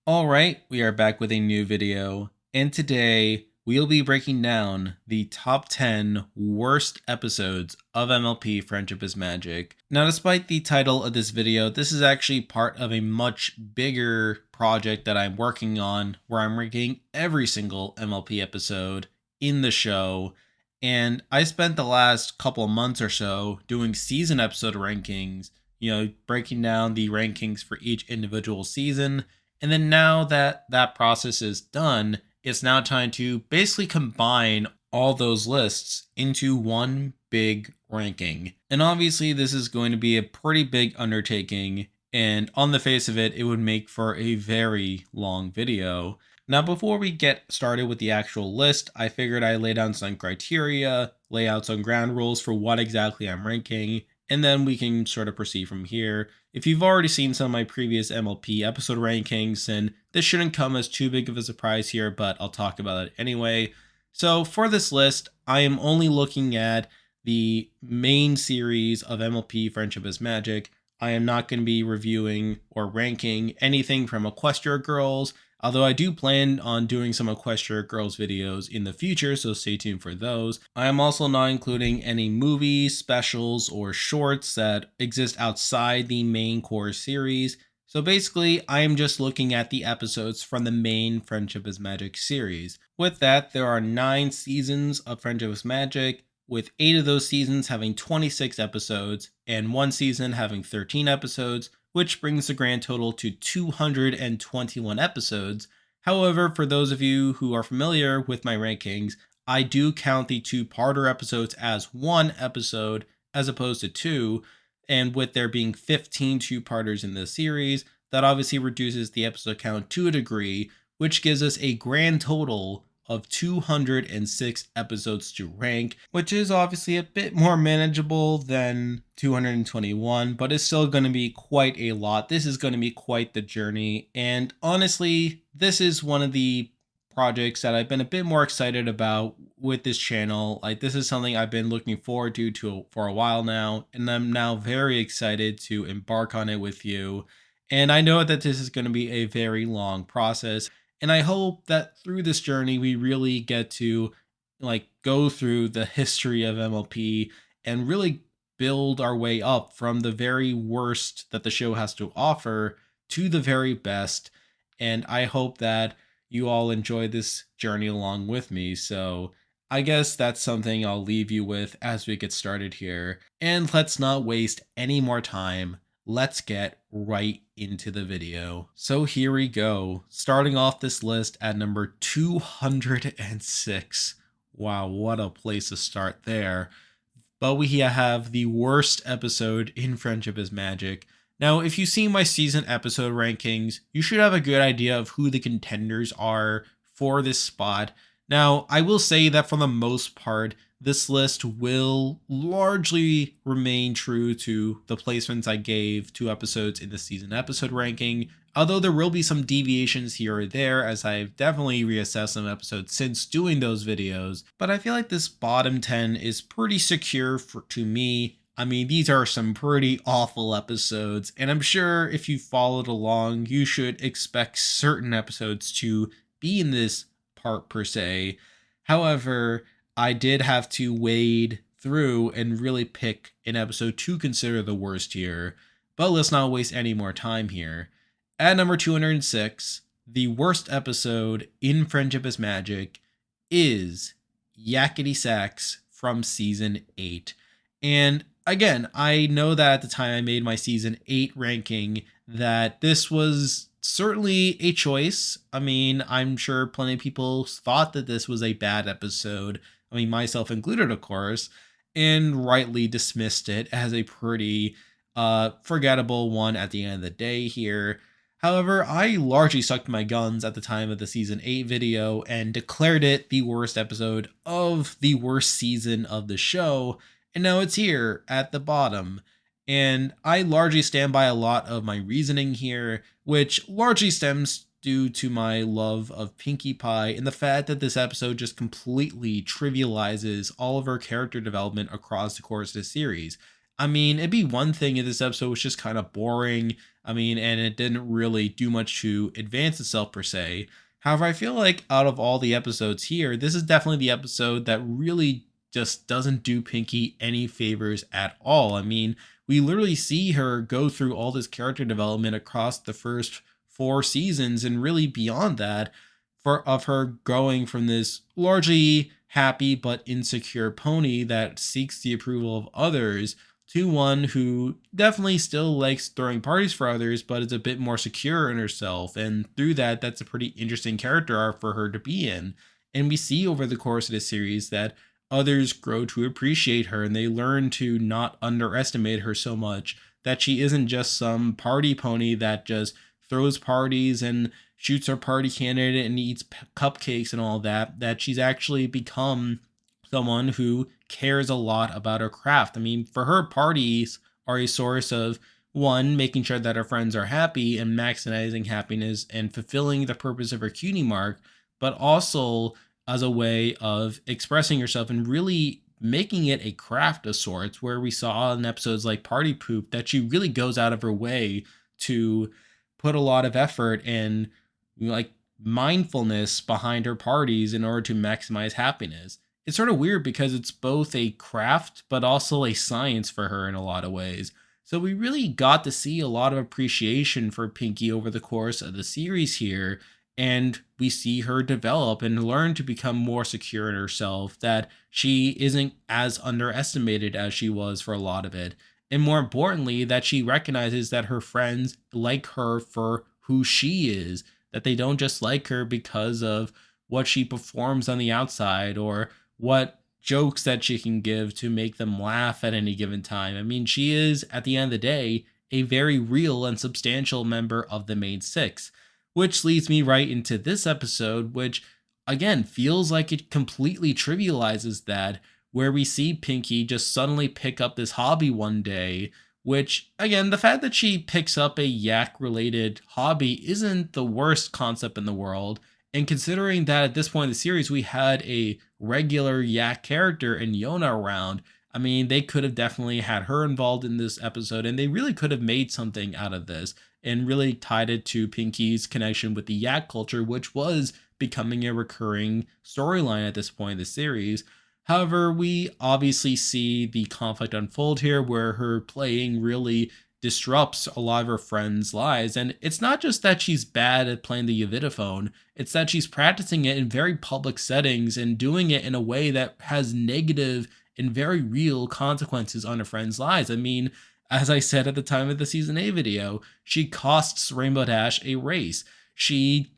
Alright, we are back with a new video, and today we'll be breaking down the top 10 worst episodes of MLP Friendship is Magic. Now, despite the title of this video, this is actually part of a much bigger project that I'm working on where I'm ranking every single MLP episode in the show. And I spent the last couple of months or so doing season episode rankings, breaking down the rankings for each individual season. And then now that that process is done, it's now time to basically combine all those lists into one big ranking. And obviously, this is going to be a pretty big undertaking. And on the face of it, it would make for a very long video. Now, before we get started with the actual list, I figured I'd lay down some criteria, lay out some ground rules for what exactly I'm ranking, and then we can sort of proceed from here. If you've already seen some of my previous MLP episode rankings, then this shouldn't come as too big of a surprise here, but I'll talk about it anyway. So for this list, I am only looking at the main series of MLP Friendship is Magic. I am not going to be reviewing or ranking anything from Equestria Girls, although I do plan on doing some Equestria Girls videos in the future, so stay tuned for those. I am also not including any movies, specials, or shorts that exist outside the main core series. So basically, I am just looking at the episodes from the main Friendship is Magic series. With that, there are 9 seasons of Friendship is Magic, with 8 of those seasons having 26 episodes, and 1 season having 13 episodes, which brings the grand total to 221 episodes. However, for those of you who are familiar with my rankings, I do count the 2-parter episodes as 1 episode as opposed to 2, and with there being 15 2-parters in this series, that obviously reduces the episode count to a degree, which gives us a grand total of 206 episodes to rank, which is obviously a bit more manageable than 221, but it's still going to be quite a lot. This is going to be quite the journey, and honestly, this is one of the projects that I've been a bit more excited about with this channel. Like, this is something I've been looking forward to for a while now, and I'm now very excited to embark on it with you. And I know that this is going to be a very long process, and I hope that through this journey, we really get to go through the history of MLP and really build our way up from the very worst that the show has to offer to the very best. And I hope that you all enjoy this journey along with me. So I guess that's something I'll leave you with as we get started here. And let's not waste any more time. Let's get right into the video. So here we go. Starting off this list at number 206. Wow, what a place to start there. But we have the worst episode in Friendship is Magic. Now, if you've seen my season episode rankings, you should have a good idea of who the contenders are for this spot. Now, I will say that for the most part, this list will largely remain true to the placements I gave to episodes in the season episode ranking, although there will be some deviations here or there as I've definitely reassessed some episodes since doing those videos, but I feel like this bottom 10 is pretty secure to me. I mean, these are some pretty awful episodes, and I'm sure if you followed along, you should expect certain episodes to be in this part per se. However, I did have to wade through and really pick an episode to consider the worst here, but let's not waste any more time here. At number 206, the worst episode in Friendship is Magic is Yakety Sax from Season 8. And again, I know that at the time I made my Season 8 ranking that this was certainly a choice. I mean, I'm sure plenty of people thought that this was a bad episode. I mean, myself included, of course, and rightly dismissed it as a pretty forgettable one at the end of the day here. However, I largely stuck to my guns at the time of the Season 8 video and declared it the worst episode of the worst season of the show, and now it's here at the bottom. And I largely stand by a lot of my reasoning here, which largely stems due to my love of Pinkie Pie and the fact that this episode just completely trivializes all of her character development across the course of the series. I mean, it'd be one thing if this episode was just kind of boring. I mean, and it didn't really do much to advance itself per se. However, I feel like out of all the episodes here, this is definitely the episode that really just doesn't do Pinky any favors at all. I mean, we literally see her go through all this character development across the first 4 seasons and really beyond that for of her growing from this largely happy but insecure pony that seeks the approval of others to one who definitely still likes throwing parties for others, but is a bit more secure in herself. And through that, that's a pretty interesting character arc for her to be in. And we see over the course of the series that others grow to appreciate her and they learn to not underestimate her so much, that she isn't just some party pony that just throws parties and shoots her party candidate and eats cupcakes and all that, that she's actually become someone who cares a lot about her craft. I mean, for her, parties are a source of one, making sure that her friends are happy and maximizing happiness and fulfilling the purpose of her cutie mark, but also as a way of expressing herself and really making it a craft of sorts, where we saw in episodes like Party Poop that she really goes out of her way to put a lot of effort and like mindfulness behind her parties in order to maximize happiness. It's sort of weird because it's both a craft but also a science for her in a lot of ways. So we really got to see a lot of appreciation for Pinky over the course of the series here, and we see her develop and learn to become more secure in herself, that she isn't as underestimated as she was for a lot of it. And more importantly, that she recognizes that her friends like her for who she is, that they don't just like her because of what she performs on the outside or what jokes that she can give to make them laugh at any given time. I mean, she is, at the end of the day, a very real and substantial member of the main six, which leads me right into this episode, which again feels like it completely trivializes that, where we see Pinky just suddenly pick up this hobby one day, which, again, the fact that she picks up a yak related hobby isn't the worst concept in the world. And considering that at this point in the series, we had a regular yak character in Yona around, I mean, they could have definitely had her involved in this episode, and they really could have made something out of this and really tied it to Pinky's connection with the yak culture, which was becoming a recurring storyline at this point in the series. However, we obviously see the conflict unfold here, where her playing really disrupts a lot of her friends' lives. And it's not just that she's bad at playing the Yvidophone, it's that she's practicing it in very public settings and doing it in a way that has negative and very real consequences on her friends' lives. I mean, as I said at the time of the season A video, she costs Rainbow Dash a race. She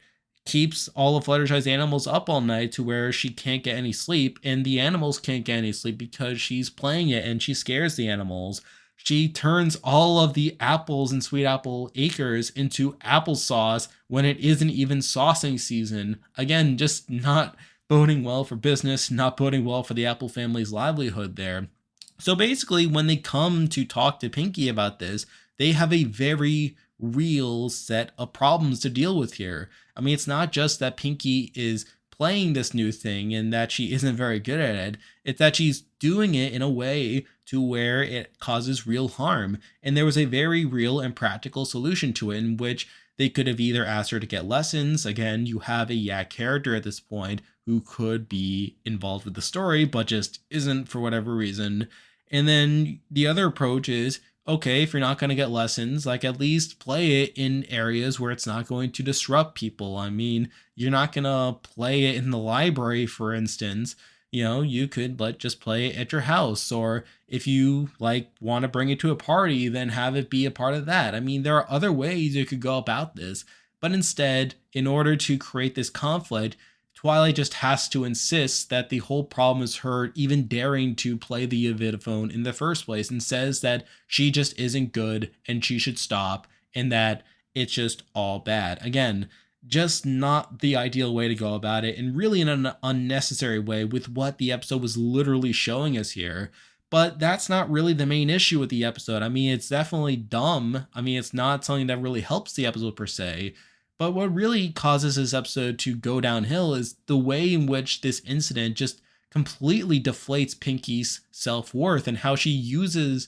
keeps all of Fluttershy's animals up all night to where she can't get any sleep, and the animals can't get any sleep because she's playing it and she scares the animals. She turns all of the apples in Sweet Apple Acres into applesauce when it isn't even saucing season. Again, just not boding well for business, not boding well for the Apple family's livelihood there. So basically, when they come to talk to Pinky about this, they have a very real set of problems to deal with here. I mean, it's not just that Pinky is playing this new thing and that she isn't very good at it, it's that she's doing it in a way to where it causes real harm. And there was a very real and practical solution to it, in which they could have either asked her to get lessons. Again, you have a yak character at this point who could be involved with the story, but just isn't for whatever reason. And then the other approach is, okay, if you're not going to get lessons, like at least play it in areas where it's not going to disrupt people. I mean, you're not going to play it in the library, for instance. You know, you could just play it at your house, or if you like want to bring it to a party, then have it be a part of that. I mean, there are other ways you could go about this, but instead, in order to create this conflict, Twilight just has to insist that the whole problem is her even daring to play the Yvidophone in the first place, and says that she just isn't good and she should stop, and that it's just all bad. Again, just not the ideal way to go about it, and really in an unnecessary way with what the episode was literally showing us here. But that's not really the main issue with the episode. I mean, it's definitely dumb. I mean, it's not something that really helps the episode per se. But what really causes this episode to go downhill is the way in which this incident just completely deflates Pinky's self-worth, and how she uses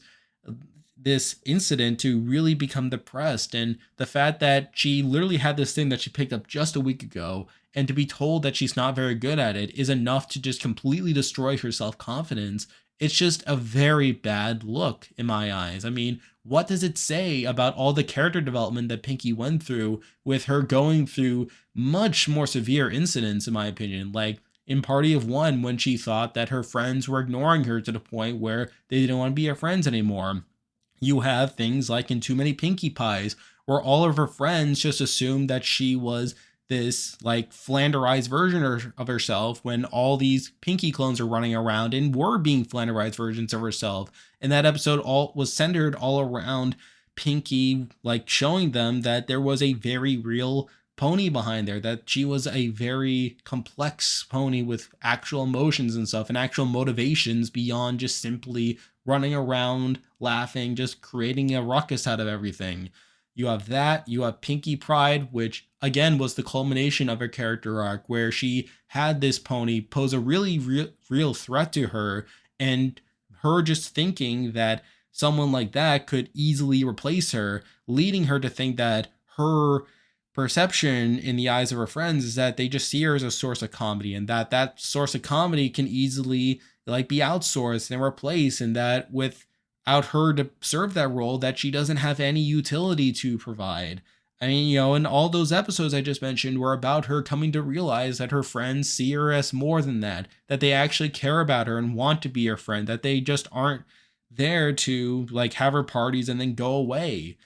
this incident to really become depressed. And the fact that she literally had this thing that she picked up just a week ago, and to be told that she's not very good at it is enough to just completely destroy her self-confidence. It's just a very bad look in my eyes. I mean, what does it say about all the character development that Pinky went through with her going through much more severe incidents, in my opinion? Like in Party of One, when she thought that her friends were ignoring her to the point where they didn't want to be her friends anymore. You have things like in Too Many Pinkie Pies, where all of her friends just assumed that she was this like flanderized version of herself when all these Pinky clones are running around and were being flanderized versions of herself. And that episode all was centered all around Pinky, like showing them that there was a very real pony behind there, that she was a very complex pony with actual emotions and stuff and actual motivations beyond just simply running around, laughing, just creating a ruckus out of everything. You have that. You have Pinky Pride, which again was the culmination of her character arc, where she had this pony pose a really real threat to her, and her just thinking that someone like that could easily replace her, leading her to think that her perception in the eyes of her friends is that they just see her as a source of comedy, and that source of comedy can easily like be outsourced and replaced, and that without her to serve that role, that she doesn't have any utility to provide. I mean, and all those episodes I just mentioned were about her coming to realize that her friends see her as more than that they actually care about her and want to be her friend, that they just aren't there to like have her parties and then go away.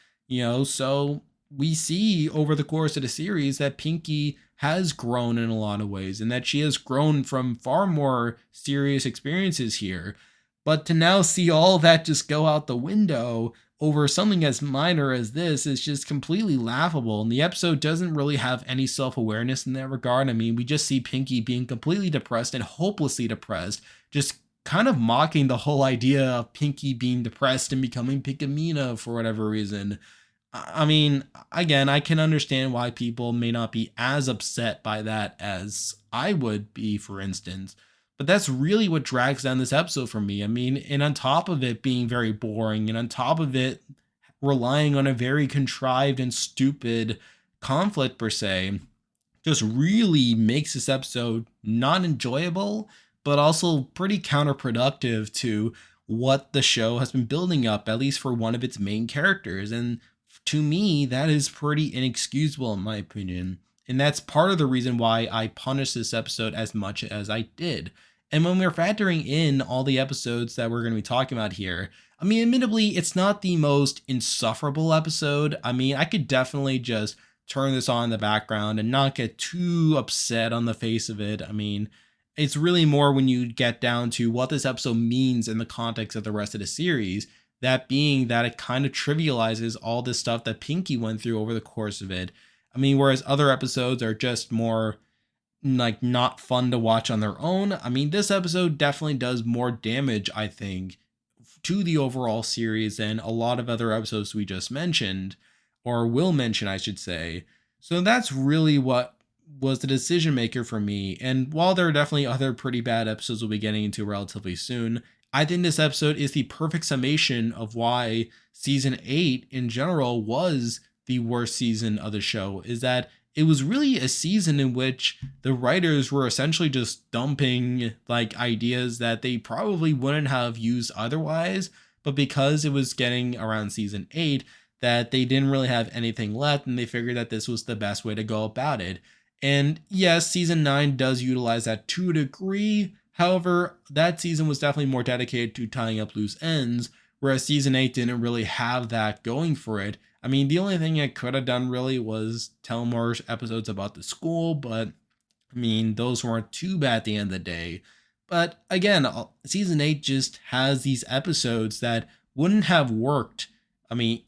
So we see over the course of the series that Pinky has grown in a lot of ways, and that she has grown from far more serious experiences here. But to now see all that just go out the window over something as minor as this is just completely laughable. And the episode doesn't really have any self-awareness in that regard. I mean, we just see Pinky being completely depressed and hopelessly depressed, just kind of mocking the whole idea of Pinky being depressed and becoming Pinkamena for whatever reason. I mean, again, I can understand why people may not be as upset by that as I would be, for instance. But that's really what drags down this episode for me. I mean, and on top of it being very boring, and on top of it relying on a very contrived and stupid conflict, per se, just really makes this episode not enjoyable, but also pretty counterproductive to what the show has been building up, at least for one of its main characters. And to me, that is pretty inexcusable in my opinion. And that's part of the reason why I punished this episode as much as I did. And when we're factoring in all the episodes that we're going to be talking about here, I mean, admittedly, it's not the most insufferable episode. I mean, I could definitely just turn this on in the background and not get too upset on the face of it. I mean, it's really more when you get down to what this episode means in the context of the rest of the series. That being that it kind of trivializes all this stuff that Pinky went through over the course of it. I mean, whereas other episodes are just more like not fun to watch on their own. I mean, this episode definitely does more damage, I think, to the overall series than a lot of other episodes we just mentioned, or will mention, I should say. So that's really what was the decision maker for me. And while there are definitely other pretty bad episodes we'll be getting into relatively soon, I think this episode is the perfect summation of why season 8 in general was the worst season of the show, is that it was really a season in which the writers were essentially just dumping like ideas that they probably wouldn't have used otherwise, but because it was getting around season 8, that they didn't really have anything left, and they figured that this was the best way to go about it. And yes, season 9 does utilize that to a degree. However, that season was definitely more dedicated to tying up loose ends, whereas season 8 didn't really have that going for it. I mean, the only thing it could have done really was tell more episodes about the school, but I mean, those weren't too bad at the end of the day. But again, season 8 just has these episodes that wouldn't have worked, I mean,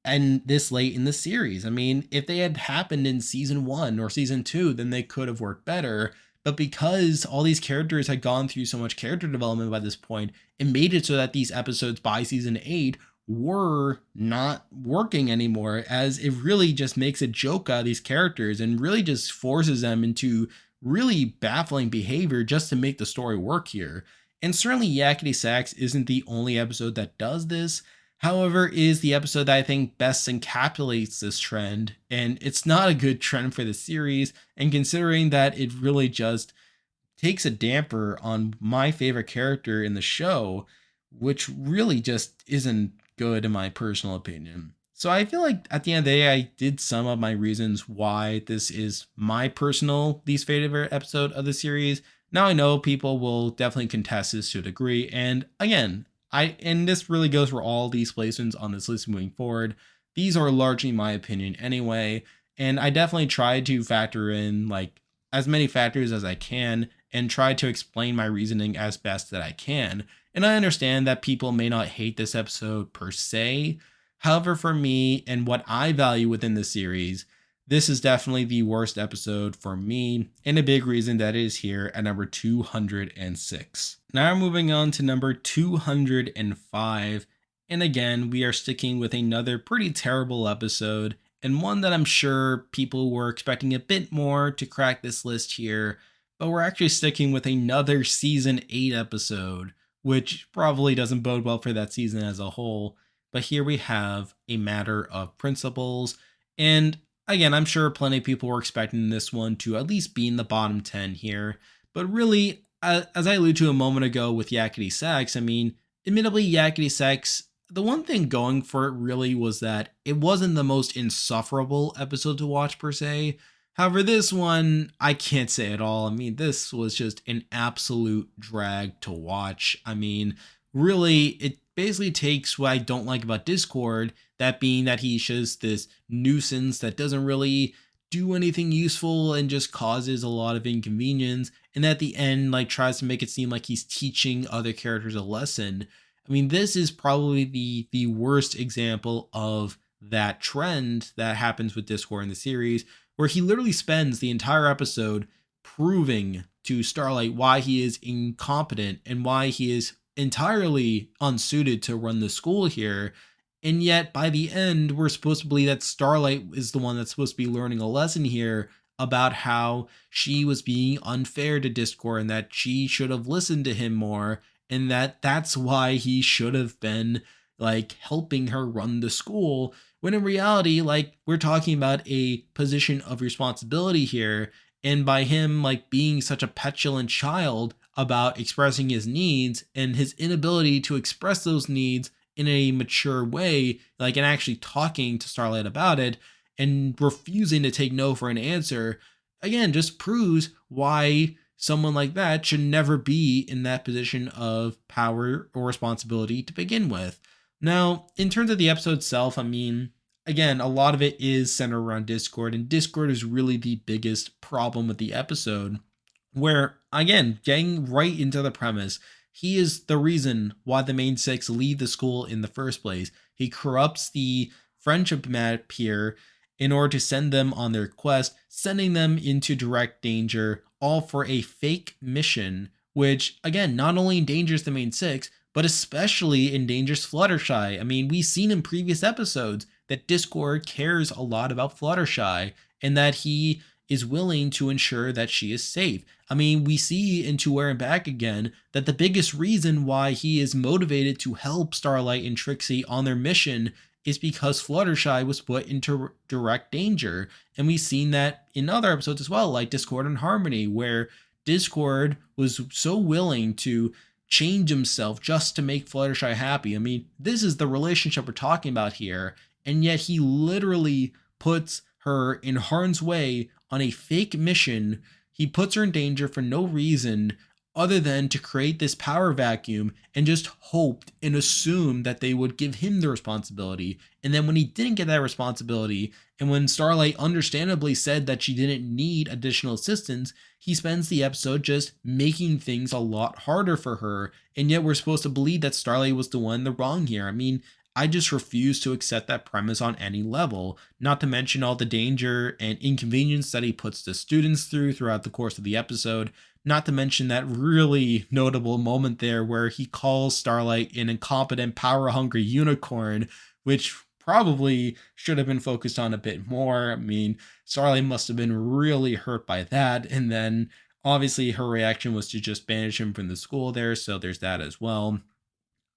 and this late in the series. I mean, if they had happened in season 1 or season 2, then they could have worked better. But because all these characters had gone through so much character development by this point, it made it so that these episodes by season 8 were not working anymore, as it really just makes a joke out of these characters and really just forces them into really baffling behavior just to make the story work here. And certainly Yakety Sax isn't the only episode that does this. However, is the episode that I think best encapsulates this trend, and it's not a good trend for the series. And considering that it really just takes a damper on my favorite character in the show, which really just isn't good in my personal opinion. So I feel like at the end of the day, I did sum up my reasons why this is my personal least favorite episode of the series. Now I know people will definitely contest this to a degree, and again, and this really goes for all these placements on this list moving forward. These are largely my opinion anyway, and I definitely try to factor in like as many factors as I can and try to explain my reasoning as best that I can. And I understand that people may not hate this episode per se. However, for me and what I value within the series, this is definitely the worst episode for me, and a big reason that it is here at number 206. Now moving on to number 205. And again, we are sticking with another pretty terrible episode, and one that I'm sure people were expecting a bit more to crack this list here, but we're actually sticking with another season 8 episode, which probably doesn't bode well for that season as a whole. But here we have A Matter of Principles. And again, I'm sure plenty of people were expecting this one to at least be in the bottom 10 here. But really, as I alluded to a moment ago with Yakety Sax, I mean, admittedly, Yakety Sax, the one thing going for it really was that it wasn't the most insufferable episode to watch per se. However, this one, I can't say at all. I mean, this was just an absolute drag to watch. I mean, really, it basically takes what I don't like about Discord, that being that he's just this nuisance that doesn't really do anything useful and just causes a lot of inconvenience, and at the end like tries to make it seem like he's teaching other characters a lesson. I mean, this is probably the worst example of that trend that happens with Discord in the series, where he literally spends the entire episode proving to Starlight why he is incompetent and why he is entirely unsuited to run the school here. And yet, by the end, we're supposed to believe that Starlight is the one that's supposed to be learning a lesson here about how she was being unfair to Discord and that she should have listened to him more, and that that's why he should have been like helping her run the school, when in reality, like, we're talking about a position of responsibility here, and by him like being such a petulant child about expressing his needs and his inability to express those needs in a mature way, like, and actually talking to Starlight about it and refusing to take no for an answer, again, just proves why someone like that should never be in that position of power or responsibility to begin with. Now, in terms of the episode itself, I mean, again, a lot of it is centered around Discord, and Discord is really the biggest problem with the episode. Where, again, getting right into the premise, he is the reason why the main six leave the school in the first place. He corrupts the friendship map here in order to send them on their quest, sending them into direct danger, all for a fake mission, which, again, not only endangers the main six, but especially endangers Fluttershy. I mean, we've seen in previous episodes that Discord cares a lot about Fluttershy and that he is willing to ensure that she is safe. I mean, we see in To Where and Back again that the biggest reason why he is motivated to help Starlight and Trixie on their mission is because Fluttershy was put into direct danger. And we've seen that in other episodes as well, like Discord and Harmony, where Discord was so willing to change himself just to make Fluttershy happy. I mean, this is the relationship we're talking about here, and yet he literally puts her in harm's way on a fake mission. He puts her in danger for no reason other than to create this power vacuum, and just hoped and assumed that they would give him the responsibility. And then when he didn't get that responsibility, and when Starlight understandably said that she didn't need additional assistance, he spends the episode just making things a lot harder for her. And yet we're supposed to believe that Starlight was the one in the wrong here. I mean, I just refuse to accept that premise on any level, not to mention all the danger and inconvenience that he puts the students throughout the course of the episode, not to mention that really notable moment there where he calls Starlight an incompetent, power-hungry unicorn, which probably should have been focused on a bit more. I mean, Starlight must have been really hurt by that, and then obviously her reaction was to just banish him from the school there, so there's that as well.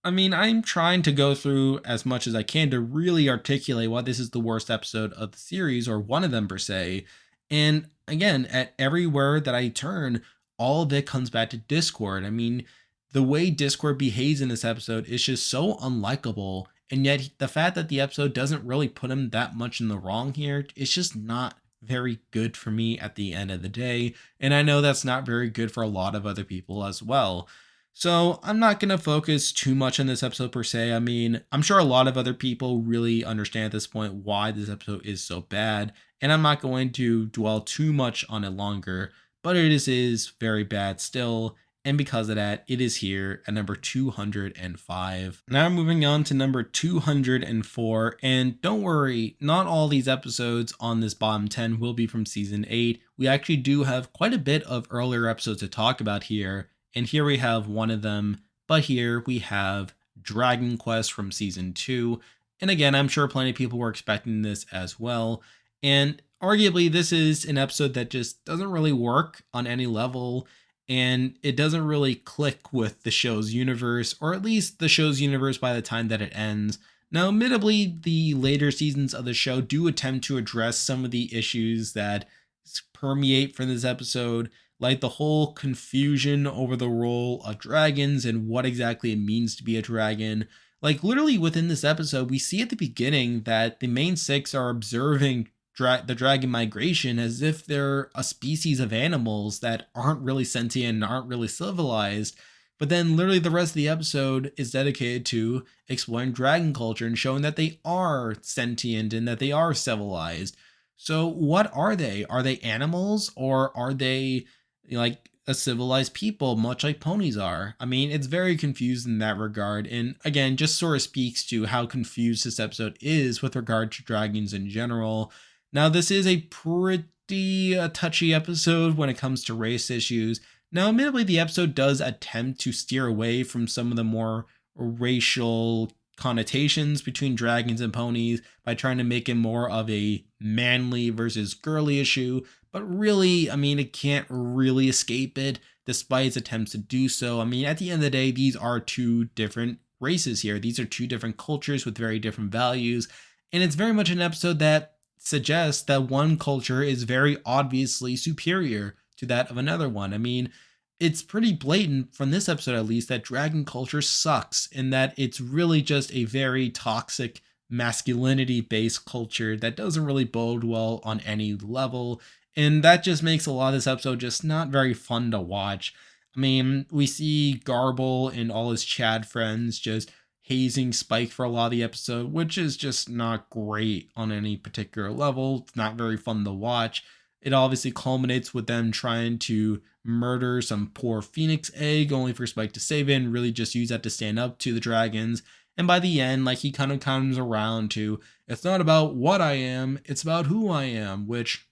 I mean, I'm trying to go through as much as I can to really articulate why this is the worst episode of the series, or one of them per se. And again, at everywhere that I turn, all of it comes back to Discord. I mean, the way Discord behaves in this episode is just so unlikable. And yet, the fact that the episode doesn't really put him that much in the wrong here, it's just not very good for me at the end of the day. And I know that's not very good for a lot of other people as well. So I'm not going to focus too much on this episode per se. I mean, I'm sure a lot of other people really understand at this point why this episode is so bad, and I'm not going to dwell too much on it longer, but it is very bad still. And because of that, it is here at number 205. Now moving on to number 204. And don't worry, not all these episodes on this bottom 10 will be from season 8. We actually do have quite a bit of earlier episodes to talk about here. And here we have one of them, but here we have Dragon Quest from season 2. And again, I'm sure plenty of people were expecting this as well. And arguably, this is an episode that just doesn't really work on any level. And it doesn't really click with the show's universe, or at least the show's universe by the time that it ends. Now, admittedly, the later seasons of the show do attempt to address some of the issues that permeate from this episode, like the whole confusion over the role of dragons and what exactly it means to be a dragon. Like, literally within this episode, we see at the beginning that the main six are observing the dragon migration as if they're a species of animals that aren't really sentient and aren't really civilized. But then, literally, the rest of the episode is dedicated to exploring dragon culture and showing that they are sentient and that they are civilized. So, what are they? Are they animals, or are they like a civilized people, much like ponies are? I mean, it's very confused in that regard. And again, just sort of speaks to how confused this episode is with regard to dragons in general. Now, this is a pretty touchy episode when it comes to race issues. Now, admittedly, the episode does attempt to steer away from some of the more racial connotations between dragons and ponies by trying to make it more of a manly versus girly issue. But really, I mean, it can't really escape it despite its attempts to do so. I mean, at the end of the day, these are two different races here. These are two different cultures with very different values. And it's very much an episode that suggests that one culture is very obviously superior to that of another one. I mean, it's pretty blatant from this episode, at least, that dragon culture sucks and that it's really just a very toxic masculinity based culture that doesn't really bode well on any level. And that just makes a lot of this episode just not very fun to watch. I mean, we see Garble and all his Chad friends just hazing Spike for a lot of the episode, which is just not great on any particular level. It's not very fun to watch. It obviously culminates with them trying to murder some poor Phoenix egg, only for Spike to save it and really just use that to stand up to the dragons. And by the end, like, he kind of comes around to, it's not about what I am, it's about who I am, which,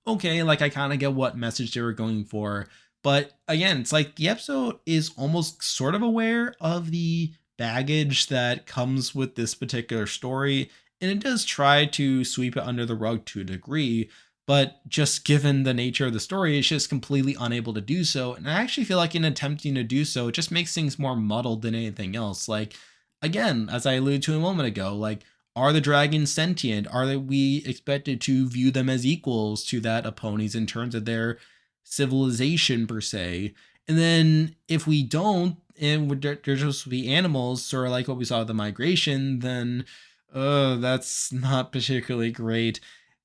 okay, like, I kind of get what message they were going for. But again, it's like the episode is almost sort of aware of the baggage that comes with this particular story, and it does try to sweep it under the rug to a degree, but just given the nature of the story, it's just completely unable to do so. And I actually feel like in attempting to do so, it just makes things more muddled than anything else. Like, again, as I alluded to a moment ago, like, are the dragons sentient? We expected to view them as equals to that of ponies in terms of their civilization per se? And then if we don't, and they're supposed to be animals, sort of like what we saw with the migration, then that's not particularly great.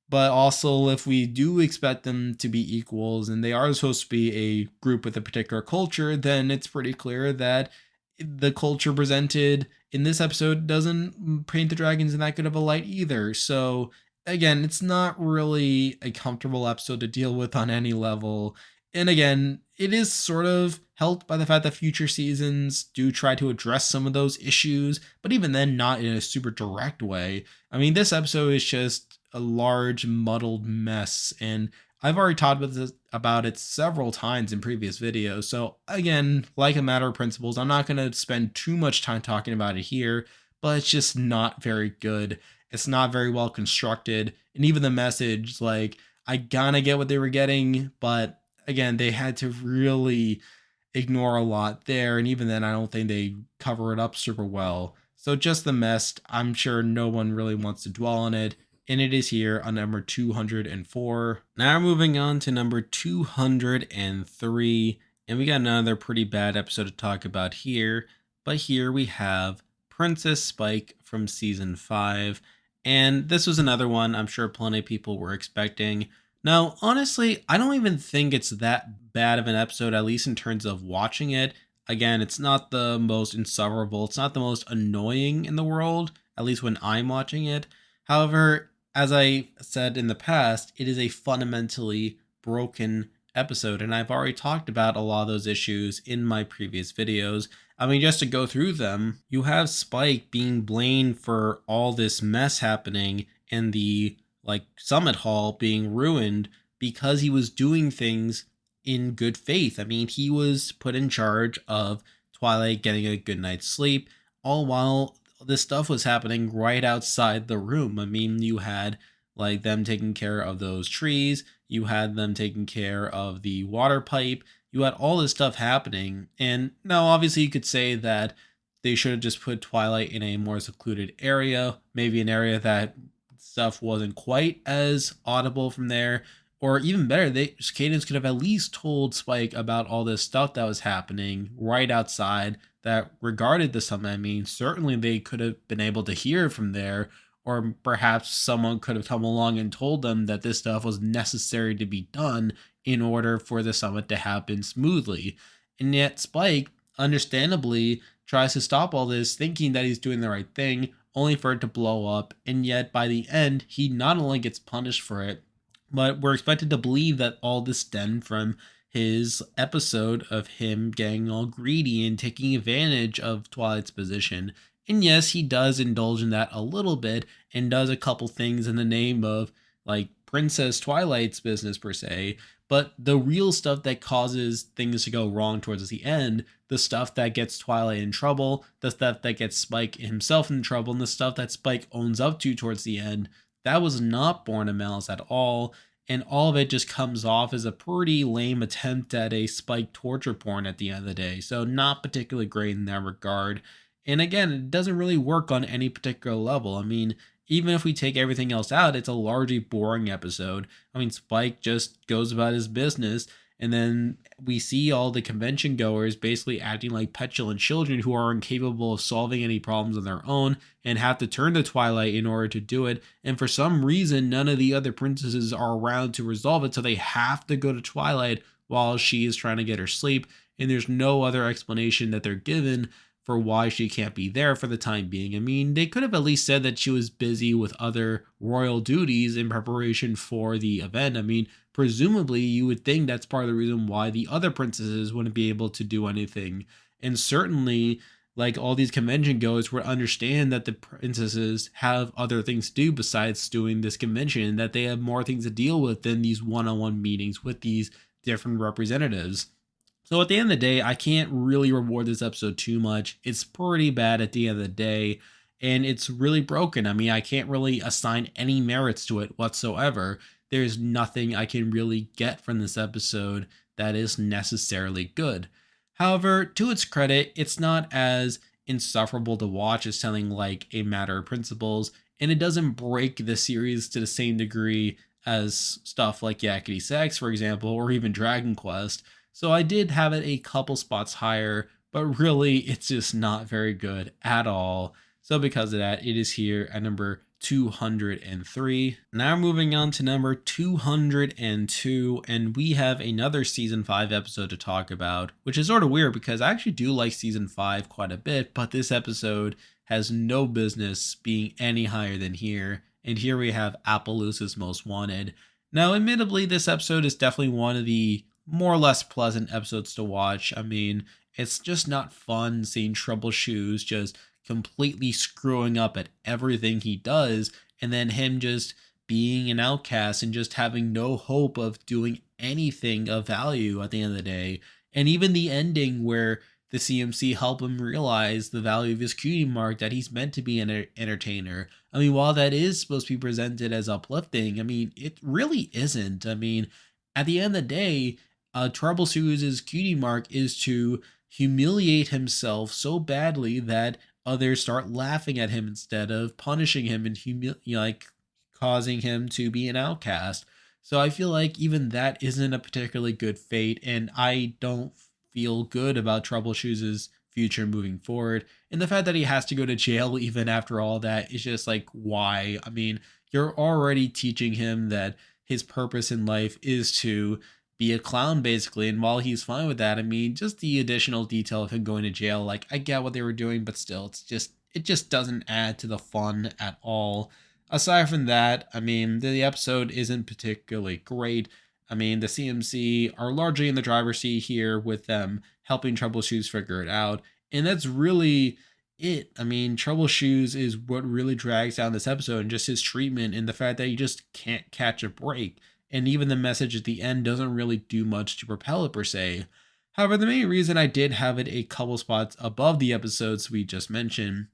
But also, if we do expect them to be equals and they are supposed to be a group with a particular culture, then it's pretty clear that the culture presented in this episode doesn't paint the dragons in that good of a light either. So, again, it's not really a comfortable episode to deal with on any level. And again, it is sort of helped by the fact that future seasons do try to address some of those issues, but even then, not in a super direct way. I mean, this episode is just a large, muddled mess, and I've already talked about it several times in previous videos. So again, like a matter of principles, I'm not going to spend too much time talking about it here, but it's just not very good. It's not very well constructed. And even the message, like, I gotta get what they were getting, but again, they had to really ignore a lot there. And even then, I don't think they cover it up super well. So just the mess, I'm sure no one really wants to dwell on it. And it is here on number 204. Now we're moving on to number 203. And we got another pretty bad episode to talk about here. But here we have Princess Spike from season 5. And this was another one I'm sure plenty of people were expecting. Now, honestly, I don't even think it's that bad of an episode, at least in terms of watching it. Again, it's not the most insufferable, it's not the most annoying in the world, at least when I'm watching it. However, as I said in the past, it is a fundamentally broken episode, and I've already talked about a lot of those issues in my previous videos. I mean, just to go through them, you have Spike being blamed for all this mess happening and the Summit Hall being ruined because he was doing things in good faith. I mean, he was put in charge of Twilight getting a good night's sleep, all while this stuff was happening right outside the room. I mean, you had them taking care of those trees, you had them taking care of the water pipe, you had all this stuff happening. And now, obviously, you could say that they should have just put Twilight in a more secluded area, maybe an area that stuff wasn't quite as audible from there. Or even better, Cadence could have at least told Spike about all this stuff that was happening right outside that regarded the summit. I mean, certainly they could have been able to hear from there, or perhaps someone could have come along and told them that this stuff was necessary to be done in order for the summit to happen smoothly. And yet Spike, understandably, tries to stop all this thinking that he's doing the right thing, only for it to blow up. And yet by the end, he not only gets punished for it, but we're expected to believe that all this stemmed from his episode of him getting all greedy and taking advantage of Twilight's position. And yes, he does indulge in that a little bit and does a couple things in the name of Princess Twilight's business per se. But the real stuff that causes things to go wrong towards the end, the stuff that gets Twilight in trouble, the stuff that gets Spike himself in trouble, and the stuff that Spike owns up to towards the end, that was not born of malice at all. And all of it just comes off as a pretty lame attempt at a Spike torture porn at the end of the day. So not particularly great in that regard. And again, it doesn't really work on any particular level. I mean, even if we take everything else out, it's a largely boring episode. I mean, Spike just goes about his business, and then we see all the convention goers basically acting like petulant children who are incapable of solving any problems on their own and have to turn to Twilight in order to do it. And for some reason, none of the other princesses are around to resolve it, so they have to go to Twilight while she is trying to get her sleep. And there's no other explanation that they're given for why she can't be there for the time being. I mean, they could have at least said that she was busy with other royal duties in preparation for the event. I mean, presumably you would think that's part of the reason why the other princesses wouldn't be able to do anything. And certainly, all these convention goers would understand that the princesses have other things to do besides doing this convention, that they have more things to deal with than these one-on-one meetings with these different representatives. So at the end of the day, I can't really reward this episode too much. It's pretty bad at the end of the day, and it's really broken. I mean, I can't really assign any merits to it whatsoever. There's nothing I can really get from this episode that is necessarily good. However, to its credit, it's not as insufferable to watch as something like A Matter of Principles, and it doesn't break the series to the same degree as stuff like Yakety Sax, for example, or even Dragon Quest. So I did have it a couple spots higher, but really it's just not very good at all. So because of that, it is here at number 203. Now moving on to number 202, and we have another season 5 episode to talk about, which is sort of weird because I actually do like season 5 quite a bit, but this episode has no business being any higher than here. And here we have Appaloosa's Most Wanted. Now, admittedly, this episode is definitely one of the more or less pleasant episodes to watch. I mean, it's just not fun seeing Trouble Shoes just completely screwing up at everything he does, and then him just being an outcast and just having no hope of doing anything of value at the end of the day. And even the ending where the CMC help him realize the value of his cutie mark, that he's meant to be an entertainer. I mean, while that is supposed to be presented as uplifting, I mean, it really isn't. I mean, at the end of the day, Trouble Shoes' cutie mark is to humiliate himself so badly that others start laughing at him instead of punishing him and like causing him to be an outcast. So I feel like even that isn't a particularly good fate, and I don't feel good about Trouble Shoes' future moving forward. And the fact that he has to go to jail even after all that is just like, why? I mean, you're already teaching him that his purpose in life is to be a clown basically, and while he's fine with that, I mean, just the additional detail of him going to jail, like, I get what they were doing, but still, it just doesn't add to the fun at all. Aside from that, I mean, the episode isn't particularly great. I mean, the CMC are largely in the driver's seat here with them helping Trouble Shoes figure it out, and that's really it. I mean, Trouble Shoes is what really drags down this episode, and just his treatment and the fact that he just can't catch a break. And even the message at the end doesn't really do much to propel it per se. However, the main reason I did have it a couple spots above the episodes we just mentioned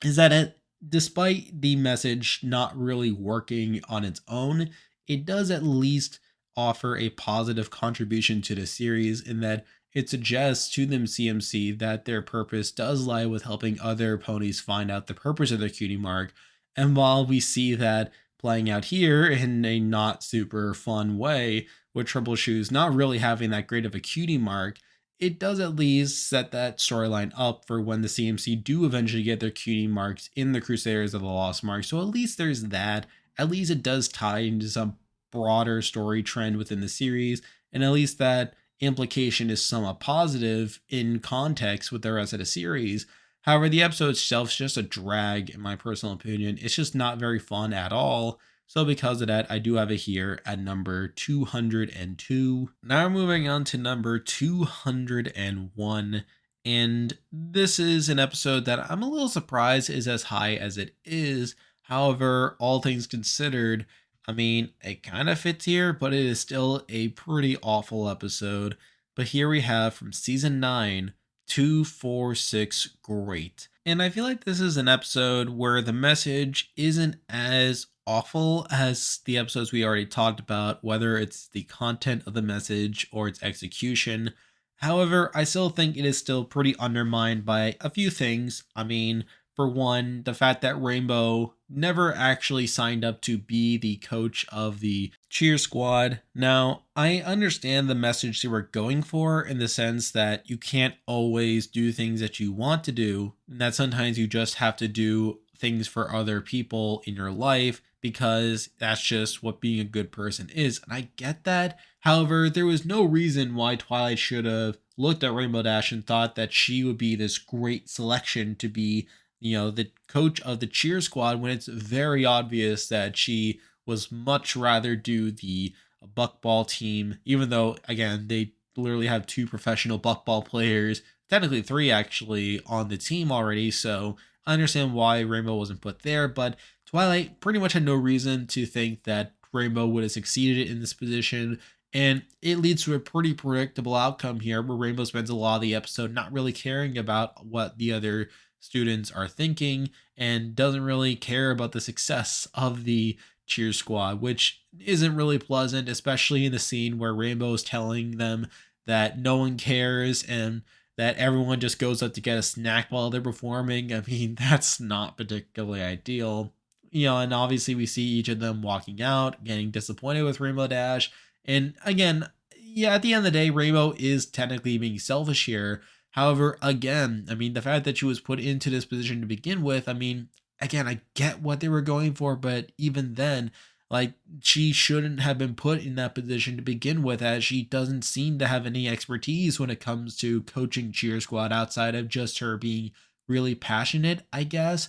is that despite the message not really working on its own, it does at least offer a positive contribution to the series in that it suggests to them CMC that their purpose does lie with helping other ponies find out the purpose of their cutie mark. And while we see that playing out here in a not super fun way, with Trouble Shoes not really having that great of a cutie mark, it does at least set that storyline up for when the CMC do eventually get their cutie marks in the Crusaders of the Lost Mark. So at least there's that. At least it does tie into some broader story trend within the series, and at least that implication is somewhat positive in context with the rest of the series. However, the episode itself is just a drag, in my personal opinion. It's just not very fun at all. So because of that, I do have it here at number 202. Now moving on to number 201. And this is an episode that I'm a little surprised is as high as it is. However, all things considered, I mean, it kind of fits here, but it is still a pretty awful episode. But here we have from season 9, 246 Great. And I feel like this is an episode where the message isn't as awful as the episodes we already talked about, whether it's the content of the message or its execution. However, I still think it is still pretty undermined by a few things. I mean, for one, the fact that Rainbow never actually signed up to be the coach of the cheer squad. Now, I understand the message they were going for in the sense that you can't always do things that you want to do, and that sometimes you just have to do things for other people in your life because that's just what being a good person is. And I get that. However, there was no reason why Twilight should have looked at Rainbow Dash and thought that she would be this great selection to be, the coach of the cheer squad when it's very obvious that she was much rather do the buckball team, even though, again, they literally have 2 professional buckball players, technically 3 actually, on the team already. So I understand why Rainbow wasn't put there, but Twilight pretty much had no reason to think that Rainbow would have succeeded in this position. And it leads to a pretty predictable outcome here where Rainbow spends a lot of the episode not really caring about what the other students are thinking and doesn't really care about the success of the cheer squad, which isn't really pleasant, especially in the scene where Rainbow is telling them that no one cares and that everyone just goes up to get a snack while they're performing. I mean, that's not particularly ideal. And obviously we see each of them walking out, getting disappointed with Rainbow Dash. And again, yeah, at the end of the day, Rainbow is technically being selfish here. However, again, I mean, the fact that she was put into this position to begin with, I mean, again, I get what they were going for, but even then, like, she shouldn't have been put in that position to begin with, as she doesn't seem to have any expertise when it comes to coaching cheer squad outside of just her being really passionate, I guess.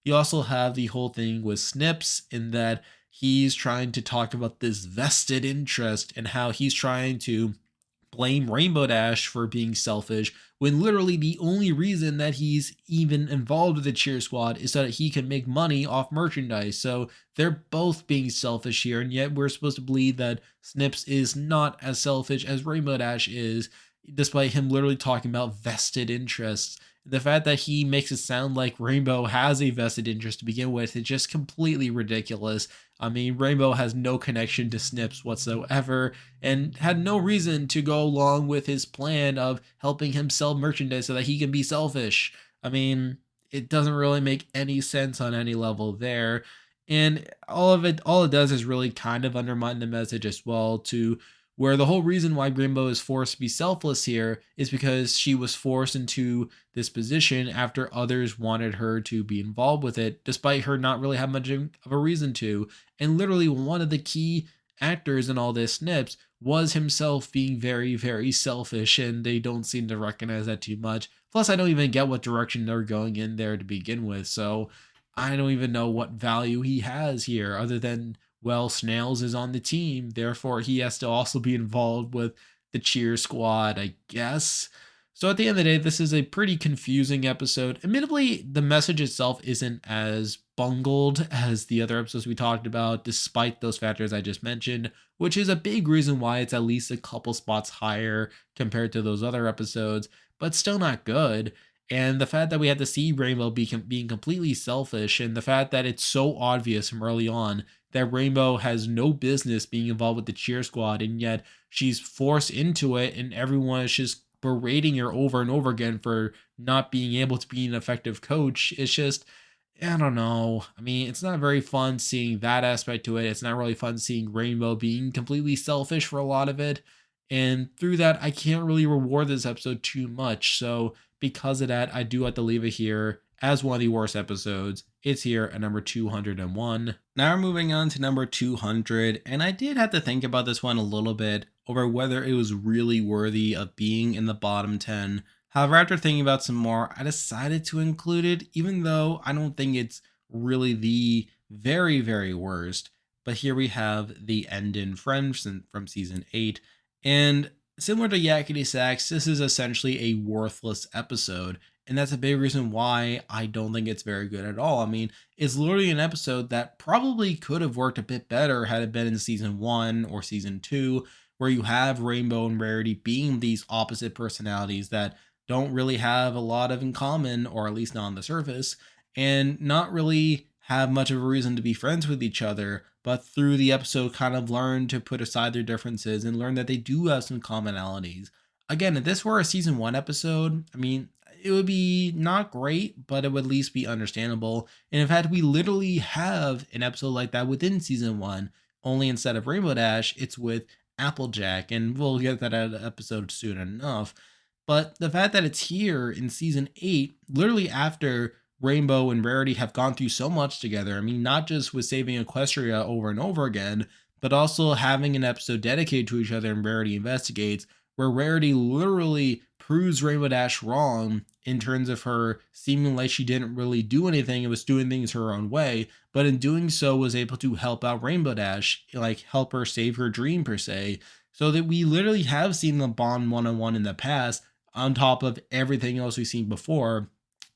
You also have the whole thing with Snips in that he's trying to talk about this vested interest and how he's trying to blame Rainbow Dash for being selfish when literally the only reason that he's even involved with the cheer squad is so that he can make money off merchandise. So they're both being selfish here, and yet we're supposed to believe that Snips is not as selfish as Rainbow Dash is, despite him literally talking about vested interests. The fact that he makes it sound like Rainbow has a vested interest to begin with is just completely ridiculous. I mean, Rainbow has no connection to Snips whatsoever and had no reason to go along with his plan of helping him sell merchandise so that he can be selfish. I mean, it doesn't really make any sense on any level there. And all it does is really kind of undermine the message as well, to where the whole reason why Rainbow is forced to be selfless here is because she was forced into this position after others wanted her to be involved with it, despite her not really having much of a reason to. And literally, one of the key actors in all this Snips was himself being very, very selfish, and they don't seem to recognize that too much. Plus, I don't even get what direction they're going in there to begin with, so I don't even know what value he has here other than, well, Snails is on the team, therefore he has to also be involved with the cheer squad, I guess. So at the end of the day, this is a pretty confusing episode. Admittedly, the message itself isn't as bungled as the other episodes we talked about, despite those factors I just mentioned, which is a big reason why it's at least a couple spots higher compared to those other episodes, but still not good. And the fact that we had to see Rainbow being completely selfish, and the fact that it's so obvious from early on that Rainbow has no business being involved with the cheer squad, and yet she's forced into it, and everyone is just berating her over and over again for not being able to be an effective coach. It's just, I don't know. I mean, it's not very fun seeing that aspect to it. It's not really fun seeing Rainbow being completely selfish for a lot of it. And through that, I can't really reward this episode too much. So, because of that, I do have to leave it here as one of the worst episodes. It's here at number 201. Now we're moving on to number 200, and I did have to think about this one a little bit over whether it was really worthy of being in the bottom 10. However, after thinking about some more, I decided to include it, even though I don't think it's really the very, very worst. But here we have the end in Friends from season 8, and similar to Yakety Sax, this is essentially a worthless episode. And that's a big reason why I don't think it's very good at all. I mean, it's literally an episode that probably could have worked a bit better had it been in season 1 or season 2, where you have Rainbow and Rarity being these opposite personalities that don't really have a lot of in common, or at least not on the surface, and not really have much of a reason to be friends with each other, but through the episode kind of learn to put aside their differences and learn that they do have some commonalities. Again, if this were a season 1 episode, I mean, it would be not great, but it would at least be understandable. And in fact, we literally have an episode like that within season 1, only instead of Rainbow Dash, it's with Applejack, and we'll get that episode soon enough. But the fact that it's here in season 8, literally after Rainbow and Rarity have gone through so much together, I mean, not just with saving Equestria over and over again, but also having an episode dedicated to each other in Rarity Investigates, where Rarity literally proves Rainbow Dash wrong in terms of her seeming like she didn't really do anything and was doing things her own way, but in doing so was able to help out Rainbow Dash, like help her save her dream per se, so that we literally have seen the bond one-on-one in the past on top of everything else we've seen before.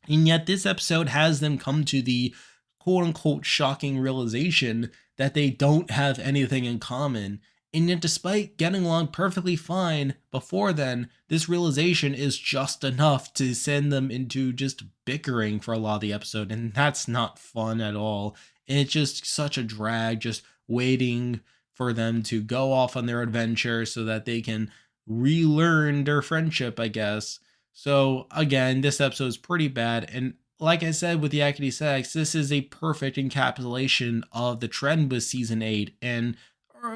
And yet this episode has them come to the quote unquote shocking realization that they don't have anything in common. And yet, despite getting along perfectly fine before then, this realization is just enough to send them into just bickering for a lot of the episode. And that's not fun at all. And it's just such a drag, just waiting for them to go off on their adventure so that they can relearn their friendship, I guess. So again, this episode is pretty bad. And like I said with the Yakety Sax, this is a perfect encapsulation of the trend with season 8 and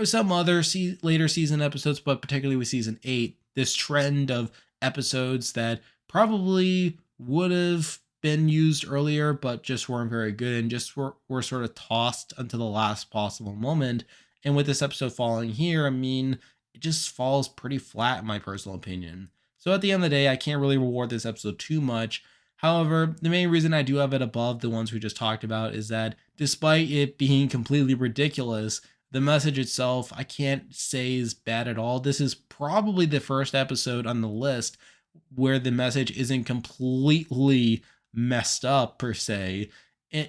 some other later season episodes, but particularly with season 8, this trend of episodes that probably would have been used earlier, but just weren't very good and just were sort of tossed until the last possible moment. And with this episode falling here, I mean, it just falls pretty flat in my personal opinion. So at the end of the day, I can't really reward this episode too much. However, the main reason I do have it above the ones we just talked about is that despite it being completely ridiculous, the message itself, I can't say is bad at all. This is probably the first episode on the list where the message isn't completely messed up per se.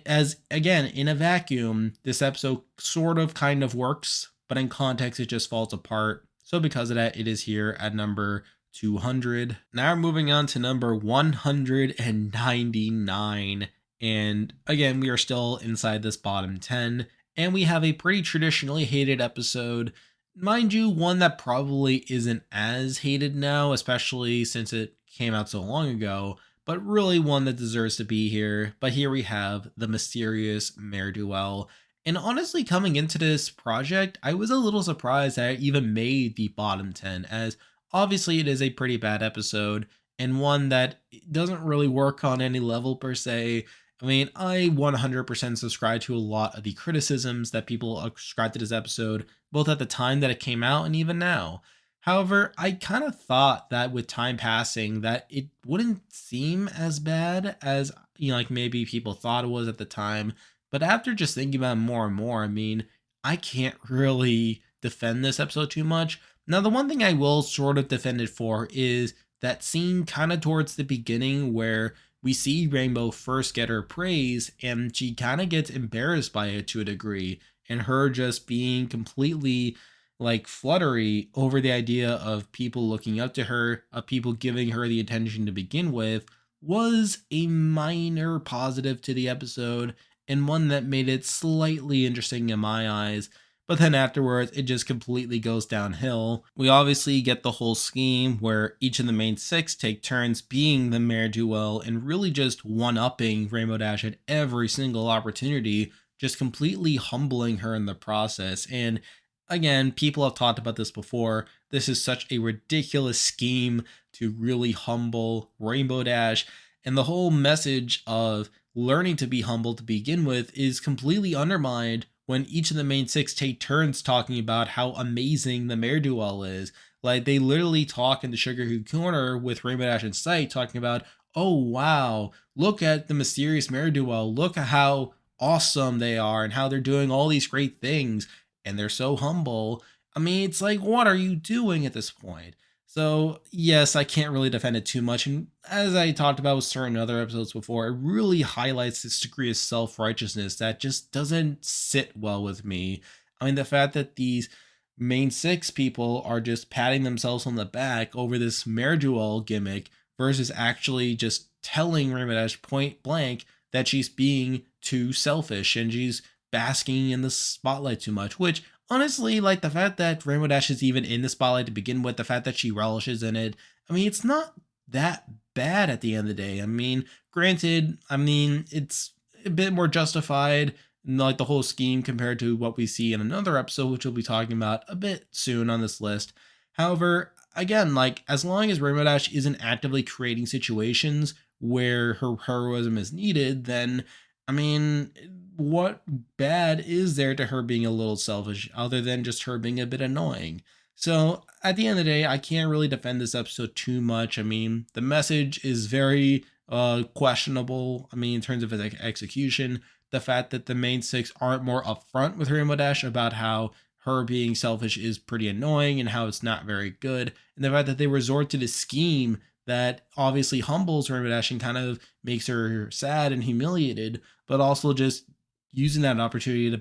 As again, in a vacuum, this episode sort of kind of works, but in context, it just falls apart. So because of that, it is here at number 200. Now we're moving on to number 199. And again, we are still inside this bottom 10. and we have a pretty traditionally hated episode. Mind you, one that probably isn't as hated now, especially since it came out so long ago, but really one that deserves to be here. But here we have the mysterious Mare Duel. And honestly, coming into this project, I was a little surprised that it even made the bottom 10, as obviously it is a pretty bad episode and one that doesn't really work on any level per se. I mean, I 100% subscribe to a lot of the criticisms that people ascribe to this episode, both at the time that it came out and even now. However, I kind of thought that with time passing that it wouldn't seem as bad as, like maybe people thought it was at the time. But after just thinking about it more and more, I mean, I can't really defend this episode too much. Now, the one thing I will sort of defend it for is that scene kind of towards the beginning where we see Rainbow first get her praise and she kind of gets embarrassed by it to a degree, and her just being completely like fluttery over the idea of people looking up to her, of people giving her the attention to begin with, was a minor positive to the episode and one that made it slightly interesting in my eyes. But then afterwards, it just completely goes downhill. We obviously get the whole scheme where each of the main six take turns being the Mare Duel and really just one-upping Rainbow Dash at every single opportunity, just completely humbling her in the process. And again, people have talked about this before. This is such a ridiculous scheme to really humble Rainbow Dash. And the whole message of learning to be humble to begin with is completely undermined when each of the main six take turns talking about how amazing the Mare Duel is. Like, they literally talk in the Sugar Hood Corner with Rainbow Dash in sight, talking about, oh wow, look at the mysterious Mare Duel. Look at how awesome they are and how they're doing all these great things. And they're so humble. I mean, it's like, what are you doing at this point? So, yes, I can't really defend it too much. And as I talked about with certain other episodes before, it really highlights this degree of self righteousness that just doesn't sit well with me. I mean, the fact that these main six people are just patting themselves on the back over this Mare Duel gimmick versus actually just telling Rainbow Dash point blank that she's being too selfish and she's basking in the spotlight too much, which honestly, like the fact that Rainbow Dash is even in the spotlight to begin with, the fact that she relishes in it, I mean, it's not that bad at the end of the day. I mean, granted, I mean, it's a bit more justified, like the whole scheme compared to what we see in another episode, which we'll be talking about a bit soon on this list. However, again, like as long as Rainbow Dash isn't actively creating situations where her heroism is needed, then I mean, what bad is there to her being a little selfish other than just her being a bit annoying? So at the end of the day, I can't really defend this episode too much. I mean, the message is very questionable. I mean, in terms of its execution, the fact that the main six aren't more upfront with Rainbow Dash about how her being selfish is pretty annoying and how it's not very good, and the fact that they resort to this scheme that obviously humbles Rainbow Dash and kind of makes her sad and humiliated, but also just using that opportunity to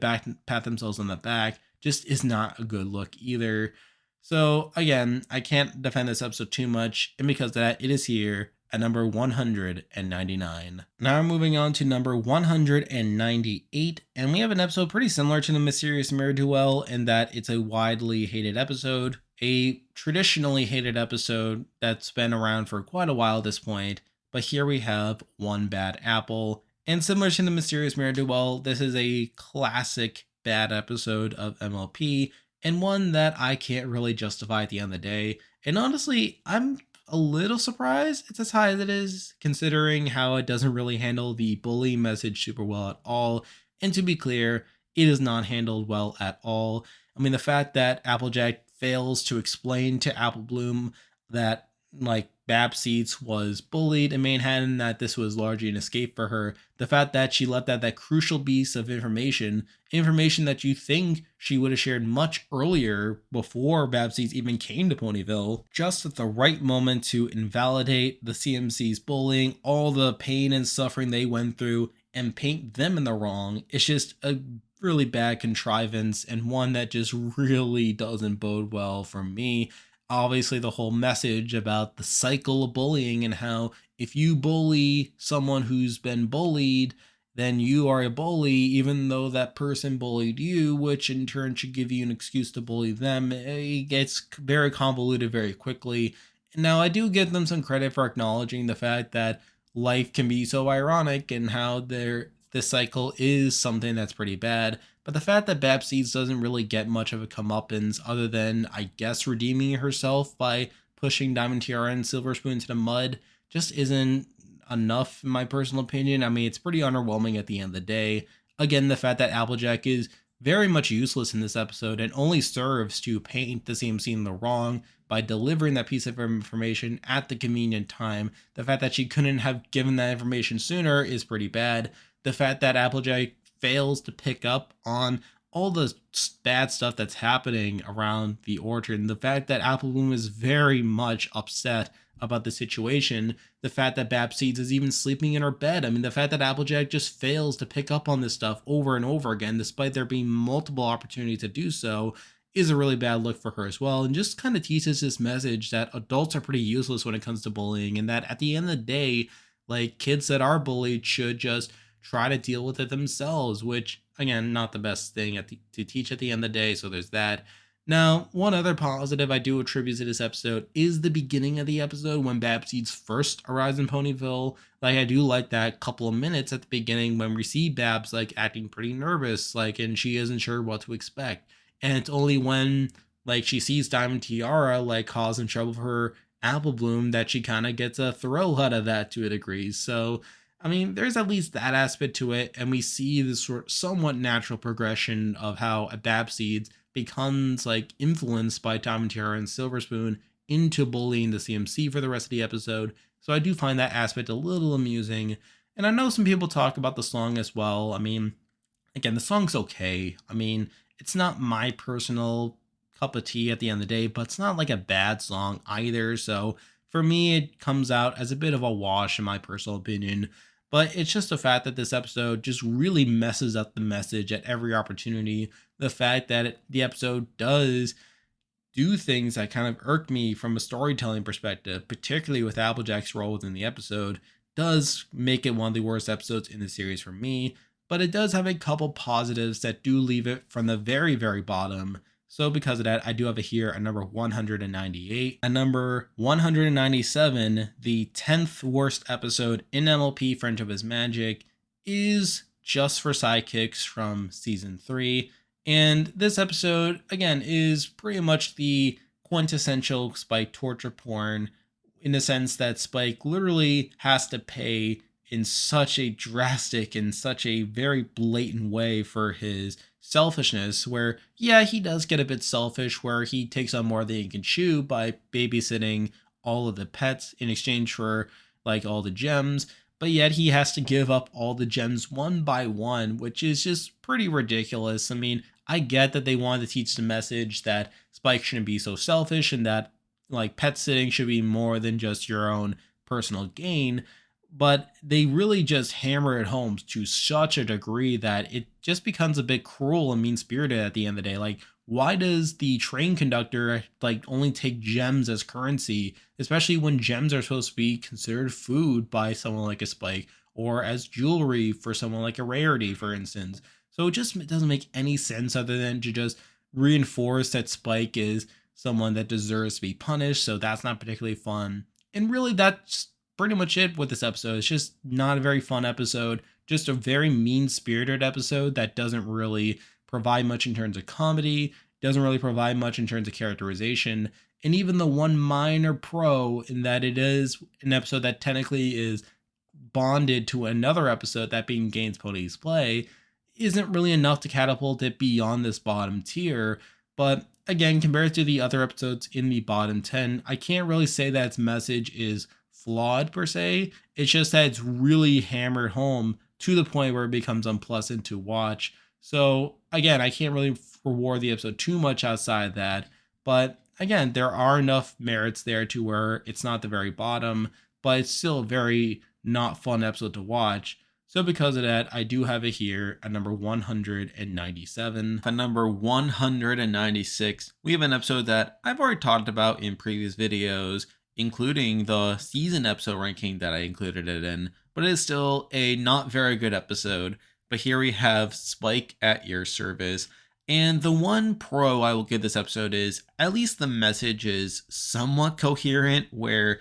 pat themselves on the back just is not a good look either. So again, I can't defend this episode too much, and because of that, it is here at number 199. Now we're moving on to number 198, and we have an episode pretty similar to the Mysterious Mirror Duel in that it's a widely hated episode, a traditionally hated episode that's been around for quite a while at this point, but here we have One Bad Apple. And similar to the Mysterious Mirror Duel, this is a classic bad episode of MLP, and one that I can't really justify at the end of the day. And honestly, I'm a little surprised it's as high as it is, considering how it doesn't really handle the bully message super well at all. And to be clear, it is not handled well at all. I mean, the fact that Applejack fails to explain to Apple Bloom that like Babseats was bullied in Manhattan, that this was largely an escape for her. The fact that she left out that crucial piece of information that you think she would have shared much earlier before Babseats even came to Ponyville, just at the right moment to invalidate the CMC's bullying, all the pain and suffering they went through, and paint them in the wrong. It's just a really bad contrivance and one that just really doesn't bode well for me. Obviously, the whole message about the cycle of bullying and how if you bully someone who's been bullied, then you are a bully, even though that person bullied you, which in turn should give you an excuse to bully them. It gets very convoluted very quickly. Now, I do give them some credit for acknowledging the fact that life can be so ironic and how this cycle is something that's pretty bad. But the fact that Babseeds doesn't really get much of a comeuppance other than, I guess, redeeming herself by pushing Diamond Tiara and Silver Spoon to the mud just isn't enough, in my personal opinion. I mean, it's pretty underwhelming at the end of the day. Again, the fact that Applejack is very much useless in this episode and only serves to paint the CMC in the wrong by delivering that piece of information at the convenient time. The fact that she couldn't have given that information sooner is pretty bad. The fact that Applejack fails to pick up on all the bad stuff that's happening around the orchard, and the fact that Apple Bloom is very much upset about the situation, the fact that Babseeds is even sleeping in her bed. I mean, the fact that Applejack just fails to pick up on this stuff over and over again, despite there being multiple opportunities to do so, is a really bad look for her as well, and just kind of teaches this message that adults are pretty useless when it comes to bullying, and that at the end of the day, like, kids that are bullied should just try to deal with it themselves, which, again, not the best thing to teach at the end of the day, so there's that. Now, one other positive I do attribute to this episode is the beginning of the episode when Babseeds first arrives in Ponyville. Like, I do like that couple of minutes at the beginning when we see Babs, like, acting pretty nervous, like, and she isn't sure what to expect. And it's only when, like, she sees Diamond Tiara, like, causing trouble for her Apple Bloom that she kind of gets a thrill out of that to a degree. So, I mean, there's at least that aspect to it, and we see this somewhat natural progression of how a Babseeds becomes like influenced by Diamond Tiara and Silver Spoon into bullying the CMC for the rest of the episode. So I do find that aspect a little amusing. And I know some people talk about the song as well. I mean, again, the song's okay. I mean, it's not my personal cup of tea at the end of the day, but it's not like a bad song either. So for me, it comes out as a bit of a wash in my personal opinion. But it's just the fact that this episode just really messes up the message at every opportunity. The fact that the episode does do things that kind of irk me from a storytelling perspective, particularly with Applejack's role within the episode, does make it one of the worst episodes in the series for me. But it does have a couple positives that do leave it from the very, very bottom. So because of that, I do have it here at number 198. At number 197, the 10th worst episode in MLP Friendship is Magic is Just for Sidekicks from season 3. And this episode, again, is pretty much the quintessential Spike torture porn in the sense that Spike literally has to pay in such a drastic and such a very blatant way for his selfishness, where, yeah, he does get a bit selfish, where he takes on more than he can chew by babysitting all of the pets in exchange for, like, all the gems, but yet he has to give up all the gems one by one, which is just pretty ridiculous. I mean, I get that they wanted to teach the message that Spike shouldn't be so selfish and that, like, pet sitting should be more than just your own personal gain, but they really just hammer it home to such a degree that it just becomes a bit cruel and mean-spirited at the end of the day. Like, why does the train conductor, like, only take gems as currency, especially when gems are supposed to be considered food by someone like a Spike, or as jewelry for someone like a Rarity, for instance? So it doesn't make any sense other than to just reinforce that Spike is someone that deserves to be punished, so that's not particularly fun. And really, that's pretty much it with this episode. It's just not a very fun episode, just a very mean-spirited episode that doesn't really provide much in terms of comedy, doesn't really provide much in terms of characterization, and even the one minor pro in that it is an episode that technically is bonded to another episode, that being Gaines Pony's Play, isn't really enough to catapult it beyond this bottom tier. But again, compared to the other episodes in the bottom 10, I can't really say that its message is flawed per se. It's just that it's really hammered home to the point where it becomes unpleasant to watch. So again, I can't really reward the episode too much outside of that. But again, there are enough merits there to where it's not the very bottom, but it's still a very not fun episode to watch. So because of that, I do have it here at number 197. At number 196, we have an episode that I've already talked about in previous videos. including the season episode ranking that I included it in, but it is still a not very good episode. But here we have Spike at your service. And the one pro I will give this episode is at least the message is somewhat coherent, where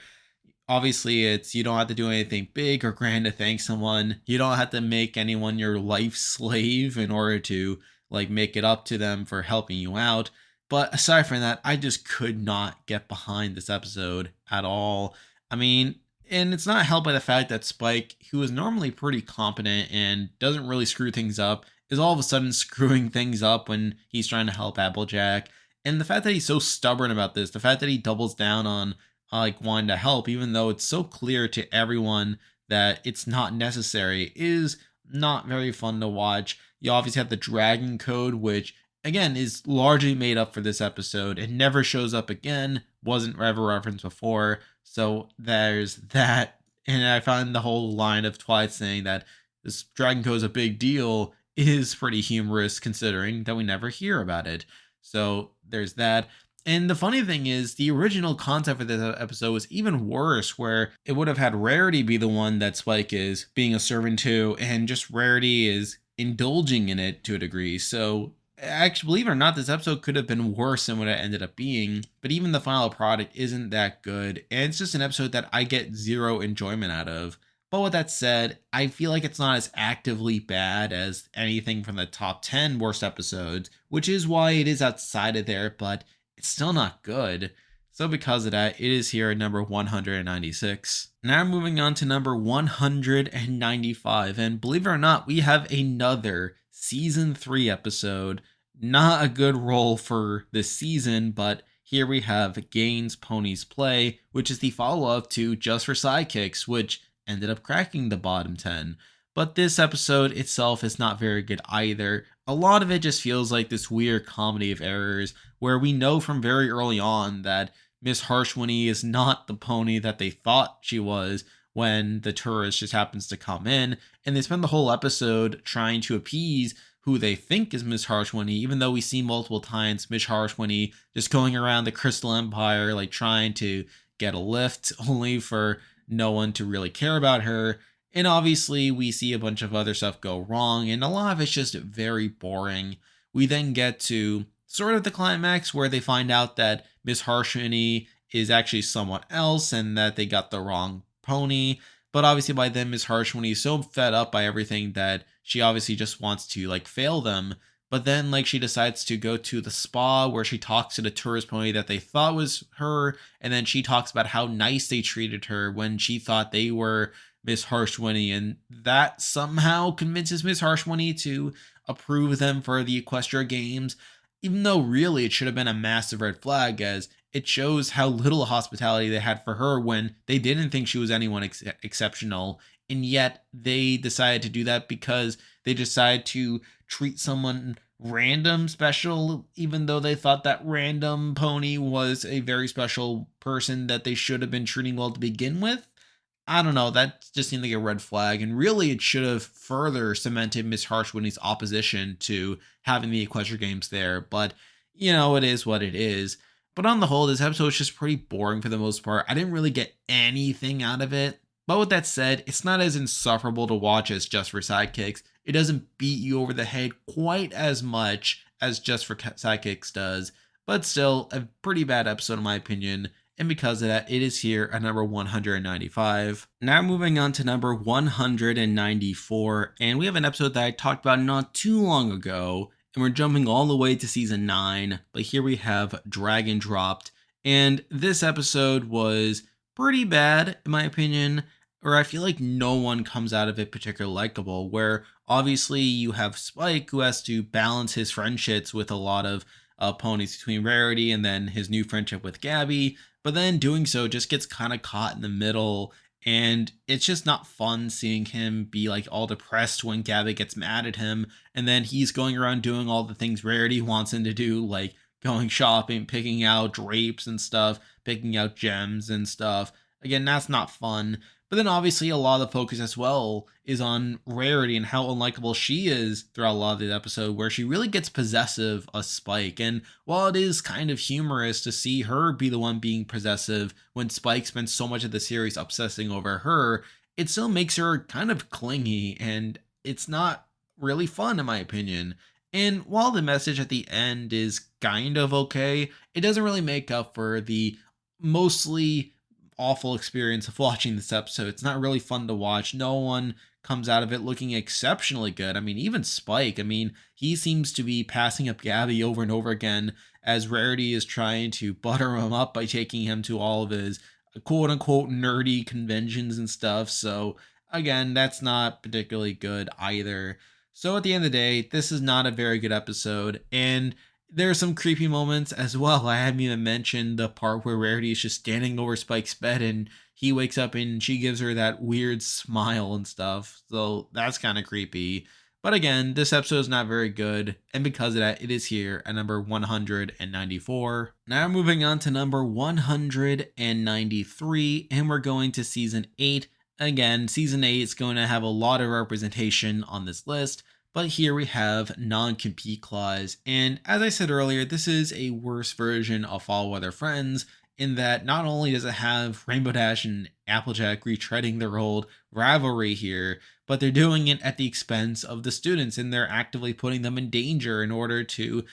obviously it's you don't have to do anything big or grand to thank someone. You don't have to make anyone your life slave in order to like make it up to them for helping you out. But aside from that, I just could not get behind this episode at all. I mean, and it's not helped by the fact that Spike, who is normally pretty competent and doesn't really screw things up, is all of a sudden screwing things up when he's trying to help Applejack. And the fact that he's so stubborn about this, the fact that he doubles down on like wanting to help, even though it's so clear to everyone that it's not necessary, is not very fun to watch. You obviously have the Dragon Code, which again is largely made up for this episode. It never shows up again, wasn't ever referenced before. So there's that. And I found the whole line of Twilight saying that this Dragon Code is a big deal is pretty humorous considering that we never hear about it. So there's that. And the funny thing is, the original concept for this episode was even worse, where it would have had Rarity be the one that Spike is being a servant to, and just Rarity is indulging in it to a degree. So, actually, believe it or not, this episode could have been worse than what it ended up being, but even the final product isn't that good, and it's just an episode that I get zero enjoyment out of. But with that said, I feel like it's not as actively bad as anything from the top 10 worst episodes, which is why it is outside of there, but it's still not good. So because of that, it is here at number 196. Now moving on to number 195. And believe it or not, we have another season 3 episode. Not a good role for this season, but here we have Gaines Ponies Play, which is the follow-up to Just for Sidekicks, which ended up cracking the bottom 10. But this episode itself is not very good either. A lot of it just feels like this weird comedy of errors where we know from very early on that Miss Harshwinny is not the pony that they thought she was when the tourist just happens to come in, and they spend the whole episode trying to appease who they think is Miss Harshwinny, even though we see multiple times Miss Harshwinny just going around the Crystal Empire like trying to get a lift, only for no one to really care about her. And obviously, we see a bunch of other stuff go wrong, and a lot of it's just very boring. We then get to sort of the climax where they find out that Miss Harshwinny is actually someone else and that they got the wrong pony. But obviously, by then, Miss Harshwinny is so fed up by everything that she obviously just wants to like fail them. But then, like, she decides to go to the spa where she talks to the tourist pony that they thought was her. And then she talks about how nice they treated her when she thought they were Miss Harshwinny. And that somehow convinces Miss Harshwinny to approve them for the Equestria Games. Even though really it should have been a massive red flag, as it shows how little hospitality they had for her when they didn't think she was anyone exceptional. And yet they decided to do that because they decided to treat someone random special, even though they thought that random pony was a very special person that they should have been treating well to begin with. I don't know, that just seemed like a red flag, and really it should have further cemented Miss Harshwinny's opposition to having the Equestria Games there, but, you know, it is what it is. But on the whole, this episode is just pretty boring for the most part. I didn't really get anything out of it. But with that said, it's not as insufferable to watch as Just for Sidekicks. It doesn't beat you over the head quite as much as Just for Sidekicks does, but still a pretty bad episode in my opinion. And because of that, it is here at number 195. Now moving on to number 194, and we have an episode that I talked about not too long ago, and we're jumping all the way to season 9, but here we have Dragon Dropped, and this episode was pretty bad in my opinion, or I feel like no one comes out of it particularly likable, where obviously you have Spike who has to balance his friendships with a lot of ponies between Rarity and then his new friendship with Gabby, but then doing so just gets kind of caught in the middle, and it's just not fun seeing him be like all depressed when Gabby gets mad at him, and then he's going around doing all the things Rarity wants him to do, like going shopping, picking out drapes and stuff, picking out gems and stuff. Again, that's not fun. But then obviously a lot of the focus as well is on Rarity and how unlikable she is throughout a lot of the episode, where she really gets possessive of Spike. And while it is kind of humorous to see her be the one being possessive when Spike spends so much of the series obsessing over her, it still makes her kind of clingy, and it's not really fun in my opinion. And while the message at the end is kind of okay, it doesn't really make up for the mostly awful experience of watching this episode. It's not really fun to watch. No one comes out of it looking exceptionally good. I mean, even Spike, I mean, he seems to be passing up Gabby over and over again as Rarity is trying to butter him up by taking him to all of his quote unquote nerdy conventions and stuff. So, again, that's not particularly good either. So, at the end of the day, this is not a very good episode. And there are some creepy moments as well. I haven't even mentioned the part where Rarity is just standing over Spike's bed and he wakes up and she gives her that weird smile and stuff. So that's kind of creepy. But again, this episode is not very good. And because of that, it is here at number 194. Now moving on to number 193. And we're going to season 8. Again, season 8 is going to have a lot of representation on this list. But here we have non-compete clause. And as I said earlier, this is a worse version of Fall Weather Friends in that not only does it have Rainbow Dash and Applejack retreading their old rivalry here, but they're doing it at the expense of the students, and they're actively putting them in danger in order to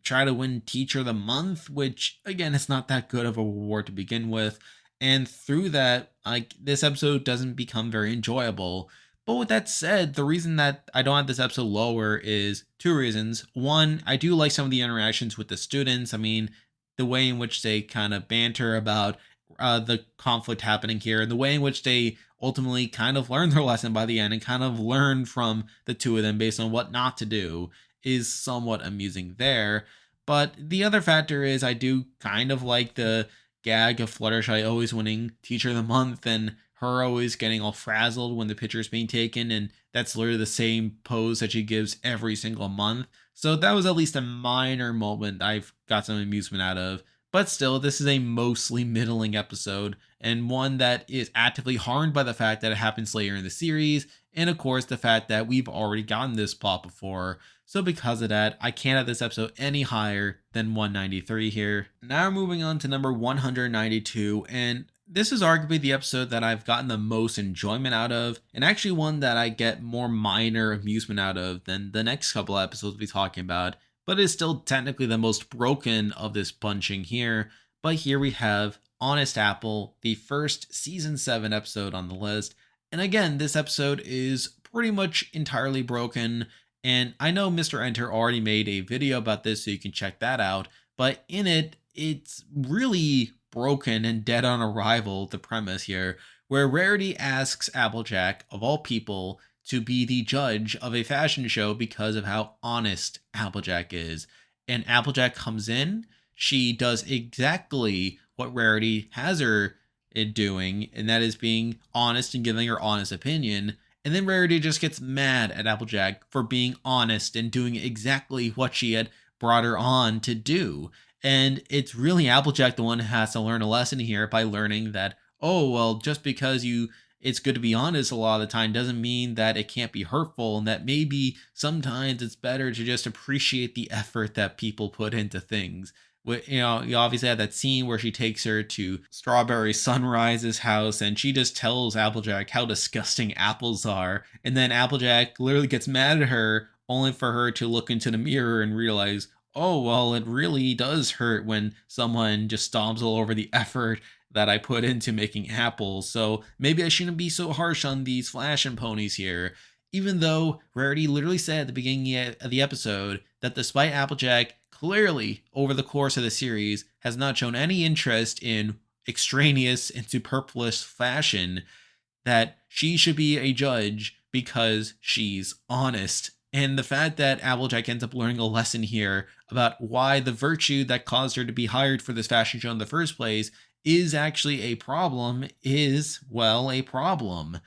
try to win Teacher of the Month, which again, it's not that good of a reward to begin with. And through that, like, this episode doesn't become very enjoyable. But with that said, the reason that I don't have this episode lower is two reasons. One, I do like some of the interactions with the students. I mean, the way in which they kind of banter about the conflict happening here, and the way in which they ultimately kind of learn their lesson by the end and kind of learn from the two of them based on what not to do is somewhat amusing there. But the other factor is I do kind of like the gag of Fluttershy always winning Teacher of the Month and her always getting all frazzled when the picture is being taken, and that's literally the same pose that she gives every single month. So that was at least a minor moment I've got some amusement out of. But still, this is a mostly middling episode, and one that is actively harmed by the fact that it happens later in the series, and of course the fact that we've already gotten this plot before. So because of that, I can't have this episode any higher than 193 here. Now moving on to number 192, and this is arguably the episode that I've gotten the most enjoyment out of, and actually one that I get more minor amusement out of than the next couple episodes we'll be talking about, but is still technically the most broken of this bunching here. But here we have Honest Apple, the first season 7 episode on the list. And again, this episode is pretty much entirely broken, and I know Mr. Enter already made a video about this, so you can check that out, but in it, it's really broken and dead on arrival, the premise here, where Rarity asks Applejack, of all people, to be the judge of a fashion show because of how honest Applejack is. And Applejack comes in, she does exactly what Rarity has her doing, and that is being honest and giving her honest opinion. And then Rarity just gets mad at Applejack for being honest and doing exactly what she had brought her on to do. And it's really Applejack the one who has to learn a lesson here by learning that, oh, well, just because it's good to be honest a lot of the time doesn't mean that it can't be hurtful, and that maybe sometimes it's better to just appreciate the effort that people put into things. You know, you obviously have that scene where she takes her to Strawberry Sunrise's house and she just tells Applejack how disgusting apples are. And then Applejack literally gets mad at her only for her to look into the mirror and realize, oh, well, it really does hurt when someone just stomps all over the effort that I put into making apples. So maybe I shouldn't be so harsh on these fashion ponies here. Even though Rarity literally said at the beginning of the episode that despite Applejack clearly over the course of the series has not shown any interest in extraneous and superfluous fashion, that she should be a judge because she's honest. And the fact that Applejack ends up learning a lesson here about why the virtue that caused her to be hired for this fashion show in the first place is actually a problem is, well, a problem.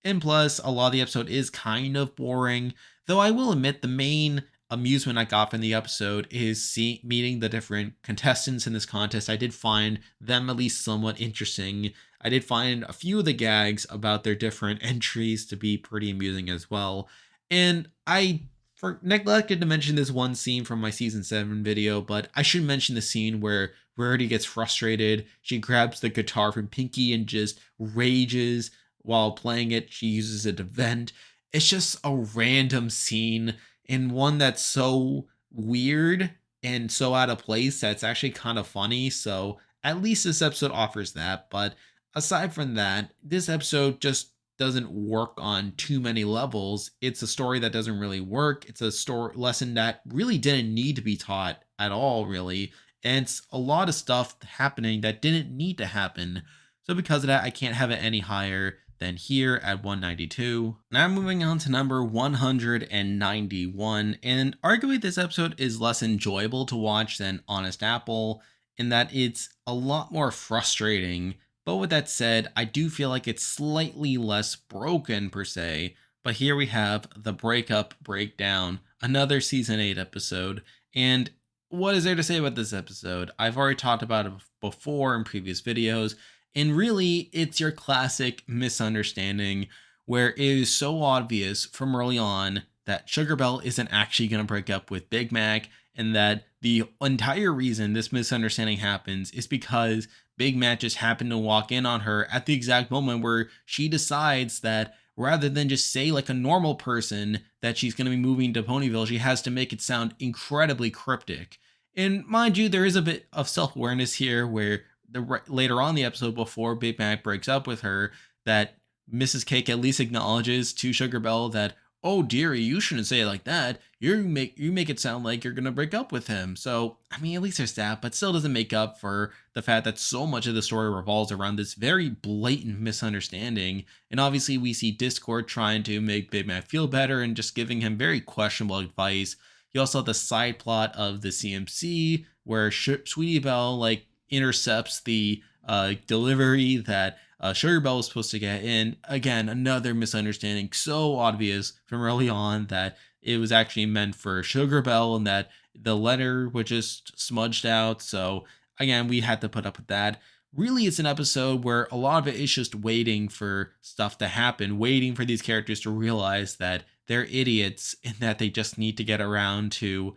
And plus, a lot of the episode is kind of boring, though I will admit the main amusement I got from the episode is meeting the different contestants in this contest. I did find them at least somewhat interesting. I did find a few of the gags about their different entries to be pretty amusing as well. And I neglected to mention this one scene from my season 7 video, but I should mention the scene where Rarity gets frustrated. She grabs the guitar from Pinky and just rages while playing it. She uses it to vent. It's just a random scene and one that's so weird and so out of place that's actually kind of funny. So at least this episode offers that. But aside from that, this episode just doesn't work on too many levels. It's a story that doesn't really work. It's a story lesson that really didn't need to be taught at all, really. And it's a lot of stuff happening that didn't need to happen. So because of that, I can't have it any higher than here at 192. Now moving on to number 191. And arguably this episode is less enjoyable to watch than Honest Apple in that it's a lot more frustrating. But with that said, I do feel like it's slightly less broken per se. But here we have the breakup breakdown, another season 8 episode. And what is there to say about this episode? I've already talked about it before in previous videos. And really, it's your classic misunderstanding where it is so obvious from early on that Sugar Belle isn't actually going to break up with Big Mac, and that the entire reason this misunderstanding happens is because Big Mac just happened to walk in on her at the exact moment where she decides that rather than just say like a normal person that she's going to be moving to Ponyville, she has to make it sound incredibly cryptic. And mind you, there is a bit of self-awareness here where later on the episode before Big Mac breaks up with her, that Mrs. Cake at least acknowledges to Sugar Belle that, oh dearie, you shouldn't say it like that. You make it sound like you're gonna break up with him. So I mean, at least there's that, but still doesn't make up for the fact that so much of the story revolves around this very blatant misunderstanding. And obviously, we see Discord trying to make Big Mac feel better and just giving him very questionable advice. You also have the side plot of the CMC where Sweetie Belle intercepts the delivery that Sugar Belle was supposed to get in. Again, another misunderstanding so obvious from early on that it was actually meant for Sugar Belle and that the letter was just smudged out. So again, we had to put up with that. Really, it's an episode where a lot of it is just waiting for stuff to happen, waiting for these characters to realize that they're idiots and that they just need to get around to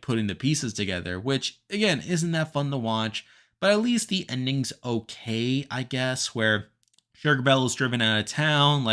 putting the pieces together, which again, isn't that fun to watch. But at least the ending's okay, I guess, where Sugar Belle is driven out of town,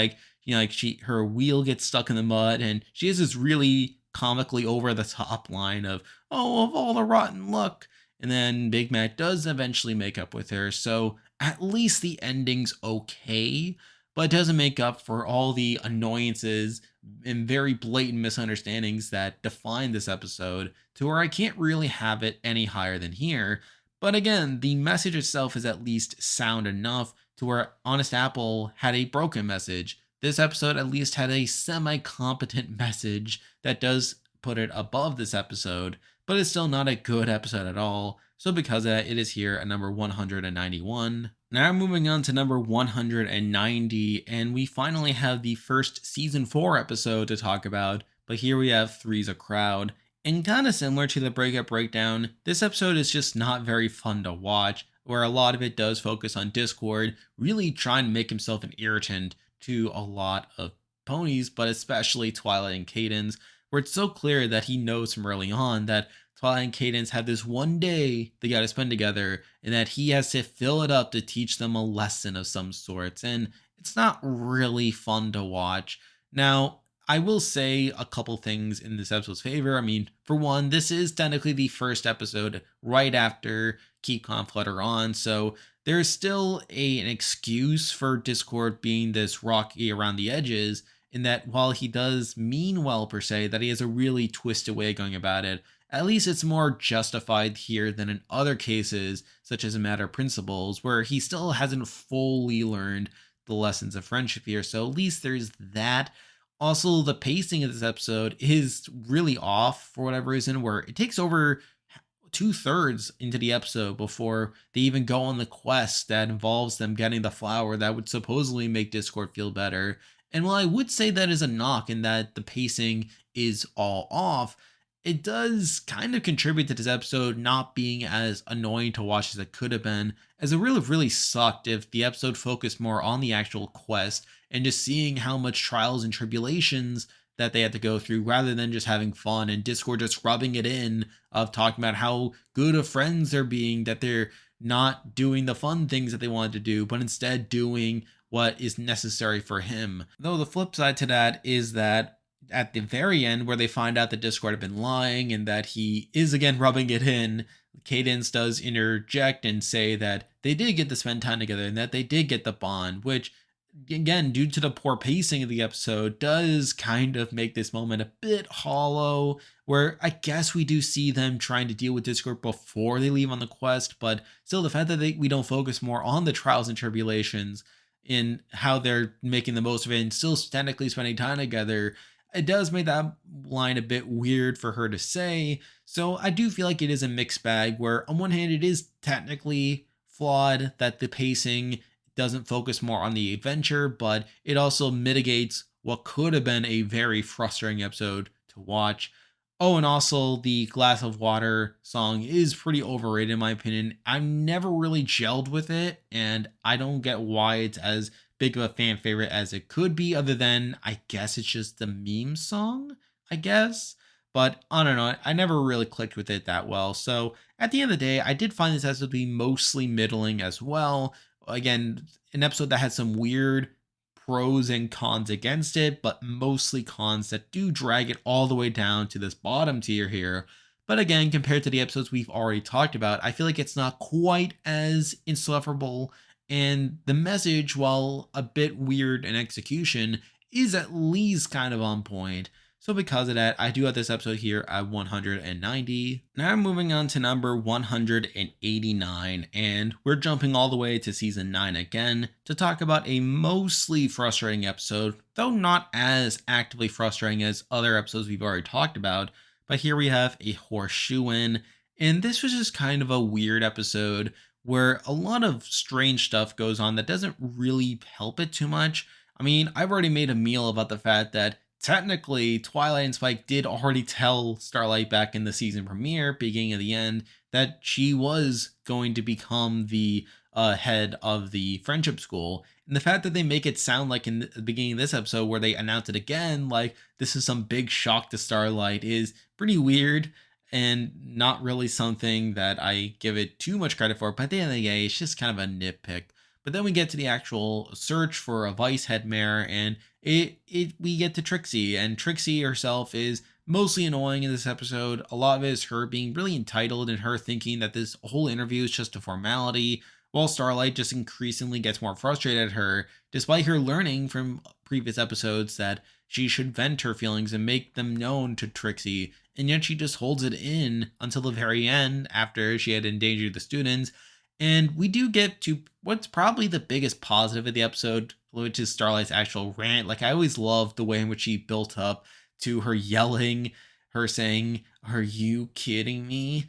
her wheel gets stuck in the mud, and she has this really comically over the top line of, oh, of all the rotten luck. And then Big Mac does eventually make up with her. So at least the ending's okay, but it doesn't make up for all the annoyances and very blatant misunderstandings that define this episode to where I can't really have it any higher than here. But again, the message itself is at least sound enough to where Honest Apple had a broken message. This episode at least had a semi-competent message that does put it above this episode, but it's still not a good episode at all. So because of that, it is here at number 191. Now moving on to number 190, and we finally have the first season 4 episode to talk about, but here we have Three's a Crowd. And kind of similar to the breakup breakdown, this episode is just not very fun to watch, where a lot of it does focus on Discord, really trying to make himself an irritant to a lot of ponies, but especially Twilight and Cadence, where it's so clear that he knows from early on that Twilight and Cadence have this one day they got to spend together, and that he has to fill it up to teach them a lesson of some sorts, and it's not really fun to watch. Now, I will say a couple things in this episode's favor. I mean, for one, this is technically the first episode right after Keep Calm Flutter On, so there's still an excuse for Discord being this rocky around the edges, in that while he does mean well per se, that he has a really twisted way of going about it. At least it's more justified here than in other cases, such as A Matter of Principles, where he still hasn't fully learned the lessons of friendship here. So at least there's that. Also, the pacing of this episode is really off for whatever reason, where it takes over 2/3 into the episode before they even go on the quest that involves them getting the flower that would supposedly make Discord feel better. And while I would say that is a knock in that the pacing is all off, it does kind of contribute to this episode not being as annoying to watch as it could have been, as it really sucked if the episode focused more on the actual quest and just seeing how much trials and tribulations that they had to go through rather than just having fun and Discord just rubbing it in of talking about how good of friends they're being, that they're not doing the fun things that they wanted to do, but instead doing what is necessary for him. Though the flip side to that is that at the very end, where they find out that Discord had been lying and that he is again rubbing it in, Cadence does interject and say that they did get to spend time together and that they did get the bond, which again, due to the poor pacing of the episode, does kind of make this moment a bit hollow, where I guess we do see them trying to deal with Discord before they leave on the quest, but still the fact that we don't focus more on the trials and tribulations in how they're making the most of it and still technically spending time together, it does make that line a bit weird for her to say. So I do feel like it is a mixed bag where on one hand it is technically flawed that the pacing doesn't focus more on the adventure, but it also mitigates what could have been a very frustrating episode to watch. Oh, and also the Glass of Water song is pretty overrated in my opinion. I've never really gelled with it, and I don't get why it's as big of a fan favorite as it could be, other than I guess it's just the meme song, I guess. But I don't know, I never really clicked with it that well. So at the end of the day, I did find this episode to be mostly middling as well. Again, an episode that had some weird pros and cons against it, but mostly cons that do drag it all the way down to this bottom tier here. But again, compared to the episodes we've already talked about, I feel like it's not quite as insufferable. And the message, while a bit weird in execution, is at least kind of on point. So because of that, I do have this episode here at 190. Now I'm moving on to number 189, and we're jumping all the way to season 9 again to talk about a mostly frustrating episode, though not as actively frustrating as other episodes we've already talked about. But here we have a horseshoe in, and this was just kind of a weird episode where a lot of strange stuff goes on that doesn't really help it too much. I mean, I've already made a meal about the fact that technically Twilight and Spike did already tell Starlight back in the season premiere, beginning of the end, that she was going to become the head of the friendship school. And the fact that they make it sound like in the beginning of this episode where they announce it again, like this is some big shock to Starlight, is pretty weird and not really something that I give it too much credit for. But at the end of the day, it's just kind of a nitpick. But then we get to the actual search for a vice head mayor, and we get to Trixie, and Trixie herself is mostly annoying in this episode. A lot of it is her being really entitled and her thinking that this whole interview is just a formality, while Starlight just increasingly gets more frustrated at her, despite her learning from previous episodes that she should vent her feelings and make them known to Trixie, and yet she just holds it in until the very end after she had endangered the students. And we do get to what's probably the biggest positive of the episode, which is Starlight's actual rant. Like, I always loved the way in which she built up to her yelling, her saying, "Are you kidding me?"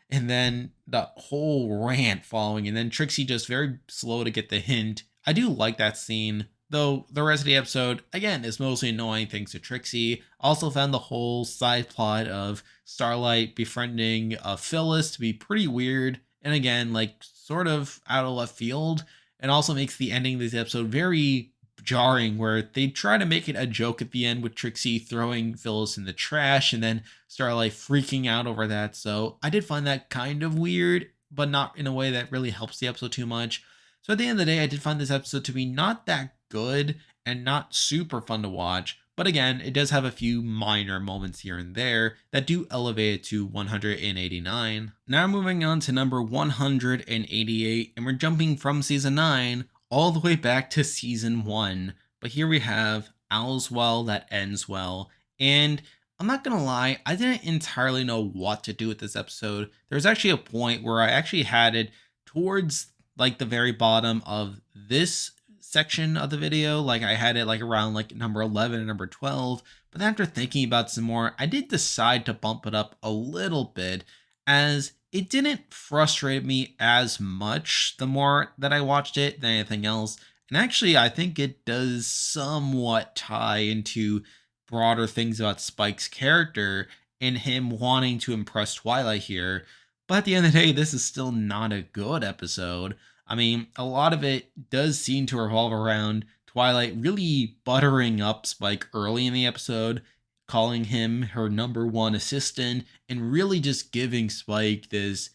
And then the whole rant following, and then Trixie just very slow to get the hint. I do like that scene, though the rest of the episode, again, is mostly annoying thanks to Trixie. Also found the whole side plot of Starlight befriending Phyllis to be pretty weird, and again, like, sort of out of left field, and also makes the ending of this episode very jarring, where they try to make it a joke at the end with Trixie throwing Phyllis in the trash and then Starlight freaking out over that. So I did find that kind of weird, but not in a way that really helps the episode too much. So at the end of the day, I did find this episode to be not that good and not super fun to watch. But again, it does have a few minor moments here and there that do elevate it to 189. Now moving on to number 188, and we're jumping from season 9 all the way back to season 1. But here we have All's Well That Ends Well. And I'm not gonna lie, I didn't entirely know what to do with this episode. There's actually a point where I actually had it towards like the very bottom of this section of the video. Like, I had it like around like number 11 and number 12, but after thinking about some more, I did decide to bump it up a little bit, as it didn't frustrate me as much the more that I watched it than anything else. And actually, I think it does somewhat tie into broader things about Spike's character. and him wanting to impress Twilight here. But at the end of the day, this is still not a good episode. I mean, a lot of it does seem to revolve around Twilight really buttering up Spike early in the episode, calling him her number one assistant, and really just giving Spike this,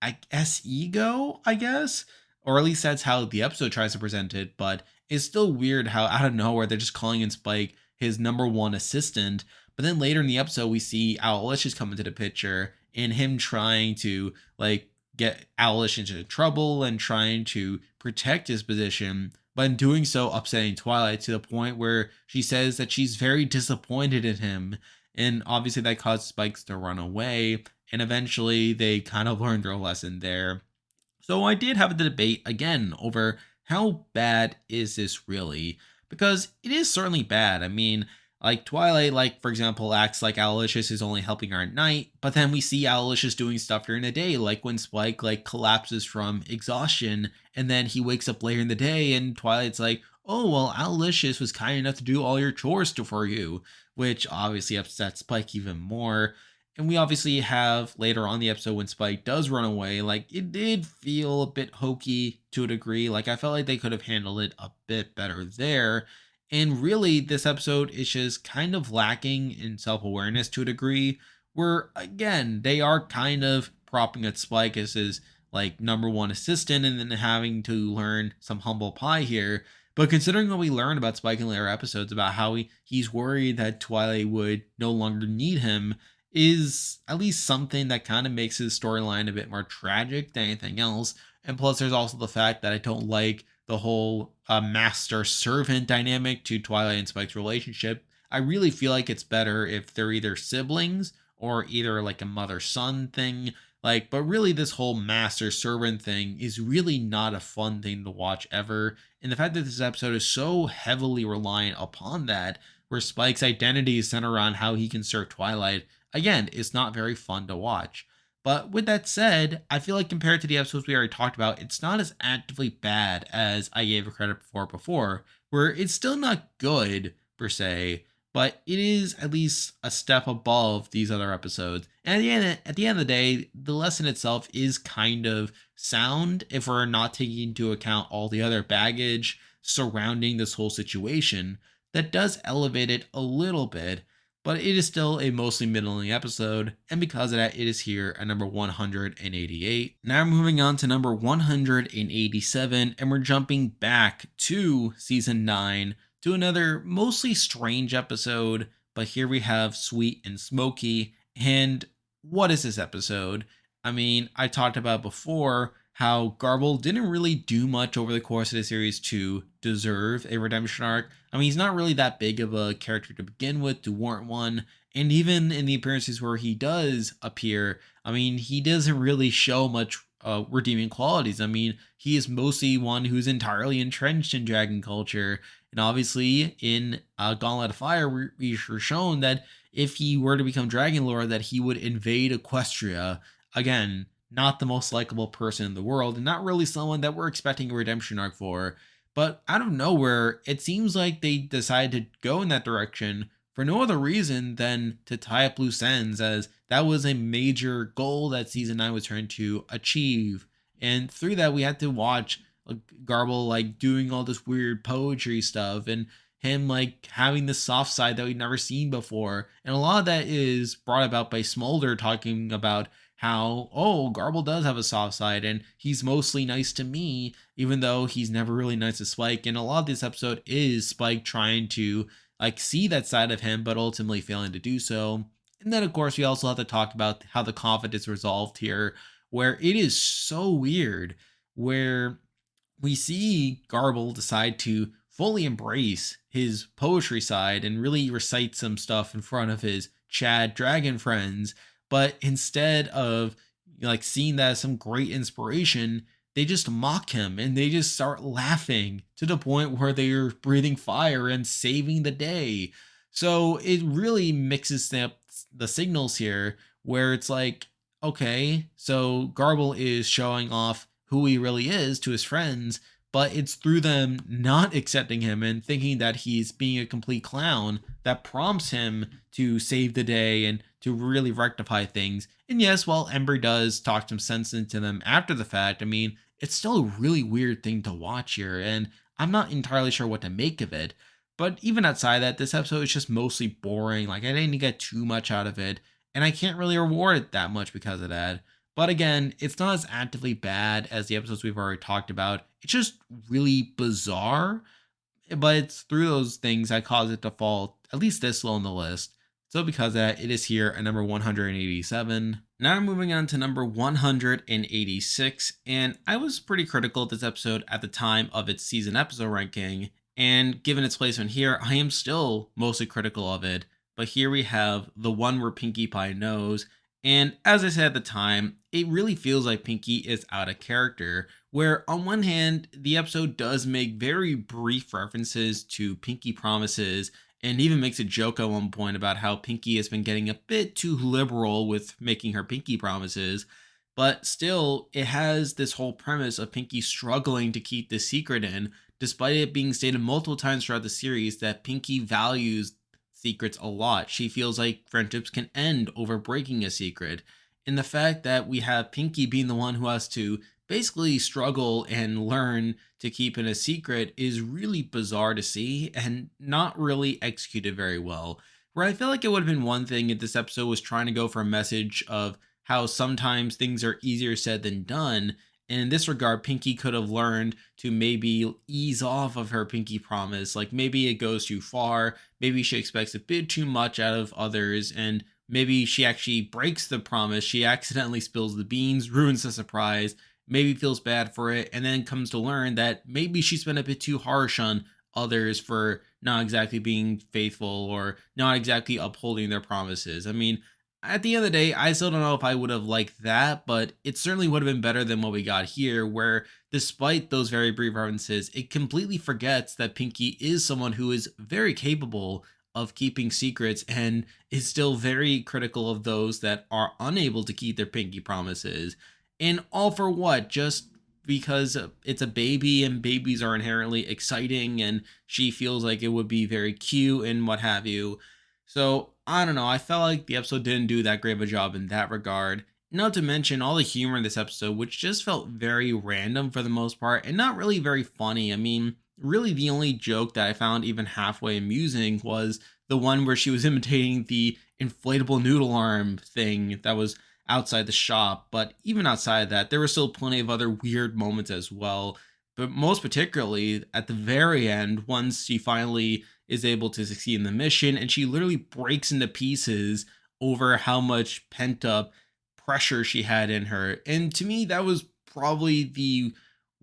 I guess, ego, I guess? Or at least that's how the episode tries to present it, but it's still weird how out of nowhere they're just calling in Spike his number one assistant. But then later in the episode, we see Owlicious come into the picture and him trying to like get Owlish into trouble and trying to protect his position, but in doing so, upsetting Twilight to the point where she says that she's very disappointed in him. And obviously, that caused Spikes to run away and eventually they kind of learned their lesson there. So I did have the debate again over how bad is this really? Because it is certainly bad. I mean, like Twilight, like for example, acts like Owlicious is only helping her at night, but then we see Owlicious doing stuff during the day, like when Spike like collapses from exhaustion, and then he wakes up later in the day, and Twilight's like, "Oh well, Owlicious was kind enough to do all your chores for you," which obviously upsets Spike even more. And we obviously have later on the episode when Spike does run away, like it did feel a bit hokey to a degree. Like I felt like they could have handled it a bit better there. And really, this episode is just kind of lacking in self awareness to a degree, where again, they are kind of propping at Spike as his like number one assistant and then having to learn some humble pie here. But considering what we learned about Spike in later episodes about how he's worried that Twilight would no longer need him, is at least something that kind of makes his storyline a bit more tragic than anything else. And plus, there's also the fact that I don't like the whole master servant dynamic to Twilight and Spike's relationship. I really feel like it's better if they're either siblings or either like a mother son thing. Like, but really, this whole master servant thing is really not a fun thing to watch ever. And the fact that this episode is so heavily reliant upon that, where Spike's identity is centered around how he can serve Twilight, again, it's not very fun to watch. But with that said, I feel like compared to the episodes we already talked about, it's not as actively bad as I gave it credit for before, where it's still not good per se, but it is at least a step above these other episodes. And at the end of the day, the lesson itself is kind of sound if we're not taking into account all the other baggage surrounding this whole situation. That does elevate it a little bit, but it is still a mostly middling episode, and because of that, it is here at number 188. Now we're moving on to number 187, and we're jumping back to season 9 to another mostly strange episode, but here we have Sweet and Smoky. And what is this episode? I mean, I talked about before how Garble didn't really do much over the course of the series to deserve a redemption arc. I mean, he's not really that big of a character to begin with to warrant one. And even in the appearances where he does appear, I mean, he doesn't really show much redeeming qualities. I mean, he is mostly one who's entirely entrenched in dragon culture. And obviously, in Gauntlet of Fire, we were shown that if he were to become Dragon Lord, that he would invade Equestria. Again, not the most likable person in the world, and not really someone that we're expecting a redemption arc for. But out of nowhere, it seems like they decided to go in that direction for no other reason than to tie up loose ends, as that was a major goal that season 9 was trying to achieve. And through that, we had to watch Garble like doing all this weird poetry stuff and him like having the soft side that we'd never seen before. And a lot of that is brought about by Smolder talking about how, oh, Garble does have a soft side and he's mostly nice to me, even though he's never really nice to Spike. And a lot of this episode is Spike trying to like see that side of him, but ultimately failing to do so. And then, of course, we also have to talk about how the conflict is resolved here, where it is so weird, where we see Garble decide to fully embrace his poetry side and really recite some stuff in front of his Chad dragon friends. But instead of like seeing that as some great inspiration, they just mock him and they just start laughing to the point where they're breathing fire and saving the day. So it really mixes the signals here where it's like, okay, so Garble is showing off who he really is to his friends, but it's through them not accepting him and thinking that he's being a complete clown that prompts him to save the day and to really rectify things. And yes, while Ember does talk some sense into them after the fact, I mean, it's still a really weird thing to watch here, and I'm not entirely sure what to make of it. But even outside that, this episode is just mostly boring. Like, I didn't get too much out of it, and I can't really reward it that much because of that. But again, it's not as actively bad as the episodes we've already talked about. It's just really bizarre, but it's through those things that cause it to fall at least this low on the list. So because of that, it is here at number 187. Now I'm moving on to number 186, and I was pretty critical of this episode at the time of its season episode ranking, and given its placement here, I am still mostly critical of it. But here we have the one where Pinkie Pie knows, and as I said at the time, it really feels like Pinkie is out of character, where on one hand, the episode does make very brief references to Pinkie promises and even makes a joke at one point about how Pinkie has been getting a bit too liberal with making her Pinkie promises. But still, it has this whole premise of Pinkie struggling to keep this secret in, despite it being stated multiple times throughout the series that Pinkie values secrets a lot. She feels like friendships can end over breaking a secret. And the fact that we have Pinkie being the one who has to basically struggle and learn to keep in a secret is really bizarre to see and not really executed very well. Where I feel like it would have been one thing if this episode was trying to go for a message of how sometimes things are easier said than done. And in this regard, Pinkie could have learned to maybe ease off of her Pinkie promise. Like maybe it goes too far. Maybe she expects a bit too much out of others, and maybe she actually breaks the promise. She accidentally spills the beans, ruins the surprise, maybe feels bad for it, and then comes to learn that maybe she's been a bit too harsh on others for not exactly being faithful or not exactly upholding their promises. I mean, at the end of the day, I still don't know if I would have liked that, but it certainly would have been better than what we got here, where despite those very brief references, it completely forgets that Pinkie is someone who is very capable of keeping secrets and is still very critical of those that are unable to keep their Pinkie promises. And all for what? Just because it's a baby and babies are inherently exciting and she feels like it would be very cute and what have you. So I don't know. I felt like the episode didn't do that great of a job in that regard. Not to mention all the humor in this episode, which just felt very random for the most part and not really very funny. I mean, really the only joke that I found even halfway amusing was the one where she was imitating the inflatable noodle arm thing that was outside the shop. But even outside that, there were still plenty of other weird moments as well. But most particularly at the very end, once she finally is able to succeed in the mission and she literally breaks into pieces over how much pent up pressure she had in her. And to me, that was probably the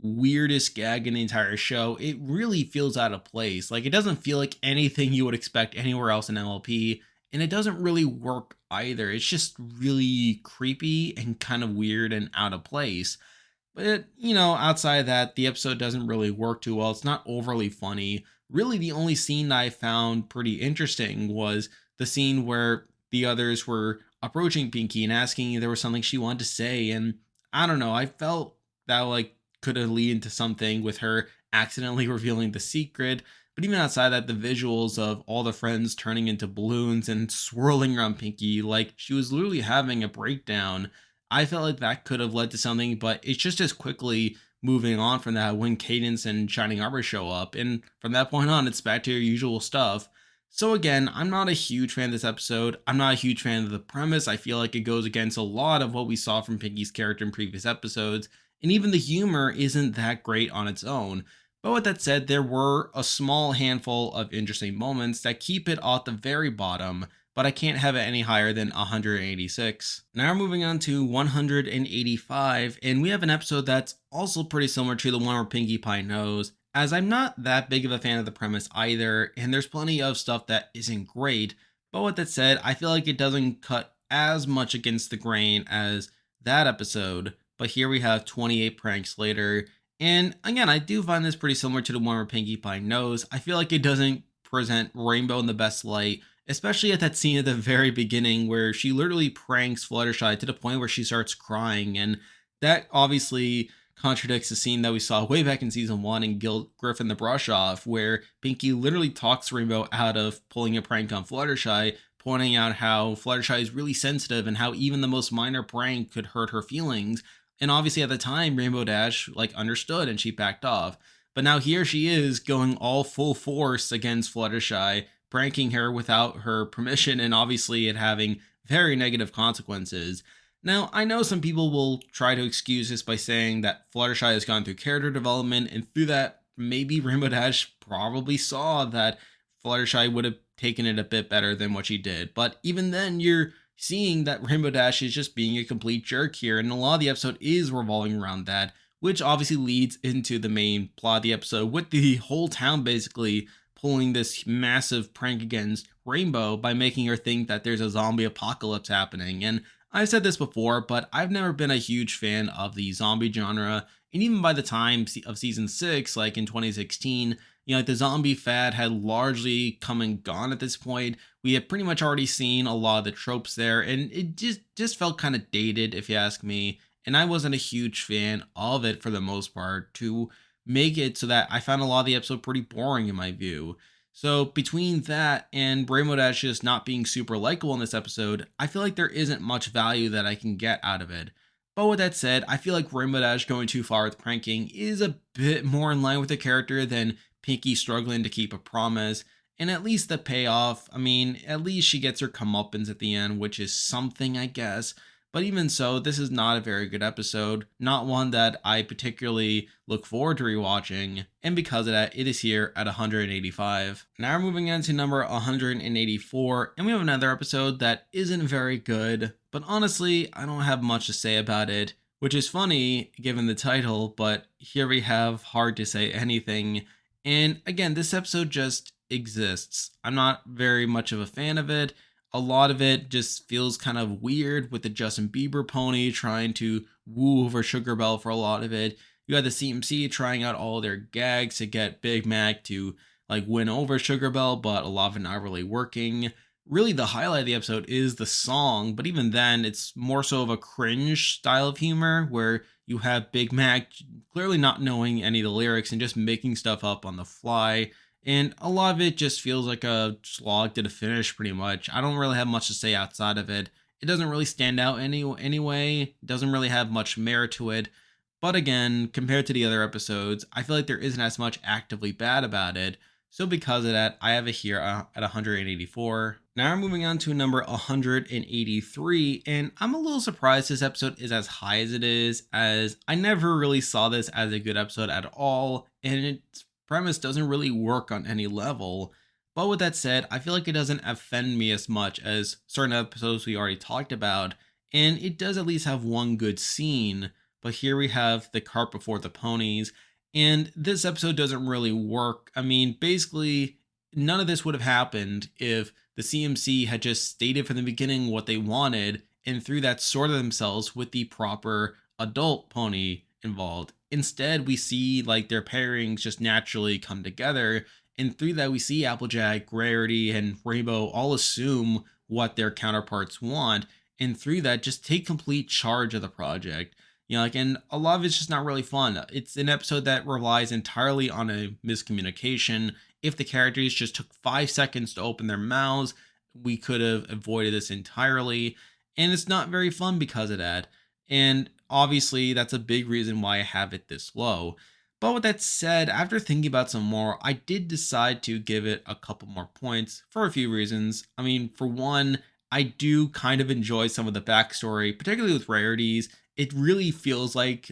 weirdest gag in the entire show. It really feels out of place. Like, it doesn't feel like anything you would expect anywhere else in MLP, and it doesn't really work either. It's just really creepy and kind of weird and out of place. But, outside of that, the episode doesn't really work too well. It's not overly funny. Really, the only scene that I found pretty interesting was the scene where the others were approaching Pinkie and asking if there was something she wanted to say. And I don't know, I felt that like could have lead into something with her accidentally revealing the secret. But even outside that, the visuals of all the friends turning into balloons and swirling around Pinkie like she was literally having a breakdown, I felt like that could have led to something, but it's just as quickly moving on from that when Cadence and Shining Arbor show up. And from that point on, it's back to your usual stuff. So again, I'm not a huge fan of this episode. I'm not a huge fan of the premise. I feel like it goes against a lot of what we saw from Pinkie's character in previous episodes. And even the humor isn't that great on its own. But with that said, there were a small handful of interesting moments that keep it at the very bottom, but I can't have it any higher than 186. Now we're moving on to 185, and we have an episode that's also pretty similar to the one where Pinkie Pie knows, as I'm not that big of a fan of the premise either, and there's plenty of stuff that isn't great, but with that said, I feel like it doesn't cut as much against the grain as that episode, but here we have 28 pranks later, and again, I do find this pretty similar to the one where Pinkie Pie knows. I feel like it doesn't present Rainbow in the best light, especially at that scene at the very beginning where she literally pranks Fluttershy to the point where she starts crying, and that obviously contradicts the scene that we saw way back in season 1 in Gil Griffin the Brush Off, where Pinky literally talks Rainbow out of pulling a prank on Fluttershy, pointing out how Fluttershy is really sensitive and how even the most minor prank could hurt her feelings. And obviously at the time, Rainbow Dash understood and she backed off. But now here she is going all full force against Fluttershy, pranking her without her permission, and obviously it having very negative consequences. Now, I know some people will try to excuse this by saying that Fluttershy has gone through character development, and through that, maybe Rainbow Dash probably saw that Fluttershy would have taken it a bit better than what she did. But even then, you're seeing that Rainbow Dash is just being a complete jerk here, and a lot of the episode is revolving around that, which obviously leads into the main plot of the episode, with the whole town basically pulling this massive prank against Rainbow by making her think that there's a zombie apocalypse happening. And I've said this before, but I've never been a huge fan of the zombie genre. And even by the time of season 6, like in 2016, the zombie fad had largely come and gone at this point. We had pretty much already seen a lot of the tropes there, and it just felt kind of dated, if you ask me. And I wasn't a huge fan of it for the most part, to make it so that I found a lot of the episode pretty boring in my view. So between that and Rainbow Dash just not being super likable in this episode, I feel like there isn't much value that I can get out of it. But with that said, I feel like Rainbow Dash going too far with pranking is a bit more in line with the character than Pinky struggling to keep a promise. And at least the payoff, at least she gets her comeuppance at the end, which is something, I guess. But even so, this is not a very good episode, not one that I particularly look forward to rewatching, and because of that, it is here at 185. Now we're moving on to number 184, and we have another episode that isn't very good, but honestly, I don't have much to say about it, which is funny given the title, but here we have hard to say anything. And again, this episode just exists. I'm not very much of a fan of it. A lot of it just feels kind of weird, with the Justin Bieber pony trying to woo over Sugar Belle for a lot of it. You had the CMC trying out all their gags to get Big Mac to win over Sugar Belle, but a lot of it not really working. Really, the highlight of the episode is the song, but even then, it's more so of a cringe style of humor where you have Big Mac clearly not knowing any of the lyrics and just making stuff up on the fly. And a lot of it just feels like a slog to the finish, pretty much. I don't really have much to say outside of it. It doesn't really stand out anyway. It doesn't really have much merit to it. But again, compared to the other episodes, I feel like there isn't as much actively bad about it. So because of that, I have it here at 184. Now we're moving on to number 183, and I'm a little surprised this episode is as high as it is, as I never really saw this as a good episode at all, and its premise doesn't really work on any level. But with that said, I feel like it doesn't offend me as much as certain episodes we already talked about, and it does at least have one good scene. But here we have the cart before the ponies, and this episode doesn't really work. Basically, none of this would have happened if the CMC had just stated from the beginning what they wanted, and through that sorted themselves with the proper adult pony involved. Instead, we see their pairings just naturally come together, and through that we see Applejack, Rarity, and Rainbow all assume what their counterparts want, and through that just take complete charge of the project. And a lot of it's just not really fun. It's an episode that relies entirely on a miscommunication. If the characters just took 5 seconds to open their mouths, we could have avoided this entirely. And it's not very fun because of that. And obviously, that's a big reason why I have it this low. But with that said, after thinking about some more, I did decide to give it a couple more points for a few reasons. For one, I do kind of enjoy some of the backstory, particularly with Rarities. It really feels like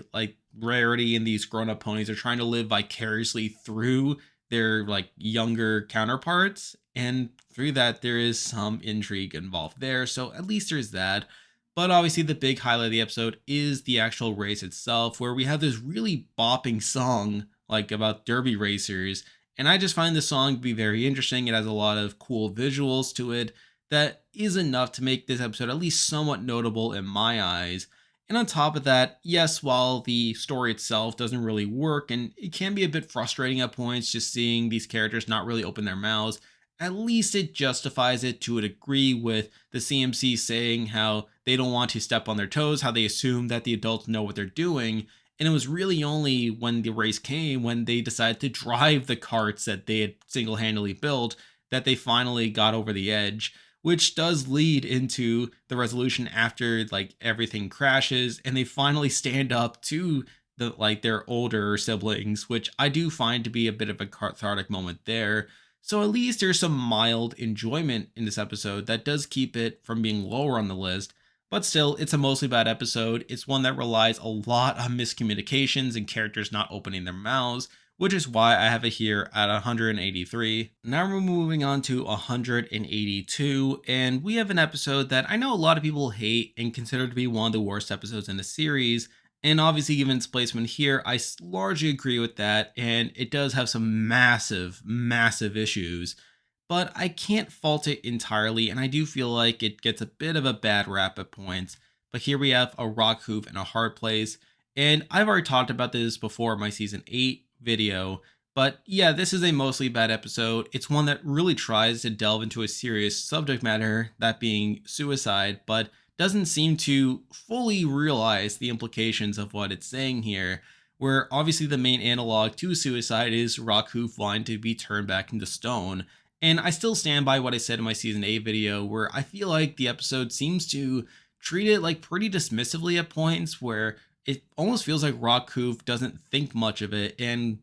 Rarity and these grown-up ponies are trying to live vicariously through their younger counterparts, and through that there is some intrigue involved there, so at least there's that. But obviously the big highlight of the episode is the actual race itself, where we have this really bopping song about derby racers, and I just find the song to be very interesting. It has a lot of cool visuals to it that is enough to make this episode at least somewhat notable in my eyes. And on top of that, yes, while the story itself doesn't really work, and it can be a bit frustrating at points just seeing these characters not really open their mouths, at least it justifies it to a degree, with the CMC saying how they don't want to step on their toes, how they assume that the adults know what they're doing. And it was really only when the race came, when they decided to drive the carts that they had single handedly built, that they finally got over the edge, which does lead into the resolution after like everything crashes and they finally stand up to their older siblings, which I do find to be a bit of a cathartic moment there. So at least there's some mild enjoyment in this episode that does keep it from being lower on the list. But still, it's a mostly bad episode. It's one that relies a lot on miscommunications and characters not opening their mouths, which is why I have it here at 183. Now we're moving on to 182, and we have an episode that I know a lot of people hate and consider to be one of the worst episodes in the series. And obviously, given its placement here, I largely agree with that, and it does have some massive, massive issues. But I can't fault it entirely, and I do feel like it gets a bit of a bad rap at points. But here we have a rock hoof in a hard place, and I've already talked about this before in my season 8 video. But yeah, this is a mostly bad episode. It's one that really tries to delve into a serious subject matter, that being suicide, but doesn't seem to fully realize the implications of what it's saying here. Where obviously the main analog to suicide is rock hoof line to be turned back into stone. And I still stand by what I said in my season 8 video, where I feel like the episode seems to treat it like pretty dismissively at points, where it almost feels like Rock Hoof doesn't think much of it, and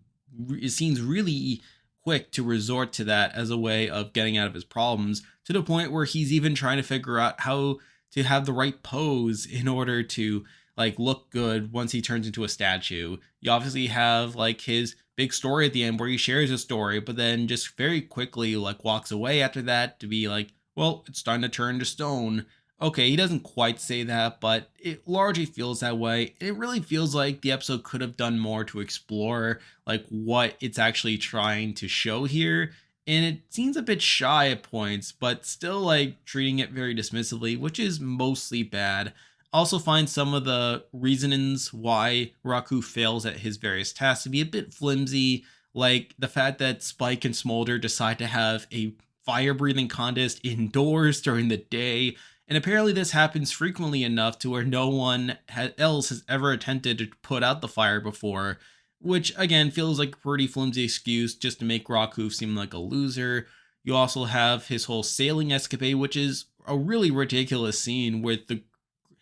it seems really quick to resort to that as a way of getting out of his problems, to the point where he's even trying to figure out how to have the right pose in order to like look good once he turns into a statue. You obviously have like his big story at the end where he shares a story, but then just very quickly like walks away after that to be like, well, it's time to turn to stone. Okay, he doesn't quite say that, but it largely feels that way. It really feels like the episode could have done more to explore like what it's actually trying to show here. And it seems a bit shy at points, but still like treating it very dismissively, which is mostly bad. Also find some of the reasonings why Raku fails at his various tasks to be a bit flimsy, like the fact that Spike and Smolder decide to have a fire breathing contest indoors during the day. And apparently, this happens frequently enough to where no one else has ever attempted to put out the fire before, which again feels like a pretty flimsy excuse just to make Raku seem like a loser. You also have his whole sailing escapade, which is a really ridiculous scene with the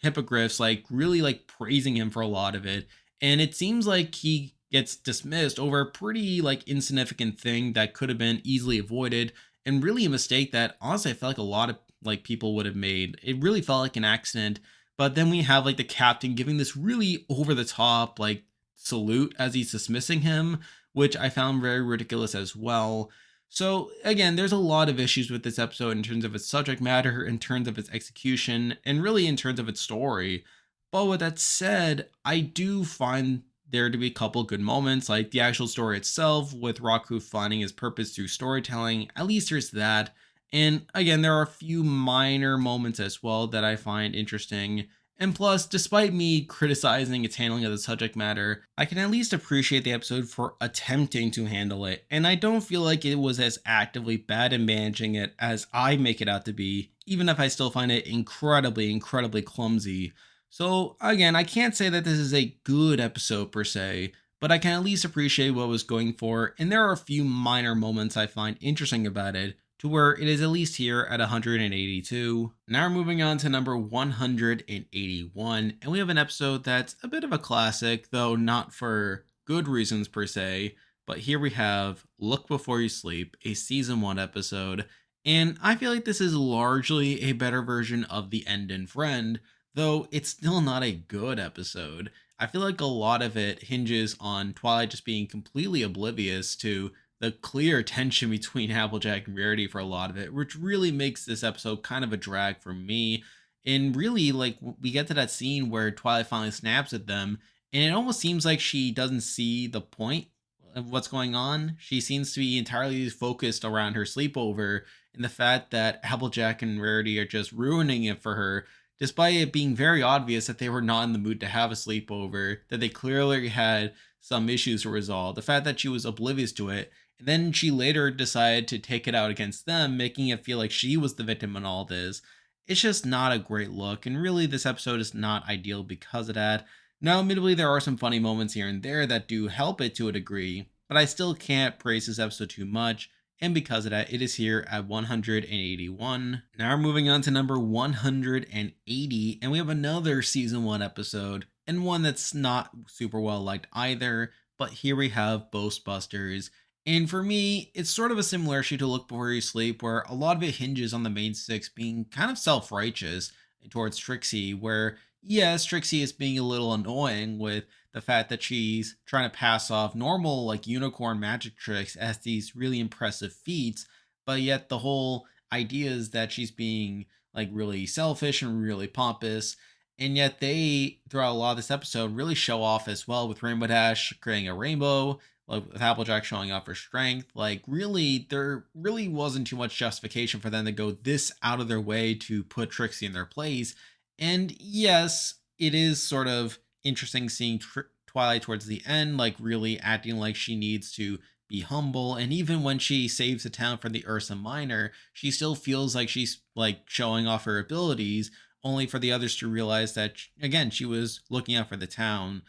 hippogriffs like really like praising him for a lot of it, and it seems like he gets dismissed over a pretty like insignificant thing that could have been easily avoided, and really a mistake that honestly I felt like a lot of like people would have made. It really felt like an accident. But then we have like the captain giving this really over the top like salute as he's dismissing him, which I found very ridiculous as well. So again, there's a lot of issues with this episode in terms of its subject matter, in terms of its execution, and really in terms of its story. But with that said, I do find there to be a couple good moments, like the actual story itself, with Raku finding his purpose through storytelling. At least there's that. And again, there are a few minor moments as well that I find interesting. And plus, despite me criticizing its handling of the subject matter, I can at least appreciate the episode for attempting to handle it. And I don't feel like it was as actively bad in managing it as I make it out to be, even if I still find it incredibly, incredibly clumsy. So again, I can't say that this is a good episode per se, but I can at least appreciate what it was going for. And there are a few minor moments I find interesting about it, to where it is at least here at 182. Now we're moving on to number 181, and we have an episode that's a bit of a classic, though not for good reasons per se. But here we have Look Before You Sleep, a season 1 episode, and I feel like this is largely a better version of The End and Friend, though it's still not a good episode. I feel like a lot of it hinges on Twilight just being completely oblivious to the clear tension between Applejack and Rarity for a lot of it, which really makes this episode kind of a drag for me. And really, like, we get to that scene where Twilight finally snaps at them, and it almost seems like she doesn't see the point of what's going on. She seems to be entirely focused around her sleepover and the fact that Applejack and Rarity are just ruining it for her, despite it being very obvious that they were not in the mood to have a sleepover, that they clearly had some issues to resolve. The fact that she was oblivious to it, and then she later decided to take it out against them, making it feel like she was the victim in all this. It's just not a great look, and really this episode is not ideal because of that. Now, admittedly, there are some funny moments here and there that do help it to a degree, but I still can't praise this episode too much, and because of that, it is here at 181. Now we're moving on to number 180, and we have another season 1 episode, and one that's not super well liked either, but here we have Ghostbusters. And for me, it's sort of a similar issue to Look Before You Sleep, where a lot of it hinges on the main six being kind of self righteous towards Trixie, where yes, Trixie is being a little annoying with the fact that she's trying to pass off normal, like unicorn magic tricks as these really impressive feats, but yet the whole idea is that she's being like really selfish and really pompous. And yet they, throughout a lot of this episode, really show off as well with Rainbow Dash creating a rainbow, like with Applejack showing off her strength. Like, really, there really wasn't too much justification for them to go this out of their way to put Trixie in their place. And yes, it is sort of interesting seeing Twilight towards the end, like really acting like she needs to be humble. And even when she saves the town from the Ursa Minor, she still feels like she's like showing off her abilities, only for the others to realize that, again, she was looking out for the town.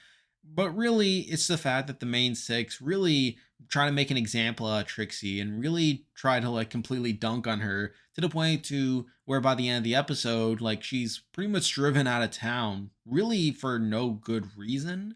But really, it's the fact that the main six really try to make an example out of Trixie and really try to like completely dunk on her to the point to where by the end of the episode, like she's pretty much driven out of town, really for no good reason.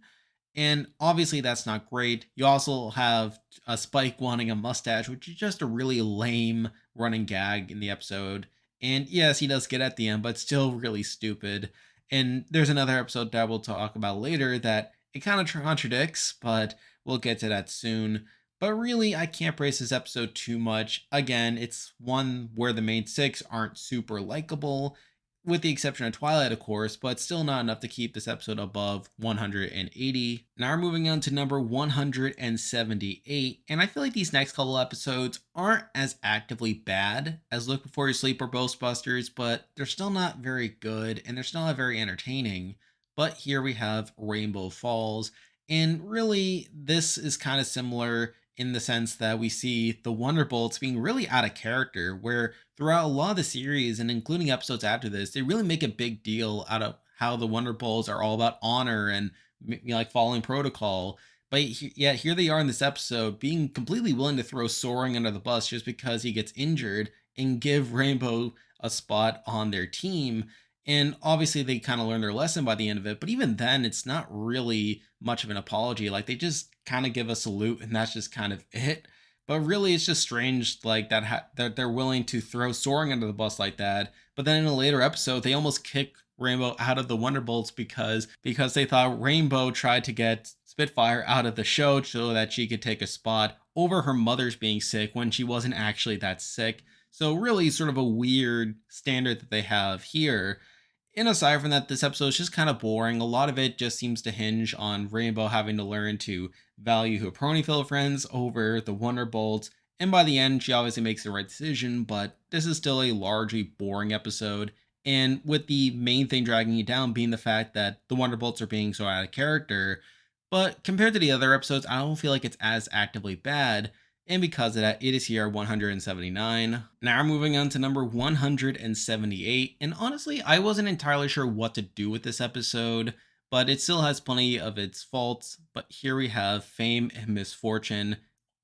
And obviously, that's not great. You also have a Spike wanting a mustache, which is just a really lame running gag in the episode. And yes, he does get at the end, but still really stupid. And there's another episode that we'll talk about later that it kind of contradicts, but we'll get to that soon. But really, I can't praise this episode too much. Again, it's one where the main six aren't super likable, with the exception of Twilight, of course, but still not enough to keep this episode above 180. Now we're moving on to number 178, and I feel like these next couple episodes aren't as actively bad as Look Before You Sleep or Ghostbusters, but they're still not very good, and they're still not very entertaining. But here we have Rainbow Falls, and really, this is kind of similar in the sense that we see the Wonderbolts being really out of character, where throughout a lot of the series and including episodes after this, they really make a big deal out of how the Wonderbolts are all about honor and like following protocol. But yet here they are in this episode being completely willing to throw Soaring under the bus just because he gets injured and give Rainbow a spot on their team. And obviously they kind of learn their lesson by the end of it, but even then it's not really much of an apology. Like they just kind of give a salute and that's just kind of it. But really, it's just strange, like that they're willing to throw Soaring under the bus like that. But then in a later episode, they almost kick Rainbow out of the Wonderbolts because they thought Rainbow tried to get Spitfire out of the show so that she could take a spot over her mother's being sick when she wasn't actually that sick. So really, sort of a weird standard that they have here. And aside from that, this episode is just kind of boring. A lot of it just seems to hinge on Rainbow having to learn to value her Ponyville friends over the Wonderbolts. And by the end, she obviously makes the right decision, but this is still a largely boring episode. And with the main thing dragging it down being the fact that the Wonderbolts are being so out of character. But compared to the other episodes, I don't feel like it's as actively bad. And because of that, it is here at 179. Now we're moving on to number 178. And honestly, I wasn't entirely sure what to do with this episode, but it still has plenty of its faults. But here we have Fame and Misfortune.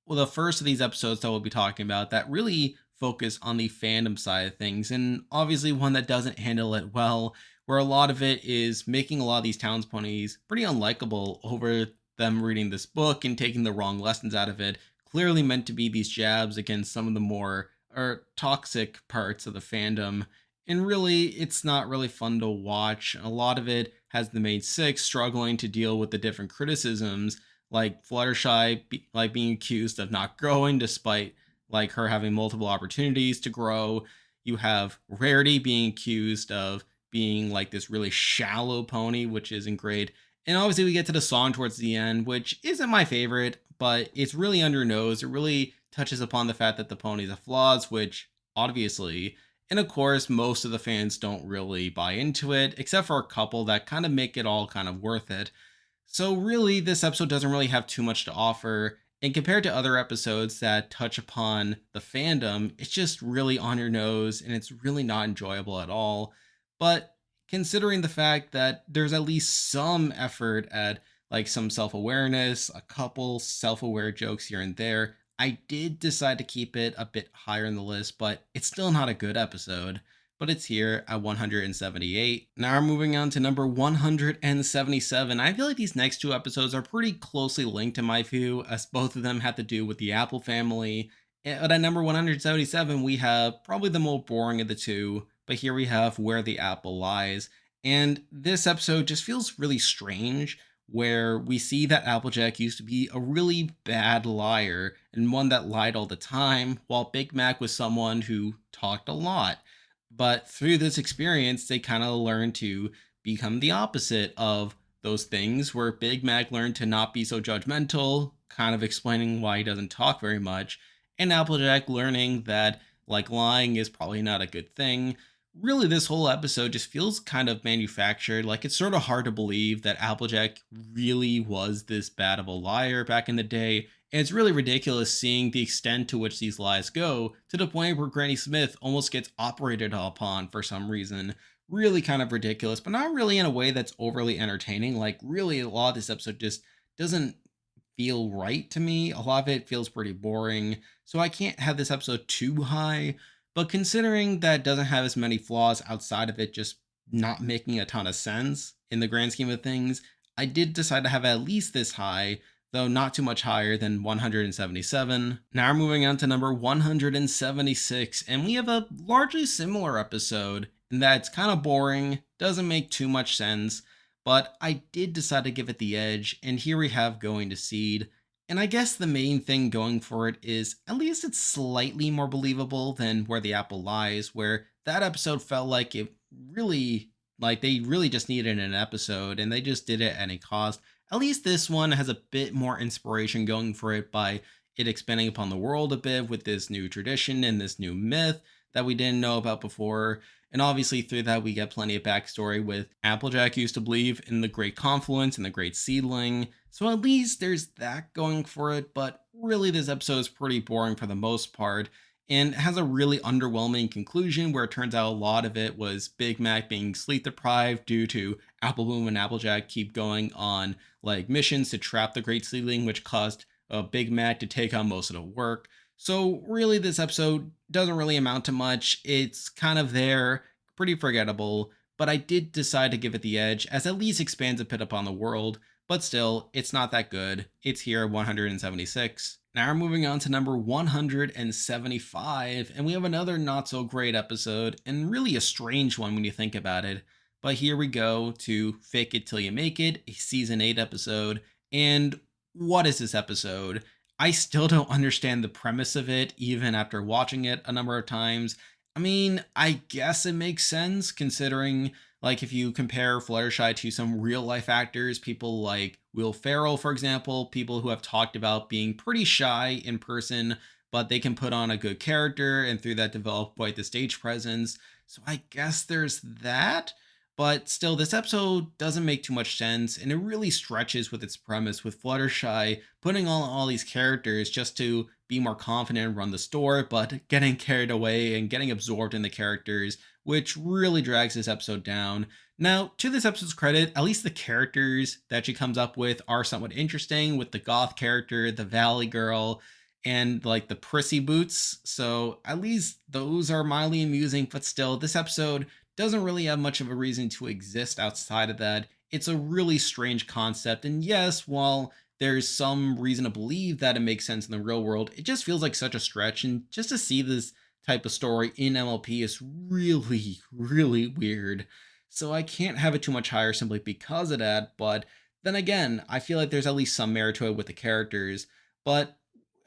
Well, the first of these episodes that we'll be talking about that really focus on the fandom side of things, and obviously one that doesn't handle it well, where a lot of it is making a lot of these towns ponies pretty unlikable over them reading this book and taking the wrong lessons out of it, clearly meant to be these jabs against some of the more or toxic parts of the fandom. And really, it's not really fun to watch. A lot of it has the main six struggling to deal with the different criticisms, like Fluttershy like being accused of not growing despite like her having multiple opportunities to grow. You have Rarity being accused of being like this really shallow pony, which isn't great. And obviously, we get to the song towards the end, which isn't my favorite, but it's really under your nose. It really touches upon the fact that the ponies have flaws, which obviously, and of course, most of the fans don't really buy into it, except for a couple that kind of make it all kind of worth it. So, really, this episode doesn't really have too much to offer. And compared to other episodes that touch upon the fandom, it's just really on your nose and it's really not enjoyable at all. But considering the fact that there's at least some effort at like some self-awareness, a couple self-aware jokes here and there. I did decide to keep it a bit higher in the list, but it's still not a good episode. But it's here at 178. Now we're moving on to number 177. I feel like these next two episodes are pretty closely linked in my view, as both of them have to do with the Apple family. But at number 177, we have probably the more boring of the two, but here we have Where the Apple Lies. And this episode just feels really strange, where we see that Applejack used to be a really bad liar and one that lied all the time, while Big Mac was someone who talked a lot. But through this experience, they kind of learn to become the opposite of those things, where Big Mac learned to not be so judgmental, kind of explaining why he doesn't talk very much, and Applejack learning that like lying is probably not a good thing. Really, this whole episode just feels kind of manufactured. Like, it's sort of hard to believe that Applejack really was this bad of a liar back in the day. And it's really ridiculous seeing the extent to which these lies go, to the point where Granny Smith almost gets operated upon for some reason. Really kind of ridiculous, but not really in a way that's overly entertaining. Like, really, a lot of this episode just doesn't feel right to me. A lot of it feels pretty boring. So I can't have this episode too high. But considering that it doesn't have as many flaws outside of it just not making a ton of sense in the grand scheme of things, I did decide to have it at least this high, though not too much higher than 177. Now we're moving on to number 176, and we have a largely similar episode in that it's kind of boring, doesn't make too much sense, but I did decide to give it the edge, and here we have Going to Seed. And I guess the main thing going for it is at least it's slightly more believable than Where the Apple Lies, where that episode felt like it really, like they really just needed an episode and they just did it at any cost. At least this one has a bit more inspiration going for it by it expanding upon the world a bit with this new tradition and this new myth that we didn't know about before. And obviously, through that, we get plenty of backstory with Applejack used to believe in the Great Confluence and the Great Seedling. So at least there's that going for it. But really, this episode is pretty boring for the most part and has a really underwhelming conclusion where it turns out a lot of it was Big Mac being sleep deprived due to Apple Bloom and Applejack keep going on like missions to trap the Great Seedling, which caused Big Mac to take on most of the work. So really, this episode doesn't really amount to much. It's kind of there, pretty forgettable, but I did decide to give it the edge as at least expands a bit upon the world, but still, it's not that good. It's here at 176. Now we're moving on to number 175, and we have another not so great episode, and really a strange one when you think about it. But here we go to Fake It Till You Make It, a season 8 episode. And what is this episode? I still don't understand the premise of it, even after watching it a number of times. I mean, I guess it makes sense considering, like, if you compare Fluttershy to some real life actors, people like Will Ferrell, for example, people who have talked about being pretty shy in person, but they can put on a good character and through that develop quite the stage presence. So I guess there's that. But still, this episode doesn't make too much sense, and it really stretches with its premise with Fluttershy putting on all these characters just to be more confident and run the store, but getting carried away and getting absorbed in the characters, which really drags this episode down. Now, to this episode's credit, at least the characters that she comes up with are somewhat interesting, with the goth character, the Valley Girl, and like the Prissy Boots. So at least those are mildly amusing, but still, this episode doesn't really have much of a reason to exist outside of that. It's a really strange concept, and yes, while there's some reason to believe that it makes sense in the real world, it just feels like such a stretch, and just to see this type of story in MLP is really, really weird. So I can't have it too much higher simply because of that, but then again, I feel like there's at least some merit to it with the characters, but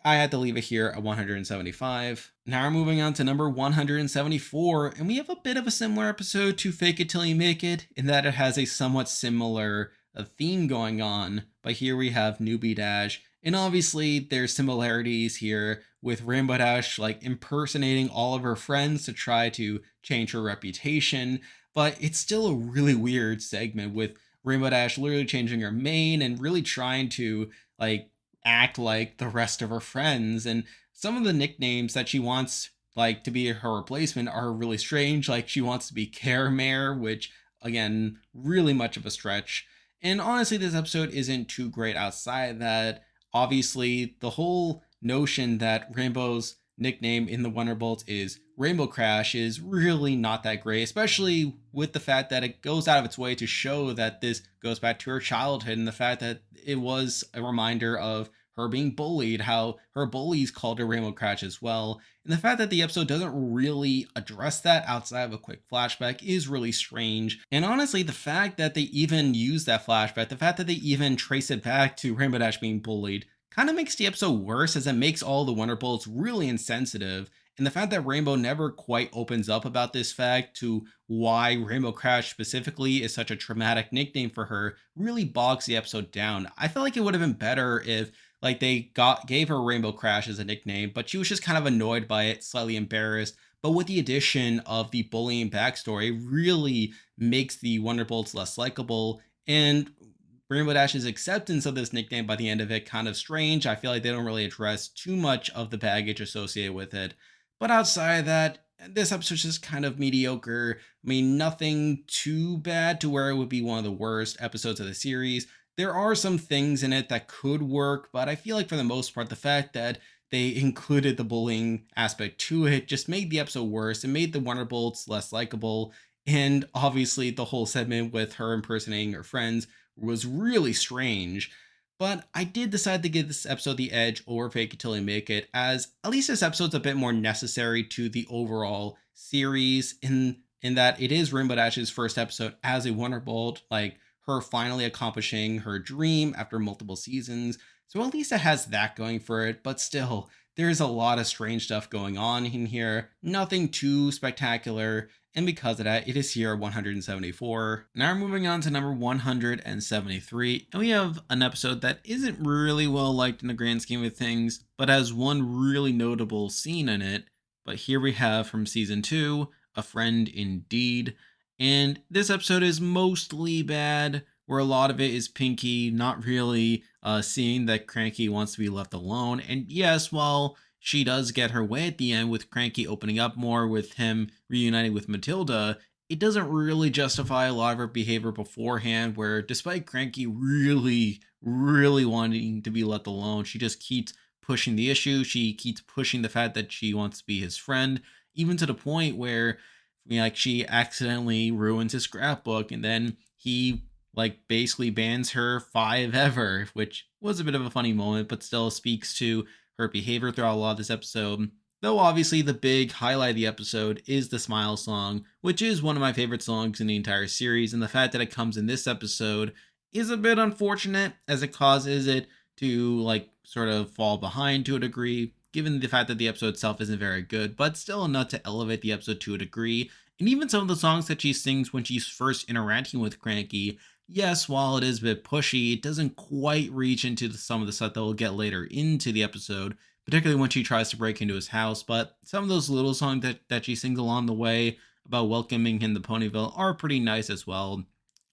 I had to leave it here at 175. Now we're moving on to number 174, and we have a bit of a similar episode to Fake It Till You Make It, in that it has a somewhat similar theme going on. But here we have Newbie Dash, and obviously there's similarities here with Rainbow Dash like impersonating all of her friends to try to change her reputation. But it's still a really weird segment with Rainbow Dash literally changing her mane and really trying to like act like the rest of her friends, and some of the nicknames that she wants like to be her replacement are really strange. Like she wants to be Care Mare, which again, really much of a stretch. And honestly, this episode isn't too great outside that. Obviously, the whole notion that Rainbow's nickname in the Wonderbolts is Rainbow Crash is really not that great, especially with the fact that it goes out of its way to show that this goes back to her childhood and the fact that it was a reminder of her being bullied, how her bullies called her Rainbow Crash as well. And the fact that the episode doesn't really address that outside of a quick flashback is really strange. And honestly, the fact that they even use that flashback, the fact that they even trace it back to Rainbow Dash being bullied, kind of makes the episode worse as it makes all the Wonderbolts really insensitive. And the fact that Rainbow never quite opens up about this fact to why Rainbow Crash specifically is such a traumatic nickname for her really bogs the episode down. I feel like it would have been better if they gave her Rainbow Crash as a nickname, but she was just kind of annoyed by it, slightly embarrassed. But with the addition of the bullying backstory, really makes the Wonderbolts less likable. And Rainbow Dash's acceptance of this nickname by the end of it kind of strange. I feel like they don't really address too much of the baggage associated with it. But outside of that, this episode's just kind of mediocre. I mean, nothing too bad to where it would be one of the worst episodes of the series. There are some things in it that could work, but I feel like for the most part, the fact that they included the bullying aspect to it just made the episode worse. It made the Wonderbolts less likable. And obviously, the whole segment with her impersonating her friends was really strange. But I did decide to give this episode the edge over Fake It Till You Make It, as at least this episode's a bit more necessary to the overall series in that it is Rainbow Dash's first episode as a Wonderbolt, like her finally accomplishing her dream after multiple seasons. So at least it has that going for it, but still, there's a lot of strange stuff going on in here. Nothing too spectacular. And because of that, it is here at 174. Now we're moving on to number 173, and we have an episode that isn't really well liked in the grand scheme of things, but has one really notable scene in it. But here we have from season 2, A Friend Indeed. And this episode is mostly bad, where a lot of it is Pinky not really seeing that Cranky wants to be left alone. And yes, while she does get her way at the end with Cranky opening up more with him reuniting with Matilda, it doesn't really justify a lot of her behavior beforehand, where despite Cranky really wanting to be left alone, she just keeps pushing the issue. She keeps pushing the fact that she wants to be his friend, even to the point where she accidentally ruins his scrapbook, and then he basically bans her 5 ever, which was a bit of a funny moment, but still speaks to her behavior throughout a lot of this episode. Though obviously the big highlight of the episode is the Smile song, which is one of my favorite songs in the entire series, and the fact that it comes in this episode is a bit unfortunate, as it causes it to sort of fall behind to a degree, given the fact that the episode itself isn't very good, but still enough to elevate the episode to a degree. And even some of the songs that she sings when she's first interacting with Cranky, yes, while it is a bit pushy, it doesn't quite reach into some of the stuff that we'll get later into the episode, particularly when she tries to break into his house. But some of those little songs that she sings along the way about welcoming him to Ponyville are pretty nice as well.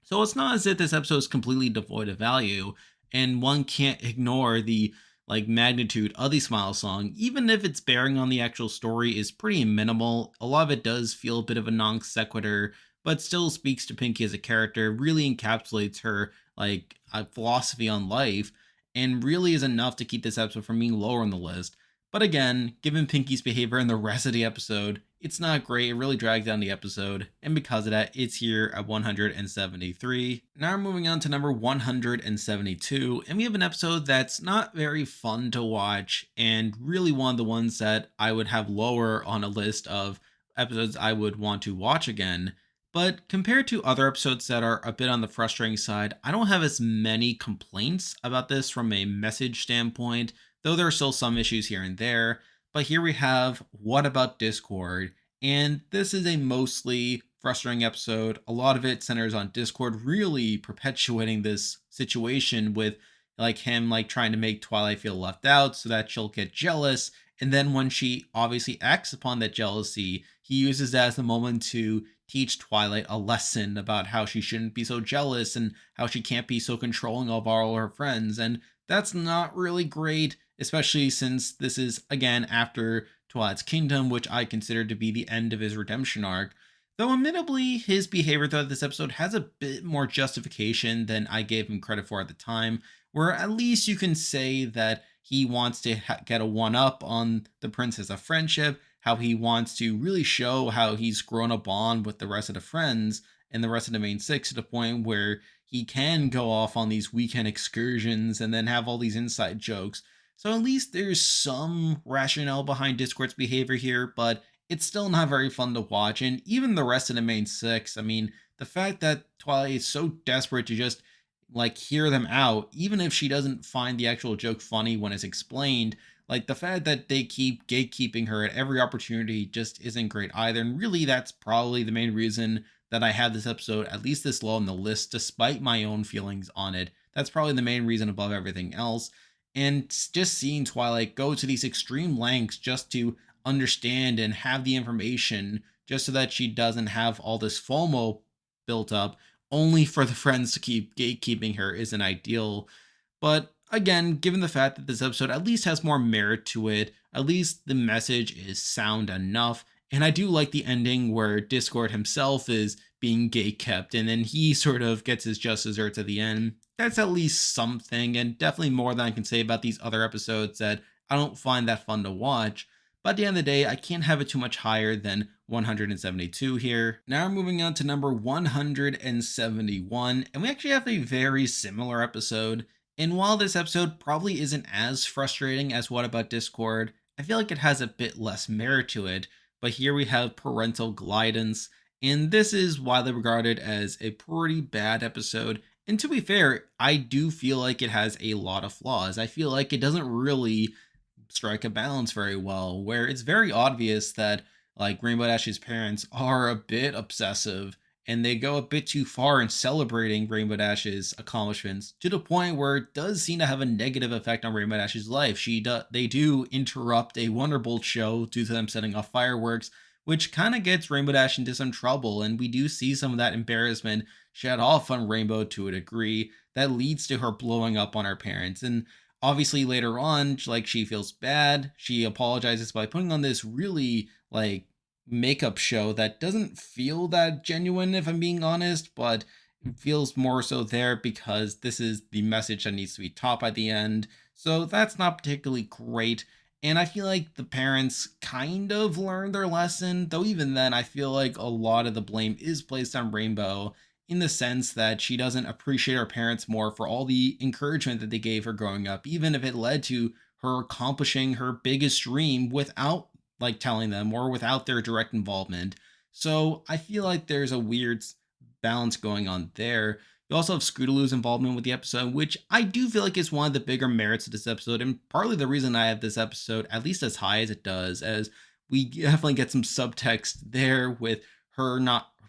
So it's not as if this episode is completely devoid of value, and one can't ignore the magnitude of the Smile song, even if its bearing on the actual story is pretty minimal. A lot of it does feel a bit of a non sequitur, but still speaks to Pinky as a character, really encapsulates her a philosophy on life, and really is enough to keep this episode from being lower on the list. But again, given Pinky's behavior in the rest of the episode, it's not great. It really drags down the episode, and because of that, it's here at 173. Now we're moving on to number 172, and we have an episode that's not very fun to watch, and really one of the ones that I would have lower on a list of episodes I would want to watch again. But compared to other episodes that are a bit on the frustrating side, I don't have as many complaints about this from a message standpoint, though there are still some issues here and there. But here we have What About Discord? And this is a mostly frustrating episode. A lot of it centers on Discord really perpetuating this situation with him trying to make Twilight feel left out so that she'll get jealous. And then when she obviously acts upon that jealousy, he uses that as the moment to teach Twilight a lesson about how she shouldn't be so jealous and how she can't be so controlling of all her friends. And that's not really great, especially since this is, again, after Twilight's Kingdom, which I consider to be the end of his redemption arc. Though admittedly, his behavior throughout this episode has a bit more justification than I gave him credit for at the time, where at least you can say that he wants to get a one up on the Princess of Friendship, how he wants to really show how he's grown a bond with the rest of the friends and the rest of the main six to the point where he can go off on these weekend excursions and then have all these inside jokes. So at least there's some rationale behind Discord's behavior here, but it's still not very fun to watch. And even the rest of the main six, I mean, the fact that Twilight is so desperate to just like hear them out, even if she doesn't find the actual joke funny when it's explained, like the fact that they keep gatekeeping her at every opportunity just isn't great either. And really, that's probably the main reason that I have this episode at least this low on the list, despite my own feelings on it. That's probably the main reason above everything else. And just seeing Twilight go to these extreme lengths just to understand and have the information just so that she doesn't have all this FOMO built up, only for the friends to keep gatekeeping her isn't ideal. But again, given the fact that this episode at least has more merit to it, at least the message is sound enough. And I do like the ending where Discord himself is being gatekept and then he sort of gets his just desserts at the end. That's at least something, and definitely more than I can say about these other episodes that I don't find that fun to watch. But at the end of the day, I can't have it too much higher than 172 here. Now we're moving on to number 171, and we actually have a very similar episode. And while this episode probably isn't as frustrating as What About Discord, I feel like it has a bit less merit to it. But here we have Parental Guidance, and this is widely regarded as a pretty bad episode. And to be fair, I do feel like it has a lot of flaws. I feel like it doesn't really strike a balance very well, where it's very obvious that like Rainbow Dash's parents are a bit obsessive and they go a bit too far in celebrating Rainbow Dash's accomplishments to the point where it does seem to have a negative effect on Rainbow Dash's life. They do interrupt a Wonderbolt show due to them setting off fireworks, which kind of gets Rainbow Dash into some trouble, and we do see some of that embarrassment shed off on Rainbow to a degree that leads to her blowing up on her parents. And obviously later on, like she feels bad, she apologizes by putting on this really like makeup show that doesn't feel that genuine, if I'm being honest, but it feels more so there because this is the message that needs to be taught by the end. So that's not particularly great. And I feel like the parents kind of learned their lesson, though even then, I feel like a lot of the blame is placed on Rainbow in the sense that she doesn't appreciate her parents more for all the encouragement that they gave her growing up, even if it led to her accomplishing her biggest dream without like telling them or without their direct involvement. So I feel like there's a weird balance going on there. You also have Scootaloo's involvement with the episode, which I do feel like is one of the bigger merits of this episode, and partly the reason I have this episode at least as high as it does, as we definitely get some subtext there with her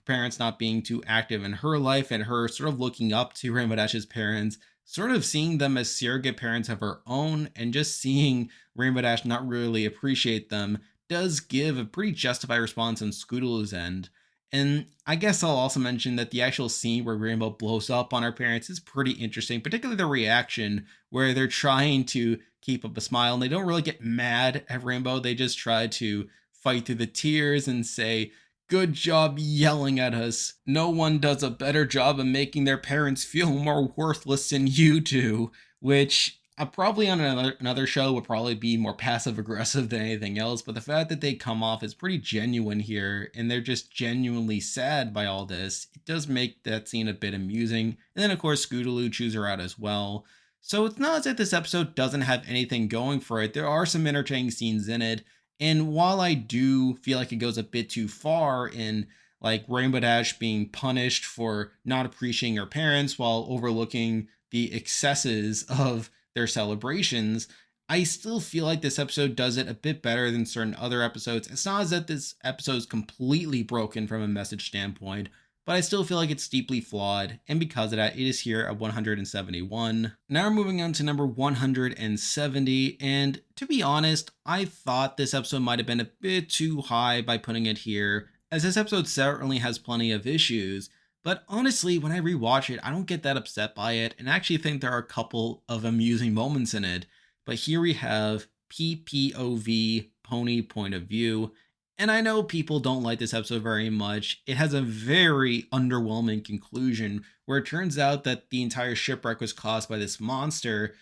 parents not being too active in her life and her sort of looking up to Rainbow Dash's parents, sort of seeing them as surrogate parents of her own, and just seeing Rainbow Dash not really appreciate them does give a pretty justified response on Scootaloo's end. And I guess I'll also mention that the actual scene where Rainbow blows up on her parents is pretty interesting, particularly the reaction where they're trying to keep up a smile and they don't really get mad at Rainbow. They just try to fight through the tears and say, "Good job yelling at us. No one does a better job of making their parents feel more worthless than you do," which probably on another show would probably be more passive aggressive than anything else. But the fact that they come off as pretty genuine here and they're just genuinely sad by all this, it does make that scene a bit amusing. And then, of course, Scootaloo chews her out as well. So it's not as if this episode doesn't have anything going for it. There are some entertaining scenes in it. And while I do feel like it goes a bit too far in like Rainbow Dash being punished for not appreciating her parents while overlooking the excesses of their celebrations, I still feel like this episode does it a bit better than certain other episodes. It's not as if this episode is completely broken from a message standpoint, but I still feel like it's deeply flawed, and because of that, it is here at 171. Now we're moving on to number 170, and to be honest, I thought this episode might have been a bit too high by putting it here, as this episode certainly has plenty of issues. But honestly, when I rewatch it, I don't get that upset by it, and I actually think there are a couple of amusing moments in it. But here we have PPOV, Pony Point of View, And I know people don't like this episode very much. It has a very underwhelming conclusion where it turns out that the entire shipwreck was caused by this monster.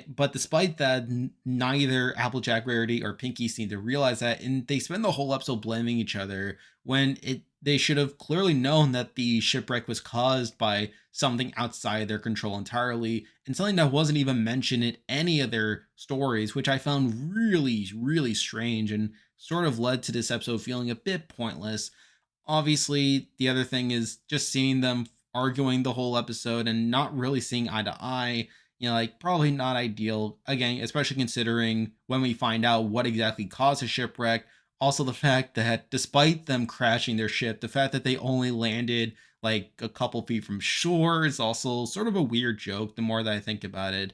But despite that, neither Applejack, Rarity, or Pinky seem to realize that, and they spend the whole episode blaming each other when they should have clearly known that the shipwreck was caused by something outside their control entirely, and something that wasn't even mentioned in any of their stories, which I found really, really strange and sort of led to this episode feeling a bit pointless. Obviously, the other thing is just seeing them arguing the whole episode and not really seeing eye to eye. Like probably not ideal. Again, especially considering when we find out what exactly caused the shipwreck. Also, the fact that despite them crashing their ship, the fact that they only landed like a couple feet from shore is also sort of a weird joke the more that I think about it.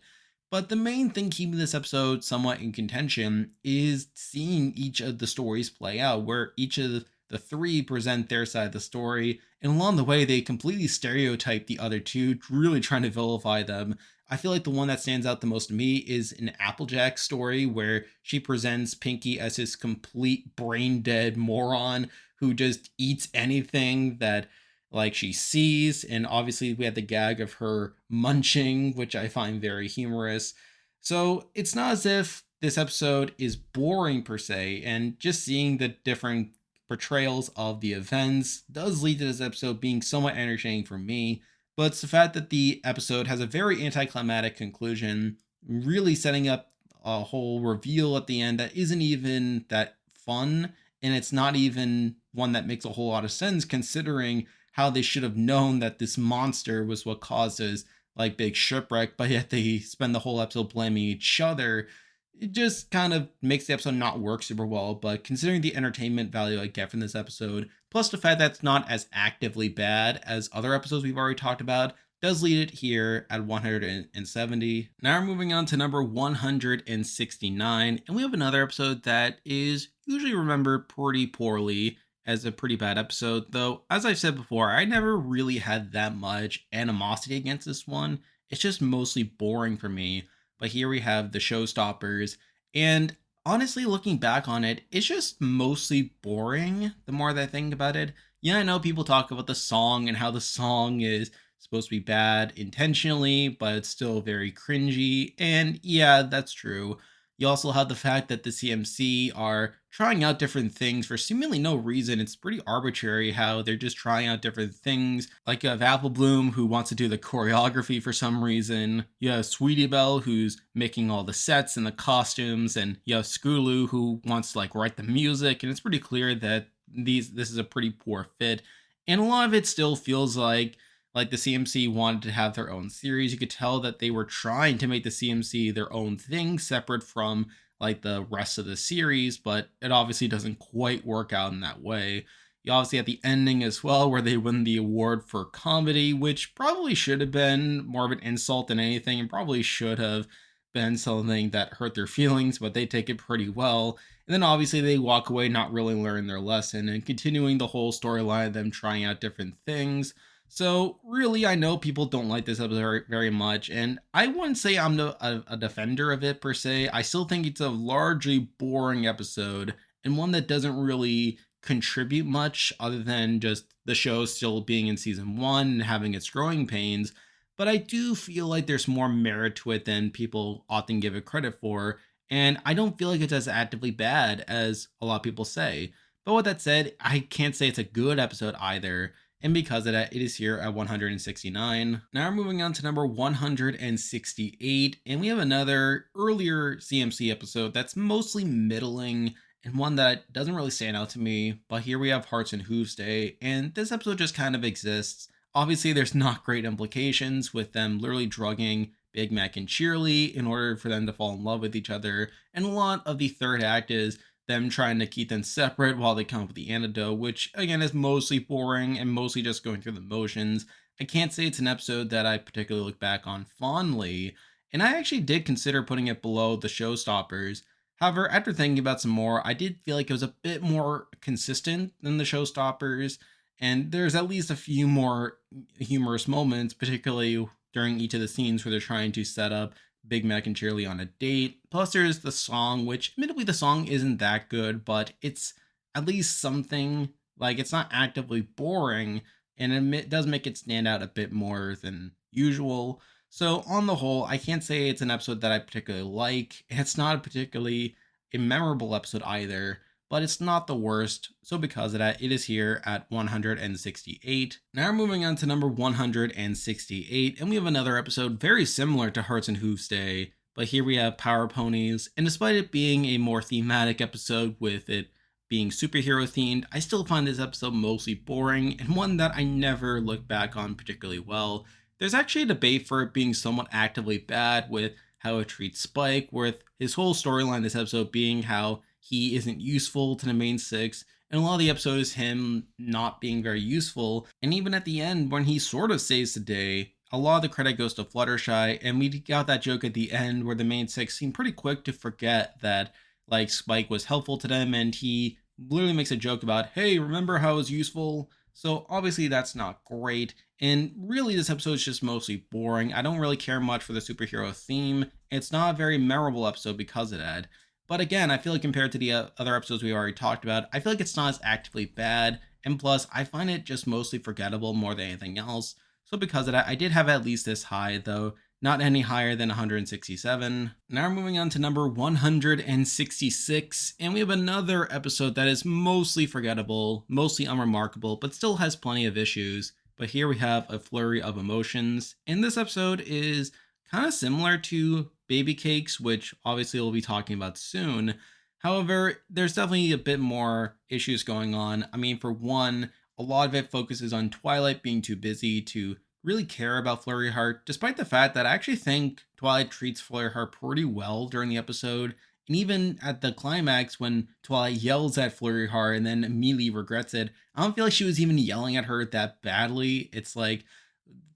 But the main thing keeping this episode somewhat in contention is seeing each of the stories play out, where each of the three present their side of the story, and along the way, they completely stereotype the other two, really trying to vilify them. I feel like the one that stands out the most to me is an Applejack story where she presents Pinky as this complete brain dead moron who just eats anything that like she sees. And obviously we had the gag of her munching, which I find very humorous. So it's not as if this episode is boring per se, and just seeing the different portrayals of the events does lead to this episode being somewhat entertaining for me. But it's the fact that the episode has a very anticlimactic conclusion, really setting up a whole reveal at the end that isn't even that fun, and it's not even one that makes a whole lot of sense considering how they should have known that this monster was what causes like big shipwreck, but yet they spend the whole episode blaming each other. It just kind of makes the episode not work super well. But considering the entertainment value I get from this episode, plus the fact that it's not as actively bad as other episodes we've already talked about, does lead it here at 170. Now we're moving on to number 169, and we have another episode that is usually remembered pretty poorly as a pretty bad episode, though as I've said before, I never really had that much animosity against this one. It's just mostly boring for me. But here we have the Showstoppers, and honestly, looking back on it, it's just mostly boring the more that I think about it. Yeah, I know people talk about the song and how the song is supposed to be bad intentionally, but it's still very cringy, and yeah, that's true. You also have the fact that the CMC are trying out different things for seemingly no reason. It's pretty arbitrary how they're just trying out different things. Like you have Apple Bloom who wants to do the choreography for some reason. You have Sweetie Belle who's making all the sets and the costumes, and you have Scootaloo who wants to like write the music. And it's pretty clear that this is a pretty poor fit. And a lot of it still feels like the CMC wanted to have their own series. You could tell that they were trying to make the CMC their own thing separate from like the rest of the series, but it obviously doesn't quite work out in that way. You obviously have the ending as well, where they win the award for comedy, which probably should have been more of an insult than anything, and probably should have been something that hurt their feelings, but they take it pretty well. And then obviously they walk away not really learning their lesson and continuing the whole storyline of them trying out different things. So really, I know people don't like this episode very, very much, and I wouldn't say I'm a defender of it per se. I still think it's a largely boring episode and one that doesn't really contribute much other than just the show still being in season one and having its growing pains. But I do feel like there's more merit to it than people often give it credit for, and I don't feel like it's as actively bad as a lot of people say. But with that said, I can't say it's a good episode either. And because of that, it is here at 169. Now we're moving on to number 168, and we have another earlier CMC episode that's mostly middling and one that doesn't really stand out to me. But here we have Hearts and Hooves Day, and this episode just kind of exists. Obviously, there's not great implications with them literally drugging Big Mac and Cheerly in order for them to fall in love with each other, and a lot of the third act is them trying to keep them separate while they come up with the antidote, which again is mostly boring and mostly just going through the motions. I can't say it's an episode that I particularly look back on fondly, and I actually did consider putting it below the Showstoppers. However, after thinking about some more, I did feel like it was a bit more consistent than the Showstoppers, and there's at least a few more humorous moments, particularly during each of the scenes where they're trying to set up Big Mac and Cheerly on a date. Plus, there's the song, which admittedly the song isn't that good, but it's at least something. Like, it's not actively boring, and it does make it stand out a bit more than usual. So, on the whole, I can't say it's an episode that I particularly like. It's not a particularly a memorable episode either, but it's not the worst. So, because of that, it is here at 168. Now, we're moving on to number 168, and we have another episode very similar to Hearts and Hooves Day, but here we have Power Ponies. And despite it being a more thematic episode with it being superhero themed, I still find this episode mostly boring and one that I never look back on particularly well. There's actually a debate for it being somewhat actively bad with how it treats Spike, with his whole storyline this episode being how he isn't useful to the main six. And a lot of the episode is him not being very useful. And even at the end, when he sort of saves the day, a lot of the credit goes to Fluttershy. And we got that joke at the end where the main six seem pretty quick to forget that like Spike was helpful to them, and he literally makes a joke about, hey, remember how it was useful? So obviously that's not great. And really, this episode is just mostly boring. I don't really care much for the superhero theme. It's not a very memorable episode because of that. But again, I feel like compared to the other episodes we already talked about, I feel like it's not as actively bad. And plus, I find it just mostly forgettable more than anything else. So because of that, I did have at least this high, though not any higher than 167. Now we're moving on to number 166, and we have another episode that is mostly forgettable, mostly unremarkable, but still has plenty of issues. But here we have A Flurry of Emotions, and this episode is kind of similar to Baby Cakes, which obviously we'll be talking about soon. However, there's definitely a bit more issues going on. I mean, for one, a lot of it focuses on Twilight being too busy to really care about Flurry Heart, despite the fact that I actually think Twilight treats Flurry Heart pretty well during the episode. And even at the climax, when Twilight yells at Flurry Heart and then immediately regrets it, I don't feel like she was even yelling at her that badly. It's like,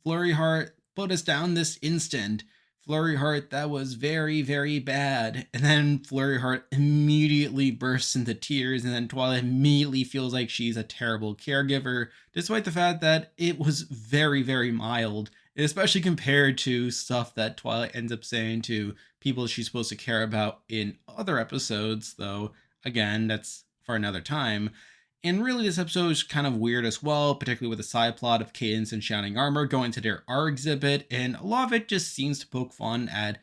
Flurry Heart, put us down this instant. Flurry Heart, that was very, very bad. And then Flurry Heart immediately bursts into tears, and then Twilight immediately feels like she's a terrible caregiver, despite the fact that it was very, very mild, especially compared to stuff that Twilight ends up saying to people she's supposed to care about in other episodes, though, again, that's for another time. And really, this episode is kind of weird as well, particularly with the side plot of Cadence and Shining Armor going to their art exhibit, and a lot of it just seems to poke fun at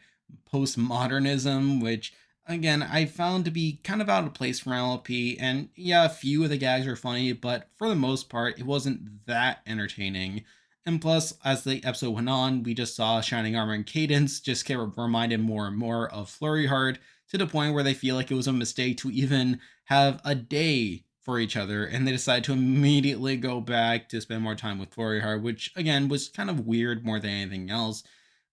postmodernism, which, again, I found to be kind of out of place for MLP. And yeah, a few of the gags are funny, but for the most part, it wasn't that entertaining. And plus, as the episode went on, we just saw Shining Armor and Cadence just get reminded more and more of Flurry Heart, to the point where they feel like it was a mistake to even have a day for each other, and they decide to immediately go back to spend more time with Flurry Heart, which again was kind of weird more than anything else.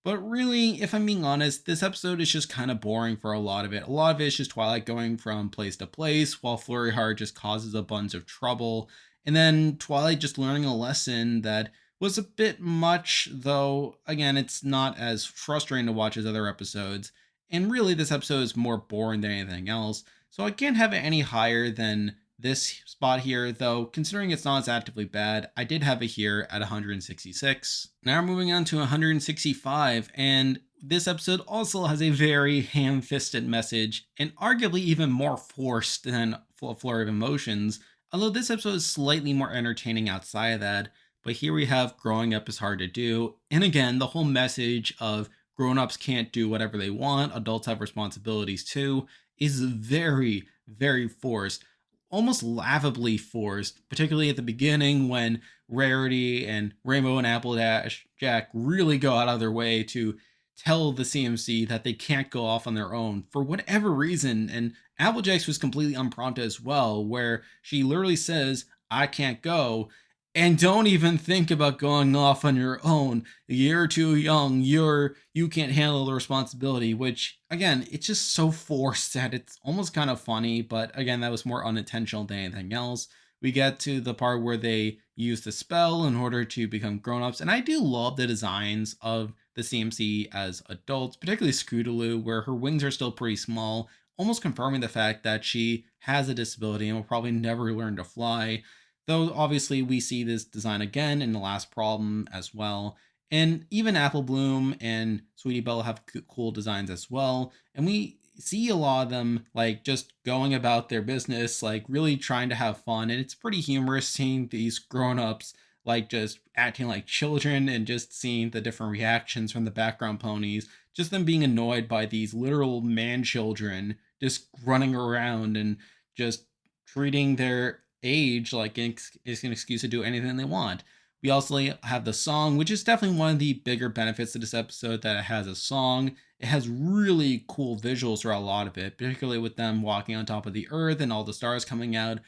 But really, if I'm being honest, this episode is just kind of boring for a lot of it. A lot of it is just Twilight going from place to place, while Flurry Heart just causes a bunch of trouble. And then Twilight just learning a lesson that was a bit much, though, again, it's not as frustrating to watch as other episodes. And really, this episode is more boring than anything else. So I can't have it any higher than this spot here, though, considering it's not as actively bad, I did have it here at 166. Now we're moving on to 165, and this episode also has a very ham-fisted message, and arguably even more forced than Flurry of Emotions, although this episode is slightly more entertaining outside of that. But here we have growing up is hard to do, and again, the whole message of grown-ups can't do whatever they want, adults have responsibilities too, is very, very forced, almost laughably forced, particularly at the beginning when Rarity and Rainbow and Applejack Jack really go out of their way to tell the CMC that they can't go off on their own for whatever reason. And Applejack's was completely unprompted as well, where she literally says, I can't go. And don't even think about going off on your own. You're too young. You can't handle the responsibility, which again, it's just so forced that it's almost kind of funny, but again, that was more unintentional than anything else. We get to the part where they use the spell in order to become grown-ups, and I do love the designs of the CMC as adults, particularly Scootaloo, where her wings are still pretty small, almost confirming the fact that she has a disability and will probably never learn to fly. Though obviously we see this design again in the last problem as well. And even Apple Bloom and Sweetie Belle have cool designs as well. And we see a lot of them like just going about their business, like really trying to have fun. And it's pretty humorous seeing these grown-ups like just acting like children and just seeing the different reactions from the background ponies, just them being annoyed by these literal man children just running around and just treating their age like it's an excuse to do anything they want. We also have the song, which is definitely one of the bigger benefits of this episode, that it has a song. It has really cool visuals throughout a lot of it, particularly with them walking on top of the earth and all the stars coming out.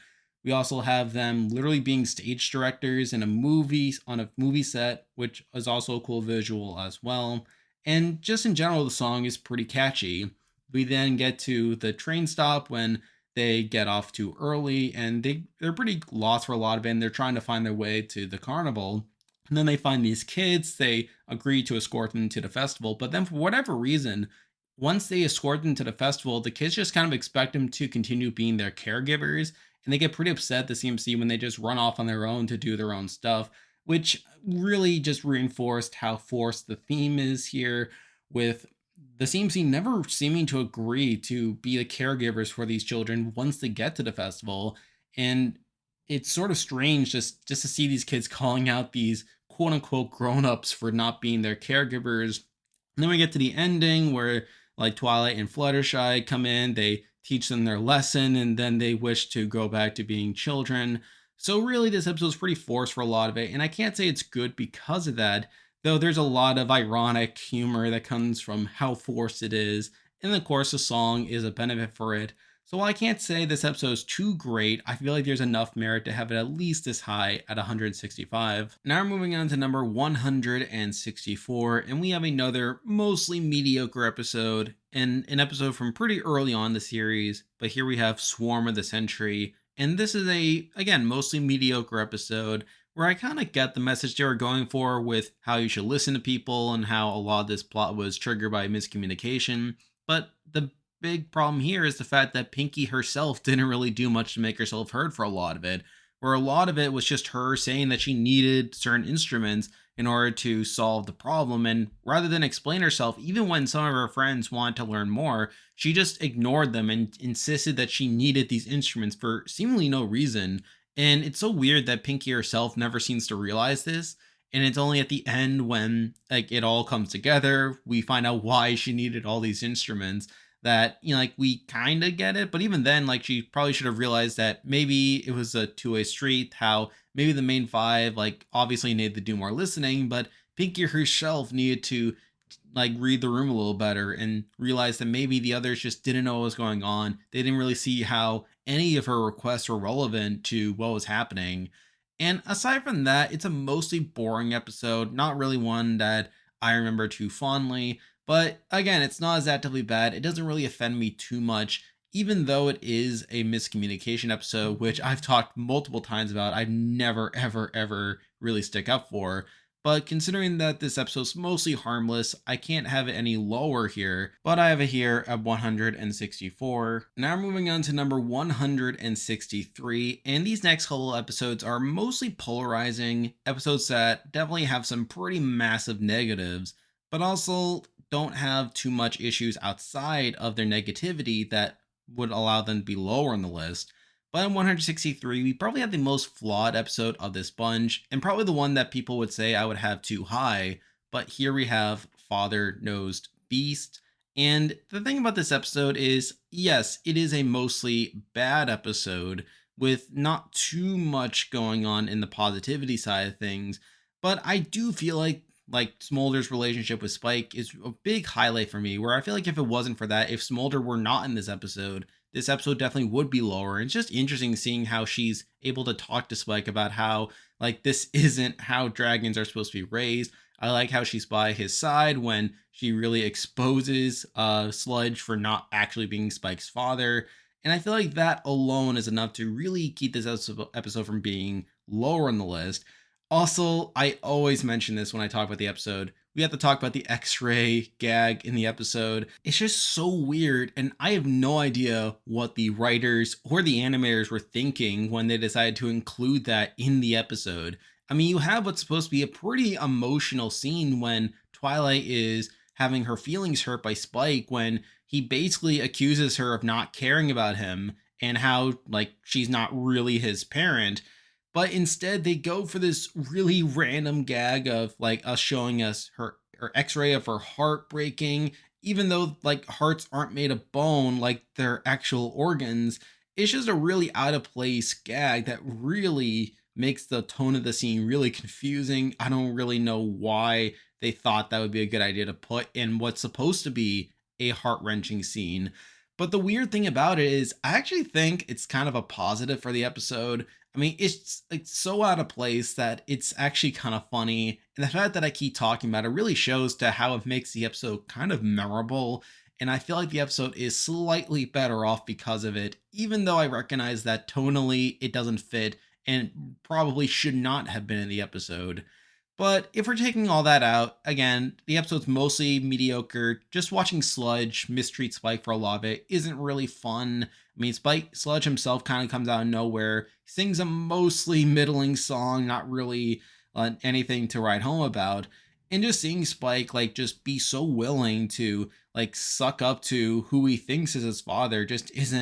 We also have them literally being stage directors in a movie on a movie set, which is also a cool visual as well. And just in general, the song is pretty catchy. We then get to the train stop when they get off too early, and they're pretty lost for a lot of it, and they're trying to find their way to the carnival. And then they find these kids. They agree to escort them to the festival, but then for whatever reason, once they escort them to the festival, the kids just kind of expect them to continue being their caregivers, and they get pretty upset, the CMC, when they just run off on their own to do their own stuff, which really just reinforced how forced the theme is here, with the CMC never seeming to agree to be the caregivers for these children once they get to the festival. And it's sort of strange just to see these kids calling out these quote unquote grown-ups for not being their caregivers. And then we get to the ending where like Twilight and Fluttershy come in, they teach them their lesson, and then they wish to go back to being children. So really this episode is pretty forced for a lot of it, and I can't say it's good because of that, though there's a lot of ironic humor that comes from how forced it is. And of course, the song is a benefit for it. So while I can't say this episode is too great, I feel like there's enough merit to have it at least this high at 165. Now we're moving on to number 164, and we have another mostly mediocre episode, and an episode from pretty early on in the series, but here we have Swarm of the Century, and this is again, mostly mediocre episode where I kind of get the message they were going for with how you should listen to people and how a lot of this plot was triggered by miscommunication. But the big problem here is the fact that Pinky herself didn't really do much to make herself heard for a lot of it, where a lot of it was just her saying that she needed certain instruments in order to solve the problem. And rather than explain herself, even when some of her friends wanted to learn more, she just ignored them and insisted that she needed these instruments for seemingly no reason. And it's so weird that Pinky herself never seems to realize this. And it's only at the end when like it all comes together, we find out why she needed all these instruments, that like we kind of get it. But even then, like she probably should have realized that maybe it was a two-way street, how maybe the main five like obviously needed to do more listening, but Pinky herself needed to like read the room a little better and realize that maybe the others just didn't know what was going on. They didn't really see how any of her requests were relevant to what was happening. And aside from that, it's a mostly boring episode, not really one that I remember too fondly. But again, it's not as actively bad. It doesn't really offend me too much, even though it is a miscommunication episode, which I've talked multiple times about. I've never, ever, ever really stick up for. But considering that this episode's mostly harmless, I can't have it any lower here, but I have it here at 164. Now moving on to number 163, and these next couple episodes are mostly polarizing, episodes that definitely have some pretty massive negatives, but also don't have too much issues outside of their negativity that would allow them to be lower on the list. But in 163, we probably have the most flawed episode of this bunch, and probably the one that people would say I would have too high. But here we have Father Nosed Beast. And the thing about this episode is, yes, it is a mostly bad episode with not too much going on in the positivity side of things. But I do feel like Smolder's relationship with Spike is a big highlight for me, where I feel like if it wasn't for that, if Smolder were not in this episode definitely would be lower. And it's just interesting seeing how she's able to talk to Spike about how like this isn't how dragons are supposed to be raised. I like how she's by his side when she really exposes Sludge for not actually being Spike's father. And I feel like that alone is enough to really keep this episode from being lower on the list. Also, I always mention this when I talk about the episode. We have to talk about the X-ray gag in the episode. It's just so weird, and I have no idea what the writers or the animators were thinking when they decided to include that in the episode. I mean, you have what's supposed to be a pretty emotional scene when Twilight is having her feelings hurt by Spike when he basically accuses her of not caring about him and how like she's not really his parent. But instead they go for this really random gag of like us showing us her x-ray of her heart breaking, even though like hearts aren't made of bone like they're actual organs. It's just a really out of place gag that really makes the tone of the scene really confusing. I don't really know why they thought that would be a good idea to put in what's supposed to be a heart wrenching scene. But the weird thing about it is, I actually think it's kind of a positive for the episode. I mean, it's so out of place that it's actually kind of funny. And the fact that I keep talking about it really shows to how it makes the episode kind of memorable. And I feel like the episode is slightly better off because of it, even though I recognize that tonally it doesn't fit and probably should not have been in the episode. But if we're taking all that out, again, the episode's mostly mediocre. Just watching Sludge mistreat Spike for a lot of it isn't really fun. I mean, Sludge himself kind of comes out of nowhere, sings a mostly middling song, not really anything to write home about. And just seeing Spike like just be so willing to like suck up to who he thinks is his father just is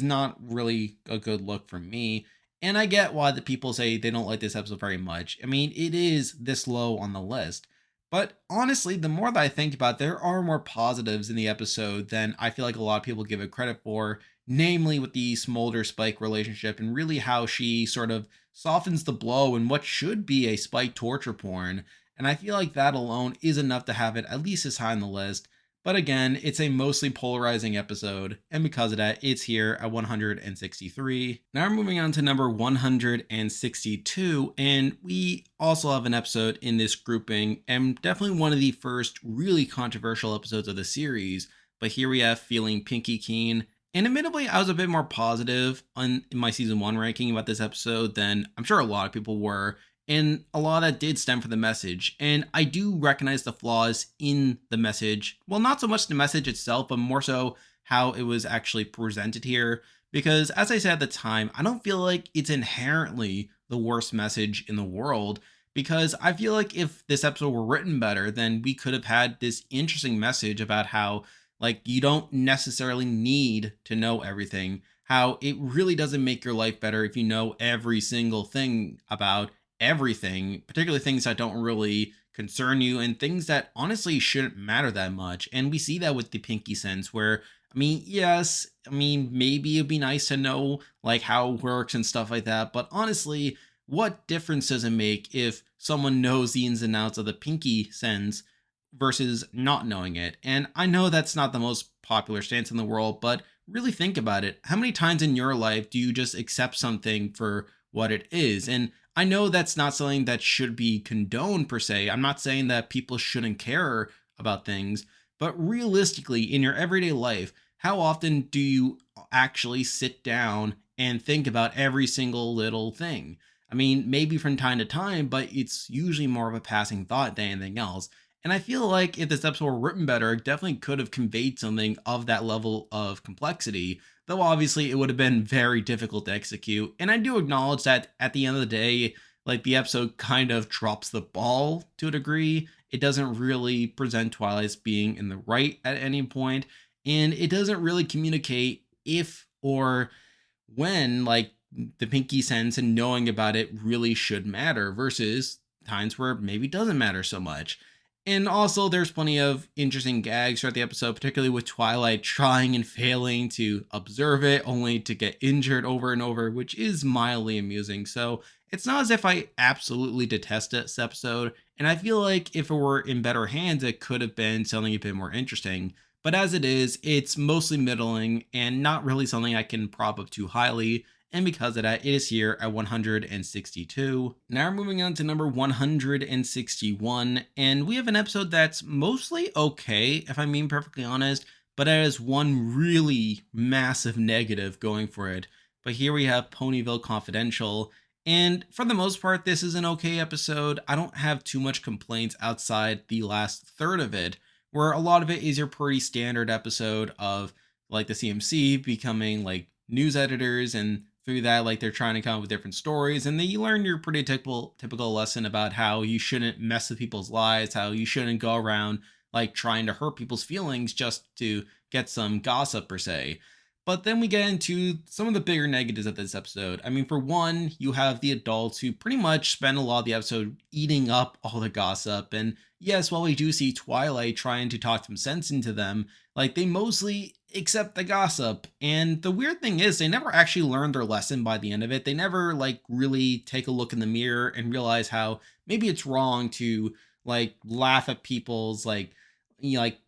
not really a good look for me. And I get why the people say they don't like this episode very much. I mean, it is this low on the list. But honestly, the more that I think about it, there are more positives in the episode than I feel like a lot of people give it credit for, namely with the Smolder Spike relationship and really how she sort of softens the blow in what should be a Spike torture porn. And I feel like that alone is enough to have it at least as high on the list. But again, it's a mostly polarizing episode, and because of that, it's here at 163. Now we're moving on to number 162, and we also have an episode in this grouping, and definitely one of the first really controversial episodes of the series. But here we have Feeling Pinky Keen. And admittedly, I was a bit more positive in my season 1 ranking about this episode than I'm sure a lot of people were. And a lot of that did stem from the message. And I do recognize the flaws in the message. Well, not so much the message itself, but more so how it was actually presented here. Because as I said at the time, I don't feel like it's inherently the worst message in the world. Because I feel like if this episode were written better, then we could have had this interesting message about how, like, you don't necessarily need to know everything. How it really doesn't make your life better if you know every single thing about everything, particularly things that don't really concern you and things that honestly shouldn't matter that much. And we see that with the Pinky Sense, where I mean, yes, I mean, maybe it'd be nice to know like how it works and stuff like that, but honestly, what difference does it make if someone knows the ins and outs of the Pinky Sense versus not knowing it? And I know that's not the most popular stance in the world, but really think about it. How many times in your life do you just accept something for what it is? And I know that's not something that should be condoned per se. I'm not saying that people shouldn't care about things, but realistically, in your everyday life, how often do you actually sit down and think about every single little thing? I mean, maybe from time to time, but it's usually more of a passing thought than anything else. And I feel like if this episode were written better, it definitely could have conveyed something of that level of complexity, though obviously it would have been very difficult to execute. And I do acknowledge that at the end of the day, like the episode kind of drops the ball to a degree. It doesn't really present Twilight as being in the right at any point, and it doesn't really communicate if or when like the Pinky Sense and knowing about it really should matter versus times where maybe it doesn't matter so much. And also, there's plenty of interesting gags throughout the episode, particularly with Twilight trying and failing to observe it, only to get injured over and over, which is mildly amusing. So it's not as if I absolutely detest this episode, and I feel like if it were in better hands, it could have been something a bit more interesting. But as it is, it's mostly middling and not really something I can prop up too highly. And because of that, it is here at 162. Now we're moving on to number 161, and we have an episode that's mostly okay, if I'm being perfectly honest, but it has one really massive negative going for it. But here we have Ponyville Confidential, and for the most part, this is an okay episode. I don't have too much complaints outside the last third of it, where a lot of it is your pretty standard episode of like the CMC becoming like news editors, and through that, like they're trying to come up with different stories, and then you learn your pretty typical lesson about how you shouldn't mess with people's lives, how you shouldn't go around like trying to hurt people's feelings just to get some gossip per se. But then we get into some of the bigger negatives of this episode. I mean, for one, you have the adults who pretty much spend a lot of the episode eating up all the gossip. And yes, while we do see Twilight trying to talk some sense into them, like they mostly accept the gossip. And the weird thing is, they never actually learn their lesson by the end of it. They never like really take a look in the mirror and realize how maybe it's wrong to like laugh at people's like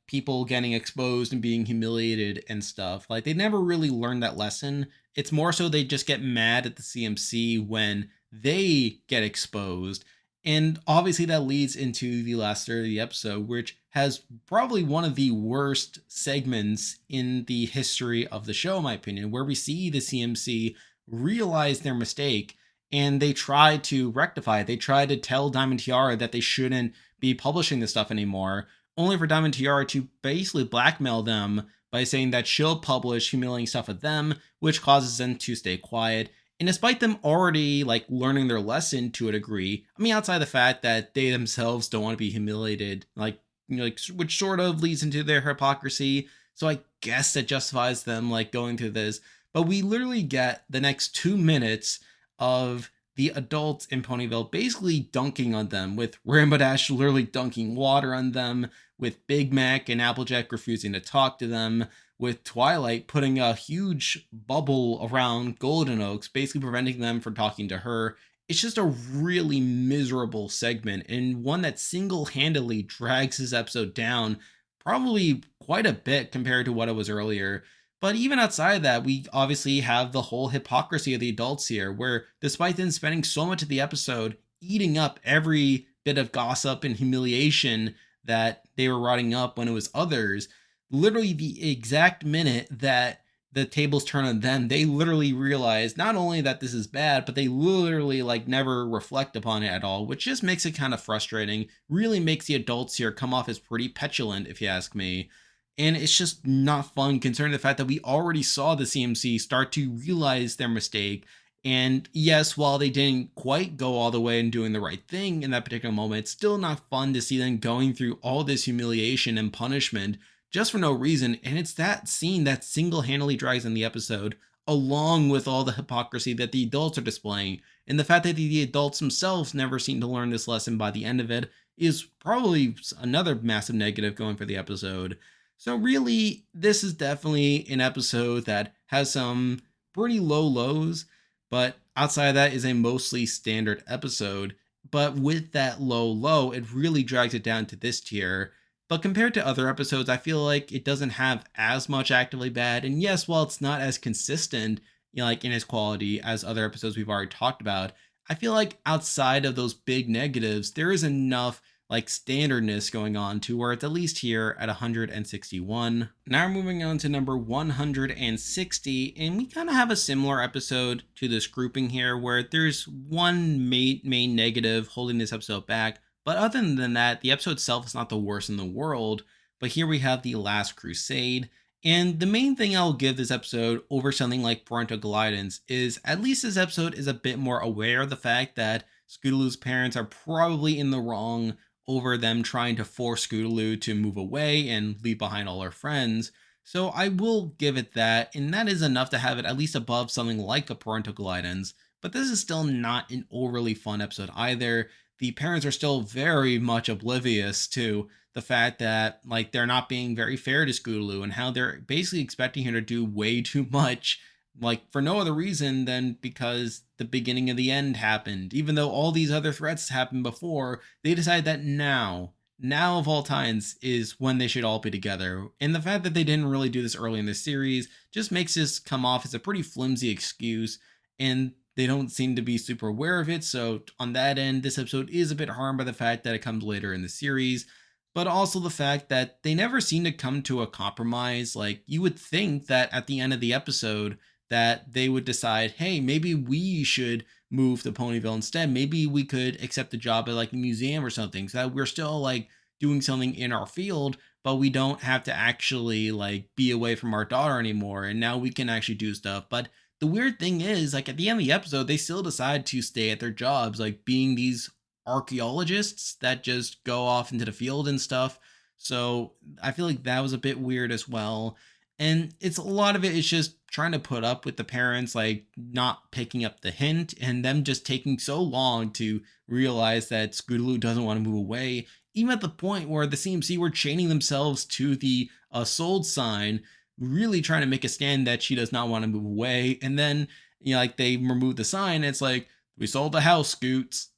people getting exposed and being humiliated and stuff. Like they never really learned that lesson. It's more so they just get mad at the CMC when they get exposed. And obviously that leads into the last third of the episode, which has probably one of the worst segments in the history of the show, in my opinion, where we see the CMC realize their mistake and they try to rectify it. They try to tell Diamond Tiara that they shouldn't be publishing this stuff anymore, only for Diamond Tiara to basically blackmail them by saying that she'll publish humiliating stuff with them, which causes them to stay quiet. And despite them already like learning their lesson to a degree, I mean, outside the fact that they themselves don't want to be humiliated, like, you know, like which sort of leads into their hypocrisy. So I guess that justifies them like going through this. But we literally get the next 2 minutes of the adults in Ponyville basically dunking on them, with Rainbow Dash literally dunking water on them, with Big Mac and Applejack refusing to talk to them, with Twilight putting a huge bubble around Golden Oaks, basically preventing them from talking to her. It's just a really miserable segment, and one that single-handedly drags this episode down probably quite a bit compared to what it was earlier. But even outside of that, we obviously have the whole hypocrisy of the adults here, where despite them spending so much of the episode eating up every bit of gossip and humiliation that they were writing up when it was others, literally the exact minute that the tables turn on them, they literally realize not only that this is bad, but they literally like never reflect upon it at all, which just makes it kind of frustrating. Really makes the adults here come off as pretty petulant, if you ask me. And it's just not fun considering the fact that we already saw the CMC start to realize their mistake. And yes, while they didn't quite go all the way and doing the right thing in that particular moment, it's still not fun to see them going through all this humiliation and punishment just for no reason. And it's that scene that single-handedly drags in the episode, along with all the hypocrisy that the adults are displaying. And the fact that the adults themselves never seem to learn this lesson by the end of it is probably another massive negative going for the episode. So really, this is definitely an episode that has some pretty low lows, but outside of that is a mostly standard episode. But with that low low, it really drags it down to this tier. But compared to other episodes, I feel like it doesn't have as much actively bad. And yes, while it's not as consistent, you know, like in its quality as other episodes we've already talked about, I feel like outside of those big negatives, there is enough like standardness going on to where it's at least here at 161. Now we're moving on to number 160, and we kind of have a similar episode to this grouping here, where there's one main negative holding this episode back. But other than that, the episode itself is not the worst in the world. But here we have The Last Crusade. And the main thing I'll give this episode over something like Parental Guidance is at least this episode is a bit more aware of the fact that Scootaloo's parents are probably in the wrong over them trying to force Scootaloo to move away and leave behind all her friends. So I will give it that, and that is enough to have it at least above something like a Parental Guidance. But this is still not an overly fun episode either. The parents are still very much oblivious to the fact that like they're not being very fair to Scootaloo, and how they're basically expecting her to do way too much, like for no other reason than because the beginning of the end happened. Even though all these other threats happened before, they decided that now of all times is when they should all be together. And the fact that they didn't really do this early in the series just makes this come off as a pretty flimsy excuse, and they don't seem to be super aware of it. So on that end, this episode is a bit harmed by the fact that it comes later in the series, but also the fact that they never seem to come to a compromise. Like you would think that at the end of the episode that they would decide, hey, maybe we should move to Ponyville instead. Maybe we could accept a job at like a museum or something, so that we're still like doing something in our field, but we don't have to actually like be away from our daughter anymore. And now we can actually do stuff. But the weird thing is, like at the end of the episode, they still decide to stay at their jobs, like being these archaeologists that just go off into the field and stuff. So I feel like that was a bit weird as well. And it's a lot of it is just trying to put up with the parents like not picking up the hint and them just taking so long to realize that Scootaloo doesn't want to move away. Even at the point where the CMC were chaining themselves to the sold sign, really trying to make a stand that she does not want to move away. And then, like they remove the sign. It's like, we sold the house, Scoots.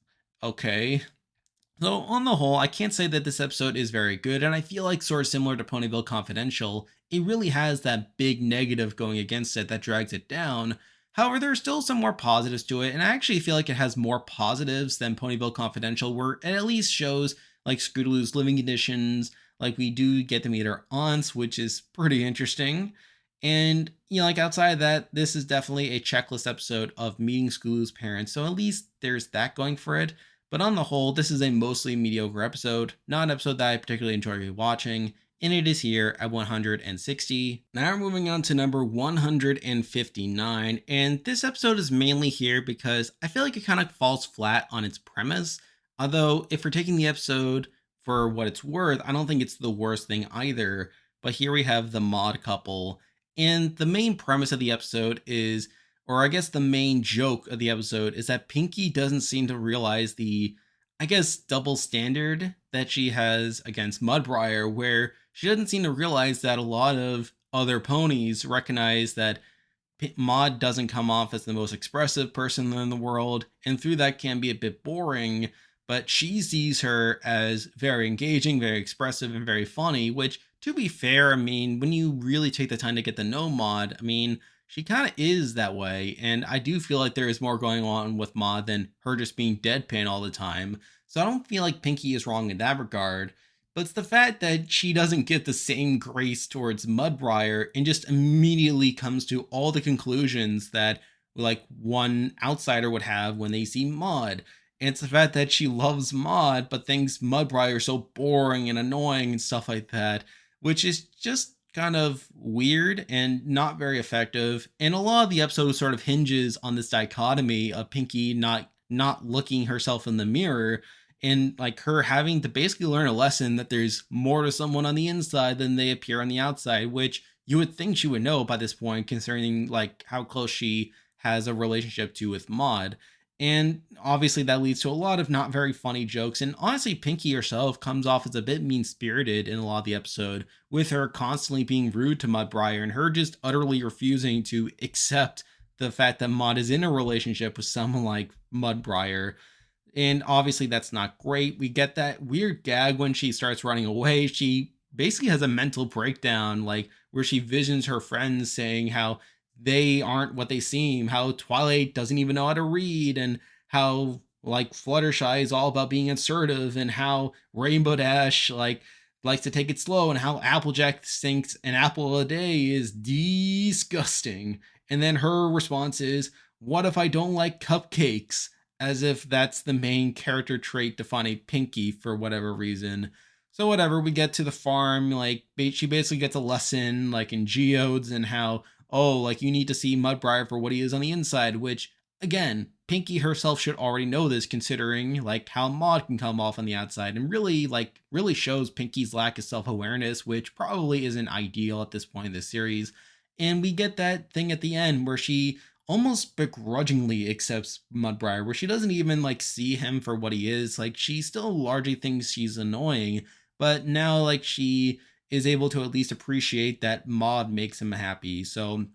Okay. So, on the whole, I can't say that this episode is very good, and I feel like, sort of similar to Ponyville Confidential, it really has that big negative going against it that drags it down. However, there are still some more positives to it, and I actually feel like it has more positives than Ponyville Confidential, where it at least shows like Scootaloo's living conditions, like we do get to meet her aunts, which is pretty interesting. And, like outside of that, this is definitely a checklist episode of meeting Scootaloo's parents, so at least there's that going for it. But on the whole, this is a mostly mediocre episode, not an episode that I particularly enjoy watching, and it is here at 160. Now we're moving on to number 159, and this episode is mainly here because I feel like it kind of falls flat on its premise. Although, if we're taking the episode for what it's worth, I don't think it's the worst thing either. But here we have the mod couple, and the main premise of the episode is, or I guess the main joke of the episode is that Pinky doesn't seem to realize the, I guess, double standard that she has against Mudbriar, where she doesn't seem to realize that a lot of other ponies recognize that Maud doesn't come off as the most expressive person in the world, and through that can be a bit boring, but she sees her as very engaging, very expressive, and very funny, which, to be fair, I mean, when you really take the time to get to know Maud, I mean, she kind of is that way, and I do feel like there is more going on with Maud than her just being deadpan all the time, so I don't feel like Pinky is wrong in that regard. But it's the fact that she doesn't get the same grace towards Mudbriar and just immediately comes to all the conclusions that like one outsider would have when they see Maud. And it's the fact that she loves Maud but thinks Mudbriar is so boring and annoying and stuff like that, which is just kind of weird and not very effective. And a lot of the episode sort of hinges on this dichotomy of Pinky not looking herself in the mirror and like her having to basically learn a lesson that there's more to someone on the inside than they appear on the outside, which you would think she would know by this point, concerning like how close she has a relationship to with Maud. And obviously that leads to a lot of not very funny jokes. And honestly, Pinky herself comes off as a bit mean spirited in a lot of the episode, with her constantly being rude to Mudbriar and her just utterly refusing to accept the fact that Maud is in a relationship with someone like Mudbriar. And obviously, that's not great. We get that weird gag when she starts running away. She basically has a mental breakdown, like where she visions her friends saying how they aren't what they seem, how Twilight doesn't even know how to read, and how like Fluttershy is all about being assertive, and how Rainbow Dash like likes to take it slow, and how Applejack thinks an apple a day is disgusting. And then her response is, "What if I don't like cupcakes?" As if that's the main character trait defining Pinky for whatever reason. So whatever, we get to the farm, like she basically gets a lesson like in geodes and how, oh, like you need to see Mudbriar for what he is on the inside, which again, Pinky herself should already know this, considering like how Maud can come off on the outside, and really shows Pinky's lack of self-awareness, which probably isn't ideal at this point in this series. And we get that thing at the end where she almost begrudgingly accepts Mudbriar, where she doesn't even like see him for what he is. Like she still largely thinks she's annoying, but now like she is able to at least appreciate that Maud makes him happy. So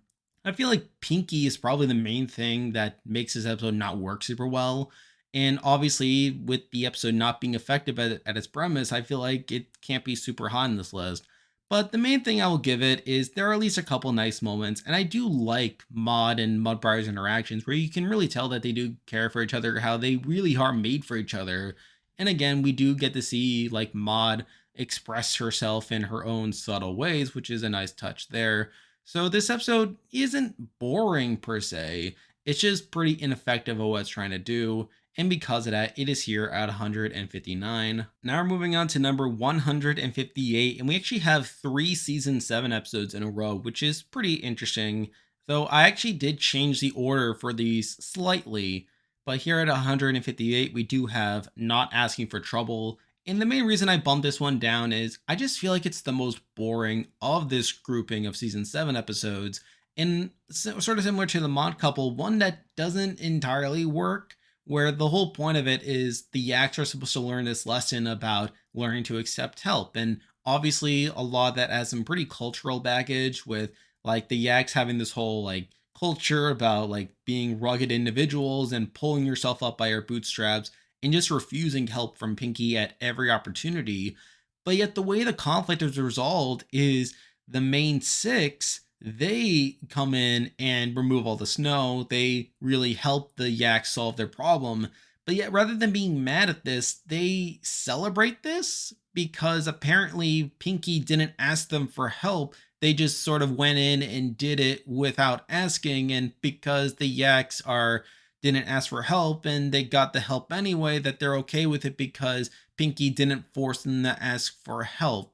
I feel like Pinky is probably the main thing that makes this episode not work super well. And obviously, with the episode not being effective at its premise, I feel like it can't be super high on this list. But the main thing I will give it is there are at least a couple nice moments, and I do like Maud and Mudbriar's interactions where you can really tell that they do care for each other, how they really are made for each other. And again, we do get to see like Maud express herself in her own subtle ways, which is a nice touch there. So this episode isn't boring per se, it's just pretty ineffective at what it's trying to do. And because of that, it is here at 159. Now we're moving on to number 158, and we actually have 3 season 7 episodes in a row, which is pretty interesting. Though I actually did change the order for these slightly, but here at 158, we do have Not Asking for Trouble, And the main reason I bumped this one down is I just feel like it's the most boring of this grouping of season 7 episodes. And sort of similar to the Mod Couple, one that doesn't entirely work, where the whole point of it is the Yaks are supposed to learn this lesson about learning to accept help. And obviously, a lot of that has some pretty cultural baggage with like the Yaks having this whole like culture about like being rugged individuals and pulling yourself up by your bootstraps and just refusing help from Pinky at every opportunity. But yet, the way the conflict is resolved is the main six, they come in and remove all the snow. They really help the Yaks solve their problem. But yet, rather than being mad at this, they celebrate this because apparently Pinky didn't ask them for help. They just sort of went in and did it without asking. And because the Yaks are didn't ask for help and they got the help anyway, that they're okay with it because Pinky didn't force them to ask for help.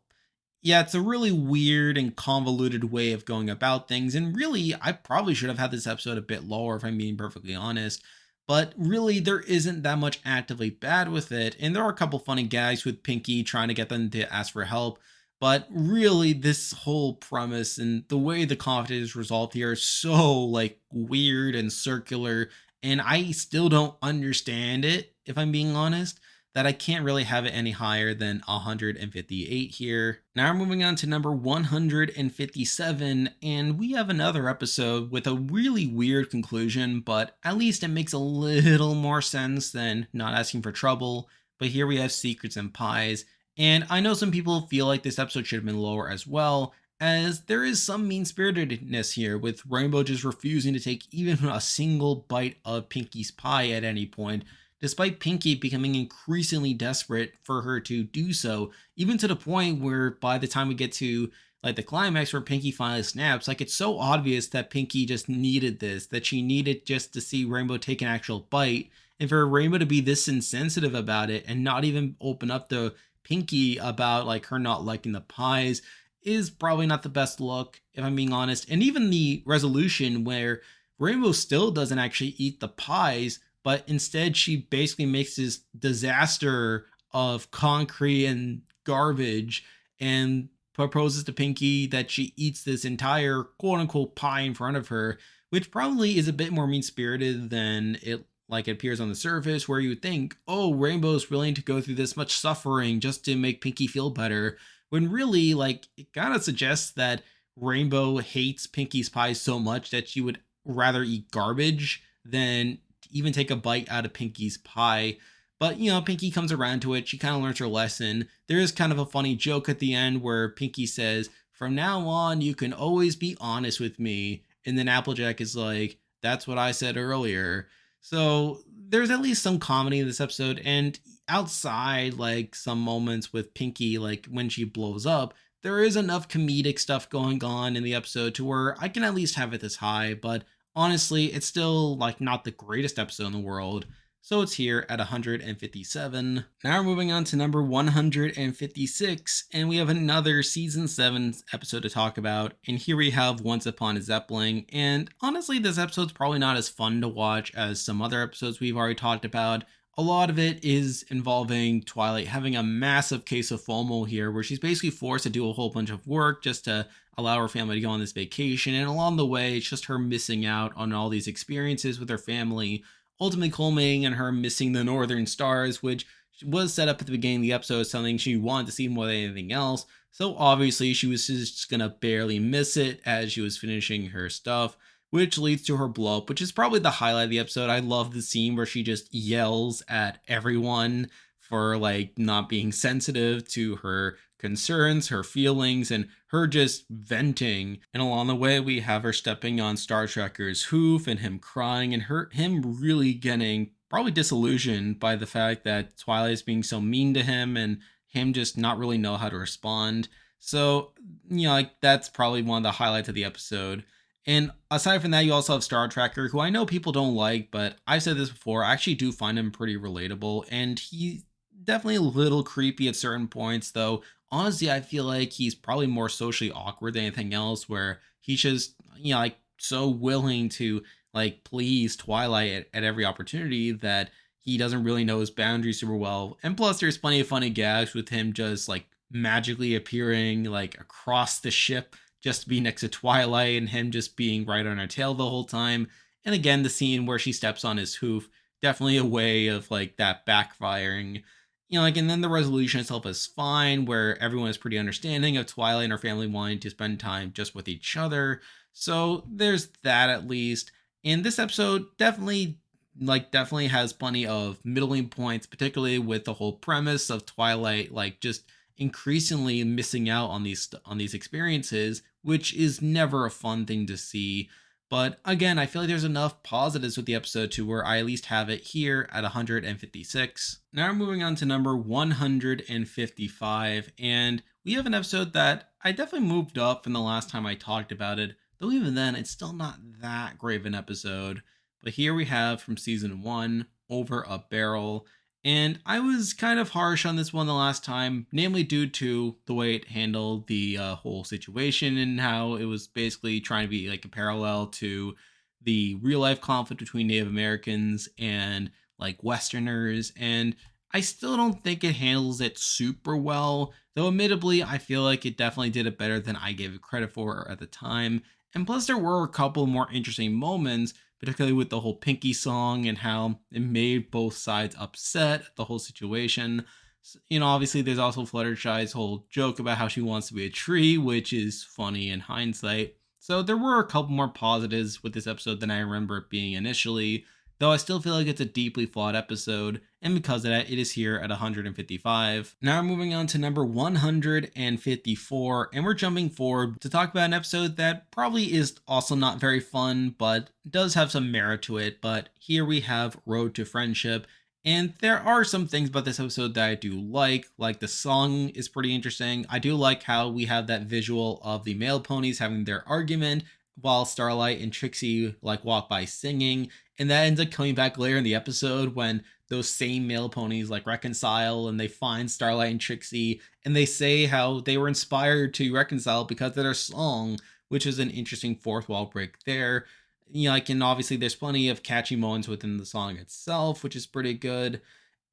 Yeah, it's a really weird and convoluted way of going about things. And really, I probably should have had this episode a bit lower if I'm being perfectly honest. But really, there isn't that much actively bad with it. And there are a couple funny gags with Pinky trying to get them to ask for help. But really, this whole premise and the way the conflict is resolved here is so like weird and circular. And I still don't understand it, if I'm being honest, that I can't really have it any higher than 158 here. Now we're moving on to number 157, and we have another episode with a really weird conclusion, but at least it makes a little more sense than not asking for trouble. But here we have Secrets and Pies, and I know some people feel like this episode should have been lower as well, as there is some mean spiritedness here, with Rainbow just refusing to take even a single bite of Pinky's pie at any point, despite Pinky becoming increasingly desperate for her to do so, even to the point where by the time we get to like the climax where Pinky finally snaps, like it's so obvious that Pinky just needed this, that she needed just to see Rainbow take an actual bite, and for Rainbow to be this insensitive about it and not even open up to Pinky about like her not liking the pies is probably not the best look, if I'm being honest. And even the resolution where Rainbow still doesn't actually eat the pies, but instead she basically makes this disaster of concrete and garbage and proposes to Pinky that she eats this entire quote unquote pie in front of her, which probably is a bit more mean spirited than it appears on the surface, where you would think, oh, Rainbow's willing to go through this much suffering just to make Pinky feel better. When really, like, it kind of suggests that Rainbow hates Pinky's pie so much that she would rather eat garbage than even take a bite out of Pinky's pie. But, you know, Pinky comes around to it. She kind of learns her lesson. There is kind of a funny joke at the end where Pinky says, "From now on, you can always be honest with me." And then Applejack is like, "That's what I said earlier." So there's at least some comedy in this episode. And outside, like some moments with Pinky, like when she blows up, there is enough comedic stuff going on in the episode to where I can at least have it this high. But honestly, it's still like not the greatest episode in the world. So it's here at 157. Now we're moving on to number 156, and we have another season 7 episode to talk about. And here we have Once Upon a Zeppelin. And honestly, this episode's probably not as fun to watch as some other episodes we've already talked about. A lot of it is involving Twilight having a massive case of FOMO here, where she's basically forced to do a whole bunch of work just to allow her family to go on this vacation. And along the way, it's just her missing out on all these experiences with her family, ultimately culminating in her missing the Northern Stars, which was set up at the beginning of the episode as something she wanted to see more than anything else. So obviously, she was just gonna barely miss it as she was finishing her stuff, which leads to her blow up, which is probably the highlight of the episode. I love the scene where she just yells at everyone for like not being sensitive to her concerns, her feelings, and her just venting. And along the way, we have her stepping on Star Trekker's hoof and him crying and him really getting probably disillusioned by the fact that Twilight is being so mean to him and him just not really know how to respond. So, you know, like that's probably one of the highlights of the episode. And aside from that, you also have Star Tracker, who I know people don't like, but I've said this before, I actually do find him pretty relatable. And he's definitely a little creepy at certain points, though. Honestly, I feel like he's probably more socially awkward than anything else, where he's just, you know, like so willing to like please Twilight at every opportunity that he doesn't really know his boundaries super well. And plus, there's plenty of funny gags with him just like magically appearing like across the ship just to be next to Twilight and him just being right on her tail the whole time. And again, the scene where she steps on his hoof, definitely a way of like that backfiring. Like, and then the resolution itself is fine, where everyone is pretty understanding of Twilight and her family wanting to spend time just with each other. So there's that at least. And this episode definitely has plenty of middling points, particularly with the whole premise of Twilight like just increasingly missing out on these experiences, which is never a fun thing to see. But again, I feel like there's enough positives with the episode to where I at least have it here at 156. Now we're moving on to number 155, and we have an episode that I definitely moved up from the last time I talked about it, though even then it's still not that great of an episode. But here we have from season 1, Over a Barrel. And I was kind of harsh on this one the last time, namely due to the way it handled the whole situation and how it was basically trying to be like a parallel to the real life conflict between Native Americans and like Westerners. And I still don't think it handles it super well, though admittedly, I feel like it definitely did it better than I gave it credit for at the time. And plus, there were a couple more interesting moments, particularly with the whole Pinky song and how it made both sides upset at the whole situation. Obviously, there's also Fluttershy's whole joke about how she wants to be a tree, which is funny in hindsight. So there were a couple more positives with this episode than I remember it being initially, though I still feel like it's a deeply flawed episode, and because of that, it is here at 155. Now we're moving on to number 154, and we're jumping forward to talk about an episode that probably is also not very fun, but does have some merit to it. But here we have Road to Friendship, and there are some things about this episode that I do like the song is pretty interesting. I do like how we have that visual of the male ponies having their argument while Starlight and Trixie like walk by singing, and that ends up coming back later in the episode when those same male ponies like reconcile and they find Starlight and Trixie and they say how they were inspired to reconcile because of their song, which is an interesting fourth wall break there. And obviously there's plenty of catchy moments within the song itself, which is pretty good.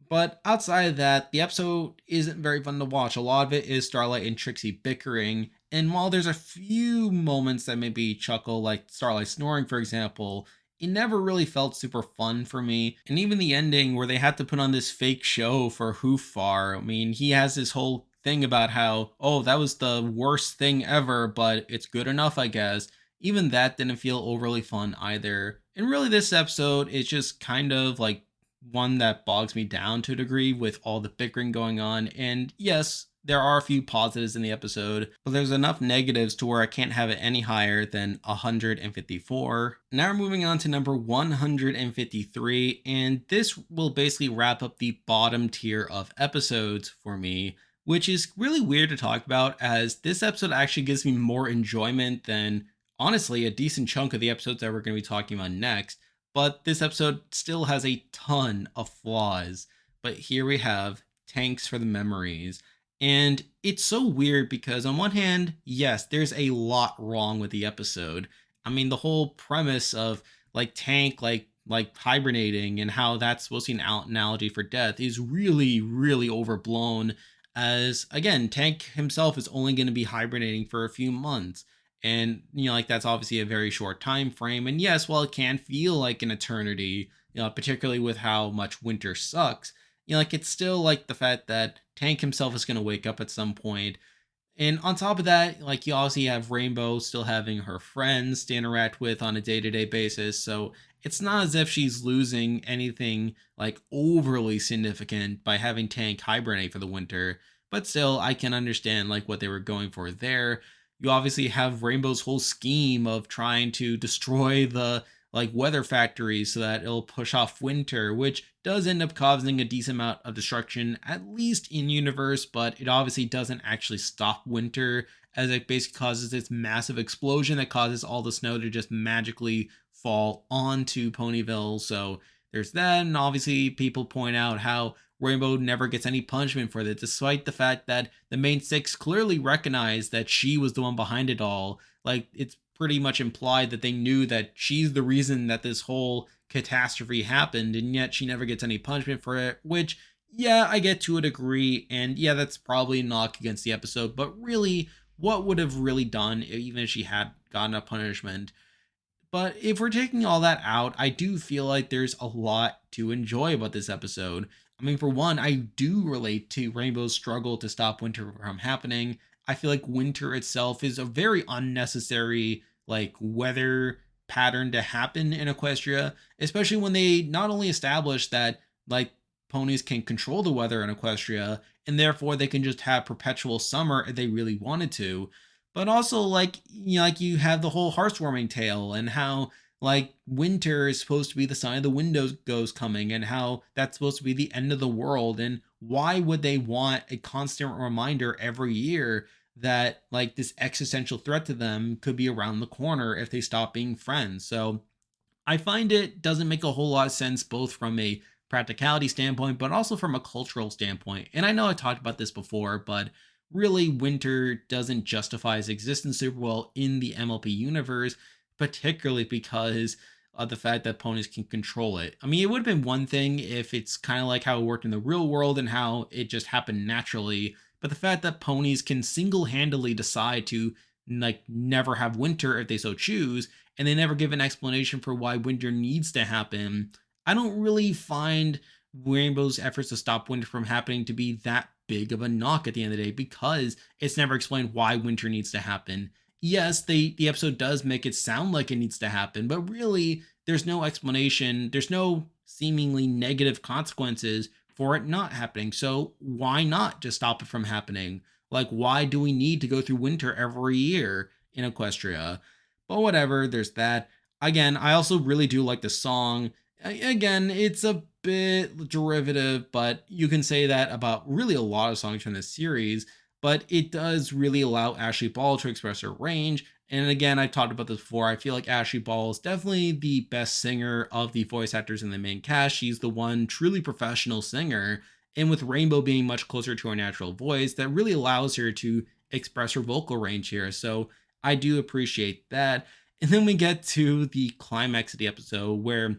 But outside of that, the episode isn't very fun to watch. A lot of it is Starlight and Trixie bickering. And while there's a few moments that maybe chuckle, like Starlight snoring, for example, it never really felt super fun for me. And even the ending where they had to put on this fake show for Hoofar, I mean, he has this whole thing about how, oh, that was the worst thing ever, but it's good enough, I guess. Even that didn't feel overly fun either. And really, this episode is just kind of like one that bogs me down to a degree with all the bickering going on. And yes, there are a few positives in the episode, but there's enough negatives to where I can't have it any higher than 154. Now we're moving on to number 153, and this will basically wrap up the bottom tier of episodes for me, which is really weird to talk about as this episode actually gives me more enjoyment than honestly a decent chunk of the episodes that we're going to be talking about next. But this episode still has a ton of flaws. But here we have Tanks for the Memories. And it's so weird because on one hand, yes, there's a lot wrong with the episode. I mean, the whole premise of like Tank like hibernating and how that's supposed to be an analogy for death is really, really overblown. As again, Tank himself is only going to be hibernating for a few months. And like that's obviously a very short time frame. And yes, while it can feel like an eternity, particularly with how much winter sucks, like it's still like the fact that Tank himself is going to wake up at some point. And on top of that, like you obviously have Rainbow still having her friends to interact with on a day-to-day basis. So it's not as if she's losing anything like overly significant by having Tank hibernate for the winter. But still, I can understand like what they were going for there. You obviously have Rainbow's whole scheme of trying to destroy the like weather factories so that it'll push off winter, which does end up causing a decent amount of destruction, at least in universe, but it obviously doesn't actually stop winter, as it basically causes this massive explosion that causes all the snow to just magically fall onto Ponyville. So there's that, and obviously people point out how Rainbow never gets any punishment for that, despite the fact that the main six clearly recognize that she was the one behind it all. Like, it's pretty much implied that they knew that she's the reason that this whole catastrophe happened, and yet she never gets any punishment for it, which, yeah, I get to a degree, and yeah, that's probably a knock against the episode, but really, what would have really done, even if she had gotten a punishment? But if we're taking all that out, I do feel like there's a lot to enjoy about this episode. I mean, for one, I do relate to Rainbow's struggle to stop winter from happening. I feel like winter itself is a very unnecessary, like, weather pattern to happen in Equestria, especially when they not only establish that, like, ponies can control the weather in Equestria, and therefore they can just have perpetual summer if they really wanted to, but also, like, like you have the whole heartwarming tale and how, like, winter is supposed to be the sign of the windows goes coming, and how that's supposed to be the end of the world, and why would they want a constant reminder every year that, like, this existential threat to them could be around the corner if they stop being friends? So I find it doesn't make a whole lot of sense, both from a practicality standpoint, but also from a cultural standpoint. And I know I talked about this before, but really, winter doesn't justify its existence super well in the MLP universe, particularly because of the fact that ponies can control it. I mean, it would have been one thing if it's kind of like how it worked in the real world and how it just happened naturally. But the fact that ponies can single handedly decide to, like, never have winter if they so choose, and they never give an explanation for why winter needs to happen, I don't really find Rainbow's efforts to stop winter from happening to be that big of a knock at the end of the day, because it's never explained why winter needs to happen. Yes, the episode does make it sound like it needs to happen, but really there's no explanation. There's no seemingly negative consequences for it not happening. So why not just stop it from happening? Like, why do we need to go through winter every year in Equestria? But whatever, there's that. Again, I also really do like the song. Again, it's a bit derivative, but you can say that about really a lot of songs from this series. But it does really allow Ashley Ball to express her range. And again, I talked about this before. I feel like Ashley Ball is definitely the best singer of the voice actors in the main cast. She's the one truly professional singer. And with Rainbow being much closer to her natural voice, that really allows her to express her vocal range here. So I do appreciate that. And then we get to the climax of the episode, where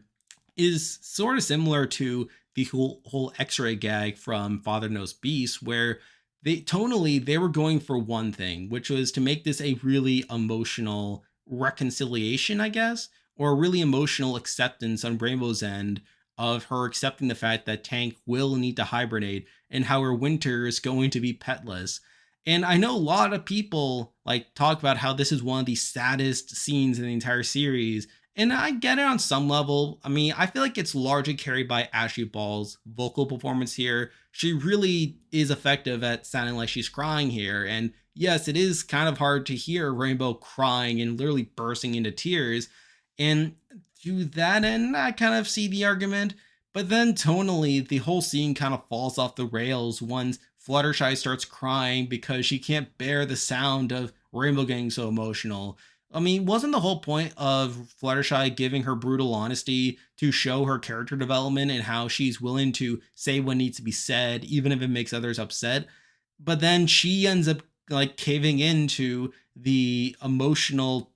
is sort of similar to the whole X-ray gag from Father Knows Beast, where they tonally they were going for one thing, which was to make this a really emotional reconciliation, I guess, or a really emotional acceptance on Rainbow's end of her accepting the fact that Tank will need to hibernate and how her winter is going to be petless. And I know a lot of people, like, talk about how this is one of the saddest scenes in the entire series, and I get it on some level. I mean, I feel like it's largely carried by Ashley Ball's vocal performance here. She really is effective at sounding like she's crying here. And yes, it is kind of hard to hear Rainbow crying and literally bursting into tears. And to that end, I kind of see the argument. But then tonally, the whole scene kind of falls off the rails once Fluttershy starts crying because she can't bear the sound of Rainbow getting so emotional. I mean, wasn't the whole point of Fluttershy giving her brutal honesty to show her character development and how she's willing to say what needs to be said, even if it makes others upset? But then she ends up, like, caving into the emotional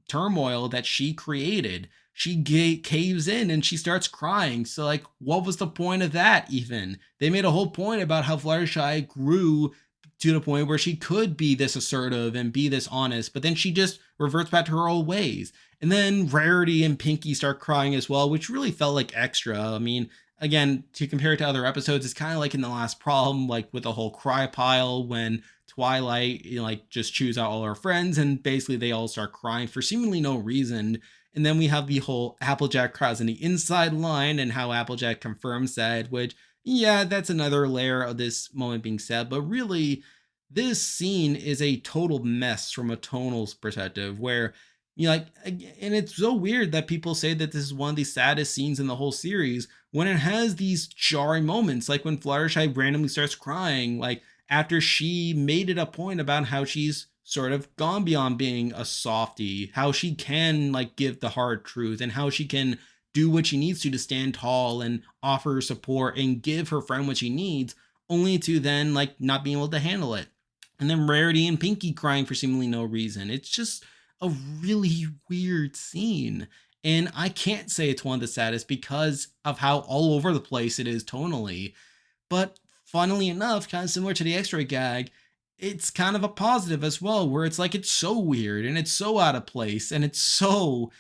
turmoil that she created. She caves in and she starts crying. So, like, what was the point of that even? They made a whole point about how Fluttershy grew to the point where she could be this assertive and be this honest, but then she just reverts back to her old ways. And then Rarity and Pinky start crying as well, which really felt like extra. I mean, again, to compare it to other episodes, it's kind of like in the last problem, like with the whole cry pile when Twilight, like, just chews out all her friends and basically they all start crying for seemingly no reason. And then we have the whole Applejack cries in the inside line and how Applejack confirms that, which, yeah, that's another layer of this moment being said. But really, this scene is a total mess from a tonal perspective, where, like, and it's so weird that people say that this is one of the saddest scenes in the whole series when it has these jarring moments, like when Fluttershy randomly starts crying, like, after she made it a point about how she's sort of gone beyond being a softie, how she can, like, give the hard truth and how she can do what she needs to stand tall and offer support and give her friend what she needs, only to then, like, not being able to handle it. And then Rarity and Pinky crying for seemingly no reason. It's just a really weird scene. And I can't say it's one of the saddest because of how all over the place it is tonally. But funnily enough, kind of similar to the X-ray gag, it's kind of a positive as well, where it's like it's so weird and it's so out of place and it's so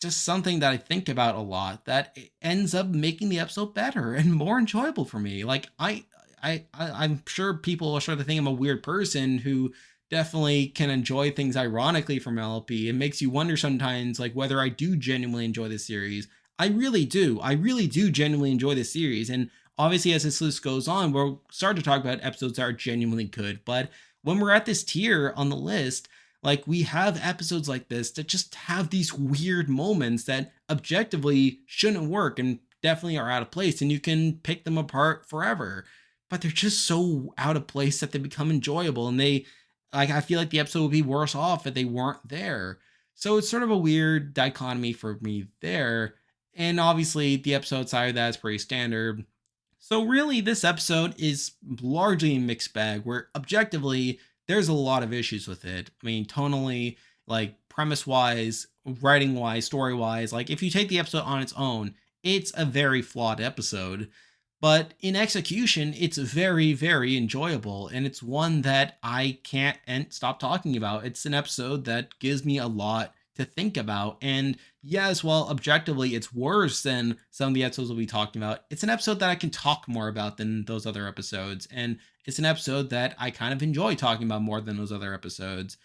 just something that I think about a lot that it ends up making the episode better and more enjoyable for me. Like I'm sure people are sort of think I'm a weird person who definitely can enjoy things ironically from LLP. It makes you wonder sometimes like whether I do genuinely enjoy the series. I really do. I really do genuinely enjoy the series. And obviously as this list goes on, we'll start to talk about episodes that are genuinely good. But when we're at this tier on the list, like we have episodes like this that just have these weird moments that objectively shouldn't work and definitely are out of place and you can pick them apart forever. But they're just so out of place that they become enjoyable and they like I feel like the episode would be worse off if they weren't there. So it's sort of a weird dichotomy for me there. And obviously the episode side of that is pretty standard. So really, this episode is largely a mixed bag where objectively there's a lot of issues with it. I mean, tonally, like premise wise, writing wise, story wise, like if you take the episode on its own, it's a very flawed episode. But in execution, it's very, very enjoyable. And it's one that I can't stop talking about. It's an episode that gives me a lot to think about. And yes, while objectively it's worse than some of the episodes we'll be talking about, it's an episode that I can talk more about than those other episodes. And it's an episode that I kind of enjoy talking about more than those other episodes.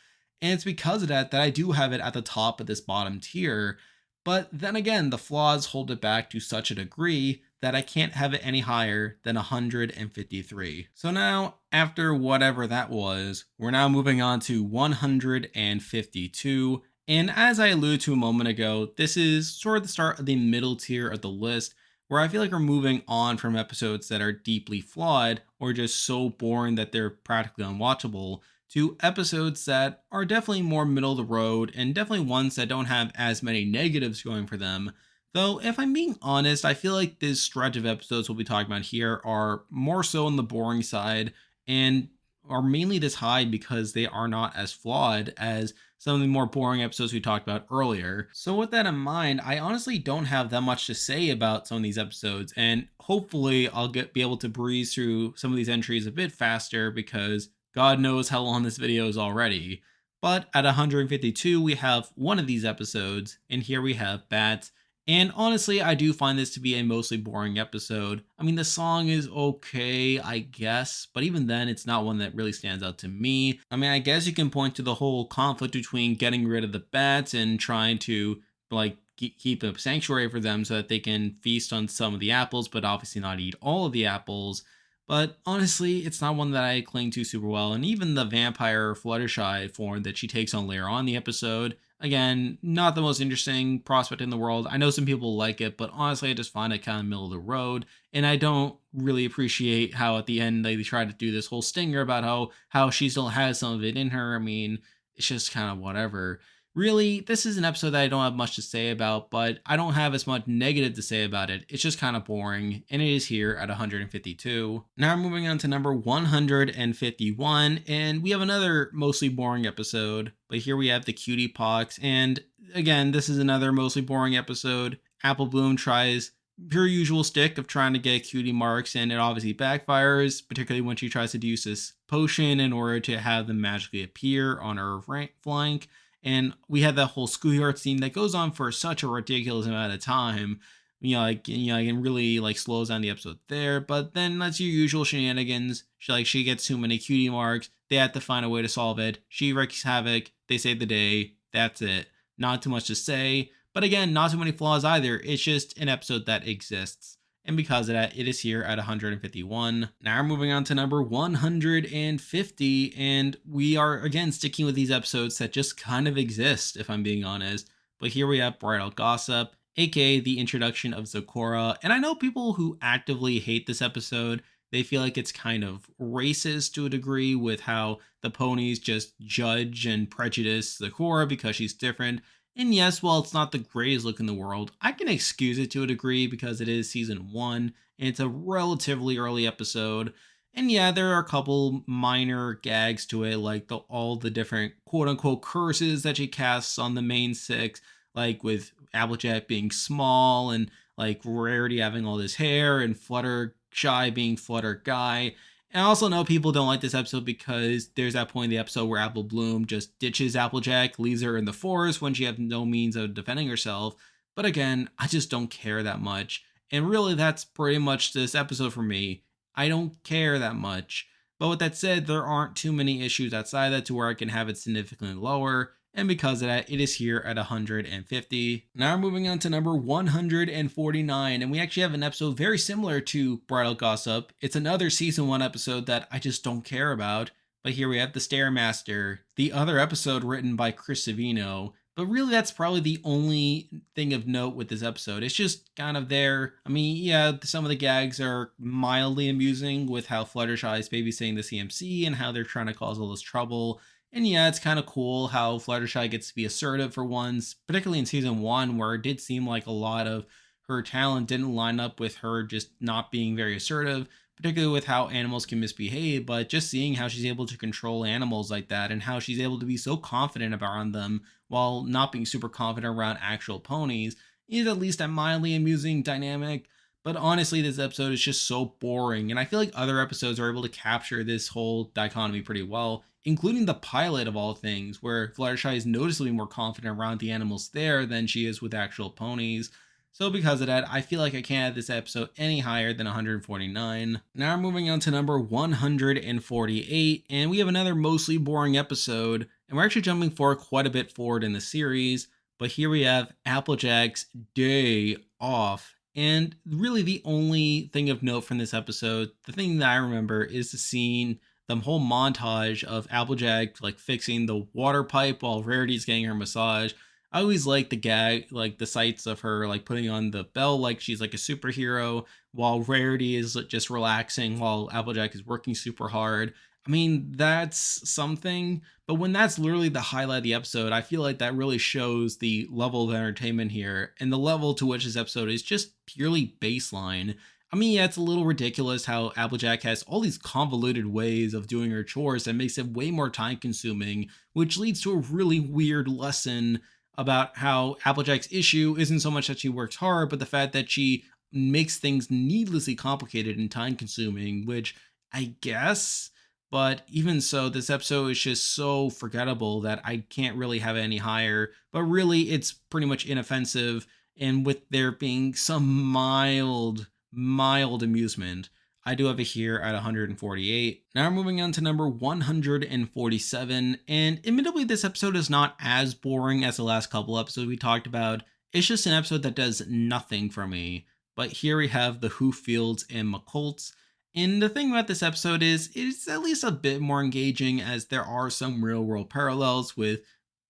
And it's because of that that I do have it at the top of this bottom tier. But then again, the flaws hold it back to such a degree that I can't have it any higher than 153. So now, after whatever that was, we're now moving on to 152. And as I alluded to a moment ago, this is sort of the start of the middle tier of the list, where I feel like we're moving on from episodes that are deeply flawed or just so boring that they're practically unwatchable to episodes that are definitely more middle of the road and definitely ones that don't have as many negatives going for them. Though, if I'm being honest, I feel like this stretch of episodes we'll be talking about here are more so on the boring side and are mainly this high because they are not as flawed as some of the more boring episodes we talked about earlier. So, with that in mind, I honestly don't have that much to say about some of these episodes, and hopefully, be able to breeze through some of these entries a bit faster because God knows how long this video is already. But at 152, we have one of these episodes, and here we have Bats. And honestly, I do find this to be a mostly boring episode. I mean, the song is okay, I guess, but even then, it's not one that really stands out to me. I mean, I guess you can point to the whole conflict between getting rid of the bats and trying to, like, keep a sanctuary for them so that they can feast on some of the apples, but obviously not eat all of the apples. But honestly, it's not one that I cling to super well. And even the vampire Fluttershy form that she takes on later on in the episode, again, not the most interesting prospect in the world. I know some people like it, but honestly, I just find it kind of middle of the road. And I don't really appreciate how at the end they try to do this whole stinger about how she still has some of it in her. I mean, it's just kind of whatever. Really, this is an episode that I don't have much to say about, but I don't have as much negative to say about it. It's just kind of boring, and it is here at 152. Now we're moving on to number 151, and we have another mostly boring episode, but here we have the cutie pox, and again, this is another mostly boring episode. Apple Bloom tries her usual stick of trying to get cutie marks, and it obviously backfires, particularly when she tries to use this potion in order to have them magically appear on her flank. And we had that whole schoolyard scene that goes on for such a ridiculous amount of time. And really like slows down the episode there. But then that's your usual shenanigans. She gets too many cutie marks. They have to find a way to solve it. She wreaks havoc. They save the day. That's it. Not too much to say. But again, not too many flaws either. It's just an episode that exists. And because of that, it is here at 151. Now we're moving on to number 150. And we are, again, sticking with these episodes that just kind of exist, if I'm being honest. But here we have Bridal Gossip, aka the introduction of Zecora. And I know people who actively hate this episode. They feel like it's kind of racist to a degree with how the ponies just judge and prejudice Zecora because she's different. And yes, while it's not the greatest look in the world, I can excuse it to a degree because it is season 1 and it's a relatively early episode. And yeah, there are a couple minor gags to it, like all the different quote unquote curses that she casts on the main 6. like with Applejack being small and like Rarity having all this hair and Fluttershy being Flutter Guy. And I also know people don't like this episode because there's that point in the episode where Apple Bloom just ditches Applejack, leaves her in the forest when she has no means of defending herself. But again, I just don't care that much. And really, that's pretty much this episode for me. I don't care that much. But with that said, there aren't too many issues outside that to where I can have it significantly lower. And because of that, it is here at 150. Now we're moving on to number 149. And we actually have an episode very similar to Bridal Gossip. It's another season 1 episode that I just don't care about. But here we have the Stairmaster, the other episode written by Chris Savino. But really, that's probably the only thing of note with this episode. It's just kind of there. I mean, yeah, some of the gags are mildly amusing with how Fluttershy is babysitting the CMC and how they're trying to cause all this trouble. And yeah, it's kind of cool how Fluttershy gets to be assertive for once, particularly in season 1, where it did seem like a lot of her talent didn't line up with her just not being very assertive, particularly with how animals can misbehave. But just seeing how she's able to control animals like that and how she's able to be so confident around them while not being super confident around actual ponies is at least a mildly amusing dynamic. But honestly, this episode is just so boring, and I feel like other episodes are able to capture this whole dichotomy pretty well, including the pilot of all things, where Fluttershy is noticeably more confident around the animals there than she is with actual ponies. So because of that, I feel like I can't have this episode any higher than 149. Now we're moving on to number 148, and we have another mostly boring episode, and we're actually jumping forward quite a bit forward in the series. But here we have Applejack's Day Off. And really, the only thing of note from this episode, the thing that I remember is the scene, the whole montage of Applejack like fixing the water pipe while Rarity's getting her massage. I always like the gag, like the sights of her like putting on the bell like she's like a superhero while Rarity is just relaxing while Applejack is working super hard. I mean, that's something, but when that's literally the highlight of the episode, I feel like that really shows the level of entertainment here and the level to which this episode is just purely baseline. I mean, yeah, it's a little ridiculous how Applejack has all these convoluted ways of doing her chores that makes it way more time consuming, which leads to a really weird lesson about how Applejack's issue isn't so much that she works hard, but the fact that she makes things needlessly complicated and time consuming, which I guess. But even so, this episode is just so forgettable that I can't really have it any higher. But really, it's pretty much inoffensive. And with there being some mild amusement, I do have it here at 148. Now we're moving on to number 147. And admittedly, this episode is not as boring as the last couple episodes we talked about. It's just an episode that does nothing for me. But here we have the Whofields and McColts. And the thing about this episode is it's at least a bit more engaging as there are some real world parallels with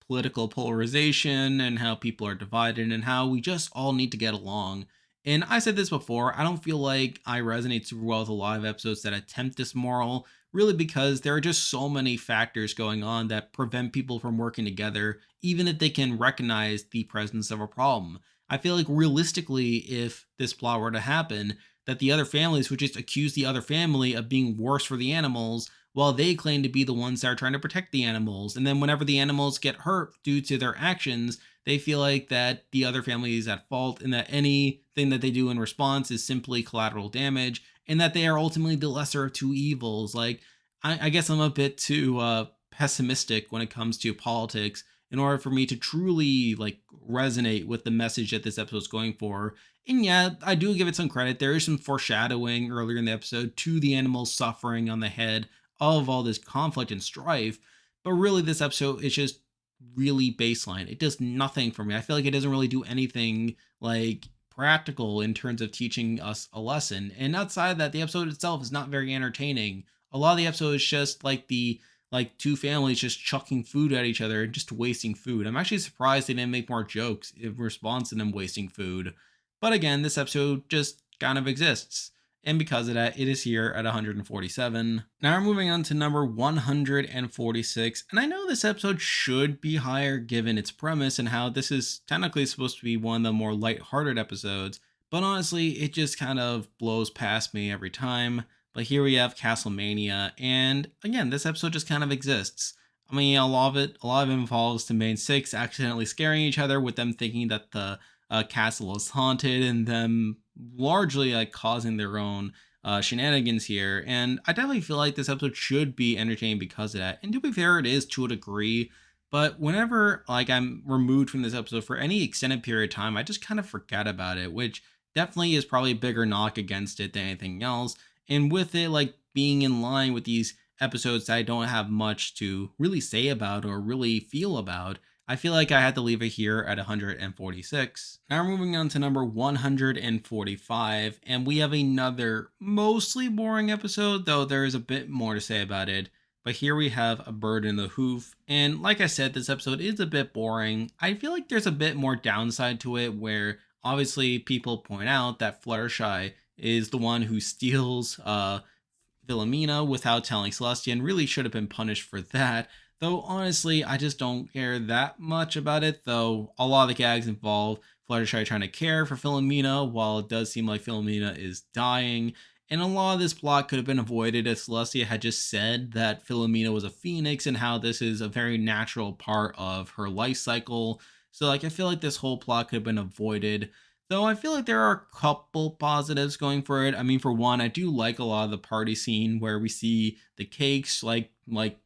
political polarization and how people are divided and how we just all need to get along. And I said this before, I don't feel like I resonate super well with a lot of episodes that attempt this moral, really because there are just so many factors going on that prevent people from working together, even if they can recognize the presence of a problem. I feel like realistically, if this plot were to happen, that the other families would just accuse the other family of being worse for the animals while they claim to be the ones that are trying to protect the animals. And then whenever the animals get hurt due to their actions, they feel like that the other family is at fault and that anything that they do in response is simply collateral damage and that they are ultimately the lesser of two evils. Like, I guess I'm a bit too pessimistic when it comes to politics in order for me to truly like resonate with the message that this episode is going for. And yeah, I do give it some credit. There is some foreshadowing earlier in the episode to the animals suffering on the head of all this conflict and strife. But really, this episode is just really baseline. It does nothing for me. I feel like it doesn't really do anything like practical in terms of teaching us a lesson. And outside of that, the episode itself is not very entertaining. A lot of the episode is just like the like two families just chucking food at each other and just wasting food. I'm actually surprised they didn't make more jokes in response to them wasting food. But again, this episode just kind of exists. And because of that, it is here at 147. Now we're moving on to number 146. And I know this episode should be higher given its premise and how this is technically supposed to be one of the more lighthearted episodes. But honestly, it just kind of blows past me every time. But here we have Castlemania, and again, this episode just kind of exists. I mean, a lot of it involves the main six accidentally scaring each other, with them thinking that the castle is haunted, and them largely like causing their own shenanigans here. And I definitely feel like this episode should be entertaining because of that. And to be fair, it is to a degree. But whenever like I'm removed from this episode for any extended period of time, I just kind of forget about it, which definitely is probably a bigger knock against it than anything else. And with it like being in line with these episodes that I don't have much to really say about or really feel about, I feel like I had to leave it here at 146. Now we're moving on to number 145, and we have another mostly boring episode, though there is a bit more to say about it. But here we have A Bird in the Hoof, and like I said, this episode is a bit boring. I feel like there's a bit more downside to it, where obviously people point out that Fluttershy is the one who steals Philomena without telling Celestia, and really should have been punished for that. Though honestly, I just don't care that much about it, though a lot of the gags involve Fluttershy trying to care for Philomena, while it does seem like Philomena is dying. And a lot of this plot could have been avoided if Celestia had just said that Philomena was a phoenix and how this is a very natural part of her life cycle. So like I feel like this whole plot could have been avoided. Though I feel like there are a couple positives going for it. I mean, for one, I do like a lot of the party scene where we see the cakes like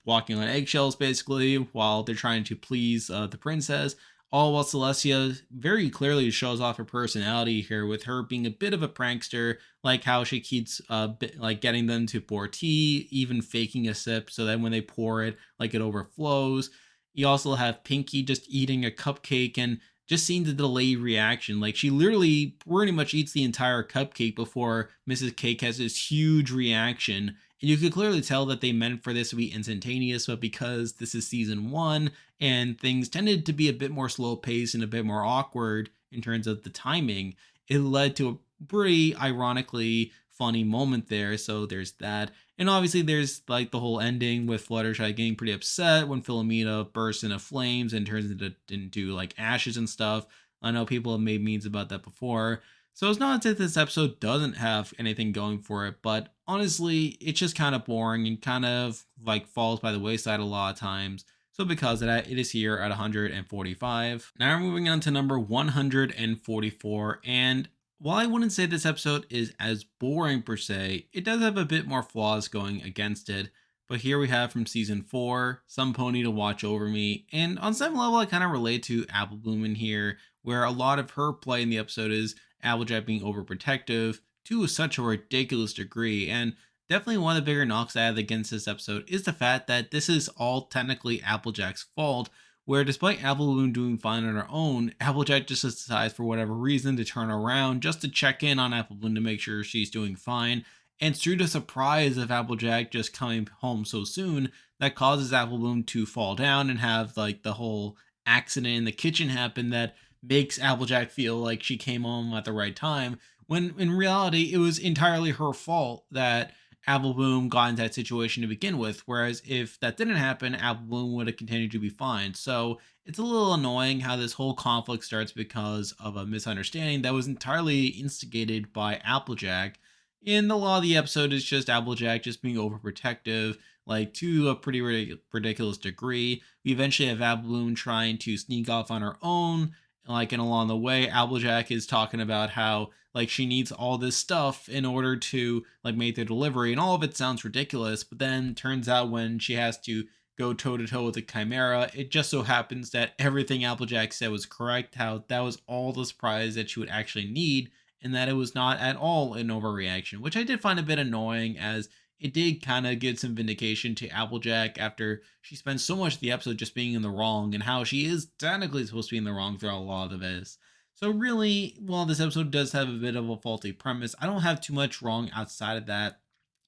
walking on eggshells basically while they're trying to please the princess. All while Celestia very clearly shows off her personality here, with her being a bit of a prankster, like how she keeps like getting them to pour tea, even faking a sip so that when they pour it, like it overflows. You also have Pinky just eating a cupcake and just seeing the delayed reaction. Like she literally pretty much eats the entire cupcake before Mrs. Cake has this huge reaction. And you could clearly tell that they meant for this to be instantaneous, but because this is season one and things tended to be a bit more slow paced and a bit more awkward in terms of the timing, it led to a pretty ironically funny moment there. So there's that. And obviously, there's like the whole ending with Fluttershy getting pretty upset when Philomena bursts into flames and turns into like ashes and stuff. I know people have made memes about that before. So it's not that this episode doesn't have anything going for it, but honestly, it's just kind of boring and kind of like falls by the wayside a lot of times. So because of that, it is here at 145. Now we're moving on to number 144, and while I wouldn't say this episode is as boring per se, it does have a bit more flaws going against it. But here we have from season 4, Some Pony to Watch Over Me. And on some level, I kind of relate to Apple Bloom in here, where a lot of her play in the episode is Applejack being overprotective to such a ridiculous degree. And definitely one of the bigger knocks I have against this episode is the fact that this is all technically Applejack's fault, where despite Apple Bloom doing fine on her own, Applejack just decides for whatever reason to turn around just to check in on Apple Bloom to make sure she's doing fine. And it's through the surprise of Applejack just coming home so soon that causes Apple Bloom to fall down and have like the whole accident in the kitchen happen that makes Applejack feel like she came home at the right time, when in reality it was entirely her fault that Apple Bloom got into that situation to begin with. Whereas if that didn't happen, Apple Bloom would have continued to be fine. So it's a little annoying how this whole conflict starts because of a misunderstanding that was entirely instigated by Applejack. In the law of the episode, it's just Applejack just being overprotective, like to a pretty ridiculous degree. We eventually have Apple Bloom trying to sneak off on her own, like, and along the way Applejack is talking about how like she needs all this stuff in order to like make the delivery, and all of it sounds ridiculous, but then turns out when she has to go toe to toe with the Chimera, it just so happens that everything Applejack said was correct, how that was all the surprise that she would actually need, and that it was not at all an overreaction, which I did find a bit annoying, as it did kind of give some vindication to Applejack after she spends so much of the episode just being in the wrong, and how she is technically supposed to be in the wrong throughout a lot of this. So really, while this episode does have a bit of a faulty premise, I don't have too much wrong outside of that.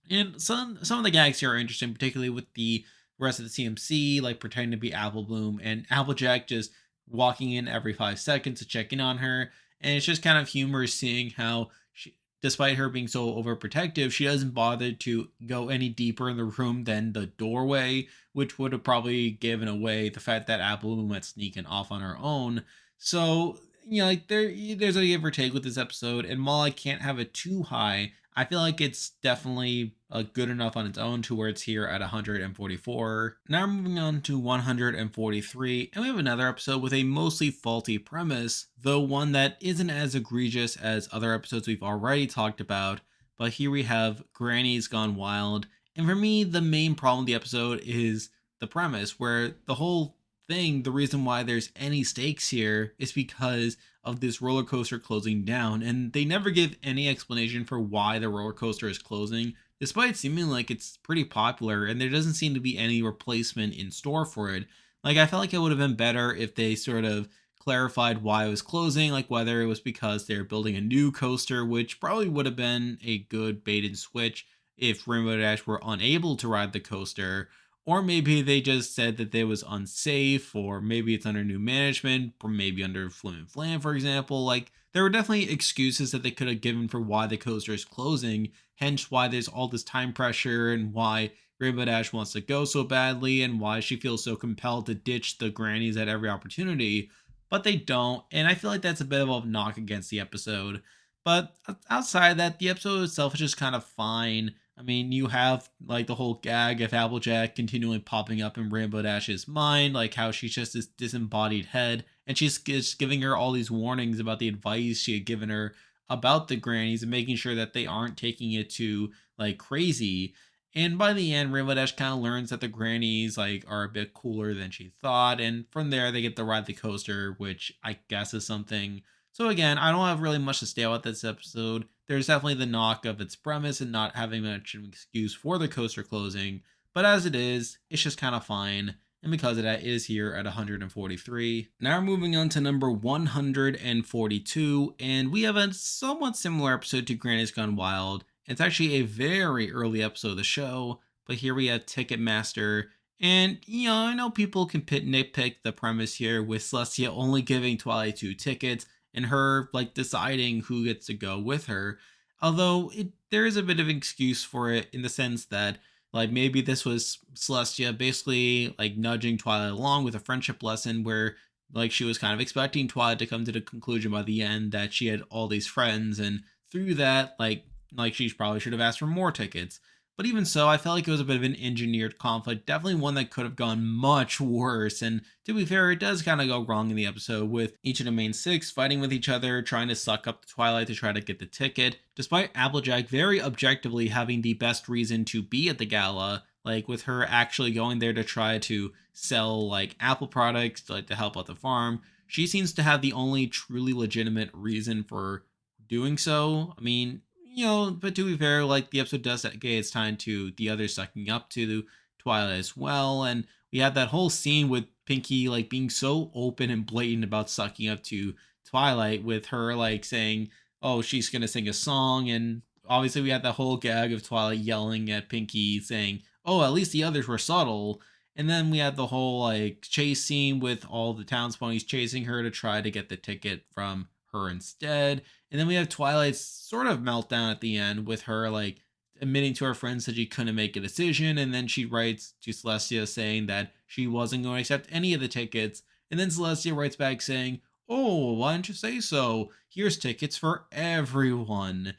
And some of the gags here are interesting, particularly with the rest of the CMC, like pretending to be Apple Bloom and Applejack just walking in every 5 seconds to check in on her. And it's just kind of humorous seeing how she, despite her being so overprotective, she doesn't bother to go any deeper in the room than the doorway, which would have probably given away the fact that Apple Bloom went sneaking off on her own. So, you know, like there's a give or take with this episode, and while I can't have it too high, I feel like it's definitely good enough on its own to where it's here at 144. Now we're moving on to 143, and we have another episode with a mostly faulty premise, though one that isn't as egregious as other episodes we've already talked about. But here we have Granny's Gone Wild, and for me, the main problem with the episode is the premise, where the whole thing, the reason why there's any stakes here is because of this roller coaster closing down, and they never give any explanation for why the roller coaster is closing, despite seeming like it's pretty popular and there doesn't seem to be any replacement in store for it. Like, I felt like it would have been better if they sort of clarified why it was closing, like whether it was because they're building a new coaster, which probably would have been a good bait and switch if Rainbow Dash were unable to ride the coaster, or maybe they just said that it was unsafe, or maybe it's under new management, or maybe under Flim and Flam, for example. Like, there were definitely excuses that they could have given for why the coaster is closing, hence why there's all this time pressure and why Rainbow Dash wants to go so badly and why she feels so compelled to ditch the grannies at every opportunity. But they don't, and I feel like that's a bit of a knock against the episode. But outside of that, the episode itself is just kind of fine. I mean, you have like the whole gag of Applejack continually popping up in Rainbow Dash's mind, like how she's just this disembodied head, and she's just giving her all these warnings about the advice she had given her about the grannies and making sure that they aren't taking it to like crazy. And by the end, Rainbow Dash kind of learns that the grannies like are a bit cooler than she thought, and from there they get to ride the coaster, which I guess is something. So again, I don't have really much to say about this episode. There's definitely the knock of its premise and not having much of an excuse for the coaster closing, but as it is, it's just kind of fine. And because of that, it is here at 143. Now we're moving on to number 142, and we have a somewhat similar episode to Granny's Gone Wild. It's actually a very early episode of the show, but here we have Ticketmaster. And, I know people can nitpick the premise here with Celestia only giving Twilight 2 tickets and her like deciding who gets to go with her. Although there is a bit of an excuse for it in the sense that like maybe this was Celestia basically like nudging Twilight along with a friendship lesson where like she was kind of expecting Twilight to come to the conclusion by the end that she had all these friends, and through that like she probably should have asked for more tickets. But even so, I felt like it was a bit of an engineered conflict, definitely one that could have gone much worse. And to be fair, it does kind of go wrong in the episode with each of the main six fighting with each other, trying to suck up the Twilight to try to get the ticket, despite Applejack very objectively having the best reason to be at the gala, like with her actually going there to try to sell like Apple products, like to help out the farm. She seems to have the only truly legitimate reason for doing so. I mean, but to be fair, like the episode does dedicate its time to the others sucking up to Twilight as well, and we had that whole scene with Pinky like being so open and blatant about sucking up to Twilight, with her like saying, "Oh, she's gonna sing a song," and obviously we had the whole gag of Twilight yelling at Pinky, saying, "Oh, at least the others were subtle." And then we had the whole like chase scene with all the townsfolk chasing her to try to get the ticket from her instead. And then we have Twilight's sort of meltdown at the end with her like admitting to her friends that she couldn't make a decision. And then she writes to Celestia saying that she wasn't going to accept any of the tickets. And then Celestia writes back saying, "Oh, why didn't you say so? Here's tickets for everyone."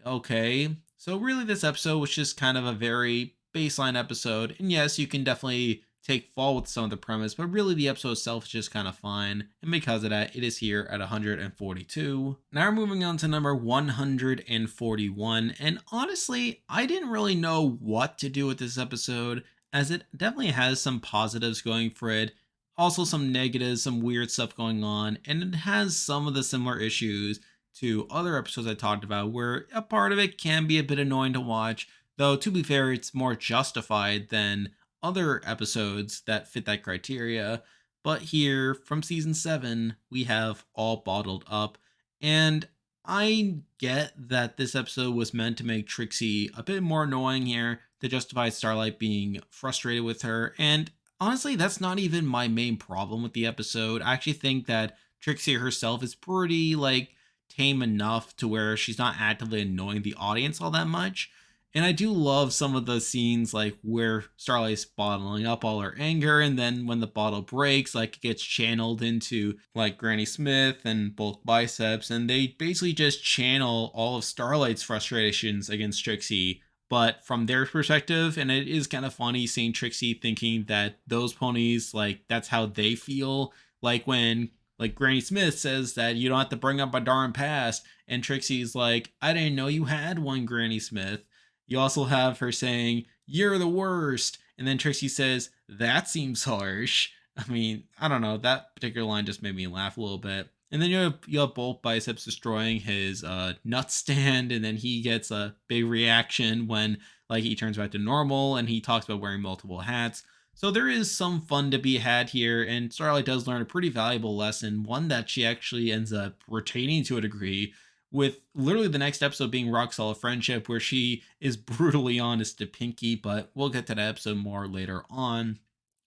Okay. So really this episode was just kind of a very baseline episode. And yes, you can definitely take fault with some of the premise, but really the episode itself is just kind of fine. And because of that, it is here at 142. Now we're moving on to number 141. And honestly, I didn't really know what to do with this episode, as it definitely has some positives going for it, also some negatives, some weird stuff going on, and it has some of the similar issues to other episodes I talked about, where a part of it can be a bit annoying to watch, though to be fair, it's more justified than other episodes that fit that criteria. But here from season 7, we have All Bottled Up, and I get that this episode was meant to make Trixie a bit more annoying here to justify Starlight being frustrated with her, and honestly, that's not even my main problem with the episode. I actually think that Trixie herself is pretty like tame enough to where she's not actively annoying the audience all that much. And I do love some of the scenes like where Starlight's bottling up all her anger, and then when the bottle breaks, like it gets channeled into like Granny Smith and Bulk Biceps, and they basically just channel all of Starlight's frustrations against Trixie but from their perspective. And it is kind of funny seeing Trixie thinking that those ponies, like, that's how they feel. Like when like Granny Smith says that you don't have to bring up a darn past, and Trixie's like, I didn't know you had one, Granny Smith. You also have her saying, you're the worst. And then Trixie says, that seems harsh. I mean, I don't know. That particular line just made me laugh a little bit. And then you have Bolt Biceps destroying his nut stand, and then he gets a big reaction when like he turns back to normal, and he talks about wearing multiple hats. So there is some fun to be had here, and Starlight does learn a pretty valuable lesson, one that she actually ends up retaining to a degree, with literally the next episode being Rock Solid Friendship, where she is brutally honest to Pinky, but we'll get to that episode more later on.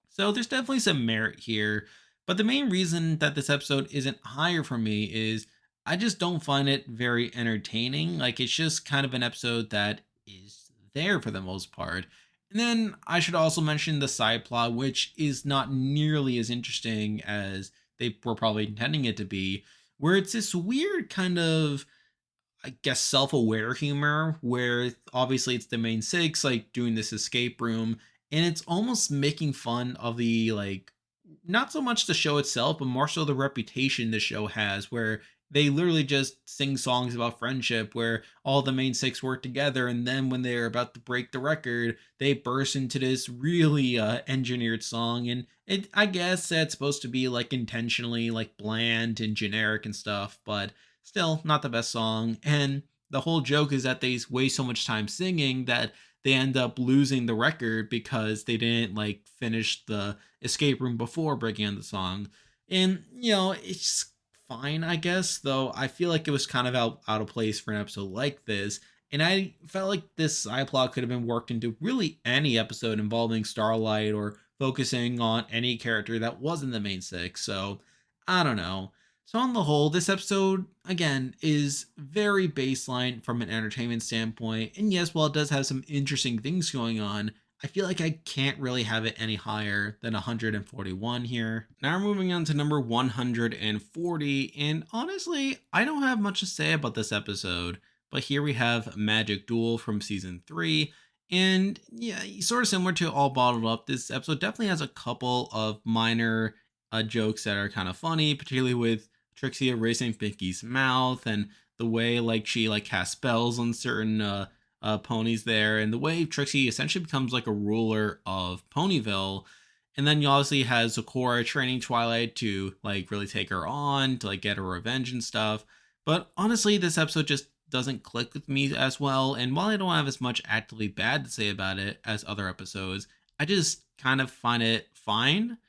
So there's definitely some merit here. But the main reason that this episode isn't higher for me is I just don't find it very entertaining. Like, it's just kind of an episode that is there for the most part. And then I should also mention the side plot, which is not nearly as interesting as they were probably intending it to be, where it's this weird kind of, I guess, self-aware humor where obviously it's the main six like doing this escape room, and it's almost making fun of the, like, not so much the show itself but more so the reputation the show has, where they literally just sing songs about friendship where all the main six work together, and then when they're about to break the record they burst into this really engineered song. And it, I guess that's supposed to be like intentionally like bland and generic and stuff, but still not the best song. And the whole joke is that they waste so much time singing that they end up losing the record because they didn't like finish the escape room before breaking on the song. And it's fine, I guess, though I feel like it was kind of out of place for an episode like this. And I felt like this side plot could have been worked into really any episode involving Starlight or focusing on any character that wasn't the main six. So I don't know. So, on the whole, this episode, again, is very baseline from an entertainment standpoint. And yes, while it does have some interesting things going on, I feel like I can't really have it any higher than 141 here. Now we're moving on to number 140. And honestly, I don't have much to say about this episode. But here we have Magic Duel from season 3. And yeah, sort of similar to All Bottled Up, this episode definitely has a couple of minor jokes that are kind of funny, particularly with Trixie erasing Pinky's mouth, and the way like she like casts spells on certain ponies there, and the way Trixie essentially becomes like a ruler of Ponyville. And then you obviously has Sakura training Twilight to like really take her on to like get her revenge and stuff. But honestly, this episode just doesn't click with me as well. And while I don't have as much actively bad to say about it as other episodes, I just kind of find it fine,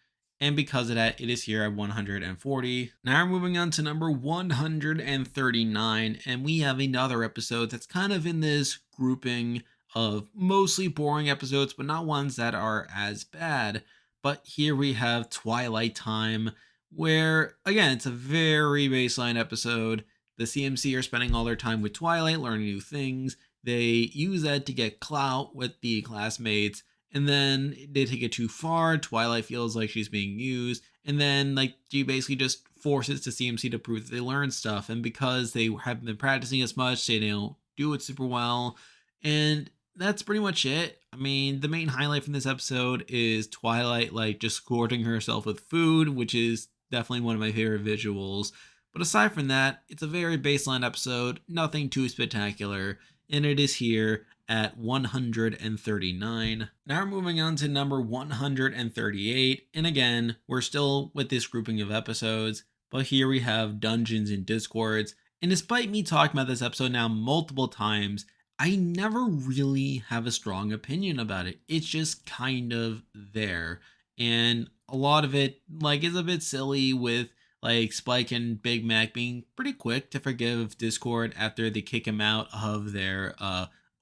and because of that, it is here at 140. Now we're moving on to number 139, and we have another episode that's kind of in this grouping of mostly boring episodes, but not ones that are as bad. But here we have Twilight Time, where, again, it's a very baseline episode. The CMC are spending all their time with Twilight, learning new things. They use that to get clout with the classmates, and then they take it too far. Twilight feels like she's being used, and then like she basically just forces the CMC to prove that they learn stuff. And because they haven't been practicing as much, they don't do it super well. And that's pretty much it. I mean, the main highlight from this episode is Twilight like just gorging herself with food, which is definitely one of my favorite visuals. But aside from that, it's a very baseline episode, nothing too spectacular, and it is here at 139. Now we're moving on to number 138. And again, we're still with this grouping of episodes, but here we have Dungeons and Discords. And despite me talking about this episode now multiple times, I never really have a strong opinion about it. It's just kind of there. And a lot of it like is a bit silly, with like Spike and Big Mac being pretty quick to forgive Discord after they kick him out of their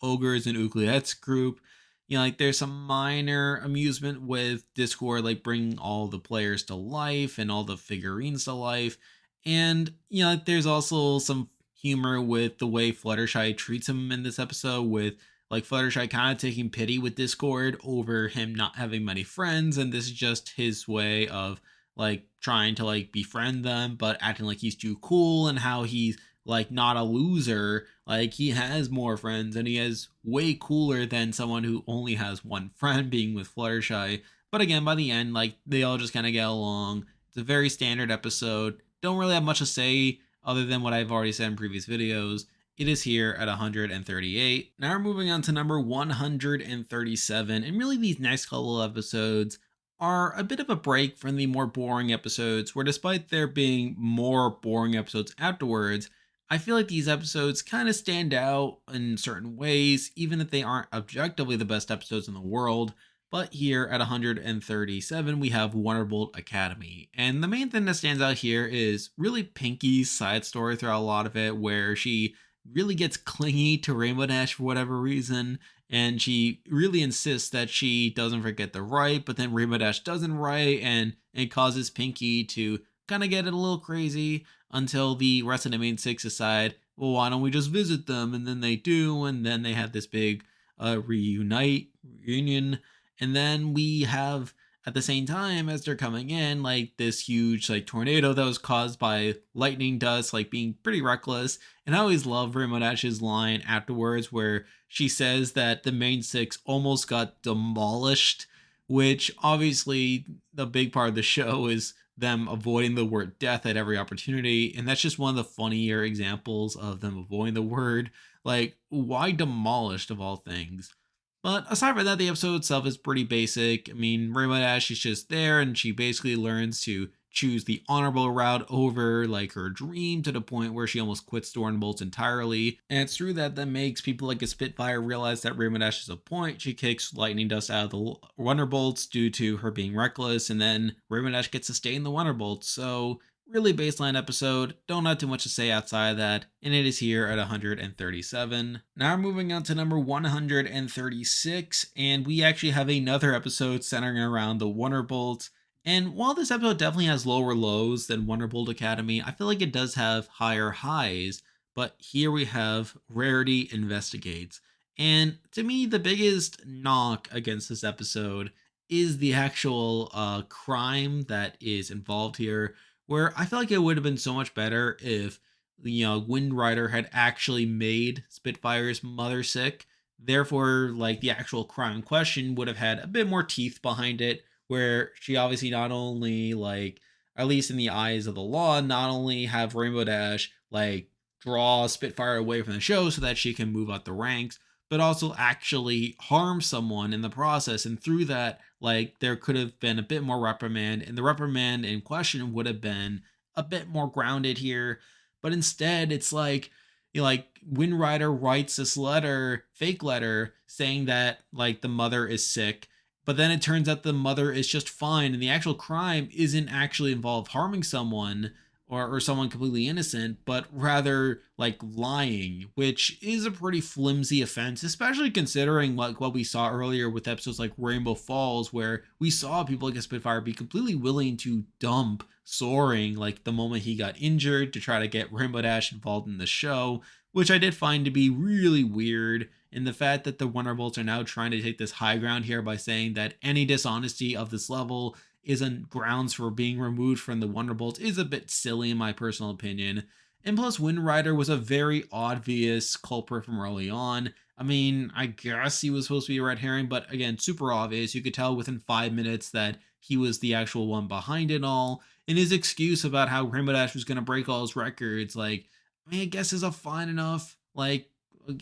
Ogres and Oubliettes group. Like there's some minor amusement with Discord, like bringing all the players to life and all the figurines to life. And, like there's also some humor with the way Fluttershy treats him in this episode, with like Fluttershy kind of taking pity with Discord over him not having many friends. And this is just his way of like trying to like befriend them, but acting like he's too cool, and how he's like not a loser, Like he has more friends and he is way cooler than someone who only has one friend being with Fluttershy. But again, by the end, like they all just kind of get along. It's a very standard episode. Don't really have much to say other than what I've already said in previous videos. It is here at 138. Now we're moving on to number 137. And really, these next couple of episodes are a bit of a break from the more boring episodes, where despite there being more boring episodes afterwards, I feel like these episodes kind of stand out in certain ways, even if they aren't objectively the best episodes in the world. But here at 137, we have Wonderbolt Academy. And the main thing that stands out here is really Pinky's side story throughout a lot of it, where she really gets clingy to Rainbow Dash for whatever reason. And she really insists that she doesn't forget the write, but then Rainbow Dash doesn't write, and it causes Pinky to kind of get it a little crazy until the rest of the main six decide, well, why don't we just visit them? And then they do, and then they have this big reunion, and then we have at the same time as they're coming in, like this huge like tornado that was caused by lightning dust, like being pretty reckless. And I always love Rainbow Dash's line afterwards where she says that the main six almost got demolished, which obviously the big part of the show is them avoiding the word death at every opportunity. And that's just one of the funnier examples of them avoiding the word. Like, why demolished of all things? But aside from that, the episode itself is pretty basic. I mean, Rainbow Dash is just there and she basically learns to choose the honorable route over like her dream to the point where she almost quits Thornbolts entirely. And it's through that makes people like a Spitfire realize that Rainbow Dash is a point. She kicks Lightning Dust out of the Wonderbolts due to her being reckless, and then Rainbow Dash gets to stay in the Wonderbolts. So really baseline episode, don't have too much to say outside of that, and it is here at 137. Now we're moving on to number 136, and we actually have another episode centering around the Wonderbolt. And while this episode definitely has lower lows than Wonderbolt Academy, I feel like it does have higher highs. But here we have Rarity Investigates. And to me, the biggest knock against this episode is the actual crime that is involved here, where I feel like it would have been so much better if Wind Rider had actually made Spitfire's mother sick. Therefore, like the actual crime in question would have had a bit more teeth behind it, where she obviously not only like, at least in the eyes of the law, not only have Rainbow Dash like draw Spitfire away from the show so that she can move up the ranks, but also actually harm someone in the process. And through that, like there could have been a bit more reprimand, and the reprimand in question would have been a bit more grounded here. But instead, it's like, like Wind Rider writes this letter, fake letter, saying that like the mother is sick, but then it turns out the mother is just fine, and the actual crime isn't actually involved harming someone or someone completely innocent, but rather like lying, which is a pretty flimsy offense, especially considering like what we saw earlier with episodes like Rainbow Falls, where we saw people like a Spitfire be completely willing to dump Soaring like the moment he got injured to try to get Rainbow Dash involved in the show, which I did find to be really weird. And the fact that the Wonderbolts are now trying to take this high ground here by saying that any dishonesty of this level isn't grounds for being removed from the Wonderbolts is a bit silly in my personal opinion. And plus, Wind Rider was a very obvious culprit from early on. I mean, I guess he was supposed to be a red herring, but again, super obvious. You could tell within 5 minutes that he was the actual one behind it all. And his excuse about how Rainbow Dash was going to break all his records, like, I mean, I guess is a fine enough, like,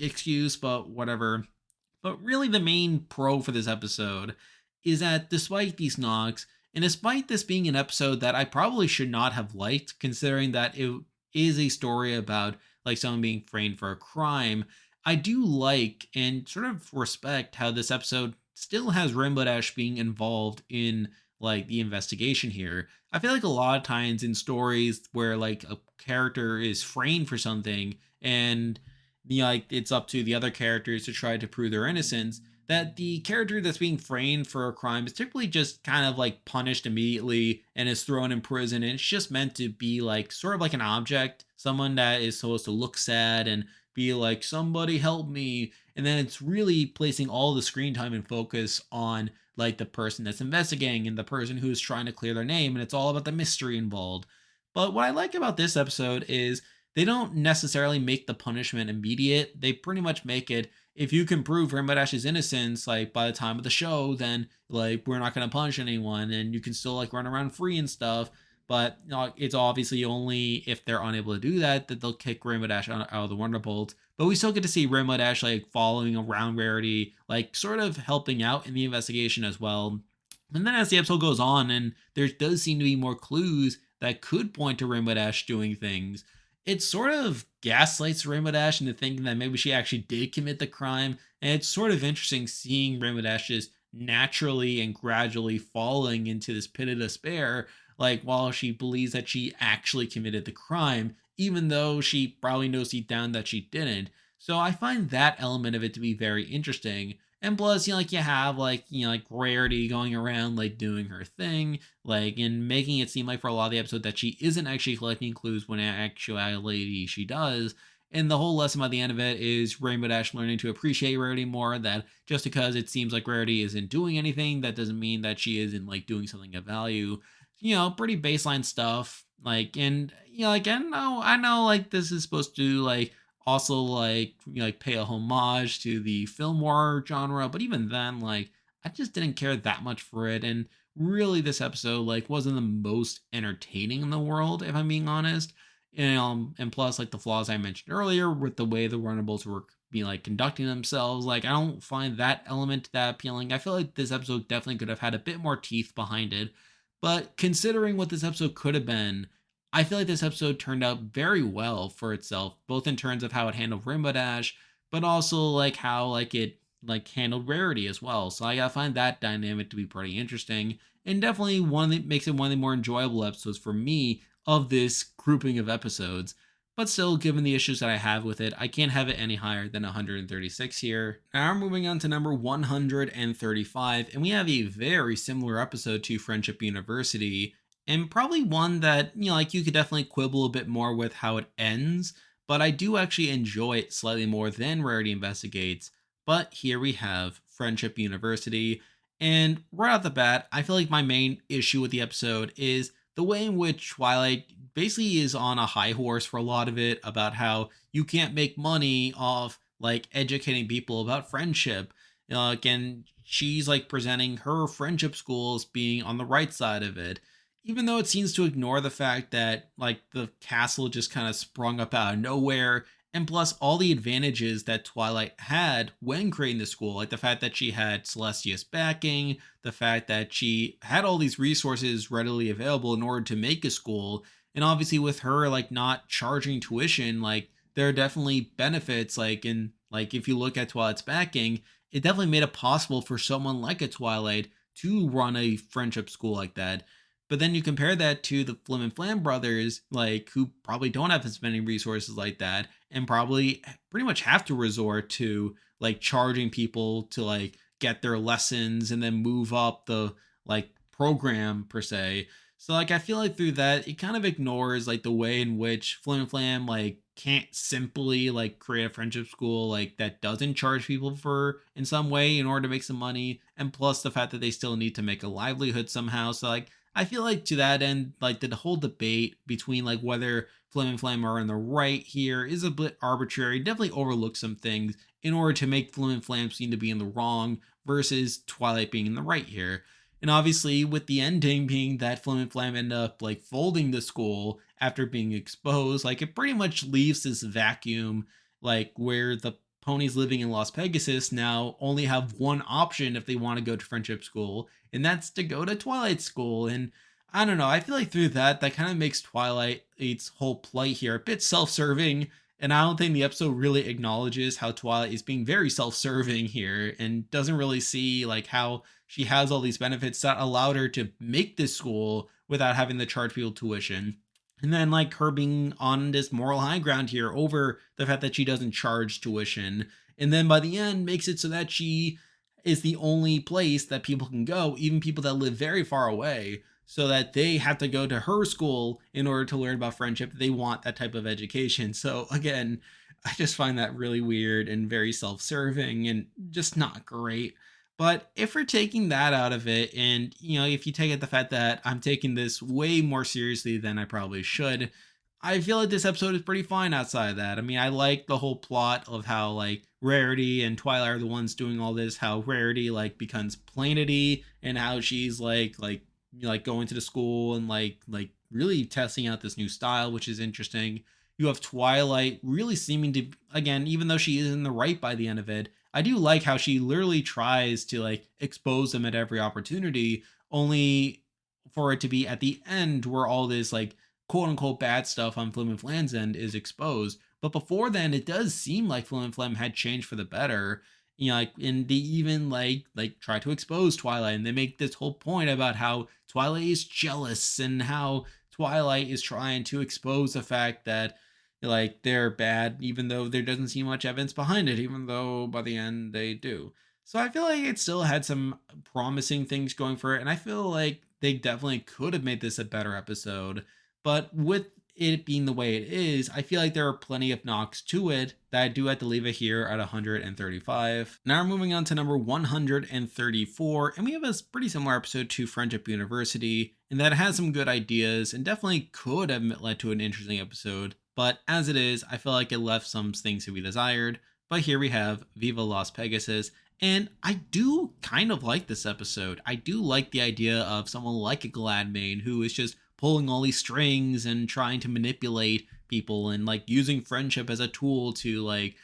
excuse, but whatever. But really, the main pro for this episode is that despite these knocks, and despite this being an episode that I probably should not have liked, considering that it is a story about like someone being framed for a crime, I do like and sort of respect how this episode still has Rainbow Dash being involved in like the investigation here. I feel like a lot of times in stories where like a character is framed for something and like it's up to the other characters to try to prove their innocence, that the character that's being framed for a crime is typically just kind of like punished immediately and is thrown in prison. And it's just meant to be like sort of like an object, someone that is supposed to look sad and be like, somebody help me. And then it's really placing all the screen time and focus on like the person that's investigating and the person who's trying to clear their name. And it's all about the mystery involved. But what I like about this episode is they don't necessarily make the punishment immediate. They pretty much make it, if you can prove Rainbow Dash's innocence, like by the time of the show, then like we're not gonna punish anyone, and you can still like run around free and stuff. But it's obviously only if they're unable to do that that they'll kick Rainbow Dash out of the Wonderbolt. But we still get to see Rainbow Dash like following around Rarity, like sort of helping out in the investigation as well. And then as the episode goes on, and there does seem to be more clues that could point to Rainbow Dash doing things, it sort of gaslights Rainbow Dash into thinking that maybe she actually did commit the crime. And it's sort of interesting seeing Rainbow Dash just naturally and gradually falling into this pit of despair, like while she believes that she actually committed the crime, even though she probably knows deep down that she didn't. So I find that element of it to be very interesting. And plus, like you have like Rarity going around like doing her thing, like and making it seem like for a lot of the episode that she isn't actually collecting clues when in actuality she does. And the whole lesson by the end of it is Rainbow Dash learning to appreciate Rarity more. That just because it seems like Rarity isn't doing anything, that doesn't mean that she isn't like doing something of value. Pretty baseline stuff. Like, and like I know, like this is supposed to like also like like pay a homage to the film noir genre, but even then, like I just didn't care that much for it. And really, this episode like wasn't the most entertaining in the world, if I'm being honest. And plus, like the flaws I mentioned earlier with the way the Runnables were being like conducting themselves, like I don't find that element that appealing. I feel like this episode definitely could have had a bit more teeth behind it. But considering what this episode could have been, I feel like this episode turned out very well for itself, both in terms of how it handled Rainbow Dash, but also like how like it like handled Rarity as well. So I find that dynamic to be pretty interesting, and definitely one that makes it one of the more enjoyable episodes for me of this grouping of episodes. But still, given the issues that I have with it, I can't have it any higher than 136 here. Now we're moving on to number 135, and we have a very similar episode to Friendship University, and probably one that, like you could definitely quibble a bit more with how it ends, but I do actually enjoy it slightly more than Rarity Investigates. But here we have Friendship University, and right off the bat, I feel like my main issue with the episode is the way in which Twilight basically is on a high horse for a lot of it about how you can't make money off like educating people about friendship. Again, she's like presenting her friendship schools being on the right side of it, even though it seems to ignore the fact that like the castle just kind of sprung up out of nowhere, and plus all the advantages that Twilight had when creating the school, like the fact that she had Celestia's backing, the fact that she had all these resources readily available in order to make a school. And obviously with her like not charging tuition, like there are definitely benefits, like in like if you look at Twilight's backing, it definitely made it possible for someone like a Twilight to run a friendship school like that. But then you compare that to the Flim and Flam brothers, like who probably don't have as many resources like that, and probably pretty much have to resort to like charging people to like get their lessons and then move up the like program per se. So like I feel like through that it kind of ignores like the way in which Flim and Flam like can't simply like create a friendship school like that doesn't charge people for in some way in order to make some money, and plus the fact that they still need to make a livelihood somehow. So like I feel like to that end, like the whole debate between like whether Flim and Flam are in the right here is a bit arbitrary. Definitely overlooks some things in order to make Flim and Flam seem to be in the wrong versus Twilight being in the right here. And obviously, with the ending being that Flim and Flam end up like folding the school after being exposed, like it pretty much leaves this vacuum, like where the ponies living in Las Pegasus now only have one option if they want to go to friendship school, and that's to go to Twilight School. And I don't know, I feel like through that kind of makes Twilight its whole plight here a bit self-serving. And I don't think the episode really acknowledges how Twilight is being very self-serving here and doesn't really see like how she has all these benefits that allowed her to make this school without having to charge people tuition. And then like her being on this moral high ground here over the fact that she doesn't charge tuition. And then by the end makes it so that she is the only place that people can go, even people that live very far away, so that they have to go to her school in order to learn about friendship. They want that type of education. So again, I just find that really weird and very self-serving and just not great. But if we're taking that out of it, and if you take it the fact that I'm taking this way more seriously than I probably should, I feel like this episode is pretty fine outside of that. I mean, I like the whole plot of how like Rarity and Twilight are the ones doing all this, how Rarity like becomes Planety and how she's like going to the school and like really testing out this new style, which is interesting. You have Twilight really seeming to, again, even though she is in the right by the end of it, I do like how she literally tries to like expose them at every opportunity, only for it to be at the end where all this like quote unquote bad stuff on Flim and Flam's end is exposed. But before then, it does seem like Flim and Flam had changed for the better. You know, like, and they even like try to expose Twilight, and they make this whole point about how Twilight is jealous and how Twilight is trying to expose the fact that like they're bad, even though there doesn't seem much evidence behind it, even though by the end they do. So I feel like it still had some promising things going for it, and I feel like they definitely could have made this a better episode. But with it being the way it is, I feel like there are plenty of knocks to it that I do have to leave it here at 135. Now we're moving on to number 134, and we have a pretty similar episode to Friendship University, in that it has some good ideas and definitely could have led to an interesting episode. But as it is, I feel like it left some things to be desired. But here we have Viva Las Pegasus, and I do kind of like this episode. I do like the idea of someone like a Gladmane who is just pulling all these strings and trying to manipulate people and like using friendship as a tool to like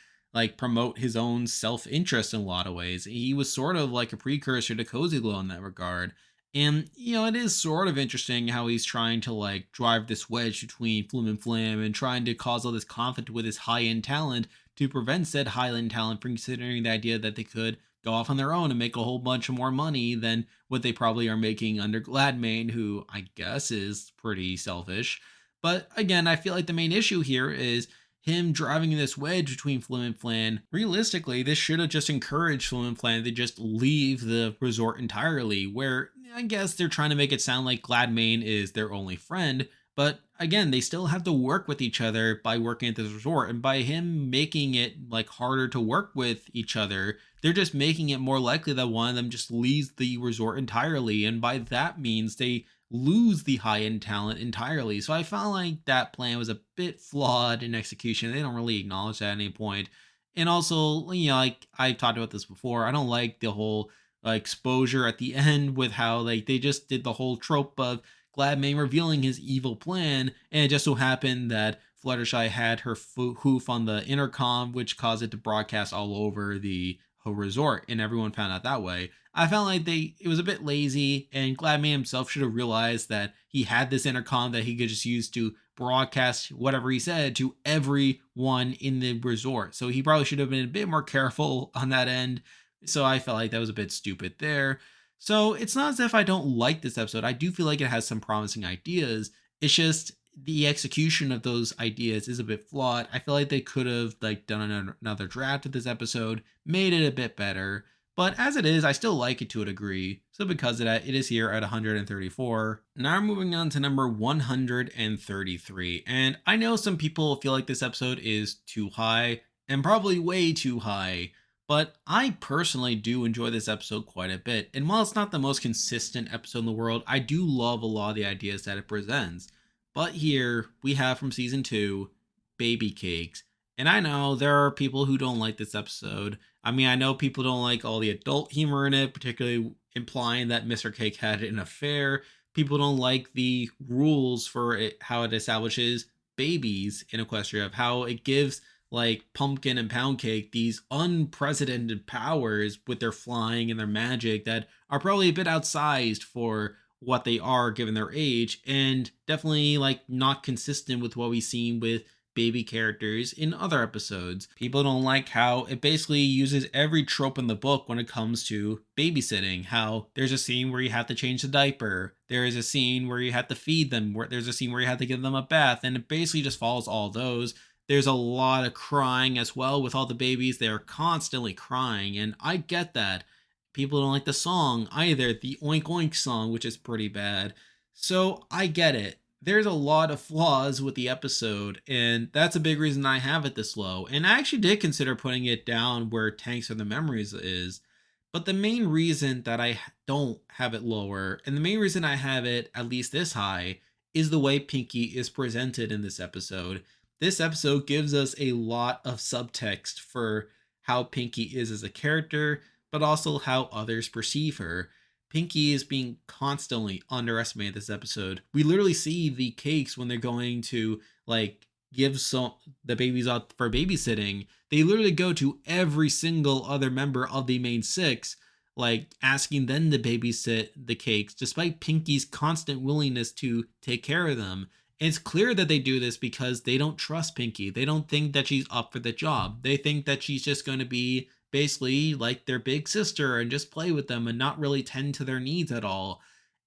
promote his own self-interest in a lot of ways. He was sort of like a precursor to Cozy Glow in that regard. And you know, it is sort of interesting how he's trying to like drive this wedge between Flim and Flam and trying to cause all this conflict with his high-end talent to prevent said high-end talent from considering the idea that they could go off on their own and make a whole bunch more money than what they probably are making under Gladmane, who I guess is pretty selfish. But again, I feel like the main issue here is him driving this wedge between Flim and Flan. Realistically, this should have just encouraged Flim and Flan to just leave the resort entirely, where I guess they're trying to make it sound like Gladmane is their only friend, but again, they still have to work with each other by working at this resort, and by him making it like harder to work with each other, they're just making it more likely that one of them just leaves the resort entirely, and by that means they lose the high-end talent entirely. So I found like that plan was a bit flawed in execution. They don't really acknowledge that at any point. And also, you know, like I've talked about this before, I don't like the whole exposure at the end with how like they just did the whole trope of Gladmane revealing his evil plan, and it just so happened that Fluttershy had her hoof on the intercom, which caused it to broadcast all over the whole resort, and everyone found out that way. I felt like it was a bit lazy, and Gladmane himself should have realized that he had this intercom that he could just use to broadcast whatever he said to everyone in the resort. So he probably should have been a bit more careful on that end. So I felt like that was a bit stupid there. So it's not as if I don't like this episode. I do feel like it has some promising ideas. It's just the execution of those ideas is a bit flawed. I feel like they could have like done another draft of this episode, made it a bit better. But as it is, I still like it to a degree. So because of that, it is here at 134. Now we're moving on to number 133. And I know some people feel like this episode is too high, and probably way too high. But I personally do enjoy this episode quite a bit. And while it's not the most consistent episode in the world, I do love a lot of the ideas that it presents. But here we have from season 2, Baby Cakes. And I know there are people who don't like this episode. I mean, I know people don't like all the adult humor in it, particularly implying that Mr. Cake had an affair. People don't like the rules for it, how it establishes babies in Equestria, of how it gives like Pumpkin and Pound Cake these unprecedented powers with their flying and their magic that are probably a bit outsized for what they are given their age, and definitely like not consistent with what we've seen with baby characters in other episodes. People don't like how it basically uses every trope in the book when it comes to babysitting. How there's a scene where you have to change the diaper, there is a scene where you have to feed them, where there's a scene where you have to give them a bath, and it basically just follows all those. There's a lot of crying as well with all the babies. They're constantly crying, and I get that. People don't like the song either, the Oink Oink song, which is pretty bad. So I get it. There's a lot of flaws with the episode, and that's a big reason I have it this low. And I actually did consider putting it down where Tanks of the Memories is. But the main reason that I don't have it lower, and the main reason I have it at least this high, is the way Pinky is presented in this episode. This episode gives us a lot of subtext for how Pinky is as a character, but also how others perceive her. Pinky is being constantly underestimated this episode. We literally see the cakes when they're going to like give some the babies out for babysitting. They literally go to every single other member of the main six, like asking them to babysit the cakes, despite Pinky's constant willingness to take care of them. And it's clear that they do this because they don't trust Pinky. They don't think that she's up for the job. They think that she's just going to be basically like their big sister and just play with them and not really tend to their needs at all.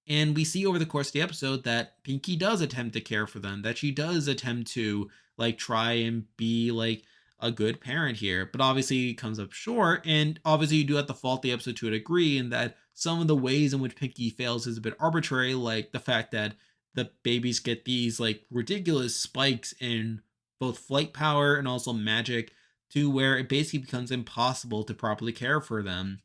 And we see over the course of the episode that Pinky does attempt to care for them, that she does attempt to like try and be like a good parent here, but obviously it comes up short. And obviously, you do have to fault the episode to a degree, in that some of the ways in which Pinky fails is a bit arbitrary, like the fact that the babies get these like ridiculous spikes in both flight power and also magic, to where it basically becomes impossible to properly care for them.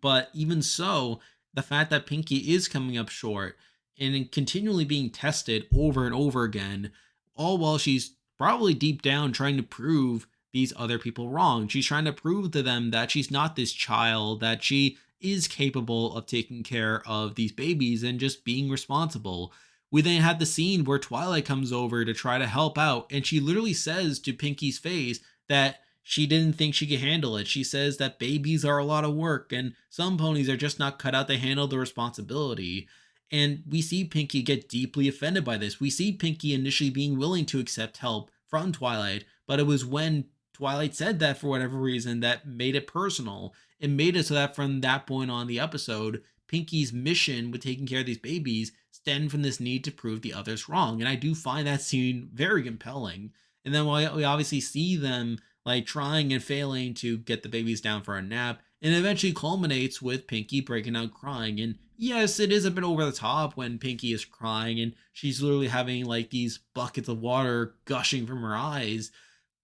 But even so, the fact that Pinky is coming up short and continually being tested over and over again, all while she's probably deep down trying to prove these other people wrong. She's trying to prove to them that she's not this child, that she is capable of taking care of these babies and just being responsible. We then had the scene where Twilight comes over to try to help out, and she literally says to Pinky's face that she didn't think she could handle it. She says that babies are a lot of work and some ponies are just not cut out to handle the responsibility. And we see Pinky get deeply offended by this. We see Pinky initially being willing to accept help from Twilight, but it was when Twilight said that for whatever reason that made it personal. It made it so that from that point on the episode, Pinky's mission with taking care of these babies stemmed from this need to prove the others wrong. And I do find that scene very compelling. And then we obviously see them like trying and failing to get the babies down for a nap, and eventually culminates with Pinky breaking out crying. And yes, it is a bit over the top when Pinky is crying and she's literally having like these buckets of water gushing from her eyes,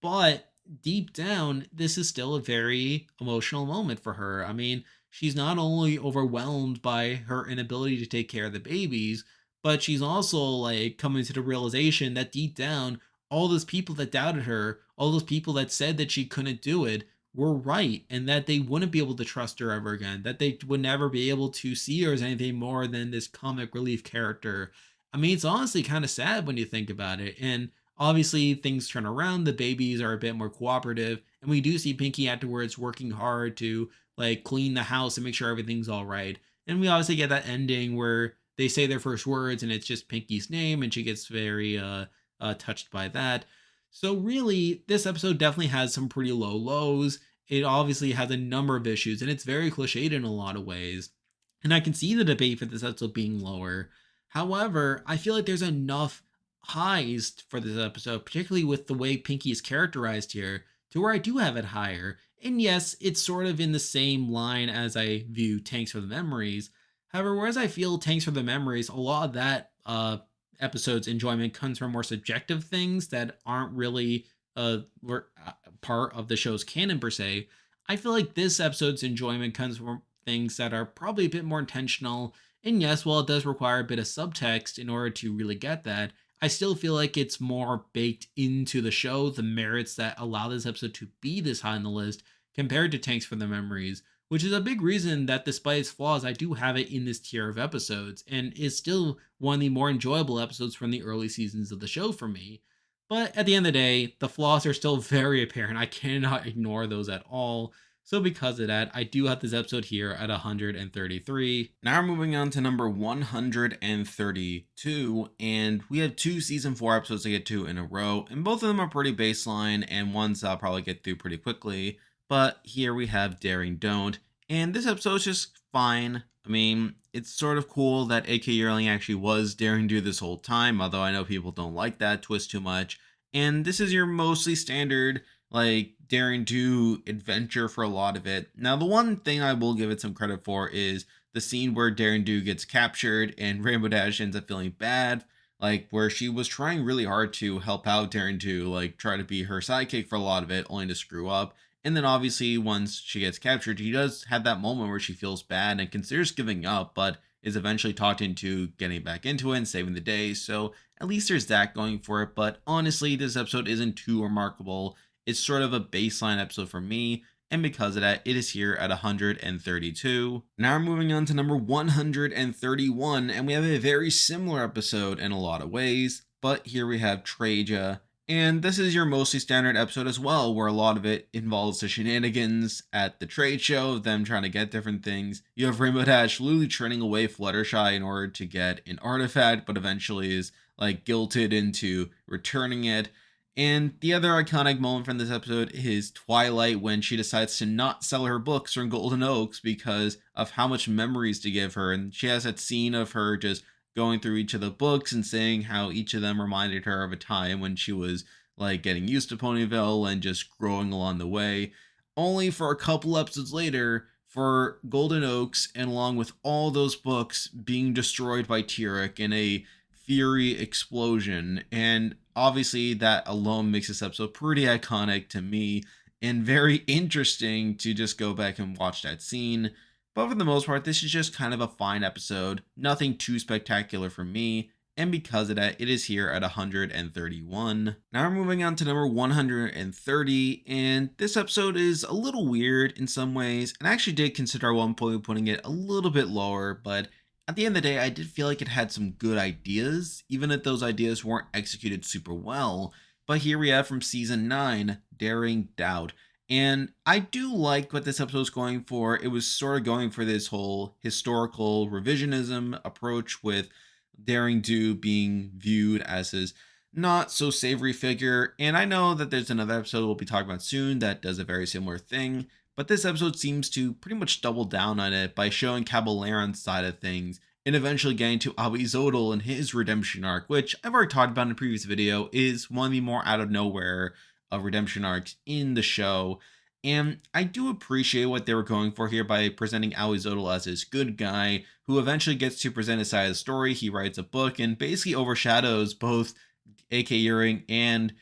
but deep down, this is still a very emotional moment for her. I mean, she's not only overwhelmed by her inability to take care of the babies, but she's also like coming to the realization that deep down, all those people that doubted her, all those people that said that she couldn't do it, were right, and that they wouldn't be able to trust her ever again, that they would never be able to see her as anything more than this comic relief character. I mean, it's honestly kind of sad when you think about it. And obviously, things turn around, the babies are a bit more cooperative, and we do see Pinky afterwards working hard to like clean the house and make sure everything's all right. And we obviously get that ending where they say their first words and it's just Pinky's name, and she gets very touched by that. So really, this episode definitely has some pretty low lows. It obviously has a number of issues, and it's very cliched in a lot of ways. And I can see the debate for this episode being lower. However, I feel like there's enough highs for this episode, particularly with the way Pinky is characterized here, to where I do have it higher. And yes, it's sort of in the same line as I view Tanks for the Memories. However, whereas I feel Tanks for the Memories, a lot of that episode's enjoyment comes from more subjective things that aren't really part of the show's canon per se. I feel like this episode's enjoyment comes from things that are probably a bit more intentional. And yes, while it does require a bit of subtext in order to really get that, I still feel like it's more baked into the show, the merits that allow this episode to be this high on the list compared to Tanks for the Memories, which is a big reason that despite its flaws, I do have it in this tier of episodes, and is still one of the more enjoyable episodes from the early seasons of the show for me. But at the end of the day, the flaws are still very apparent. I cannot ignore those at all. So because of that, I do have this episode here at 133. Now we're moving on to number 132, and we have two season 4 episodes to get to in a row, and both of them are pretty baseline, and ones I'll probably get through pretty quickly. But here we have Daring Don't, and this episode is just fine. I mean, it's sort of cool that A.K. Yearling actually was Daring Do this whole time, although I know people don't like that twist too much. And this is your mostly standard like Daring Do adventure for a lot of it. Now, the one thing I will give it some credit for is the scene where Daring Do gets captured and Rainbow Dash ends up feeling bad, like where she was trying really hard to help out Daring Do, like try to be her sidekick for a lot of it, only to screw up. And then obviously once she gets captured, she does have that moment where she feels bad and considers giving up, but is eventually talked into getting back into it and saving the day. So at least there's that going for it. But honestly, this episode isn't too remarkable. It's sort of a baseline episode for me. And because of that, it is here at 132. Now we're moving on to number 131, and we have a very similar episode in a lot of ways. But here we have Traja, and this is your mostly standard episode as well, where a lot of it involves the shenanigans at the trade show, of them trying to get different things. You have Rainbow Dash literally turning away Fluttershy in order to get an artifact, but eventually is like guilted into returning it. And the other iconic moment from this episode is Twilight when she decides to not sell her books from Golden Oaks because of how much memories to give her. And she has that scene of her just going through each of the books and saying how each of them reminded her of a time when she was like getting used to Ponyville and just growing along the way. Only for a couple episodes later for Golden Oaks and along with all those books being destroyed by Tyrek in a Fury explosion. And obviously, that alone makes this episode pretty iconic to me and very interesting to just go back and watch that scene. But for the most part, this is just kind of a fine episode, nothing too spectacular for me. And because of that, it is here at 131. Now we're moving on to number 130, and this episode is a little weird in some ways, and I actually did consider at one point putting it a little bit lower, but at the end of the day, I did feel like it had some good ideas, even if those ideas weren't executed super well. But here we have from season 9, Daring Doubt. And I do like what this episode is going for. It was sort of going for this whole historical revisionism approach with Daring Do being viewed as his not so savory figure. And I know that there's another episode we'll be talking about soon that does a very similar thing. But this episode seems to pretty much double down on it by showing Caballeron's side of things and eventually getting to Ahuizotl and his redemption arc, which I've already talked about in a previous video, is one of the more out of nowhere redemption arcs in the show. And I do appreciate what they were going for here by presenting Ahuizotl as this good guy who eventually gets to present his side of the story. He writes a book and basically overshadows both AK Uring and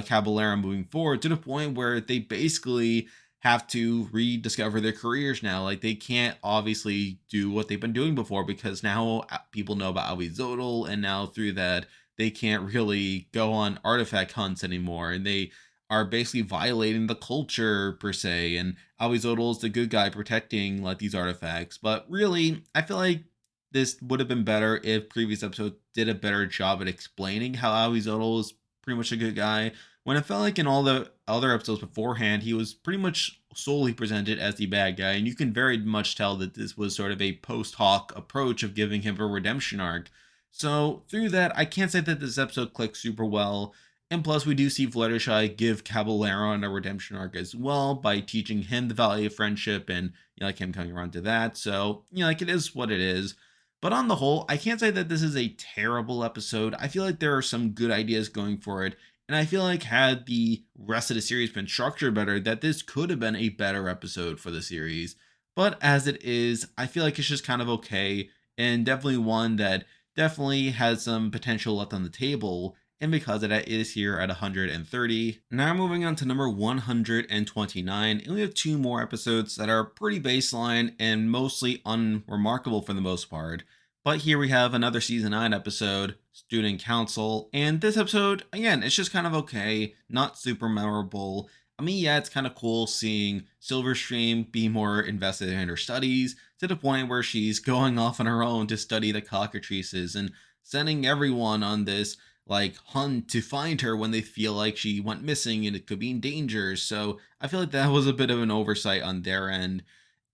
Caballero moving forward to the point where they basically have to rediscover their careers now. Like they can't obviously do what they've been doing before because now people know about Ahuizotl, and now through that they can't really go on artifact hunts anymore, and they are basically violating the culture per se. And Ahuizotl is the good guy protecting like these artifacts. But really, I feel like this would have been better if previous episodes did a better job at explaining how Ahuizotl is pretty much a good guy, when it felt like in all the other episodes beforehand, he was pretty much solely presented as the bad guy. And you can very much tell that this was sort of a post hoc approach of giving him a redemption arc. So through that, I can't say that this episode clicked super well. And plus, we do see Fluttershy give Caballero a redemption arc as well by teaching him the value of friendship and, like him coming around to that. So, like it is what it is. But on the whole, I can't say that this is a terrible episode. I feel like there are some good ideas going for it. And I feel like had the rest of the series been structured better, that this could have been a better episode for the series. But as it is, I feel like it's just kind of okay, and definitely one that definitely has some potential left on the table. And because of that, it is here at 130. Now moving on to number 129, and we have two more episodes that are pretty baseline and mostly unremarkable for the most part. But here we have another season 9 episode, Student Council, and this episode, again, it's just kind of okay, not super memorable. I mean, yeah, it's kind of cool seeing Silverstream be more invested in her studies to the point where she's going off on her own to study the cockatrices and sending everyone on this like hunt to find her when they feel like she went missing and it could be in danger. So I feel like that was a bit of an oversight on their end.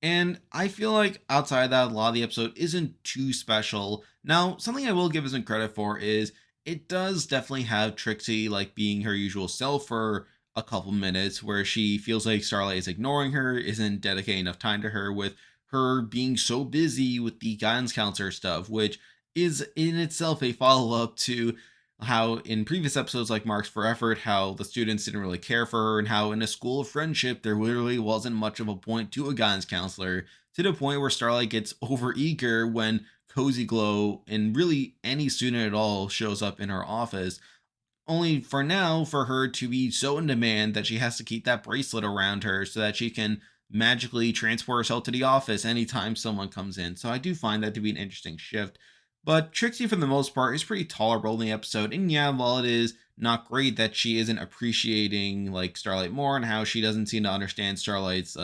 And I feel like outside of that, a lot of the episode isn't too special. Now, something I will give some credit for is it does definitely have Trixie like being her usual self for a couple minutes, where she feels like Starlight is ignoring her, isn't dedicating enough time to her, with her being so busy with the guidance counselor stuff, which is in itself a follow up to how in previous episodes like Marks for Effort, how the students didn't really care for her, and how in a school of friendship there literally wasn't much of a point to a guidance counselor, to the point where Starlight gets overeager when Cozy Glow and really any student at all shows up in her office, only for now for her to be so in demand that she has to keep that bracelet around her so that she can magically transport herself to the office anytime someone comes in. So I do find that to be an interesting shift. But Trixie, for the most part, is pretty tolerable in the episode. And yeah, while it is not great that she isn't appreciating like Starlight more and how she doesn't seem to understand Starlight's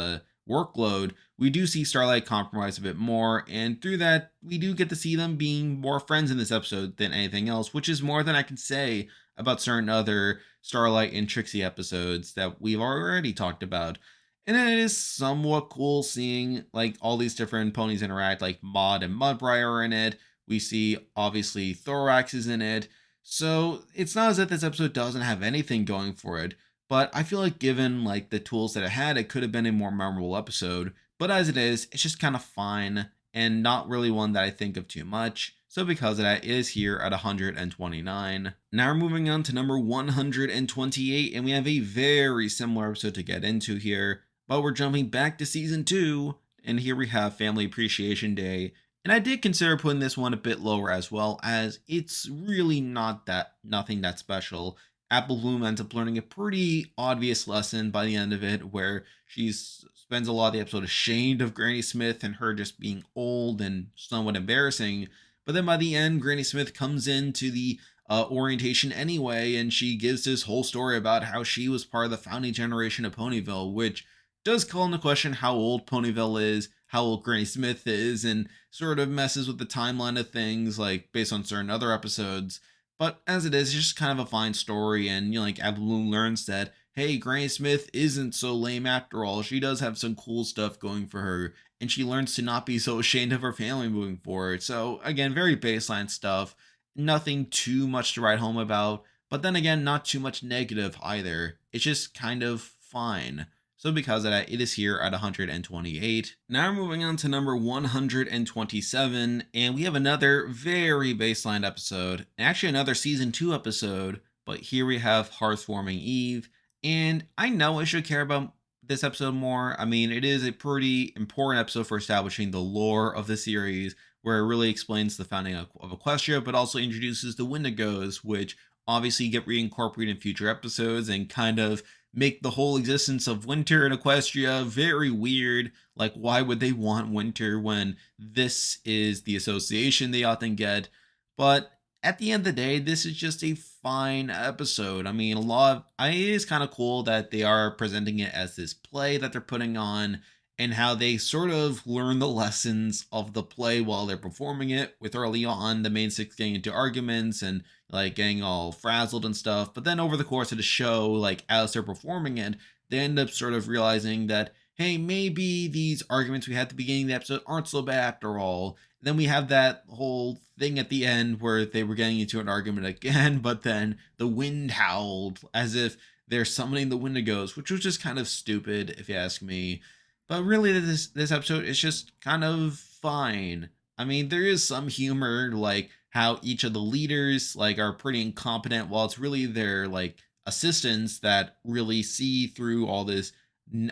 workload, we do see Starlight compromise a bit more. And through that, we do get to see them being more friends in this episode than anything else, which is more than I can say about certain other Starlight and Trixie episodes that we've already talked about. And it is somewhat cool seeing like all these different ponies interact, like Maud and Mudbriar are in it. We see obviously Thorax is in it. So it's not as if this episode doesn't have anything going for it, but I feel like given like the tools that it had, it could have been a more memorable episode. But as it is, it's just kind of fine and not really one that I think of too much. So because of that, it is here at 129. Now we're moving on to number 128, and we have a very similar episode to get into here, but we're jumping back to season 2, and here we have Family Appreciation Day. And I did consider putting this one a bit lower as well, as it's really nothing that special. Apple Bloom ends up learning a pretty obvious lesson by the end of it, where she spends a lot of the episode ashamed of Granny Smith and her just being old and somewhat embarrassing. But then by the end, Granny Smith comes into the orientation anyway, and she gives this whole story about how she was part of the founding generation of Ponyville, which does call into question how old Ponyville is, how old Granny Smith is, and sort of messes with the timeline of things, like based on certain other episodes. But as it is, it's just kind of a fine story, and like Apple Bloom learns that hey, Granny Smith isn't so lame after all. She does have some cool stuff going for her, and she learns to not be so ashamed of her family moving forward. So again, very baseline stuff, nothing too much to write home about, but then again, not too much negative either. It's just kind of fine. So because of that, it is here at 128. Now we're moving on to number 127, and we have another very baseline episode, actually another season 2 episode, but here we have Hearthwarming Eve. And I know I should care about this episode more. I mean, it is a pretty important episode for establishing the lore of the series, where it really explains the founding of Equestria, but also introduces the Wendigos, which obviously get reincorporated in future episodes and kind of make the whole existence of winter in Equestria very weird. Like, why would they want winter when this is the association they often get? But at the end of the day, this is just a fine episode. I mean, it is kind of cool that they are presenting it as this play that they're putting on, and how they sort of learn the lessons of the play while they're performing it, with early on the main six getting into arguments and like getting all frazzled and stuff. But then over the course of the show, like as they're performing it, they end up sort of realizing that, hey, maybe these arguments we had at the beginning of the episode aren't so bad after all. And then we have that whole thing at the end where they were getting into an argument again, but then the wind howled as if they're summoning the Wendigos, which was just kind of stupid if you ask me. But really, this episode is just kind of fine. I mean, there is some humor, like how each of the leaders like are pretty incompetent, while it's really their like assistants that really see through all this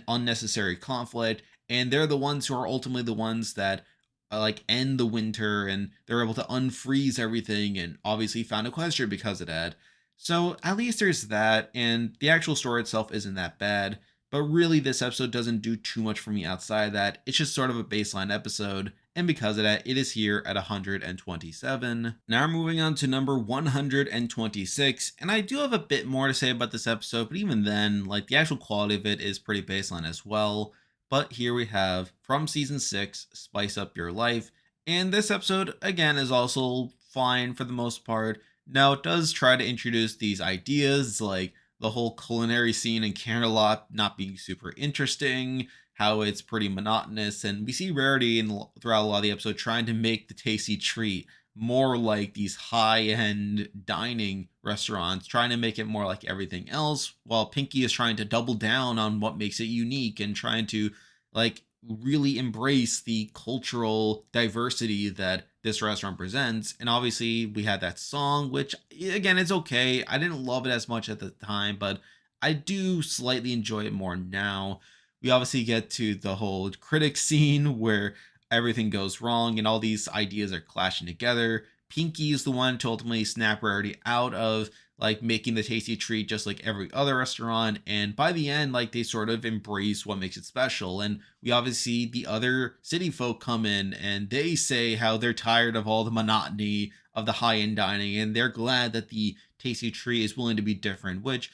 unnecessary conflict, and they're the ones who are ultimately the ones that like end the winter, and they're able to unfreeze everything, and obviously found Equestria because of that. So at least there's that, and the actual story itself isn't that bad. But really, this episode doesn't do too much for me outside of that. It's just sort of a baseline episode, and because of that, it is here at 127. Now we're moving on to number 126, and I do have a bit more to say about this episode, but even then, like the actual quality of it is pretty baseline as well. But here we have from season 6, Spice Up Your Life, and this episode again is also fine for the most part. Now it does try to introduce these ideas like the whole culinary scene in Canterlot not being super interesting, how it's pretty monotonous, and we see Rarity throughout a lot of the episode trying to make the tasty treat more like these high-end dining restaurants, trying to make it more like everything else, while Pinky is trying to double down on what makes it unique and trying to like really embrace the cultural diversity that this restaurant presents. And obviously we had that song, which again is okay. I didn't love it as much at the time, but I do slightly enjoy it more now. We obviously get to the whole critic scene where everything goes wrong and all these ideas are clashing together. Pinky is the one to ultimately snap Rarity out of like making the tasty treat just like every other restaurant. And by the end, like they sort of embrace what makes it special. And we obviously see the other city folk come in and they say how they're tired of all the monotony of the high end dining and they're glad that the tasty treat is willing to be different, which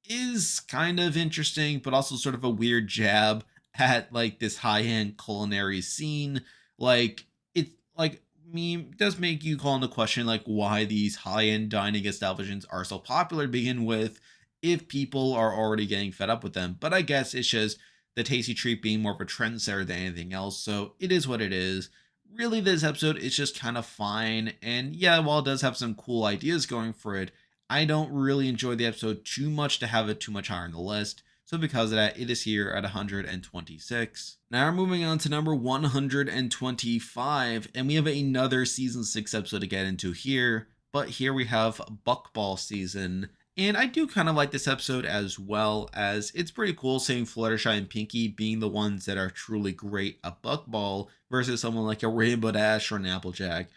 is kind of interesting, but also sort of a weird jab at like this high end culinary scene. Like it like me does make you call into question like why these high end dining establishments are so popular to begin with if people are already getting fed up with them. But I guess it's just the tasty treat being more of a trendsetter than anything else. So it is what it is. Really, this episode is just kind of fine. And yeah, while it does have some cool ideas going for it, I don't really enjoy the episode too much to have it too much higher on the list. So because of that, it is here at 126. Now we're moving on to number 125, and we have another season 6 episode to get into here. But here we have Buckball season. And I do kind of like this episode as well, as it's pretty cool seeing Fluttershy and Pinky being the ones that are truly great at Buckball versus someone like a Rainbow Dash or an Applejack.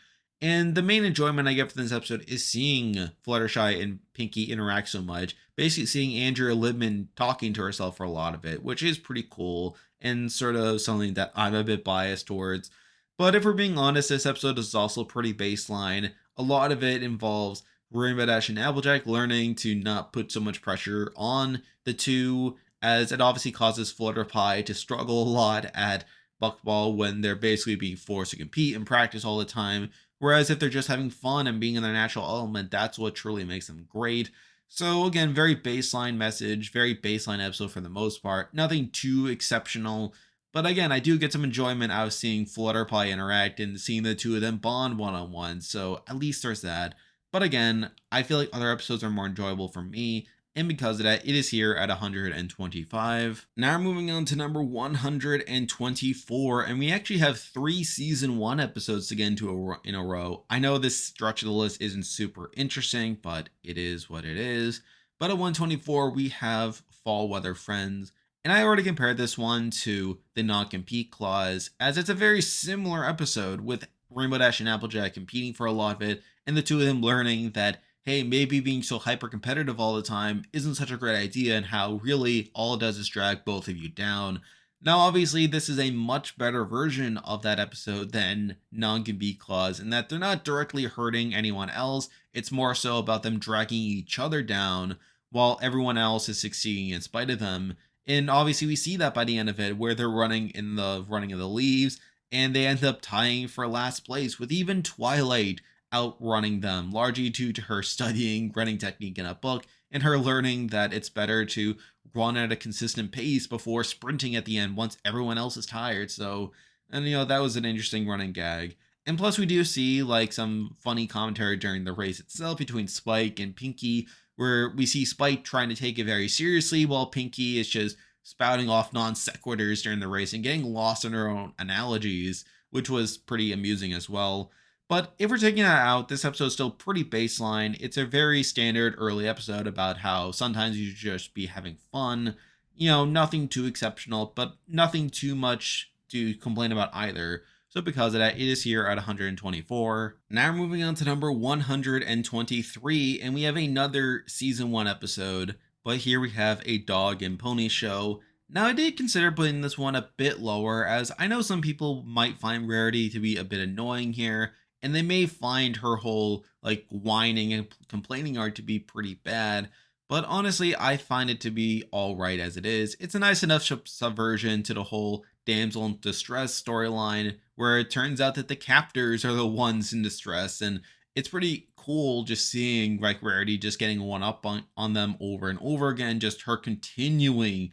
And the main enjoyment I get from this episode is seeing Fluttershy and Pinky interact so much. Basically, seeing Andrea Libman talking to herself for a lot of it, which is pretty cool and sort of something that I'm a bit biased towards. But if we're being honest, this episode is also pretty baseline. A lot of it involves Rainbow Dash and Applejack learning to not put so much pressure on the two, as it obviously causes Flutterpie to struggle a lot at Buckball when they're basically being forced to compete and practice all the time. Whereas if they're just having fun and being in their natural element, that's what truly makes them great. So again, very baseline message, very baseline episode for the most part. Nothing too exceptional. But again, I do get some enjoyment out of seeing Flutterpie interact and seeing the two of them bond one-on-one. So at least there's that. But again, I feel like other episodes are more enjoyable for me, and because of that, it is here at 125. Now we're moving on to number 124, and we actually have 3 season 1 episodes to get into in a row. I know this stretch of the list isn't super interesting, but it is what it is. But at 124, we have Fall Weather Friends, and I already compared this one to the non-compete clause, as it's a very similar episode with Rainbow Dash and Applejack competing for a lot of it, and the two of them learning that, hey, maybe being so hyper competitive all the time isn't such a great idea, and how really all it does is drag both of you down. Now, obviously, this is a much better version of that episode than non-compete clause, in that they're not directly hurting anyone else. It's more so about them dragging each other down while everyone else is succeeding in spite of them. And obviously, we see that by the end of it, where they're running in the running of the leaves, and they end up tying for last place with even Twilight outrunning them, largely due to her studying running technique in a book and her learning that it's better to run at a consistent pace before sprinting at the end once everyone else is tired. So, and that was an interesting running gag. And plus, we do see like some funny commentary during the race itself between Spike and Pinky, where we see Spike trying to take it very seriously while Pinky is just spouting off non sequiturs during the race and getting lost in her own analogies, which was pretty amusing as well. But if we're taking that out, this episode is still pretty baseline. It's a very standard early episode about how sometimes you just be having fun. Nothing too exceptional, but nothing too much to complain about either. So because of that, it is here at 124. Now we're moving on to number 123, and we have another season 1 episode. But here we have a dog and pony show. Now, I did consider putting this one a bit lower, as I know some people might find Rarity to be a bit annoying here, and they may find her whole like whining and complaining art to be pretty bad. But honestly, I find it to be alright as it is. It's a nice enough subversion to the whole damsel in distress storyline, where it turns out that the captors are the ones in distress, and it's pretty cool just seeing like Rarity just getting one up on them over and over again, just her continuing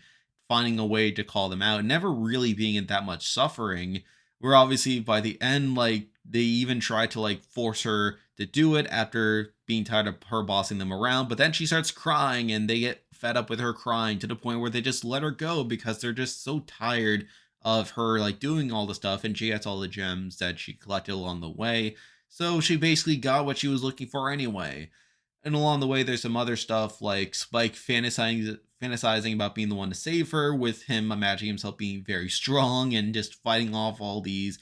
finding a way to call them out, never really being in that much suffering. Where obviously by the end, like they even try to like force her to do it after being tired of her bossing them around, but then she starts crying and they get fed up with her crying to the point where they just let her go because they're just so tired of her like doing all the stuff, and she gets all the gems that she collected along the way. So she basically got what she was looking for anyway. And along the way, there's some other stuff like Spike fantasizing about being the one to save her, with him imagining himself being very strong and just fighting off all these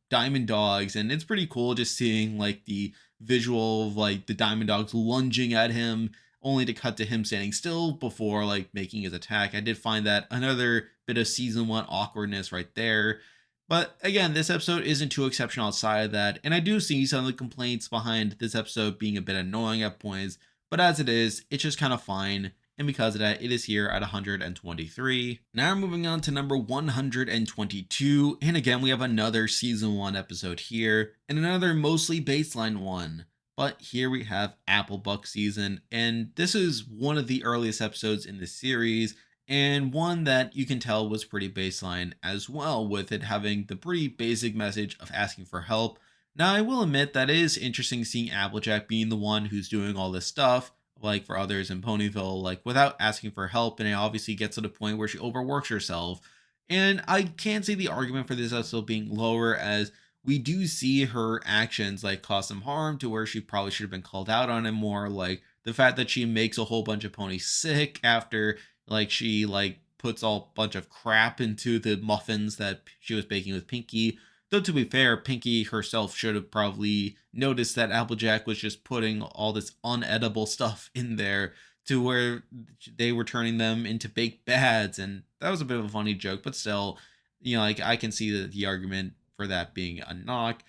diamond dogs, and it's pretty cool just seeing like the visual of like the diamond dogs lunging at him only to cut to him standing still before like making his attack. I did find that another bit of season 1 awkwardness right there. But again, this episode isn't too exceptional outside of that, and I do see some of the complaints behind this episode being a bit annoying at points, but as it is, it's just kind of fine. And because of that, it is here at 123. Now we're moving on to number 122. And again, we have another season 1 episode here, and another mostly baseline one. But here we have Applebuck season, and this is one of the earliest episodes in the series, and one that you can tell was pretty baseline as well, with it having the pretty basic message of asking for help. Now, I will admit that it is interesting seeing Applejack being the one who's doing all this stuff, like for others in Ponyville, like without asking for help, and it obviously gets to the point where she overworks herself. And I can't see the argument for this episode being lower, as we do see her actions like cause some harm to where she probably should have been called out on it more, like the fact that she makes a whole bunch of ponies sick after like she like puts all bunch of crap into the muffins that she was baking with Pinky. Though to be fair, Pinky herself should have probably noticed that Applejack was just putting all this unedible stuff in there to where they were turning them into baked bads, and that was a bit of a funny joke, but still, like I can see the argument for that being a knock.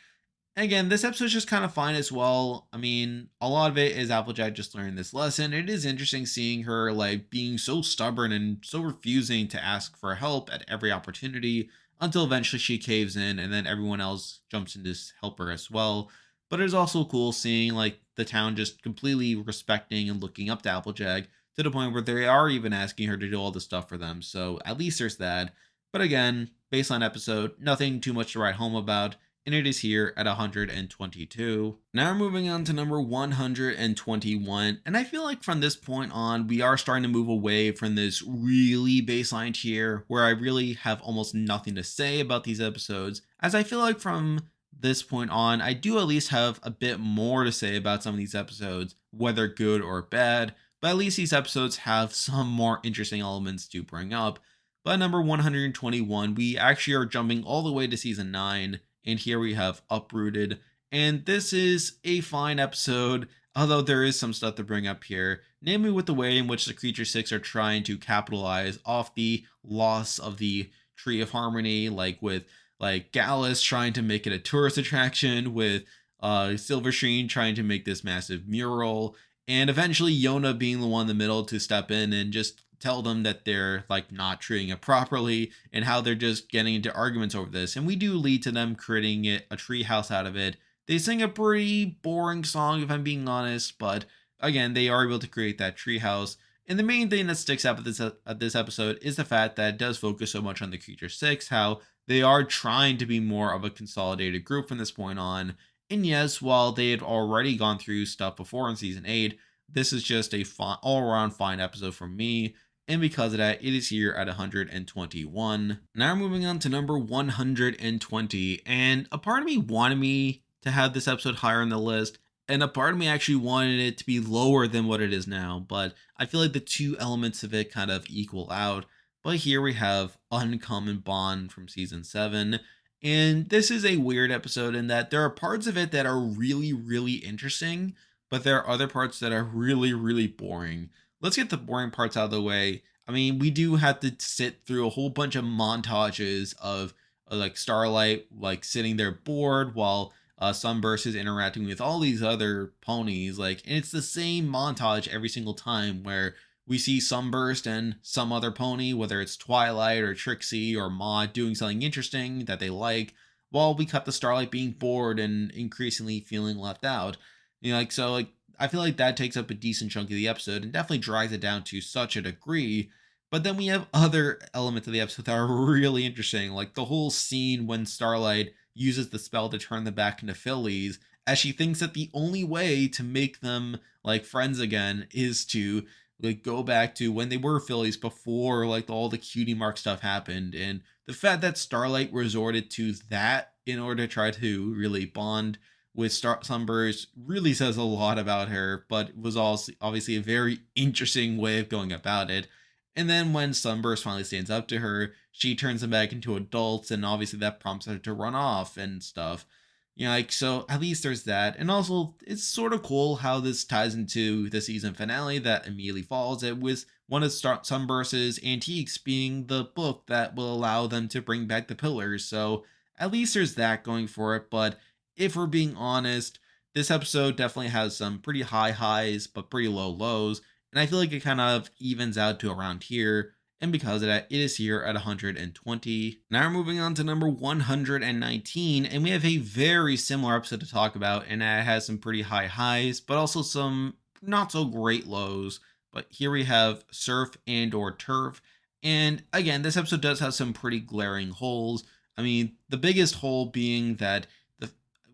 And again, this episode's just kind of fine as well. I mean, a lot of it is Applejack just learning this lesson. It is interesting seeing her like being so stubborn and so refusing to ask for help at every opportunity until eventually she caves in, and then everyone else jumps in to help her as well. But it's also cool seeing like the town just completely respecting and looking up to Applejack to the point where they are even asking her to do all the stuff for them. So at least there's that. But again, baseline episode, nothing too much to write home about, and it is here at 122. Now we're moving on to number 121, and I feel like from this point on, we are starting to move away from this really baseline tier where I really have almost nothing to say about these episodes, as I feel like from this point on, I do at least have a bit more to say about some of these episodes, whether good or bad, but at least these episodes have some more interesting elements to bring up. But number 121, we actually are jumping all the way to season 9, and here we have Uprooted. And this is a fine episode, although there is some stuff to bring up here, namely with the way in which the Creature Six are trying to capitalize off the loss of the Tree of Harmony, like with like Gallus trying to make it a tourist attraction, with Silverstream trying to make this massive mural, and eventually Yona being the one in the middle to step in and just tell them that they're like not treating it properly and how they're just getting into arguments over this. And we do lead to them creating it a tree house out of it. They sing a pretty boring song if I'm being honest, but again, they are able to create that tree house. And the main thing that sticks out at this episode is the fact that it does focus so much on the Creature Six, how they are trying to be more of a consolidated group from this point on. And yes, while they had already gone through stuff before in season 8, this is just a all around fine episode for me. And because of that, it is here at 121. Now we're moving on to number 120. And a part of me wanted me to have this episode higher on the list, and a part of me actually wanted it to be lower than what it is now. But I feel like the two elements of it kind of equal out. But here we have Uncommon Bond from season 7. And this is a weird episode in that there are parts of it that are really, really interesting, but there are other parts that are really, really boring. Let's get the boring parts out of the way. I mean, we do have to sit through a whole bunch of montages of like Starlight, like sitting there bored while Sunburst is interacting with all these other ponies. Like, and it's the same montage every single time where we see Sunburst and some other pony, whether it's Twilight or Trixie or Maud, doing something interesting that they like, while we cut the Starlight being bored and increasingly feeling left out. Like I feel like that takes up a decent chunk of the episode and definitely drags it down to such a degree. But then we have other elements of the episode that are really interesting, like the whole scene when Starlight uses the spell to turn them back into fillies, as she thinks that the only way to make them like friends again is to like go back to when they were fillies before like all the cutie mark stuff happened. And the fact that Starlight resorted to that in order to try to really bond with Sunburst really says a lot about her, but it was also obviously a very interesting way of going about it. And then when Sunburst finally stands up to her, she turns them back into adults, and obviously that prompts her to run off and stuff. Like, so at least there's that. And also, it's sort of cool how this ties into the season finale that immediately follows it, with one of Sunburst's antiques being the book that will allow them to bring back the pillars. So at least there's that going for it. But if we're being honest, this episode definitely has some pretty high highs, but pretty low lows. And I feel like it kind of evens out to around here. And because of that, it is here at 120. Now we're moving on to number 119, and we have a very similar episode to talk about, and it has some pretty high highs, but also some not so great lows. But here we have Surf and or Turf. And again, this episode does have some pretty glaring holes. I mean, the biggest hole being that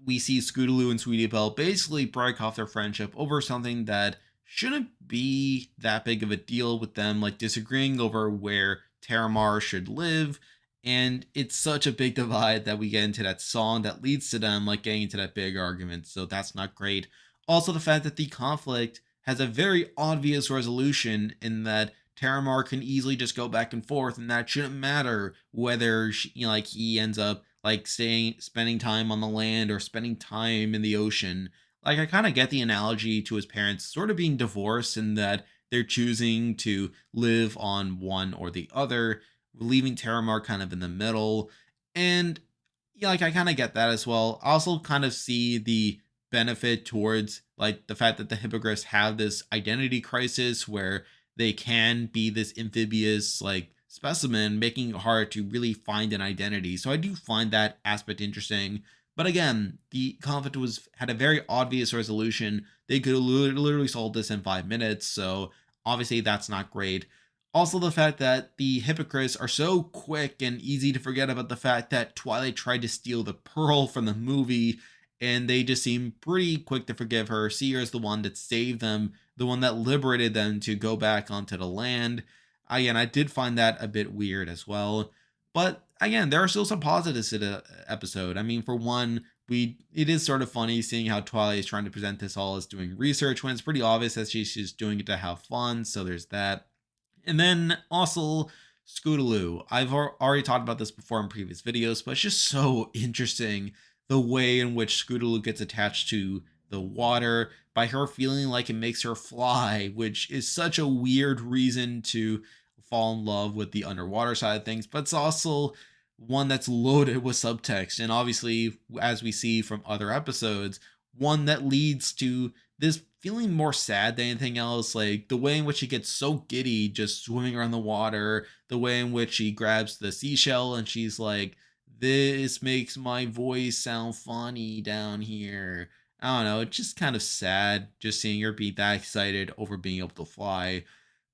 we see Scootaloo and Sweetie Belle basically break off their friendship over something that shouldn't be that big of a deal, with them like disagreeing over where Terramar should live. And it's such a big divide that we get into that song that leads to them like getting into that big argument. So that's not great. Also, the fact that the conflict has a very obvious resolution in that Terramar can easily just go back and forth, and that shouldn't matter whether like he ends up like spending time on the land or spending time in the ocean. Like, I kind of get the analogy to his parents sort of being divorced, in that they're choosing to live on one or the other, leaving Terramar kind of in the middle. And yeah, like, I kind of get that as well. I also kind of see the benefit towards like the fact that the hippogriffs have this identity crisis where they can be this amphibious like specimen, making it hard to really find an identity. So I do find that aspect interesting. But again, the conflict had a very obvious resolution. They could have literally solved this in 5 minutes, so obviously that's not great. Also, the fact that the hypocrites are so quick and easy to forget about the fact that Twilight tried to steal the pearl from the movie, and they just seem pretty quick to forgive her. See her as the one that saved them, the one that liberated them to go back onto the land. Again, I did find that a bit weird as well. But again, there are still some positives to the episode. I mean, for one, it is sort of funny seeing how Twilight is trying to present this all as doing research when it's pretty obvious that she's just doing it to have fun. So there's that. And then also Scootaloo. I've already talked about this before in previous videos, but it's just so interesting the way in which Scootaloo gets attached to the water by her feeling like it makes her fly, which is such a weird reason to fall in love with the underwater side of things, but it's also one that's loaded with subtext. And obviously, as we see from other episodes, one that leads to this feeling more sad than anything else. Like the way in which she gets so giddy just swimming around the water, the way in which she grabs the seashell and she's like, "This makes my voice sound funny down here." I don't know. It's just kind of sad just seeing her be that excited over being able to fly.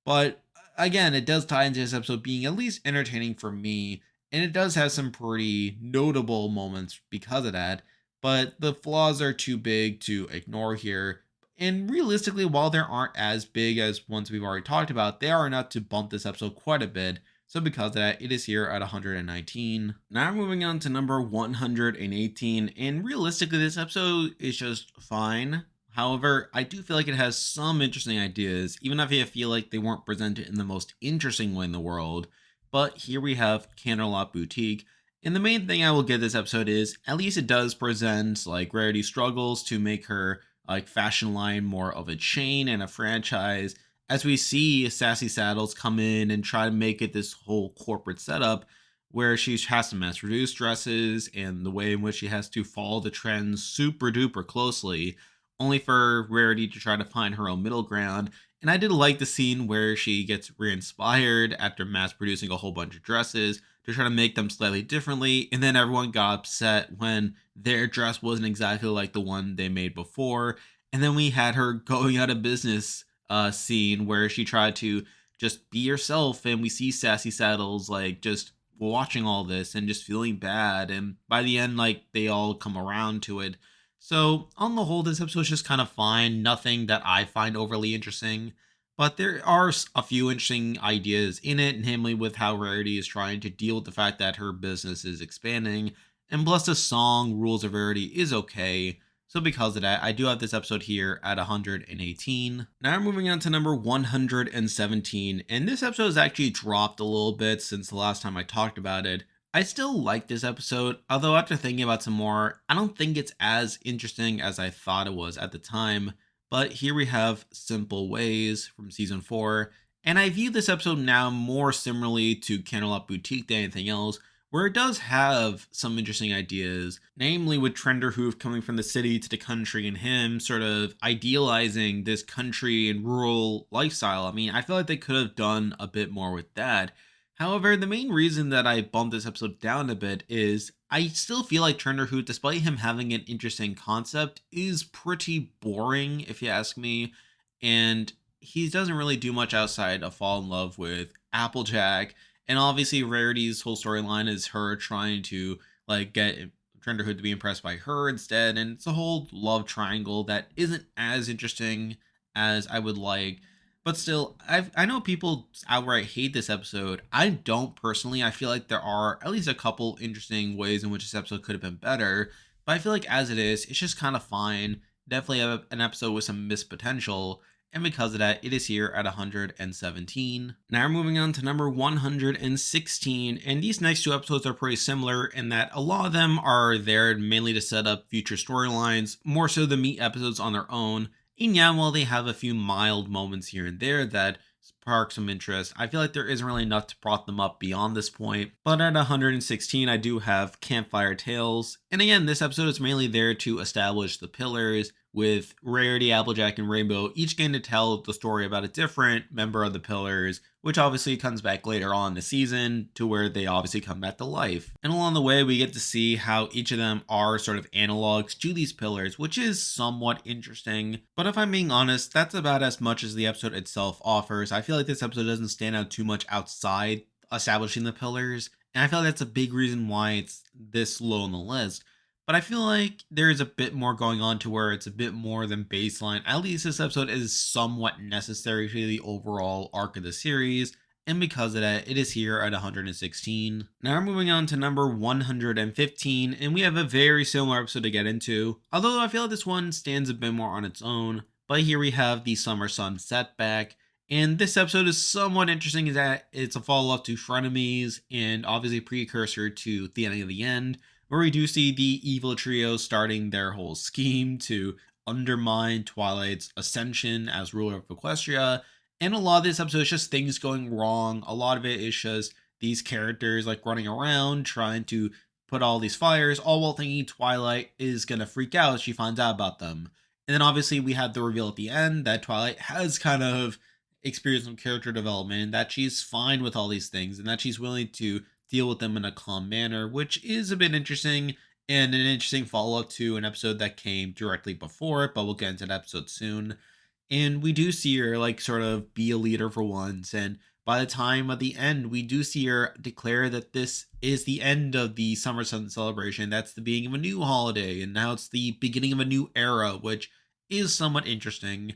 But again, it does tie into this episode being at least entertaining for me, and it does have some pretty notable moments because of that. But the flaws are too big to ignore here. And realistically, while they aren't as big as ones we've already talked about, they are enough to bump this episode quite a bit. So because of that, it is here at 119. Now we're moving on to number 118. And realistically, this episode is just fine. However, I do feel like it has some interesting ideas, even if I feel like they weren't presented in the most interesting way in the world. But here we have Canterlot Boutique. And the main thing I will give this episode is, at least it does present like Rarity struggles to make her like fashion line more of a chain and a franchise, as we see Sassy Saddles come in and try to make it this whole corporate setup where she has to mass produce dresses and the way in which she has to follow the trends super duper closely, only for Rarity to try to find her own middle ground. And I did like the scene where she gets re-inspired after mass producing a whole bunch of dresses to try to make them slightly differently, and then everyone got upset when their dress wasn't exactly like the one they made before. And then we had her going out of business scene where she tried to just be herself, and we see Sassy Saddles like just watching all this and just feeling bad, and by the end like they all come around to it. So on the whole, this episode is just kind of fine, nothing that I find overly interesting. But there are a few interesting ideas in it, namely with how Rarity is trying to deal with the fact that her business is expanding. And plus, the song Rules of Rarity is okay. So because of that, I do have this episode here at 118. Now we're moving on to number 117, and this episode has actually dropped a little bit since the last time I talked about it. I still like this episode, although after thinking about some more, I don't think it's as interesting as I thought it was at the time. But here we have Simple Ways from season 4, and I view this episode now more similarly to Candlelight Boutique than anything else, where it does have some interesting ideas, namely with Trenderhoof coming from the city to the country and him sort of idealizing this country and rural lifestyle. I mean, I feel like they could have done a bit more with that. However, the main reason that I bumped this episode down a bit is I still feel like Trenderhoof, despite him having an interesting concept, is pretty boring, if you ask me. And he doesn't really do much outside of fall in love with Applejack, and obviously, Rarity's whole storyline is her trying to like get Trenderhood to be impressed by her instead, and it's a whole love triangle that isn't as interesting as I would like. But still, I know people outright hate this episode. I don't personally. I feel like there are at least a couple interesting ways in which this episode could have been better. But I feel like as it is, it's just kind of fine. Definitely an episode with some missed potential, and because of that, it is here at 117. Now we're moving on to number 116, and these next two episodes are pretty similar in that a lot of them are there mainly to set up future storylines, more so than meet episodes on their own. And yeah, while they have a few mild moments here and there that spark some interest, I feel like there isn't really enough to prop them up beyond this point. But at 116, I do have Campfire Tales. And again, this episode is mainly there to establish the pillars, with Rarity, Applejack, and Rainbow each getting to tell the story about a different member of the Pillars, which obviously comes back later on in the season to where they obviously come back to life. And along the way, we get to see how each of them are sort of analogs to these pillars, which is somewhat interesting. But if I'm being honest, that's about as much as the episode itself offers. I feel like this episode doesn't stand out too much outside establishing the pillars, and I feel like that's a big reason why it's this low on the list. But I feel like there's a bit more going on to where it's a bit more than baseline. At least this episode is somewhat necessary to the overall arc of the series. And because of that, it is here at 116. Now we're moving on to number 115, and we have a very similar episode to get into. Although I feel like this one stands a bit more on its own. But here we have the Summer Sun setback. And this episode is somewhat interesting in that it's a follow up to Frenemies and obviously precursor to The Ending of the End, where we do see the evil trio starting their whole scheme to undermine Twilight's ascension as ruler of Equestria. And a lot of this episode is just things going wrong. A lot of it is just these characters like running around trying to put all these fires, all while thinking Twilight is going to freak out as she finds out about them. And then obviously we have the reveal at the end that Twilight has kind of experienced some character development, that she's fine with all these things, and that she's willing to deal with them in a calm manner, which is a bit interesting and an interesting follow up to an episode that came directly before it, but we'll get into that episode soon. And we do see her like sort of be a leader for once, and by the time at the end, we do see her declare that this is the end of the Summer Sun celebration. That's the beginning of a new holiday, and now it's the beginning of a new era, which is somewhat interesting.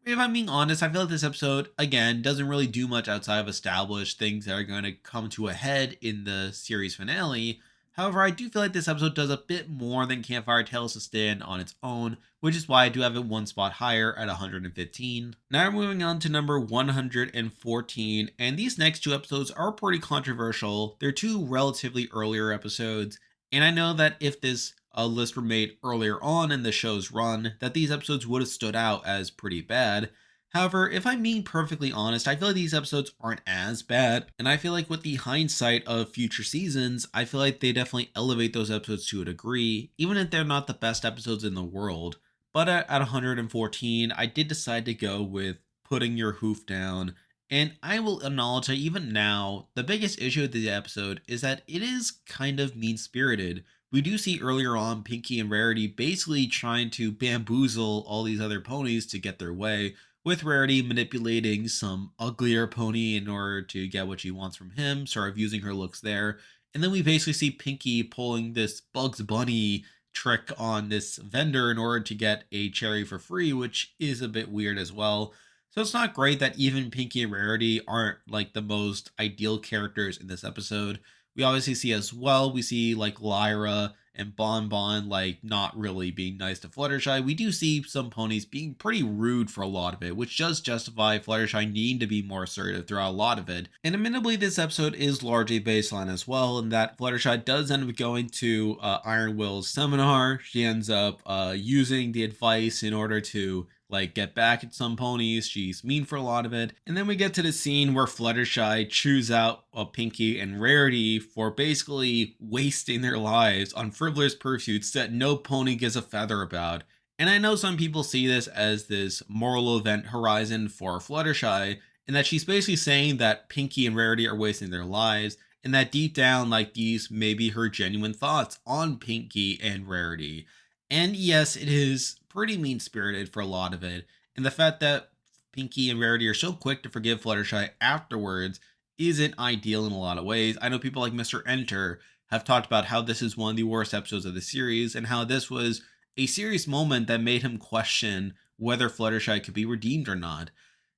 If I'm being honest, I feel like this episode, again, doesn't really do much outside of established things that are going to come to a head in the series finale. However, I do feel like this episode does a bit more than Campfire Tales to stand on its own, which is why I do have it one spot higher at 115. Now we're moving on to number 114, and these next two episodes are pretty controversial. They're two relatively earlier episodes, and I know that if this list were made earlier on in the show's run, that these episodes would have stood out as pretty bad. However, if I'm being perfectly honest, I feel like these episodes aren't as bad, and I feel like with the hindsight of future seasons, I feel like they definitely elevate those episodes to a degree, even if they're not the best episodes in the world. But at 114, I did decide to go with Putting Your Hoof Down, and I will acknowledge that even now, the biggest issue with the episode is that it is kind of mean spirited. We do see earlier on Pinky and Rarity basically trying to bamboozle all these other ponies to get their way, with Rarity manipulating some uglier pony in order to get what she wants from him, sort of using her looks there. And then we basically see Pinky pulling this Bugs Bunny trick on this vendor in order to get a cherry for free, which is a bit weird as well. So it's not great that even Pinky and Rarity aren't like the most ideal characters in this episode. We obviously see as well, we see like Lyra and Bon Bon like not really being nice to Fluttershy. We do see some ponies being pretty rude for a lot of it, which does justify Fluttershy needing to be more assertive throughout a lot of it. And admittedly, this episode is largely baseline as well, in that Fluttershy does end up going to Iron Will's seminar. She ends up using the advice in order to like get back at some ponies. She's mean for a lot of it. And then we get to the scene where Fluttershy chews out a Pinky and Rarity for basically wasting their lives on frivolous pursuits that no pony gives a feather about. And I know some people see this as this moral event horizon for Fluttershy, and that she's basically saying that Pinky and Rarity are wasting their lives, and that deep down, like, these may be her genuine thoughts on Pinky and Rarity. And yes, it is pretty mean spirited for a lot of it. And the fact that Pinky and Rarity are so quick to forgive Fluttershy afterwards isn't ideal in a lot of ways. I know people like Mr. Enter have talked about how this is one of the worst episodes of the series, and how this was a serious moment that made him question whether Fluttershy could be redeemed or not.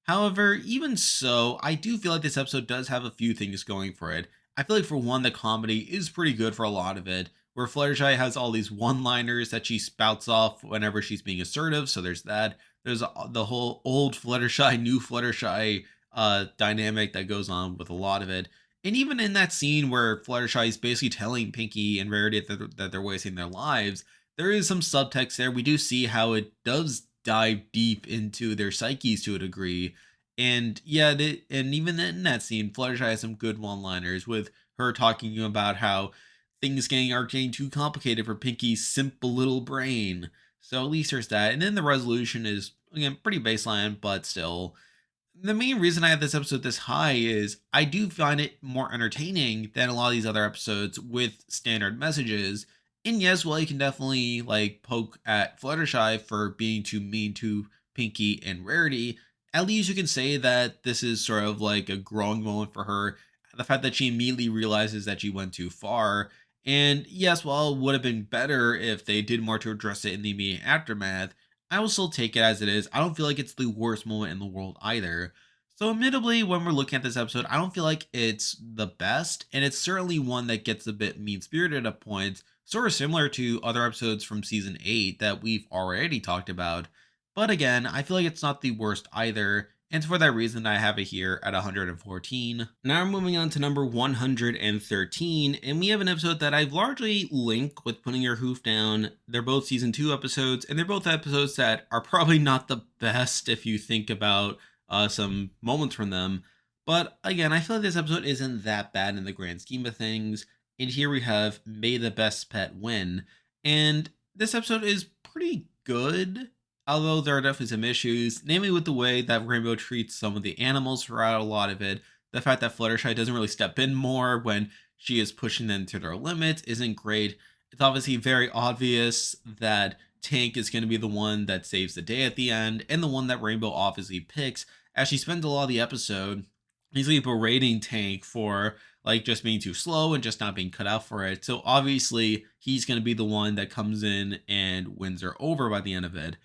However, even so, I do feel like this episode does have a few things going for it. I feel like, for one, the comedy is pretty good for a lot of it, where Fluttershy has all these one-liners that she spouts off whenever she's being assertive. So there's that. There's the whole old Fluttershy, new Fluttershy dynamic that goes on with a lot of it. And even in that scene where Fluttershy is basically telling Pinky and Rarity that they're wasting their lives, there is some subtext there. We do see how it does dive deep into their psyches to a degree. And yeah, and even in that scene, Fluttershy has some good one-liners, with her talking about how things are getting too complicated for Pinky's simple little brain. So at least there's that. And then the resolution is, again, pretty baseline, but still. The main reason I have this episode this high is I do find it more entertaining than a lot of these other episodes with standard messages. And yes, well, you can definitely like poke at Fluttershy for being too mean to Pinky and Rarity. At least you can say that this is sort of like a growing moment for her. The fact that she immediately realizes that she went too far. And yes, while it would have been better if they did more to address it in the immediate aftermath, I will still take it as it is. I don't feel like it's the worst moment in the world either. So, admittedly, when we're looking at this episode, I don't feel like it's the best, and it's certainly one that gets a bit mean spirited at points, sort of similar to other episodes from season 8 that we've already talked about. But again, I feel like it's not the worst either, and for that reason, I have it here at 114. Now we're moving on to number 113, and we have an episode that I've largely linked with Putting Your Hoof Down. They're both season 2 episodes, and they're both episodes that are probably not the best if you think about some moments from them. But again, I feel like this episode isn't that bad in the grand scheme of things. And here we have May the Best Pet Win. And this episode is pretty good, although there are definitely some issues, namely with the way that Rainbow treats some of the animals throughout a lot of it. The fact that Fluttershy doesn't really step in more when she is pushing them to their limits isn't great. It's obviously very obvious that Tank is going to be the one that saves the day at the end, and the one that Rainbow obviously picks, as she spends a lot of the episode easily berating Tank for like just being too slow and just not being cut out for it. So obviously he's going to be the one that comes in and wins her over by the end of it.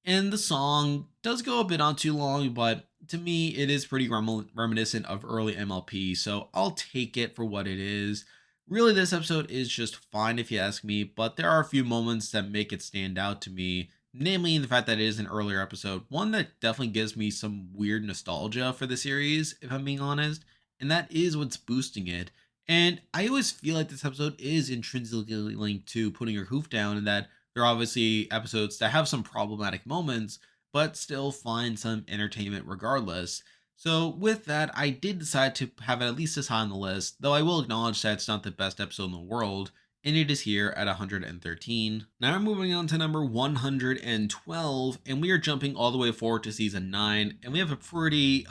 And the song does go a bit on too long, but to me, it is pretty reminiscent of early MLP, so I'll take it for what it is. Really, this episode is just fine if you ask me, but there are a few moments that make it stand out to me, namely the fact that it is an earlier episode, one that definitely gives me some weird nostalgia for the series, if I'm being honest, and that is what's boosting it. And I always feel like this episode is intrinsically linked to Putting Your Hoof Down, and that there are obviously episodes that have some problematic moments, but still find some entertainment regardless. So, with that, I did decide to have it at least as high on the list, though I will acknowledge that it's not the best episode in the world, and it is here at 113. Now we're moving on to number 112, and we are jumping all the way forward to season 9, and we have a pretty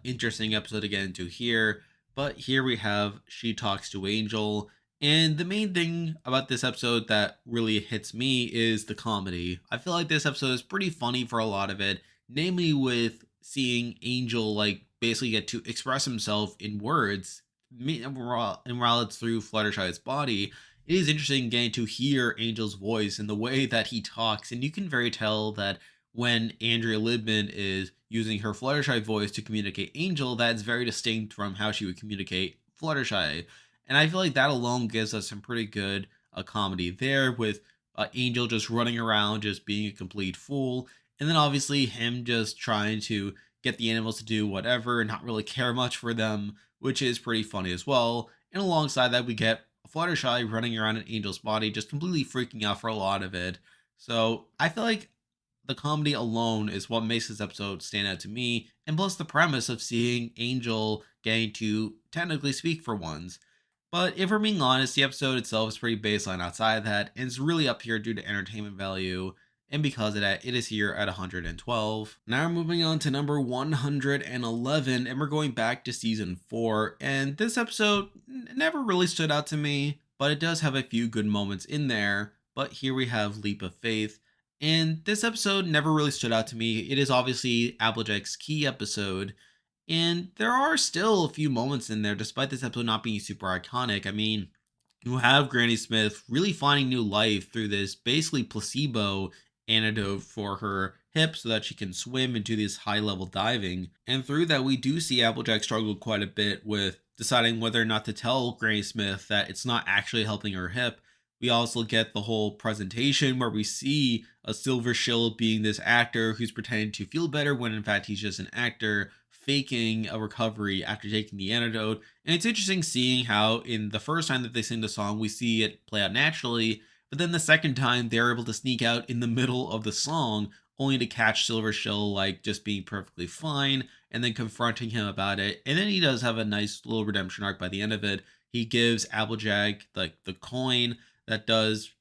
interesting episode to get into here. But here we have She Talks to Angel. And the main thing about this episode that really hits me is the comedy. I feel like this episode is pretty funny for a lot of it, namely with seeing Angel like basically get to express himself in words, and while it's through Fluttershy's body, it is interesting getting to hear Angel's voice and the way that he talks. And you can very tell that when Andrea Libman is using her Fluttershy voice to communicate Angel, that's very distinct from how she would communicate Fluttershy. And I feel like that alone gives us some pretty good comedy there with Angel just running around, just being a complete fool. And then obviously him just trying to get the animals to do whatever and not really care much for them, which is pretty funny as well. And alongside that, we get Fluttershy running around in Angel's body, just completely freaking out for a lot of it. So I feel like the comedy alone is what makes this episode stand out to me, and plus the premise of seeing Angel getting to technically speak for once. But if we're being honest, the episode itself is pretty baseline outside of that, and it's really up here due to entertainment value. And because of that, it is here at 112. Now we're moving on to number 111, and we're going back to season 4. And this episode never really stood out to me, but it does have a few good moments in there. But here we have Leap of Faith. And this episode never really stood out to me. It is obviously Applejack's key episode, and there are still a few moments in there, despite this episode not being super iconic. I mean, you have Granny Smith really finding new life through this basically placebo antidote for her hip so that she can swim and do this high level diving. And through that, we do see Applejack struggle quite a bit with deciding whether or not to tell Granny Smith that it's not actually helping her hip. We also get the whole presentation where we see a Silver Shield being this actor who's pretending to feel better when in fact he's just an actor faking a recovery after taking the antidote. And it's interesting seeing how in the first time that they sing the song, we see it play out naturally, but then the second time they're able to sneak out in the middle of the song only to catch Silver Shield like just being perfectly fine and then confronting him about it. And then he does have a nice little redemption arc by the end of it. He gives Applejack like the coin that does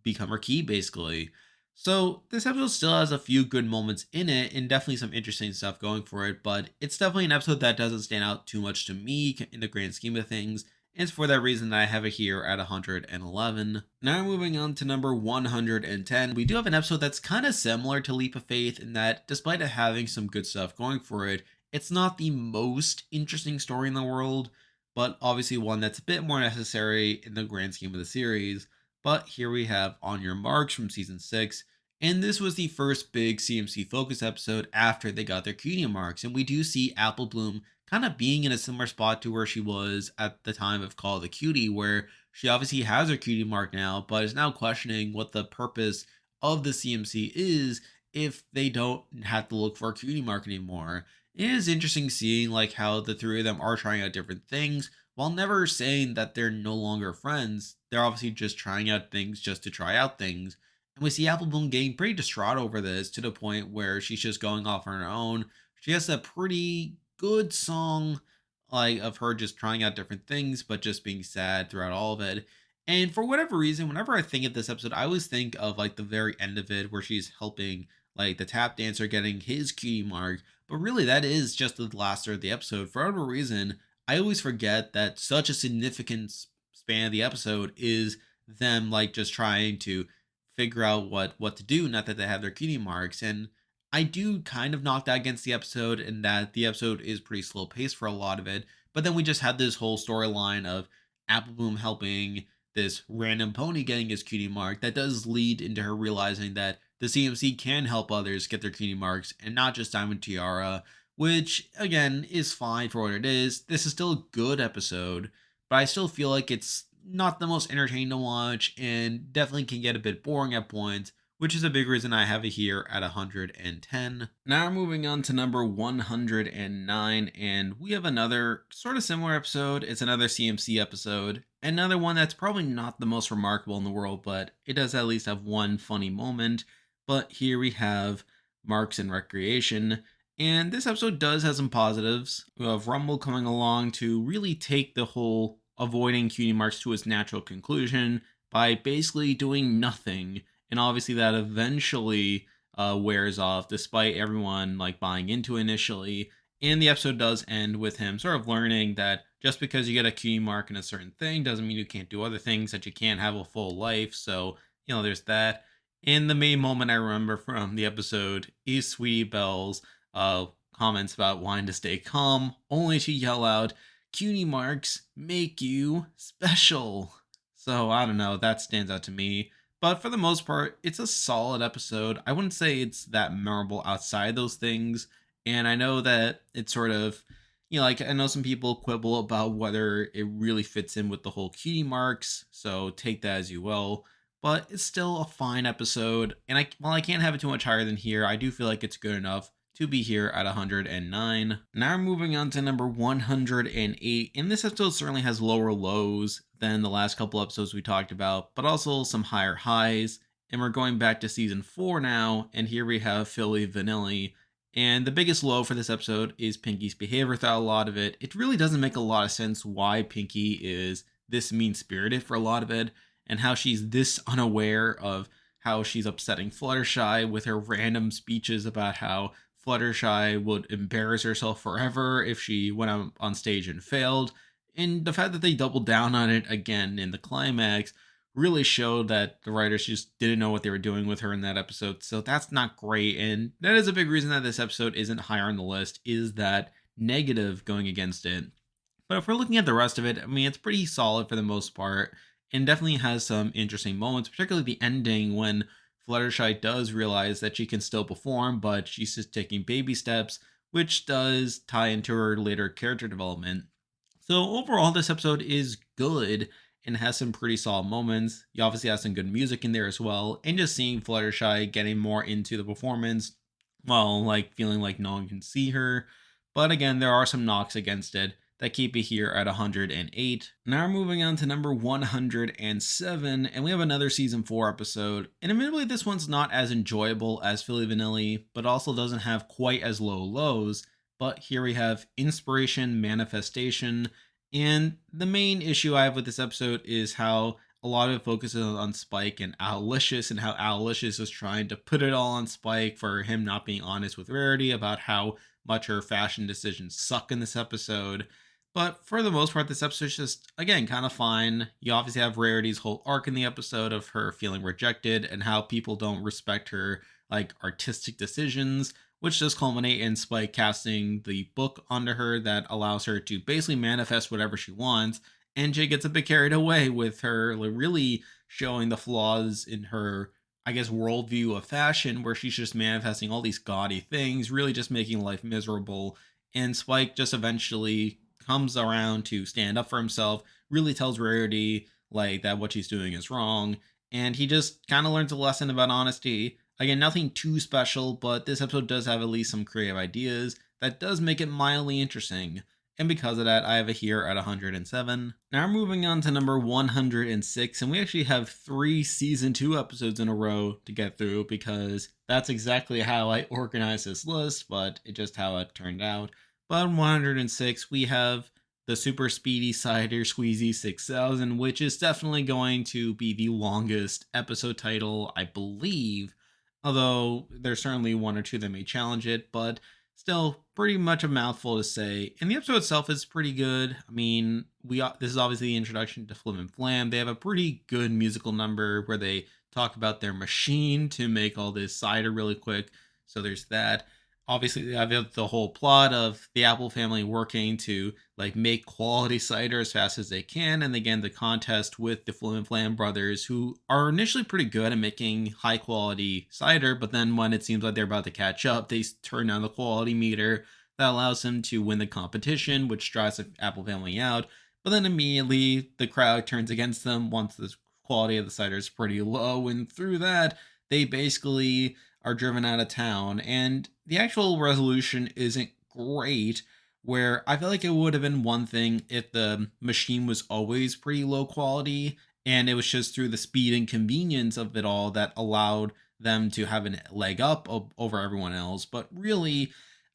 become her key basically. So this episode still has a few good moments in it and definitely some interesting stuff going for it, but it's definitely an episode that doesn't stand out too much to me in the grand scheme of things. And it's for that reason that I have it here at 111. Now moving on to number 110. We do have an episode that's kind of similar to Leap of Faith in that despite it having some good stuff going for it, it's not the most interesting story in the world, but obviously one that's a bit more necessary in the grand scheme of the series. But here we have On Your Marks from season 6. And this was the first big CMC focus episode after they got their cutie marks. And we do see Apple Bloom kind of being in a similar spot to where she was at the time of Call of the Cutie, where she obviously has her cutie mark now, but is now questioning what the purpose of the CMC is if they don't have to look for a cutie mark anymore. It is interesting seeing like how the three of them are trying out different things while never saying that they're no longer friends. They're obviously just trying out things just to try out things. And we see Apple Bloom getting pretty distraught over this to the point where she's just going off on her own. She has a pretty good song like of her just trying out different things but just being sad throughout all of it. And for whatever reason, whenever I think of this episode, I always think of like the very end of it where she's helping like the tap dancer getting his cutie mark. But really that is just the last third of the episode. For whatever reason, I always forget that such a significant span of the episode is them like just trying to figure out what to do, not that they have their cutie marks. And I do kind of knock that against the episode in that the episode is pretty slow paced for a lot of it. But then we just had this whole storyline of Apple Bloom helping this random pony getting his cutie mark that does lead into her realizing that the CMC can help others get their cutie marks and not just Diamond Tiara, which again is fine for what it is. This is still a good episode, but I still feel like it's not the most entertaining to watch and definitely can get a bit boring at points, which is a big reason I have it here at 110. Now we're moving on to number 109, and we have another sort of similar episode. It's another CMC episode, another one that's probably not the most remarkable in the world, but it does at least have one funny moment. But here we have Marks and Recreation. And this episode does have some positives. We have Rumble coming along to really take the whole avoiding cutie marks to its natural conclusion by basically doing nothing. And obviously that eventually wears off despite everyone like buying into initially. And the episode does end with him sort of learning that just because you get a cutie mark in a certain thing doesn't mean you can't do other things, that you can't have a full life. So, there's that. And the main moment I remember from the episode is Sweetie Belle's comments about wanting to stay calm, only to yell out, "Cutie marks make you special." So I don't know, that stands out to me. But for the most part, it's a solid episode. I wouldn't say it's that memorable outside those things. And I know that it's sort of Like I know some people quibble about whether it really fits in with the whole cutie marks, so take that as you will. But it's still a fine episode, and while I can't have it too much higher than here, I do feel like it's good enough to be here at 109. Now we're moving on to number 108, and this episode certainly has lower lows than the last couple episodes we talked about, but also some higher highs. And we're going back to season 4 now, and here we have Philly Vanilli, and the biggest low for this episode is Pinky's behavior throughout a lot of it. It really doesn't make a lot of sense why Pinky is this mean spirited for a lot of it, and how she's this unaware of how she's upsetting Fluttershy with her random speeches about how Fluttershy would embarrass herself forever if she went out on stage and failed. And the fact that they doubled down on it again in the climax really showed that the writers just didn't know what they were doing with her in that episode. So that's not great. And that is a big reason that this episode isn't higher on the list, is that negative going against it. But if we're looking at the rest of it, I mean, it's pretty solid for the most part, and definitely has some interesting moments, particularly the ending when Fluttershy does realize that she can still perform, but she's just taking baby steps, which does tie into her later character development. So overall, this episode is good and has some pretty solid moments. You obviously have some good music in there as well, and just seeing Fluttershy getting more into the performance while like feeling like no one can see her. But again, there are some knocks against it that keep it here at 108. Now we're moving on to number 107, and we have another season 4 episode. And admittedly, this one's not as enjoyable as Philly Vanilli, but also doesn't have quite as low lows. But here we have Inspiration Manifestation. And the main issue I have with this episode is how a lot of it focuses on Spike and Owlicious, and how Owlicious is trying to put it all on Spike for him not being honest with Rarity about how much her fashion decisions suck in this episode. But for the most part, this episode's just, again, kind of fine. You obviously have Rarity's whole arc in the episode of her feeling rejected and how people don't respect her, like, artistic decisions, which does culminate in Spike casting the book onto her that allows her to basically manifest whatever she wants. And Jay gets a bit carried away with her like, really showing the flaws in her, I guess, worldview of fashion, where she's just manifesting all these gaudy things, really just making life miserable. And Spike just eventually comes around to stand up for himself, really tells Rarity like that what she's doing is wrong, and he just kind of learns a lesson about honesty. Again, nothing too special, but this episode does have at least some creative ideas that does make it mildly interesting. And because of that, I have it here at 107. Now we're moving on to number 106, and we actually have 3 season 2 episodes in a row to get through, because that's exactly how I organized this list, but it's just how it turned out. But on 106, we have the Super Speedy Cider Squeezy 6000, which is definitely going to be the longest episode title, I believe. Although there's certainly one or two that may challenge it, but still pretty much a mouthful to say. And the episode itself is pretty good. I mean, this is obviously the introduction to Flim and Flam. They have a pretty good musical number where they talk about their machine to make all this cider really quick. So there's that. Obviously, I've got the whole plot of the Apple family working to like make quality cider as fast as they can, and again the contest with the Flim and Flam brothers, who are initially pretty good at making high quality cider, but then when it seems like they're about to catch up, they turn down the quality meter that allows them to win the competition, which drives the Apple family out. But then immediately the crowd turns against them once the quality of the cider is pretty low, and through that they basically are driven out of town. And the actual resolution isn't great, where I feel like it would have been one thing if the machine was always pretty low quality and it was just through the speed and convenience of it all that allowed them to have a leg up over everyone else. But really,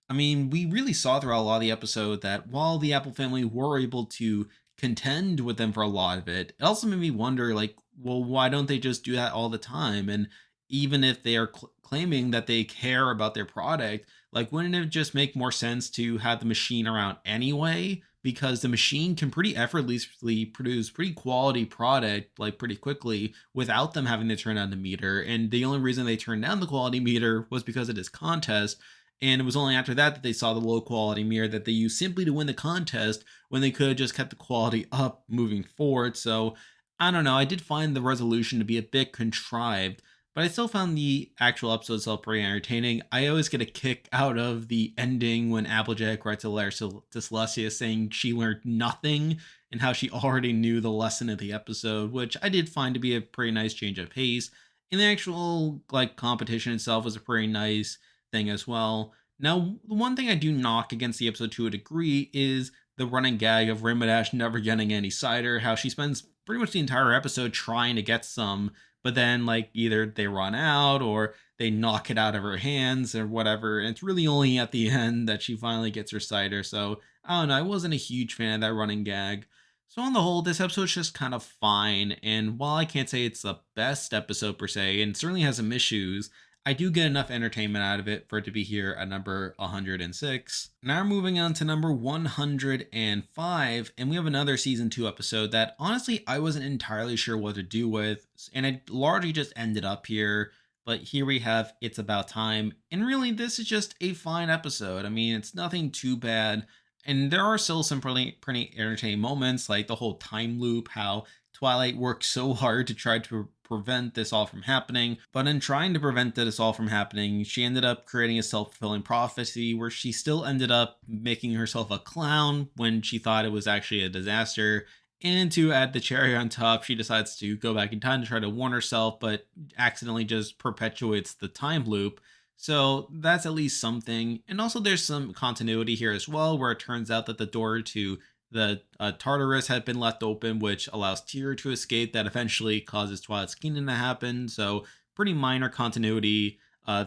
I mean, we really saw throughout a lot of the episode that while the Apple family were able to contend with them for a lot of it, it also made me wonder, like, well, why don't they just do that all the time? And even if they are claiming that they care about their product, like, wouldn't it just make more sense to have the machine around anyway? Because the machine can pretty effortlessly produce pretty quality product, like, pretty quickly without them having to turn on the meter. And the only reason they turned down the quality meter was because of this contest. And it was only after that that they saw the low quality mirror that they used simply to win the contest, when they could have just kept the quality up moving forward. So I don't know. I did find the resolution to be a bit contrived, but I still found the actual episode itself pretty entertaining. I always get a kick out of the ending when Applejack writes a letter to Celestia saying she learned nothing and how she already knew the lesson of the episode, which I did find to be a pretty nice change of pace. And the actual like competition itself was a pretty nice thing as well. Now, the one thing I do knock against the episode to a degree is the running gag of Rimadash never getting any cider, how she spends pretty much the entire episode trying to get some, but then like either they run out or they knock it out of her hands or whatever. And it's really only at the end that she finally gets her cider. So I don't know. I wasn't a huge fan of that running gag. So on the whole, this episode's just kind of fine. And while I can't say it's the best episode per se, and certainly has some issues, I do get enough entertainment out of it for it to be here at number 106. Now we're moving on to number 105, and we have another season 2 episode that honestly I wasn't entirely sure what to do with, and it largely just ended up here. But here we have It's About Time, and really this is just a fine episode. I mean, it's nothing too bad. And there are still some pretty entertaining moments, like the whole time loop, how Twilight worked so hard to try to prevent this all from happening. But in trying to prevent this all from happening, she ended up creating a self fulfilling prophecy where she still ended up making herself a clown when she thought it was actually a disaster. And to add the cherry on top, she decides to go back in time to try to warn herself, but accidentally just perpetuates the time loop. So that's at least something. And also, there's some continuity here as well, where it turns out that the door to the Tartarus had been left open, which allows Tyr to escape. That eventually causes Twilight's Kingdom to happen. So, pretty minor continuity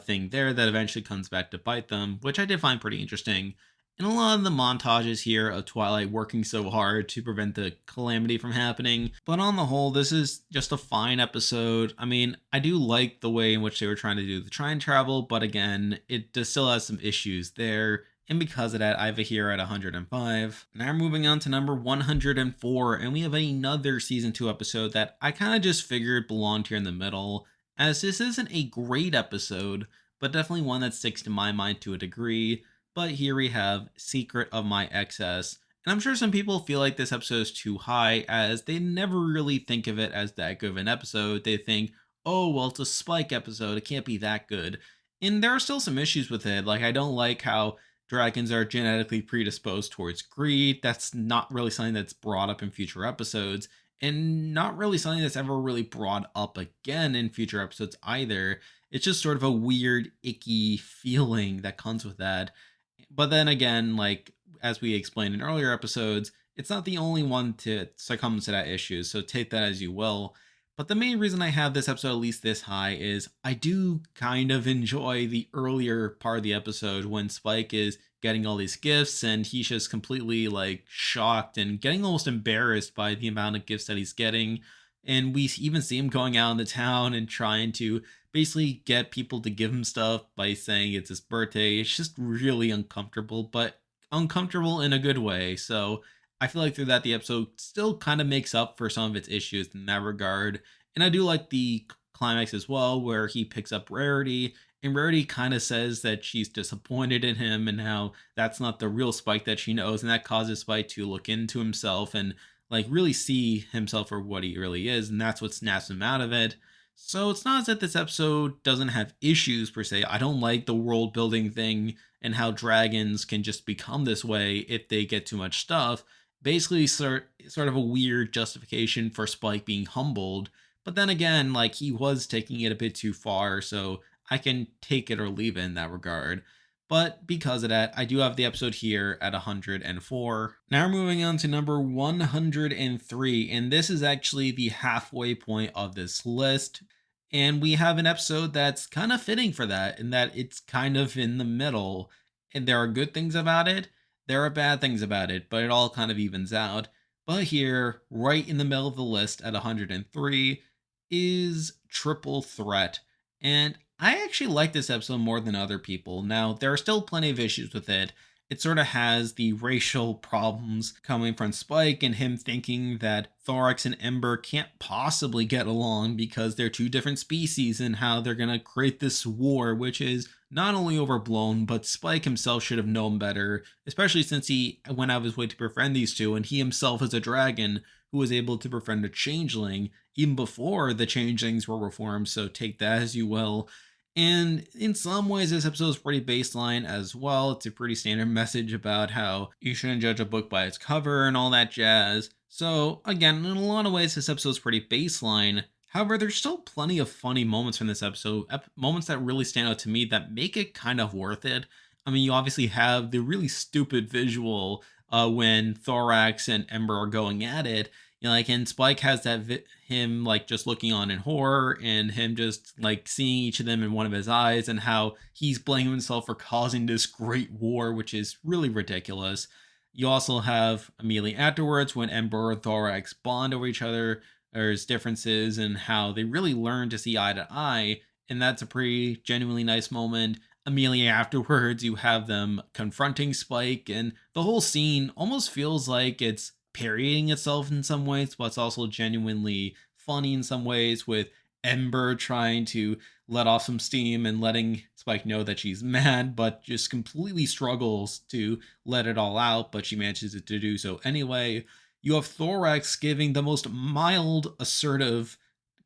thing there that eventually comes back to bite them, which I did find pretty interesting. And a lot of the montages here of Twilight working so hard to prevent the calamity from happening. But on the whole, this is just a fine episode. I mean, I do like the way in which they were trying to do the time travel, but again, it just still has some issues there. And because of that, I have it here at 105. Now we're moving on to number 104, and we have another season 2 episode that I kind of just figured belonged here in the middle, as this isn't a great episode, but definitely one that sticks to my mind to a degree. But here we have Secret of My Excess. And I'm sure some people feel like this episode is too high, as they never really think of it as that good of an episode. They think, oh, well, it's a Spike episode. It can't be that good. And there are still some issues with it. Like, I don't like how dragons are genetically predisposed towards greed. That's not really something that's brought up in future episodes, and not really something that's ever really brought up again in future episodes either. It's just sort of a weird, icky feeling that comes with that. But then again, like as we explained in earlier episodes, it's not the only one to succumb to that issue, so take that as you will. But the main reason I have this episode at least this high is I do kind of enjoy the earlier part of the episode when Spike is getting all these gifts and he's just completely like shocked and getting almost embarrassed by the amount of gifts that he's getting. And we even see him going out in the town and trying to basically get people to give him stuff by saying it's his birthday. It's just really uncomfortable, but uncomfortable in a good way. So I feel like through that, the episode still kind of makes up for some of its issues in that regard. And I do like the climax as well, where he picks up Rarity, and Rarity kind of says that she's disappointed in him and how that's not the real Spike that she knows. And that causes Spike to look into himself and like really see himself for what he really is. And that's what snaps him out of it. So it's not as if this episode doesn't have issues per se. I don't like the world building thing and how dragons can just become this way if they get too much stuff. Basically, sort of a weird justification for Spike being humbled. But then again, like he was taking it a bit too far, so I can take it or leave it in that regard. But because of that, I do have the episode here at 104. Now we're moving on to number 103, and this is actually the halfway point of this list. And we have an episode that's kind of fitting for that, in that it's kind of in the middle. And there are good things about it, there are bad things about it, but it all kind of evens out. But here, right in the middle of the list at 103, is Triple Threat. And I actually like this episode more than other people. Now, there are still plenty of issues with it. It sort of has the racial problems coming from Spike and him thinking that Thorax and Ember can't possibly get along because they're two different species and how they're going to create this war, which is not only overblown, but Spike himself should have known better, especially since he went out of his way to befriend these two and he himself is a dragon who was able to befriend a changeling even before the changelings were reformed. So take that as you will. And in some ways, this episode is pretty baseline as well. It's a pretty standard message about how you shouldn't judge a book by its cover and all that jazz. So, again, in a lot of ways, this episode is pretty baseline. However, there's still plenty of funny moments from this episode, moments that really stand out to me that make it kind of worth it. I mean, you obviously have the really stupid visual when Thorax and Ember are going at it. You know, like, and Spike has that him like just looking on in horror, and him just like seeing each of them in one of his eyes, and how he's blaming himself for causing this great war, which is really ridiculous. You also have immediately afterwards when Ember and Thorax bond over each other. There's differences and how they really learn to see eye to eye, and that's a pretty genuinely nice moment. Immediately afterwards, you have them confronting Spike, and the whole scene almost feels like it's parodying itself in some ways, but it's also genuinely funny in some ways, with Ember trying to let off some steam and letting Spike know that she's mad, but just completely struggles to let it all out, but she manages to do so anyway. You have Thorax giving the most mild, assertive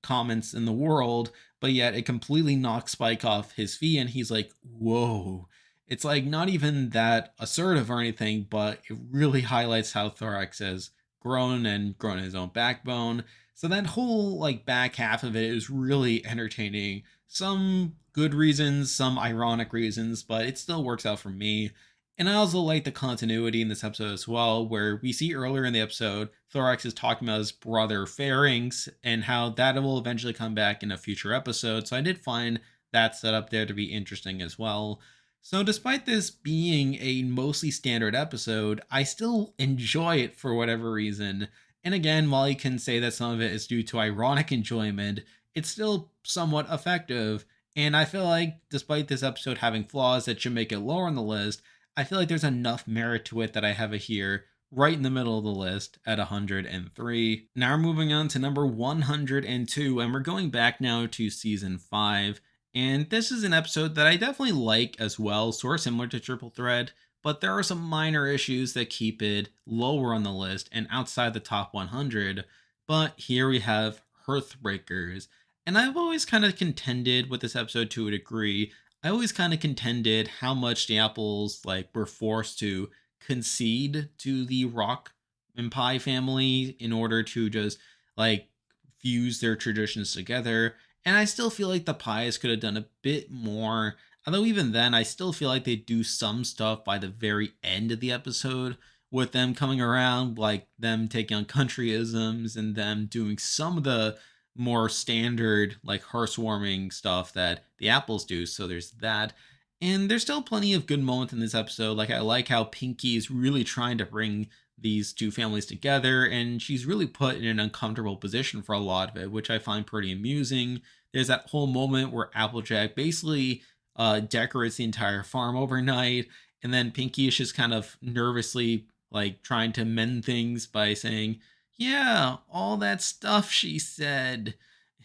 comments in the world, but yet it completely knocks Spike off his feet, and he's like, whoa. It's like not even that assertive or anything, but it really highlights how Thorax has grown and grown his own backbone. So that whole like back half of it is really entertaining. Some good reasons, some ironic reasons, but it still works out for me. And I also like the continuity in this episode as well, where we see earlier in the episode, Thorax is talking about his brother Pharynx and how that will eventually come back in a future episode. So I did find that set up there to be interesting as well. So, despite this being a mostly standard episode, I still enjoy it for whatever reason. And again, while you can say that some of it is due to ironic enjoyment, it's still somewhat effective. And I feel like, despite this episode having flaws that should make it lower on the list, I feel like there's enough merit to it that I have it here right in the middle of the list at 103. Now we're moving on to number 102, and we're going back now to season 5. And this is an episode that I definitely like as well, sort of similar to Triple Thread, but there are some minor issues that keep it lower on the list and outside the top 100. But here we have Hearthbreakers. And I've always kind of contended with this episode to a degree. I always kind of contended how much the apples like were forced to concede to the Rock and Pie family in order to just like fuse their traditions together. And I still feel like the Pies could have done a bit more. Although even then, I still feel like they do some stuff by the very end of the episode, with them coming around, like them taking on countryisms and them doing some of the more standard, like hearthwarming stuff that the apples do. So there's that. And there's still plenty of good moments in this episode. Like, I like how Pinky is really trying to bring these two families together, and she's really put in an uncomfortable position for a lot of it, which I find pretty amusing. There's that whole moment where Applejack basically decorates the entire farm overnight, and then Pinky is just kind of nervously like trying to mend things by saying, "Yeah, all that stuff she said,"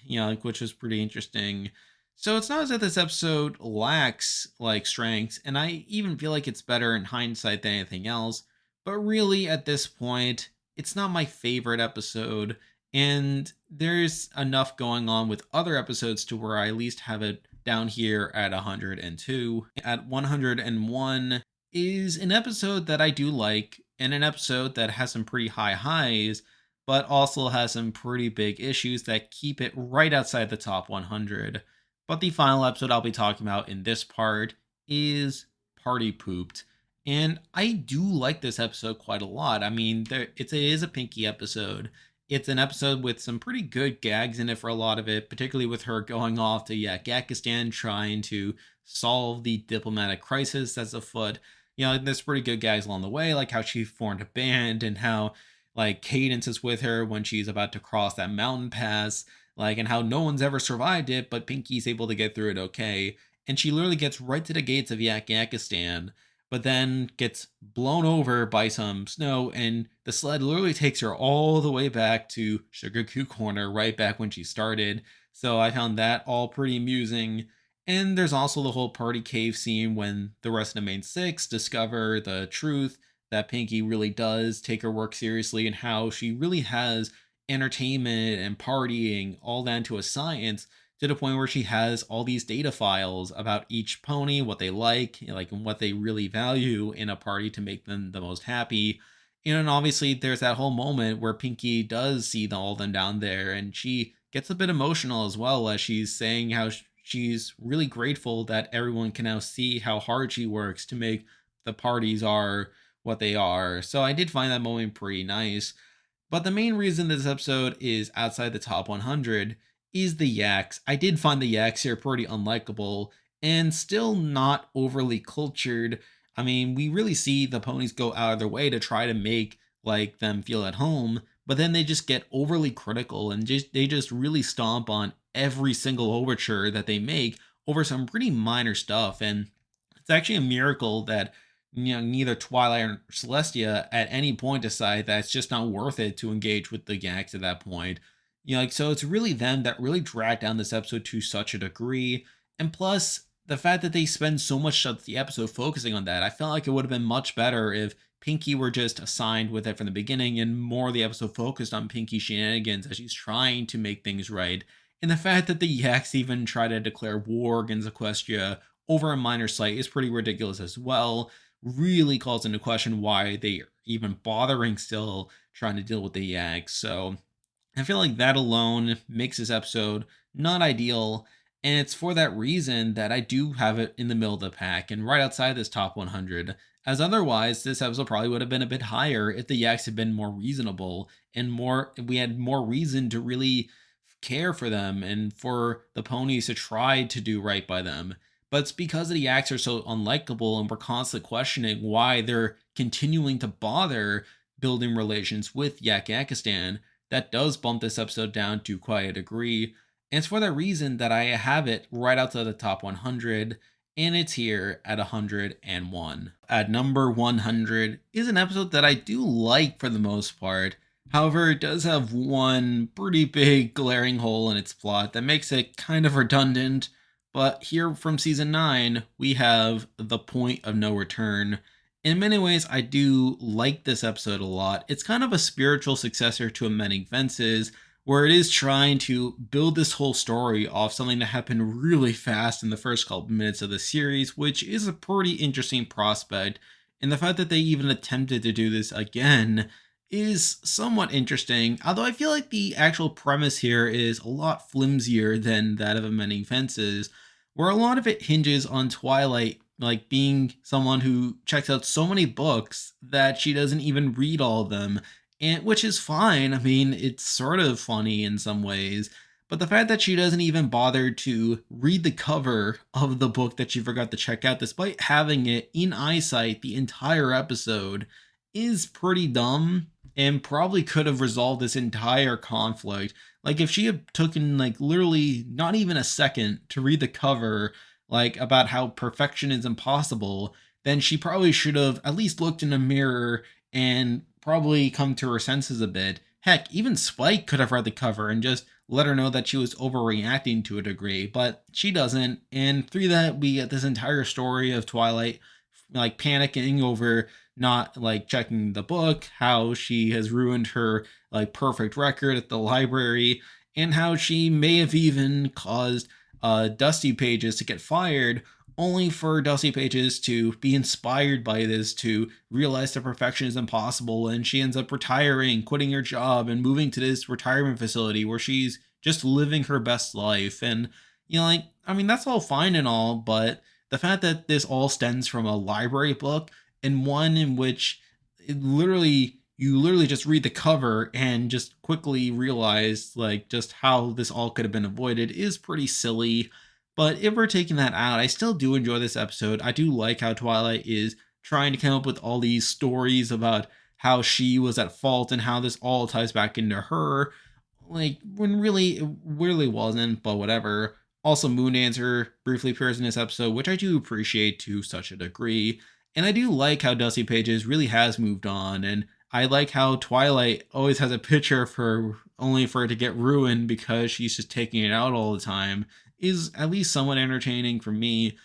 like, which was pretty interesting. So it's not as if this episode lacks like strengths, and I even feel like it's better in hindsight than anything else. But really, at this point, it's not my favorite episode, and there's enough going on with other episodes to where I at least have it down here at 102. At 101 is an episode that I do like, and an episode that has some pretty high highs, but also has some pretty big issues that keep it right outside the top 100. But the final episode I'll be talking about in this part is Party Pooped. And I do like this episode quite a lot. I mean, it is a Pinky episode. It's an episode with some pretty good gags in it for a lot of it, particularly with her going off to Yakakistan trying to solve the diplomatic crisis that's afoot. There's pretty good gags along the way, like how she formed a band and how like Cadence is with her when she's about to cross that mountain pass, like, and how no one's ever survived it, but Pinky's able to get through it okay. And she literally gets right to the gates of Yakakistan, but then gets blown over by some snow, and the sled literally takes her all the way back to Sugar Cue Corner, right back when she started. So I found that all pretty amusing. And there's also the whole party cave scene when the rest of the main six discover the truth that Pinky really does take her work seriously and how she really has entertainment and partying all down to a science, to the point where she has all these data files about each pony, what they like, and what they really value in a party to make them the most happy. And obviously, there's that whole moment where Pinky does see all of them down there, and she gets a bit emotional as well, as she's saying how she's really grateful that everyone can now see how hard she works to make the parties are what they are. So I did find that moment pretty nice. But the main reason this episode is outside the top 100 is the yaks. I did find the yaks here pretty unlikable and still not overly cultured. I mean, we really see the ponies go out of their way to try to make them feel at home, but then they just get overly critical and they just really stomp on every single overture that they make over some pretty minor stuff. And it's actually a miracle that neither Twilight or Celestia at any point decide that it's just not worth it to engage with the Yaks at that point. So it's really them that really drag down this episode to such a degree. And plus, the fact that they spend so much of the episode focusing on that, I felt like it would have been much better if Pinky were just assigned with it from the beginning and more of the episode focused on Pinky shenanigans as she's trying to make things right. And the fact that the Yaks even try to declare war against Equestria over a minor slight is pretty ridiculous as well. Really calls into question why they are even bothering still trying to deal with the Yaks. So I feel like that alone makes this episode not ideal. And it's for that reason that I do have it in the middle of the pack and right outside this top 100. As otherwise, this episode probably would have been a bit higher if the Yaks had been more reasonable and we had more reason to really care for them and for the ponies to try to do right by them. But it's because the Yaks are so unlikable and we're constantly questioning why they're continuing to bother building relations with Yakistan that does bump this episode down to quite a degree. And it's for that reason that I have it right outside the top 100, and it's here at 101. At number 100 is an episode that I do like for the most part. However, it does have one pretty big glaring hole in its plot that makes it kind of redundant. But here from season 9, we have The Point of No Return. In many ways, I do like this episode a lot. It's kind of a spiritual successor to Amending Fences, where it is trying to build this whole story off something that happened really fast in the first couple minutes of the series, which is a pretty interesting prospect. And the fact that they even attempted to do this again is somewhat interesting, although I feel like the actual premise here is a lot flimsier than that of Amending Fences, where a lot of it hinges on Twilight being someone who checks out so many books that she doesn't even read all of them, and which is fine. I mean, it's sort of funny in some ways, but the fact that she doesn't even bother to read the cover of the book that she forgot to check out, despite having it in eyesight the entire episode, is pretty dumb and probably could have resolved this entire conflict. If she had taken literally not even a second to read the cover about how perfection is impossible, then she probably should have at least looked in a mirror and probably come to her senses a bit. Heck, even Spike could have read the cover and just let her know that she was overreacting to a degree, but she doesn't. And through that, we get this entire story of Twilight panicking over not checking the book, how she has ruined her perfect record at the library, and how she may have even caused Dusty Pages to get fired, only for Dusty Pages to be inspired by this to realize that perfection is impossible, and she ends up retiring, quitting her job, and moving to this retirement facility where she's just living her best life. And I mean, that's all fine and all, but the fact that this all stems from a library book, and one in which you literally just read the cover and just quickly realize just how this all could have been avoided, is pretty silly. But if we're taking that out, I still do enjoy this episode. I do like how Twilight is trying to come up with all these stories about how she was at fault and how this all ties back into her, when really it really wasn't, but whatever. Also, Moondancer briefly appears in this episode, which I do appreciate to such a degree. And I do like how Dusty Pages really has moved on, and I like how Twilight always has a picture of her only for it to get ruined because she's just taking it out all the time, is at least somewhat entertaining for me.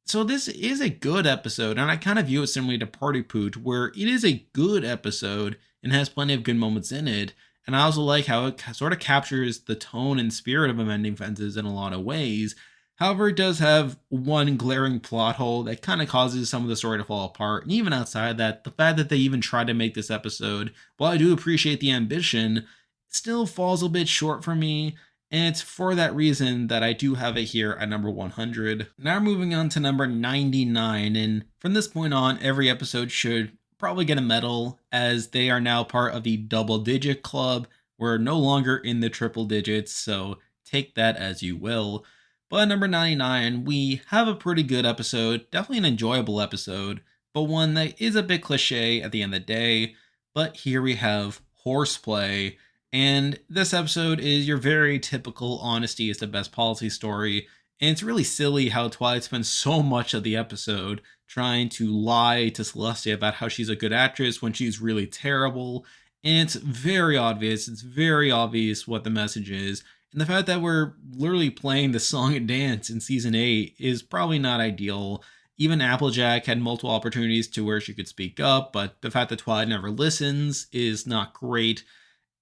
So this is a good episode, and I kind of view it similarly to Party Pooch, where it is a good episode and has plenty of good moments in it. And I also like how it sort of captures the tone and spirit of Amending Fences in a lot of ways. However, it does have one glaring plot hole that kind of causes some of the story to fall apart. And even outside of that, the fact that they even tried to make this episode, while I do appreciate the ambition, still falls a bit short for me, and it's for that reason that I do have it here at number 100. Now moving on to number 99. And from this point on, every episode should probably get a medal, as they are now part of the double digit club. We're no longer in the triple digits, so take that as you will. But at number 99, we have a pretty good episode, definitely an enjoyable episode, but one that is a bit cliche at the end of the day. But here we have Horseplay, and this episode is your very typical honesty is the best policy story. And it's really silly how Twilight spends so much of the episode trying to lie to Celestia about how she's a good actress when she's really terrible. And it's very obvious. It's very obvious what the message is. And the fact that we're literally playing the song and dance in season 8 is probably not ideal. Even Applejack had multiple opportunities to where she could speak up, but the fact that Twilight never listens is not great.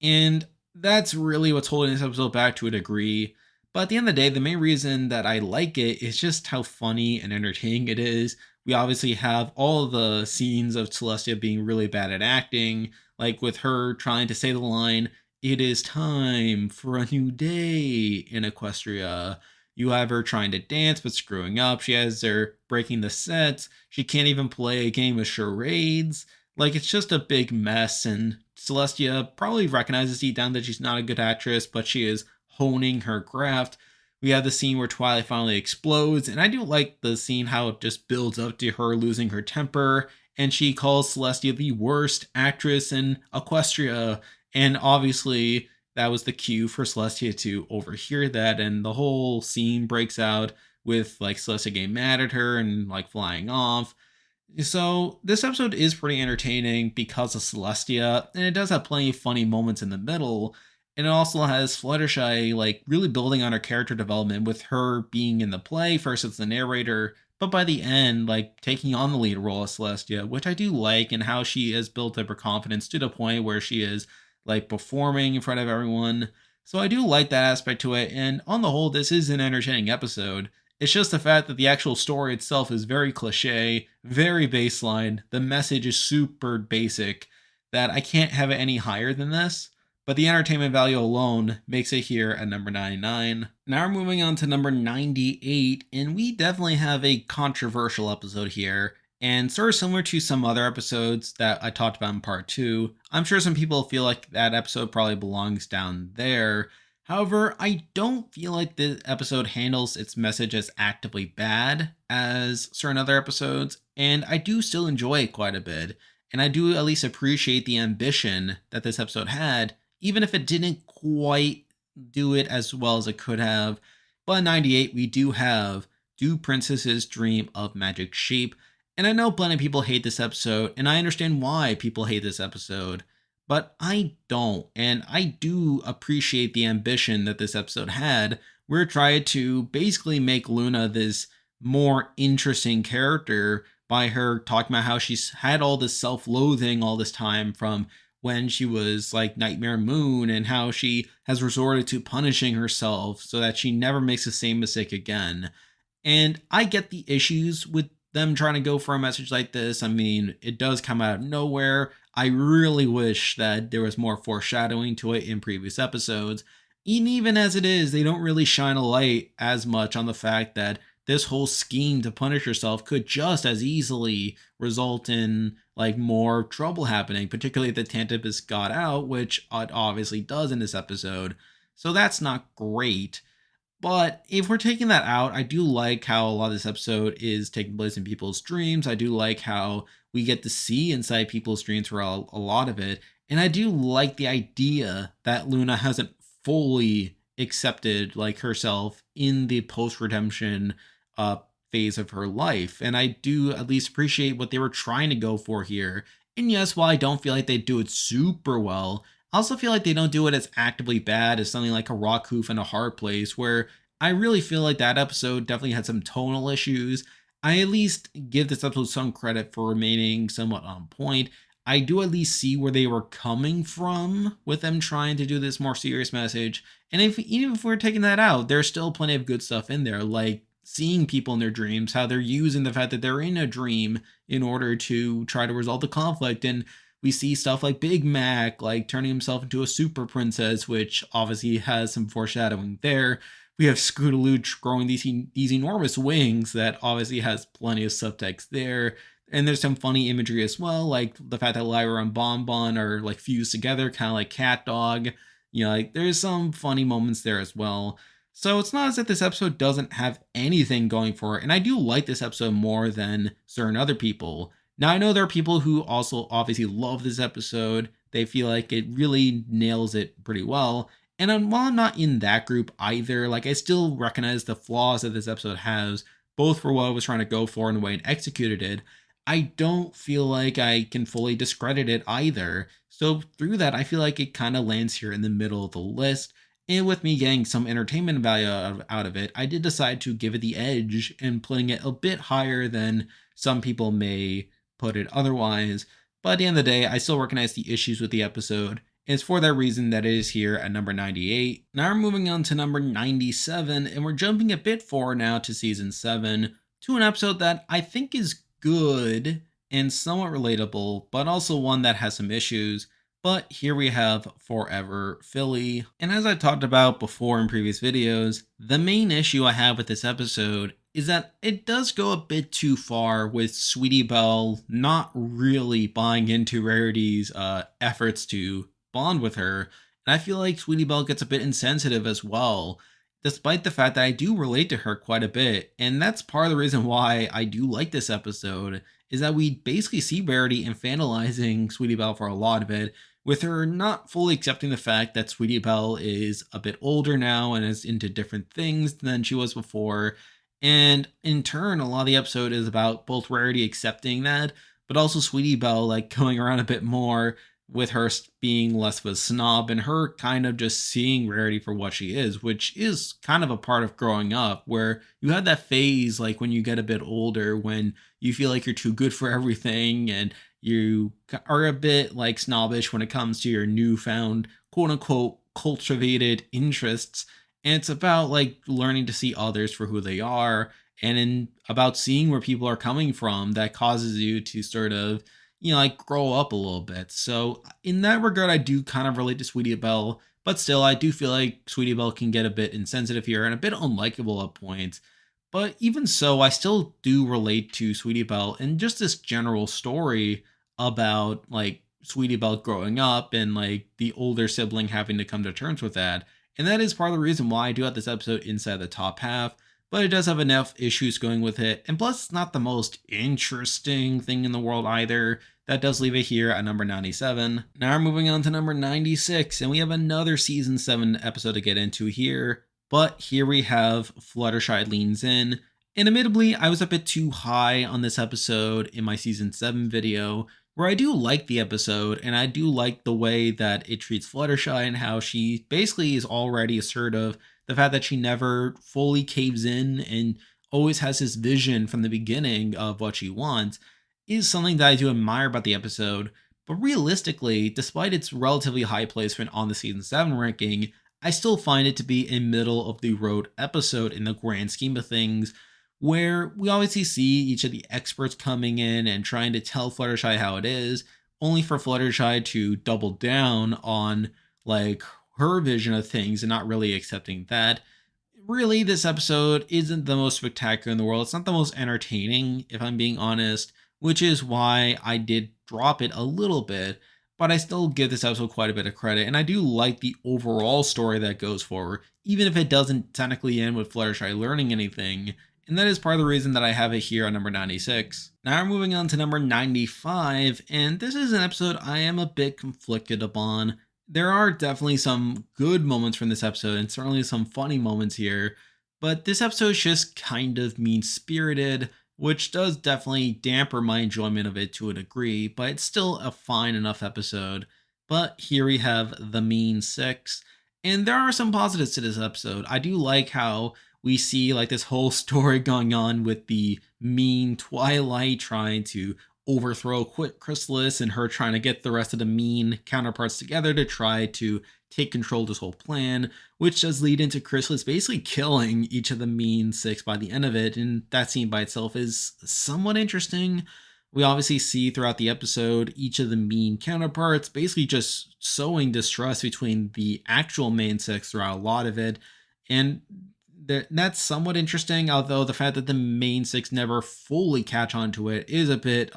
And that's really what's holding this episode back to a degree. But at the end of the day, the main reason that I like it is just how funny and entertaining it is. We obviously have all the scenes of Celestia being really bad at acting, like with her trying to say the line, "It is time for a new day in Equestria." You have her trying to dance but screwing up. She has her breaking the sets. She can't even play a game of charades. Like, it's just a big mess, and Celestia probably recognizes deep down that she's not a good actress, but she is honing her craft. We have the scene where Twilight finally explodes, and I do like the scene how it just builds up to her losing her temper, and she calls Celestia the worst actress in Equestria, and obviously that was the cue for Celestia to overhear that, and the whole scene breaks out with like Celestia getting mad at her and like flying off. So this episode is pretty entertaining because of Celestia, and it does have plenty of funny moments in the middle. And it also has Fluttershy like really building on her character development with her being in the play first as the narrator, but by the end, like taking on the lead role as Celestia, which I do like, and how she has built up her confidence to the point where she is like performing in front of everyone. So I do like that aspect to it, and on the whole, this is an entertaining episode. It's just the fact that the actual story itself is very cliche, very baseline. The message is super basic, that I can't have it any higher than this. But the entertainment value alone makes it here at number 99. Now we're moving on to number 98, and we definitely have a controversial episode here. And sort of similar to some other episodes that I talked about in part 2, I'm sure some people feel like that episode probably belongs down there. However, I don't feel like the episode handles its message as actively bad as certain other episodes, and I do still enjoy it quite a bit. And I do at least appreciate the ambition that this episode had, even if it didn't quite do it as well as it could have. But in 98, we do have Do Princesses Dream of Magic Sheep? And I know plenty of people hate this episode, and I understand why people hate this episode. But I don't. And I do appreciate the ambition that this episode had, where it tried to basically make Luna this more interesting character by her talking about how she's had all this self loathing all this time from when she was like Nightmare Moon, and how she has resorted to punishing herself so that she never makes the same mistake again. And I get the issues with them trying to go for a message like this. I mean, it does come out of nowhere. I really wish that there was more foreshadowing to it in previous episodes. And even as it is, they don't really shine a light as much on the fact that this whole scheme to punish yourself could just as easily result in like more trouble happening, particularly if the Tantabus got out, which it obviously does in this episode. So that's not great. But if we're taking that out, I do like how a lot of this episode is taking place in people's dreams. I do like how we get to see inside people's dreams for a lot of it. And I do like the idea that Luna hasn't fully accepted like herself in the post-redemption phase of her life. And I do at least appreciate what they were trying to go for here. And yes, while I don't feel like they do it super well, I also feel like they don't do it as actively bad as something like a Rock Hoof and a Hard Place, where I really feel like that episode definitely had some tonal issues. I at least give this episode some credit for remaining somewhat on point. I do at least see where they were coming from with them trying to do this more serious message. And if even if we're taking that out, there's still plenty of good stuff in there, like seeing people in their dreams, how they're using the fact that they're in a dream in order to try to resolve the conflict. And we see stuff like Big Mac, like turning himself into a super princess, which obviously has some foreshadowing there. We have Scootalooch growing these enormous wings that obviously has plenty of subtext there. And there's some funny imagery as well, like the fact that Lyra and Bonbon are like fused together, kind of like cat dog. Like there's some funny moments there as well. So it's not as if this episode doesn't have anything going for it. And I do like this episode more than certain other people. Now, I know there are people who also obviously love this episode. They feel like it really nails it pretty well. And while I'm not in that group either, like I still recognize the flaws that this episode has, both for what I was trying to go for and the way it executed it. I don't feel like I can fully discredit it either. So through that, I feel like it kind of lands here in the middle of the list. And with me getting some entertainment value out of it, I did decide to give it the edge and putting it a bit higher than some people may put it otherwise. But at the end of the day, I still recognize the issues with the episode. It's for that reason that it is here at number 98. Now we're moving on to number 97, and we're jumping a bit forward now to season 7, to an episode that I think is good and somewhat relatable, but also one that has some issues. But here we have Forever Philly. And as I talked about before in previous videos, the main issue I have with this episode is that it does go a bit too far with Sweetie Belle not really buying into Rarity's efforts to bond with her. And I feel like Sweetie Belle gets a bit insensitive as well, despite the fact that I do relate to her quite a bit. And that's part of the reason why I do like this episode, is that we basically see Rarity infantilizing Sweetie Belle for a lot of it, with her not fully accepting the fact that Sweetie Belle is a bit older now and is into different things than she was before. And in turn, a lot of the episode is about both Rarity accepting that, but also Sweetie Belle like going around a bit more, with her being less of a snob and her kind of just seeing Rarity for what she is, which is kind of a part of growing up, where you have that phase like when you get a bit older, when you feel like you're too good for everything and you are a bit like snobbish when it comes to your newfound quote unquote cultivated interests. And it's about like learning to see others for who they are, and about seeing where people are coming from, that causes you to sort of like grow up a little bit. So in that regard, I do kind of relate to Sweetie Belle, but still, I do feel like Sweetie Belle can get a bit insensitive here and a bit unlikable at points. But even so, I still do relate to Sweetie Belle and just this general story about like Sweetie Belle growing up and like the older sibling having to come to terms with that. And that is part of the reason why I do have this episode inside the top half, but it does have enough issues going with it. And plus, it's not the most interesting thing in the world either. That does leave it here at number 97. Now we're moving on to number 96, and we have another season 7 episode to get into here. But here we have Fluttershy Leans In. And admittedly, I was a bit too high on this episode in my season 7 video, where I do like the episode, and I do like the way that it treats Fluttershy and how she basically is already assertive. The fact that she never fully caves in and always has this vision from the beginning of what she wants is something that I do admire about the episode. But realistically, despite its relatively high placement on the season 7 ranking, I still find it to be a middle of the road episode in the grand scheme of things, where we obviously see each of the experts coming in and trying to tell Fluttershy how it is, only for Fluttershy to double down on like her vision of things and not really accepting that. Really, this episode isn't the most spectacular in the world. It's not the most entertaining, if I'm being honest, which is why I did drop it a little bit, but I still give this episode quite a bit of credit, and I do like the overall story that goes forward, even if it doesn't technically end with Fluttershy learning anything, and that is part of the reason that I have it here on number 96. Now we're moving on to number 95, and this is an episode I am a bit conflicted upon. There are definitely some good moments from this episode, and certainly some funny moments here, but this episode is just kind of mean-spirited, which does definitely damper my enjoyment of it to a degree, but it's still a fine enough episode. But here we have The Mean Six, and there are some positives to this episode. I do like how we see like this whole story going on with the mean Twilight trying to overthrow Chrysalis and her trying to get the rest of the mean counterparts together to try to take control of this whole plan, which does lead into Chrysalis basically killing each of the mean six by the end of it. And that scene by itself is somewhat interesting. We obviously see throughout the episode each of the mean counterparts basically just sowing distrust between the actual main six throughout a lot of it. And that's somewhat interesting, although the fact that the main six never fully catch on to it is a bit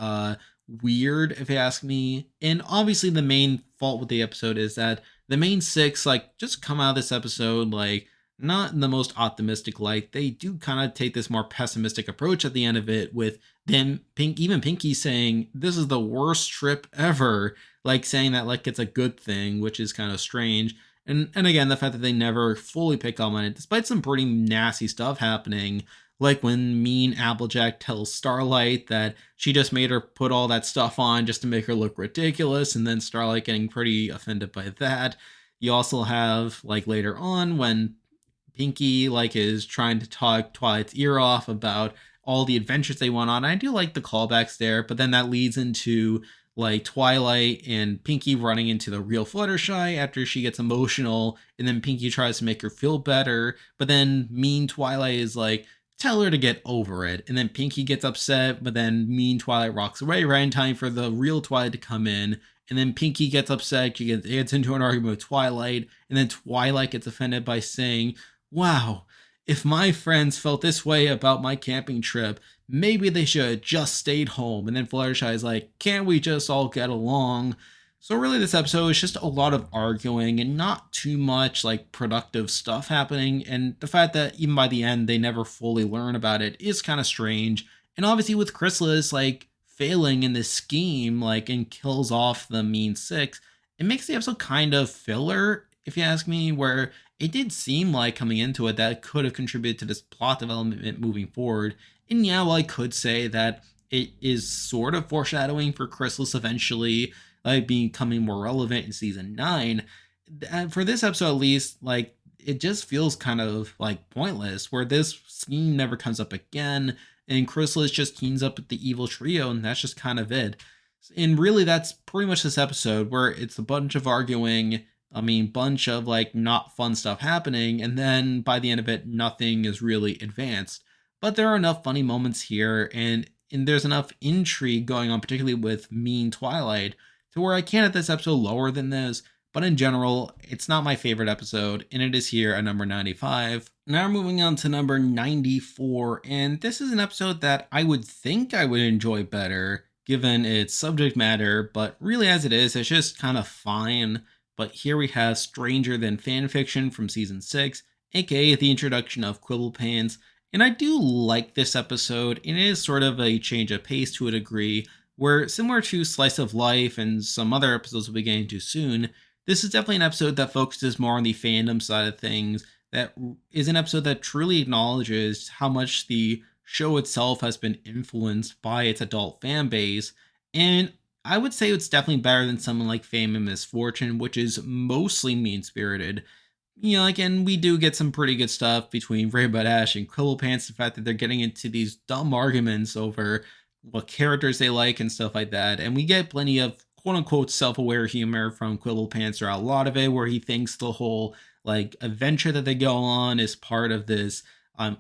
weird, if you ask me. And obviously, the main fault with the episode is that the main six, like, just come out of this episode, like, not in the most optimistic light. They do kind of take this more pessimistic approach at the end of it, with them, even Pinky saying, this is the worst trip ever, like, saying that, like, it's a good thing, which is kind of strange. And again, the fact that they never fully pick up on it, despite some pretty nasty stuff happening, like when mean Applejack tells Starlight that she just made her put all that stuff on just to make her look ridiculous, and then Starlight getting pretty offended by that. You also have, like, later on when Pinky, like, is trying to talk Twilight's ear off about all the adventures they went on. I do like the callbacks there, but then that leads into like Twilight and Pinky running into the real Fluttershy after she gets emotional, and then Pinky tries to make her feel better, but then mean Twilight is like, tell her to get over it, and then Pinky gets upset, but then mean Twilight rocks away right in time for the real Twilight to come in, and then Pinky gets upset, she gets into an argument with Twilight, and then Twilight gets offended by saying, wow, if my friends felt this way about my camping trip, maybe they should have just stayed home. And then Fluttershy is like, can't we just all get along? So really this episode is just a lot of arguing and not too much like productive stuff happening. And the fact that even by the end they never fully learn about it is kind of strange. And obviously with Chrysalis like failing in this scheme, like, and kills off the mean six, it makes the episode kind of filler, if you ask me, where it did seem like coming into it that it could have contributed to this plot development moving forward. And yeah, well, I could say that it is sort of foreshadowing for Chrysalis eventually like becoming more relevant in season 9. For this episode, at least, like, it just feels kind of like pointless, where this scheme never comes up again, and Chrysalis just teams up with the evil trio, and that's just kind of it. And really, that's pretty much this episode, where it's a bunch of arguing. I mean, bunch of like not fun stuff happening, and then by the end of it, nothing is really advanced. But there are enough funny moments here, and there's enough intrigue going on, particularly with mean Twilight, to where I can at this episode lower than this. But in general, it's not my favorite episode, and it is here at number 95. Now we're moving on to number 94, and this is an episode that I would think I would enjoy better given its subject matter, but really as it is, it's just kind of fine. But here we have Stranger Than Fanfiction from season 6, aka the introduction of Quibble Pants. And I do like this episode, and it is sort of a change of pace to a degree, where similar to Slice of Life and some other episodes we'll be getting to soon, this is definitely an episode that focuses more on the fandom side of things, that is an episode that truly acknowledges how much the show itself has been influenced by its adult fan base. And I would say it's definitely better than someone like Fame and Misfortune, which is mostly mean-spirited. You know, like, and we do get some pretty good stuff between Rainbow Dash and Quibble Pants, the fact that they're getting into these dumb arguments over what characters they like and stuff like that. And we get plenty of quote-unquote self-aware humor from Quibble Pants throughout a lot of it, where he thinks the whole, like, adventure that they go on is part of this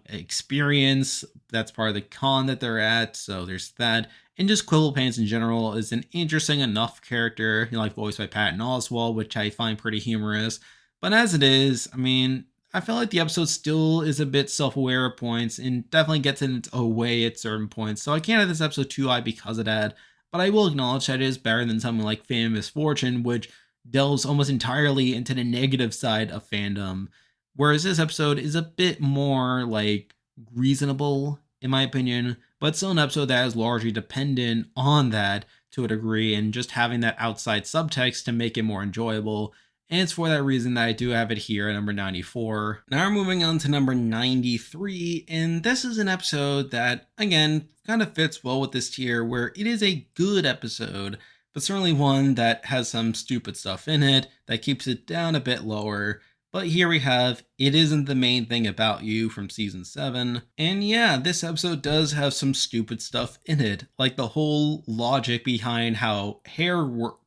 experience that's part of the con that they're at. So there's that. And just Quibble Pants in general is an interesting enough character, you know, like voiced by Patton Oswalt, which I find pretty humorous. But as it is, I mean, I feel like the episode still is a bit self-aware at points and definitely gets in its own way at certain points. So I can't have this episode too high because of that. But I will acknowledge that it is better than something like Fame and Misfortune, which delves almost entirely into the negative side of fandom. Whereas this episode is a bit more like reasonable, in my opinion, but still an episode that is largely dependent on that to a degree, and just having that outside subtext to make it more enjoyable. And it's for that reason that I do have it here at number 94. Now we're moving on to number 93, and this is an episode that, again, kind of fits well with this tier, where it is a good episode, but certainly one that has some stupid stuff in it that keeps it down a bit lower. But here we have It Isn't the Main Thing About You from season 7. And yeah, this episode does have some stupid stuff in it, like the whole logic behind how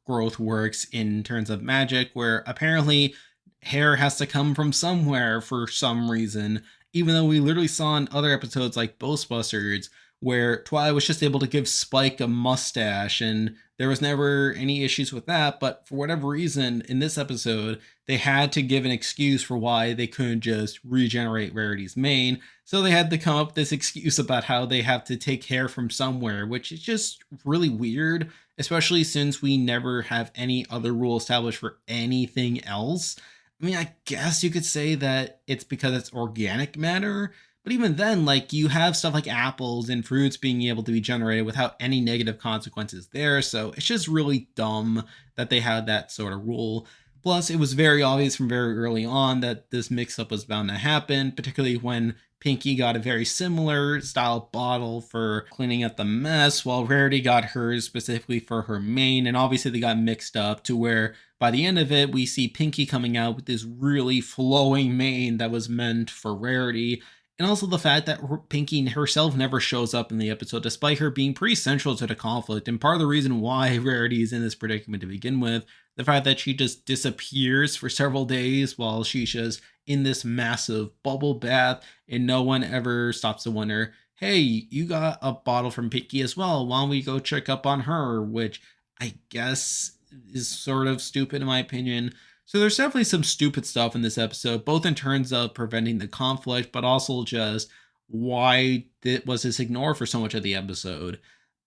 growth works in terms of magic, where apparently hair has to come from somewhere for some reason, even though we literally saw in other episodes like Ghostbusters where Twilight was just able to give Spike a mustache and there was never any issues with that. But for whatever reason, in this episode, they had to give an excuse for why they couldn't just regenerate Rarity's mane. So they had to come up with this excuse about how they have to take hair from somewhere, which is just really weird, especially since we never have any other rule established for anything else. I mean, I guess you could say that it's because it's organic matter, but even then, like you have stuff like apples and fruits being able to be generated without any negative consequences there. So it's just really dumb that they had that sort of rule. Plus, it was very obvious from very early on that this mix up was bound to happen, particularly when Pinky got a very similar style bottle for cleaning up the mess, while Rarity got hers specifically for her mane. And obviously, they got mixed up to where by the end of it, we see Pinky coming out with this really flowing mane that was meant for Rarity. And also the fact that Pinky herself never shows up in the episode, despite her being pretty central to the conflict. And part of the reason why Rarity is in this predicament to begin with, the fact that she just disappears for several days while she's just in this massive bubble bath and no one ever stops to wonder, hey, you got a bottle from Pinky as well. Why don't we go check up on her? Which I guess is sort of stupid in my opinion. So there's definitely some stupid stuff in this episode, both in terms of preventing the conflict, but also just why was this ignored for so much of the episode.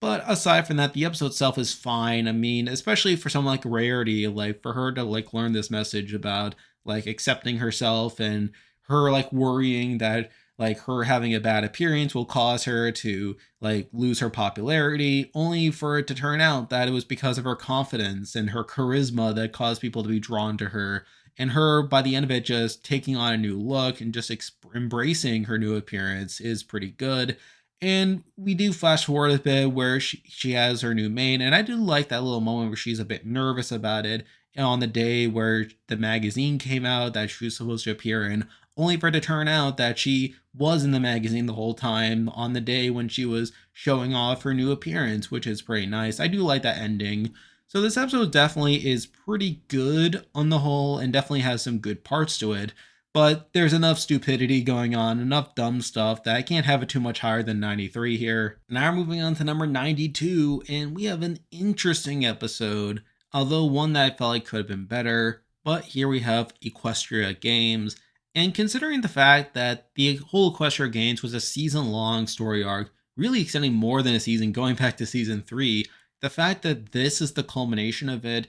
But aside from that, the episode itself is fine. I mean, especially for someone like Rarity, like for her to like learn this message about like accepting herself and her like worrying that like her having a bad appearance will cause her to like lose her popularity, only for it to turn out that it was because of her confidence and her charisma that caused people to be drawn to her, and her by the end of it just taking on a new look and just embracing her new appearance is pretty good. And we do flash forward a bit where she has her new mane, and I do like that little moment where she's a bit nervous about it on the day where the magazine came out that she was supposed to appear in, only for it to turn out that she was in the magazine the whole time on the day when she was showing off her new appearance, which is pretty nice. I do like that ending. So this episode definitely is pretty good on the whole and definitely has some good parts to it. But there's enough stupidity going on, enough dumb stuff that I can't have it too much higher than 93 here. Now we're moving on to number 92, and we have an interesting episode, although one that I felt like could have been better. But here we have Equestria Games. And considering the fact that the whole Equestria Games was a season long story arc, really extending more than a season, going back to season 3, the fact that this is the culmination of it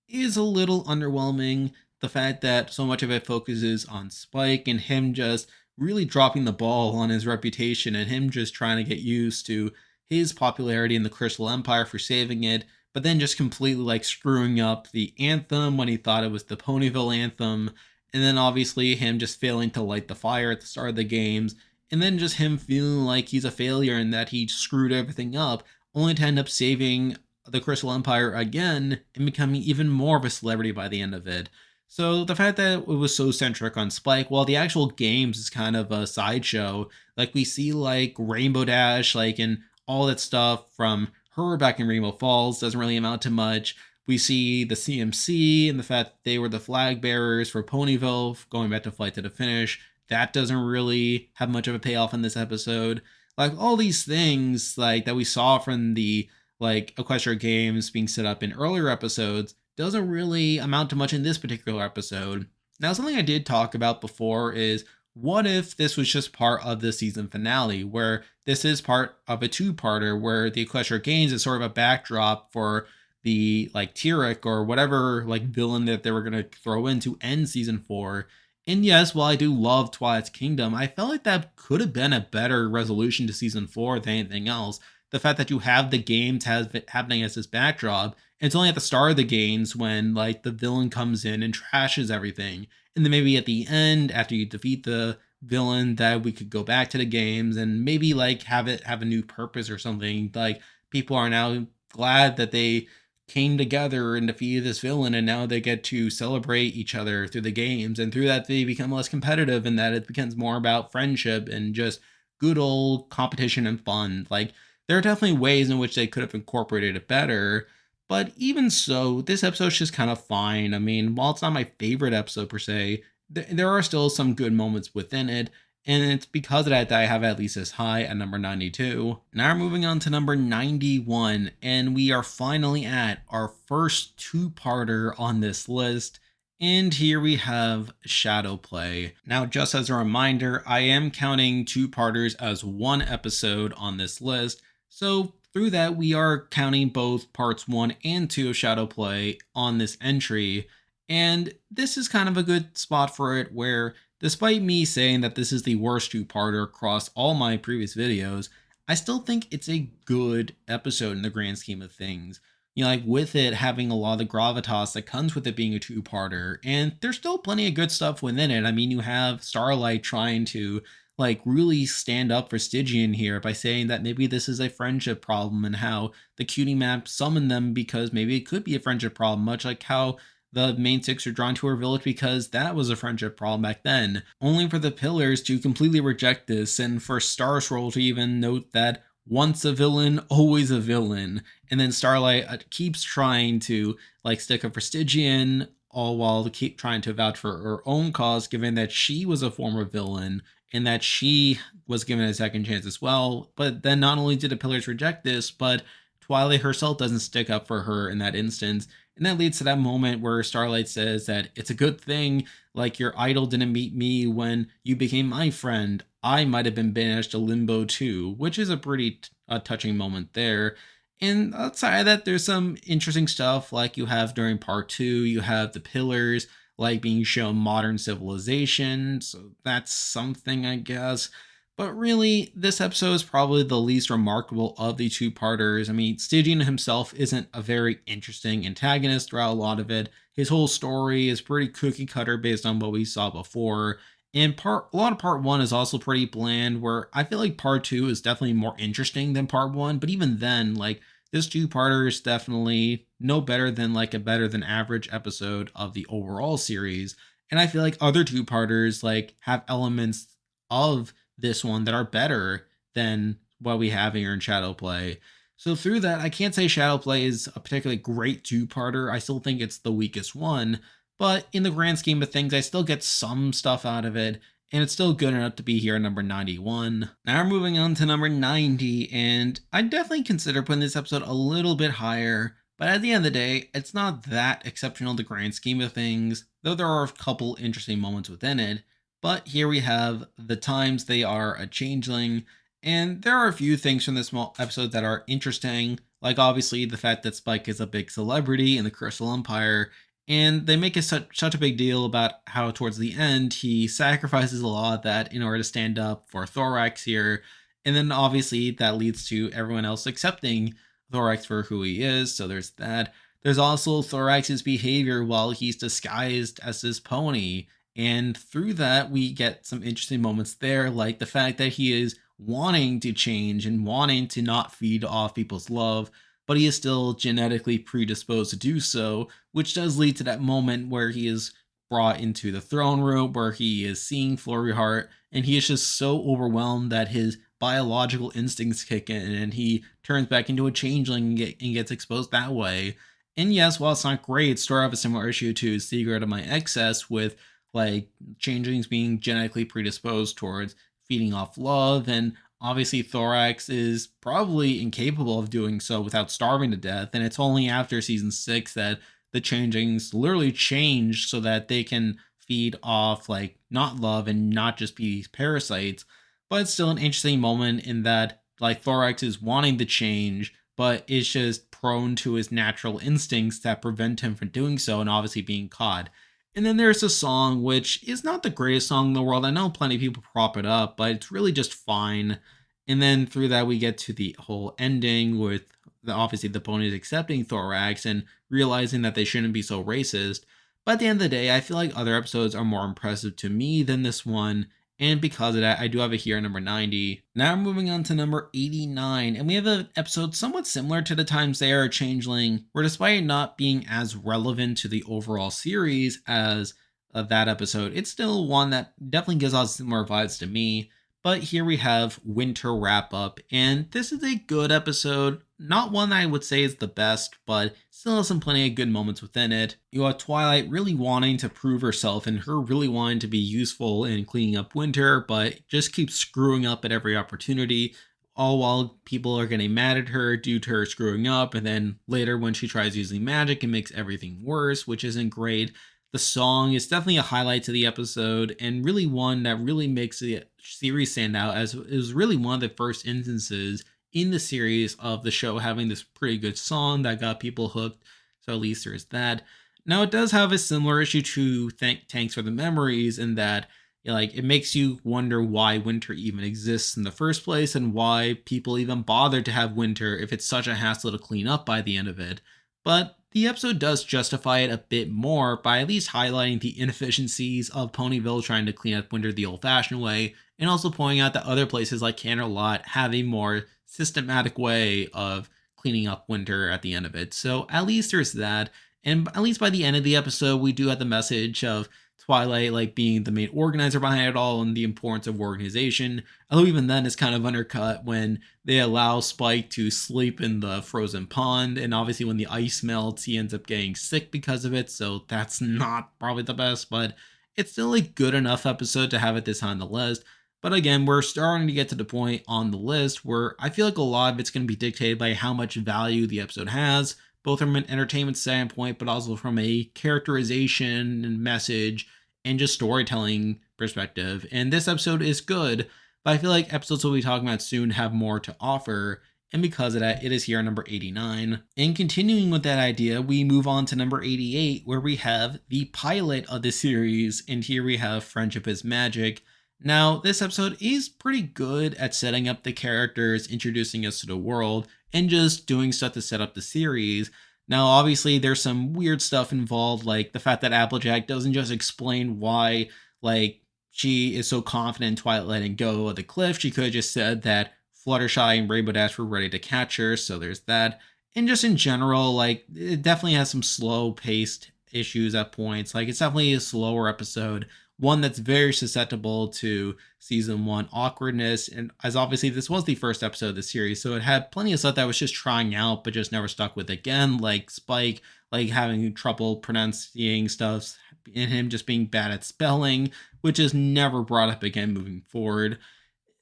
is a little underwhelming. The fact that so much of it focuses on Spike and him just really dropping the ball on his reputation and him just trying to get used to his popularity in the Crystal Empire for saving it, but then just completely like screwing up the anthem when he thought it was the Ponyville anthem, and then obviously him just failing to light the fire at the start of the games, and then just him feeling like he's a failure and that he screwed everything up, only to end up saving the Crystal Empire again and becoming even more of a celebrity by the end of it. So the fact that it was so centric on Spike, while the actual games is kind of a sideshow, like we see like Rainbow Dash, like and all that stuff from her back in Rainbow Falls doesn't really amount to much. We see the CMC and the fact that they were the flag bearers for Ponyville going back to Flight to the Finish. That doesn't really have much of a payoff in this episode. Like all these things like that we saw from the like Equestria games being set up in earlier episodes doesn't really amount to much in this particular episode. Now, something I did talk about before is what if this was just part of the season finale, where this is part of a two-parter where the Equestria Games is sort of a backdrop for the like Tyrek or whatever like villain that they were going to throw in to end season 4. And yes, while I do love Twilight's Kingdom, I felt like that could have been a better resolution to season 4 than anything else. The fact that you have the games happening as this backdrop, and it's only at the start of the games when like the villain comes in and trashes everything, and then maybe at the end after you defeat the villain that we could go back to the games and maybe like have it have a new purpose or something. Like people are now glad that they came together and defeated this villain, and now they get to celebrate each other through the games, and through that they become less competitive, and that it becomes more about friendship and just good old competition and fun. Like, there are definitely ways in which they could have incorporated it better, but even so, this episode's just kind of fine. I mean, while it's not my favorite episode per se, there are still some good moments within it, and it's because of that I have at least as high at number 92. Now we're moving on to number 91, and we are finally at our first two-parter on this list. And here we have Shadow Play. Now, just as a reminder, I am counting two-parters as one episode on this list. So through that, we are counting both parts 1 and 2 of Shadow Play on this entry. And this is kind of a good spot for it, where despite me saying that this is the worst two-parter across all my previous videos, I still think it's a good episode in the grand scheme of things. You know, like with it having a lot of the gravitas that comes with it being a two-parter, and there's still plenty of good stuff within it. I mean, you have Starlight trying to like really stand up for Stygian here by saying that maybe this is a friendship problem, and how the cutie map summoned them because maybe it could be a friendship problem, much like how the main six are drawn to her village because that was a friendship problem back then, only for the pillars to completely reject this, and for Star Scroll to even note that once a villain, always a villain. And then Starlight keeps trying to like stick up for Stygian, all while keep trying to vouch for her own cause, given that she was a former villain and that she was given a second chance as well. But then not only did the pillars reject this, but Twilight herself doesn't stick up for her in that instance. And that leads to that moment where Starlight says that it's a good thing, like your idol didn't meet me when you became my friend. I might have been banished to limbo too, which is a pretty touching moment there. And outside of that, there's some interesting stuff like you have during part 2, you have the pillars like being shown modern civilization. So that's something, I guess. But really, this episode is probably the least remarkable of the two-parters. I mean, Stygian himself isn't a very interesting antagonist throughout a lot of it. His whole story is pretty cookie cutter based on what we saw before. And a lot of part 1 is also pretty bland, where I feel like part 2 is definitely more interesting than part 1. But even then, like, this two-parter is definitely no better than like a better than average episode of the overall series. And I feel like other two-parters like have elements of this one that are better than what we have here in Shadow Play. So through that, I can't say Shadow Play is a particularly great two-parter. I still think it's the weakest one, but in the grand scheme of things, I still get some stuff out of it, and it's still good enough to be here at number 91. Now we're moving on to number 90, and I definitely consider putting this episode a little bit higher, but at the end of the day, it's not that exceptional in the grand scheme of things, though there are a couple interesting moments within it. But here we have the times they are a changeling, and there are a few things from this episode that are interesting, like obviously the fact that Spike is a big celebrity in the Crystal Empire, and they make such a big deal about how towards the end he sacrifices a lot of that in order to stand up for Thorax here, and then obviously that leads to everyone else accepting Thorax for who he is, so there's that. There's also Thorax's behavior while he's disguised as this pony, and through that, we get some interesting moments there, like the fact that he is wanting to change and wanting to not feed off people's love, but he is still genetically predisposed to do so, which does lead to that moment where he is brought into the throne room, where he is seeing Flurry Heart, and he is just so overwhelmed that his biological instincts kick in, and he turns back into a changeling and gets exposed that way. And yes, while it's not great, it's sort of a similar issue to Secret of My Excess, with like changelings being genetically predisposed towards feeding off love, and obviously Thorax is probably incapable of doing so without starving to death, and it's only after season 6 that the changelings literally change so that they can feed off like not love and not just be parasites. But it's still an interesting moment in that like Thorax is wanting to change, but is just prone to his natural instincts that prevent him from doing so, and obviously being caught. And then there's a song which is not the greatest song in the world. I know plenty of people prop it up, but it's really just fine. And then through that, we get to the whole ending with obviously the ponies accepting Thorax and realizing that they shouldn't be so racist. But at the end of the day, I feel like other episodes are more impressive to me than this one. And because of that, I do have it here at number 90. Now we're moving on to number 89, and we have an episode somewhat similar to The Times They Are Changeling, where despite it not being as relevant to the overall series as that episode, it's still one that definitely gives off similar vibes to me. But here we have Winter Wrap Up, and this is a good episode. Not one I would say is the best, but still has some plenty of good moments within it. You have Twilight really wanting to prove herself and her really wanting to be useful in cleaning up Winter, but just keeps screwing up at every opportunity, all while people are getting mad at her due to her screwing up. And then later, when she tries using magic, it makes everything worse, which isn't great. The song is definitely a highlight to the episode, and really one that really makes the series stand out, as it was really one of the first instances in the series of the show having this pretty good song that got people hooked. So at least there's that. Now it does have a similar issue to Thanks for the Memories, in that like it makes you wonder why winter even exists in the first place and why people even bother to have winter if it's such a hassle to clean up by the end of it. But the episode does justify it a bit more by at least highlighting the inefficiencies of Ponyville trying to clean up winter the old-fashioned way, and also pointing out that other places like Canterlot have a more systematic way of cleaning up winter at the end of it. So at least there's that. And at least by the end of the episode, we do have the message of Twilight like being the main organizer behind it all and the importance of organization. Although even then it's kind of undercut when they allow Spike to sleep in the frozen pond, and obviously when the ice melts, he ends up getting sick because of it. So that's not probably the best, but it's still a good enough episode to have it this high on the list. But again, we're starting to get to the point on the list where I feel like a lot of it's going to be dictated by how much value the episode has, both from an entertainment standpoint, but also from a characterization and message and just storytelling perspective. And this episode is good, but I feel like episodes we'll be talking about soon have more to offer. And because of that, it is here at number 89. And continuing with that idea, we move on to number 88, where we have the pilot of the series. And here we have Friendship is Magic. Now, this episode is pretty good at setting up the characters, introducing us to the world, and just doing stuff to set up the series. Now, obviously, there's some weird stuff involved, like the fact that Applejack doesn't just explain why, like, she is so confident in Twilight letting go of the cliff. She could have just said that Fluttershy and Rainbow Dash were ready to catch her, so there's that. And just in general, like, it definitely has some slow-paced issues at points. Like, it's definitely a slower episode, one that's very susceptible to season one awkwardness. And as obviously this was the first episode of the series, so it had plenty of stuff that was just trying out but just never stuck with again, like Spike like having trouble pronouncing stuff and him just being bad at spelling, which is never brought up again moving forward.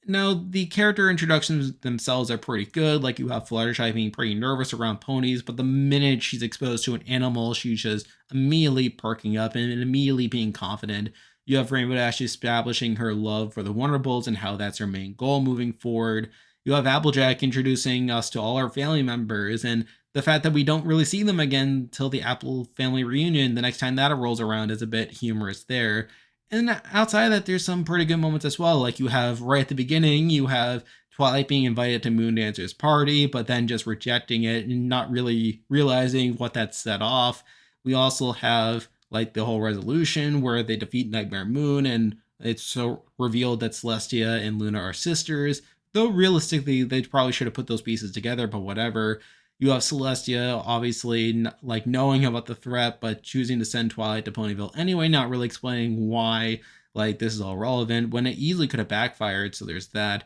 Now, the character introductions themselves are pretty good. Like, you have Fluttershy being pretty nervous around ponies, but the minute she's exposed to an animal, she's just immediately perking up and immediately being confident. You have Rainbow Dash establishing her love for the Wonderbolts and how that's her main goal moving forward. You have Applejack introducing us to all our family members, and the fact that we don't really see them again till the Apple family reunion the next time that rolls around is a bit humorous there. And outside of that, there's some pretty good moments as well. Like, you have right at the beginning, you have Twilight being invited to Moondancer's party, but then just rejecting it and not really realizing what that set off. We also have like the whole resolution where they defeat Nightmare Moon, and it's so revealed that Celestia and Luna are sisters. Though realistically, they probably should have put those pieces together, but whatever. You have Celestia obviously like knowing about the threat, but choosing to send Twilight to Ponyville anyway, not really explaining why like this is all relevant when it easily could have backfired. So there's that.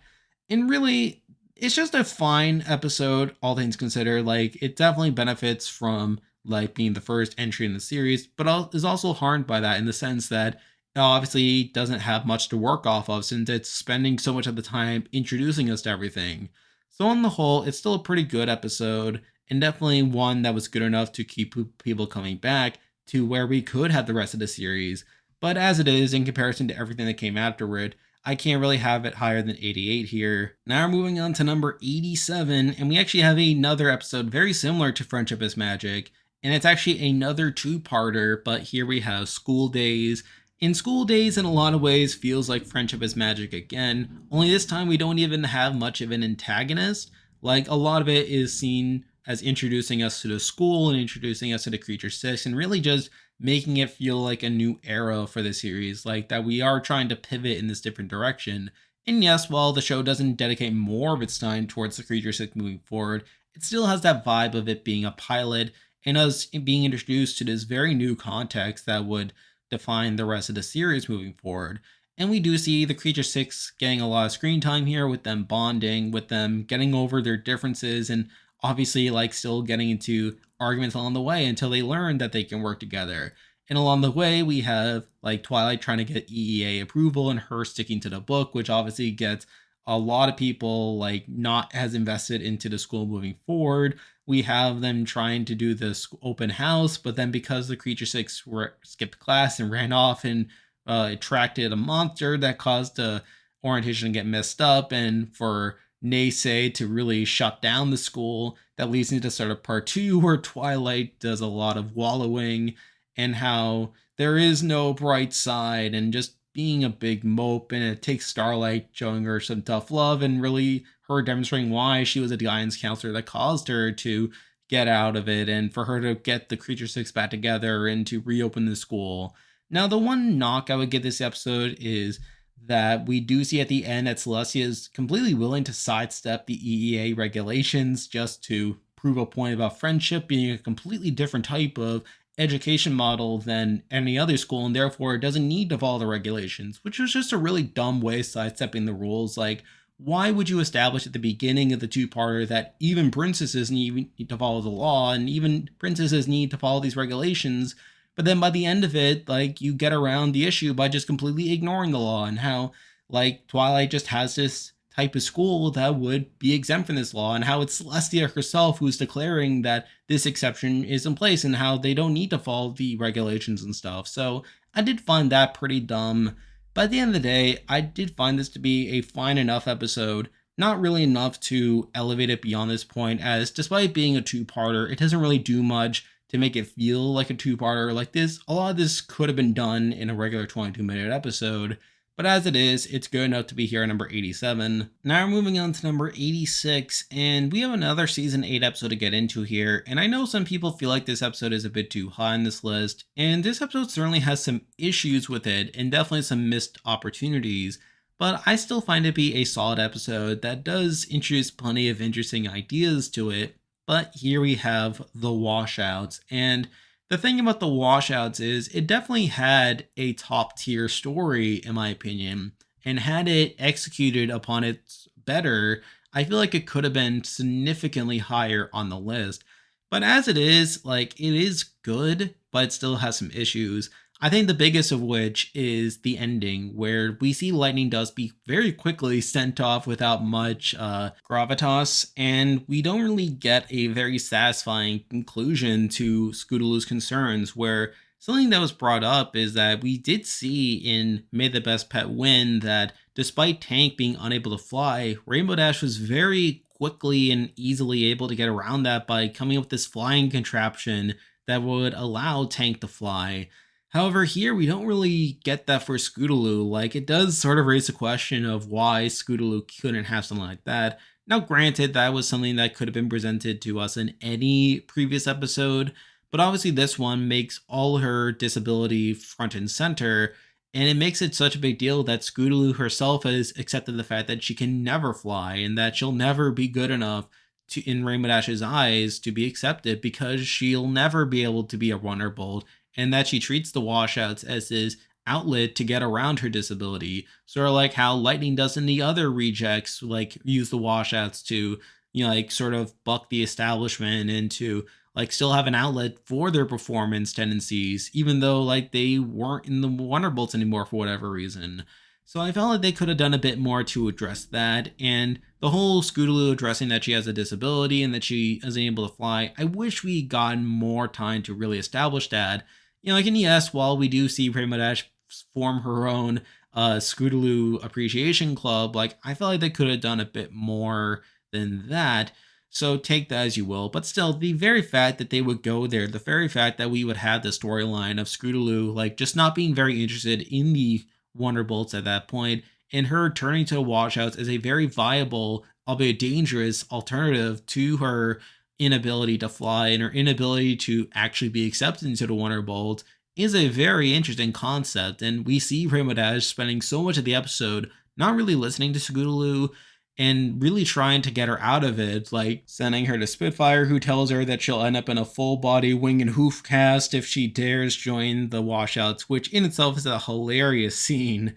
And really, it's just a fine episode, all things considered. Like, it definitely benefits from like being the first entry in the series, but is also harmed by that in the sense that it obviously doesn't have much to work off of since it's spending so much of the time introducing us to everything. So on the whole, it's still a pretty good episode, and definitely one that was good enough to keep people coming back to where we could have the rest of the series. But as it is, in comparison to everything that came afterward, I can't really have it higher than 88 here. Now we're moving on to number 87, and we actually have another episode very similar to Friendship is Magic, and it's actually another two-parter, but here we have School Days. In School Days, in a lot of ways, feels like Friendship is Magic again, only this time we don't even have much of an antagonist. Like, a lot of it is seen as introducing us to the school and introducing us to the Creature Six, and really just making it feel like a new era for the series, like that we are trying to pivot in this different direction. And yes, while the show doesn't dedicate more of its time towards the Creature Six moving forward, it still has that vibe of it being a pilot and us being introduced to this very new context that would define the rest of the series moving forward. And we do see the Creature Six getting a lot of screen time here, with them bonding, with them getting over their differences, and obviously, like, still getting into arguments along the way until they learn that they can work together. And along the way, we have like Twilight trying to get EEA approval and her sticking to the book, which obviously gets a lot of people like not as invested into the school moving forward. We have them trying to do this open house, but then because the Creature Six skipped class and ran off and attracted a monster that caused the orientation to get messed up, and for Naysay to really shut down the school, that leads into sort of part two, where Twilight does a lot of wallowing and how there is no bright side and just being a big mope. And it takes Starlight showing her some tough love and really her demonstrating why she was a guidance counselor that caused her to get out of it, and for her to get the Creature Six back together and to reopen the school. Now, the one knock I would give this episode is that we do see at the end that Celestia is completely willing to sidestep the EEA regulations just to prove a point about friendship being a completely different type of education model than any other school, and therefore it doesn't need to follow the regulations, which was just a really dumb way of sidestepping the rules. Like, why would you establish at the beginning of the two-parter that even princesses need to follow the law, and even princesses need to follow these regulations, but then by the end of it, like, you get around the issue by just completely ignoring the law, and how, like, Twilight just has this type of school that would be exempt from this law, and how it's Celestia herself who's declaring that this exception is in place and how they don't need to follow the regulations and stuff. So I did find that pretty dumb. But at the end of the day, I did find this to be a fine enough episode. Not really enough to elevate it beyond this point, as despite being a two-parter, it doesn't really do much to make it feel like a two-parter like this. A lot of this could have been done in a regular 22-minute episode, but as it is, it's good enough to be here at number 87. Now we're moving on to number 86, and we have another season 8 episode to get into here, and I know some people feel like this episode is a bit too high on this list, and this episode certainly has some issues with it, and definitely some missed opportunities, but I still find it to be a solid episode that does introduce plenty of interesting ideas to it. But here we have the washouts. And the thing about the washouts is it definitely had a top tier story, in my opinion. And had it executed upon it better, I feel like it could have been significantly higher on the list. But as it is, like, it is good, but it still has some issues. I think the biggest of which is the ending, where we see Lightning Dust be very quickly sent off without much gravitas, and we don't really get a very satisfying conclusion to Scootaloo's concerns, where something that was brought up is that we did see in May the Best Pet Win that despite Tank being unable to fly, Rainbow Dash was very quickly and easily able to get around that by coming up with this flying contraption that would allow Tank to fly. However, here we don't really get that for Scootaloo. Like, it does sort of raise the question of why Scootaloo couldn't have something like that. Now, granted, that was something that could have been presented to us in any previous episode, but obviously this one makes all her disability front and center, and it makes it such a big deal that Scootaloo herself has accepted the fact that she can never fly and that she'll never be good enough to, in Rainbow Dash's eyes, to be accepted, because she'll never be able to be a Wonderbolt, and that she treats the washouts as this outlet to get around her disability. Sort of like how Lightning does in the other rejects, like use the washouts to, like sort of buck the establishment and to like still have an outlet for their performance tendencies, even though like they weren't in the Wonderbolts anymore for whatever reason. So I felt like they could have done a bit more to address that, and the whole Scootaloo addressing that she has a disability and that she isn't able to fly, I wish we gotten more time to really establish that. Like in yes, while we do see Rainbow Dash form her own Scootaloo Appreciation Club, like I felt like they could have done a bit more than that. So take that as you will. But still, the very fact that they would go there, the very fact that we would have the storyline of Scootaloo like just not being very interested in the Wonderbolts at that point, and her turning to the washouts as a very viable, albeit dangerous, alternative to her inability to fly and her inability to actually be accepted into the Wonderbolt is a very interesting concept. And we see Rainbow Dash spending so much of the episode not really listening to Scootaloo and really trying to get her out of it, like sending her to Spitfire, who tells her that she'll end up in a full body wing and hoof cast if she dares join the washouts, which in itself is a hilarious scene.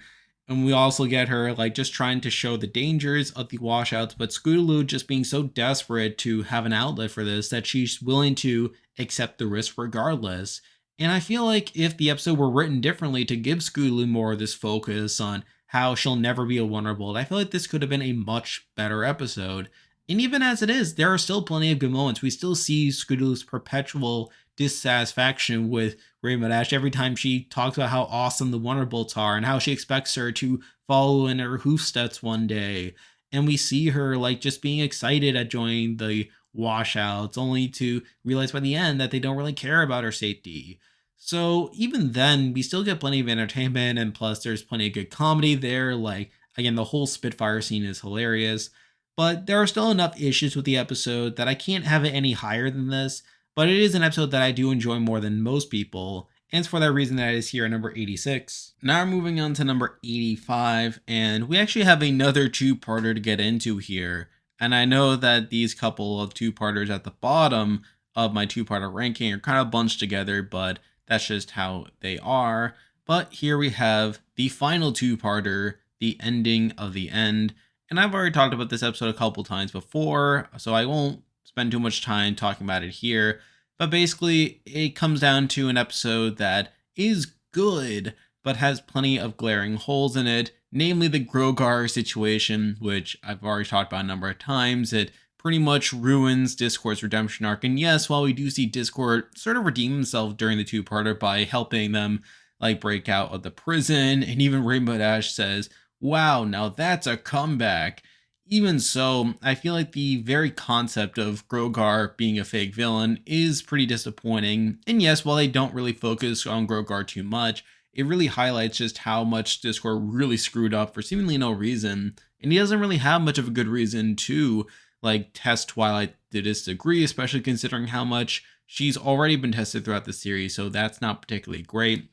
And we also get her like just trying to show the dangers of the washouts, but Scootaloo just being so desperate to have an outlet for this that she's willing to accept the risk regardless. And I feel like if the episode were written differently to give Scootaloo more of this focus on how she'll never be a Wonderbolt, I feel like this could have been a much better episode. And even as it is, there are still plenty of good moments. We still see Scootaloo's perpetual dissatisfaction with Rainbow Dash every time she talks about how awesome the Wonderbolts are and how she expects her to follow in her hoofsteps one day. And we see her like just being excited at joining the washouts, only to realize by the end that they don't really care about her safety. So even then, we still get plenty of entertainment, and plus, there's plenty of good comedy there. Like, again, the whole Spitfire scene is hilarious. But there are still enough issues with the episode that I can't have it any higher than this. But it is an episode that I do enjoy more than most people, and it's for that reason that it is here at number 86. Now we're moving on to number 85, and we actually have another two-parter to get into here. And I know that these couple of two-parters at the bottom of my two-parter ranking are kind of bunched together, but that's just how they are. But here we have the final two-parter, the ending of the end. And I've already talked about this episode a couple times before, so I won't spend too much time talking about it here. But basically, it comes down to an episode that is good, but has plenty of glaring holes in it, namely the Grogar situation, which I've already talked about a number of times. It pretty much ruins Discord's redemption arc. And yes, while we do see Discord sort of redeem himself during the two-parter by helping them like break out of the prison, and even Rainbow Dash says, "Wow, now that's a comeback." Even so, I feel like the very concept of Grogar being a fake villain is pretty disappointing. And yes, while they don't really focus on Grogar too much, it really highlights just how much Discord really screwed up for seemingly no reason. And he doesn't really have much of a good reason to like test Twilight to this degree, especially considering how much she's already been tested throughout the series, so that's not particularly great.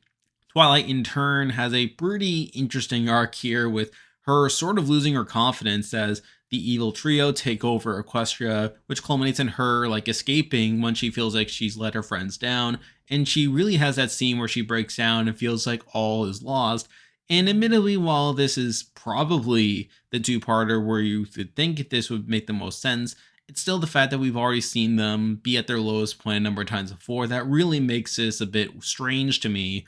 Twilight, in turn, has a pretty interesting arc here with her sort of losing her confidence as the evil trio take over Equestria, which culminates in her like escaping when she feels like she's let her friends down. And she really has that scene where she breaks down and feels like all is lost. And admittedly, while this is probably the two-parter where you would think this would make the most sense, it's still the fact that we've already seen them be at their lowest point a number of times before that really makes this a bit strange to me.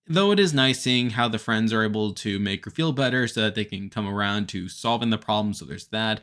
Though it is nice seeing how the friends are able to make her feel better so that they can come around to solving the problem, so there's that.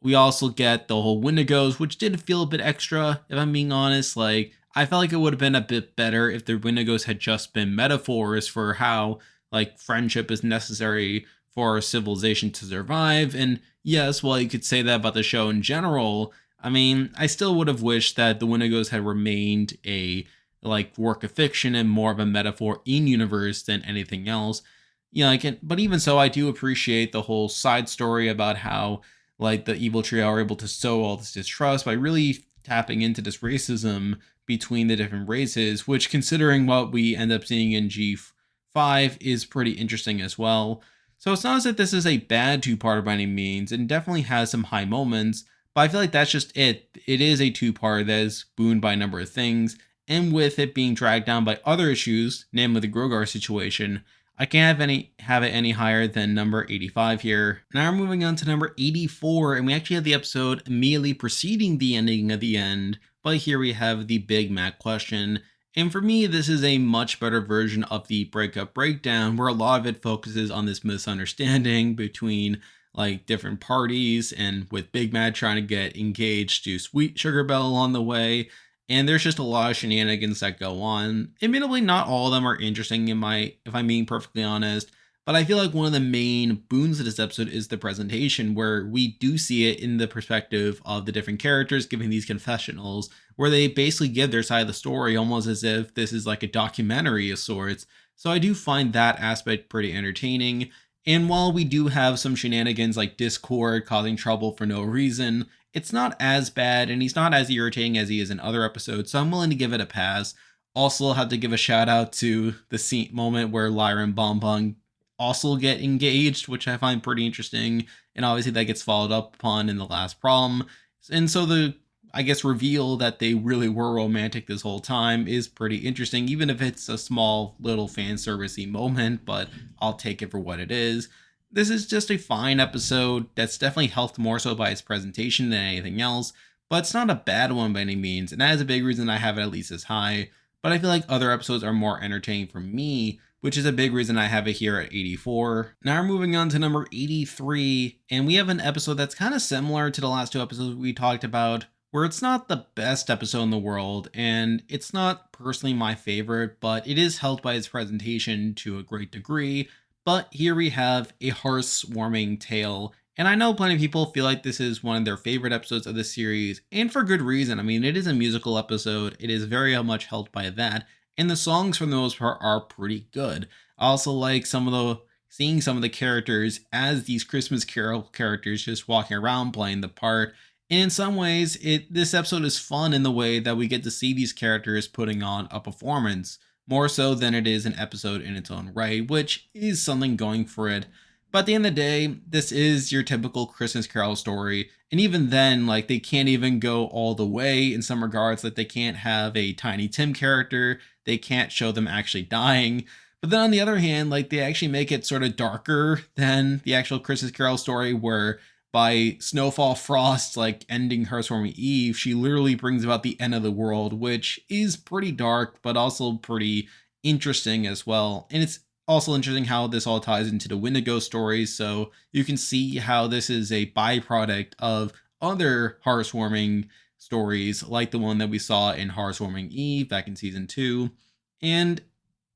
We also get the whole Wendigos, which did feel a bit extra, if I'm being honest. Like, I felt like it would have been a bit better if the Wendigos had just been metaphors for how, like, friendship is necessary for civilization to survive. And yes, while you could say that about the show in general, I mean, I still would have wished that the Wendigos had remained a like work of fiction and more of a metaphor in universe than anything else. You know, but even so, I do appreciate the whole side story about how like the evil trio are able to sow all this distrust by really tapping into this racism between the different races, which considering what we end up seeing in G5 is pretty interesting as well. So it's not as if this is a bad two-parter by any means, and definitely has some high moments, but I feel like that's just it. It is a two-parter that is booned by a number of things, and with it being dragged down by other issues, namely the Grogar situation, I can't have it any higher than number 85 here. Now we're moving on to number 84, and we actually have the episode immediately preceding the ending of the end, but here we have the Big Mac question. And for me, this is a much better version of the breakup breakdown, where a lot of it focuses on this misunderstanding between like different parties, and with Big Mac trying to get engaged to Sweet Sugar Belle along the way. And there's just a lot of shenanigans that go on. Admittedly, not all of them are interesting if I'm being perfectly honest. But I feel like one of the main boons of this episode is the presentation, where we do see it in the perspective of the different characters giving these confessionals, where they basically give their side of the story almost as if this is like a documentary of sorts. So I do find that aspect pretty entertaining. And while we do have some shenanigans like Discord causing trouble for no reason, it's not as bad and he's not as irritating as he is in other episodes. So I'm willing to give it a pass. Also, have to give a shout out to the scene moment where Lyra and Bonbon also get engaged, which I find pretty interesting. And obviously, that gets followed up upon in the last problem. And so the I guess reveal that they really were romantic this whole time is pretty interesting, even if it's a small little fan servicey moment, but I'll take it for what it is. This is just a fine episode that's definitely helped more so by its presentation than anything else, but it's not a bad one by any means, and that is a big reason I have it at least as high. But I feel like other episodes are more entertaining for me, which is a big reason I have it here at 84. Now we're moving on to number 83, and we have an episode that's kind of similar to the last two episodes we talked about, where it's not the best episode in the world, and it's not personally my favorite, but it is helped by its presentation to a great degree. But here we have a heartwarming tale, and I know plenty of people feel like this is one of their favorite episodes of the series, and for good reason. I mean, it is a musical episode, it is very much helped by that, and the songs for the most part are pretty good. I also like seeing some of the characters as these Christmas Carol characters just walking around playing the part. And in some ways, this episode is fun in the way that we get to see these characters putting on a performance, more so than it is an episode in its own right, which is something going for it. But at the end of the day, this is your typical Christmas Carol story. And even then, like, they can't even go all the way in some regards. Like, they can't have a Tiny Tim character, they can't show them actually dying. But then on the other hand, like, they actually make it sort of darker than the actual Christmas Carol story, where by Snowfall Frost like ending her stormy Eve, she literally brings about the end of the world, which is pretty dark, but also pretty interesting as well. And it's also interesting how this all ties into the Wendigo stories. So you can see how this is a byproduct of other heartwarming stories, like the one that we saw in Heartwarming Eve back in season 2. And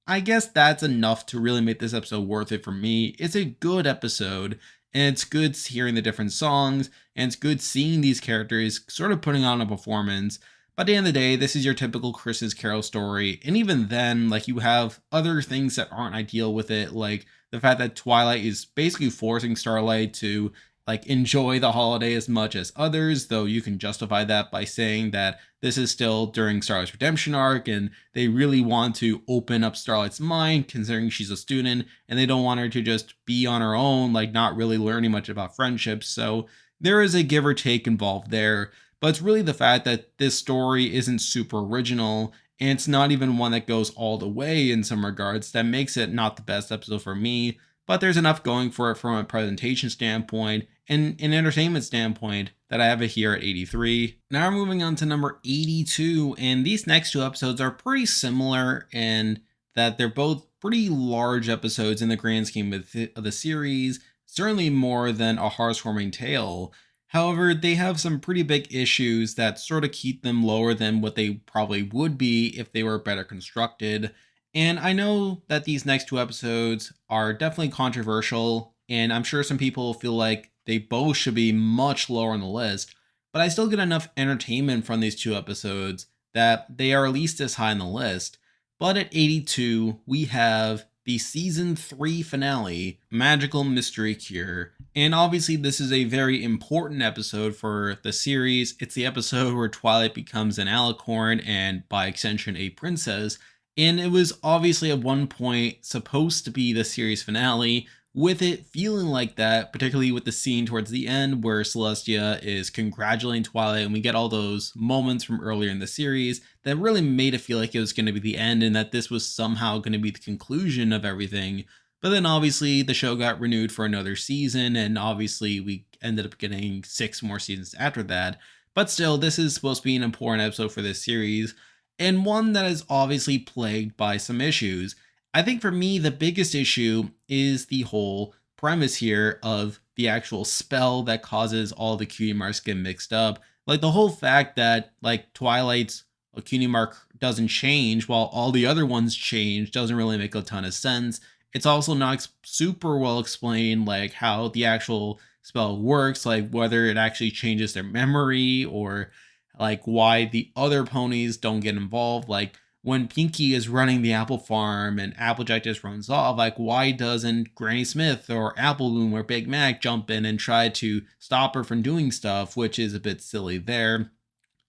I guess that's enough to really make this episode worth it for me. It's a good episode, and it's good hearing the different songs, and it's good seeing these characters sort of putting on a performance. But at the end of the day, this is your typical Christmas Carol story, and even then, like, you have other things that aren't ideal with it, like the fact that Twilight is basically forcing Starlight to like enjoy the holiday as much as others, though you can justify that by saying that this is still during Starlight's redemption arc and they really want to open up Starlight's mind considering she's a student and they don't want her to just be on her own, like not really learning much about friendships. So there is a give or take involved there, but it's really the fact that this story isn't super original and it's not even one that goes all the way in some regards that makes it not the best episode for me. But there's enough going for it from a presentation standpoint and an entertainment standpoint that I have it here at 83. Now we're moving on to number 82, and these next two episodes are pretty similar in that they're both pretty large episodes in the grand scheme of the series, certainly more than a heartwarming tale. However, they have some pretty big issues that sort of keep them lower than what they probably would be if they were better constructed. And I know that these next two episodes are definitely controversial, and I'm sure some people feel like they both should be much lower on the list, but I still get enough entertainment from these two episodes that they are at least as high on the list. But at 82, we have the season 3 finale, Magical Mystery Cure. And obviously, this is a very important episode for the series. It's the episode where Twilight becomes an alicorn and, by extension, a princess. And it was obviously at one point supposed to be the series finale, with it feeling like that, particularly with the scene towards the end where Celestia is congratulating Twilight, and we get all those moments from earlier in the series that really made it feel like it was going to be the end and that this was somehow going to be the conclusion of everything. But then obviously the show got renewed for another season, and obviously we ended up getting 6 more seasons after that. But still, this is supposed to be an important episode for this series, and one that is obviously plagued by some issues. I think for me, the biggest issue is the whole premise here of the actual spell that causes all the cutie marks get mixed up. Like the whole fact that like Twilight's cutie mark doesn't change while all the other ones change doesn't really make a ton of sense. It's also not super well explained, like how the actual spell works, like whether it actually changes their memory or like why the other ponies don't get involved. Like when Pinky is running the apple farm and Applejack just runs off, like why doesn't Granny Smith or Apple Bloom or Big Mac jump in and try to stop her from doing stuff, which is a bit silly there.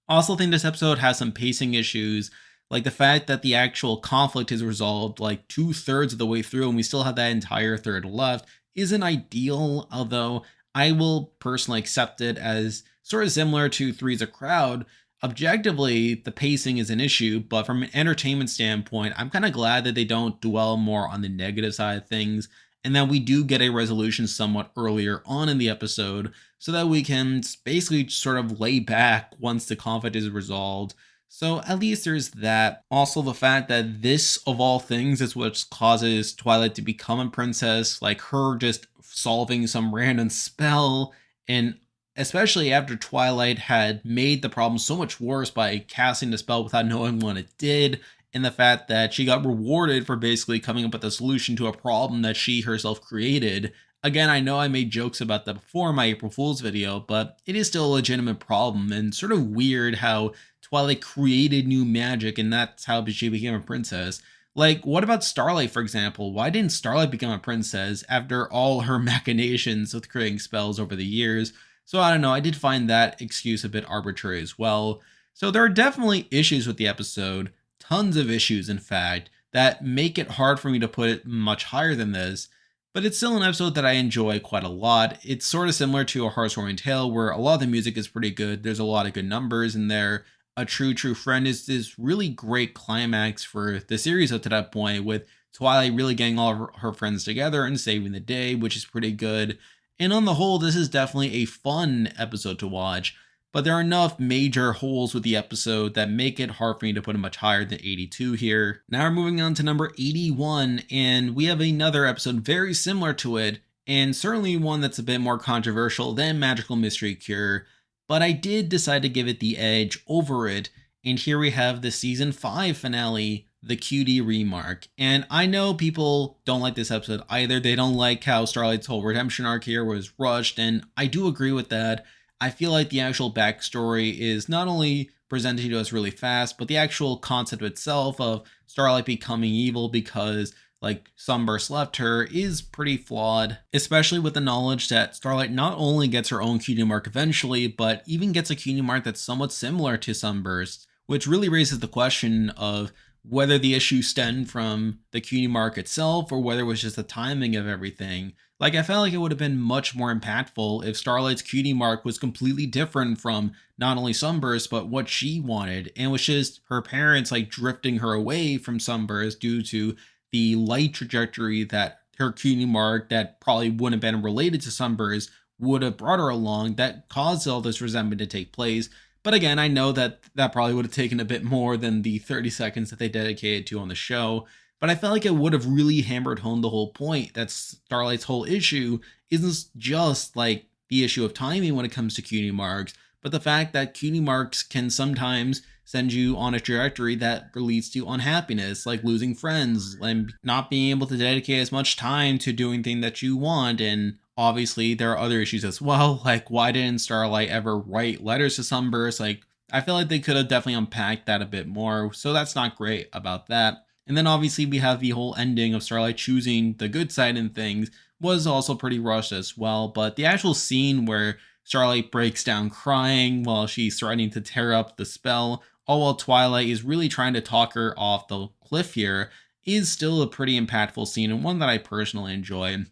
Also think this episode has some pacing issues, like the fact that the actual conflict is resolved like 2/3 of the way through and we still have that entire third left isn't ideal, although I will personally accept it as sort of similar to Three's a Crowd. Objectively, the pacing is an issue, but from an entertainment standpoint, I'm kind of glad that they don't dwell more on the negative side of things and that we do get a resolution somewhat earlier on in the episode so that we can basically sort of lay back once the conflict is resolved. So at least there's that. Also, the fact that this, of all things, is what causes Twilight to become a princess, like her just solving some random spell, and especially after Twilight had made the problem so much worse by casting the spell without knowing what it did, and the fact that she got rewarded for basically coming up with a solution to a problem that she herself created. Again, I know I made jokes about that before in my April Fool's video, but it is still a legitimate problem and sort of weird how Twilight created new magic and that's how she became a princess. Like, what about Starlight, for example? Why didn't Starlight become a princess after all her machinations with creating spells over the years? So I don't know, I did find that excuse a bit arbitrary as well. So there are definitely issues with the episode, tons of issues in fact, that make it hard for me to put it much higher than this. But it's still an episode that I enjoy quite a lot. It's sort of similar to A Heartwarming Tale, where a lot of the music is pretty good. There's a lot of good numbers in there. A True Friend is this really great climax for the series up to that point, with Twilight really getting all of her friends together and saving the day, which is pretty good. And on the whole, this is definitely a fun episode to watch, but there are enough major holes with the episode that make it hard for me to put it much higher than 82 here. Now we're moving on to number 81, and we have another episode very similar to it, and certainly one that's a bit more controversial than Magical Mystery Cure, but I did decide to give it the edge over it, and here we have the season 5 finale, The QD Remark. And I know people don't like this episode either. They don't like how Starlight's whole redemption arc here was rushed, and I do agree with that. I feel like the actual backstory is not only presented to us really fast, but the actual concept itself of Starlight becoming evil because like Sunburst left her is pretty flawed, especially with the knowledge that Starlight not only gets her own cutie mark eventually, but even gets a cutie mark that's somewhat similar to Sunburst, which really raises the question of whether the issue stemmed from the cutie mark itself or whether it was just the timing of everything. Like, I felt like it would have been much more impactful if Starlight's cutie mark was completely different from not only Sunburst, but what she wanted, and was just her parents like drifting her away from Sunburst due to the light trajectory that her cutie mark that probably wouldn't have been related to Sunburst would have brought her along that caused all this resentment to take place. But again, I know that that probably would have taken a bit more than the 30 seconds that they dedicated to on the show. But I felt like it would have really hammered home the whole point that Starlight's whole issue isn't just like the issue of timing when it comes to cutie marks, but the fact that cutie marks can sometimes send you on a trajectory that leads to unhappiness, like losing friends and not being able to dedicate as much time to doing things that you want. And obviously, there are other issues as well, like why didn't Starlight ever write letters to Sunburst? Like, I feel like they could have definitely unpacked that a bit more, so that's not great about that. And then obviously we have the whole ending of Starlight choosing the good side in things was also pretty rushed as well, but the actual scene where Starlight breaks down crying while she's threatening to tear up the spell, all while Twilight is really trying to talk her off the cliff here, is still a pretty impactful scene and one that I personally enjoy.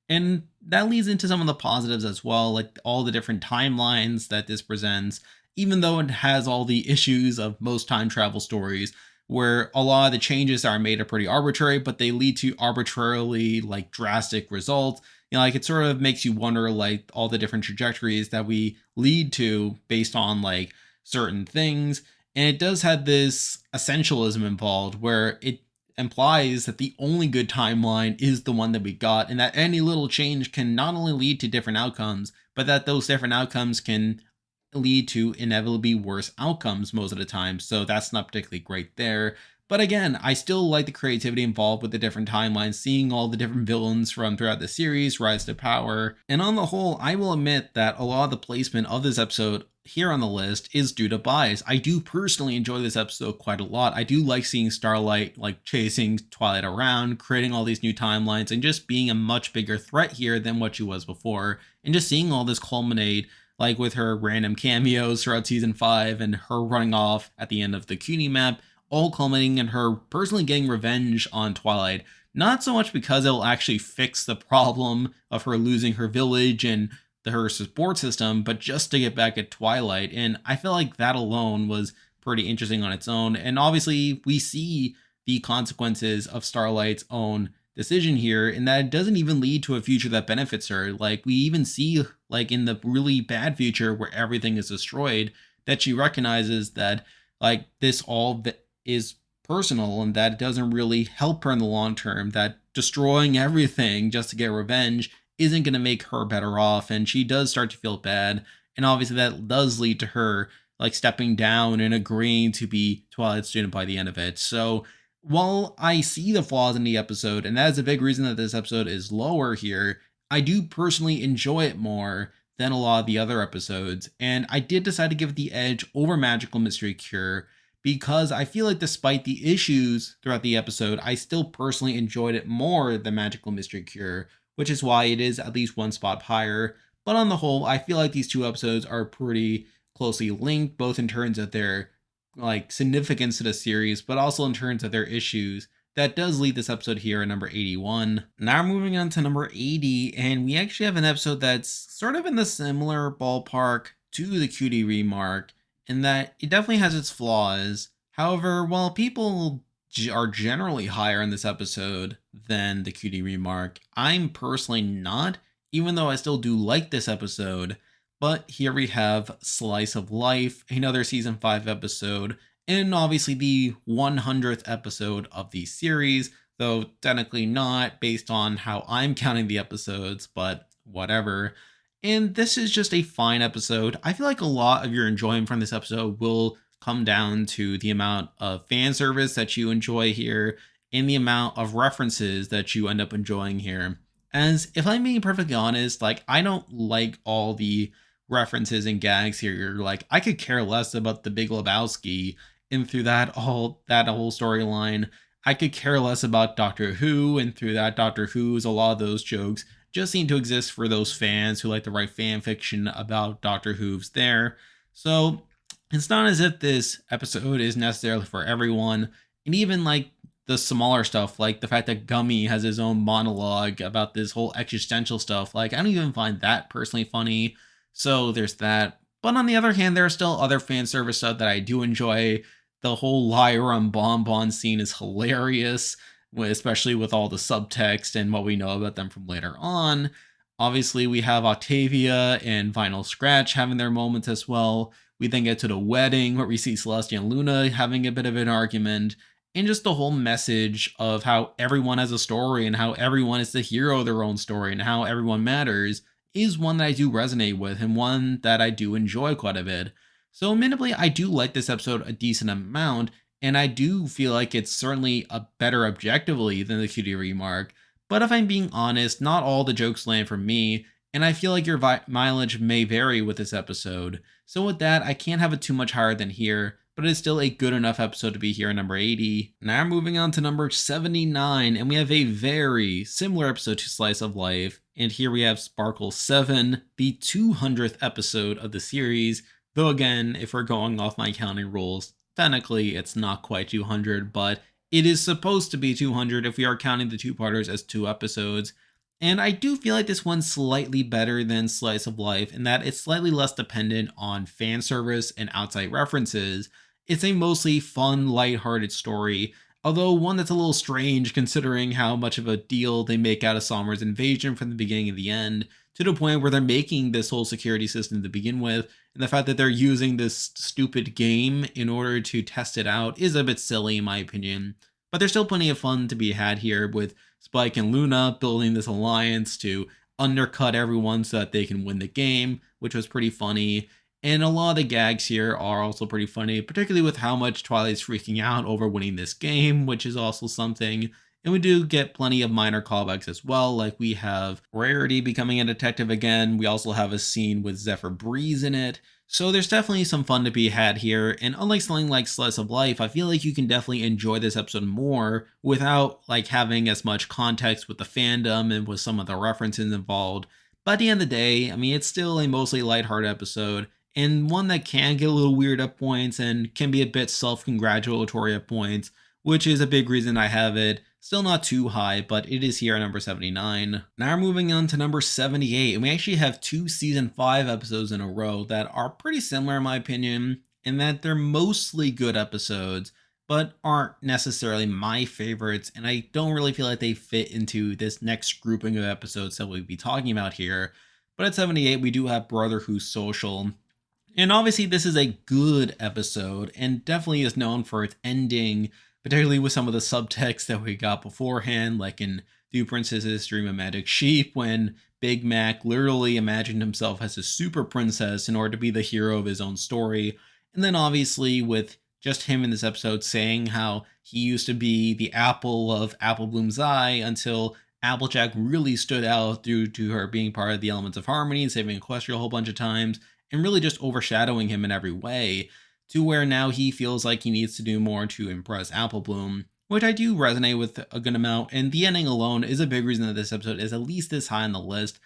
And that leads into some of the positives as well, like all the different timelines that this presents, even though it has all the issues of most time travel stories, where a lot of the changes that are made are pretty arbitrary, but they lead to arbitrarily like drastic results. You know, like it sort of makes you wonder like all the different trajectories that we lead to based on like certain things. And it does have this essentialism involved where it implies that the only good timeline is the one that we got, and that any little change can not only lead to different outcomes, but that those different outcomes can lead to inevitably worse outcomes most of the time. So that's not particularly great there. But again, I still like the creativity involved with the different timelines, seeing all the different villains from throughout the series rise to power. And on the whole, I will admit that a lot of the placement of this episode here on the list is due to bias. I do personally enjoy this episode quite a lot. I do like seeing Starlight like chasing Twilight around, creating all these new timelines, and just being a much bigger threat here than what she was before. And just seeing all this culminate like with her random cameos throughout season 5 and her running off at the end of the Cutie map, all culminating in her personally getting revenge on Twilight. Not so much because it will actually fix the problem of her losing her village and her support system, but just to get back at Twilight. And I feel like that alone was pretty interesting on its own. And obviously, we see the consequences of Starlight's own decision here, and that it doesn't even lead to a future that benefits her. Like, we even see, like, in the really bad future where everything is destroyed, that she recognizes that, like, this all is personal and that it doesn't really help her in the long term, that destroying everything just to get revenge isn't going to make her better off, and she does start to feel bad. And obviously that does lead to her like stepping down and agreeing to be Twilight's student by the end of it. So while I see the flaws in the episode, and that is a big reason that this episode is lower here, I do personally enjoy it more than a lot of the other episodes, and I did decide to give it the edge over Magical Mystery Cure because I feel like despite the issues throughout the episode, I still personally enjoyed it more than Magical Mystery Cure, which is why it is at least one spot higher. But on the whole, I feel like these two episodes are pretty closely linked, both in terms of their like significance to the series, but also in terms of their issues. That does lead this episode here at number 81. Now we're moving on to number 80, and we actually have an episode that's sort of in the similar ballpark to the Cutie Remark, in that it definitely has its flaws. However, while people are generally higher in this episode than the Cutie Remark, I'm personally not, even though I still do like this episode. But here we have Slice of Life, another season 5 episode, and obviously the 100th episode of the series, though technically not based on how I'm counting the episodes, but whatever. And this is just a fine episode. I feel like a lot of your enjoyment from this episode will come down to the amount of fan service that you enjoy here and the amount of references that you end up enjoying here. As if I'm being perfectly honest, like I don't like all the references and gags here. Like I could care less about the Big Lebowski and through that whole storyline. I could care less about Doctor Who, and through that Doctor Who's a lot of those jokes just seem to exist for those fans who like to write fan fiction about Doctor Who's there. So it's not as if this episode is necessarily for everyone. And even like the smaller stuff, like the fact that Gummy has his own monologue about this whole existential stuff, like I don't even find that personally funny. So there's that. But on the other hand, there are still other fan service stuff that I do enjoy. The whole Lyra and Bonbon scene is hilarious, especially with all the subtext and what we know about them from later on. Obviously, we have Octavia and Vinyl Scratch having their moments as well. We then get to the wedding where we see Celestia and Luna having a bit of an argument, and just the whole message of how everyone has a story and how everyone is the hero of their own story and how everyone matters is one that I do resonate with and one that I do enjoy quite a bit. So admittedly, I do like this episode a decent amount, and I do feel like it's certainly a better objectively than the Cutie Remark. But if I'm being honest, not all the jokes land for me, and I feel like your mileage may vary with this episode. So with that, I can't have it too much higher than here, but it's still a good enough episode to be here at number 80. Now moving on to number 79, and we have a very similar episode to Slice of Life, and here we have Sparkle 7, the 200th episode of the series, though again, if we're going off my counting rules, technically it's not quite 200, but it is supposed to be 200 if we are counting the two-parters as 2 episodes. And I do feel like this one's slightly better than Slice of Life in that it's slightly less dependent on fan service and outside references. It's a mostly fun, lighthearted story, although one that's a little strange considering how much of a deal they make out of Sommer's invasion from the beginning to the end, to the point where they're making this whole security system to begin with, and the fact that they're using this stupid game in order to test it out is a bit silly in my opinion. But there's still plenty of fun to be had here with Spike and Luna building this alliance to undercut everyone so that they can win the game, which was pretty funny. And a lot of the gags here are also pretty funny, particularly with how much Twilight's freaking out over winning this game, which is also something. And we do get plenty of minor callbacks as well, like we have Rarity becoming a detective again. We also have a scene with Zephyr Breeze in it. So there's definitely some fun to be had here, and unlike something like Slice of Life, I feel like you can definitely enjoy this episode more without like having as much context with the fandom and with some of the references involved. But at the end of the day, I mean, it's still a mostly lighthearted episode, and one that can get a little weird at points and can be a bit self-congratulatory at points, which is a big reason I have it still not too high, but it is here at number 79. Now we're moving on to number 78, and we actually have two season 5 episodes in a row that are pretty similar in my opinion, in that they're mostly good episodes, but aren't necessarily my favorites, and I don't really feel like they fit into this next grouping of episodes that we'll be talking about here. But at 78, we do have Brother Who's Social. And obviously, this is a good episode and definitely is known for its ending, particularly with some of the subtext that we got beforehand, like in Two Princesses Dream of Magic Sheep, when Big Mac literally imagined himself as a super princess in order to be the hero of his own story. And then obviously, with just him in this episode saying how he used to be the apple of Apple Bloom's eye until Applejack really stood out due to her being part of the Elements of Harmony and saving Equestria a whole bunch of times, and really just overshadowing him in every way, to where now he feels like he needs to do more to impress Apple Bloom, which I do resonate with a good amount, and the ending alone is a big reason that this episode is at least this high on the list.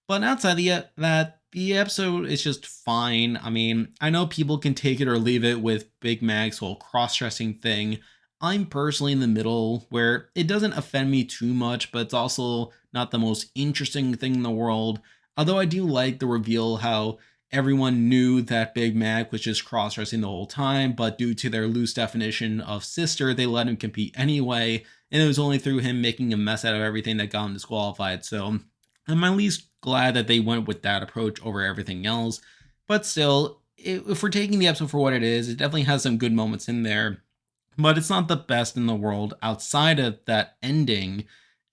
But outside that, the episode is just fine. I mean, I know people can take it or leave it with Big Mac's whole cross-dressing thing. I'm personally in the middle, where it doesn't offend me too much, but it's also not the most interesting thing in the world. Although I do like the reveal how everyone knew that Big Mac was just cross-dressing the whole time, but due to their loose definition of sister, they let him compete anyway, and it was only through him making a mess out of everything that got him disqualified. So I'm at least glad that they went with that approach over everything else. But still, if we're taking the episode for what it is, it definitely has some good moments in there, but it's not the best in the world outside of that ending.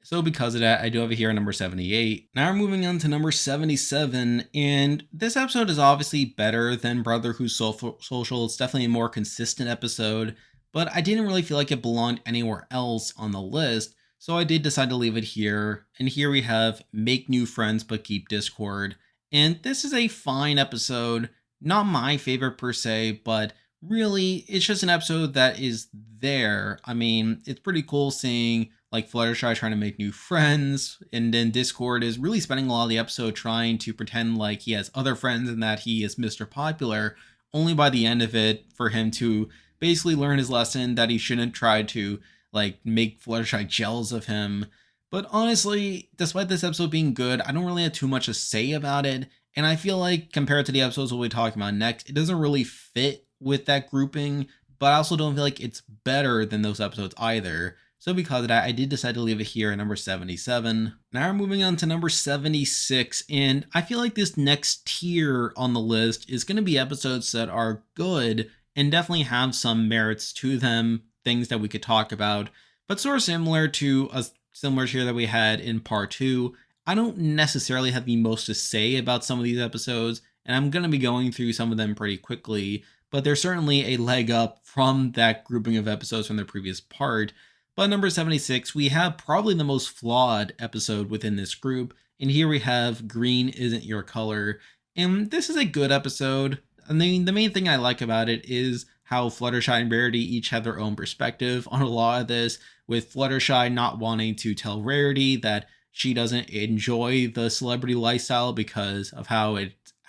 So because of that, I do have it here at number 78. Now we're moving on to number 77, and this episode is obviously better than Brother Who's Social. It's definitely a more consistent episode, but I didn't really feel like it belonged anywhere else on the list, so I did decide to leave it here. And here we have Make New Friends But Keep Discord. And this is a fine episode, not my favorite per se, but really, it's just an episode that is there. I mean, it's pretty cool seeing like Fluttershy trying to make new friends, and then Discord is really spending a lot of the episode trying to pretend like he has other friends and that he is Mr. Popular, only by the end of it for him to basically learn his lesson that he shouldn't try to like make Fluttershy jealous of him. But honestly, despite this episode being good, I don't really have too much to say about it, and I feel like compared to the episodes we'll be talking about next, it doesn't really fit with that grouping, but I also don't feel like it's better than those episodes either. So because of that, I did decide to leave it here at number 77. Now we're moving on to number 76, and I feel like this next tier on the list is going to be episodes that are good and definitely have some merits to them, things that we could talk about, but sort of similar to a similar tier that we had in part 2. I don't necessarily have the most to say about some of these episodes, and I'm going to be going through some of them pretty quickly, but there's certainly a leg up from that grouping of episodes from the previous part. But number 76, we have probably the most flawed episode within this group, and here we have Green Isn't Your Color. And this is a good episode. I mean, the main thing I like about it is how Fluttershy and Rarity each have their own perspective on a lot of this, with Fluttershy not wanting to tell Rarity that she doesn't enjoy the celebrity lifestyle because of how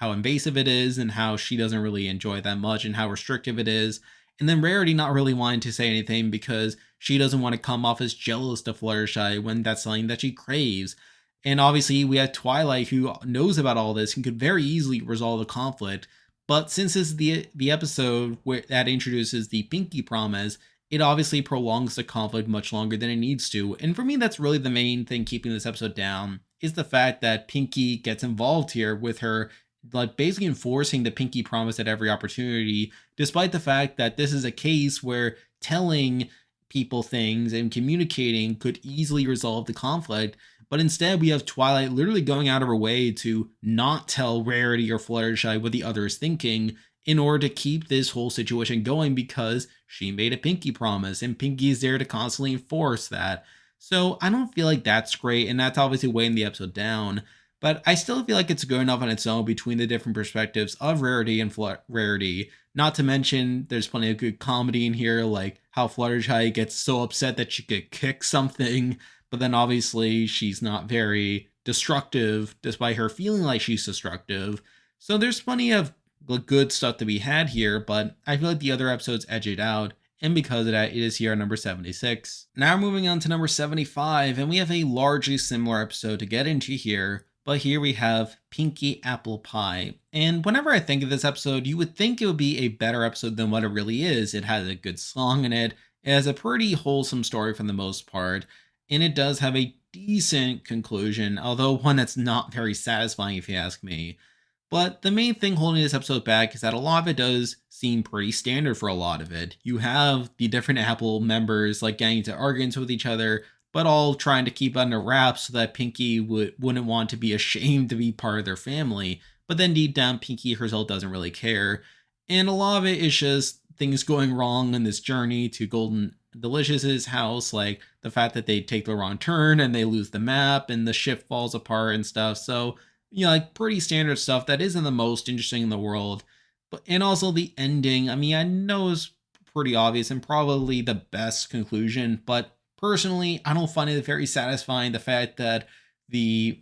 invasive it is and how she doesn't really enjoy it that much and how restrictive it is. And then Rarity not really wanting to say anything because she doesn't want to come off as jealous to Fluttershy when that's something that she craves. And obviously we have Twilight, who knows about all this and could very easily resolve the conflict. But since this is the episode where that introduces the Pinky Promise, it obviously prolongs the conflict much longer than it needs to. And for me, that's really the main thing keeping this episode down, is the fact that Pinky gets involved here with her like basically enforcing the Pinky Promise at every opportunity, despite the fact that this is a case where telling people things and communicating could easily resolve the conflict. But instead, we have Twilight literally going out of her way to not tell Rarity or Fluttershy what the other is thinking in order to keep this whole situation going because she made a Pinkie promise and Pinkie is there to constantly enforce that. So I don't feel like that's great, and that's obviously weighing the episode down. But I still feel like it's good enough on its own between the different perspectives of Rarity and Rarity. Not to mention, there's plenty of good comedy in here, like how Fluttershy gets so upset that she could kick something, but then obviously she's not very destructive, despite her feeling like she's destructive. So there's plenty of good stuff to be had here, but I feel like the other episodes edge it out. And because of that, it is here at number 76. Now moving on to number 75, and we have a largely similar episode to get into here. But here we have Pinkie Apple Pie. And whenever I think of this episode, you would think it would be a better episode than what it really is. It has a good song in it. It has a pretty wholesome story for the most part. And it does have a decent conclusion, although one that's not very satisfying if you ask me. But the main thing holding this episode back is that a lot of it does seem pretty standard for a lot of it. You have the different Apple members like getting into arguments with each other, but all trying to keep under wraps so that Pinkie wouldn't want to be ashamed to be part of their family. But then deep down, Pinkie herself doesn't really care. And a lot of it is just things going wrong in this journey to Golden Delicious's house, like the fact that they take the wrong turn and they lose the map and the ship falls apart and stuff. So, like pretty standard stuff that isn't the most interesting in the world. And also the ending, I mean, I know is pretty obvious and probably the best conclusion, but personally, I don't find it very satisfying the fact that the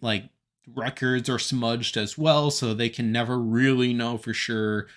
records are smudged as well, so they can never really know for sure.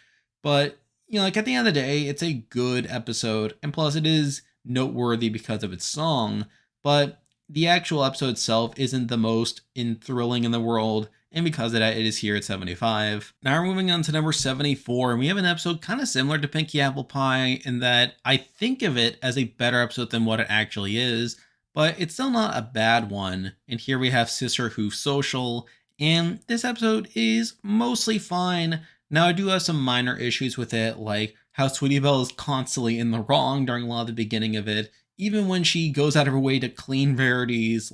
But at the end of the day, it's a good episode, and plus it is noteworthy because of its song. But the actual episode itself isn't the most thrilling in the world. And because of that, it is here at 75. Now we're moving on to number 74, and we have an episode kind of similar to Pinkie Apple Pie in that I think of it as a better episode than what it actually is, but it's still not a bad one. And here we have Sisterhoof Social, and this episode is mostly fine. Now I do have some minor issues with it, like how Sweetie Belle is constantly in the wrong during a lot of the beginning of it, even when she goes out of her way to clean Rarity's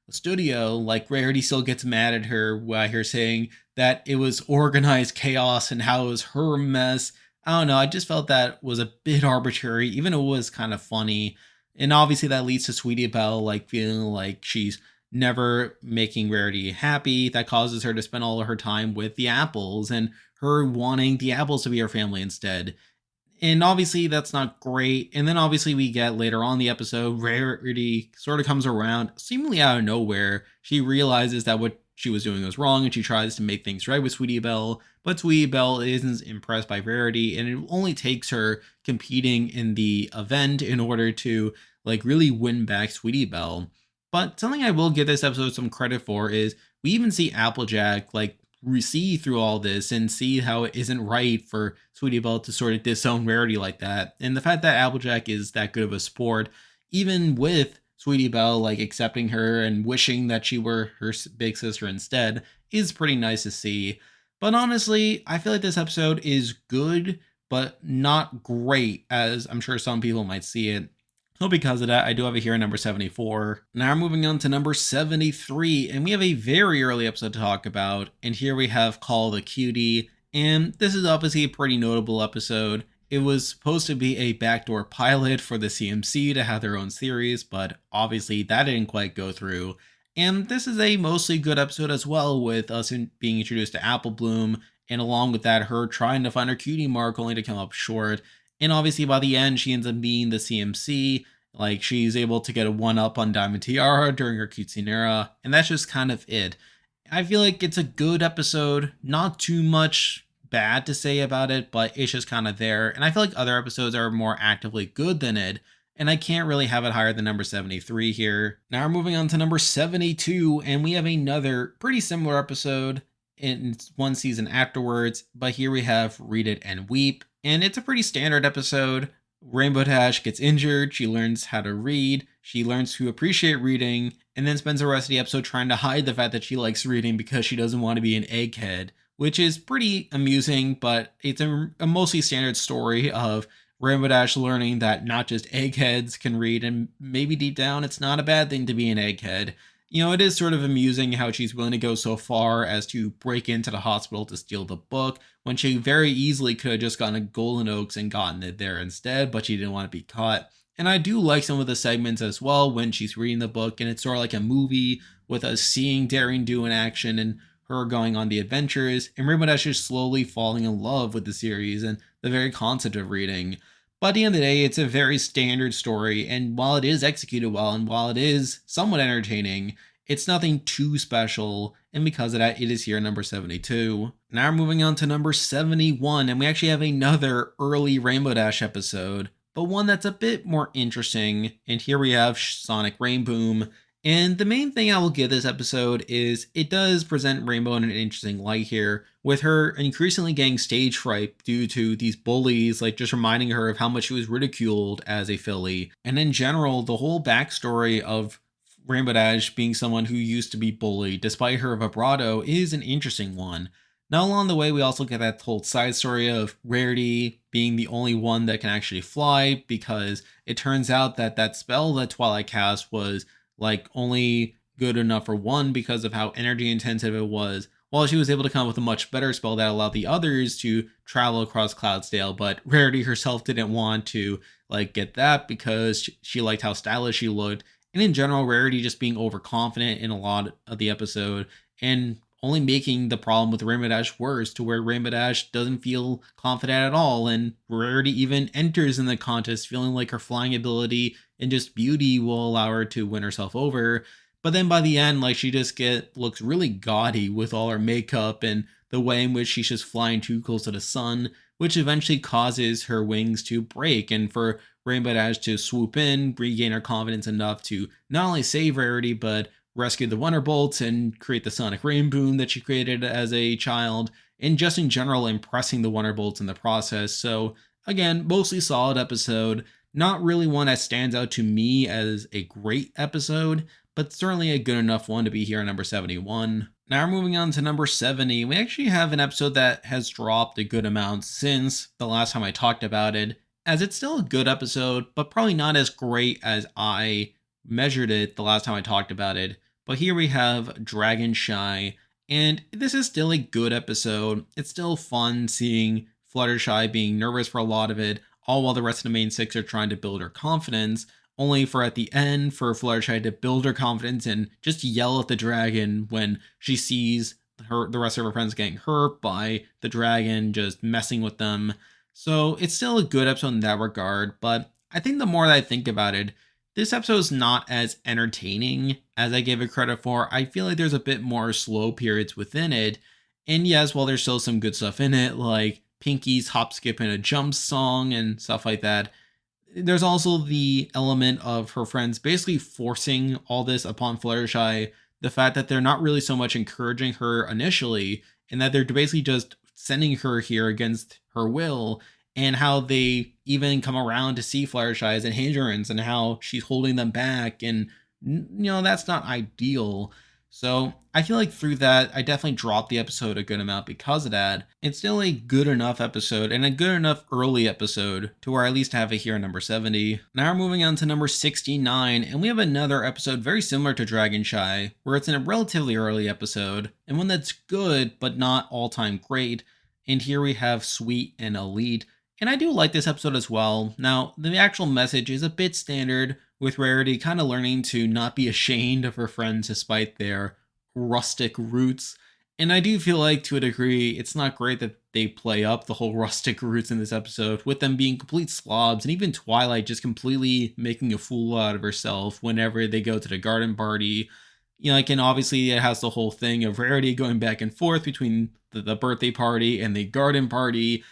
studio, Rarity still gets mad at her by her saying that it was organized chaos and how it was her mess. I don't know, I just felt that was a bit arbitrary, even though it was kind of funny. And obviously that leads to Sweetie Belle feeling like she's never making Rarity happy. That causes her to spend all of her time with the apples and her wanting the apples to be her family instead. And obviously that's not great. And then obviously we get later on in the episode, Rarity sort of comes around seemingly out of nowhere. She realizes that what she was doing was wrong and she tries to make things right with Sweetie Belle. But Sweetie Belle isn't impressed by Rarity, and it only takes her competing in the event in order to really win back Sweetie Belle. But something I will give this episode some credit for is we even see Applejack see through all this and see how it isn't right for Sweetie Belle to sort of disown Rarity like that. And the fact that Applejack is that good of a sport, even with Sweetie Belle accepting her and wishing that she were her big sister instead, is pretty nice to see. But honestly, I feel like this episode is good, but not great, as I'm sure some people might see it. So because of that, I do have it here at number 74. Now we're moving on to number 73, and we have a very early episode to talk about. And here we have Call the Cutie, and this is obviously a pretty notable episode. It was supposed to be a backdoor pilot for the CMC to have their own series, but obviously that didn't quite go through. And this is a mostly good episode as well, with us being introduced to Apple Bloom, and along with that, her trying to find her cutie mark only to come up short. And obviously by the end, she ends up being the CMC. She's able to get a 1-up on Diamond Tiara during her quinceanera, and that's just kind of it. I feel like it's a good episode, not too much bad to say about it, but it's just kind of there. And I feel like other episodes are more actively good than it, and I can't really have it higher than number 73 here. Now we're moving on to number 72, and we have another pretty similar episode in one season afterwards, but here we have Read It and Weep, and it's a pretty standard episode. Rainbow Dash gets injured, she learns how to read, she learns to appreciate reading, and then spends the rest of the episode trying to hide the fact that she likes reading because she doesn't want to be an egghead, which is pretty amusing, but it's a mostly standard story of Rainbow Dash learning that not just eggheads can read, and maybe deep down it's not a bad thing to be an egghead. It is sort of amusing how she's willing to go so far as to break into the hospital to steal the book when she very easily could have just gone to Golden Oaks and gotten it there instead, but she didn't want to be caught. And I do like some of the segments as well when she's reading the book, and it's sort of like a movie with us seeing Daring do in action and her going on the adventures, and Rainbow Dash just slowly falling in love with the series and the very concept of reading. But at the end of the day, it's a very standard story, and while it is executed well and while it is somewhat entertaining, it's nothing too special, and because of that, it is here at number 72. Now we're moving on to number 71, and we actually have another early Rainbow Dash episode, but one that's a bit more interesting. And here we have Sonic Rainboom. And the main thing I will give this episode is it does present Rainbow in an interesting light here, with her increasingly getting stage fright due to these bullies, like just reminding her of how much she was ridiculed as a filly. And in general, the whole backstory of Rainbow Dash being someone who used to be bullied despite her vibrato is an interesting one. Now, along the way, we also get that whole side story of Rarity being the only one that can actually fly, because it turns out that that spell that Twilight cast was like only good enough for one because of how energy intensive it was, while she was able to come up with a much better spell that allowed the others to travel across Cloudsdale. But Rarity herself didn't want to get that because she liked how stylish she looked. And in general, Rarity just being overconfident in a lot of the episode and only making the problem with Rainbow Dash worse, to where Rainbow Dash doesn't feel confident at all, and Rarity even enters in the contest feeling like her flying ability and just beauty will allow her to win herself over. But then by the end, she just looks really gaudy with all her makeup and the way in which she's just flying too close to the sun, which eventually causes her wings to break, and for Rainbow Dash to swoop in, regain her confidence enough to not only save Rarity, but rescue the Wonderbolts and create the Sonic Rainboom that she created as a child, and just in general impressing the Wonderbolts in the process. So again, mostly solid episode. Not really one that stands out to me as a great episode, but certainly a good enough one to be here at number 71. Now we're moving on to number 70. We actually have an episode that has dropped a good amount since the last time I talked about it, as it's still a good episode, but probably not as great as I measured it the last time I talked about it. But here we have Dragon Shy, and this is still a good episode. It's still fun seeing Fluttershy being nervous for a lot of it, all while the rest of the main six are trying to build her confidence, only for at the end for Fluttershy to build her confidence and just yell at the dragon when she sees the rest of her friends getting hurt by the dragon just messing with them. So it's still a good episode in that regard, but I think the more that I think about it, this episode is not as entertaining as I gave it credit for. I feel like there's a bit more slow periods within it. And yes, while there's still some good stuff in it, like Pinky's hop, skip, and a jump song and stuff like that, there's also the element of her friends basically forcing all this upon Fluttershy. The fact that they're not really so much encouraging her initially, and that they're basically just sending her here against her will, and how they even come around to see Fluttershy as a hindrance and how she's holding them back. And, that's not ideal. So I feel like through that, I definitely dropped the episode a good amount because of that. It's still a good enough episode and a good enough early episode to where I at least have it here at number 70. Now we're moving on to number 69, and we have another episode very similar to Dragon Shy, where it's in a relatively early episode, and one that's good, but not all-time great. And here we have Sweet and Elite. And I do like this episode as well. Now, the actual message is a bit standard, with Rarity kind of learning to not be ashamed of her friends despite their rustic roots. And I do feel like, to a degree, it's not great that they play up the whole rustic roots in this episode, with them being complete slobs, and even Twilight just completely making a fool out of herself whenever they go to the garden party. And obviously it has the whole thing of Rarity going back and forth between the birthday party and the garden party,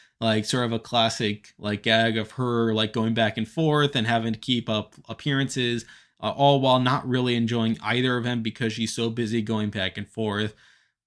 sort of a classic gag of her going back and forth and having to keep up appearances, all while not really enjoying either of them because she's so busy going back and forth.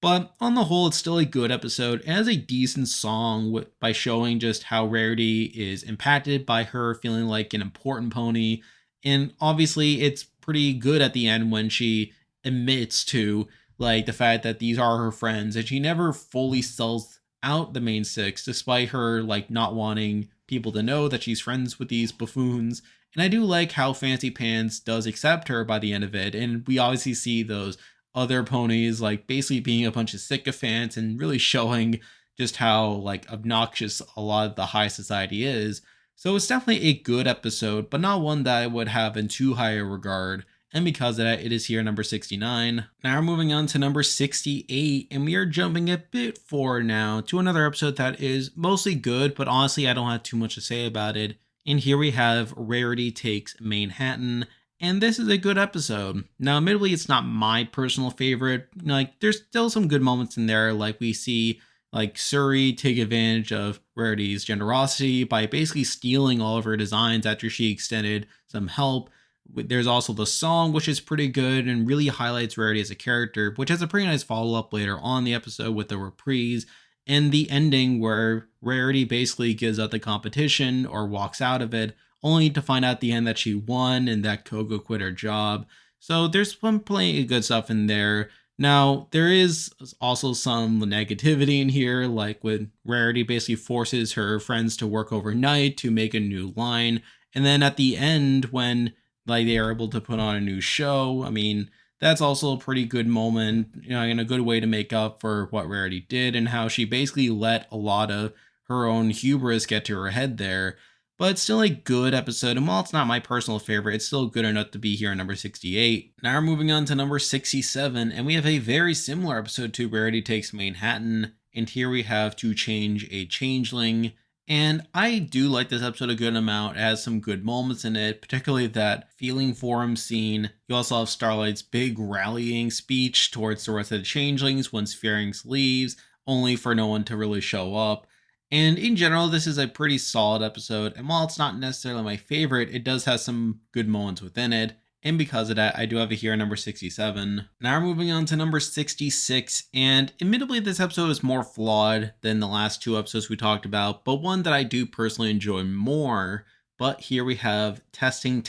But on the whole, it's still a good episode. It has a decent song by showing just how Rarity is impacted by her feeling like an important pony. And obviously it's pretty good at the end when she admits to the fact that these are her friends, and she never fully sells out the main six despite her not wanting people to know that she's friends with these buffoons. And I do like how Fancy Pants does accept her by the end of it. And we obviously see those other ponies like basically being a bunch of sycophants and really showing just how like obnoxious a lot of the high society is. So it's definitely a good episode, but not one that I would have in too high a regard. And because of that, it is here number 69. Now we're moving on to number 68, and we are jumping a bit forward now to another episode that is mostly good, but honestly, I don't have too much to say about it. And here we have Rarity Takes Manhattan, and this is a good episode. Now, admittedly, it's not my personal favorite. Like, there's still some good moments in there, like we see like Suri take advantage of Rarity's generosity by basically stealing all of her designs after she extended some help. There's also the song, which is pretty good and really highlights Rarity as a character, which has a pretty nice follow up later on the episode with the reprise and the ending where Rarity basically gives up the competition or walks out of it, only to find out at the end that she won and that Coco quit her job. So there's some plenty of good stuff in there. Now, there is also some negativity in here, like when Rarity basically forces her friends to work overnight to make a new line. And then at the end, when like they are able to put on a new show, I mean, that's also a pretty good moment, you know, and a good way to make up for what Rarity did and how she basically let a lot of her own hubris get to her head there. But it's still a good episode, and while it's not my personal favorite, it's still good enough to be here at number 68. Now we're moving on to number 67, and we have a very similar episode to Rarity Takes Manhattan, and here we have To Change a Changeling. And I do like this episode a good amount. It has some good moments in it, particularly that Feeling Forum scene. You also have Starlight's big rallying speech towards the rest of the changelings once Pharynx leaves, only for no one to really show up. And in general, this is a pretty solid episode. And while it's not necessarily my favorite, it does have some good moments within it. And because of that, I do have it here at number 67. Now we're moving on to number 66. And admittedly, this episode is more flawed than the last two episodes we talked about, but one that I do personally enjoy more. But here we have Testing,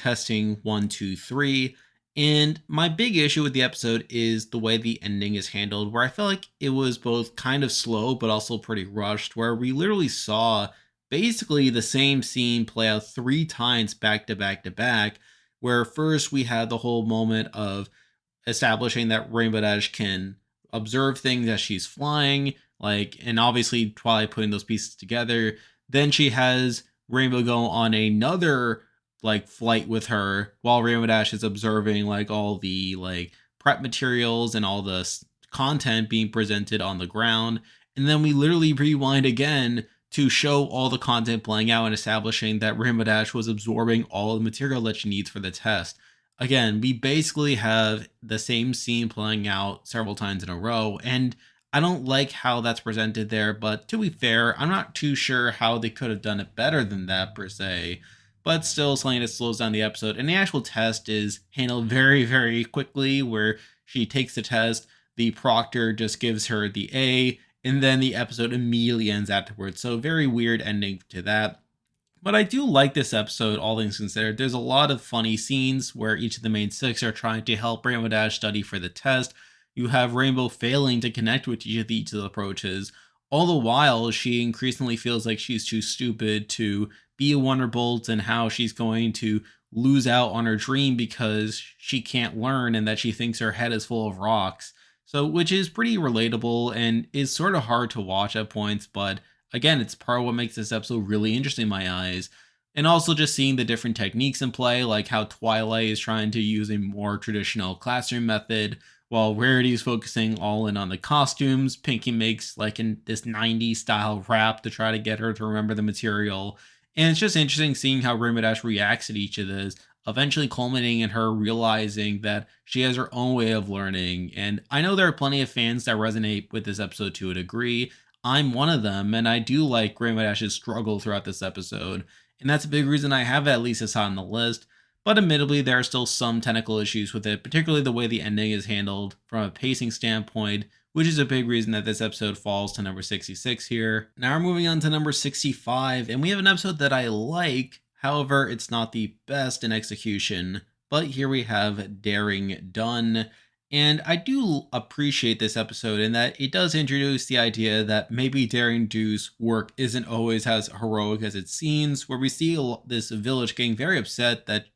1, 2, 3. And my big issue with the episode is the way the ending is handled, where I felt like it was both kind of slow, but also pretty rushed, where we literally saw basically the same scene play out 3 times back to back to back, where first we had the whole moment of establishing that Rainbow Dash can observe things as she's flying, like, and obviously Twilight putting those pieces together. Then she has Rainbow go on another like flight with her while Rainbow Dash is observing like all the like prep materials and all the content being presented on the ground. And then we literally rewind again to show all the content playing out and establishing that Rainbow Dash was absorbing all the material that she needs for the test. Again, we basically have the same scene playing out several times in a row, and I don't like how that's presented there, but to be fair, I'm not too sure how they could have done it better than that per se. But still something that slows down the episode. And the actual test is handled very, very quickly, where she takes the test, the proctor just gives her the A, and then the episode immediately ends afterwards. So very weird ending to that. But I do like this episode, all things considered. There's a lot of funny scenes where each of the main 6 are trying to help Rainbow Dash study for the test. You have Rainbow failing to connect with each of the approaches. All the while, she increasingly feels like she's too stupid to be a Wonderbolt and how she's going to lose out on her dream because she can't learn and that she thinks her head is full of rocks. So, which is pretty relatable and is sort of hard to watch at points, but again, it's part of what makes this episode really interesting in my eyes. And also just seeing the different techniques in play, like how Twilight is trying to use a more traditional classroom method, while Rarity is focusing all in on the costumes. Pinky makes like in this 90s style rap to try to get her to remember the material. And it's just interesting seeing how Rainbow Dash reacts at each of this, eventually culminating in her realizing that she has her own way of learning. And I know there are plenty of fans that resonate with this episode to a degree. I'm one of them, and I do like Rainbow Dash's struggle throughout this episode. And that's a big reason I have it at least as high on the list. But admittedly, there are still some technical issues with it, particularly the way the ending is handled from a pacing standpoint, which is a big reason that this episode falls to number 66 here. Now we're moving on to number 65, and we have an episode that I like. However, it's not the best in execution. But here we have Daring Done. And I do appreciate this episode in that it does introduce the idea that maybe Daring Do's work isn't always as heroic as it seems, where we see this village getting very upset that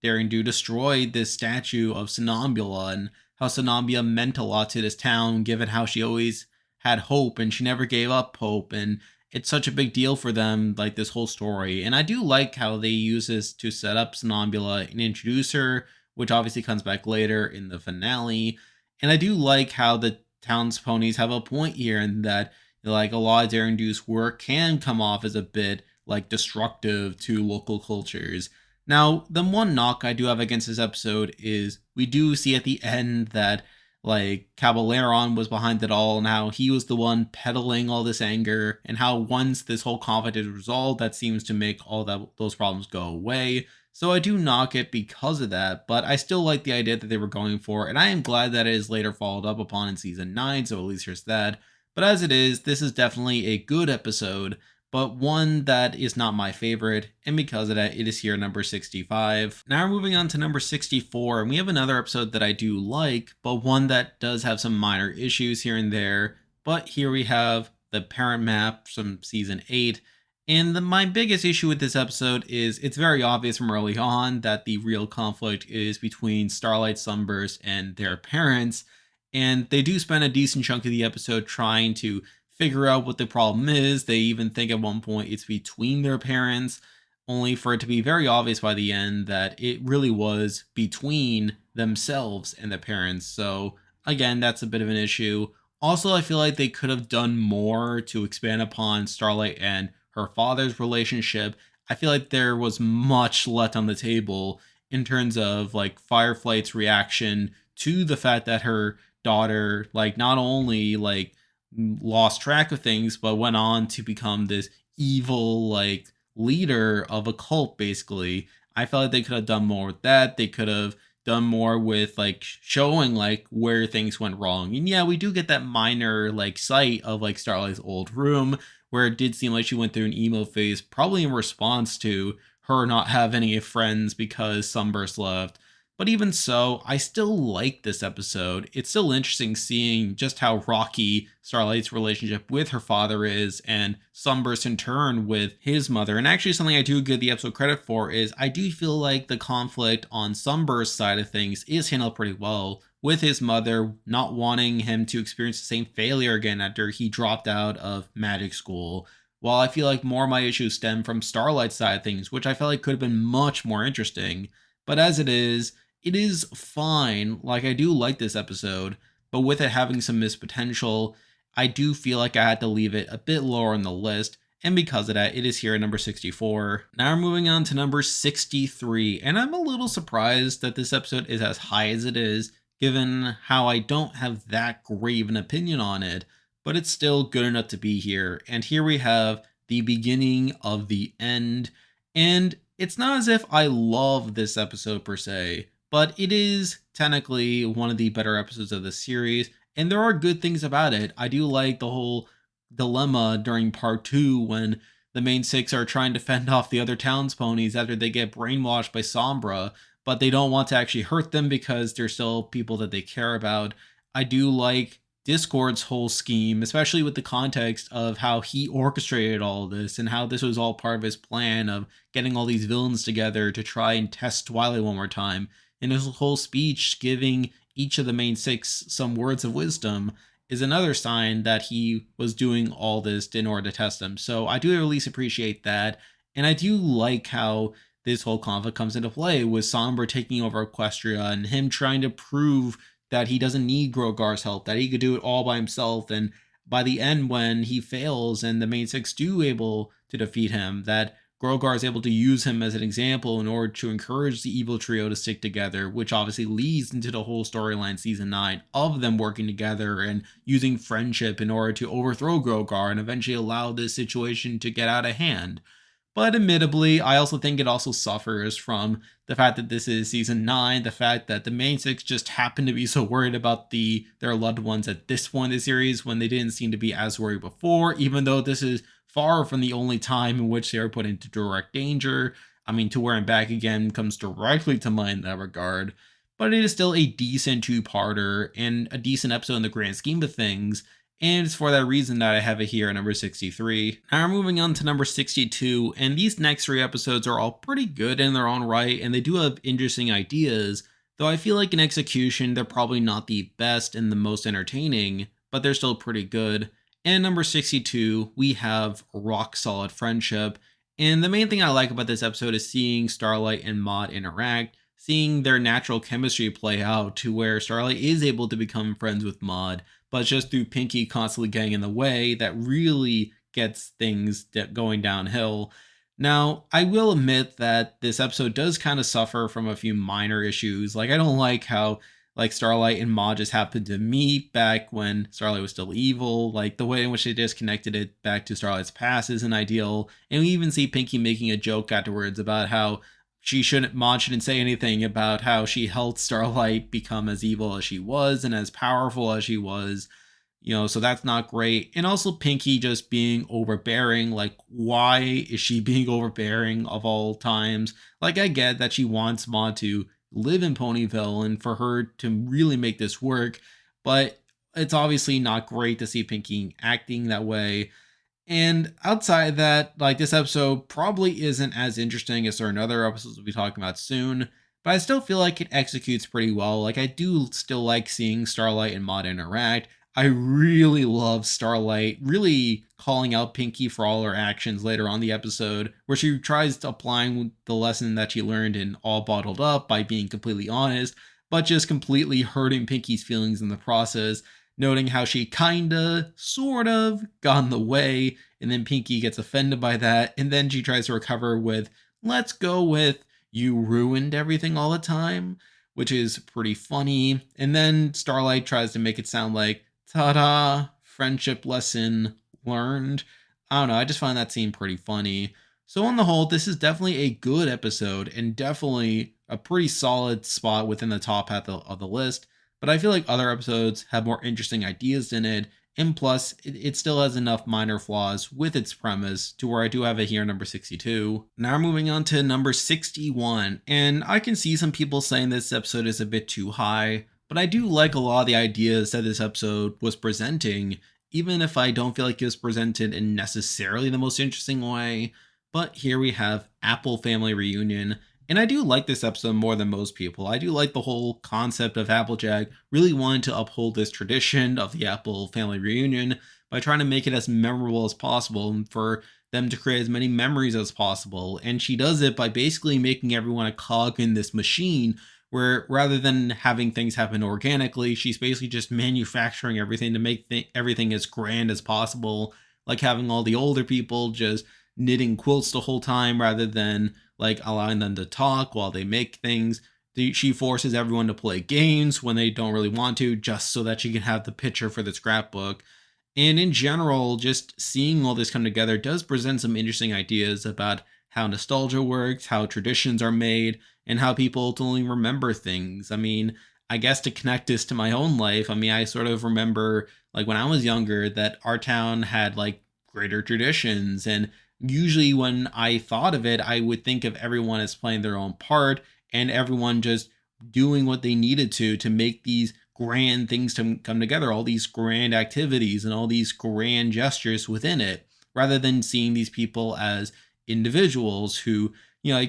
Daring Do destroyed this statue of Sonambula and how Sonambula meant a lot to this town, given how she always had hope and she never gave up hope. And it's such a big deal for them, like this whole story. And I do like how they use this to set up Sonambula and introduce her, which obviously comes back later in the finale. And I do like how the town's ponies have a point here, and that like a lot of Daring Do's work can come off as a bit like destructive to local cultures. Now, the one knock I do have against this episode is we do see at the end that like Caballeron was behind it all, and how he was the one peddling all this anger, and how once this whole conflict is resolved, that seems to make all those problems go away. So I do knock it because of that, but I still like the idea that they were going for, and I am glad that it is later followed up upon in season 9, so at least there's that. But as it is, this is definitely a good episode, but one that is not my favorite, and because of that, it is here number 65. Now we're moving on to number 64, and we have another episode that I do like, but one that does have some minor issues here and there. But here we have the parent map from season 8. And my biggest issue with this episode is it's very obvious from early on that the real conflict is between Starlight, Sunburst, and their parents. And they do spend a decent chunk of the episode trying to figure out what the problem is. They even think at one point it's between their parents, only for it to be very obvious by the end that it really was between themselves and the parents. So again, that's a bit of an issue. Also, I feel like they could have done more to expand upon Starlight and her father's relationship. I feel like there was much left on the table in terms of like Fireflight's reaction to the fact that her daughter like not only like lost track of things but went on to become this evil like leader of a cult basically. I felt like they could have done more with that. They could have done more with like showing like where things went wrong. And yeah, we do get that minor like sight of like Starlight's old room, where it did seem like she went through an emo phase, probably in response to her not having any friends because Sunburst left. But even so, I still like this episode. It's still interesting seeing just how rocky Starlight's relationship with her father is, and Sunburst in turn with his mother. And actually, something I do give the episode credit for is I do feel like the conflict on Sunburst's side of things is handled pretty well, with his mother not wanting him to experience the same failure again after he dropped out of magic school. While I feel like more of my issues stem from Starlight's side of things, which I felt like could have been much more interesting. But as it is fine. Like, I do like this episode, but with it having some missed potential, I do feel like I had to leave it a bit lower on the list. And because of that, it is here at number 64. Now we're moving on to number 63. And I'm a little surprised that this episode is as high as it is, given how I don't have that great of an opinion on it. But it's still good enough to be here. And here we have the beginning of the end. And it's not as if I love this episode per se, but it is technically one of the better episodes of the series, and there are good things about it. I do like the whole dilemma during part 2 when the main six are trying to fend off the other town's ponies after they get brainwashed by Sombra, but they don't want to actually hurt them because they're still people that they care about. I do like Discord's whole scheme, especially with the context of how he orchestrated all of this and how this was all part of his plan of getting all these villains together to try and test Twilight one more time. And his whole speech giving each of the main six some words of wisdom is another sign that he was doing all this in order to test them. So I do at least appreciate that. And I do like how this whole conflict comes into play with Sombra taking over Equestria and him trying to prove that he doesn't need Grogar's help, that he could do it all by himself. And by the end, when he fails and the main six do able to defeat him, that Grogar is able to use him as an example in order to encourage the evil trio to stick together, which obviously leads into the whole storyline season 9 of them working together and using friendship in order to overthrow Grogar and eventually allow this situation to get out of hand. But admittedly, I also think it also suffers from the fact that this is season 9, the fact that the main six just happen to be so worried about their loved ones at this point in the series when they didn't seem to be as worried before, even though this is far from the only time in which they are put into direct danger. I mean, To Where and Back Again comes directly to mind in that regard. but it is still a decent two-parter and a decent episode in the grand scheme of things. And it's for that reason that I have it here at number 63. Now we're moving on to number 62, and these next three episodes are all pretty good in their own right, and they do have interesting ideas, though I feel like in execution, they're probably not the best and the most entertaining, but they're still pretty good. And number 62, we have Rock Solid Friendship. And the main thing I like about this episode is seeing Starlight and Maud interact, seeing their natural chemistry play out to where Starlight is able to become friends with Maud, but it's just through Pinky constantly getting in the way that really gets things going downhill. Now, I will admit that this episode does kind of suffer from a few minor issues. Like, I don't like how Starlight and Maud just happened to meet back when Starlight was still evil. Like, the way in which they just connected it back to Starlight's past isn't ideal. And we even see Pinky making a joke afterwards about how Maud shouldn't say anything about how she helped Starlight become as evil as she was and as powerful as she was. So that's not great. And also Pinky just being overbearing. Like, why is she being overbearing of all times? Like, I get that she wants Maud to live in Ponyville and for her to really make this work, but it's obviously not great to see Pinky acting that way. And outside that, this episode probably isn't as interesting as certain other episodes we'll be talking about soon, but I still feel like it executes pretty well. Like, I do still like seeing Starlight and Maud interact. I really love Starlight really calling out Pinky for all her actions later on the episode, where she tries applying the lesson that she learned in All Bottled Up by being completely honest, but just completely hurting Pinky's feelings in the process, noting how she kinda, sort of, got in the way, and then Pinky gets offended by that, and then she tries to recover with, let's go with, you ruined everything all the time, which is pretty funny. And then Starlight tries to make it sound like, ta-da, friendship lesson learned. I don't know, I just find that scene pretty funny. So on the whole, this is definitely a good episode and definitely a pretty solid spot within the top half of the list. But I feel like other episodes have more interesting ideas in it, and plus, it still has enough minor flaws with its premise to where I do have it here number 62. Now we're moving on to number 61, and I can see some people saying this episode is a bit too high, but I do like a lot of the ideas that this episode was presenting, even if I don't feel like it was presented in necessarily the most interesting way. But here we have Apple Family Reunion, and I do like this episode more than most people. I do like the whole concept of Applejack really wanting to uphold this tradition of the Apple Family Reunion by trying to make it as memorable as possible and for them to create as many memories as possible. And she does it by basically making everyone a cog in this machine where rather than having things happen organically, she's basically just manufacturing everything to make everything as grand as possible, like having all the older people just knitting quilts the whole time rather than allowing them to talk while they make things. She forces everyone to play games when they don't really want to, just so that she can have the picture for the scrapbook. And in general, just seeing all this come together does present some interesting ideas about how nostalgia works, how traditions are made, and how people ultimately remember things. I mean, I guess to connect this to my own life, I sort of remember when I was younger that our town had greater traditions, and usually when I thought of it, I would think of everyone as playing their own part and everyone just doing what they needed to make these grand things to come together, all these grand activities and all these grand gestures within it, rather than seeing these people as individuals who,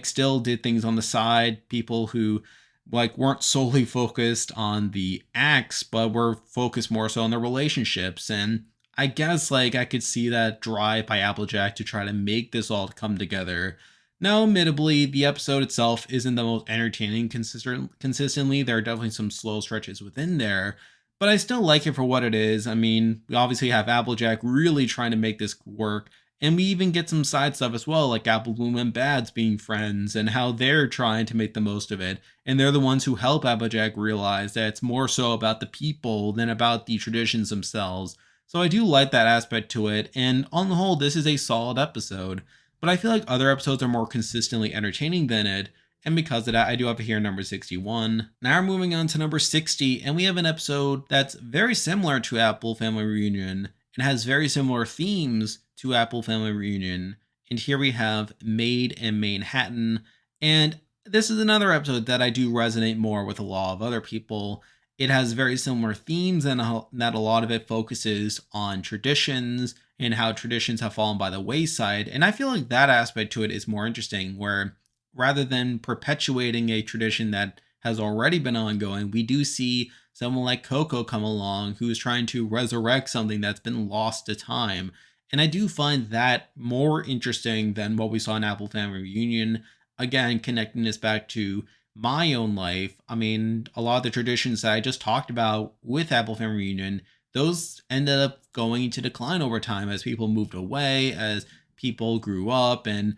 still did things on the side, people who weren't solely focused on the acts, but were focused more so on their relationships. And I guess I could see that drive by Applejack to try to make this all come together. Now, admittedly, the episode itself isn't the most entertaining consistently. There are definitely some slow stretches within there, but I still like it for what it is. We obviously have Applejack really trying to make this work, and we even get some side stuff as well, like Apple Bloom and Bads being friends and how they're trying to make the most of it. And they're the ones who help Applejack realize that it's more so about the people than about the traditions themselves. So I do like that aspect to it, and on the whole, this is a solid episode. But I feel like other episodes are more consistently entertaining than it, and because of that, I do have it here number 61. Now we're moving on to number 60, and we have an episode that's very similar to Apple Family Reunion and has very similar themes to Apple Family Reunion. And here we have Maid in Manhattan, and this is another episode that I do resonate more with a lot of other people. It has very similar themes, and that a lot of it focuses on traditions and how traditions have fallen by the wayside. And I feel like that aspect to it is more interesting, where rather than perpetuating a tradition that has already been ongoing, we do see someone like Coco come along who is trying to resurrect something that's been lost to time. And I do find that more interesting than what we saw in Apple Family Reunion. Again, connecting this back to my own life, I mean, a lot of the traditions that I just talked about with Apple Family Reunion, those ended up going into decline over time as people moved away, as people grew up, and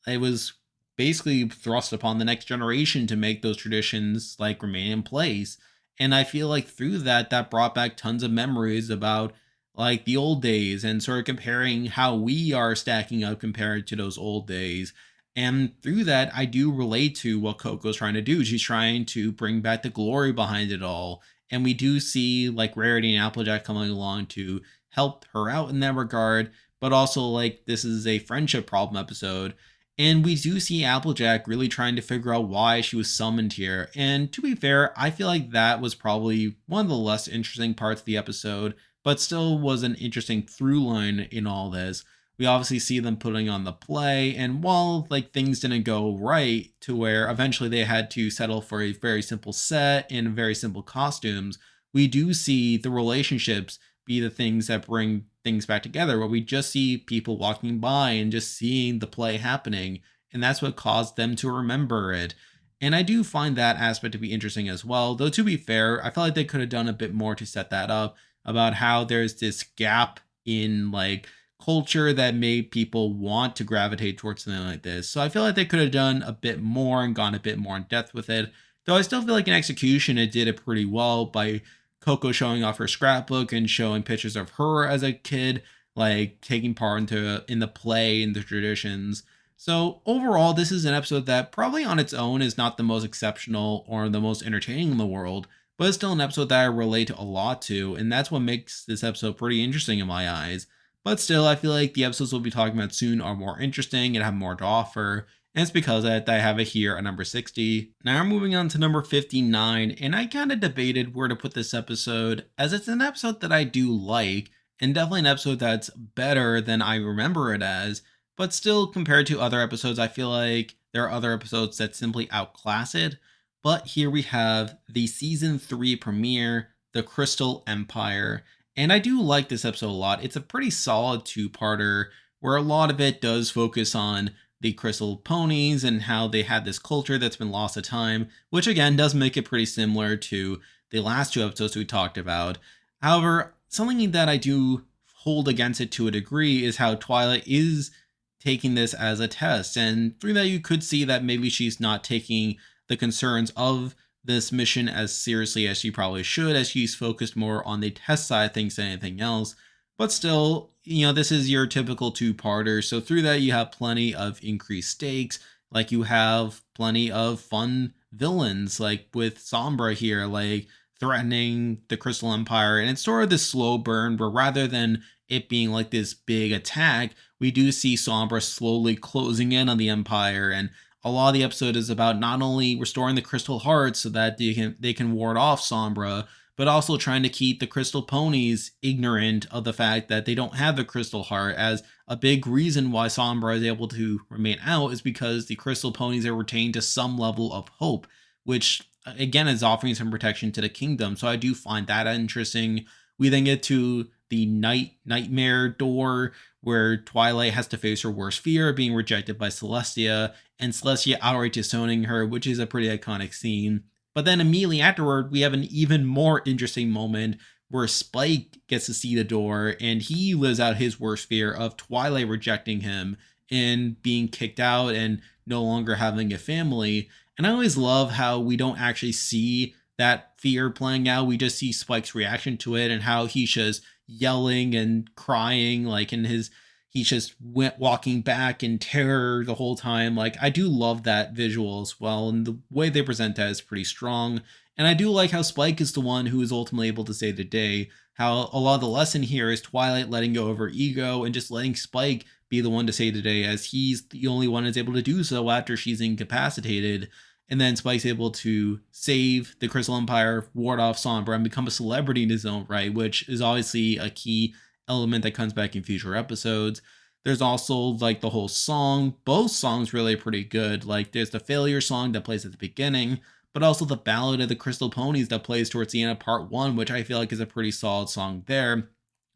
it was basically thrust upon the next generation to make those traditions like remain in place. And I feel like through that, that brought back tons of memories about like the old days and sort of comparing how we are stacking up compared to those old days. And through that, I do relate to what Coco's trying to do. She's trying to bring back the glory behind it all. And we do see like Rarity and Applejack coming along to help her out in that regard. But also, like, this is a friendship problem episode. And we do see Applejack really trying to figure out why she was summoned here. And to be fair, I feel like that was probably one of the less interesting parts of the episode, but still was an interesting through line in all this. We obviously see them putting on the play, and while like things didn't go right to where eventually they had to settle for a very simple set and very simple costumes, we do see the relationships be the things that bring things back together, where we just see people walking by and just seeing the play happening, and that's what caused them to remember it. And I do find that aspect to be interesting as well, though to be fair, I felt like they could have done a bit more to set that up, about how there's this gap in like culture that made people want to gravitate towards something like this. So I feel like they could have done a bit more and gone a bit more in depth with it. Though I still feel like in execution it did it pretty well by Coco showing off her scrapbook and showing pictures of her as a kid, like taking part in the play and the traditions. So overall, this is an episode that probably on its own is not the most exceptional or the most entertaining in the world, but it's still an episode that I relate a lot to, and that's what makes this episode pretty interesting in my eyes. But still, I feel like the episodes we'll be talking about soon are more interesting and have more to offer. And it's because of that I have it here at number 60. Now we're moving on to number 59, and I kind of debated where to put this episode, as it's an episode that I do like, and definitely an episode that's better than I remember it as. But still, compared to other episodes, I feel like there are other episodes that simply outclass it. But here we have the season 3 premiere, The Crystal Empire. And I do like this episode a lot. It's a pretty solid two-parter where a lot of it does focus on the crystal ponies and how they had this culture that's been lost to time, which again does make it pretty similar to the last two episodes we talked about. However, something that I do hold against it to a degree is how Twilight is taking this as a test. And through that, you could see that maybe she's not taking the concerns of this mission as seriously as she probably should, as she's focused more on the test side of things than anything else. But still, this is your typical two-parter. So through that, you have plenty of increased stakes. Like you have plenty of fun villains, like with Sombra here, like threatening the Crystal Empire. And it's sort of this slow burn where rather than it being like this big attack, we do see Sombra slowly closing in on the Empire. And a lot of the episode is about not only restoring the Crystal Hearts so that they can ward off Sombra, but also trying to keep the Crystal Ponies ignorant of the fact that they don't have the Crystal Heart, as a big reason why Sombra is able to remain out is because the Crystal Ponies are retained to some level of hope, which again is offering some protection to the kingdom. So I do find that interesting. We then get to the nightmare door where Twilight has to face her worst fear, being rejected by Celestia, and Celestia outright disowning her, which is a pretty iconic scene. But then immediately afterward, we have an even more interesting moment where Spike gets to see the door and he lives out his worst fear of Twilight rejecting him and being kicked out and no longer having a family. And I always love how we don't actually see that fear playing out. We just see Spike's reaction to it and how he's just yelling and crying, like he's just walking back in terror the whole time. Like, I do love that visual as well, and the way they present that is pretty strong. And I do like how Spike is the one who is ultimately able to save the day. How a lot of the lesson here is Twilight letting go of her ego and just letting Spike be the one to save the day, as he's the only one that's able to do so after she's incapacitated. And then Spike's able to save the Crystal Empire, ward off Sombra, and become a celebrity in his own right, which is obviously a key element that comes back in future episodes. There's also like the whole song. Both songs really pretty good. Like there's the failure song that plays at the beginning, but also the Ballad of the Crystal Ponies that plays towards the end of part one, which I feel like is a pretty solid song there.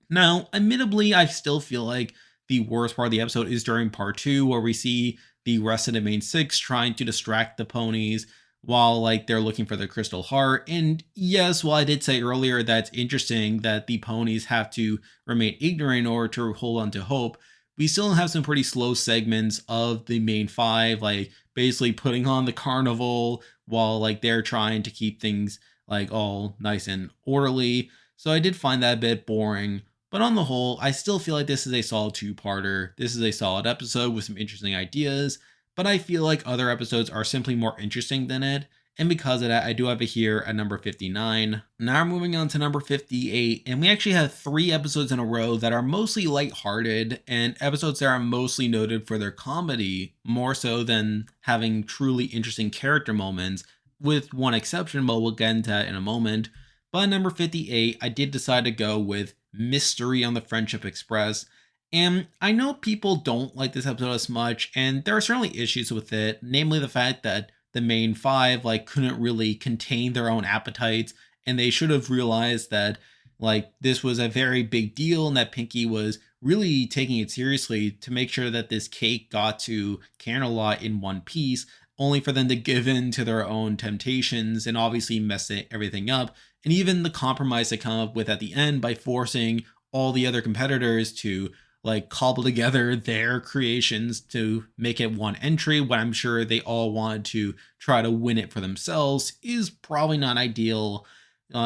Now, admittedly, I still feel like the worst part of the episode is during part two, where we see the rest of the main six trying to distract the ponies while like they're looking for the crystal heart. And yes, while I did say earlier that's interesting that the ponies have to remain ignorant in order to hold on to hope, we still have some pretty slow segments of the main five, like basically putting on the carnival while like they're trying to keep things like all nice and orderly. So I did find that a bit boring. But on the whole, I still feel like this is a solid two-parter. This is a solid episode with some interesting ideas, but I feel like other episodes are simply more interesting than it. And because of that, I do have it here at number 59. Now we're moving on to number 58, and we actually have 3 episodes in a row that are mostly lighthearted and episodes that are mostly noted for their comedy, more so than having truly interesting character moments, with one exception, but we'll get into that in a moment. But at number 58, I did decide to go with Mystery on the Friendship Express. And I know people don't like this episode as much, and there are certainly issues with it, namely the fact that the main five like couldn't really contain their own appetites, and they should have realized that like this was a very big deal and that Pinky was really taking it seriously to make sure that this cake got to Canterlot in one piece, only for them to give in to their own temptations and obviously mess everything up. And even the compromise they come up with at the end by forcing all the other competitors to like cobble together their creations to make it one entry when I'm sure they all wanted to try to win it for themselves is probably not ideal.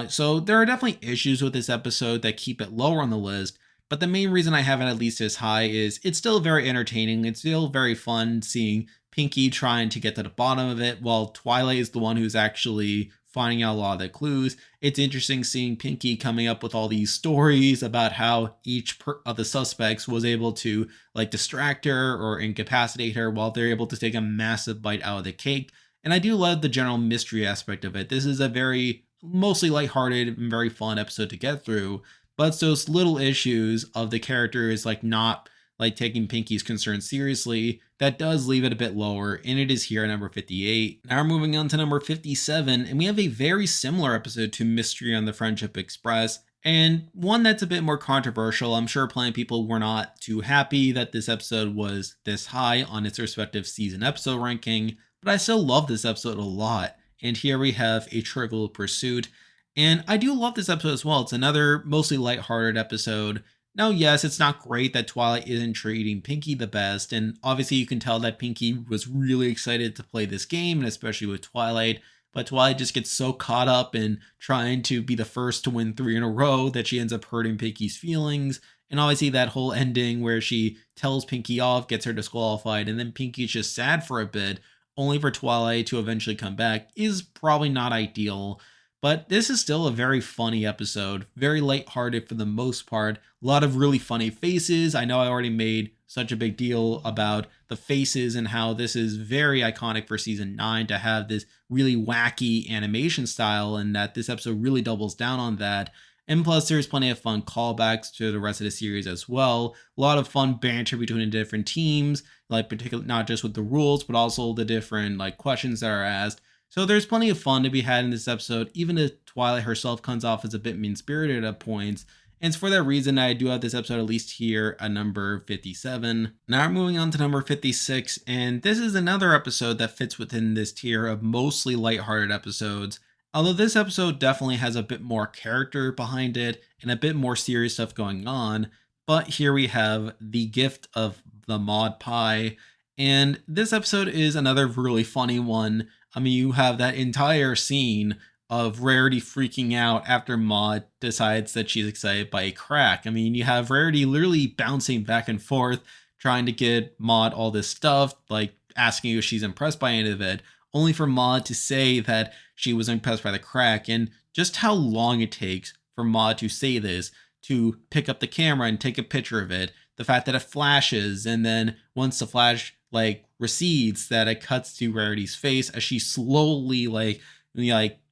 So there are definitely issues with this episode that keep it lower on the list. But the main reason I have it at least as high is it's still very entertaining. It's still very fun seeing Pinky trying to get to the bottom of it, while Twilight is the one who's actually finding out a lot of the clues. It's interesting seeing Pinky coming up with all these stories about how each of the suspects was able to like distract her or incapacitate her while they're able to take a massive bite out of the cake. And I do love the general mystery aspect of it. This is a very mostly lighthearted and very fun episode to get through, but it's those little issues of the characters like not like taking Pinky's concerns seriously that does leave it a bit lower, and it is here at number 58. Now we're moving on to number 57, and we have a very similar episode to Mystery on the Friendship Express, and one that's a bit more controversial. I'm sure plenty of people were not too happy that this episode was this high on its respective season episode ranking, but I still love this episode a lot. And here we have A Trivial Pursuit, and I do love this episode as well. It's another mostly lighthearted episode. Now, yes, it's not great that Twilight isn't treating Pinky the best, and obviously you can tell that Pinky was really excited to play this game, and especially with Twilight, but Twilight just gets so caught up in trying to be the first to win 3 in a row that she ends up hurting Pinky's feelings, and obviously that whole ending where she tells Pinky off gets her disqualified, and then Pinky's just sad for a bit, only for Twilight to eventually come back, is probably not ideal. But this is still a very funny episode, very lighthearted for the most part. A lot of really funny faces. I know I already made such a big deal about the faces and how this is very iconic for season 9 to have this really wacky animation style, and that this episode really doubles down on that. And plus, there's plenty of fun callbacks to the rest of the series as well. A lot of fun banter between the different teams, like particularly not just with the rules, but also the different like questions that are asked. So there's plenty of fun to be had in this episode, even if Twilight herself comes off as a bit mean-spirited at points. And it's for that reason I do have this episode at least here at number 57. Now we're moving on to number 56, and this is another episode that fits within this tier of mostly lighthearted episodes. Although this episode definitely has a bit more character behind it and a bit more serious stuff going on, but here we have The Gift of the Maud Pie, and this episode is another really funny one. I mean, you have that entire scene of Rarity freaking out after Maud decides that she's excited by a crack. I mean, you have Rarity literally bouncing back and forth, trying to get Maud all this stuff, like asking if she's impressed by any of it, only for Maud to say that she was impressed by the crack, and just how long it takes for Maud to say this, to pick up the camera and take a picture of it, the fact that it flashes, and then once the flash like recedes that it cuts to Rarity's face as she slowly like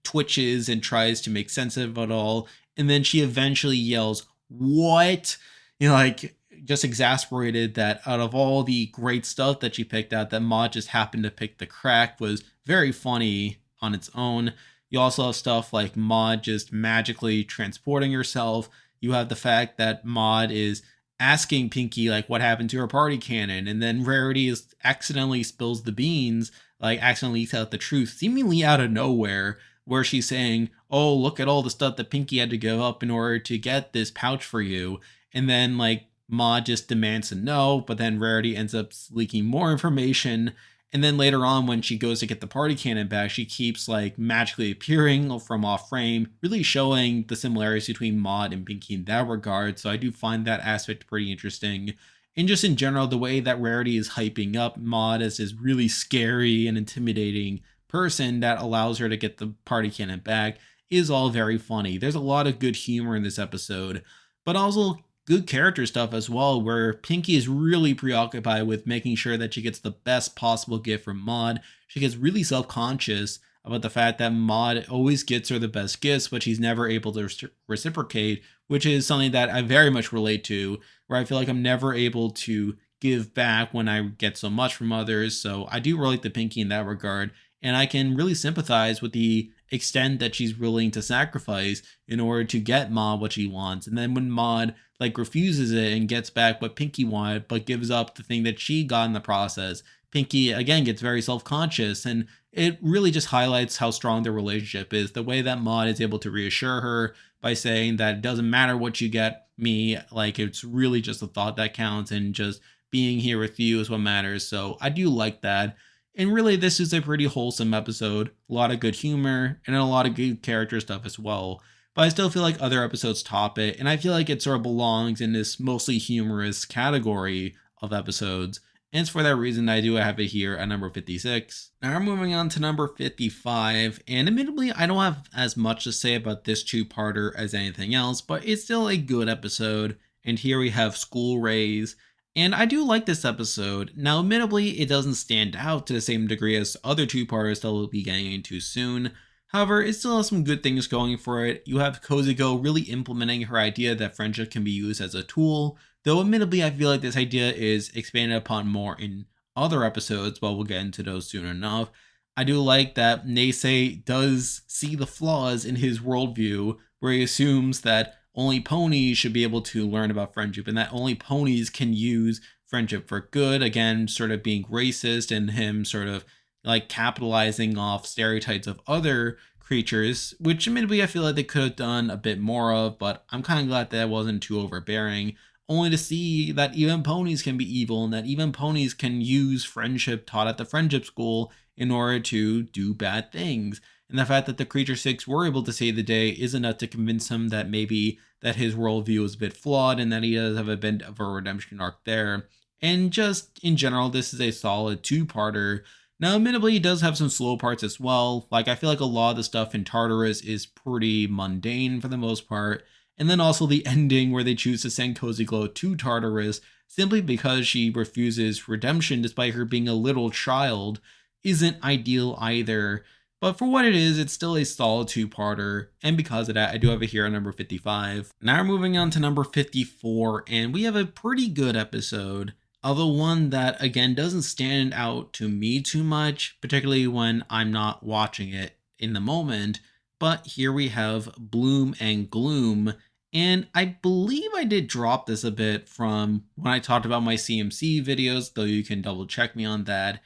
twitches and tries to make sense of it all, and then she eventually yells, "What?" Like just exasperated that out of all the great stuff that she picked out, that Maud just happened to pick the crack was very funny on its own. You also have stuff like Maud just magically transporting herself. You have the fact that Maud is asking Pinky like what happened to her party cannon, and then Rarity is accidentally spills the beans, like accidentally leaks out the truth, seemingly out of nowhere, where she's saying, "Oh, look at all the stuff that Pinky had to give up in order to get this pouch for you." And then like Maud just demands to know, but then Rarity ends up leaking more information. And then later on, when she goes to get the party cannon back, she keeps like magically appearing from off frame, really showing the similarities between Maud and Pinky in that regard. So I do find that aspect pretty interesting. And just in general, the way that Rarity is hyping up Maud as this really scary and intimidating person that allows her to get the party cannon back is all very funny. There's a lot of good humor in this episode, but also good character stuff as well, where Pinky is really preoccupied with making sure that she gets the best possible gift from Maud. She gets really self-conscious about the fact that Maud always gets her the best gifts, but she's never able to reciprocate, which is something that I very much relate to, where I feel like I'm never able to give back when I get so much from others. So I do relate to Pinky in that regard, and I can really sympathize with the extent that she's willing to sacrifice in order to get Maud what she wants. And then when Maud like refuses it and gets back what Pinky wanted, but gives up the thing that she got in the process, Pinky again gets very self-conscious, and it really just highlights how strong their relationship is. The way that Maud is able to reassure her by saying that it doesn't matter what you get me, like it's really just the thought that counts, and just being here with you is what matters. So I do like that. And really, this is a pretty wholesome episode. A lot of good humor and a lot of good character stuff as well. But I still feel like other episodes top it, and I feel like it sort of belongs in this mostly humorous category of episodes. And it's for that reason I do have it here at number 56. Now we're moving on to number 55, and admittedly, I don't have as much to say about this two-parter as anything else, but it's still a good episode. And here we have School Raise. And I do like this episode. Now, admittedly, it doesn't stand out to the same degree as other two-parters that we'll be getting into soon. However, it still has some good things going for it. You have Kozuko really implementing her idea that friendship can be used as a tool, though admittedly I feel like this idea is expanded upon more in other episodes, but we'll get into those soon enough. I do like that Neisei does see the flaws in his worldview, where he assumes that only ponies should be able to learn about friendship, and that only ponies can use friendship for good. Again, sort of being racist, and him sort of like capitalizing off stereotypes of other creatures, which admittedly I feel like they could have done a bit more of, but I'm kind of glad that wasn't too overbearing. Only to see that even ponies can be evil, and that even ponies can use friendship taught at the friendship school in order to do bad things. And the fact that the Creature Six were able to save the day is enough to convince him that maybe that his worldview is a bit flawed, and that he does have a bit of a redemption arc there. And just in general, this is a solid two-parter. Now, admittedly, it does have some slow parts as well. Like, I feel like a lot of the stuff in Tartarus is pretty mundane for the most part. And then also the ending where they choose to send Cozy Glow to Tartarus simply because she refuses redemption despite her being a little child isn't ideal either. But for what it is, it's still a solid two-parter, and because of that, I do have it here at number 55. Now we're moving on to number 54, and we have a pretty good episode, although one that, again, doesn't stand out to me too much, particularly when I'm not watching it in the moment. But here we have Bloom and Gloom, and I believe I did drop this a bit from when I talked about my CMC videos, though you can double check me on that,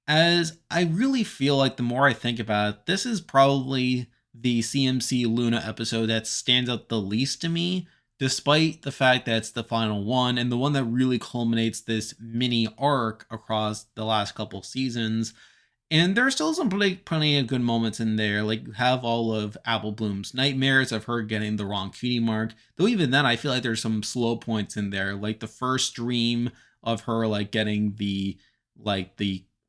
as I really feel like the more I think about it, this is probably the CMC Luna episode that stands out the least to me, despite the fact that it's the final one and the one that really culminates this mini arc across the last couple seasons. And there's still some plenty of good moments in there. Like, you have all of Apple Bloom's nightmares of her getting the wrong cutie mark. Though even then, I feel like there's some slow points in there. Like the first dream of her like getting the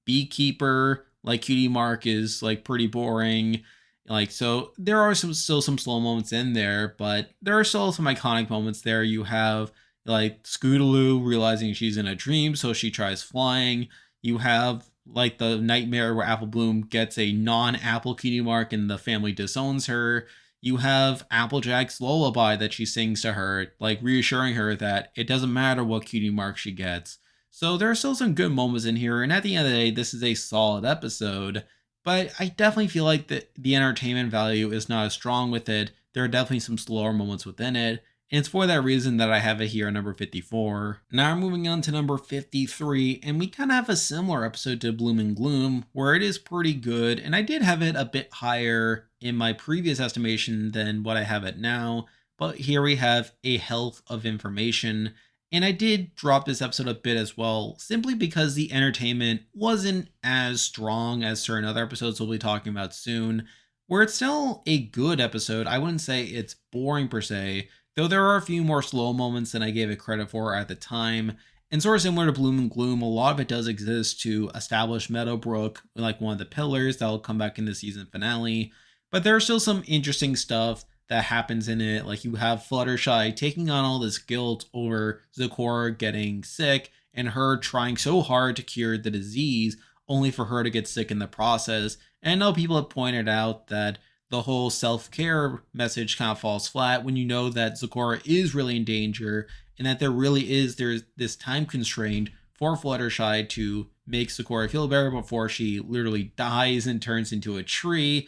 beekeeper like cutie mark is like pretty boring. Like, so there are still some slow moments in there, but there are still some iconic moments there. You have like Scootaloo realizing she's in a dream, so she tries flying. You have like the nightmare where Apple Bloom gets a non-Apple cutie mark and the family disowns her. You have Applejack's lullaby that she sings to her, like reassuring her that it doesn't matter what cutie mark she gets. So there are still some good moments in here, and at the end of the day, this is a solid episode. But I definitely feel like the entertainment value is not as strong with it. There are definitely some slower moments within it. And it's for that reason that I have it here at number 54. Now we're moving on to number 53, and we kind of have a similar episode to Bloom and Gloom, where it is pretty good, and I did have it a bit higher in my previous estimation than what I have it now. But here we have A Health of Information, and I did drop this episode a bit as well, simply because the entertainment wasn't as strong as certain other episodes we'll be talking about soon. Where it's still a good episode, I wouldn't say it's boring per se, though there are a few more slow moments than I gave it credit for at the time. And sort of similar to Bloom and Gloom, a lot of it does exist to establish Meadowbrook like one of the pillars that will come back in the season finale. But there's still some interesting stuff that happens in it. Like you have Fluttershy taking on all this guilt over Zecora getting sick and her trying so hard to cure the disease, only for her to get sick in the process. And I know people have pointed out that the whole self-care message kind of falls flat when you know that Zecora is really in danger and that there's this time constraint for Fluttershy to make Zecora feel better before she literally dies and turns into a tree.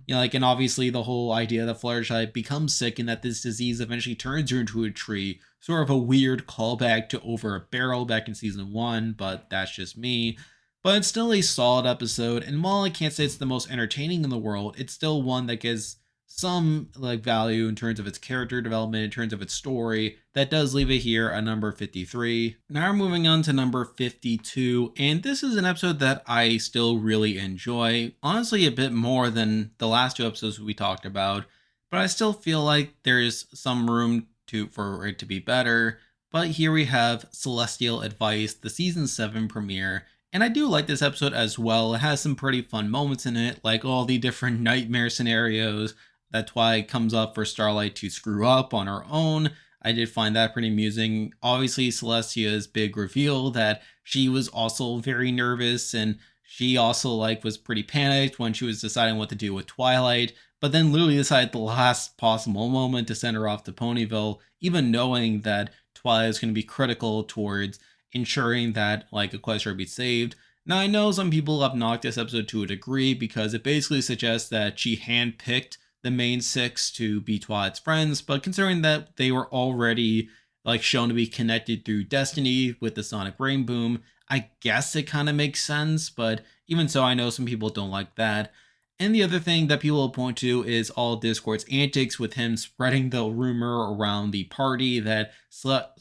And obviously the whole idea that Fluttershy becomes sick and that this disease eventually turns her into a tree, sort of a weird callback to Over a Barrel back in season 1, but that's just me. But it's still a solid episode, and while I can't say it's the most entertaining in the world, it's still one that gives some like value in terms of its character development, in terms of its story. That does leave it here at number 53. Now we're moving on to number 52, and this is an episode that I still really enjoy. Honestly, a bit more than the last two episodes we talked about, but I still feel like there's some room for it to be better. But here we have Celestial Advice, the season 7 premiere. And I do like this episode as well. It has some pretty fun moments in it, like all the different nightmare scenarios that Twilight comes up for Starlight to screw up on her own. I did find that pretty amusing. Obviously, Celestia's big reveal that she was also very nervous and she also was pretty panicked when she was deciding what to do with Twilight, but then literally decided the last possible moment to send her off to Ponyville, even knowing that Twilight is going to be critical towards ensuring that Equestria be saved. Now I know some people have knocked this episode to a degree because it basically suggests that she handpicked the main six to be Twilight's friends, but considering that they were already shown to be connected through destiny with the Sonic Rain Boom, I guess it kind of makes sense, but even so, I know some people don't like that. And the other thing that people will point to is all Discord's antics with him spreading the rumor around the party that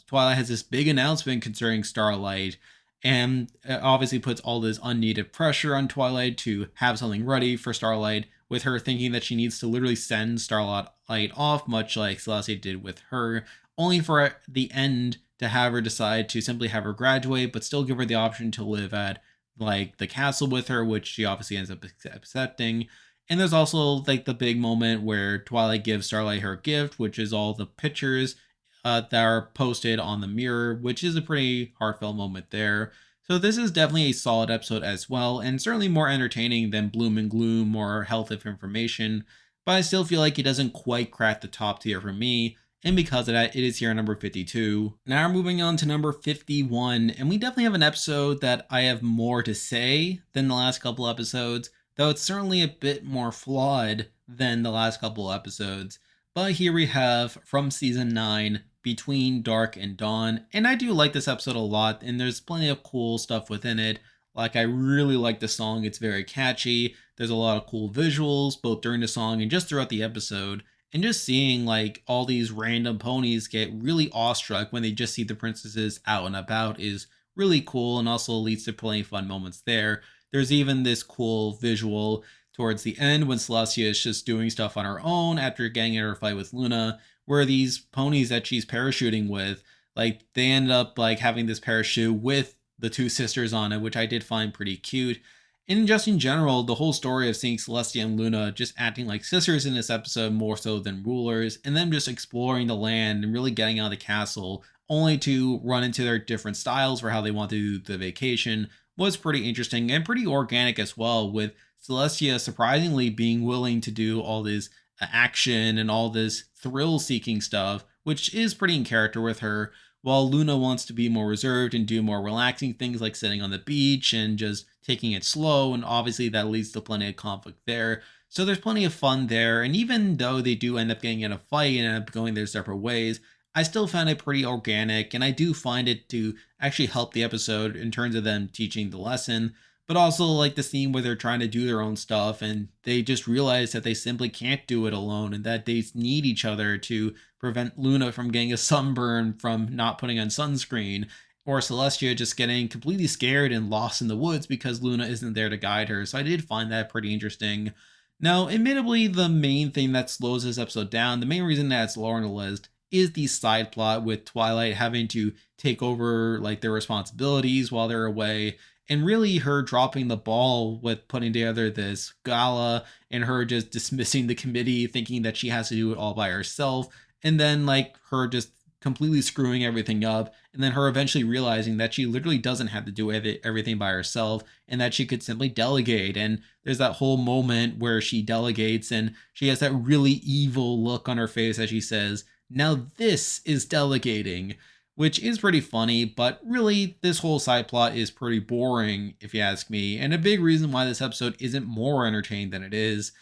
Twilight has this big announcement concerning Starlight, and it obviously puts all this unneeded pressure on Twilight to have something ready for Starlight, with her thinking that she needs to literally send Starlight off, much like Celestia did with her, only for the end to have her decide to simply have her graduate, but still give her the option to live at the castle with her, which she obviously ends up accepting. And there's also the big moment where Twilight gives Starlight her gift, which is all the pictures that are posted on the mirror, which is a pretty heartfelt moment there. So this is definitely a solid episode as well, and certainly more entertaining than Bloom and Gloom or Health of Information, but I still feel like it doesn't quite crack the top tier for me, and because of that, it is here at number 52. Now we're moving on to number 51, and we definitely have an episode that I have more to say than the last couple episodes, though it's certainly a bit more flawed than the last couple episodes. But here we have, from season 9, Between Dark and Dawn, and I do like this episode a lot, and there's plenty of cool stuff within it. I really like the song, it's very catchy, there's a lot of cool visuals, both during the song and just throughout the episode. And just seeing all these random ponies get really awestruck when they just see the princesses out and about is really cool, and also leads to plenty of fun moments there. There's even this cool visual towards the end when Celestia is just doing stuff on her own after getting in her fight with Luna, where these ponies that she's parachuting with, they end up having this parachute with the two sisters on it, which I did find pretty cute. And just in general, the whole story of seeing Celestia and Luna just acting like sisters in this episode more so than rulers, and them just exploring the land and really getting out of the castle, only to run into their different styles for how they want to do the vacation, was pretty interesting and pretty organic as well, with Celestia surprisingly being willing to do all this action and all this thrill seeking stuff, which is pretty in character with her, while Luna wants to be more reserved and do more relaxing things like sitting on the beach and just taking it slow. And obviously, that leads to plenty of conflict there. So there's plenty of fun there. And even though they do end up getting in a fight and end up going their separate ways, I still found it pretty organic. And I do find it to actually help the episode in terms of them teaching the lesson. But also, like the scene where they're trying to do their own stuff and they just realize that they simply can't do it alone and that they need each other to prevent Luna from getting a sunburn from not putting on sunscreen, or Celestia just getting completely scared and lost in the woods because Luna isn't there to guide her. So I did find that pretty interesting. Now, admittedly, the main thing that slows this episode down, the main reason that it's lower on the list, is the side plot with Twilight having to take over like their responsibilities while they're away, and really her dropping the ball with putting together this gala and her just dismissing the committee thinking that she has to do it all by herself, and then like her just completely screwing everything up, and then her eventually realizing that she literally doesn't have to do everything by herself and that she could simply delegate. And there's that whole moment where she delegates and she has that really evil look on her face as she says, "Now this is delegating," which is pretty funny, but really this whole side plot is pretty boring if you ask me, and a big reason why this episode isn't more entertaining than it is.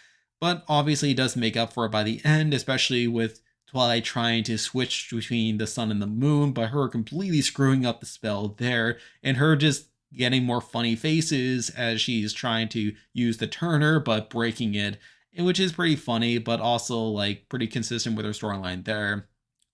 But obviously it does make up for it by the end, especially with Twilight trying to switch between the sun and the moon, but her completely screwing up the spell there, and her just getting more funny faces as she's trying to use the turner but breaking it, which is pretty funny, but also like pretty consistent with her storyline there.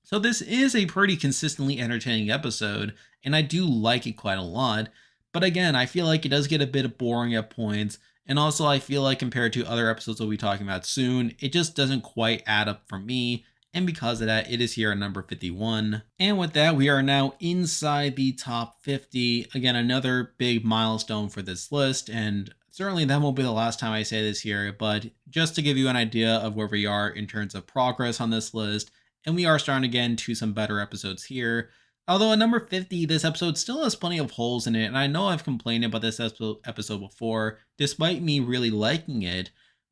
So this is a pretty consistently entertaining episode, and I do like it quite a lot. But again, I feel like it does get a bit boring at points, and also I feel like compared to other episodes we'll be talking about soon, it just doesn't quite add up for me. And because of that, it is here at number 51. And with that, we are now inside the top 50. Again, another big milestone for this list, and certainly that won't be the last time I say this here, but just to give you an idea of where we are in terms of progress on this list, and we are starting to get into some better episodes here. Although at number 50, this episode still has plenty of holes in it, and I know I've complained about this episode before, despite me really liking it.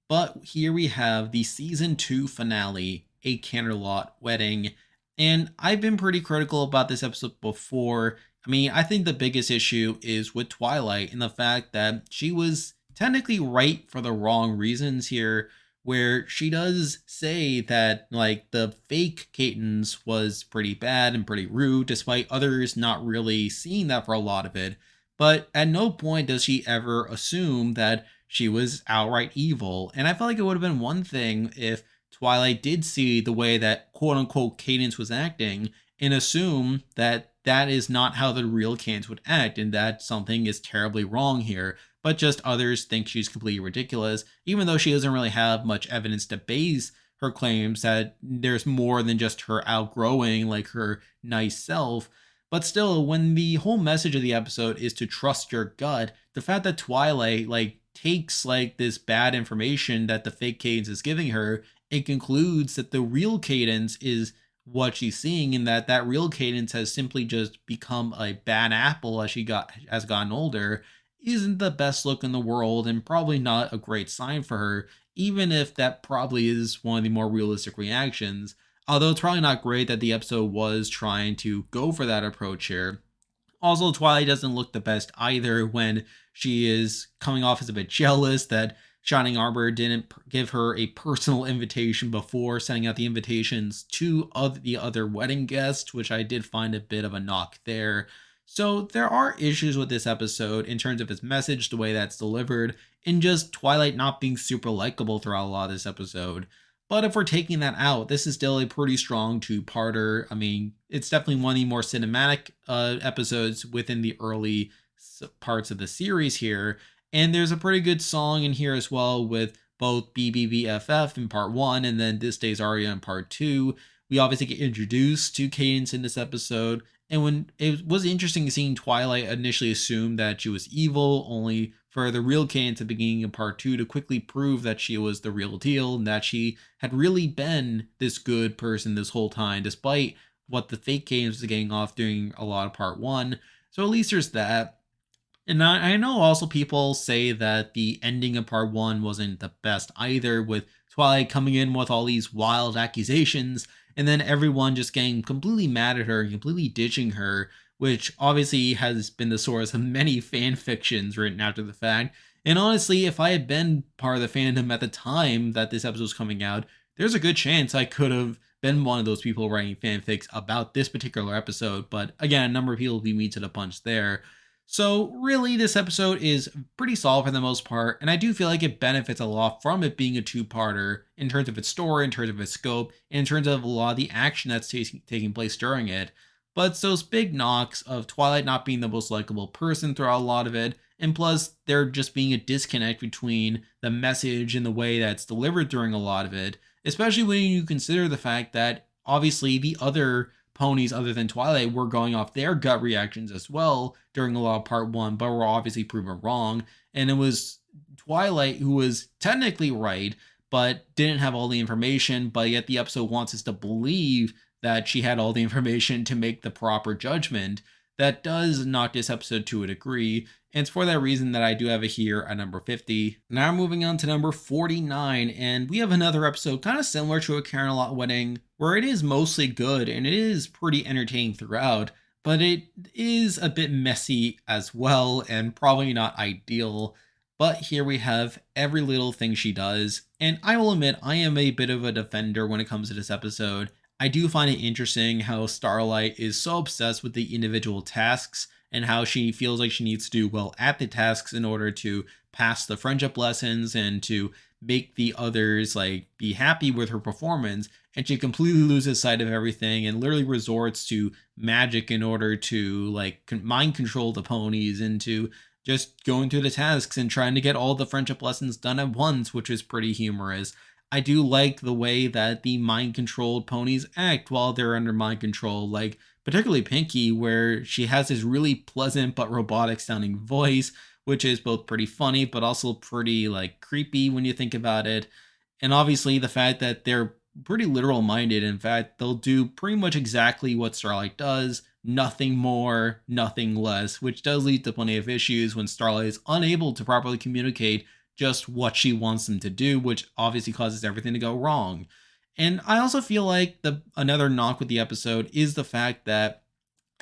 But here we have the season 2 finale, A Candlelight Wedding, and I've been pretty critical about this episode before. I mean, I think the biggest issue is with Twilight and the fact that she was technically right for the wrong reasons here, where she does say that like the fake Cadence was pretty bad and pretty rude, despite others not really seeing that for a lot of it. But at no point does she ever assume that she was outright evil. And I felt like it would have been one thing if Twilight did see the way that quote unquote Cadence was acting and assume that that is not how the real Cadence would act and that something is terribly wrong here, but just others think she's completely ridiculous, even though she doesn't really have much evidence to base her claims that there's more than just her outgrowing like her nice self. But still, when the whole message of the episode is to trust your gut, the fact that Twilight like takes like this bad information that the fake Cadence is giving her and concludes that the real Cadence is what she's seeing, and that real Cadence has simply just become a bad apple as she has gotten older, isn't the best look in the world and probably not a great sign for her, even if that probably is one of the more realistic reactions. Although it's probably not great that the episode was trying to go for that approach here. Also, Twilight doesn't look the best either when she is coming off as a bit jealous that Shining Arbor didn't give her a personal invitation before sending out the invitations to the other wedding guests, which I did find a bit of a knock there. So there are issues with this episode in terms of its message, the way that's delivered, and just Twilight not being super likable throughout a lot of this episode. But if we're taking that out, this is still a pretty strong two-parter. I mean, it's definitely one of the more cinematic episodes within the early parts of the series here. And there's a pretty good song in here as well with both BBBFF in part 1 and then This Day's Aria in part 2. We obviously get introduced to Cadence in this episode. And when it was interesting seeing Twilight initially assume that she was evil, only for the real Cadence at the beginning of part 2 to quickly prove that she was the real deal and that she had really been this good person this whole time, despite what the fake Cadence was getting off during a lot of part 1. So at least there's that. And I know also people say that the ending of part one wasn't the best either, with Twilight coming in with all these wild accusations, and then everyone just getting completely mad at her and completely ditching her, which obviously has been the source of many fan fictions written after the fact. And honestly, if I had been part of the fandom at the time that this episode was coming out, there's a good chance I could have been one of those people writing fanfics about this particular episode. But again, a number of people beat me to the punch there. So, really, this episode is pretty solid for the most part, and I do feel like it benefits a lot from it being a two-parter in terms of its story, in terms of its scope, and in terms of a lot of the action that's taking place during it. But it's those big knocks of Twilight not being the most likable person throughout a lot of it, and plus there just being a disconnect between the message and the way that's delivered during a lot of it, especially when you consider the fact that obviously the other ponies other than Twilight were going off their gut reactions as well during a lot of part one, but were obviously proven wrong. And it was Twilight who was technically right, but didn't have all the information, but yet the episode wants us to believe that she had all the information to make the proper judgment. That does knock this episode to a degree, and it's for that reason that I do have it here at number 50. Now moving on to number 49, and we have another episode kind of similar to A Camelot Wedding, where it is mostly good and it is pretty entertaining throughout, but it is a bit messy as well and probably not ideal. But here we have Every Little Thing She Does, and I will admit I am a bit of a defender when it comes to this episode. I do find it interesting how Starlight is so obsessed with the individual tasks and how she feels like she needs to do well at the tasks in order to pass the friendship lessons and to make the others like be happy with her performance, and she completely loses sight of everything and literally resorts to magic in order to like mind control the ponies into just going through the tasks and trying to get all the friendship lessons done at once, which is pretty humorous. I do like the way that the mind controlled ponies act while they're under mind control, like particularly Pinky, where she has this really pleasant but robotic sounding voice, which is both pretty funny but also pretty like creepy when you think about it. And obviously the fact that they're pretty literal minded. In fact, they'll do pretty much exactly what Starlight does, nothing more, nothing less, which does lead to plenty of issues when Starlight is unable to properly communicate just what she wants them to do, which obviously causes everything to go wrong. And I also feel like the another knock with the episode is the fact that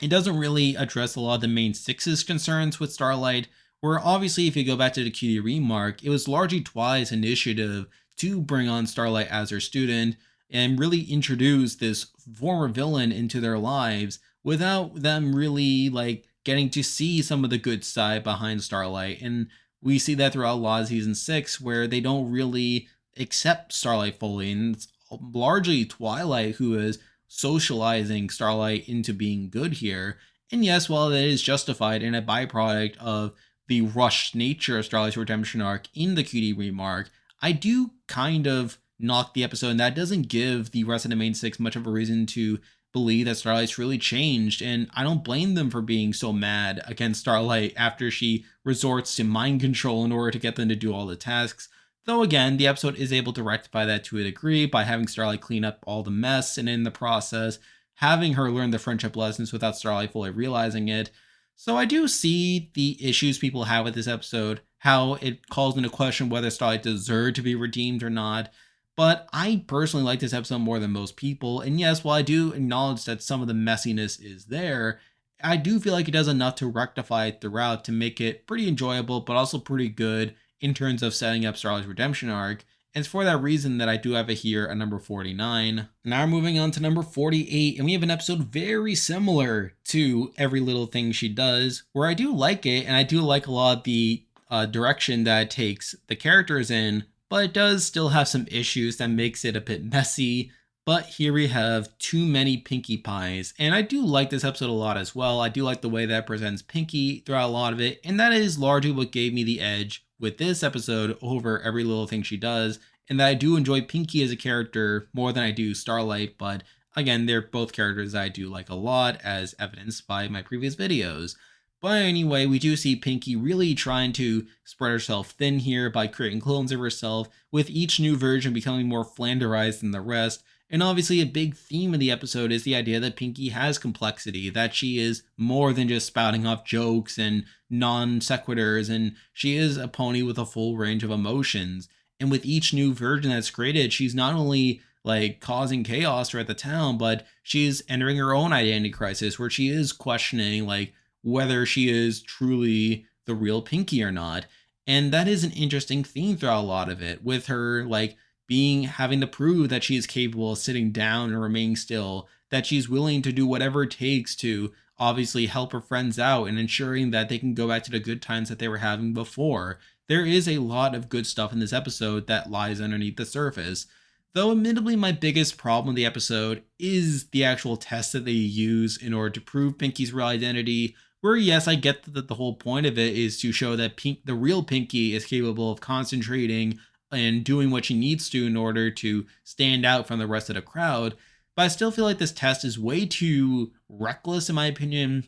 it doesn't really address a lot of the main six's concerns with Starlight, where obviously if you go back to the QD remark, it was largely Twilight's initiative to bring on Starlight as her student and really introduce this former villain into their lives without them really like getting to see some of the good side behind Starlight. And we see that throughout a lot of season 6 where they don't really accept Starlight fully, and it's largely Twilight who is socializing Starlight into being good here. And yes, while that is justified in a byproduct of the rushed nature of Starlight's redemption arc in the QD remark, I do kind of knock the episode, and that doesn't give the rest of the main six much of a reason to believe that Starlight's really changed, and I don't blame them for being so mad against Starlight after she resorts to mind control in order to get them to do all the tasks. Though again, the episode is able to rectify that to a degree by having Starlight clean up all the mess, and in the process, having her learn the friendship lessons without Starlight fully realizing it. So I do see the issues people have with this episode, how it calls into question whether Starlight deserved to be redeemed or not. But I personally like this episode more than most people. And yes, while I do acknowledge that some of the messiness is there, I do feel like it does enough to rectify it throughout to make it pretty enjoyable, but also pretty good in terms of setting up Starlight's redemption arc. And it's for that reason that I do have it here at number 49. Now we're moving on to number 48, and we have an episode very similar to Every Little Thing She Does, where I do like it, and I do like a lot of the direction that it takes the characters in, but it does still have some issues that makes it a bit messy. But here we have Too Many Pinkie Pies, and I do like this episode a lot as well. I do like the way that it presents Pinkie throughout a lot of it, and that is largely what gave me the edge with this episode over Every Little Thing She Does, and that I do enjoy Pinkie as a character more than I do Starlight, but again, they're both characters that I do like a lot, as evidenced by my previous videos. But anyway, we do see Pinkie really trying to spread herself thin here by creating clones of herself, with each new version becoming more flanderized than the rest, And obviously, a big theme of the episode is the idea that Pinky has complexity, that she is more than just spouting off jokes and non sequiturs, and she is a pony with a full range of emotions. And with each new version that's created, she's not only like causing chaos throughout the town, but she's entering her own identity crisis where she is questioning like whether she is truly the real Pinky or not. And that is an interesting theme throughout a lot of it, with her like being having to prove that she is capable of sitting down and remaining still, that she's willing to do whatever it takes to obviously help her friends out and ensuring that they can go back to the good times that they were having before. There is a lot of good stuff in this episode that lies underneath the surface. Though, admittedly, my biggest problem with the episode is the actual test that they use in order to prove Pinky's real identity. Where, yes, I get that the whole point of it is to show that the real Pinky is capable of concentrating and doing what she needs to in order to stand out from the rest of the crowd. But I still feel like this test is way too reckless, in my opinion,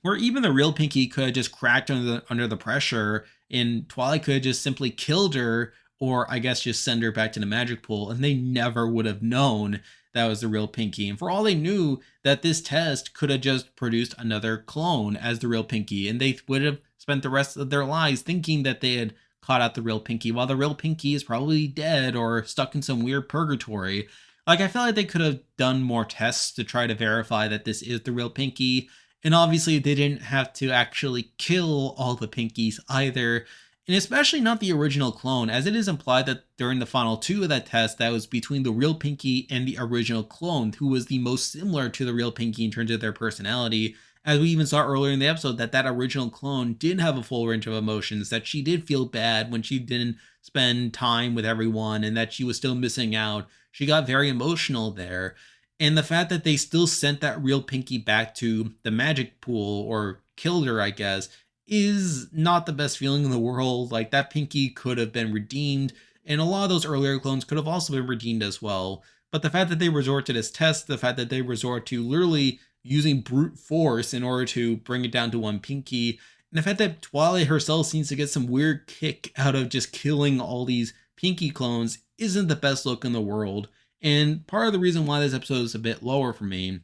where even the real Pinky could have just cracked under the pressure, and Twilight could have just simply killed her, or I guess just send her back to the magic pool, and they never would have known that was the real Pinky. And for all they knew, that this test could have just produced another clone as the real Pinky, and they would have spent the rest of their lives thinking that they had caught out the real Pinky, while the real Pinky is probably dead or stuck in some weird purgatory. Like, I feel like they could have done more tests to try to verify that this is the real Pinky. And obviously, they didn't have to actually kill all the Pinkies either. And especially not the original clone, as it is implied that during the final two of that test, that was between the real Pinky and the original clone, who was the most similar to the real Pinky in terms of their personality. As we even saw earlier in the episode, that original clone did have a full range of emotions, that she did feel bad when she didn't spend time with everyone, and that she was still missing out. She got very emotional there. And the fact that they still sent that real Pinky back to the magic pool, or killed her, I guess, is not the best feeling in the world. Like, that Pinky could have been redeemed, and a lot of those earlier clones could have also been redeemed as well. But the fact that they resort to this test, the fact that they resort to literally using brute force in order to bring it down to one Pinky, and the fact that Twilight herself seems to get some weird kick out of just killing all these Pinky clones isn't the best look in the world. And part of the reason why this episode is a bit lower for me.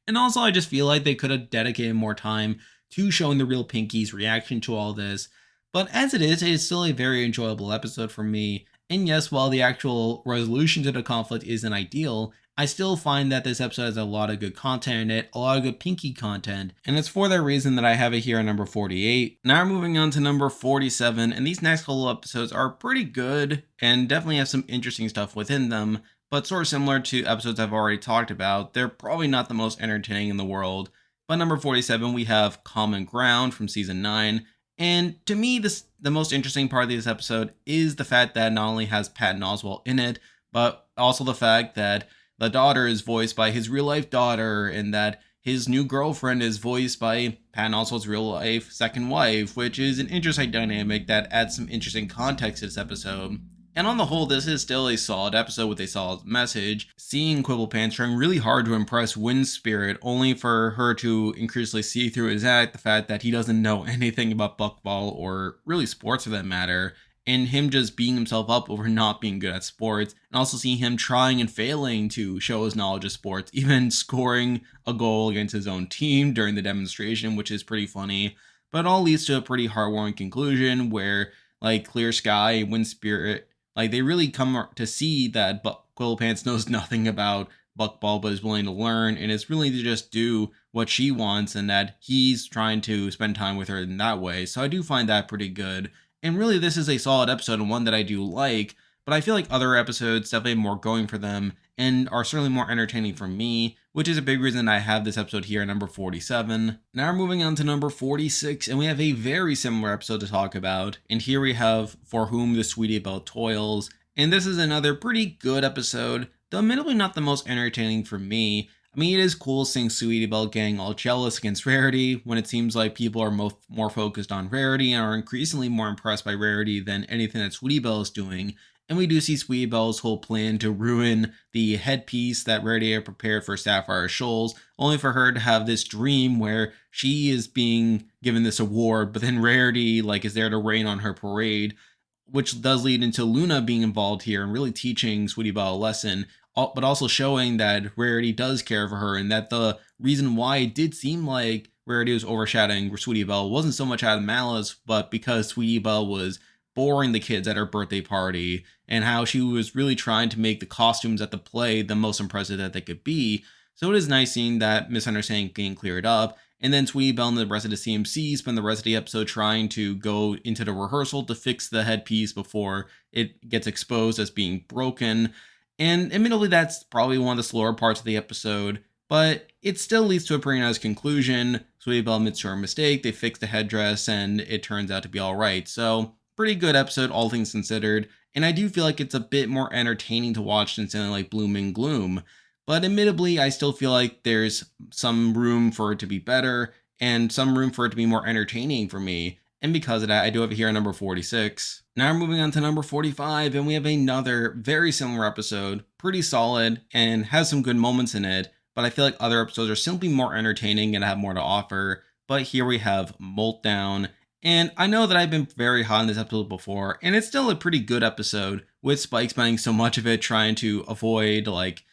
And also, I just feel like they could have dedicated more time to showing the real Pinky's reaction to all this. But as it is still a very enjoyable episode for me. And yes, while the actual resolution to the conflict isn't ideal, I still find that this episode has a lot of good content in it, a lot of good Pinky content, and it's for that reason that I have it here at number 48. Now we're moving on to number 47, and these next couple episodes are pretty good and definitely have some interesting stuff within them, but sort of similar to episodes I've already talked about, they're probably not the most entertaining in the world. But number 47, we have Common Ground from season 9. And to me, the most interesting part of this episode is the fact that it not only has Patton Oswalt in it, but also the fact that the daughter is voiced by his real life daughter, and that his new girlfriend is voiced by Patton Oswalt's real life second wife, which is an interesting dynamic that adds some interesting context to this episode. And on the whole, this is still a solid episode with a solid message. Seeing Quibble Pants trying really hard to impress Wind Spirit, only for her to increasingly see through his act the fact that he doesn't know anything about buckball or really sports for that matter, and him just beating himself up over not being good at sports, and also seeing him trying and failing to show his knowledge of sports, even scoring a goal against his own team during the demonstration, which is pretty funny. But it all leads to a pretty heartwarming conclusion where, like, Clear Sky and Wind Spirit, like, they really come to see that Quibble Pants knows nothing about buckball, but is willing to learn, and is willing to just do what she wants, and that he's trying to spend time with her in that way. So I do find that pretty good. And really, this is a solid episode and one that I do like, but I feel like other episodes definitely have more going for them and are certainly more entertaining for me, which is a big reason I have this episode here at number 47. Now we're moving on to number 46, and we have a very similar episode to talk about. And here we have For Whom the Sweetie Belle Toils. And this is another pretty good episode, though admittedly not the most entertaining for me. I mean, it is cool seeing Sweetie Belle getting all jealous against Rarity when it seems like people are more focused on Rarity and are increasingly more impressed by Rarity than anything that Sweetie Belle is doing. And we do see Sweetie Belle's whole plan to ruin the headpiece that Rarity had prepared for Sapphire Shoals, only for her to have this dream where she is being given this award, but then Rarity is there to rain on her parade, which does lead into Luna being involved here and really teaching Sweetie Belle a lesson. but also showing that Rarity does care for her, and that the reason why it did seem like Rarity was overshadowing Sweetie Belle wasn't so much out of malice, but because Sweetie Belle was boring the kids at her birthday party, and how she was really trying to make the costumes at the play the most impressive that they could be. So it is nice seeing that misunderstanding getting cleared up. And then Sweetie Belle and the rest of the CMC spend the rest of the episode trying to go into the rehearsal to fix the headpiece before it gets exposed as being broken. And admittedly, that's probably one of the slower parts of the episode, but it still leads to a pretty nice conclusion. Sweetie Belle admits to her mistake, they fix the headdress, and it turns out to be alright. So, pretty good episode, all things considered. And I do feel like it's a bit more entertaining to watch than something like Bloom and Gloom. But admittedly, I still feel like there's some room for it to be better and some room for it to be more entertaining for me. And because of that, I do have it here at number 46. Now we're moving on to number 45, and we have another very similar episode, pretty solid and has some good moments in it, but I feel like other episodes are simply more entertaining and have more to offer. But here we have Meltdown, and I know that I've been very hot on this episode before, and it's still a pretty good episode, with Spike spending so much of it trying to avoid like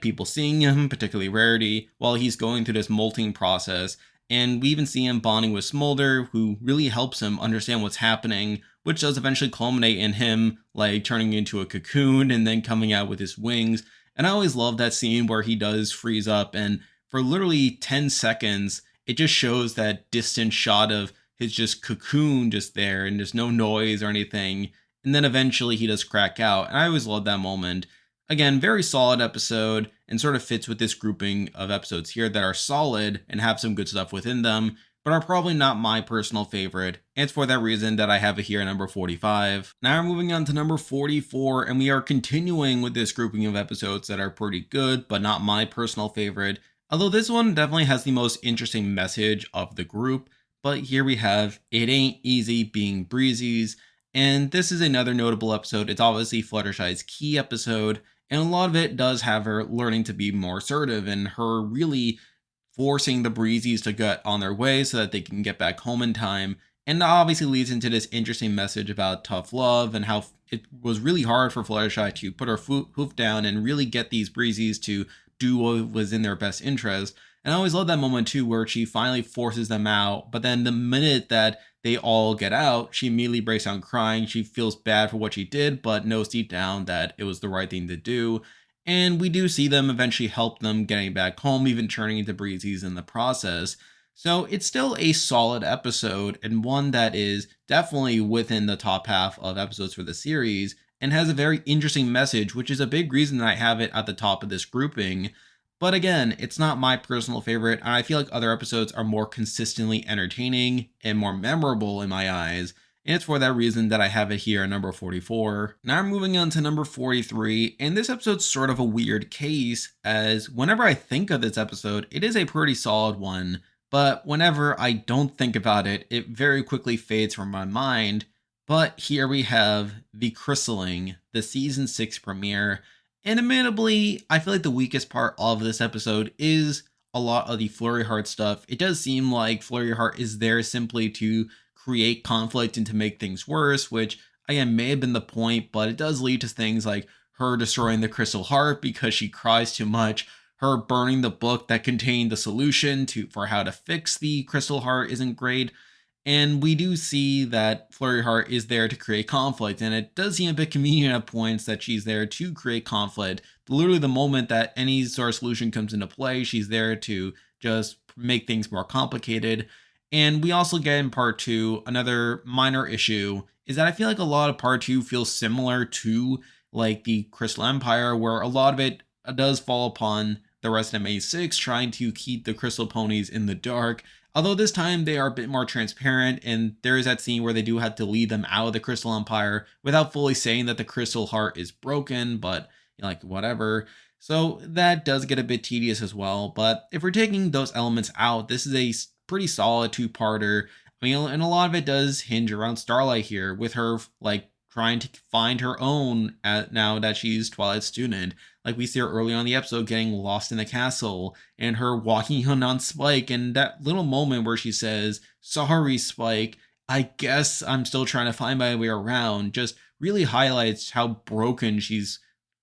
people seeing him, particularly Rarity, while he's going through this molting process. And we even see him bonding with Smolder, who really helps him understand what's happening, which does eventually culminate in him like turning into a cocoon and then coming out with his wings. And I always love that scene where he does freeze up, and for literally 10 seconds, it just shows that distant shot of his just cocoon just there, and there's no noise or anything. And then eventually he does crack out. And I always love that moment. Again, very solid episode, and sort of fits with this grouping of episodes here that are solid and have some good stuff within them, but are probably not my personal favorite. And it's for that reason that I have it here at number 45. Now we're moving on to number 44, and we are continuing with this grouping of episodes that are pretty good, but not my personal favorite. Although this one definitely has the most interesting message of the group. But here we have It Ain't Easy Being Breezy's, and this is another notable episode. It's obviously Fluttershy's key episode, and a lot of it does have her learning to be more assertive and her really forcing the Breezies to get on their way so that they can get back home in time. And that obviously leads into this interesting message about tough love and how it was really hard for Fluttershy to put her hoof down and really get these Breezies to do what was in their best interest. And I always love that moment too, where she finally forces them out. But then the minute that they all get out, she immediately breaks down crying. She feels bad for what she did, but knows deep down that it was the right thing to do. And we do see them eventually help them getting back home, even turning into Breezies in the process. So it's still a solid episode, and one that is definitely within the top half of episodes for the series, and has a very interesting message, which is a big reason that I have it at the top of this grouping. But again, it's not my personal favorite, and I feel like other episodes are more consistently entertaining and more memorable in my eyes. And it's for that reason that I have it here at number 44. Now I'm moving on to number 43, and this episode's sort of a weird case, as whenever I think of this episode, it is a pretty solid one, but whenever I don't think about it, it very quickly fades from my mind. But here we have The Chrysaling, the season 6 premiere. And admittedly, I feel like the weakest part of this episode is a lot of the Flurry Heart stuff. It does seem like Flurry Heart is there simply to create conflict and to make things worse, which again may have been the point, but it does lead to things like her destroying the Crystal Heart because she cries too much, her burning the book that contained the solution for how to fix the Crystal Heart isn't great. And we do see that Flurry Heart is there to create conflict, and it does seem a bit convenient at points that she's there to create conflict. Literally, the moment that any sort of solution comes into play, she's there to just make things more complicated. And we also get in part two, another minor issue is that I feel like a lot of part two feels similar to like the Crystal Empire, where a lot of it does fall upon the rest of A6 trying to keep the Crystal Ponies in the dark. Although this time they are a bit more transparent, and there is that scene where they do have to lead them out of the Crystal Empire without fully saying that the Crystal Heart is broken, but like whatever. So that does get a bit tedious as well. But if we're taking those elements out, this is a pretty solid two-parter. I mean, and a lot of it does hinge around Starlight here, with her like trying to find her own now that she's Twilight's student. Like we see her early on in the episode getting lost in the castle, and her walking in on Spike, and that little moment where she says, "Sorry, Spike, I guess I'm still trying to find my way around," just really highlights how broken she's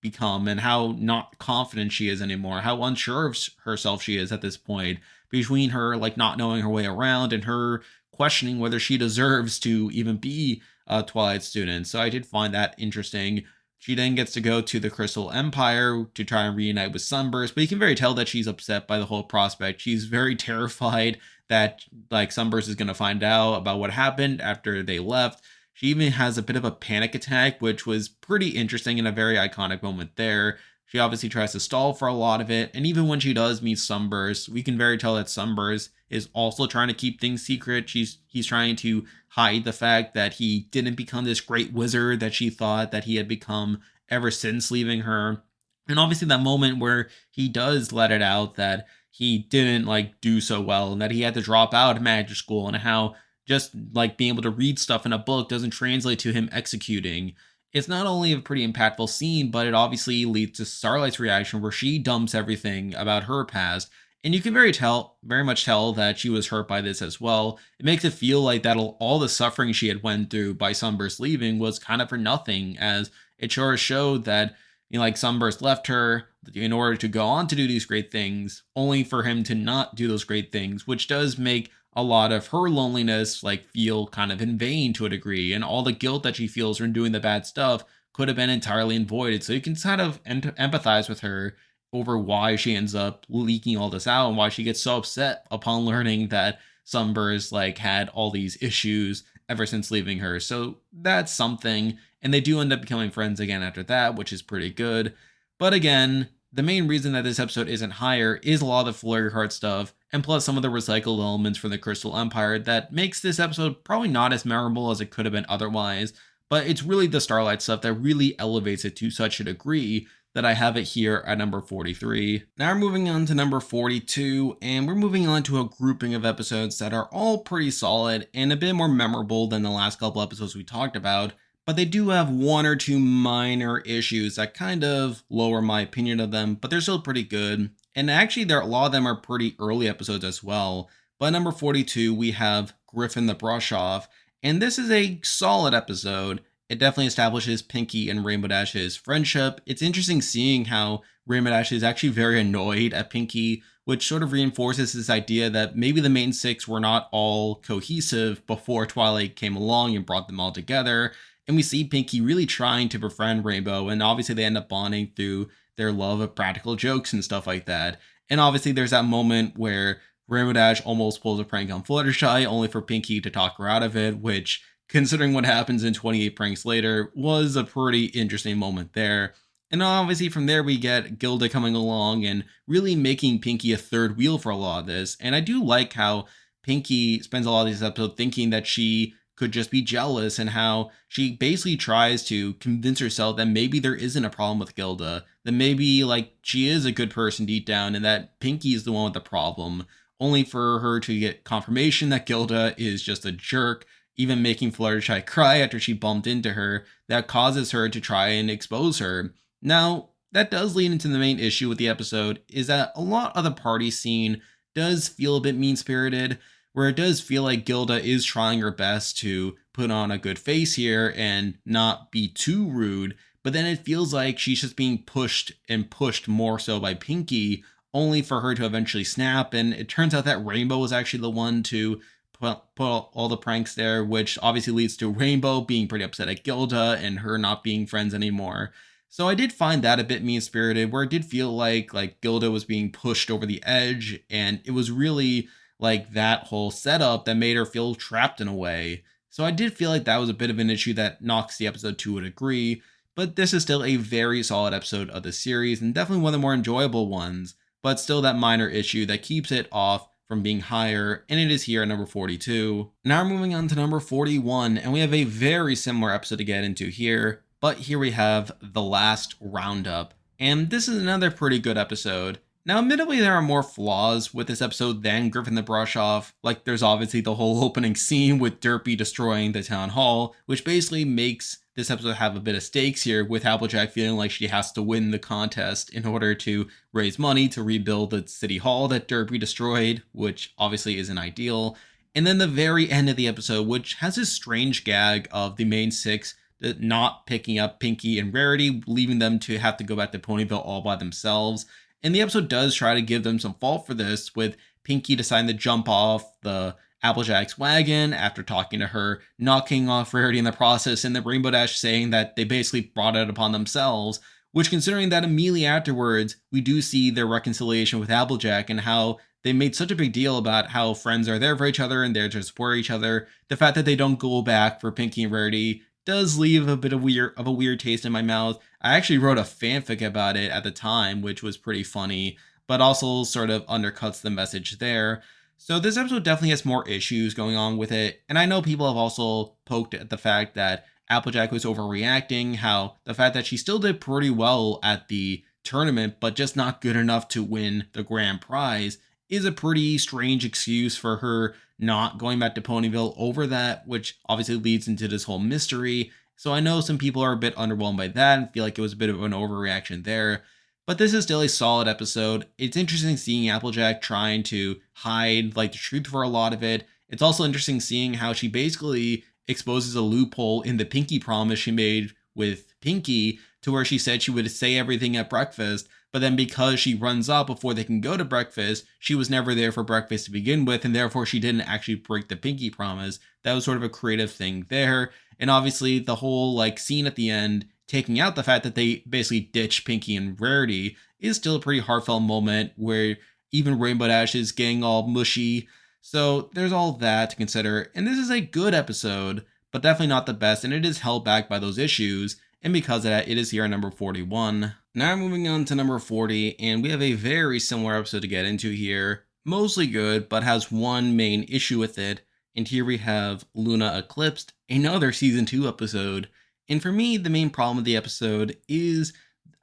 become and how not confident she is anymore, how unsure of herself she is at this point, between her like not knowing her way around and her questioning whether she deserves to even be a Twilight student. So I did find that interesting. She then gets to go to the Crystal Empire to try and reunite with Sunburst, but you can very tell that she's upset by the whole prospect. She's very terrified that like Sunburst is going to find out about what happened after they left. She even has a bit of a panic attack, which was pretty interesting and a very iconic moment there. She obviously tries to stall for a lot of it, and even when she does meet Sunburst, we can very tell that Sunburst is also trying to keep things secret. He's trying to hide the fact that he didn't become this great wizard that she thought that he had become ever since leaving her. And obviously that moment where he does let it out that he didn't like do so well and that he had to drop out of magic school, and how just like being able to read stuff in a book doesn't translate to him executing. It's not only a pretty impactful scene, but it obviously leads to Starlight's reaction where she dumps everything about her past. And you can very much tell that she was hurt by this as well. It makes it feel like that all the suffering she had went through by Sunburst leaving was kind of for nothing, as it sure showed that like Sunburst left her in order to go on to do these great things, only for him to not do those great things, which does make a lot of her loneliness like feel kind of in vain to a degree, and all the guilt that she feels from doing the bad stuff could have been entirely avoided. So you can kind of empathize with her over why she ends up leaking all this out and why she gets so upset upon learning that Sunburst like had all these issues ever since leaving her. So that's something. And they do end up becoming friends again after that, which is pretty good. But again, the main reason that this episode isn't higher is a lot of the Flurry Heart stuff, and plus some of the recycled elements from the Crystal Empire that makes this episode probably not as memorable as it could have been otherwise. But it's really the Starlight stuff that really elevates it to such a degree that I have it here at number 43. Now we're moving on to number 42, and we're moving on to a grouping of episodes that are all pretty solid and a bit more memorable than the last couple episodes we talked about, but they do have one or two minor issues that kind of lower my opinion of them, but they're still pretty good. And actually, a lot of them are pretty early episodes as well. But number 42, we have Griffin the Brush Off, and this is a solid episode. It definitely establishes Pinkie and Rainbow Dash's friendship. It's interesting seeing how Rainbow Dash is actually very annoyed at Pinkie, which sort of reinforces this idea that maybe the main six were not all cohesive before Twilight came along and brought them all together. And we see Pinkie really trying to befriend Rainbow, and obviously they end up bonding through their love of practical jokes and stuff like that. And obviously there's that moment where Rainbow Dash almost pulls a prank on Fluttershy, only for Pinkie to talk her out of it, which, considering what happens in 28 Pranks Later, was a pretty interesting moment there. And obviously from there we get Gilda coming along and really making Pinkie a third wheel for a lot of this. And I do like how Pinkie spends a lot of these episodes thinking that she could just be jealous, and how she basically tries to convince herself that maybe there isn't a problem with Gilda, that maybe like she is a good person deep down and that Pinkie is the one with the problem, only for her to get confirmation that Gilda is just a jerk, even making Fluttershy cry after she bumped into her. That causes her to try and expose her. Now, that does lead into the main issue with the episode, is that a lot of the party scene does feel a bit mean-spirited, where it does feel like Gilda is trying her best to put on a good face here and not be too rude, but then it feels like she's just being pushed and pushed more so by Pinkie, only for her to eventually snap. And it turns out that Rainbow was actually the one to put all the pranks there, which obviously leads to Rainbow being pretty upset at Gilda and her not being friends anymore. So I did find that a bit mean-spirited, where it did feel like Gilda was being pushed over the edge, and it was really like that whole setup that made her feel trapped in a way. So I did feel like that was a bit of an issue that knocks the episode to a degree, but this is still a very solid episode of the series and definitely one of the more enjoyable ones, but still that minor issue that keeps it off from being higher, and it is here at number 42. Now we're moving on to number 41, and we have a very similar episode to get into here, but here we have The Last Roundup, and this is another pretty good episode. Now, admittedly, there are more flaws with this episode than Griffin the Brush Off. Like, there's obviously the whole opening scene with Derpy destroying the town hall, which basically makes this episode have a bit of stakes here, with Applejack feeling like she has to win the contest in order to raise money to rebuild the city hall that Derpy destroyed, which obviously isn't ideal. And then the very end of the episode, which has this strange gag of the main six not picking up Pinky and Rarity, leaving them to have to go back to Ponyville all by themselves. And the episode does try to give them some fault for this, with Pinky deciding to jump off the Applejack's wagon after talking to her, knocking off Rarity in the process, and the Rainbow Dash saying that they basically brought it upon themselves. Which, considering that immediately afterwards, we do see their reconciliation with Applejack and how they made such a big deal about how friends are there for each other and there to support each other. The fact that they don't go back for Pinky and Rarity does leave a bit of a weird taste in my mouth. I actually wrote a fanfic about it at the time, which was pretty funny, but also sort of undercuts the message there. So this episode definitely has more issues going on with it, and I know people have also poked at the fact that Applejack was overreacting, how the fact that she still did pretty well at the tournament, but just not good enough to win the grand prize, is a pretty strange excuse for her not going back to Ponyville over that, which obviously leads into this whole mystery. So I know some people are a bit underwhelmed by that and feel like it was a bit of an overreaction there. But this is still a solid episode. It's interesting seeing Applejack trying to hide like the truth for a lot of it. It's also interesting seeing how she basically exposes a loophole in the Pinky promise she made with Pinky, to where she said she would say everything at breakfast, but then because she runs up before they can go to breakfast, she was never there for breakfast to begin with, and therefore she didn't actually break the Pinky promise. That was sort of a creative thing there. And obviously the whole like scene at the end, taking out the fact that they basically ditched Pinky and Rarity, is still a pretty heartfelt moment where even Rainbow Dash is getting all mushy. So there's all that to consider. And this is a good episode, but definitely not the best, and it is held back by those issues. And because of that, it is here at number 41. Now moving on to number 40, and we have a very similar episode to get into here. Mostly good, but has one main issue with it. And here we have Luna Eclipsed, another season 2 episode. And for me, the main problem with the episode is,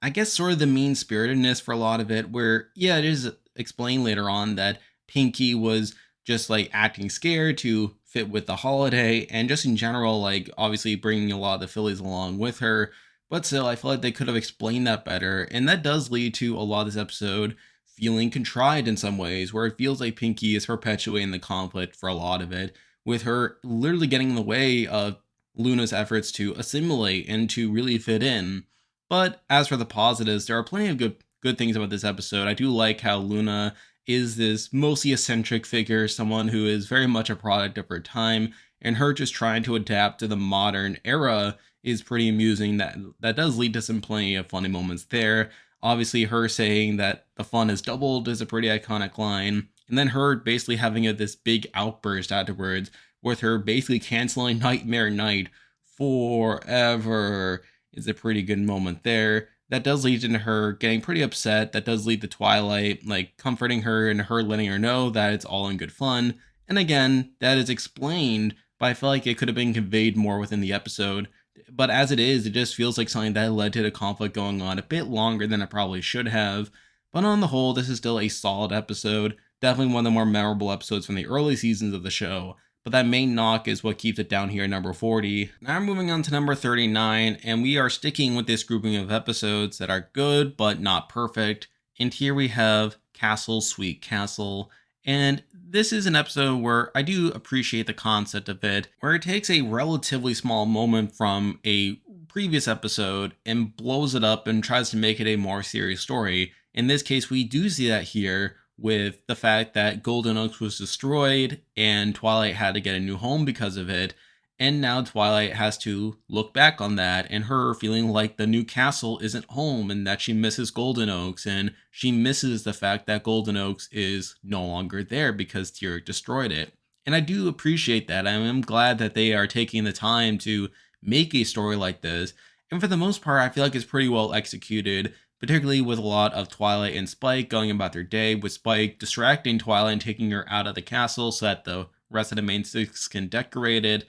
I guess, sort of the mean-spiritedness for a lot of it, where, yeah, it is explained later on that Pinky was just like acting scared to fit with the holiday, and just in general, like obviously bringing a lot of the Phillies along with her. But still, I feel like they could have explained that better, and that does lead to a lot of this episode feeling contrived in some ways, where it feels like Pinky is perpetuating the conflict for a lot of it, with her literally getting in the way of Luna's efforts to assimilate and to really fit in. But as for the positives, there are plenty of good things about this episode. I do like how Luna is this mostly eccentric figure, someone who is very much a product of her time, and her just trying to adapt to the modern era is pretty amusing. That does lead to some plenty of funny moments there. Obviously, her saying that the fun is doubled is a pretty iconic line, and then her basically having this big outburst afterwards, with her basically canceling Nightmare Night forever, is a pretty good moment there. That does lead into her getting pretty upset. That does lead to Twilight, like, comforting her and her letting her know that it's all in good fun. And again, that is explained, but I feel like it could have been conveyed more within the episode. But as it is, it just feels like something that led to the conflict going on a bit longer than it probably should have. But on the whole, this is still a solid episode. Definitely one of the more memorable episodes from the early seasons of the show. But that main knock is what keeps it down here at number 40. Now we're moving on to number 39, and we are sticking with this grouping of episodes that are good but not perfect. And here we have Castle Sweet Castle. And this is an episode where I do appreciate the concept of it, where it takes a relatively small moment from a previous episode and blows it up and tries to make it a more serious story. In this case, we do see that here, with the fact that Golden Oaks was destroyed and Twilight had to get a new home because of it. And now Twilight has to look back on that and her feeling like the new castle isn't home and that she misses Golden Oaks, and she misses the fact that Golden Oaks is no longer there because Tyrek destroyed it. And I do appreciate that. I am glad that they are taking the time to make a story like this. And for the most part, I feel like it's pretty well executed, particularly with a lot of Twilight and Spike going about their day, with Spike distracting Twilight and taking her out of the castle so that the rest of the main six can decorate it.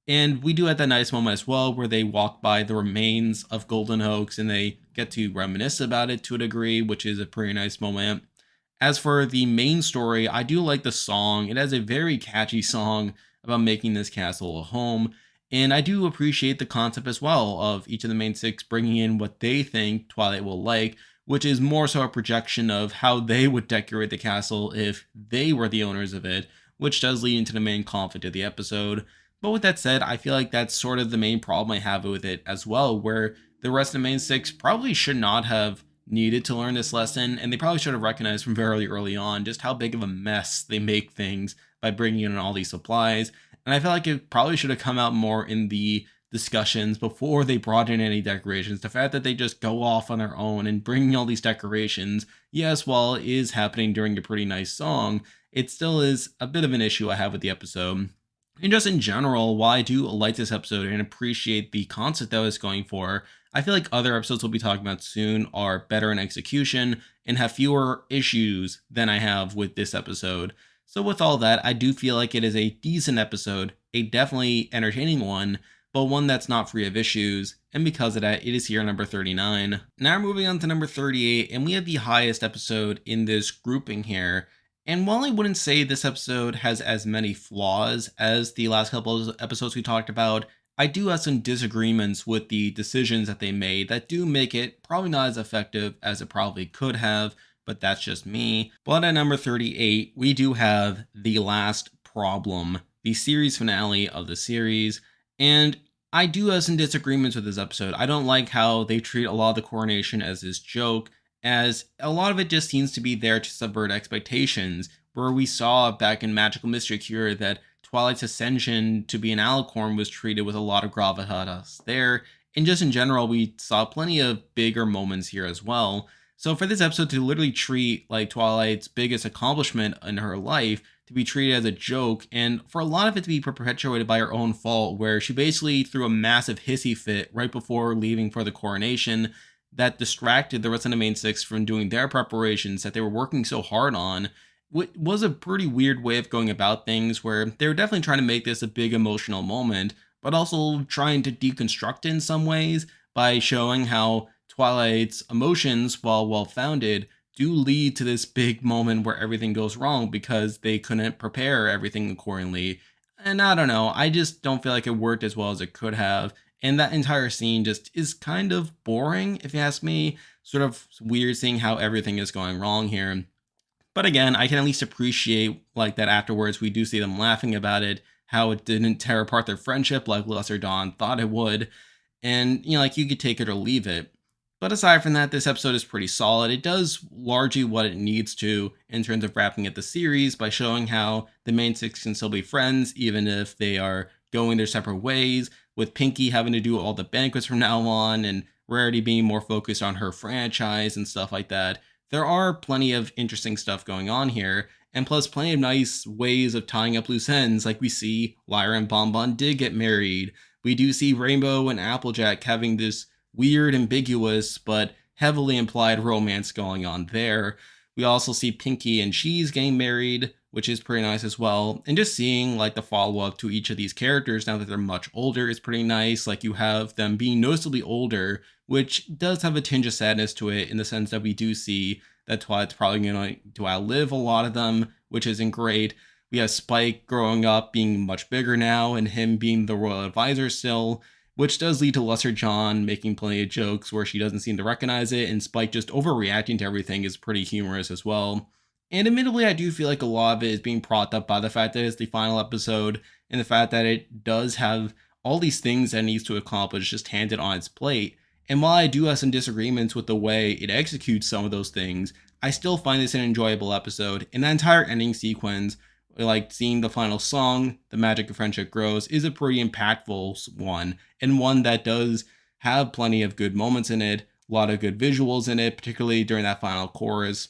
And we do have that nice moment as well where they walk by the remains of Golden Oaks and they get to reminisce about it to a degree, which is a pretty nice moment. As for the main story, I do like the song. It has a very catchy song about making this castle a home. And I do appreciate the concept as well of each of the main six bringing in what they think Twilight will like, which is more so a projection of how they would decorate the castle if they were the owners of it, which does lead into the main conflict of the episode. But with that said, I feel like that's sort of the main problem I have with it as well, where the rest of the main six probably should not have needed to learn this lesson, and they probably should have recognized from very early on just how big of a mess they make things by bringing in all these supplies. And I feel like it probably should have come out more in the discussions before they brought in any decorations. The fact that they just go off on their own and bringing all these decorations, yes, while it is happening during a pretty nice song, it still is a bit of an issue I have with the episode. And just in general, while I do like this episode and appreciate the concept that I was going for, I feel like other episodes we'll be talking about soon are better in execution and have fewer issues than I have with this episode. So, with all that, I do feel like it is a decent episode, a definitely entertaining one, but one that's not free of issues. And because of that, it is here number 39. Now we're moving on to number 38, and we have the highest episode in this grouping here. And while I wouldn't say this episode has as many flaws as the last couple of episodes we talked about, I do have some disagreements with the decisions that they made that do make it probably not as effective as it probably could have, but that's just me. But at number 38, we do have The Last Problem, the series finale of the series. And I do have some disagreements with this episode. I don't like how they treat a lot of the coronation as this joke, as a lot of it just seems to be there to subvert expectations, where we saw back in Magical Mystery Cure that Twilight's ascension to be an alicorn was treated with a lot of gravitas there, and just in general, we saw plenty of bigger moments here as well. So for this episode to literally treat like Twilight's biggest accomplishment in her life to be treated as a joke, and for a lot of it to be perpetuated by her own fault, where she basically threw a massive hissy fit right before leaving for the coronation, that distracted the rest of the main six from doing their preparations that they were working so hard on, was a pretty weird way of going about things, where they were definitely trying to make this a big emotional moment, but also trying to deconstruct it in some ways by showing how Twilight's emotions, while well founded, do lead to this big moment where everything goes wrong because they couldn't prepare everything accordingly. And I don't know, I just don't feel like it worked as well as it could have. And that entire scene just is kind of boring, if you ask me. Sort of weird seeing how everything is going wrong here. But again, I can at least appreciate like that afterwards we do see them laughing about it, how it didn't tear apart their friendship like Lesser Dawn thought it would. And, like you could take it or leave it. But aside from that, this episode is pretty solid. It does largely what it needs to in terms of wrapping up the series by showing how the main six can still be friends, even if they are going their separate ways, with Pinky having to do all the banquets from now on, and Rarity being more focused on her franchise and stuff like that. There are plenty of interesting stuff going on here, and plus plenty of nice ways of tying up loose ends, like we see Lyra and Bonbon did get married. We do see Rainbow and Applejack having this weird, ambiguous, but heavily implied romance going on there. We also see Pinky and Cheese getting married, which is pretty nice as well. And just seeing like the follow up to each of these characters now that they're much older is pretty nice. Like you have them being noticeably older, which does have a tinge of sadness to it in the sense that we do see that Twilight's probably going to outlive a lot of them, which isn't great. We have Spike growing up, being much bigger now, and him being the royal advisor still, which does lead to Lesser John making plenty of jokes where she doesn't seem to recognize it, and Spike just overreacting to everything is pretty humorous as well. And admittedly, I do feel like a lot of it is being propped up by the fact that it's the final episode, and the fact that it does have all these things that it needs to accomplish just handed on its plate. And while I do have some disagreements with the way it executes some of those things, I still find this an enjoyable episode, and that entire ending sequence, like seeing the final song, The Magic of Friendship Grows, is a pretty impactful one, and one that does have plenty of good moments in it, a lot of good visuals in it, particularly during that final chorus.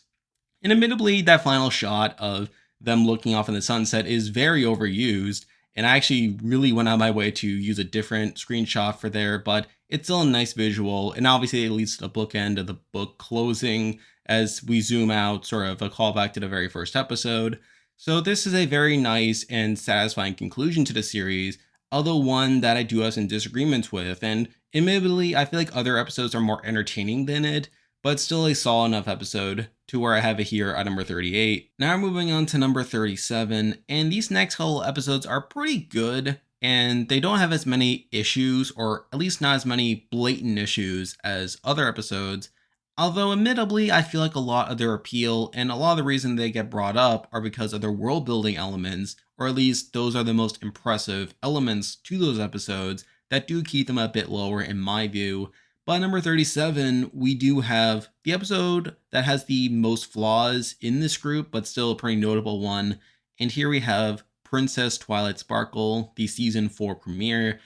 And admittedly, that final shot of them looking off in the sunset is very overused, and I actually really went out of my way to use a different screenshot for there, but it's still a nice visual, and obviously it leads to the bookend of the book closing as we zoom out, sort of a callback to the very first episode. So this is a very nice and satisfying conclusion to the series, although one that I do have some disagreements with, and admittedly, I feel like other episodes are more entertaining than it, but still a solid enough episode to where I have it here at number 38. Now we're moving on to number 37, and these next couple episodes are pretty good, and they don't have as many issues, or at least not as many blatant issues as other episodes. Although, admittedly, I feel like a lot of their appeal and a lot of the reason they get brought up are because of their world building elements, or at least those are the most impressive elements to those episodes that do keep them a bit lower in my view. By number 37, we do have the episode that has the most flaws in this group, but still a pretty notable one. And here we have Princess Twilight Sparkle, the season 4 premiere.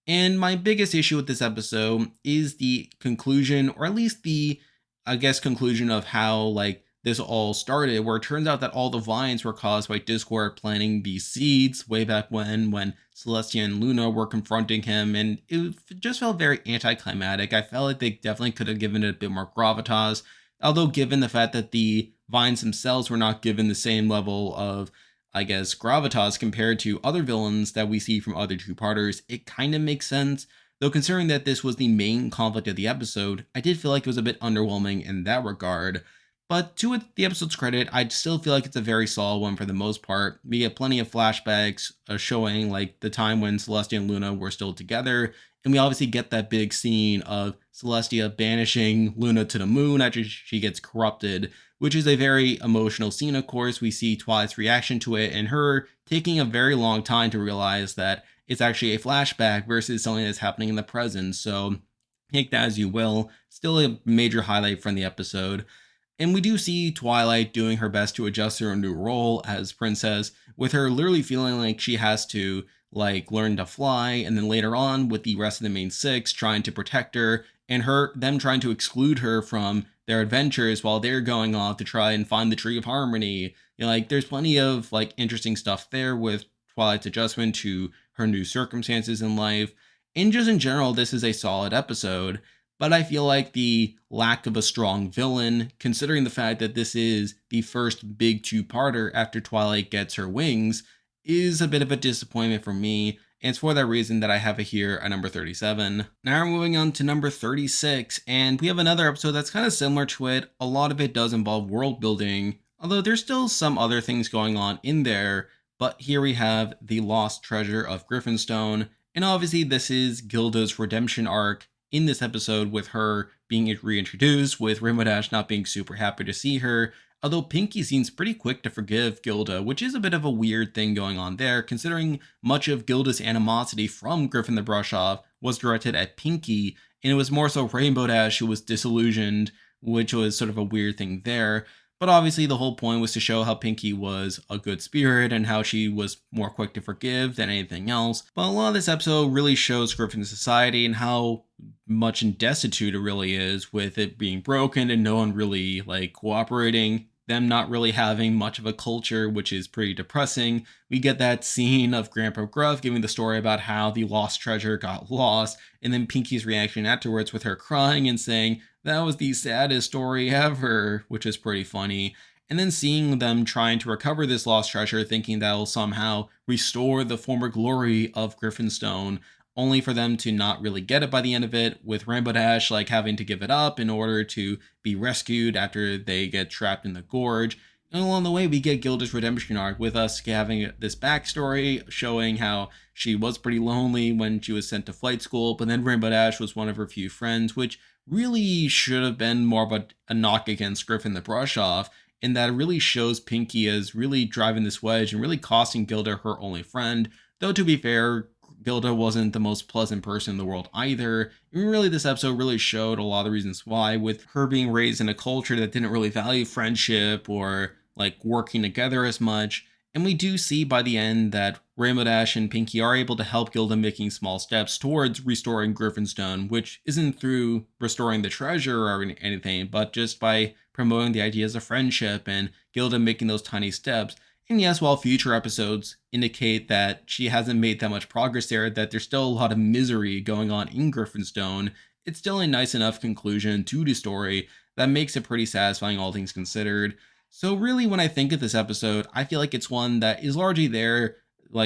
And my biggest issue with this episode is the conclusion, or at least the conclusion of how this all started, where it turns out that all the vines were caused by Discord planting these seeds way back when Celestia and Luna were confronting him, and it just felt very anticlimactic. I felt like they definitely could have given it a bit more gravitas, although given the fact that the vines themselves were not given the same level of gravitas compared to other villains that we see from other two-parters, it kind of makes sense. Though considering that this was the main conflict of the episode, I did feel like it was a bit underwhelming in that regard. But to the episode's credit, I still feel like it's a very solid one for the most part. We get plenty of flashbacks showing the time when Celestia and Luna were still together, and we obviously get that big scene of Celestia banishing Luna to the moon after she gets corrupted, which is a very emotional scene, of course. We see Twilight's reaction to it and her taking a very long time to realize that it's actually a flashback versus something that's happening in the present. So take that as you will. Still a major highlight from the episode. And we do see Twilight doing her best to adjust to her new role as princess, with her literally feeling like she has to learn to fly, and then later on with the rest of the main six trying to protect her, and them trying to exclude her from their adventures while they're going off to try and find the Tree of Harmony. There's plenty of interesting stuff there with Twilight's adjustment to her new circumstances in life. And just in general, this is a solid episode. But I feel like the lack of a strong villain, considering the fact that this is the first big two-parter after Twilight gets her wings, is a bit of a disappointment for me. And it's for that reason that I have it here at number 37. Now we're moving on to number 36, and we have another episode that's kind of similar to it. A lot of it does involve world building, although there's still some other things going on in there. But here we have the lost treasure of Griffinstone, and obviously this is Gilda's redemption arc in this episode, with her being reintroduced, with Rainbow Dash not being super happy to see her, although Pinkie seems pretty quick to forgive Gilda, which is a bit of a weird thing going on there, considering much of Gilda's animosity from Griffin the Brush-Off was directed at Pinkie, and it was more so Rainbow Dash who was disillusioned, which was sort of a weird thing there. But obviously the whole point was to show how Pinkie was a good spirit and how she was more quick to forgive than anything else. But a lot of this episode really shows Griffin's society and how much in destitute it really is, with it being broken and no one really cooperating, them not really having much of a culture, which is pretty depressing. We get that scene of Grandpa Gruff giving the story about how the lost treasure got lost, and then Pinkie's reaction afterwards with her crying and saying, "That was the saddest story ever," which is pretty funny. And then seeing them trying to recover this lost treasure, thinking that will somehow restore the former glory of Griffinstone, only for them to not really get it by the end of it, with Rainbow Dash having to give it up in order to be rescued after they get trapped in the gorge. And along the way, we get Gilda's redemption arc, with us having this backstory showing how she was pretty lonely when she was sent to flight school, but then Rainbow Dash was one of her few friends, which really should have been more of a knock against Griffin the Brush-Off, in that it really shows Pinkie as really driving this wedge and really costing Gilda her only friend. Though to be fair, Gilda wasn't the most pleasant person in the world either. And really, this episode really showed a lot of the reasons why, with her being raised in a culture that didn't really value friendship or working together as much. And we do see by the end that Rainbow Dash and Pinkie are able to help Gilda, making small steps towards restoring Griffinstone, which isn't through restoring the treasure or anything, but just by promoting the ideas of friendship and Gilda making those tiny steps. And yes, while future episodes indicate that she hasn't made that much progress there, that there's still a lot of misery going on in Griffinstone, it's still a nice enough conclusion to the story that makes it pretty satisfying, all things considered. So really, when I think of this episode, I feel like it's one that is largely there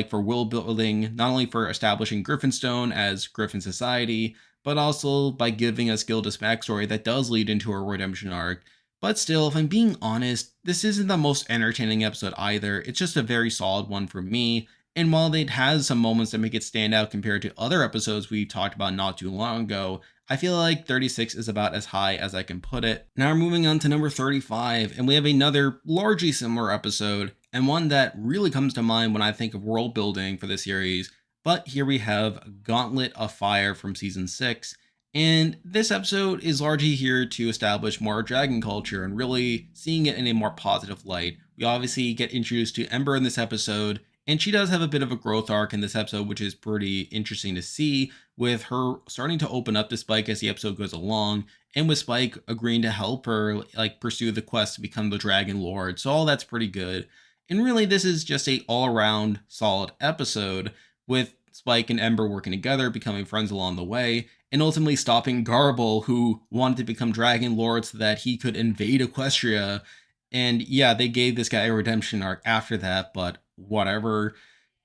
for world building, not only for establishing Griffinstone as Griffin society, but also by giving us Gilda's backstory that does lead into her redemption arc. But still, if I'm being honest, this isn't the most entertaining episode either. It's just a very solid one for me. And while it has some moments that make it stand out compared to other episodes we talked about not too long ago, I feel like 36 is about as high as I can put it. Now we're moving on to number 35, and we have another largely similar episode, and one that really comes to mind when I think of world building for the series. But here we have Gauntlet of Fire from season 6. And this episode is largely here to establish more dragon culture and really seeing it in a more positive light. We obviously get introduced to Ember in this episode, and she does have a bit of a growth arc in this episode, which is pretty interesting to see, with her starting to open up to Spike as the episode goes along, and with Spike agreeing to help her like pursue the quest to become the Dragon Lord. So all that's pretty good. And really, this is just a all-around solid episode, with Spike and Ember working together, becoming friends along the way, and ultimately stopping Garble, who wanted to become Dragon Lord so that he could invade Equestria. And yeah, they gave this guy a redemption arc after that, but whatever.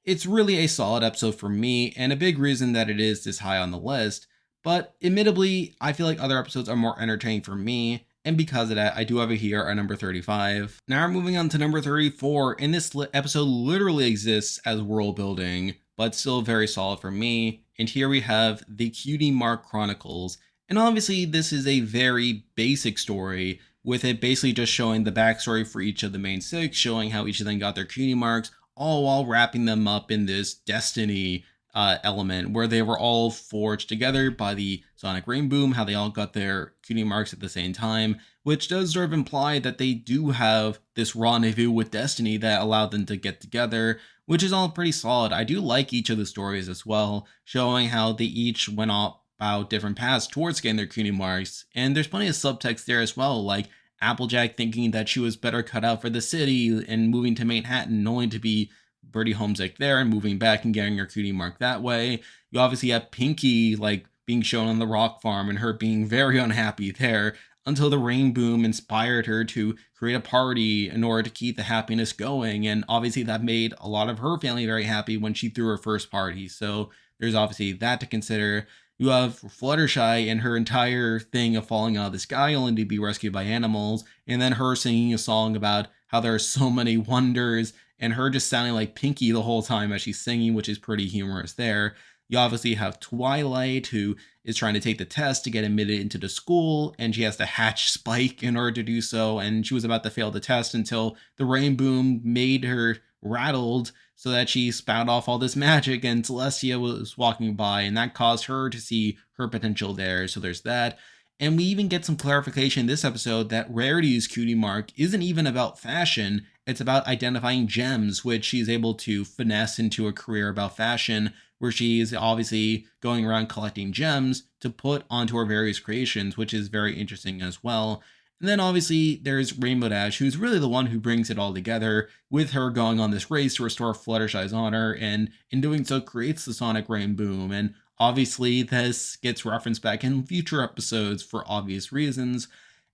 It's really a solid episode for me, and a big reason that it is this high on the list. But admittedly, I feel like other episodes are more entertaining for me, and because of that, I do have it here at number 35. Now we're moving on to number 34, and this episode literally exists as world building, but still very solid for me. And here we have the Cutie Mark Chronicles. And obviously, this is a very basic story, with it basically just showing the backstory for each of the main six, showing how each of them got their cutie marks, all while wrapping them up in this destiny element where they were all forged together by the sonic rain boom, how they all got their cutie marks at the same time, which does sort of imply that they do have this rendezvous with destiny that allowed them to get together, which is all pretty solid. I do like each of the stories as well, showing how they each went off about different paths towards getting their cutie marks, and there's plenty of subtext there as well, like Applejack thinking that she was better cut out for the city and moving to Manhattan, only to be pretty homesick there and moving back and getting her cutie mark that way. You obviously have Pinky like being shown on the rock farm and her being very unhappy there, until the rain boom inspired her to create a party in order to keep the happiness going. And obviously that made a lot of her family very happy when she threw her first party. So there's obviously that to consider. You have Fluttershy and her entire thing of falling out of the sky only to be rescued by animals, and then her singing a song about how there are so many wonders, and her just sounding like Pinky the whole time as she's singing, which is pretty humorous there. You obviously have Twilight, who is trying to take the test to get admitted into the school, and she has to hatch Spike in order to do so, and she was about to fail the test until the rain boom made her rattled so that she spout off all this magic, and Celestia was walking by, and that caused her to see her potential there. So there's that. And we even get some clarification in this episode that Rarity's cutie mark isn't even about fashion, it's about identifying gems, which she's able to finesse into a career about fashion, where she's obviously going around collecting gems to put onto her various creations, which is very interesting as well. And then obviously there's Rainbow Dash, who's really the one who brings it all together, with her going on this race to restore Fluttershy's honor, and in doing so creates the Sonic Rain Boom. And obviously this gets referenced back in future episodes for obvious reasons.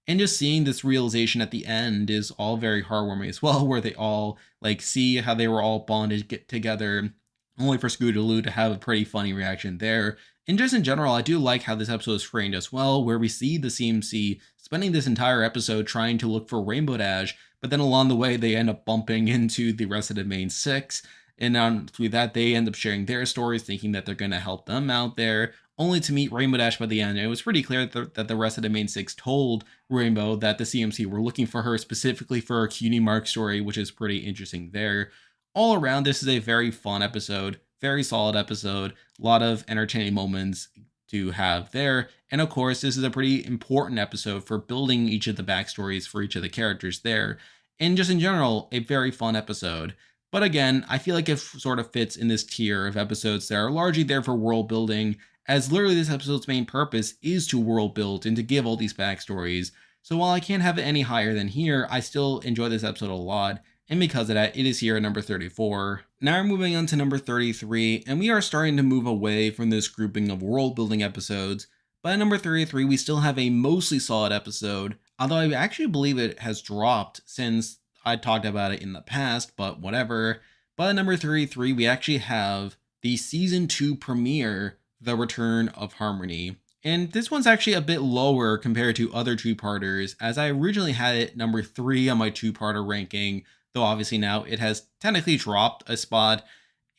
And just seeing this realization at the end is all very heartwarming as well, where they all like see how they were all bonded get together, only for Scootaloo to have a pretty funny reaction there. And just in general, I do like how this episode is framed as well, where we see the CMC spending this entire episode trying to look for Rainbow Dash, but then along the way they end up bumping into the rest of the main six. And on through that, they end up sharing their stories, thinking that they're going to help them out there, only to meet Rainbow Dash by the end. And it was pretty clear that the rest of the main six told Rainbow that the CMC were looking for her specifically for a cutie mark story, which is pretty interesting there. All around, this is a very fun episode, very solid episode, a lot of entertaining moments to have there. And of course, this is a pretty important episode for building each of the backstories for each of the characters there. And just in general, a very fun episode. But again, I feel like it sort of fits in this tier of episodes that are largely there for world building, as literally this episode's main purpose is to world build and to give all these backstories. So while I can't have it any higher than here, I still enjoy this episode a lot. And because of that, it is here at number 34. Now we're moving on to number 33, and we are starting to move away from this grouping of world building episodes. But at number 33, we still have a mostly solid episode, although I actually believe it has dropped since I talked about it in the past, but whatever. But at number 33, we actually have the season 2 premiere, The Return of Harmony. And this one's actually a bit lower compared to other two-parters, as I originally had it number 3 on my two-parter ranking, though obviously now it has technically dropped a spot.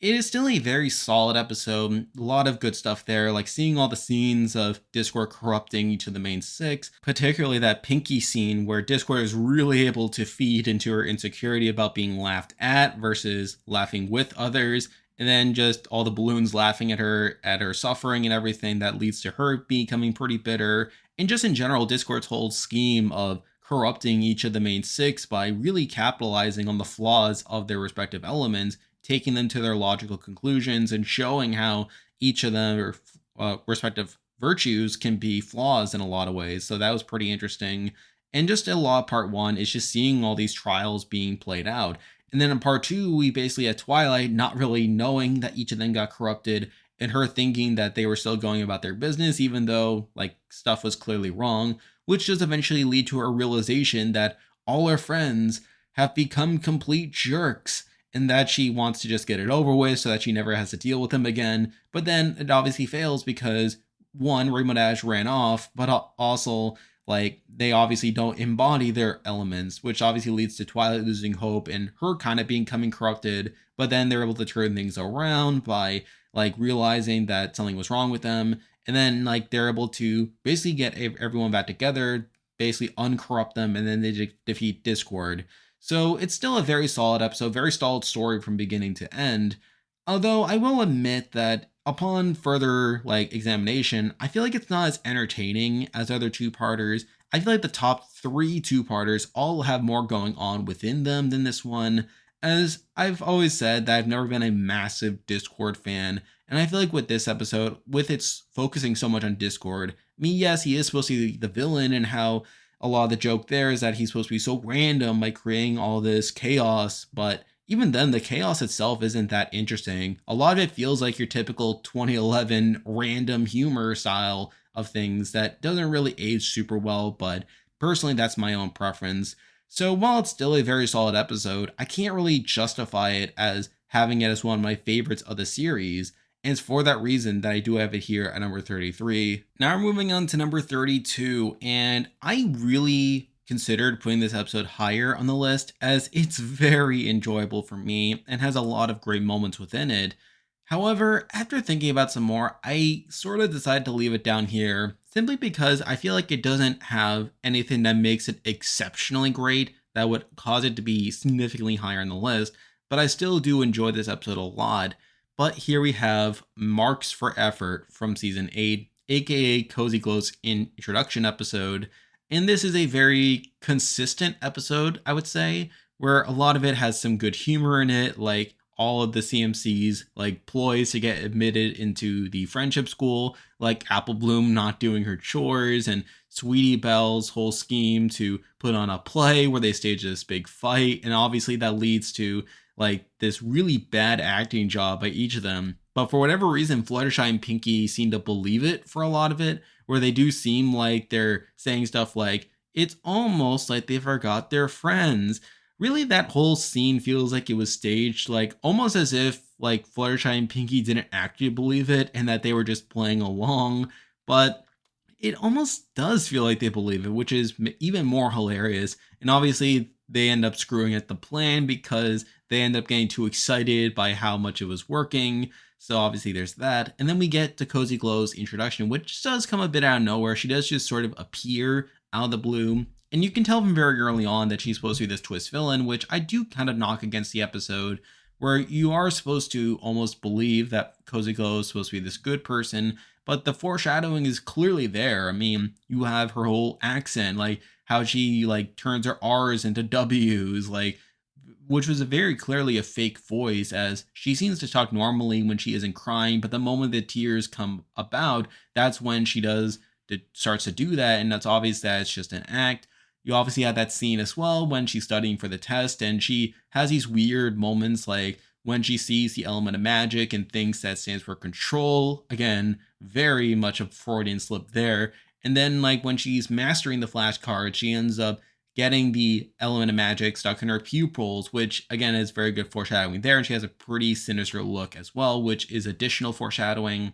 It is still a very solid episode. A lot of good stuff there, like seeing all the scenes of Discord corrupting each of the main six, particularly that Pinky scene where Discord is really able to feed into her insecurity about being laughed at versus laughing with others. And then just all the balloons laughing at her suffering and everything that leads to her becoming pretty bitter. And just in general, Discord's whole scheme of corrupting each of the main six by really capitalizing on the flaws of their respective elements, taking them to their logical conclusions and showing how each of them respective virtues can be flaws in a lot of ways. So that was pretty interesting. And just a lot of part one is just seeing all these trials being played out. And then in part two, we basically had Twilight not really knowing that each of them got corrupted and her thinking that they were still going about their business, even though like stuff was clearly wrong, which does eventually lead to her realization that all her friends have become complete jerks and that she wants to just get it over with so that she never has to deal with them again. But then it obviously fails because one, Rainbow Dash ran off, but also like they obviously don't embody their elements, which obviously leads to Twilight losing hope and her kind of becoming corrupted. But then they're able to turn things around by like realizing that something was wrong with them, and then like they're able to basically get everyone back together, basically uncorrupt them, and then they defeat Discord. So it's still a very solid episode, very solid story from beginning to end. Although I will admit that upon further like examination, I feel like it's not as entertaining as other two-parters. I feel like the top three two-parters all have more going on within them than this one. As I've always said that I've never been a massive Discord fan, and I feel like with this episode, with its focusing so much on Discord, I mean, yes, he is supposed to be the villain, and how a lot of the joke there is that he's supposed to be so random by creating all this chaos, but even then, the chaos itself isn't that interesting. A lot of it feels like your typical 2011 random humor style of things that doesn't really age super well, but personally, that's my own preference. So while it's still a very solid episode, I can't really justify it as having it as one of my favorites of the series. And it's for that reason that I do have it here at number 33. Now we're moving on to number 32, and I really considered putting this episode higher on the list as it's very enjoyable for me and has a lot of great moments within it. However, after thinking about some more, I sort of decided to leave it down here simply because I feel like it doesn't have anything that makes it exceptionally great that would cause it to be significantly higher on the list, but I still do enjoy this episode a lot. But here we have Marks for Effort from season 8, aka Cozy Glow's introduction episode. And this is a very consistent episode, I would say, where a lot of it has some good humor in it, like all of the CMC's like ploys to get admitted into the friendship school, like Apple Bloom not doing her chores, and Sweetie Belle's whole scheme to put on a play where they stage this big fight. And obviously that leads to like this really bad acting job by each of them. But for whatever reason, Fluttershy and Pinky seem to believe it for a lot of it, where they do seem like they're saying stuff like, it's almost like they forgot their friends. Really, that whole scene feels like it was staged, like almost as if like Fluttershy and Pinky didn't actually believe it and that they were just playing along. But it almost does feel like they believe it, which is even more hilarious. And obviously, they end up screwing at the plan because they end up getting too excited by how much it was working. So obviously there's that. And then we get to Cozy Glow's introduction, which does come a bit out of nowhere. She does just sort of appear out of the blue. And you can tell from very early on that she's supposed to be this twist villain, which I do kind of knock against the episode, where you are supposed to almost believe that Cozy Glow is supposed to be this good person, but the foreshadowing is clearly there. I mean, you have her whole accent, like how she like turns her R's into W's, like which was a very clearly a fake voice, as she seems to talk normally when she isn't crying, but the moment the tears come about, that's when she starts to do that, and that's obvious that it's just an act. You obviously have that scene as well when she's studying for the test, and she has these weird moments like when she sees the element of magic and thinks that stands for control. Again, very much a Freudian slip there. And then like when she's mastering the flashcard, she ends up getting the element of magic stuck in her pupils, which again is very good foreshadowing there. And she has a pretty sinister look as well, which is additional foreshadowing.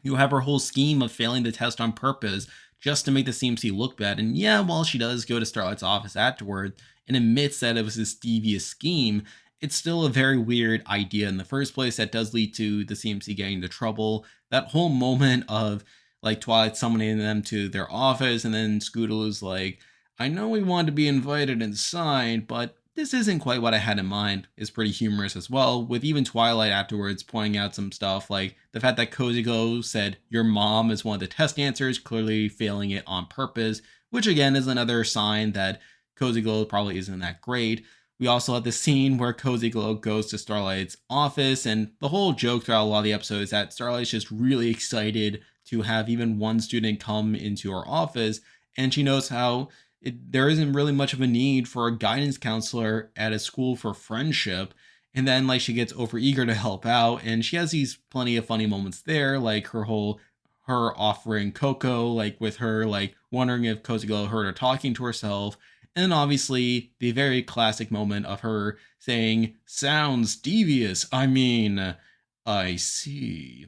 You have her whole scheme of failing the test on purpose just to make the CMC look bad. And yeah, while she does go to Starlight's office afterward and admits that it was this devious scheme, it's still a very weird idea in the first place that does lead to the CMC getting into trouble. That whole moment of like Twilight summoning them to their office, and then Scootaloo is like, I know we want to be invited and signed, but this isn't quite what I had in mind, is pretty humorous as well, with even Twilight afterwards pointing out some stuff like the fact that Cozy Glow said your mom is one of the test answers, clearly failing it on purpose, which again is another sign that Cozy Glow probably isn't that great. We also have the scene where Cozy Glow goes to Starlight's office, and the whole joke throughout a lot of the episode is that Starlight's just really excited to have even one student come into her office, and she knows how there isn't really much of a need for a guidance counselor at a school for friendship. And then like she gets overeager to help out, and she has these plenty of funny moments there, like her offering Coco, like with her like wondering if Cozy Glow heard her talking to herself. And then obviously the very classic moment of her saying, sounds devious. I mean, I see.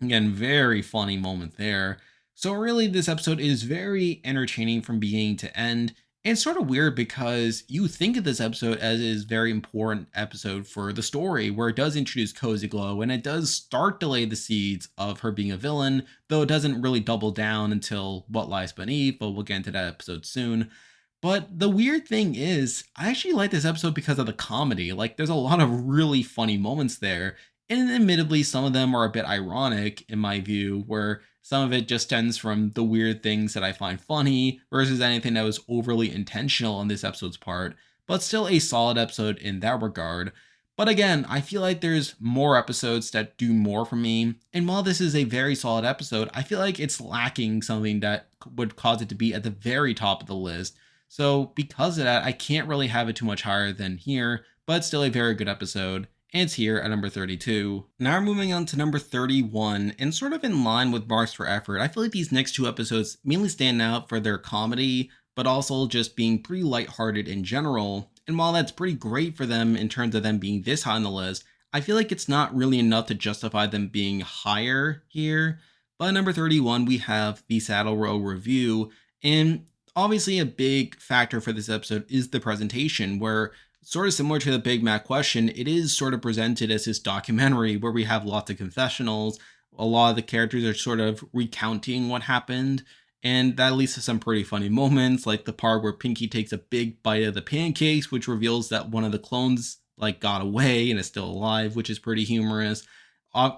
Again, very funny moment there. So really, this episode is very entertaining from beginning to end. And it's sort of weird because you think of this episode as is very important episode for the story, where it does introduce Cozy Glow and it does start to lay the seeds of her being a villain, though it doesn't really double down until What Lies Beneath, but we'll get into that episode soon. But the weird thing is, I actually like this episode because of the comedy. Like, there's a lot of really funny moments there. And admittedly, some of them are a bit ironic in my view, where some of it just stems from the weird things that I find funny versus anything that was overly intentional on this episode's part. But still a solid episode in that regard. But again, I feel like there's more episodes that do more for me. And while this is a very solid episode, I feel like it's lacking something that would cause it to be at the very top of the list. So because of that, I can't really have it too much higher than here, but it's still a very good episode. And it's here at number 32. Now we're moving on to number 31, and sort of in line with Marks for Effort, I feel like these next two episodes mainly stand out for their comedy, but also just being pretty lighthearted in general. And while that's pretty great for them in terms of them being this high on the list, I feel like it's not really enough to justify them being higher here. But at number 31, we have the Saddle Row Review, and obviously a big factor for this episode is the presentation, where sort of similar to the Big Mac question, it is sort of presented as this documentary where we have lots of confessionals. A lot of the characters are sort of recounting what happened, and that leads to some pretty funny moments, like the part where Pinky takes a big bite of the pancakes, which reveals that one of the clones like got away and is still alive, which is pretty humorous.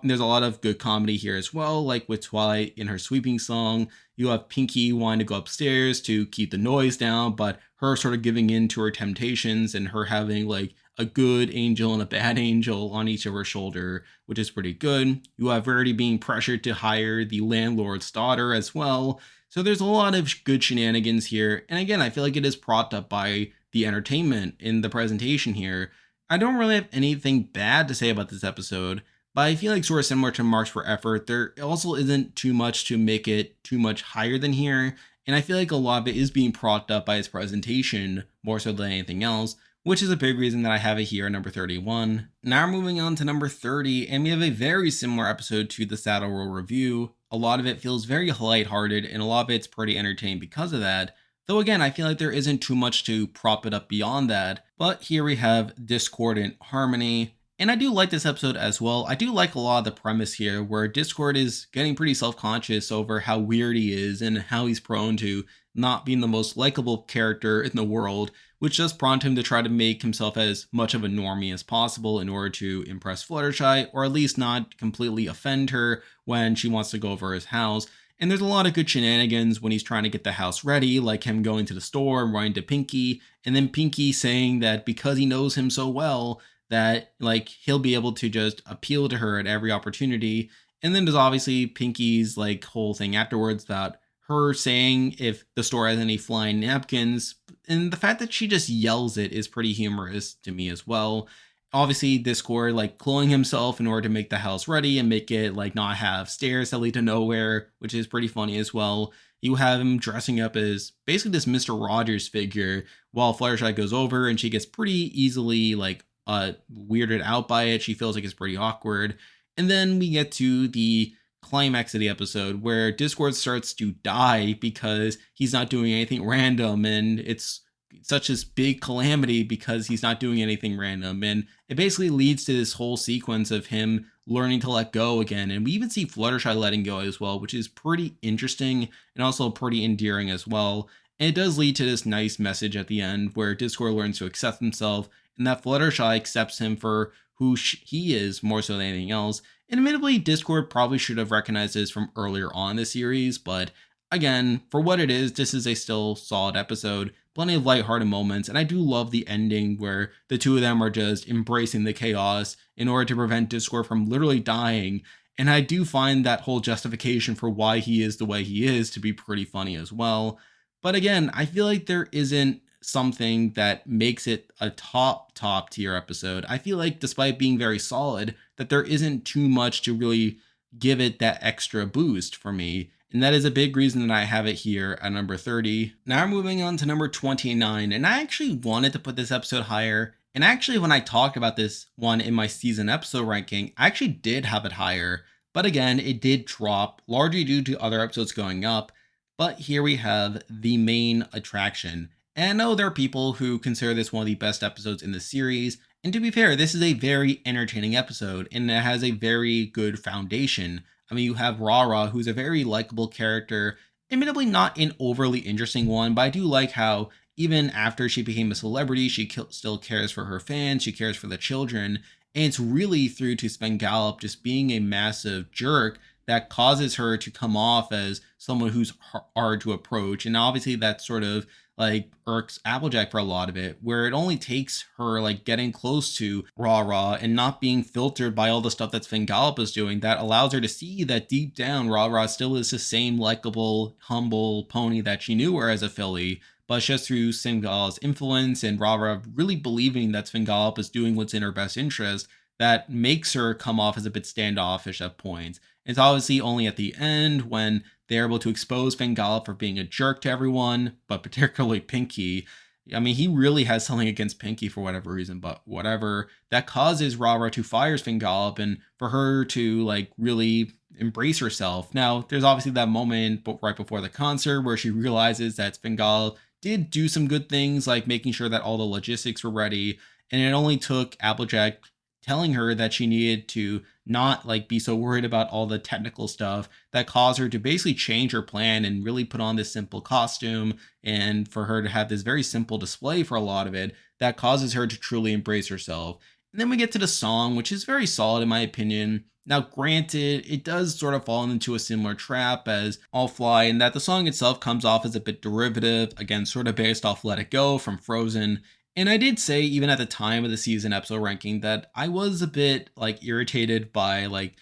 There's a lot of good comedy here as well, like with Twilight in her sweeping song. You have Pinky wanting to go upstairs to keep the noise down, but her sort of giving in to her temptations and her having like a good angel and a bad angel on each of her shoulder, which is pretty good. You have Verity being pressured to hire the landlord's daughter as well. So there's a lot of good shenanigans here. And again, I feel like it is propped up by the entertainment in the presentation here. I don't really have anything bad to say about this episode, but I feel like sort of similar to Marks for Effort, there also isn't too much to make it too much higher than here. And I feel like a lot of it is being propped up by its presentation more so than anything else, which is a big reason that I have it here at number 31. Now we're moving on to number 30, and we have a very similar episode to the Saddle Row Review. A lot of it feels very lighthearted, and a lot of it's pretty entertaining because of that. Though again, I feel like there isn't too much to prop it up beyond that. But here we have Discordant Harmony. And I do like this episode as well. I do like a lot of the premise here where Discord is getting pretty self-conscious over how weird he is and how he's prone to not being the most likable character in the world, which does prompt him to try to make himself as much of a normie as possible in order to impress Fluttershy, or at least not completely offend her when she wants to go over his house. And there's a lot of good shenanigans when he's trying to get the house ready, like him going to the store and running to Pinky, and then Pinky saying that because he knows him so well, that like he'll be able to just appeal to her at every opportunity. And then there's obviously Pinky's like whole thing afterwards about her saying if the store has any flying napkins, and the fact that she just yells it is pretty humorous to me as well. Obviously Discord like cloning himself in order to make the house ready and make it like not have stairs that lead to nowhere, which is pretty funny as well. You have him dressing up as basically this Mr. Rogers figure while Fluttershy goes over, and she gets pretty easily like weirded out by it. She feels like it's pretty awkward. And then we get to the climax of the episode where Discord starts to die because he's not doing anything random, and it's such this big calamity because he's not doing anything random. And it basically leads to this whole sequence of him learning to let go again. And we even see Fluttershy letting go as well, which is pretty interesting and also pretty endearing as well. And it does lead to this nice message at the end where Discord learns to accept himself and that Fluttershy accepts him for who he is more so than anything else. And admittedly, Discord probably should have recognized this from earlier on in the series, but again, for what it is, this is a still solid episode. Plenty of lighthearted moments, and I do love the ending where the two of them are just embracing the chaos in order to prevent Discord from literally dying. And I do find that whole justification for why he is the way he is to be pretty funny as well. But again, I feel like there isn't something that makes it a top tier episode. I feel like despite being very solid, that there isn't too much to really give it that extra boost for me. And that is a big reason that I have it here at number 30. Now we're moving on to number 29. And I actually wanted to put this episode higher. And actually, when I talked about this one in my season episode ranking, I actually did have it higher. But again, it did drop largely due to other episodes going up. But here we have the main attraction. And I know there are people who consider this one of the best episodes in the series. And to be fair, this is a very entertaining episode and it has a very good foundation. I mean, you have Rara, who's a very likable character, admittedly not an overly interesting one, but I do like how even after she became a celebrity, she still cares for her fans, she cares for the children, and it's really through to Svengali just being a massive jerk that causes her to come off as someone who's hard to approach. And obviously that sort of like irks Applejack for a lot of it, where it only takes her like getting close to Rah and not being filtered by all the stuff that Svengali is doing that allows her to see that deep down Rah still is the same likable, humble pony that she knew her as a filly, but it's just through Svengali's influence and Rah really believing that Svengali is doing what's in her best interest that makes her come off as a bit standoffish at points. It's obviously only at the end when they're able to expose Svengali for being a jerk to everyone, but particularly Pinky. I mean, he really has something against Pinky for whatever reason, but whatever. That causes Rara to fire Svengali and for her to like really embrace herself. Now, there's obviously that moment right before the concert where she realizes that Svengali did do some good things, like making sure that all the logistics were ready. And it only took Applejack telling her that she needed to not like be so worried about all the technical stuff that caused her to basically change her plan and really put on this simple costume and for her to have this very simple display for a lot of it that causes her to truly embrace herself. And then we get to the song, which is very solid in my opinion. Now, granted, it does sort of fall into a similar trap as All Fly, in that the song itself comes off as a bit derivative, again, sort of based off Let It Go from Frozen. And I did say, even at the time of the season episode ranking, that I was a bit like irritated by like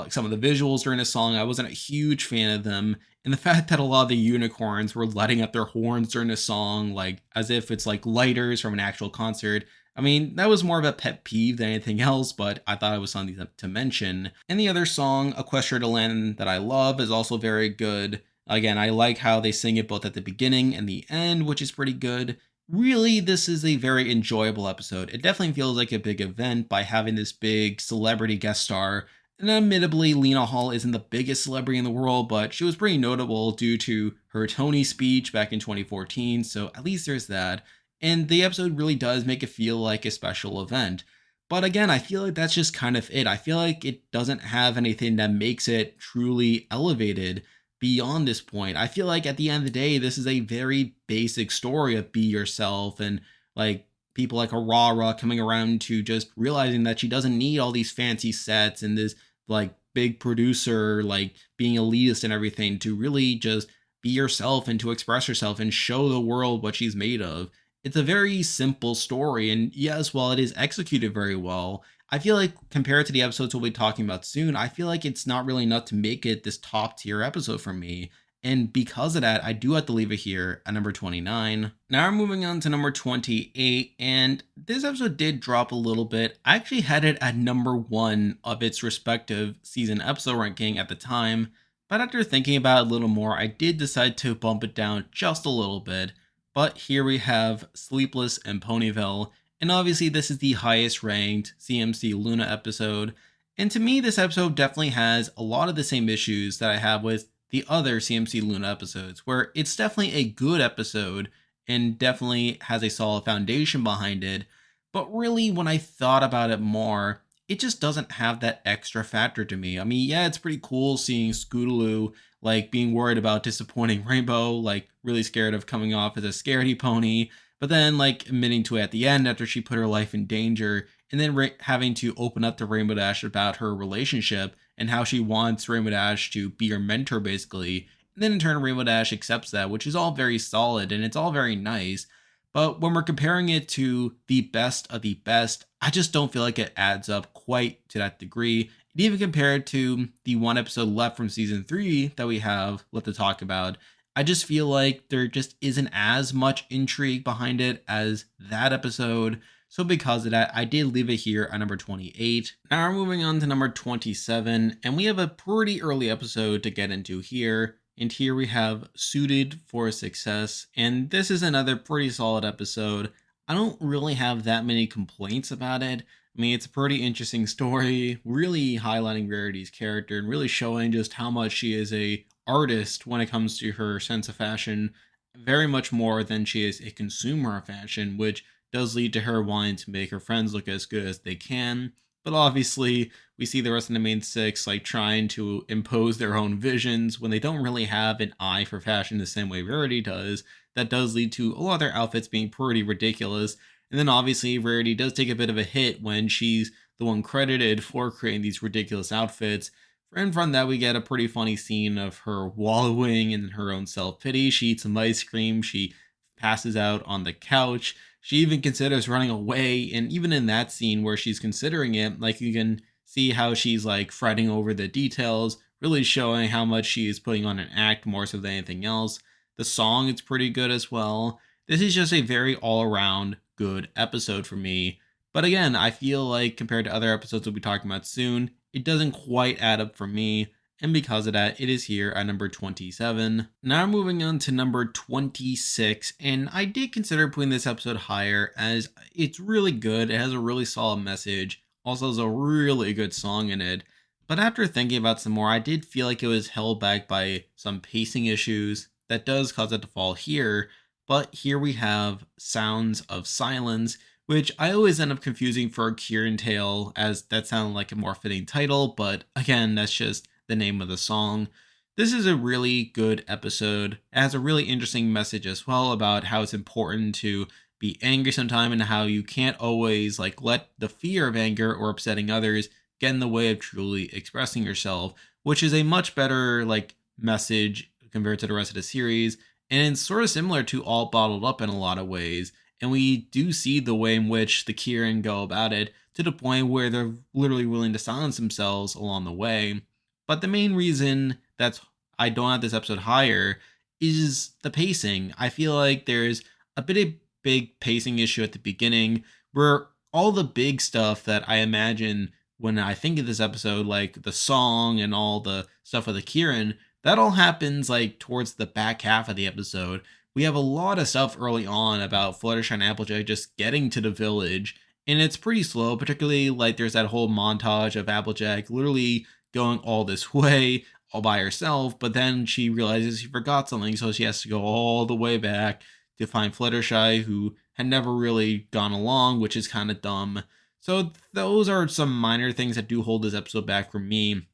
some of the visuals during the song. I wasn't a huge fan of them. And the fact that a lot of the unicorns were letting up their horns during the song, like as if it's like lighters from an actual concert. I mean, that was more of a pet peeve than anything else, but I thought it was something to mention. And the other song, Equestria to Land, that I love is also very good. Again, I like how they sing it both at the beginning and the end, which is pretty good. Really, this is a very enjoyable episode. It definitely feels like a big event by having this big celebrity guest star. And admittedly, Lena Hall isn't the biggest celebrity in the world, but she was pretty notable due to her Tony speech back in 2014, so at least there's that. And the episode really does make it feel like a special event. But again, I feel like that's just kind of it. I feel like it doesn't have anything that makes it truly elevated beyond this point. I feel like at the end of the day, this is a very basic story of be yourself and like people like Aurora coming around to just realizing that she doesn't need all these fancy sets and this like big producer like being elitist and everything to really just be yourself and to express herself and show the world what she's made of. It's a very simple story, and yes, while it is executed very well, I feel like compared to the episodes we'll be talking about soon, I feel like it's not really enough to make it this top tier episode for me. And because of that, I do have to leave it here at number 29. Now we're moving on to number 28, and this episode did drop a little bit. I actually had it at number 1 of its respective season episode ranking at the time, but after thinking about it a little more, I did decide to bump it down just a little bit. But here we have Sleepless in Ponyville, and obviously this is the highest ranked CMC Luna episode. And to me, this episode definitely has a lot of the same issues that I have with the other CMC Luna episodes, where it's definitely a good episode. and definitely has a solid foundation behind it. But really, when I thought about it more, it just doesn't have that extra factor to me. I mean, yeah, it's pretty cool seeing Scootaloo like being worried about disappointing Rainbow, like really scared of coming off as a scaredy pony, but then like admitting to it at the end after she put her life in danger, and then having to open up to Rainbow Dash about her relationship and how she wants Rainbow Dash to be her mentor, basically. And then in turn, Rainbow Dash accepts that, which is all very solid and it's all very nice. But when we're comparing it to the best of the best, I just don't feel like it adds up quite to that degree. And even compared to the one episode left from season 3 that we have left to talk about, I just feel like there just isn't as much intrigue behind it as that episode. So because of that, I did leave it here at number 28. Now we're moving on to number 27, and we have a pretty early episode to get into here. And here we have Suited for Success, and this is another pretty solid episode. I don't really have that many complaints about it. I mean, it's a pretty interesting story, really highlighting Rarity's character and really showing just how much she is a artist when it comes to her sense of fashion, very much more than she is a consumer of fashion, which does lead to her wanting to make her friends look as good as they can. But obviously, we see the rest of the main six like trying to impose their own visions when they don't really have an eye for fashion the same way Rarity does. That does lead to a lot of their outfits being pretty ridiculous. And then obviously, Rarity does take a bit of a hit when she's the one credited for creating these ridiculous outfits. And from that, we get a pretty funny scene of her wallowing in her own self pity. She eats some ice cream. She passes out on the couch. She even considers running away. And even in that scene where she's considering it, like you can see how she's like fretting over the details, really showing how much she is putting on an act more so than anything else. The song is pretty good as well. This is just a very all around good episode for me. But again, I feel like compared to other episodes we'll be talking about soon, it doesn't quite add up for me. And because of that, it is here at number 27. Now moving on to number 26, and I did consider putting this episode higher as it's really good. It has a really solid message, also has a really good song in it. But after thinking about some more, I did feel like it was held back by some pacing issues that does cause it to fall here. But here we have Sounds of Silence, which I always end up confusing for Kieran Tale, as that sounded like a more fitting title, but again, that's just the name of the song. This is a really good episode. It has a really interesting message as well about how it's important to be angry sometime and how you can't always like let the fear of anger or upsetting others get in the way of truly expressing yourself, which is a much better like message compared to the rest of the series. And it's sort of similar to All Bottled Up in a lot of ways. And we do see the way in which the Kieran go about it to the point where they're literally willing to silence themselves along the way. But the main reason that I don't have this episode higher is the pacing. I feel like there's a bit of big pacing issue at the beginning where all the big stuff that I imagine when I think of this episode, like the song and all the stuff with the Kieran, that all happens like towards the back half of the episode. We have a lot of stuff early on about Fluttershy and Applejack just getting to the village, and it's pretty slow, particularly like there's that whole montage of Applejack literally going all this way all by herself, but then she realizes she forgot something, so she has to go all the way back to find Fluttershy, who had never really gone along, which is kind of dumb. So those are some minor things that do hold this episode back for me.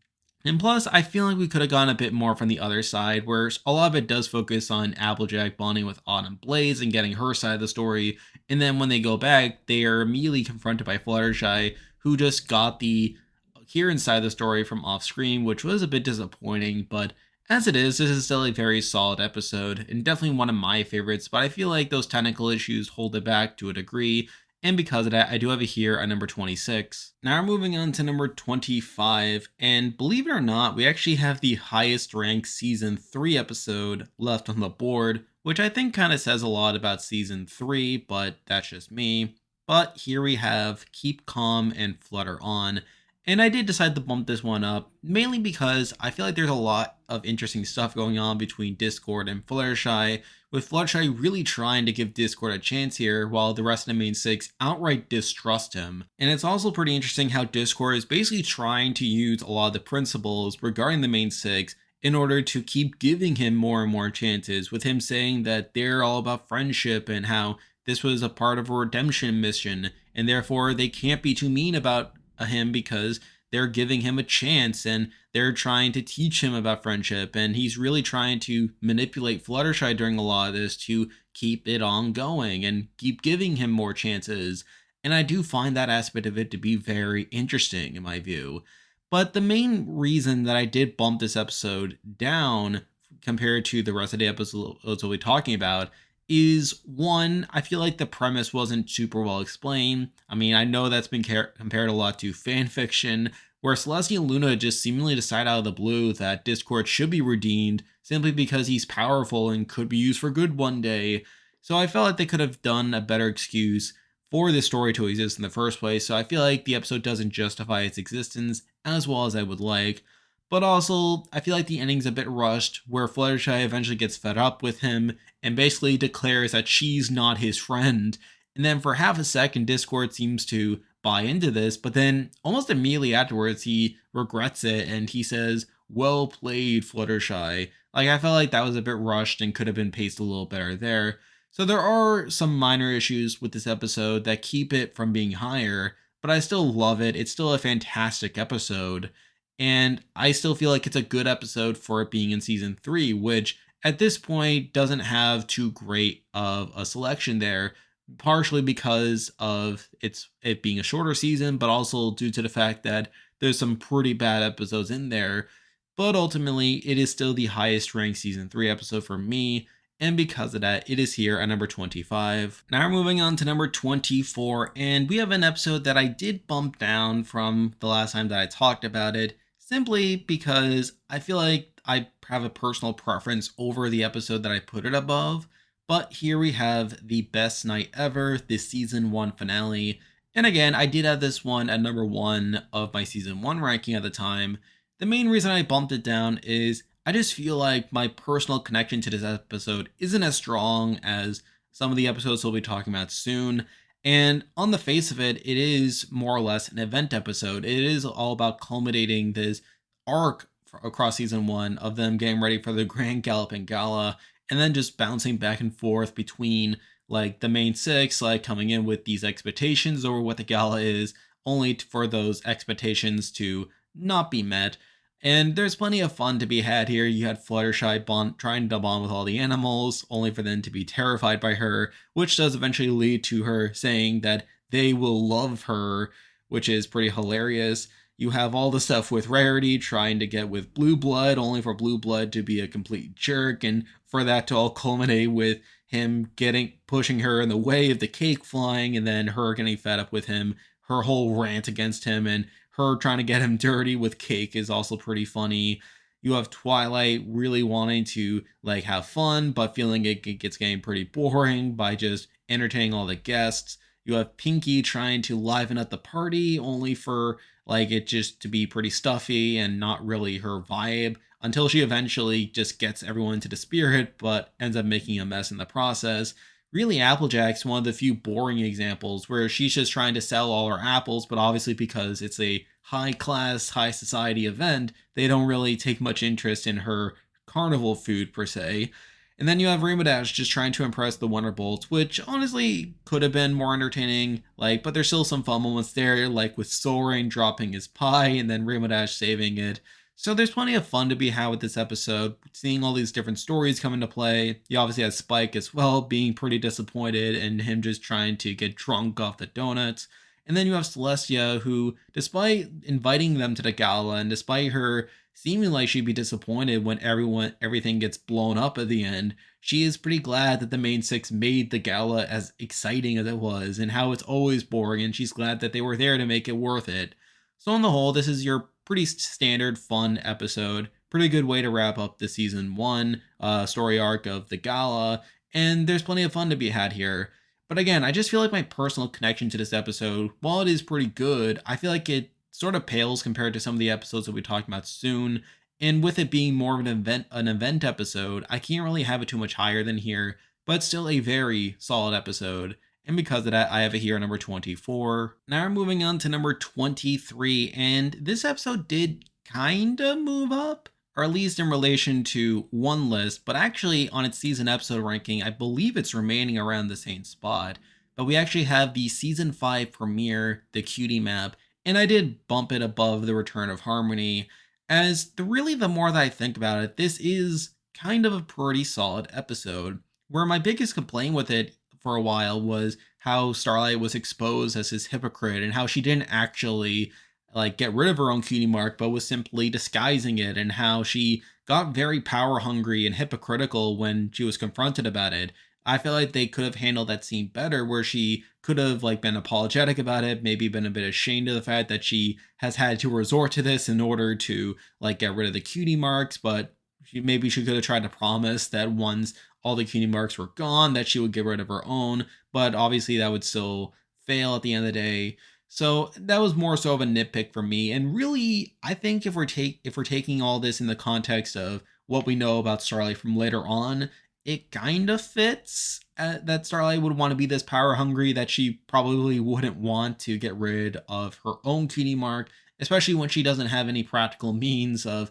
And plus, I feel like we could have gone a bit more from the other side, where a lot of it does focus on Applejack bonding with Autumn Blaze and getting her side of the story. And then when they go back, they are immediately confronted by Fluttershy, who just got the Kieran side of the story from off screen, which was a bit disappointing. But as it is, this is still a very solid episode, and definitely one of my favorites. But I feel like those technical issues hold it back to a degree. And because of that, I do have it here at number 26. Now we're moving on to number 25. And believe it or not, we actually have the highest ranked season 3 episode left on the board, which I think kind of says a lot about season 3, but that's just me. But here we have Keep Calm and Flutter On. And I did decide to bump this one up, mainly because I feel like there's a lot of interesting stuff going on between Discord and Fluttershy, with Fluttershy really trying to give Discord a chance here, while the rest of the main six outright distrust him. And it's also pretty interesting how Discord is basically trying to use a lot of the principles regarding the main six in order to keep giving him more and more chances, with him saying that they're all about friendship and how this was a part of a redemption mission, and therefore they can't be too mean about him because they're giving him a chance and they're trying to teach him about friendship. And he's really trying to manipulate Fluttershy during a lot of this to keep it on going and keep giving him more chances. And I do find that aspect of it to be very interesting in my view. But the main reason that I did bump this episode down compared to the rest of the episodes we'll be talking about is one, I feel like the premise wasn't super well explained. I mean, I know that's been compared a lot to fan fiction, where Celestia and Luna just seemingly decide out of the blue that Discord should be redeemed simply because he's powerful and could be used for good one day. So I felt like they could have done a better excuse for this story to exist in the first place. So I feel like the episode doesn't justify its existence as well as I would like. But also, I feel like the ending's a bit rushed, where Fluttershy eventually gets fed up with him and basically declares that she's not his friend. And then for half a second, Discord seems to buy into this, but then almost immediately afterwards, he regrets it and he says, "Well played, Fluttershy." Like, I felt like that was a bit rushed and could have been paced a little better there. So there are some minor issues with this episode that keep it from being higher, but I still love it. It's still a fantastic episode. And I still feel like it's a good episode for it being in season 3, which at this point doesn't have too great of a selection there, partially because of it being a shorter season, but also due to the fact that there's some pretty bad episodes in there. But ultimately, it is still the highest ranked season 3 episode for me, and because of that, it is here at number 25. Now we're moving on to number 24, and we have an episode that I did bump down from the last time that I talked about it, simply because I feel like I have a personal preference over the episode that I put it above. But here we have The Best Night Ever, the season 1 finale. And again, I did have this one at number 1 of my season 1 ranking at the time. The main reason I bumped it down is I just feel like my personal connection to this episode isn't as strong as some of the episodes we'll be talking about soon. And on the face of it, it is more or less an event episode. It is all about culminating this arc across season 1 of them getting ready for the Grand Galloping Gala, and then just bouncing back and forth between like the main 6, like coming in with these expectations over what the gala is, only for those expectations to not be met. And there's plenty of fun to be had here. You had Fluttershy trying to bond with all the animals, only for them to be terrified by her, which does eventually lead to her saying that they will love her, which is pretty hilarious. You have all the stuff with Rarity trying to get with Blue Blood, only for Blue Blood to be a complete jerk, and for that to all culminate with him pushing her in the way of the cake flying, and then her getting fed up with him, her whole rant against him, and her trying to get him dirty with cake is also pretty funny. You have Twilight really wanting to like have fun, but feeling it gets getting pretty boring by just entertaining all the guests. You have Pinky trying to liven up the party, only for like it just to be pretty stuffy and not really her vibe, until she eventually just gets everyone into the spirit, but ends up making a mess in the process. Really, Applejack's one of the few boring examples where she's just trying to sell all her apples, but obviously because it's a high class, high society event, they don't really take much interest in her carnival food per se. And then you have Rainbow Dash just trying to impress the Wonderbolts, which honestly could have been more entertaining, like, but there's still some fun moments there, like with Soaring dropping his pie and then Rainbow Dash saving it. So there's plenty of fun to be had with this episode, seeing all these different stories come into play. You obviously have Spike as well, being pretty disappointed and him just trying to get drunk off the donuts. And then you have Celestia, who, despite inviting them to the gala and despite her seeming like she'd be disappointed when everything gets blown up at the end, she is pretty glad that the main 6 made the gala as exciting as it was and how it's always boring, and she's glad that they were there to make it worth it. So on the whole, this is your pretty standard fun episode. Pretty good way to wrap up the season 1 story arc of the gala, and there's plenty of fun to be had here. But again, I just feel like my personal connection to this episode, while it is pretty good, I feel like it sort of pales compared to some of the episodes that we talk about soon. And with it being more of an event episode, I can't really have it too much higher than here, but still a very solid episode. And because of that, I have it here at number 24. Now we're moving on to number 23, and this episode did kind of move up or at least in relation to one list, but actually on its season episode ranking, I believe it's remaining around the same spot. But we actually have the season 5 premiere, the cutie map, and I did bump it above the Return of Harmony. As really the more that I think about it, this is kind of a pretty solid episode. Where my biggest complaint with it for a while was how Starlight was exposed as his hypocrite and how she didn't actually get rid of her own cutie mark but was simply disguising it, and how she got very power hungry and hypocritical when she was confronted about it. I feel like they could have handled that scene better, where she could have been apologetic about it, maybe been a bit ashamed of the fact that she has had to resort to this in order to get rid of the cutie marks. But maybe she could have tried to promise that once all the cutie marks were gone, that she would get rid of her own. But obviously, that would still fail at the end of the day. So that was more so of a nitpick for me. And really, I think if we're taking all this in the context of what we know about Starlight from later on, it kind of fits that Starlight would want to be this power hungry, that she probably wouldn't want to get rid of her own cutie mark, especially when she doesn't have any practical means of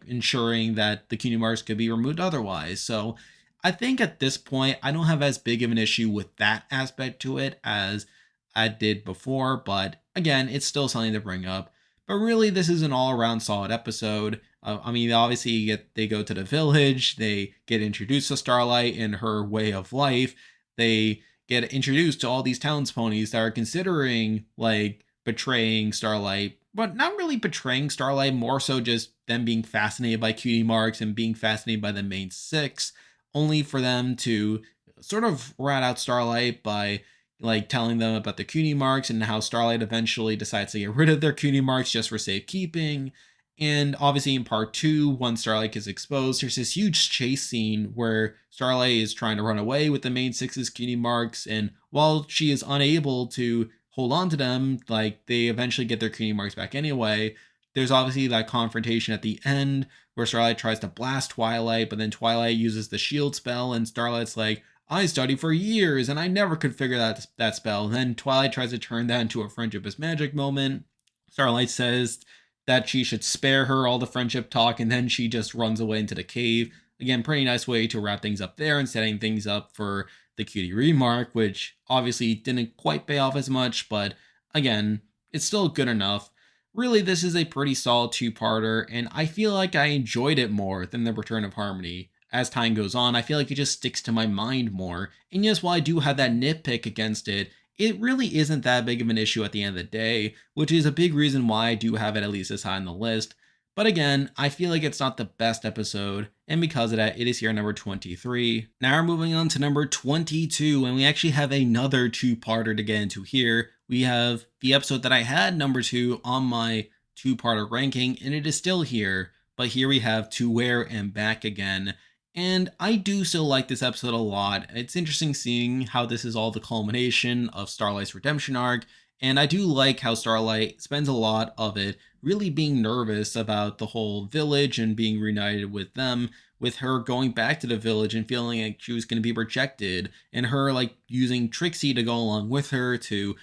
ensuring that the cutie marks could be removed otherwise. So I think at this point, I don't have as big of an issue with that aspect to it as I did before, but again, it's still something to bring up. But really, this is an all-around solid episode. I mean, obviously, they go to the village, they get introduced to Starlight and her way of life. They get introduced to all these townspeople that are considering betraying Starlight, but not really betraying Starlight, more so just them being fascinated by cutie marks and being fascinated by the main six, only for them to sort of rat out Starlight by telling them about the cutie marks, and how Starlight eventually decides to get rid of their cutie marks just for safekeeping. And obviously in part 2, once Starlight gets exposed, there's this huge chase scene where Starlight is trying to run away with the main six's cutie marks, and while she is unable to hold on to them, they eventually get their cutie marks back anyway. There's obviously that confrontation at the end where Starlight tries to blast Twilight, but then Twilight uses the shield spell, and Starlight's like, I studied for years and I never could figure that spell. And then Twilight tries to turn that into a friendship is magic moment. Starlight says that she should spare her all the friendship talk, and then she just runs away into the cave. Again, pretty nice way to wrap things up there and setting things up for the cutie remark, which obviously didn't quite pay off as much, but again, it's still good enough. Really, this is a pretty solid two-parter, and I feel like I enjoyed it more than The Return of Harmony. As time goes on, I feel like it just sticks to my mind more. And yes, while I do have that nitpick against it, it really isn't that big of an issue at the end of the day, which is a big reason why I do have it at least this high on the list. But again, I feel like it's not the best episode, and because of that, it is here number 23. Now we're moving on to number 22, and we actually have another two-parter to get into here. We have the episode that I had number 2 on my two-parter ranking, and it is still here, but here we have To Where and Back Again. And I do still like this episode a lot. It's interesting seeing how this is all the culmination of Starlight's redemption arc. And I do like how Starlight spends a lot of it really being nervous about the whole village and being reunited with them, with her going back to the village and feeling like she was going to be rejected, and her using Trixie to go along with her to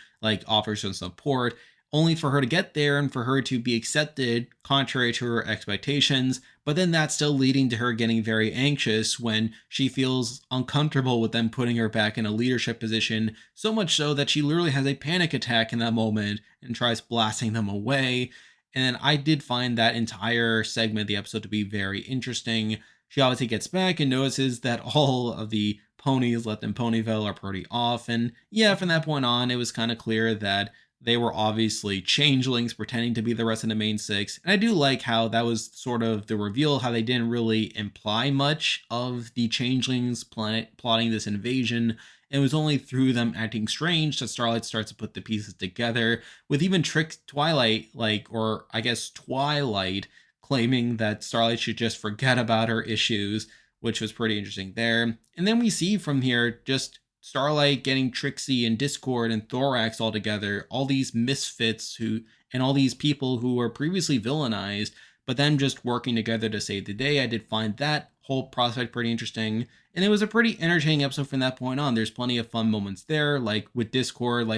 offer some support, only for her to get there and for her to be accepted contrary to her expectations. But then that's still leading to her getting very anxious when she feels uncomfortable with them putting her back in a leadership position, so much so that she literally has a panic attack in that moment and tries blasting them away. And I did find that entire segment of the episode to be very interesting. She obviously gets back and notices that all of the ponies left in Ponyville are pretty off. And yeah, from that point on, it was kind of clear that they were obviously changelings pretending to be the rest of the main six. And I do like how that was sort of the reveal, how they didn't really imply much of the changelings plotting this invasion. It was only through them acting strange that Starlight starts to put the pieces together, with even Twilight, or I guess Twilight, claiming that Starlight should just forget about her issues, which was pretty interesting there. And then we see from here just Starlight getting Trixie and Discord and Thorax all together, all these misfits and all these people who were previously villainized, but then just working together to save the day. I did find that whole prospect pretty interesting, and it was a pretty entertaining episode from that point on. There's plenty of fun moments there, with Discord,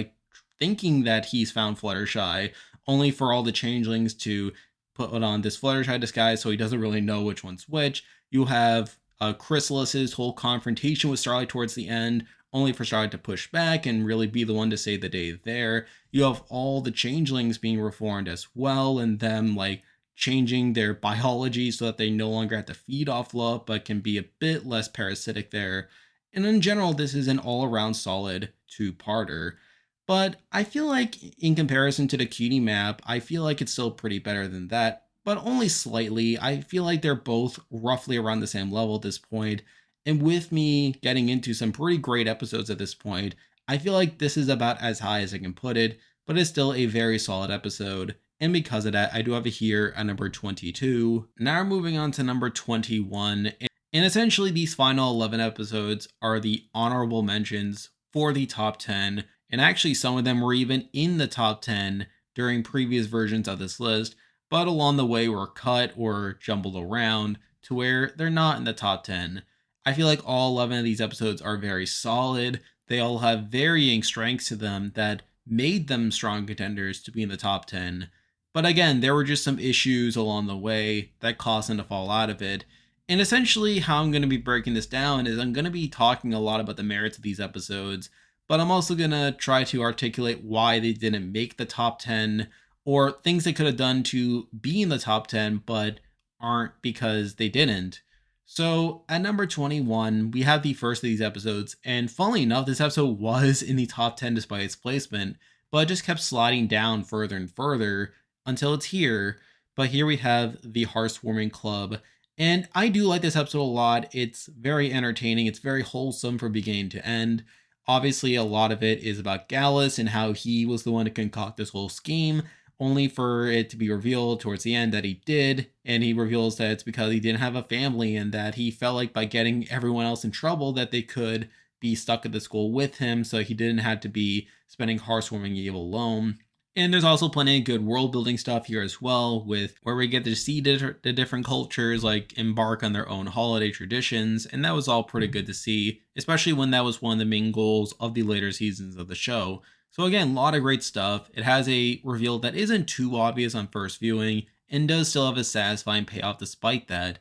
thinking that he's found Fluttershy, only for all the changelings to put on this Fluttershy disguise, so he doesn't really know which one's which. You have Chrysalis's whole confrontation with Starlight towards the end, only for Starlight to push back and really be the one to save the day there. You have all the changelings being reformed as well, and them like changing their biology so that they no longer have to feed off love, but can be a bit less parasitic there. And in general, this is an all around solid two-parter. But I feel like in comparison to the cutie map, I feel like it's still pretty better than that, but only slightly. I feel like they're both roughly around the same level at this point. And with me getting into some pretty great episodes at this point, I feel like this is about as high as I can put it, but it's still a very solid episode. And because of that, I do have it here at number 22. Now we're moving on to number 21. And essentially, these final 11 episodes are the honorable mentions for the top 10. And actually, some of them were even in the top 10 during previous versions of this list, but along the way were cut or jumbled around to where they're not in the top 10. I feel like all 11 of these episodes are very solid. They all have varying strengths to them that made them strong contenders to be in the top 10. But again, there were just some issues along the way that caused them to fall out of it. And essentially, how I'm going to be breaking this down is I'm going to be talking a lot about the merits of these episodes, but I'm also going to try to articulate why they didn't make the top 10 or things they could have done to be in the top 10 but aren't because they didn't. So at number 21, we have the first of these episodes, and funnily enough, this episode was in the top 10 despite its placement, but it just kept sliding down further and further until it's here. But here we have the Heartwarming Club, and I do like this episode a lot. It's very entertaining, it's very wholesome from beginning to end. Obviously, a lot of it is about Gallus and how he was the one to concoct this whole scheme, only for it to be revealed towards the end that he did. And he reveals that it's because he didn't have a family and that he felt like by getting everyone else in trouble that they could be stuck at the school with him, so he didn't have to be spending Heartwarming Eve alone. And there's also plenty of good world building stuff here as well, with where we get to see the different cultures like embark on their own holiday traditions, and that was all pretty good to see, especially when that was one of the main goals of the later seasons of the show. So again, a lot of great stuff. It has a reveal that isn't too obvious on first viewing, and does still have a satisfying payoff despite that.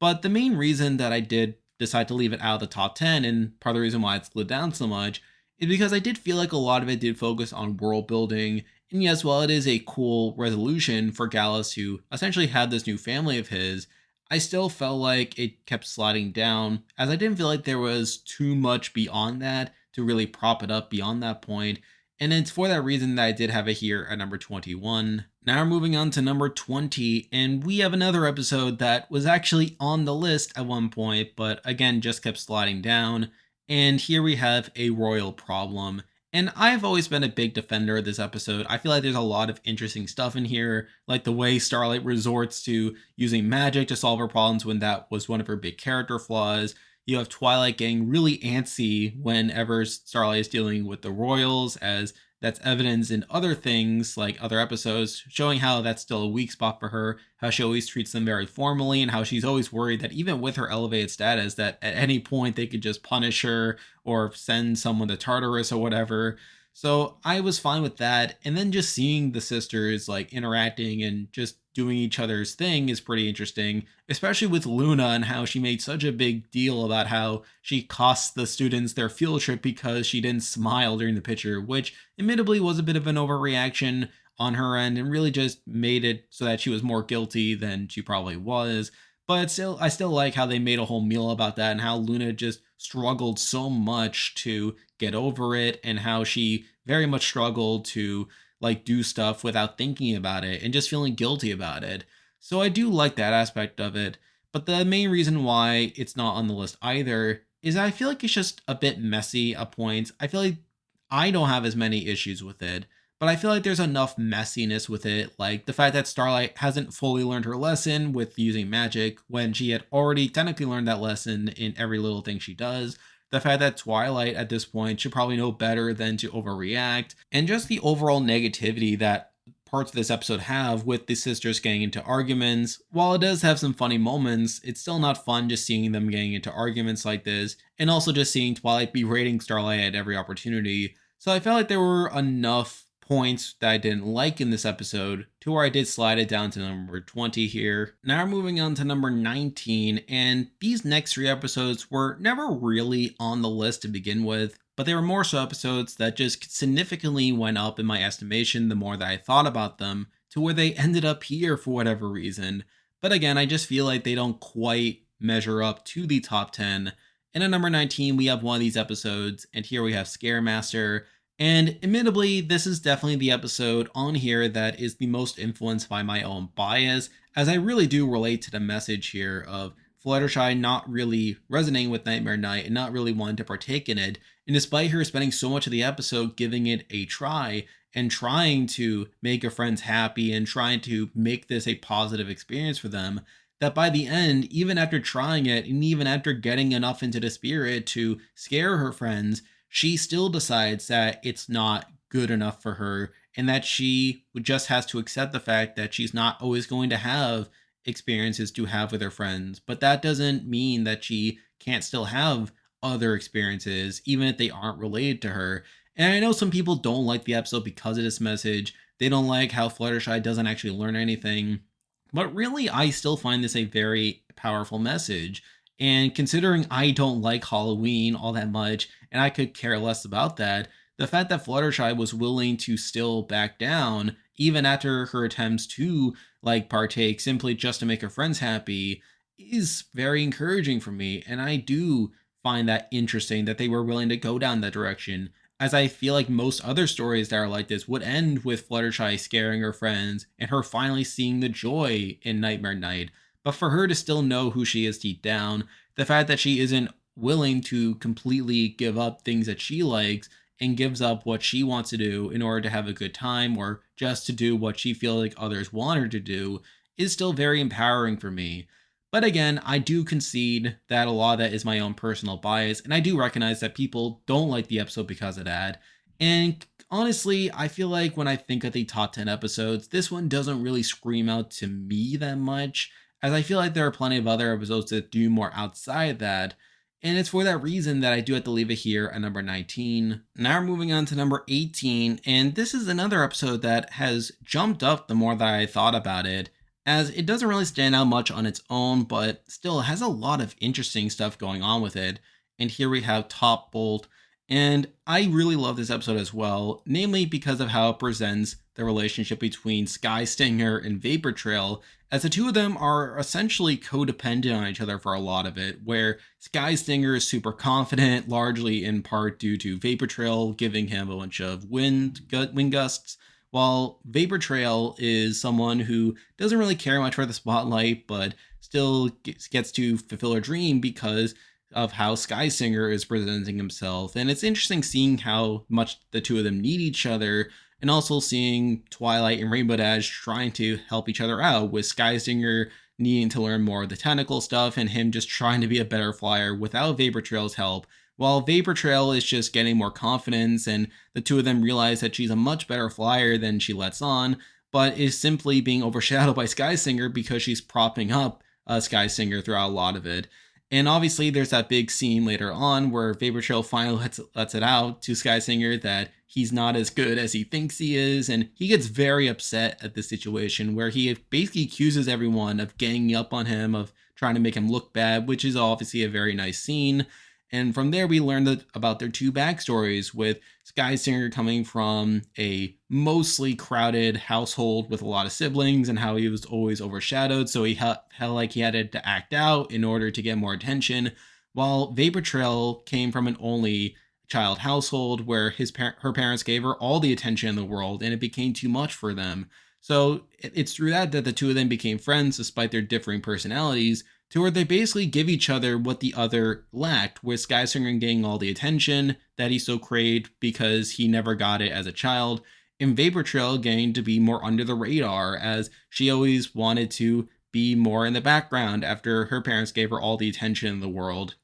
But the main reason that I did decide to leave it out of the top 10, and part of the reason why it slid down so much, is because I did feel like a lot of it did focus on world building. And yes, while it is a cool resolution for Gallus to essentially have this new family of his, I still felt like it kept sliding down, as I didn't feel like there was too much beyond that to really prop it up beyond that point. And it's for that reason that I did have it here at number 21. Now we're moving on to number 20, and we have another episode that was actually on the list at one point, but again just kept sliding down. And here we have a royal problem. And I've always been a big defender of this episode. I feel like there's a lot of interesting stuff in here, like the way Starlight resorts to using magic to solve her problems when that was one of her big character flaws. You have Twilight getting really antsy whenever Starlight is dealing with the royals, as that's evidence in other things, like other episodes, showing how that's still a weak spot for her, how she always treats them very formally, and how she's always worried that even with her elevated status, that at any point they could just punish her or send someone to Tartarus or whatever. So I was fine with that. And then just seeing the sisters like interacting and just doing each other's thing is pretty interesting, especially with Luna and how she made such a big deal about how she cost the students their field trip because she didn't smile during the picture, which admittedly was a bit of an overreaction on her end and really just made it so that she was more guilty than she probably was. But still, I still like how they made a whole meal about that and how Luna just struggled so much to get over it, and how she very much struggled to like do stuff without thinking about it and just feeling guilty about it. So I do like that aspect of it. But the main reason why it's not on the list either is I feel like it's just a bit messy at points. I feel like I don't have as many issues with it, but I feel like there's enough messiness with it, like the fact that Starlight hasn't fully learned her lesson with using magic when she had already technically learned that lesson in every little thing she does. The fact that Twilight at this point should probably know better than to overreact, and just the overall negativity that parts of this episode have with the sisters getting into arguments. While it does have some funny moments, it's still not fun just seeing them getting into arguments like this, and also just seeing Twilight berating Starlight at every opportunity. So I felt like there were enough points that I didn't like in this episode to where I did slide it down to number 20 here. Now we're moving on to number 19, and these next three episodes were never really on the list to begin with, but they were more so episodes that just significantly went up in my estimation the more that I thought about them, to where they ended up here for whatever reason. But again, I just feel like they don't quite measure up to the top 10. And at number 19, we have one of these episodes, and here we have Scaremaster. And admittedly, this is definitely the episode on here that is the most influenced by my own bias, as I really do relate to the message here of Fluttershy not really resonating with Nightmare Night and not really wanting to partake in it. And despite her spending so much of the episode giving it a try and trying to make her friends happy and trying to make this a positive experience for them, that by the end, even after trying it and even after getting enough into the spirit to scare her friends, she still decides that it's not good enough for her and that she just has to accept the fact that she's not always going to have experiences to have with her friends. But that doesn't mean that she can't still have other experiences, even if they aren't related to her. And I know some people don't like the episode because of this message. They don't like how Fluttershy doesn't actually learn anything. But really, I still find this a very powerful message. And considering I don't like Halloween all that much, and I could care less about that, the fact that Fluttershy was willing to still back down, even after her attempts to partake simply just to make her friends happy, is very encouraging for me. And I do find that interesting that they were willing to go down that direction, as I feel like most other stories that are like this would end with Fluttershy scaring her friends and her finally seeing the joy in Nightmare Night. But for her to still know who she is deep down, the fact that she isn't willing to completely give up things that she likes and gives up what she wants to do in order to have a good time or just to do what she feels like others want her to do, is still very empowering for me. But again, I do concede that a lot of that is my own personal bias, and I do recognize that people don't like the episode because of that. And honestly, I feel like when I think of the top 10 episodes, this one doesn't really scream out to me that much, as I feel like there are plenty of other episodes that do more outside that. And it's for that reason that I do have to leave it here at number 19. Now we're moving on to number 18, and this is another episode that has jumped up the more that I thought about it, as it doesn't really stand out much on its own, but still has a lot of interesting stuff going on with it. And here we have Top Bolt, and I really love this episode as well, namely because of how it presents the relationship between Sky Stinger and Vapor Trail, as the two of them are essentially codependent on each other for a lot of it, where Sky Stinger is super confident, largely in part due to Vapor Trail giving him a bunch of wind gusts, while Vapor Trail is someone who doesn't really care much for the spotlight, but still gets to fulfill her dream because of how Sky Singer is presenting himself. And it's interesting seeing how much the two of them need each other, and also seeing Twilight and Rainbow Dash trying to help each other out, with Sky Singer needing to learn more of the technical stuff and him just trying to be a better flyer without Vapor Trail's help, while Vapor Trail is just getting more confidence, and the two of them realize that she's a much better flyer than she lets on, but is simply being overshadowed by Sky Singer because she's propping up Sky Singer throughout a lot of it. And obviously, there's that big scene later on where Vapor Trail finally lets it out to Sky Singer that he's not as good as he thinks he is, and he gets very upset at this situation where he basically accuses everyone of ganging up on him, of trying to make him look bad, which is obviously a very nice scene. And from there, we learned about their two backstories, with Sky Singer coming from a mostly crowded household with a lot of siblings and how he was always overshadowed, so he felt like he had to act out in order to get more attention, while Vapor Trail came from an only child household where her parents gave her all the attention in the world, and it became too much for them. So it's through that the two of them became friends despite their differing personalities, to where they basically give each other what the other lacked, with Sky Singer getting all the attention that he so craved because he never got it as a child, and Vapor Trail getting to be more under the radar, as she always wanted to be more in the background after her parents gave her all the attention in the world.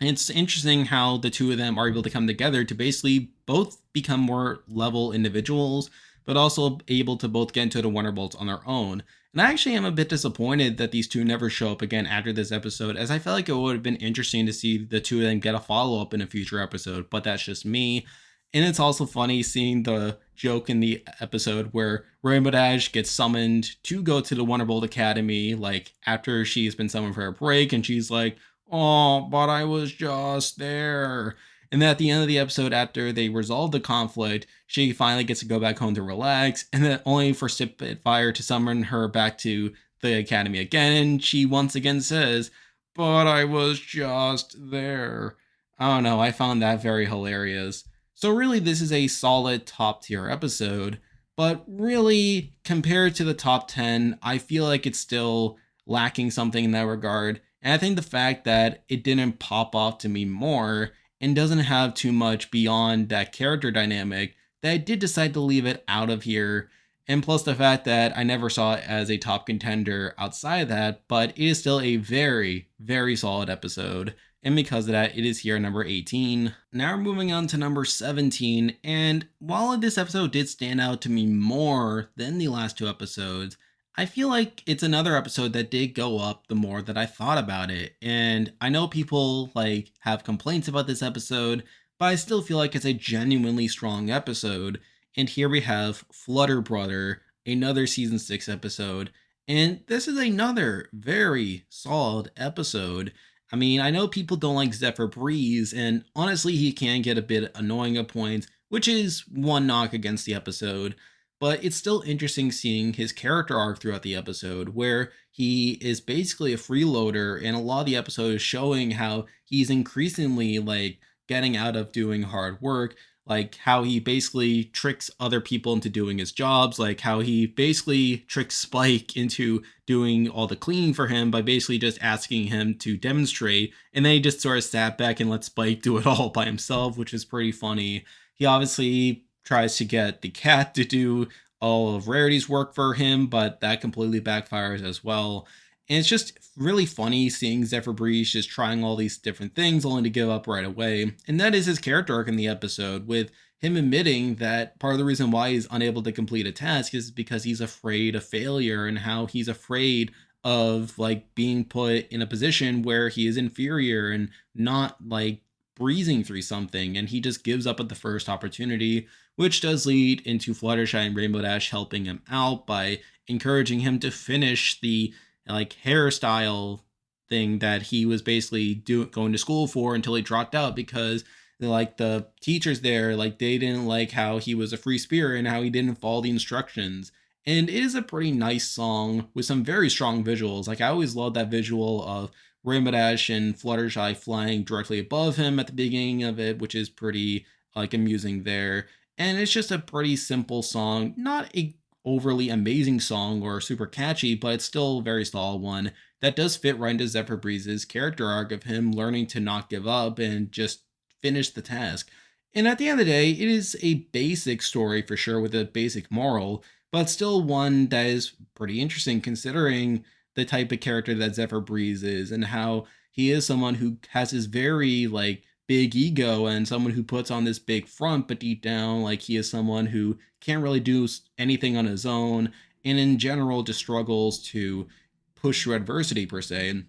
And it's interesting how the two of them are able to come together to basically both become more level individuals, but also able to both get into the Wonderbolts on their own. And I actually am a bit disappointed that these two never show up again after this episode, as I felt like it would have been interesting to see the two of them get a follow-up in a future episode, but that's just me. And it's also funny seeing the joke in the episode where Rainbow Dash gets summoned to go to the Wonderbolt Academy, like after she's been summoned for a break, and she's like, "Oh, but I was just there." And then at the end of the episode, after they resolve the conflict, she finally gets to go back home to relax, and then only for Spitfire to summon her back to the academy again. And she once again says, "But I was just there." I don't know. I found that very hilarious. So, really, this is a solid top tier episode. But really, compared to the top 10, I feel like it's still lacking something in that regard. And I think the fact that it didn't pop off to me more and doesn't have too much beyond that character dynamic, that I did decide to leave it out of here. And plus the fact that I never saw it as a top contender outside of that, but it is still a very, very solid episode. And because of that, it is here at number 18. Now we're moving on to number 17. And while this episode did stand out to me more than the last two episodes, I feel like it's another episode that did go up the more that I thought about it. And I know people like have complaints about this episode, but I still feel like it's a genuinely strong episode. And here we have Flutter Brother, another season 6 episode. And this is another very solid episode. I mean, I know people don't like Zephyr Breeze, and honestly, he can get a bit annoying at points, which is one knock against the episode. But it's still interesting seeing his character arc throughout the episode, where he is basically a freeloader, and a lot of the episode is showing how he's increasingly like getting out of doing hard work, like how he basically tricks other people into doing his jobs, like how he basically tricks Spike into doing all the cleaning for him by basically just asking him to demonstrate, and then he just sort of sat back and let Spike do it all by himself, which is pretty funny. He obviously tries to get the cat to do all of Rarity's work for him, but that completely backfires as well. And it's just really funny seeing Zephyr Breeze just trying all these different things only to give up right away. And that is his character arc in the episode, with him admitting that part of the reason why he's unable to complete a task is because he's afraid of failure, and how he's afraid of like being put in a position where he is inferior and not like breezing through something, and he just gives up at the first opportunity, which does lead into Fluttershy and Rainbow Dash helping him out by encouraging him to finish the like hairstyle thing that he was basically going to school for until he dropped out, because like the teachers there, like they didn't like how he was a free spirit and how he didn't follow the instructions. And it is a pretty nice song with some very strong visuals. Like I always love that visual of Rainbow Dash and Fluttershy flying directly above him at the beginning of it, which is pretty like amusing there. And it's just a pretty simple song, not a overly amazing song or super catchy, but it's still a very solid one that does fit right into Zephyr Breeze's character arc of him learning to not give up and just finish the task. And at the end of the day, it is a basic story for sure with a basic moral, but still one that is pretty interesting considering the type of character that Zephyr Breeze is, and how he is someone who has his very like big ego and someone who puts on this big front, but deep down like he is someone who can't really do anything on his own, and in general just struggles to push through adversity per se.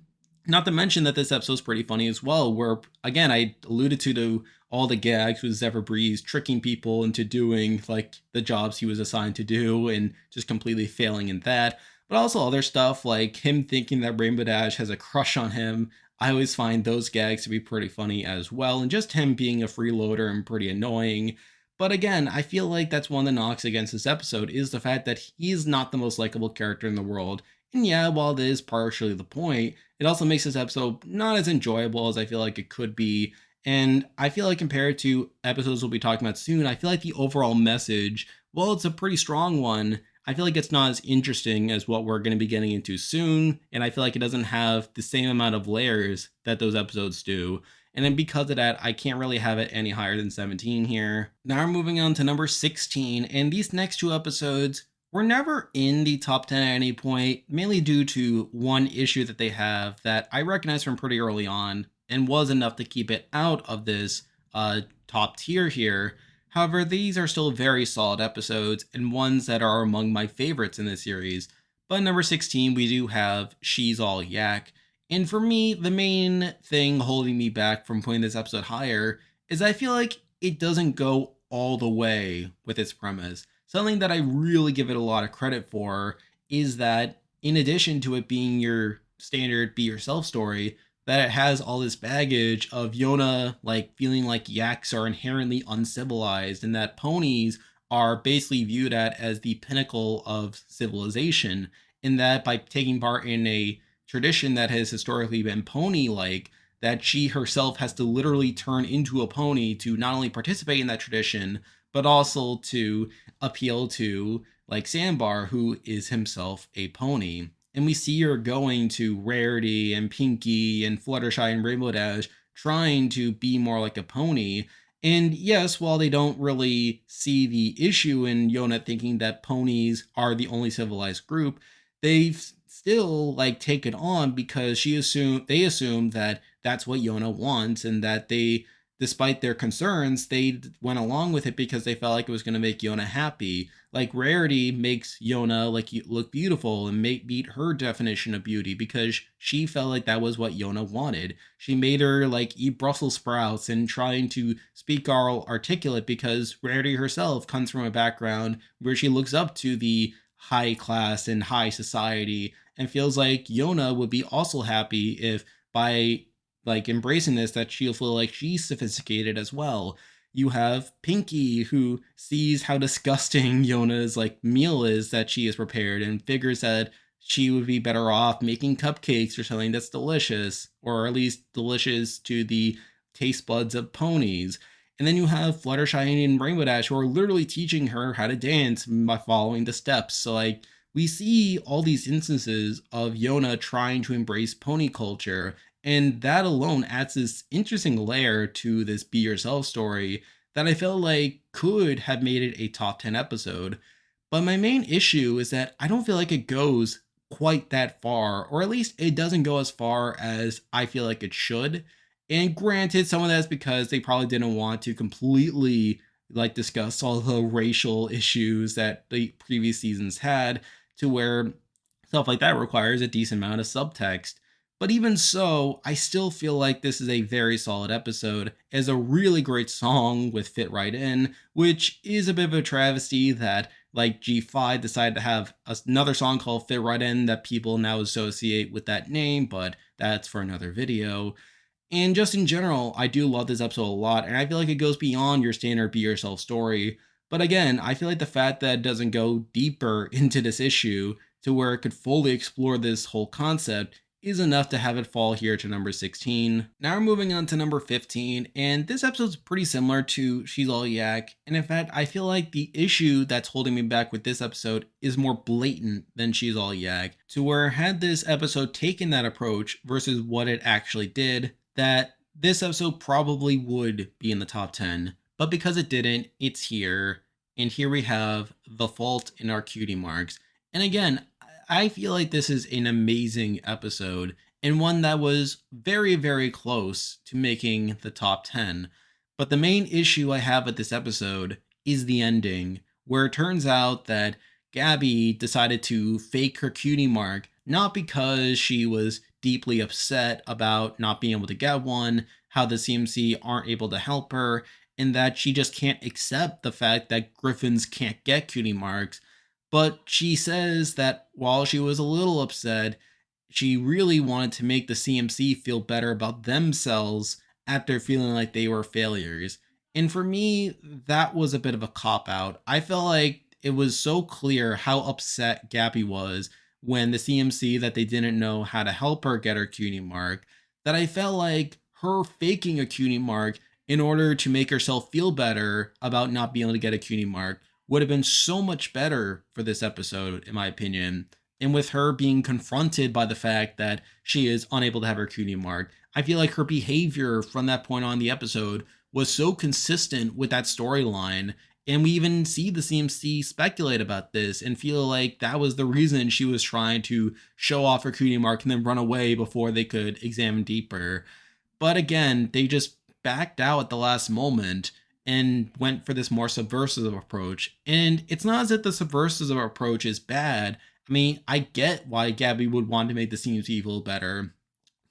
Not to mention that this episode's pretty funny as well, where again I alluded to all the gags with Zephyr Breeze tricking people into doing like the jobs he was assigned to do and just completely failing in that. But also other stuff like him thinking that Rainbow Dash has a crush on him. I always find those gags to be pretty funny as well, and just him being a freeloader and pretty annoying. But again, I feel like that's one of the knocks against this episode is the fact that he's not the most likable character in the world. And yeah, while that is partially the point, it also makes this episode not as enjoyable as I feel like it could be. And I feel like compared to episodes we'll be talking about soon, I feel like the overall message, well, it's a pretty strong one. I feel like it's not as interesting as what we're going to be getting into soon. And I feel like it doesn't have the same amount of layers that those episodes do. And then because of that, I can't really have it any higher than 17 here. Now we're moving on to number 16. And these next two episodes were never in the top 10 at any point, mainly due to one issue that they have that I recognized from pretty early on and was enough to keep it out of this top tier here. However, these are still very solid episodes and ones that are among my favorites in this series. But number 16, we do have She's All Yak. And for me, the main thing holding me back from putting this episode higher is I feel like it doesn't go all the way with its premise. Something that I really give it a lot of credit for is that in addition to it being your standard be yourself story, that it has all this baggage of Yona like feeling like yaks are inherently uncivilized and that ponies are basically viewed at as the pinnacle of civilization. In that by taking part in a tradition that has historically been pony like, that she herself has to literally turn into a pony to not only participate in that tradition, but also to appeal to like Sandbar, who is himself a pony. And we see her going to Rarity and Pinky and Fluttershy and Rainbow Dash, trying to be more like a pony. And yes, while they don't really see the issue in Yona thinking that ponies are the only civilized group, they still like take it on because they assume that that's what Yona wants and that they, despite their concerns, they went along with it because they felt like it was going to make Yona happy. Like Rarity makes Yona like look beautiful and meet her definition of beauty because she felt like that was what Yona wanted. She made her like eat Brussels sprouts and trying to speak all articulate because Rarity herself comes from a background where she looks up to the high class and high society and feels like Yona would be also happy if by like embracing this that she'll feel like she's sophisticated as well. You have Pinky who sees how disgusting Yona's like meal is that she has prepared and figures that she would be better off making cupcakes or something that's delicious, or at least delicious to the taste buds of ponies. And then you have Fluttershy and Rainbow Dash who are literally teaching her how to dance by following the steps. So like we see all these instances of Yona trying to embrace pony culture, and that alone adds this interesting layer to this Be Yourself story that I felt like could have made it a top 10 episode. But my main issue is that I don't feel like it goes quite that far, or at least it doesn't go as far as I feel like it should. And granted, some of that's because they probably didn't want to completely like discuss all the racial issues that the previous seasons had, to where stuff like that requires a decent amount of subtext. But even so, I still feel like this is a very solid episode. As a really great song with Fit Right In, which is a bit of a travesty that like G5 decided to have another song called Fit Right In that people now associate with that name, but that's for another video. And just in general, I do love this episode a lot, and I feel like it goes beyond your standard Be Yourself story. But again, I feel like the fact that it doesn't go deeper into this issue to where it could fully explore this whole concept is enough to have it fall here to number 16. Now we're moving on to number 15, and this episode's pretty similar to She's All Yak. And in fact, I feel like the issue that's holding me back with this episode is more blatant than She's All Yak, to where had this episode taken that approach versus what it actually did, that this episode probably would be in the top 10. But because it didn't, it's here. And here we have The Fault in Our Cutie Marks. And again, I feel like this is an amazing episode and one that was very, very close to making the top 10. But the main issue I have with this episode is the ending, where it turns out that Gabby decided to fake her cutie mark, not because she was deeply upset about not being able to get one, how the CMC aren't able to help her, and that she just can't accept the fact that Griffins can't get cutie marks. But she says that while she was a little upset, she really wanted to make the CMC feel better about themselves after feeling like they were failures. And for me, that was a bit of a cop out. I felt like it was so clear how upset Gabby was when the CMC that they didn't know how to help her get her cutie mark, that I felt like her faking a cutie mark in order to make herself feel better about not being able to get a cutie mark would have been so much better for this episode, in my opinion. And with her being confronted by the fact that she is unable to have her cutie mark, I feel like her behavior from that point on in the episode was so consistent with that storyline. And we even see the CMC speculate about this and feel like that was the reason she was trying to show off her cutie mark and then run away before they could examine deeper. But again, they just backed out at the last moment and went for this more subversive approach. And it's not as if the subversive approach is bad. I mean, I get why Gabby would want to make the CMC feel better,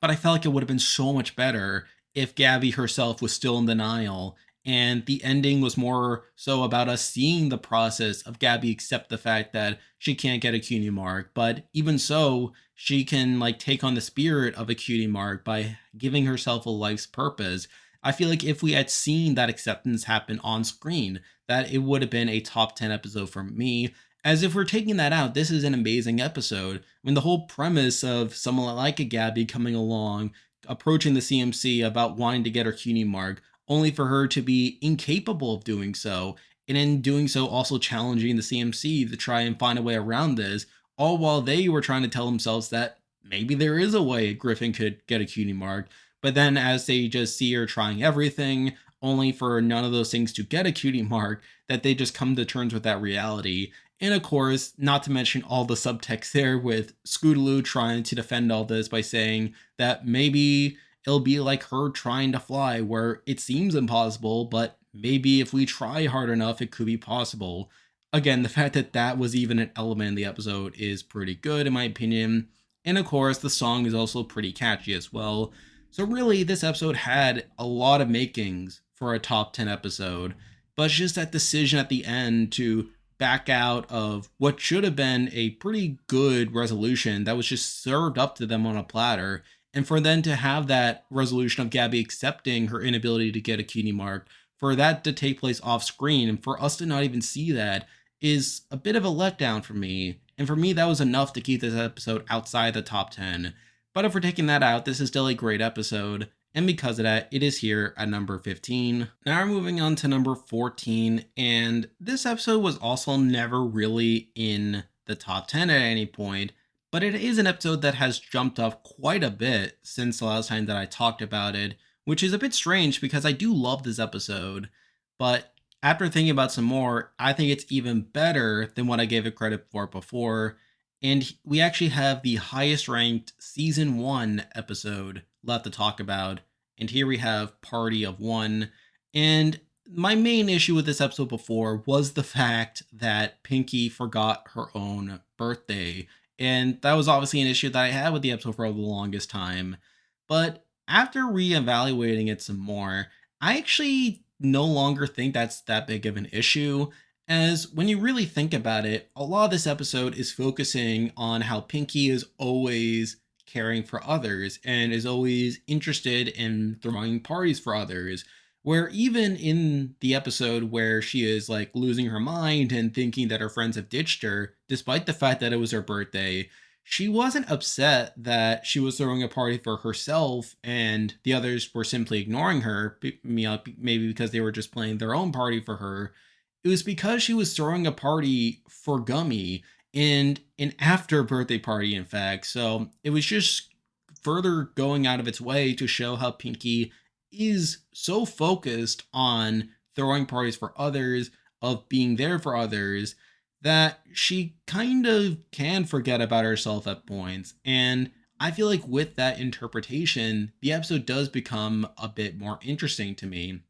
but I felt like it would have been so much better if Gabby herself was still in denial And the ending was more so about us seeing the process of Gabby accept the fact that she can't get a cutie mark. But even so, she can like take on the spirit of a cutie mark by giving herself a life's purpose. I feel like if we had seen that acceptance happen on screen, that it would have been a top 10 episode for me. As if we're taking that out, this is an amazing episode. I mean, the whole premise of someone like a Gabby coming along, approaching the CMC about wanting to get her cutie mark, only for her to be incapable of doing so, and in doing so, also challenging the CMC to try and find a way around this, all while they were trying to tell themselves that maybe there is a way Griffin could get a cutie mark. But then, as they just see her trying everything, only for none of those things to get a cutie mark, that they just come to terms with that reality. And of course, not to mention all the subtext there with Scootaloo trying to defend all this by saying that maybe it'll be like her trying to fly, where it seems impossible, but maybe if we try hard enough, it could be possible. Again, the fact that that was even an element in the episode is pretty good, in my opinion. And of course, the song is also pretty catchy as well. So, really, this episode had a lot of makings for a top 10 episode, but it's just that decision at the end to back out of what should have been a pretty good resolution that was just served up to them on a platter, and for them to have that resolution of Gabby accepting her inability to get a cutie mark, for that to take place off screen, and for us to not even see that is a bit of a letdown for me. And for me, that was enough to keep this episode outside the top 10. But if we're taking that out, this is still a great episode. And because of that, it is here at number 15. Now we're moving on to number 14. And this episode was also never really in the top 10 at any point, but it is an episode that has jumped up quite a bit since the last time that I talked about it, which is a bit strange because I do love this episode. But after thinking about some more, I think it's even better than what I gave it credit for before. And we actually have the highest ranked season 1 episode left to talk about. And here we have Party of One. And my main issue with this episode before was the fact that Pinky forgot her own birthday. And that was obviously an issue that I had with the episode for the longest time. But after reevaluating it some more, I actually no longer think that's that big of an issue. As when you really think about it, a lot of this episode is focusing on how Pinky is always caring for others and is always interested in throwing parties for others. Where even in the episode where she is like losing her mind and thinking that her friends have ditched her, despite the fact that it was her birthday, she wasn't upset that she was throwing a party for herself and the others were simply ignoring her, maybe because they were just playing their own party for her. It was because she was throwing a party for Gummy, and an after birthday party, in fact. So it was just further going out of its way to show how Pinky is so focused on throwing parties for others, of being there for others, that she kind of can forget about herself at points. And I feel like with that interpretation, the episode does become a bit more interesting to me.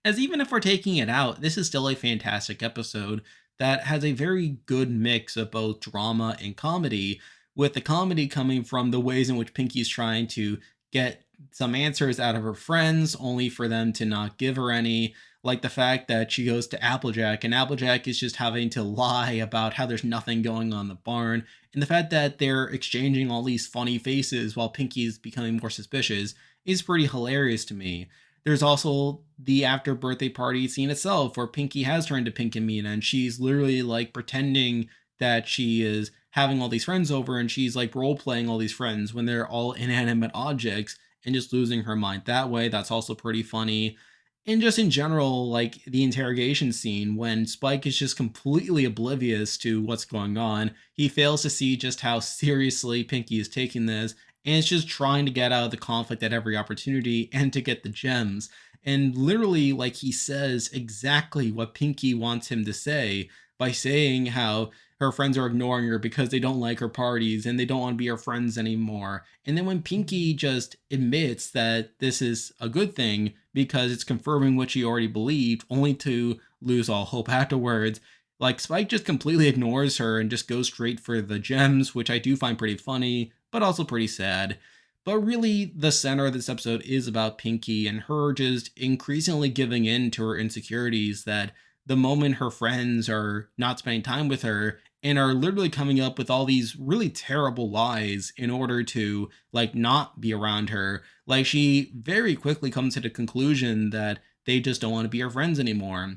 As even if we're taking it out, this is still a fantastic episode that has a very good mix of both drama and comedy, with the comedy coming from the ways in which Pinky's trying to get some answers out of her friends, only for them to not give her any. Like the fact that she goes to Applejack, and Applejack is just having to lie about how there's nothing going on in the barn. And the fact that they're exchanging all these funny faces while Pinky's becoming more suspicious is pretty hilarious to me. There's also the after birthday party scene itself, where Pinky has turned to Pink and Mina, and she's literally like pretending that she is having all these friends over, and she's like role playing all these friends when they're all inanimate objects, and just losing her mind that way. That's also pretty funny. And just in general, like the interrogation scene when Spike is just completely oblivious to what's going on. He fails to see just how seriously Pinky is taking this, and it's just trying to get out of the conflict at every opportunity and to get the gems. And literally, like, he says exactly what Pinky wants him to say by saying how her friends are ignoring her because they don't like her parties and they don't want to be her friends anymore. And then when Pinky just admits that this is a good thing because it's confirming what she already believed, only to lose all hope afterwards, like, Spike just completely ignores her and just goes straight for the gems, which I do find pretty funny, but also pretty sad. But really, the center of this episode is about Pinky and her just increasingly giving in to her insecurities. That the moment her friends are not spending time with her and are literally coming up with all these really terrible lies in order to like not be around her, like she very quickly comes to the conclusion that they just don't want to be her friends anymore.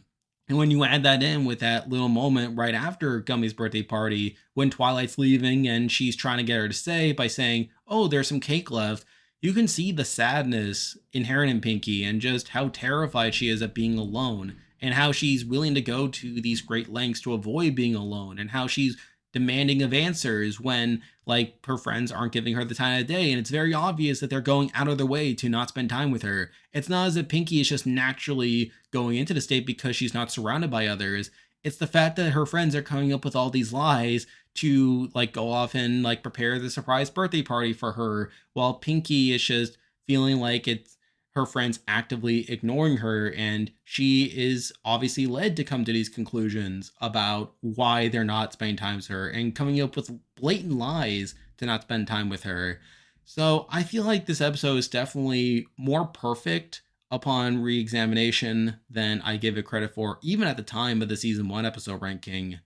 And when you add that in with that little moment right after Gummy's birthday party, when Twilight's leaving and she's trying to get her to stay by saying, "Oh, there's some cake left," you can see the sadness inherent in Pinky and just how terrified she is at being alone, and how she's willing to go to these great lengths to avoid being alone, and how she's demanding of answers when like her friends aren't giving her the time of day, and it's very obvious that they're going out of their way to not spend time with her. It's not as if Pinky is just naturally going into the state because she's not surrounded by others. It's the fact that her friends are coming up with all these lies to like go off and like prepare the surprise birthday party for her, while Pinky is just feeling like it's her friends actively ignoring her, and she is obviously led to come to these conclusions about why they're not spending time with her and coming up with blatant lies to not spend time with her. So I feel like this episode is definitely more perfect upon re-examination than I give it credit for, even at the time of the season 1 episode ranking.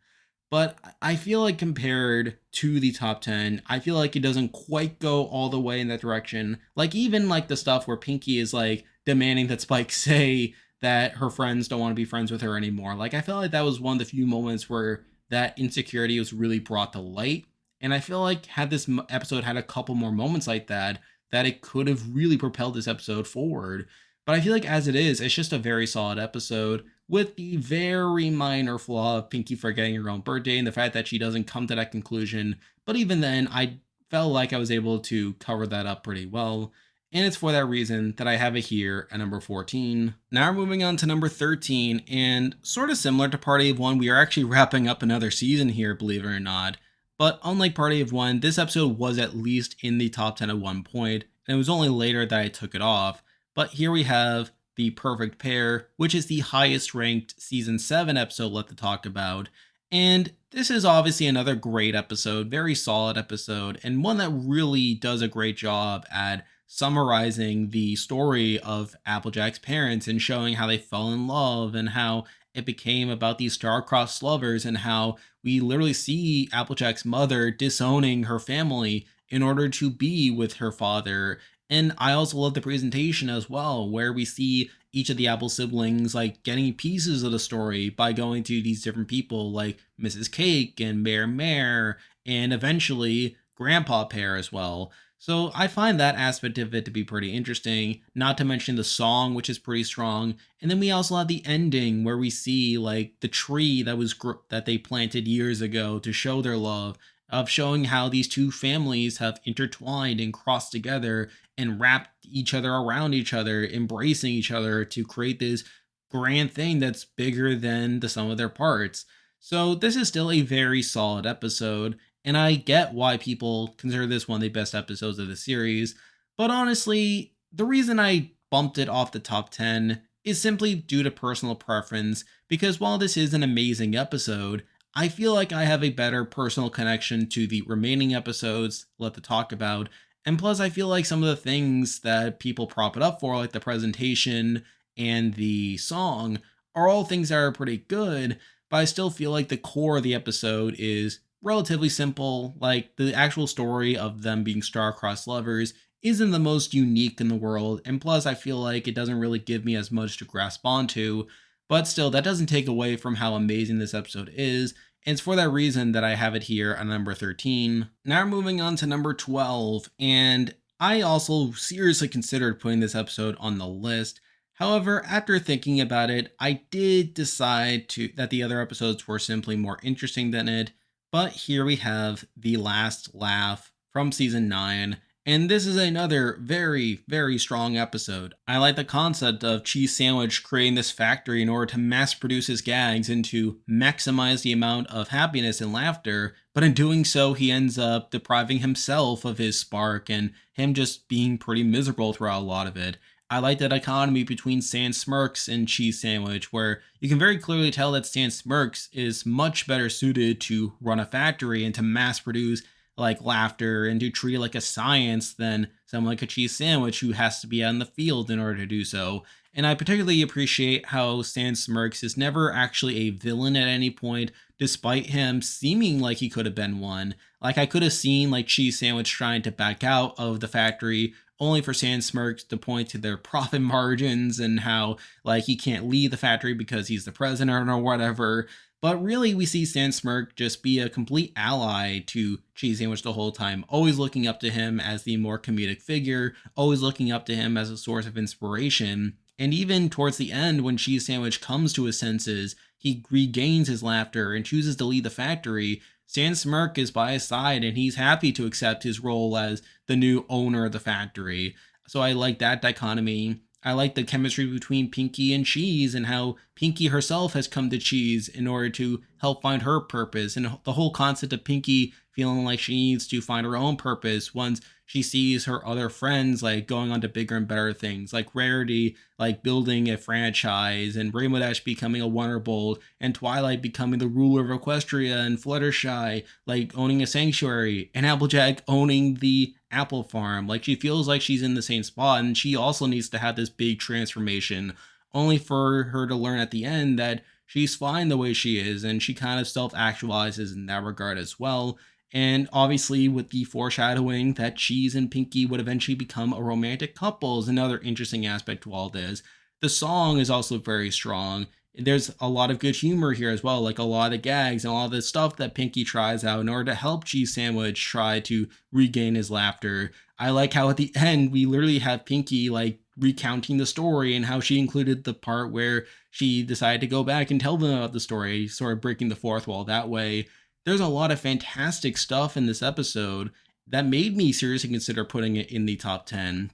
But I feel like compared to the top 10, I feel like it doesn't quite go all the way in that direction. Like even like the stuff where Pinky is like demanding that Spike say that her friends don't want to be friends with her anymore. Like I felt like that was one of the few moments where that insecurity was really brought to light. And I feel like had this episode had a couple more moments like that, that it could have really propelled this episode forward. But I feel like as it is, it's just a very solid episode with the very minor flaw of Pinky forgetting her own birthday and the fact that she doesn't come to that conclusion. But even then, I felt like I was able to cover that up pretty well. And it's for that reason that I have it here at number 14. Now we're moving on to number 13, and sort of similar to Party of One, we are actually wrapping up another season here, believe it or not. But unlike Party of One, this episode was at least in the top 10 at one point, and it was only later that I took it off. But here we have The Perfect Pair, which is the highest ranked season 7 episode left to talk about. And this is obviously another great episode, very solid episode, and one that really does a great job at summarizing the story of Applejack's parents and showing how they fell in love and how it became about these star-crossed lovers, and how we literally see Applejack's mother disowning her family in order to be with her father. And I also love the presentation as well, where we see each of the Apple siblings like getting pieces of the story by going to these different people like Mrs. Cake and Mayor Mare, and eventually Grandpa Pear as well. So I find that aspect of it to be pretty interesting, not to mention the song, which is pretty strong. And then we also have the ending where we see like the tree that was that they planted years ago to show their love, of showing how these two families have intertwined and crossed together and wrapped each other around each other, embracing each other to create this grand thing that's bigger than the sum of their parts. So this is still a very solid episode, and I get why people consider this one of the best episodes of the series. But honestly, the reason I bumped it off the top 10 is simply due to personal preference, because while this is an amazing episode, I feel like I have a better personal connection to the remaining episodes left to talk about. And plus, I feel like some of the things that people prop it up for, like the presentation and the song, are all things that are pretty good. But I still feel like the core of the episode is relatively simple. Like the actual story of them being star-crossed lovers isn't the most unique in the world. And plus, I feel like it doesn't really give me as much to grasp onto. But still, that doesn't take away from how amazing this episode is. And it's for that reason that I have it here at number 13. Now we're moving on to number 12. And I also seriously considered putting this episode on the list. However, after thinking about it, I did decide that the other episodes were simply more interesting than it. But here we have The Last Laugh from season 9. And this is another very, very strong episode. I like the concept of Cheese Sandwich creating this factory in order to mass produce his gags and to maximize the amount of happiness and laughter, but in doing so, he ends up depriving himself of his spark and him just being pretty miserable throughout a lot of it. I like that dichotomy between Stan Smirks and Cheese Sandwich, where you can very clearly tell that Stan Smirks is much better suited to run a factory and to mass produce like laughter and to treat it like a science than someone like a cheese sandwich who has to be out in the field in order to do so. And I particularly appreciate how Stan Smirks is never actually a villain at any point, despite him seeming like he could have been one. Like, I could have seen like Cheese Sandwich trying to back out of the factory, only for Stan Smirks to point to their profit margins and how like he can't leave the factory because he's the president or whatever. But really, we see Stan Smirk just be a complete ally to Cheese Sandwich the whole time, always looking up to him as the more comedic figure, always looking up to him as a source of inspiration. And even towards the end, when Cheese Sandwich comes to his senses, he regains his laughter and chooses to leave the factory. Stan Smirk is by his side and he's happy to accept his role as the new owner of the factory. So I like that dichotomy. I like the chemistry between Pinky and Cheese and how Pinky herself has come to Cheese in order to help find her purpose. And the whole concept of Pinky feeling like she needs to find her own purpose once she sees her other friends like going on to bigger and better things, like Rarity like building a franchise, and Rainbow Dash becoming a Wonderbolt, and Twilight becoming the ruler of Equestria, and Fluttershy like owning a sanctuary, and Applejack owning the apple farm. Like, she feels like she's in the same spot, and she also needs to have this big transformation, only for her to learn at the end that she's fine the way she is, and she kind of self actualizes in that regard as well. And obviously, with the foreshadowing that Cheese and Pinky would eventually become a romantic couple is another interesting aspect to all this. The song is also very strong. There's a lot of good humor here as well, like a lot of gags and all the stuff that Pinky tries out in order to help Cheese Sandwich try to regain his laughter. I like how at the end we literally have Pinky like recounting the story and how she included the part where she decided to go back and tell them about the story, sort of breaking the fourth wall that way. There's a lot of fantastic stuff in this episode that made me seriously consider putting it in the top 10.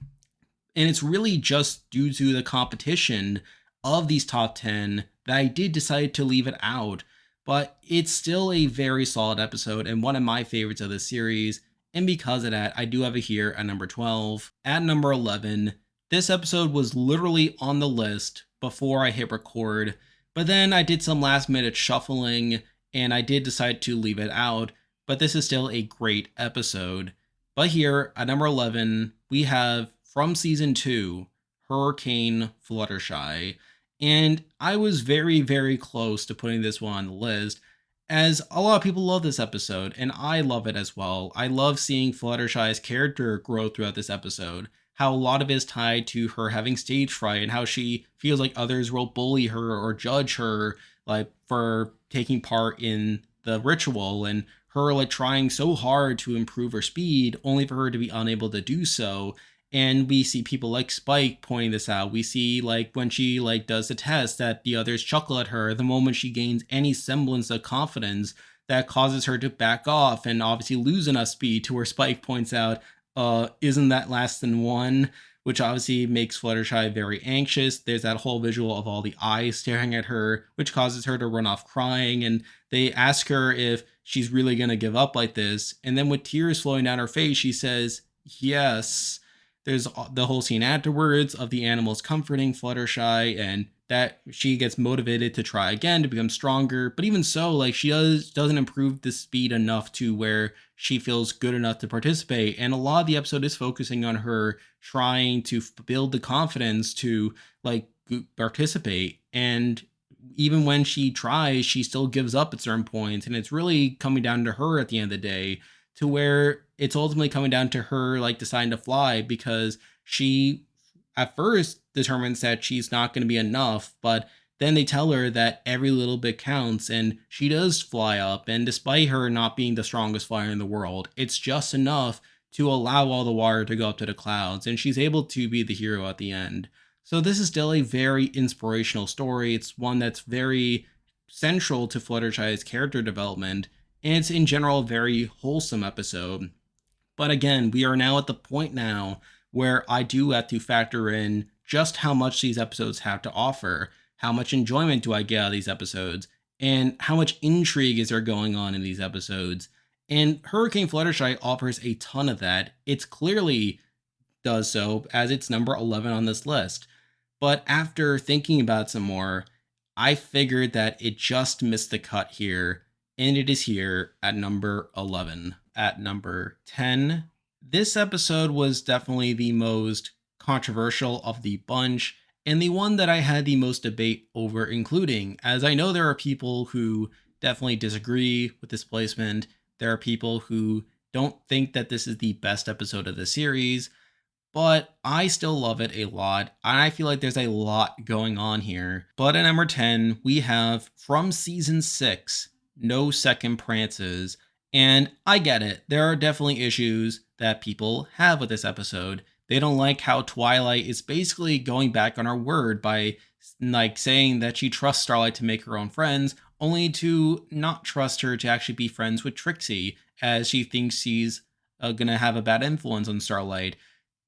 And it's really just due to the competition of these top 10 that I did decide to leave it out. But it's still a very solid episode and one of my favorites of the series. And because of that, I do have it here at number 12. At number 11, this episode was literally on the list before I hit record. But then I did some last minute shuffling and I did decide to leave it out. But this is still a great episode. But here at number 11, we have from season 2, Hurricane Fluttershy. And I was very, very close to putting this one on the list, as a lot of people love this episode, and I love it as well. I love seeing Fluttershy's character grow throughout this episode, how a lot of it is tied to her having stage fright, and how she feels like others will bully her or judge her, like, for taking part in the ritual, and her like trying so hard to improve her speed only for her to be unable to do so. And we see people like Spike pointing this out. We see like when she like does the test that the others chuckle at her the moment she gains any semblance of confidence, that causes her to back off and obviously lose enough speed to where Spike points out, isn't that less than one? Which obviously makes Fluttershy very anxious. There's that whole visual of all the eyes staring at her, which causes her to run off crying. And they ask her if she's really going to give up like this. And then with tears flowing down her face, she says, yes. There's the whole scene afterwards of the animals comforting Fluttershy, and that she gets motivated to try again to become stronger. But even so, like, she doesn't improve the speed enough to where she feels good enough to participate. And a lot of the episode is focusing on her trying to build the confidence to like participate. And even when she tries, she still gives up at certain points. And it's really coming down to her at the end of the day, to where it's ultimately coming down to her like deciding to fly, because she at first determines that she's not going to be enough, but then they tell her that every little bit counts, and she does fly up. And despite her not being the strongest flyer in the world, it's just enough to allow all the water to go up to the clouds, and she's able to be the hero at the end. So this is still a very inspirational story. It's one that's very central to Fluttershy's character development, and it's in general a very wholesome episode. But again, we are now at the point now where I do have to factor in just how much these episodes have to offer. How much enjoyment do I get out of these episodes? And how much intrigue is there going on in these episodes? And Hurricane Fluttershy offers a ton of that. It's clearly does so, as it's number 11 on this list. But after thinking about it some more, I figured that it just missed the cut here, and it is here at number 11. At number 10, This episode was definitely the most controversial of the bunch, and the one that I had the most debate over including, as I know there are people who definitely disagree with this placement. There are people who don't think that this is the best episode of the series, but I still love it a lot. I feel like there's a lot going on here. But at number 10, we have from season 6, No Second Prances. And I get it. There are definitely issues that people have with this episode. They don't like how Twilight is basically going back on her word by like saying that she trusts Starlight to make her own friends, only to not trust her to actually be friends with Trixie, as she thinks she's gonna have a bad influence on Starlight.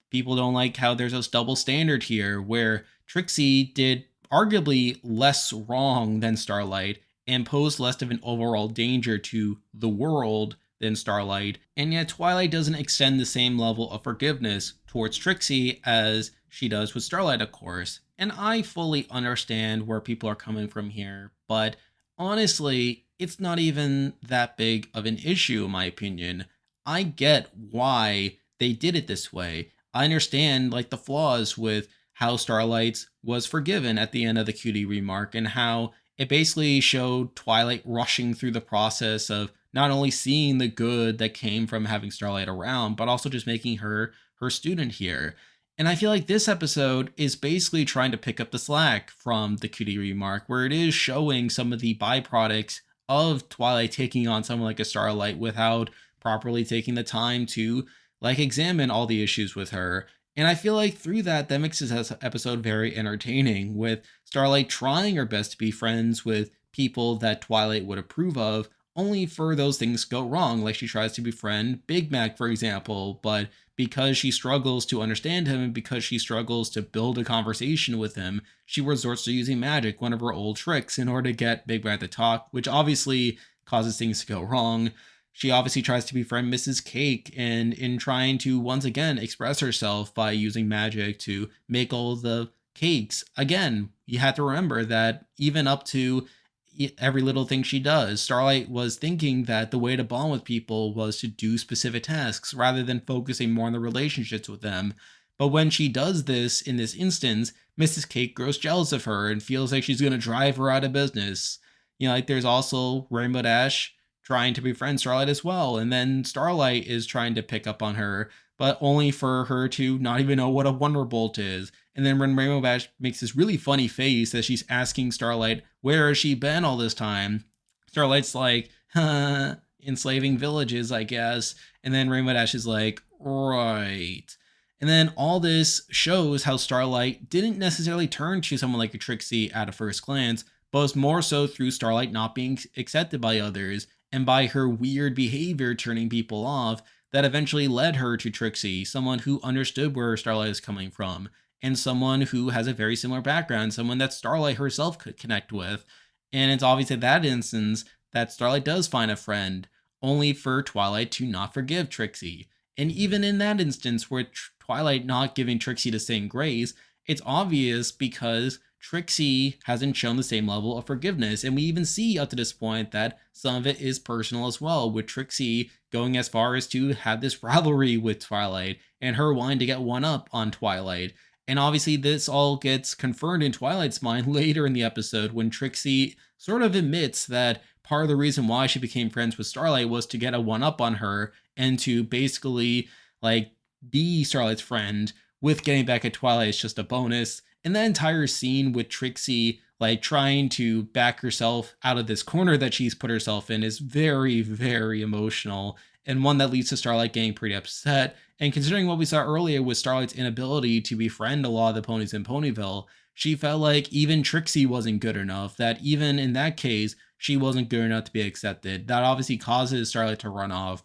People don't like how there's this double standard here where Trixie did arguably less wrong than Starlight and posed less of an overall danger to the world than Starlight, and yet Twilight doesn't extend the same level of forgiveness towards Trixie as she does with Starlight, of course. And I fully understand where people are coming from here, but honestly, it's not even that big of an issue, in my opinion. I get why they did it this way. I understand like the flaws with how Starlight's was forgiven at the end of the cutie remark and how it basically showed Twilight rushing through the process of not only seeing the good that came from having Starlight around, but also just making her student here. And I feel like this episode is basically trying to pick up the slack from the cutie remark, where it is showing some of the byproducts of Twilight taking on someone like a Starlight without properly taking the time to like examine all the issues with her. And I feel like through that makes this episode very entertaining, with Starlight trying her best to be friends with people that Twilight would approve of, only for those things go wrong. Like she tries to befriend Big Mac, for example, but because she struggles to understand him and because she struggles to build a conversation with him, she resorts to using magic, one of her old tricks, in order to get Big Mac to talk, which obviously causes things to go wrong. She obviously tries to befriend Mrs. Cake, and in trying to once again express herself by using magic to make all the cakes. Again, you have to remember that even up to every little thing she does, Starlight was thinking that the way to bond with people was to do specific tasks rather than focusing more on the relationships with them. But when she does this in this instance, Mrs. Cake grows jealous of her and feels like she's going to drive her out of business. Like there's also Rainbow Dash trying to befriend Starlight as well. And then Starlight is trying to pick up on her, but only for her to not even know what a Wonderbolt is. And then when Rainbow Dash makes this really funny face as she's asking Starlight, where has she been all this time? Starlight's like, enslaving villages, I guess. And then Rainbow Dash is like, right. And then all this shows how Starlight didn't necessarily turn to someone like a Trixie at a first glance, but was more so through Starlight not being accepted by others and by her weird behavior turning people off that eventually led her to Trixie, someone who understood where Starlight is coming from, and someone who has a very similar background, someone that Starlight herself could connect with. And it's obvious in that instance that Starlight does find a friend, only for Twilight to not forgive Trixie. And even in that instance, where Twilight not giving Trixie the same grace, it's obvious because Trixie hasn't shown the same level of forgiveness. And we even see up to this point that some of it is personal as well, with Trixie going as far as to have this rivalry with Twilight and her wanting to get one up on Twilight. And obviously, this all gets confirmed in Twilight's mind later in the episode when Trixie sort of admits that part of the reason why she became friends with Starlight was to get a one up on her and to basically like be Starlight's friend, with getting back at Twilight is just a bonus. And that entire scene with Trixie like trying to back herself out of this corner that she's put herself in is very, very emotional, and one that leads to Starlight getting pretty upset. And considering what we saw earlier with Starlight's inability to befriend a lot of the ponies in Ponyville, she felt like even Trixie wasn't good enough, that even in that case, she wasn't good enough to be accepted. That obviously causes Starlight to run off.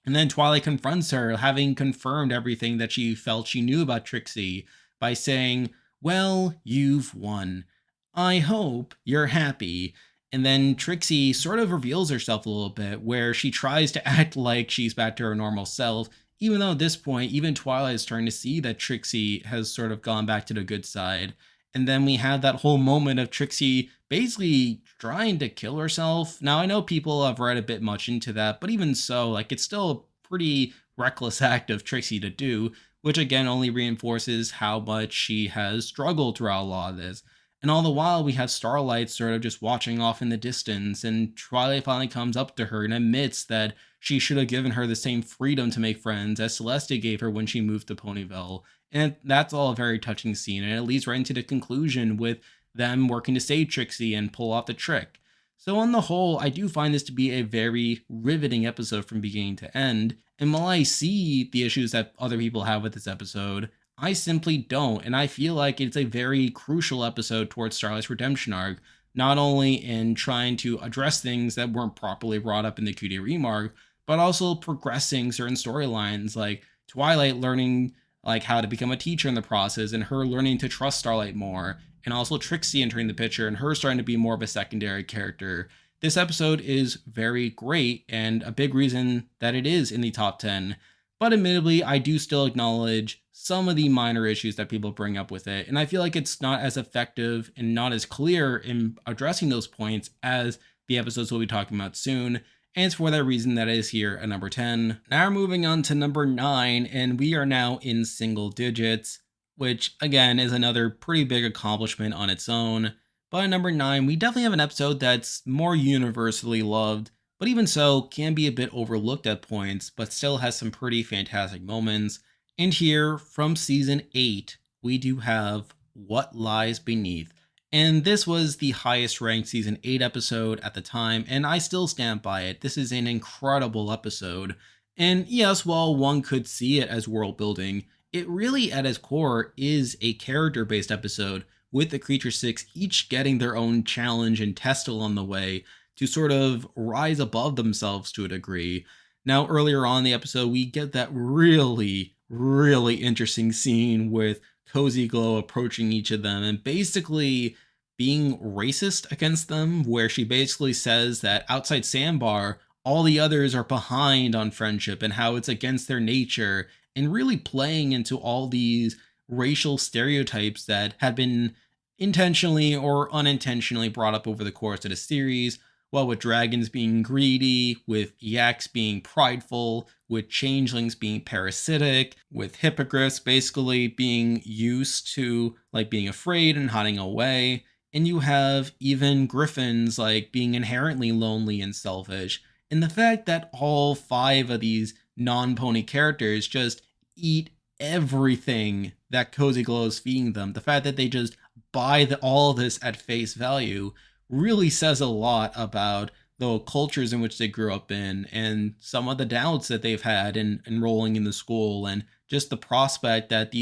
And then Twilight confronts her, having confirmed everything that she felt she knew about Trixie, by saying, well, you've won. I hope you're happy. And then Trixie sort of reveals herself a little bit, where she tries to act like she's back to her normal self, even though at this point, even Twilight is starting to see that Trixie has sort of gone back to the good side. And then we have that whole moment of Trixie basically trying to kill herself. Now, I know people have read a bit much into that, but even so, like, it's still a pretty reckless act of Trixie to do, which again only reinforces how much she has struggled throughout a lot of this. And all the while, we have Starlight sort of just watching off in the distance, and Twilight finally comes up to her and admits that she should have given her the same freedom to make friends as Celeste gave her when she moved to Ponyville. And that's all a very touching scene, and it leads right into the conclusion with them working to save Trixie and pull off the trick. So, on the whole, I do find this to be a very riveting episode from beginning to end. And while I see the issues that other people have with this episode, I simply don't. And I feel like it's a very crucial episode towards Starlight's redemption arc, not only in trying to address things that weren't properly brought up in the QD remark, but also progressing certain storylines like Twilight learning like how to become a teacher in the process and her learning to trust Starlight more, and also Trixie entering the picture and her starting to be more of a secondary character. This episode is very great and a big reason that it is in the top 10. But admittedly, I do still acknowledge some of the minor issues that people bring up with it. And I feel like it's not as effective and not as clear in addressing those points as the episodes we'll be talking about soon. And it's for that reason that it is here at number 10. Now we're moving on to number 9, and we are now in single digits, which again is another pretty big accomplishment on its own. But at number 9, we definitely have an episode that's more universally loved, but even so, can be a bit overlooked at points, but still has some pretty fantastic moments. And here, from season 8, we do have What Lies Beneath. And this was the highest ranked season 8 episode at the time, and I still stand by it. This is an incredible episode. And yes, while one could see it as world building, it really at its core is a character based episode, with the Creature Six each getting their own challenge and test along the way to sort of rise above themselves to a degree. Now, earlier on in the episode, we get that really interesting scene with Cozy Glow approaching each of them and basically being racist against them, where she basically says that outside Sandbar, all the others are behind on friendship and how it's against their nature, and really playing into all these racial stereotypes that have been intentionally or unintentionally brought up over the course of the series. Well, with dragons being greedy, with yaks being prideful, with changelings being parasitic, with hippogriffs basically being used to like being afraid and hiding away, and you have even griffins like being inherently lonely and selfish. And the fact that all 5 of these non-pony characters just eat everything that Cozy Glow is feeding them, the fact that they just buy all this at face value, really says a lot about the cultures in which they grew up in and some of the doubts that they've had in enrolling in the school, and just the prospect that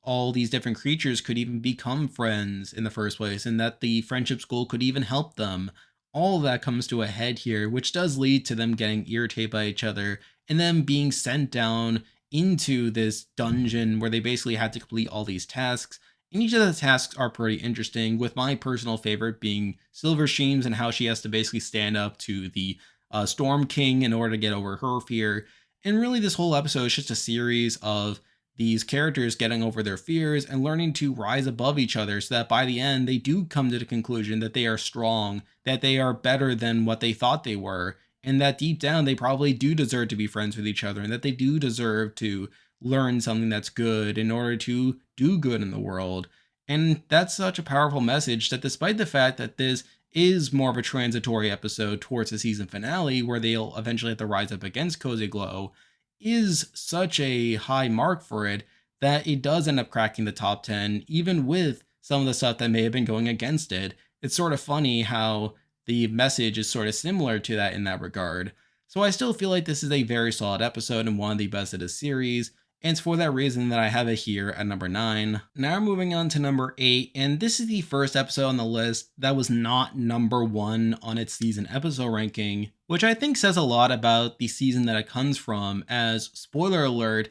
all these different creatures could even become friends in the first place, and that the friendship school could even help them. All of that comes to a head here, which does lead to them getting irritated by each other and then being sent down into this dungeon where they basically had to complete all these tasks. And each of the tasks are pretty interesting, with my personal favorite being Silver Streams and how she has to basically stand up to the Storm King in order to get over her fear. And really, this whole episode is just a series of these characters getting over their fears and learning to rise above each other, so that by the end, they do come to the conclusion that they are strong, that they are better than what they thought they were, and that deep down, they probably do deserve to be friends with each other, and that they do deserve to learn something that's good in order to do good in the world. And that's such a powerful message that despite the fact that this is more of a transitory episode towards the season finale, where they'll eventually have to rise up against Cozy Glow, is such a high mark for it that it does end up cracking the top 10, even with some of the stuff that may have been going against it. It's sort of funny how the message is sort of similar to that in that regard. So I still feel like this is a very solid episode and one of the best of the series, and it's for that reason that I have it here at number 9. Now we're moving on to number 8, and this is the first episode on the list that was not number 1 on its season episode ranking, which I think says a lot about the season that it comes from, as, spoiler alert,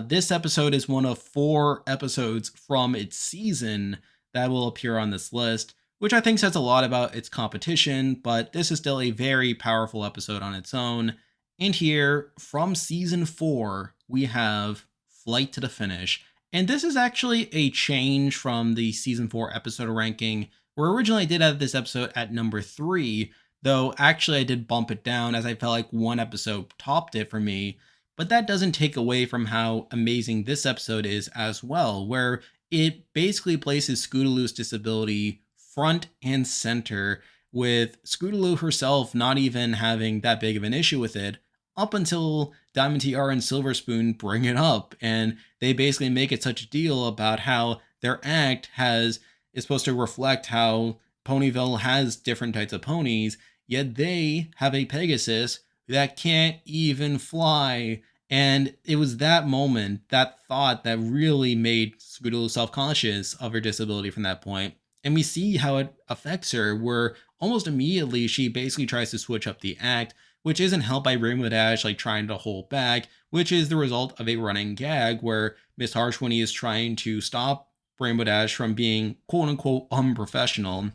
this episode is one of 4 episodes from its season that will appear on this list, which I think says a lot about its competition, but this is still a very powerful episode on its own. And here, from season 4, we have Flight to the Finish. And this is actually a change from the season 4 episode ranking, where originally I did have this episode at number 3, though actually I did bump it down as I felt like one episode topped it for me. But that doesn't take away from how amazing this episode is as well, where it basically places Scootaloo's disability front and center, with Scootaloo herself not even having that big of an issue with it up until Diamond TR and Silver Spoon bring it up, and they basically make it such a deal about how their act is supposed to reflect how Ponyville has different types of ponies, yet they have a Pegasus that can't even fly. And it was that moment, that thought, that really made Scootaloo self-conscious of her disability from that point. And we see how it affects her, where almost immediately she basically tries to switch up the act, which isn't helped by Rainbow Dash like trying to hold back, which is the result of a running gag where Miss Harshwini is trying to stop Rainbow Dash from being quote unquote unprofessional.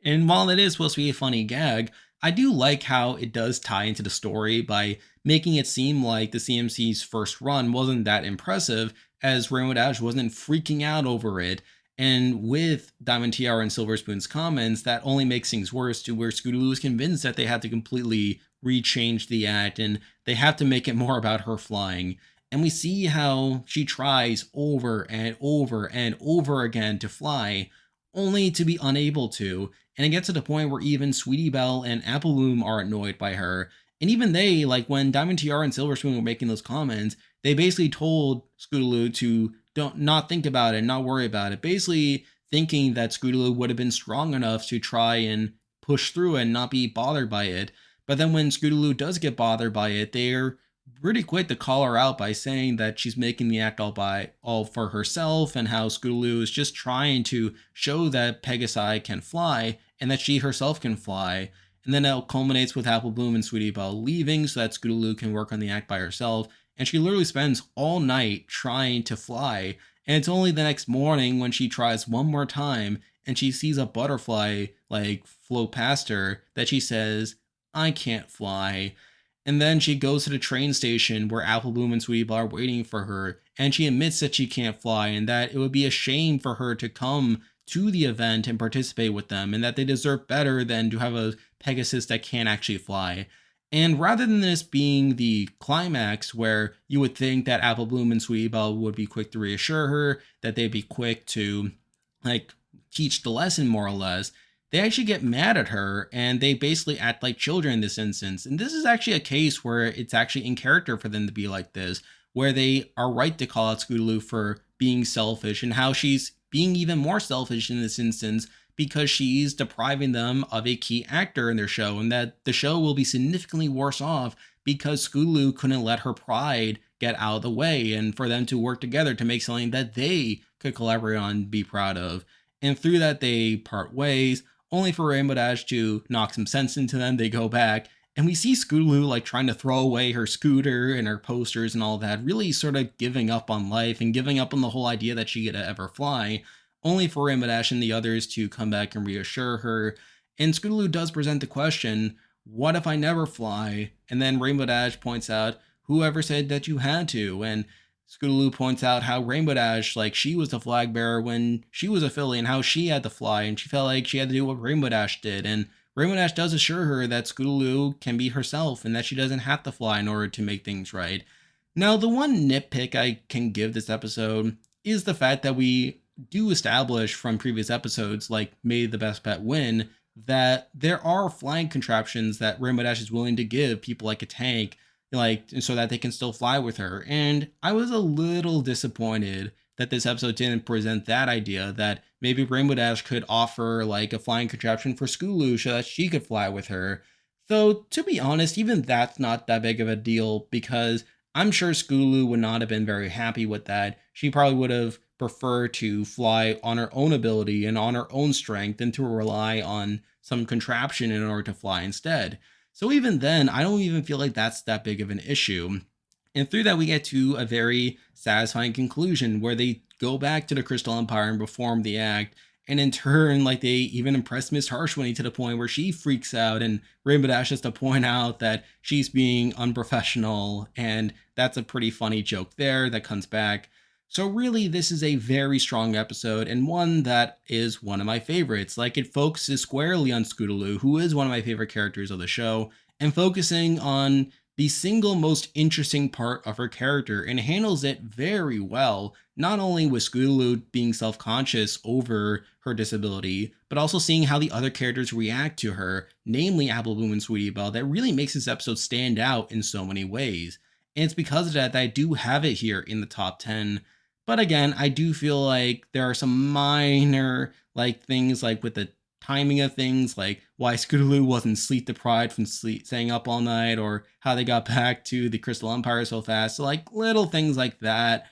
And while it is supposed to be a funny gag, I do like how it does tie into the story by making it seem like the CMC's first run wasn't that impressive, as Rainbow Dash wasn't freaking out over it. And with Diamond TR and Silver Spoon's comments, that only makes things worse, to where Scootaloo is convinced that they have to completely rechange the act and they have to make it more about her flying. And we see how she tries over and over and over again to fly, only to be unable to. And it gets to the point where even Sweetie Belle and Apple Bloom are annoyed by her. And even they, like when Diamond TR and Silver Spoon were making those comments, they basically told Scootaloo to don't not think about it, not worry about it. Basically thinking that Scootaloo would have been strong enough to try and push through and not be bothered by it. But then when Scootaloo does get bothered by it, they're pretty quick to call her out by saying that she's making the act all for herself, and how Scootaloo is just trying to show that Pegasi can fly and that she herself can fly. And then it culminates with Apple Bloom and Sweetie Belle leaving so that Scootaloo can work on the act by herself. And she literally spends all night trying to fly. And it's only the next morning when she tries one more time and she sees a butterfly like float past her that she says, "I can't fly." And then she goes to the train station where Apple Bloom and Sweetie Belle are waiting for her, and she admits that she can't fly and that it would be a shame for her to come to the event and participate with them, and that they deserve better than to have a Pegasus that can't actually fly. And rather than this being the climax where you would think that Apple Bloom and Sweetie Belle would be quick to reassure her, that they'd be quick to like teach the lesson more or less, they actually get mad at her and they basically act like children in this instance. And this is actually a case where it's actually in character for them to be like this, where they are right to call out Scootaloo for being selfish, and how she's being even more selfish in this instance because she's depriving them of a key actor in their show, and that the show will be significantly worse off because Scootaloo couldn't let her pride get out of the way, and for them to work together to make something that they could collaborate on and be proud of. And through that, they part ways, only for Rainbow Dash to knock some sense into them. They go back, and we see Scootaloo like trying to throw away her scooter and her posters and all that, really sort of giving up on life and giving up on the whole idea that she could ever fly, only for Rainbow Dash and the others to come back and reassure her. And Scootaloo does present the question, what if I never fly? And then Rainbow Dash points out, whoever said that you had to? And Scootaloo points out how Rainbow Dash, like she was the flag bearer when she was a filly, and how she had to fly, and she felt like she had to do what Rainbow Dash did. And Rainbow Dash does assure her that Scootaloo can be herself and that she doesn't have to fly in order to make things right. Now, the one nitpick I can give this episode is the fact that we do establish from previous episodes, like May the Best Bet Win, that there are flying contraptions that Rainbow Dash is willing to give people like a tank, like so that they can still fly with her. And I was a little disappointed that this episode didn't present that idea, that maybe Rainbow Dash could offer like a flying contraption for Scootaloo so that she could fly with her. Though, to be honest, even that's not that big of a deal, because I'm sure Scootaloo would not have been very happy with that. She probably would have preferred to fly on her own ability and on her own strength than to rely on some contraption in order to fly instead. So even then, I don't even feel like that's that big of an issue. And through that, we get to a very satisfying conclusion where they go back to the Crystal Empire and perform the act. And in turn, like they even impress Miss Harshwini to the point where she freaks out, and Rainbow Dash has to point out that she's being unprofessional. And that's a pretty funny joke there that comes back. So really, this is a very strong episode, and one that is one of my favorites. Like, it focuses squarely on Scootaloo, who is one of my favorite characters of the show, and focusing on the single most interesting part of her character and handles it very well. Not only with Scootaloo being self conscious over her disability, but also seeing how the other characters react to her, namely Apple Bloom and Sweetie Belle, that really makes this episode stand out in so many ways. And it's because of that I do have it here in the top 10. But again, I do feel like there are some minor things like with the timing of things, like why Scootaloo wasn't sleep deprived from staying up all night, or how they got back to the Crystal Empire so fast. So like little things like that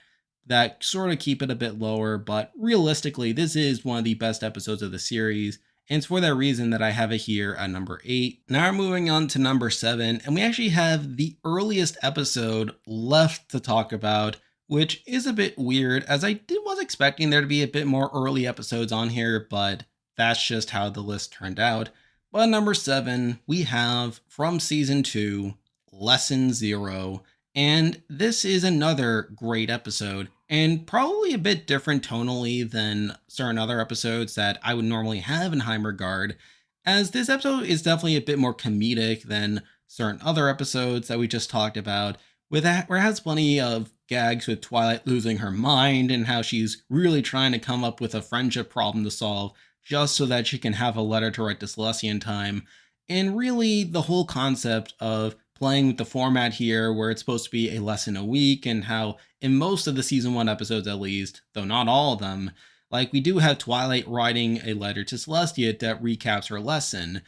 sort of keep it a bit lower. But realistically, this is one of the best episodes of the series. And it's for that reason that I have it here at number 8. Now we're moving on to number 7, and we actually have the earliest episode left to talk about, which is a bit weird, as was expecting there to be a bit more early episodes on here, but that's just how the list turned out. But number 7, we have from season 2, Lesson 0. And this is another great episode, and probably a bit different tonally than certain other episodes that I would normally have in high regard, as this episode is definitely a bit more comedic than certain other episodes that we just talked about, with that, where it has plenty of gags with Twilight losing her mind and how she's really trying to come up with a friendship problem to solve just so that she can have a letter to write to Celestia in time. And really, the whole concept of playing with the format here, where it's supposed to be a lesson a week, and how in most of the season 1 episodes, at least, though not all of them, like we do have Twilight writing a letter to Celestia that recaps her lesson.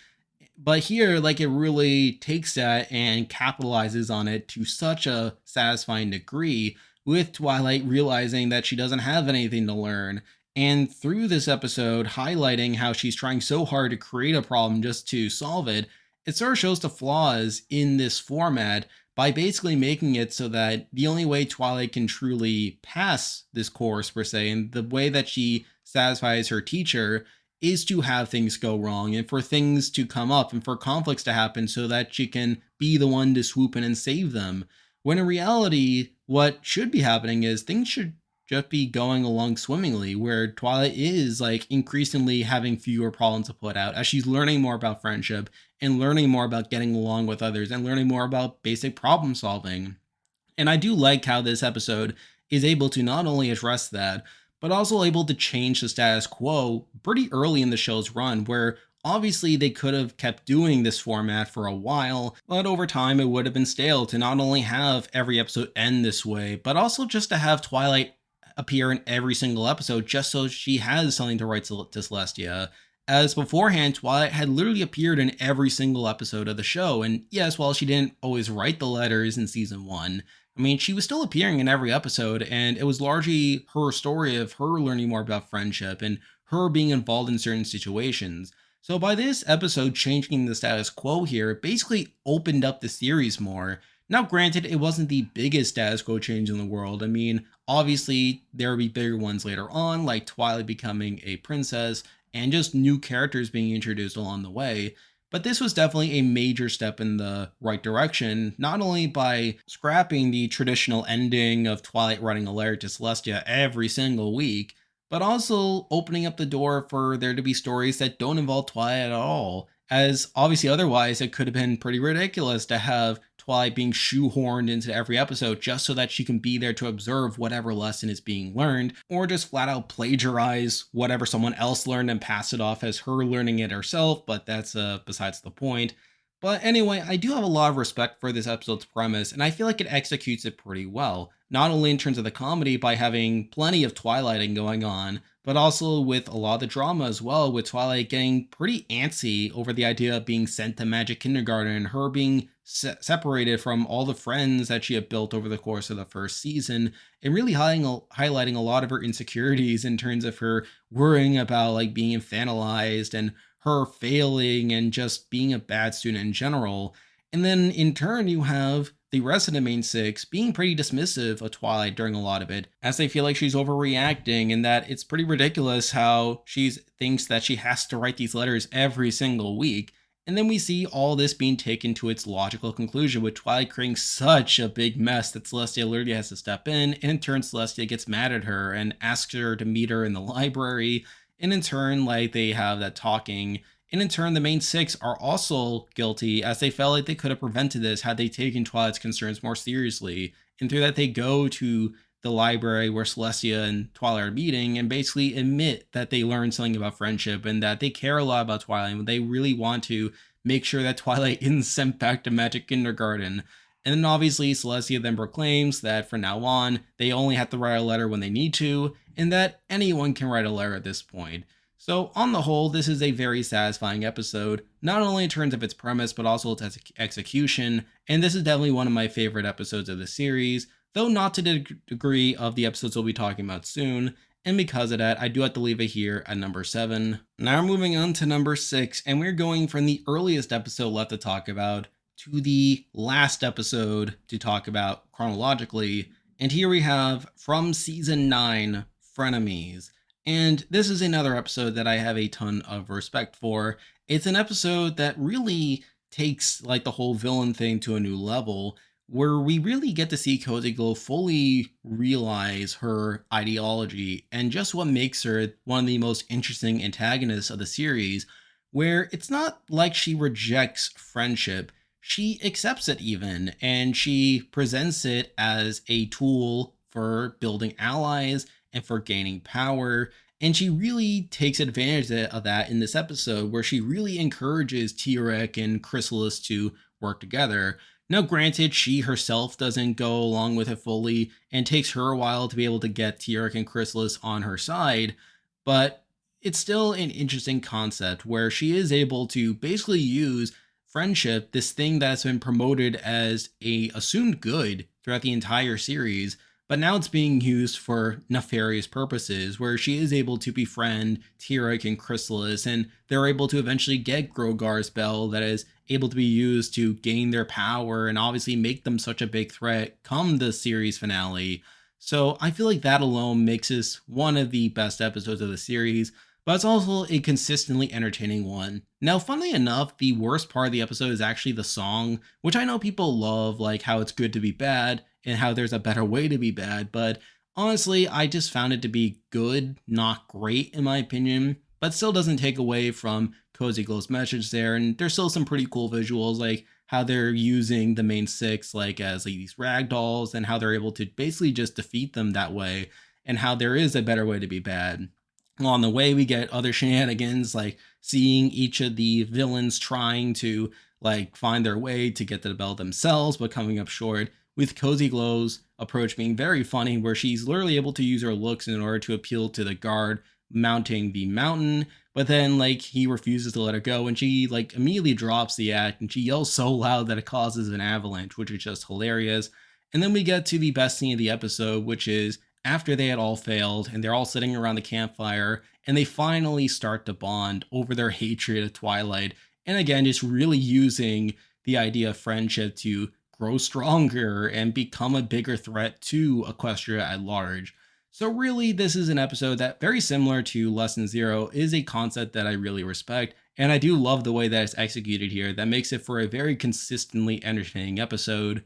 But here, like, it really takes that and capitalizes on it to such a satisfying degree, with Twilight realizing that she doesn't have anything to learn. And through this episode, highlighting how she's trying so hard to create a problem just to solve it, it sort of shows the flaws in this format by basically making it so that the only way Twilight can truly pass this course, per se, and the way that she satisfies her teacher, is to have things go wrong and for things to come up and for conflicts to happen so that she can be the one to swoop in and save them. When in reality, what should be happening is things should just be going along swimmingly, where Twilight is like increasingly having fewer problems to put out as she's learning more about friendship and learning more about getting along with others and learning more about basic problem solving. And I do like how this episode is able to not only address that, but also able to change the status quo pretty early in the show's run, where obviously they could have kept doing this format for a while, but over time it would have been stale to not only have every episode end this way, but also just to have Twilight appear in every single episode just so she has something to write to Celestia. As beforehand, Twilight had literally appeared in every single episode of the show, and yes, while she didn't always write the letters in season 1, I mean, she was still appearing in every episode, and it was largely her story of her learning more about friendship and her being involved in certain situations. So by this episode changing the status quo here, it basically opened up the series more. Now, granted, it wasn't the biggest status quo change in the world. I mean, obviously, there will be bigger ones later on, like Twilight becoming a princess and just new characters being introduced along the way. But this was definitely a major step in the right direction, not only by scrapping the traditional ending of Twilight writing a letter to Celestia every single week, but also opening up the door for there to be stories that don't involve Twilight at all. As obviously, otherwise, it could have been pretty ridiculous to have Twilight being shoehorned into every episode just so that she can be there to observe whatever lesson is being learned, or just flat out plagiarize whatever someone else learned and pass it off as her learning it herself, but that's besides the point. But anyway, I do have a lot of respect for this episode's premise, and I feel like it executes it pretty well. Not only in terms of the comedy by having plenty of Twilighting going on, but also with a lot of the drama as well, with Twilight getting pretty antsy over the idea of being sent to Magic Kindergarten and her being separated from all the friends that she had built over the course of the first season, and really highlighting a lot of her insecurities in terms of her worrying about like being infantilized and her failing and just being a bad student in general. And then in turn, you have the rest of the main 6 being pretty dismissive of Twilight during a lot of it, as they feel like she's overreacting and that it's pretty ridiculous how she thinks that she has to write these letters every single week. And then we see all this being taken to its logical conclusion, with Twilight creating such a big mess that Celestia literally has to step in, and in turn Celestia gets mad at her and asks her to meet her in the library, and in turn, like, they have that talking And in turn, the main six are also guilty, as they felt like they could have prevented this had they taken Twilight's concerns more seriously. And through that, they go to the library where Celestia and Twilight are meeting and basically admit that they learned something about friendship and that they care a lot about Twilight and they really want to make sure that Twilight isn't sent back to Magic Kindergarten. And then obviously Celestia then proclaims that from now on, they only have to write a letter when they need to, and that anyone can write a letter at this point. So, on the whole, this is a very satisfying episode, not only in terms of its premise, but also its execution, and this is definitely one of my favorite episodes of the series, though not to the degree of the episodes we'll be talking about soon, and because of that, I do have to leave it here at number 7. Now we're moving on to number 6, and we're going from the earliest episode left to talk about to the last episode to talk about chronologically, and here we have from season 9, Frenemies. And this is another episode that I have a ton of respect for. It's an episode that really takes like the whole villain thing to a new level, where we really get to see Cozy Glow fully realize her ideology and just what makes her one of the most interesting antagonists of the series, where it's not like she rejects friendship, she accepts it even, and she presents it as a tool for building allies and for gaining power. And she really takes advantage of that in this episode, where she really encourages Tyrek and Chrysalis to work together. Now, granted, she herself doesn't go along with it fully, and takes her a while to be able to get Tyrek and Chrysalis on her side, but it's still an interesting concept where she is able to basically use friendship, this thing that's been promoted as a assumed good throughout the entire series, but now it's being used for nefarious purposes, where she is able to befriend Tyrek and Chrysalis, and they're able to eventually get Grogar's bell that is able to be used to gain their power and obviously make them such a big threat come the series finale. So I feel like that alone makes this one of the best episodes of the series, but it's also a consistently entertaining one. Now, funnily enough, the worst part of the episode is actually the song, which I know people love, like how it's good to be bad and how there's a better way to be bad, but honestly, I just found it to be good, not great in my opinion, but still doesn't take away from Cozy Glow's message there, and there's still some pretty cool visuals, like how they're using the main six like as like these rag dolls, and how they're able to basically just defeat them that way, and how there is a better way to be bad. Along the way, we get other shenanigans, like seeing each of the villains trying to like find their way to get to the bell themselves, but coming up short, with Cozy Glow's approach being very funny, where she's literally able to use her looks in order to appeal to the guard mounting the mountain, but then like he refuses to let her go, and she like immediately drops the act, and she yells so loud that it causes an avalanche, which is just hilarious. And then we get to the best scene of the episode, which is after they had all failed and they're all sitting around the campfire, and they finally start to bond over their hatred of Twilight, and again just really using the idea of friendship to grow stronger and become a bigger threat to Equestria at large. So really, this is an episode that, very similar to Lesson Zero, is a concept that I really respect, and I do love the way that it's executed here. That makes it for a very consistently entertaining episode.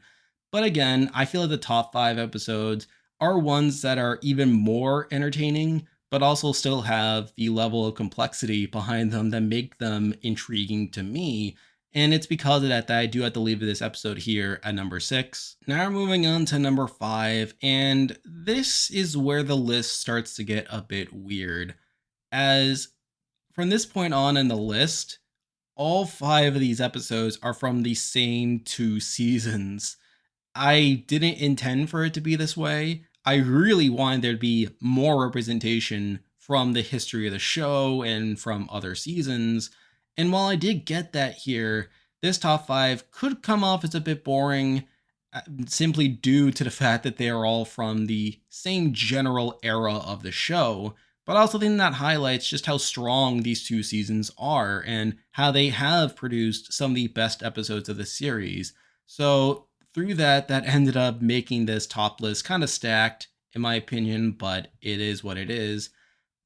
But again, I feel like the top 5 episodes are ones that are even more entertaining, but also still have the level of complexity behind them that make them intriguing to me. And it's because of that I do have to leave this episode here at number 6. Now we're moving on to number 5, and this is where the list starts to get a bit weird. As from this point on in the list, all 5 of these episodes are from the same 2 seasons. I didn't intend for it to be this way. I really wanted there to be more representation from the history of the show and from other seasons. And while I did get that here, this top 5 could come off as a bit boring, simply due to the fact that they are all from the same general era of the show. But I also think that highlights just how strong these 2 seasons are and how they have produced some of the best episodes of the series. So through that ended up making this top list kind of stacked, in my opinion, but it is what it is.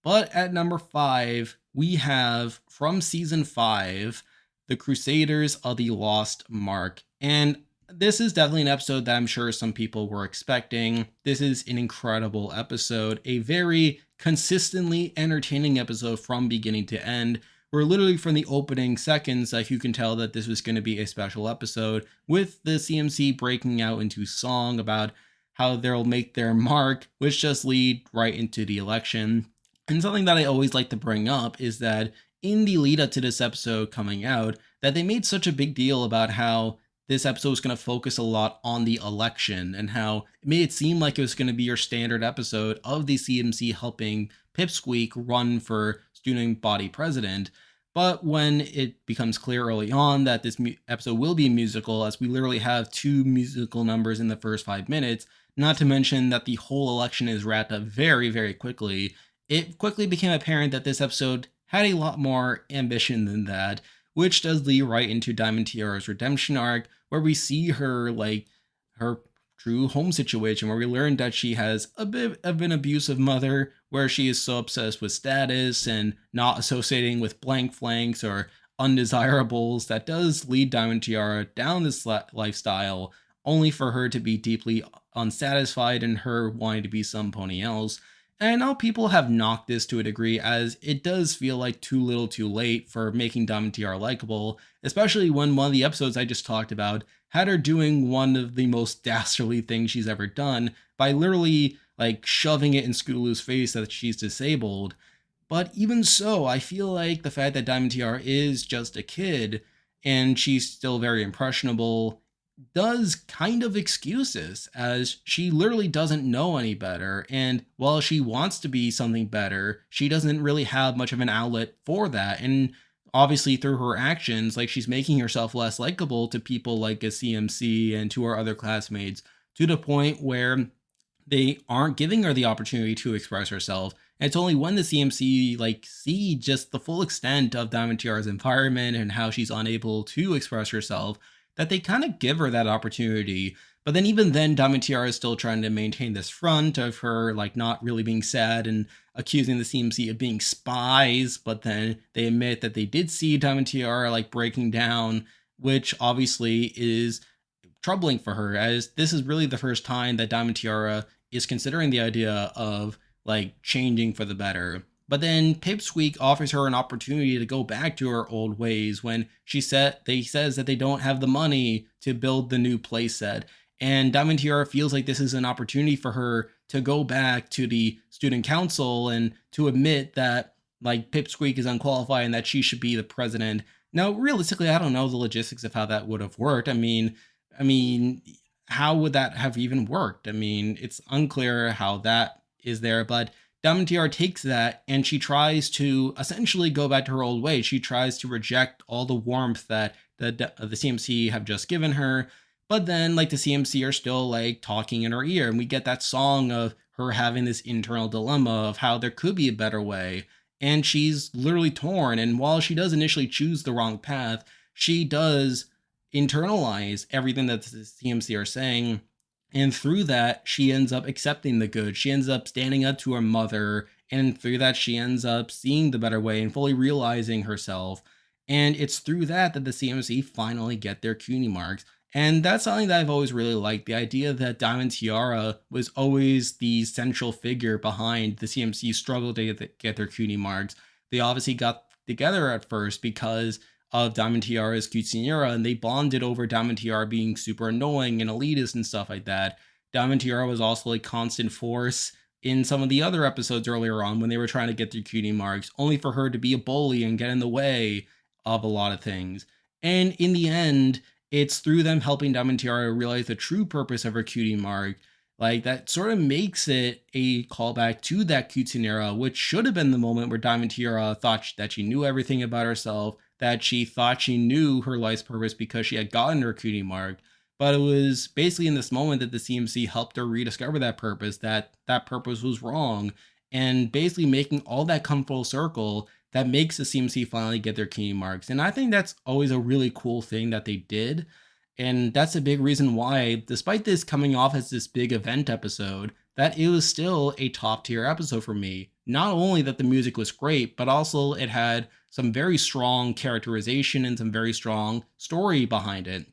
But at number 5, we have from season 5, The Crusaders of the Lost Mark. And this is definitely an episode that I'm sure some people were expecting. This is an incredible episode, a very consistently entertaining episode from beginning to end, where literally from the opening seconds, like you can tell that this was going to be a special episode with the CMC breaking out into song about how they'll make their mark, which just lead right into the election. And something that I always like to bring up is that in the lead up to this episode coming out, that they made such a big deal about how this episode was going to focus a lot on the election and how it made it seem like it was going to be your standard episode of the CMC helping Pipsqueak run for student body president. But when it becomes clear early on that this episode will be a musical, as we literally have two musical numbers in the first 5 minutes, not to mention that the whole election is wrapped up very, very quickly, it quickly became apparent that this episode had a lot more ambition than that, which does lead right into Diamond Tiara's redemption arc, where we see her, like, her true home situation, where we learn that she has a bit of an abusive mother, where she is so obsessed with status and not associating with blank flanks or undesirables that does lead Diamond Tiara down this lifestyle, only for her to be deeply unsatisfied and her wanting to be somebody else. And I know people have knocked this to a degree, as it does feel like too little too late for making Diamond Tiara likable, especially when one of the episodes I just talked about had her doing one of the most dastardly things she's ever done by literally like shoving it in Scootaloo's face that she's disabled. But even so, I feel like the fact that Diamond Tiara is just a kid and she's still very impressionable does kind of excuse this, as she literally doesn't know any better. And while she wants to be something better, she doesn't really have much of an outlet for that. And obviously, through her actions, like she's making herself less likable to people like a CMC and to her other classmates, to the point where they aren't giving her the opportunity to express herself. And it's only when the CMC like see just the full extent of Diamond Tiara's environment and how she's unable to express herself that they kind of give her that opportunity. But then even then, Diamond Tiara is still trying to maintain this front of her like not really being sad and accusing the CMC of being spies. But then they admit that they did see Diamond Tiara like breaking down, which obviously is troubling for her, as this is really the first time that Diamond Tiara is considering the idea of like changing for the better. But then Pipsqueak offers her an opportunity to go back to her old ways when they says that they don't have the money to build the new playset. And Diamond Tiara feels like this is an opportunity for her to go back to the student council and to admit that like Pipsqueak is unqualified and that she should be the president. Now, realistically, I don't know the logistics of how that would have worked. I mean, how would that have even worked? I mean, it's unclear how that is there, but Diamond Tiara takes that and she tries to essentially go back to her old ways. She tries to reject all the warmth that the CMC have just given her. But then, like, the CMC are still like talking in her ear, and we get that song of her having this internal dilemma of how there could be a better way. And she's literally torn. And while she does initially choose the wrong path, she does internalize everything that the CMC are saying. And through that, she ends up accepting the good. She ends up standing up to her mother. And through that, she ends up seeing the better way and fully realizing herself. And it's through that that the CMC finally get their CUNY marks. And that's something that I've always really liked. The idea that Diamond Tiara was always the central figure behind the CMC's struggle to get their CUNY marks. They obviously got together at first because of Diamond Tiara's quinceanera, and they bonded over Diamond Tiara being super annoying and elitist and stuff like that. Diamond Tiara was also a constant force in some of the other episodes earlier on when they were trying to get their CUNY marks, only for her to be a bully and get in the way of a lot of things. And in the end, it's through them helping Diamond Tiara realize the true purpose of her CUNY mark. Like, that sort of makes it a callback to that quinceanera, which should have been the moment where Diamond Tiara thought that she knew everything about herself, that she thought she knew her life's purpose because she had gotten her CUNY mark. But it was basically in this moment that the CMC helped her rediscover that purpose, that that purpose was wrong, and basically making all that come full circle that makes the CMC finally get their CUNY marks. And I think that's always a really cool thing that they did. And that's a big reason why, despite this coming off as this big event episode, that it was still a top tier episode for me. Not only that the music was great, but also it had some very strong characterization and some very strong story behind it.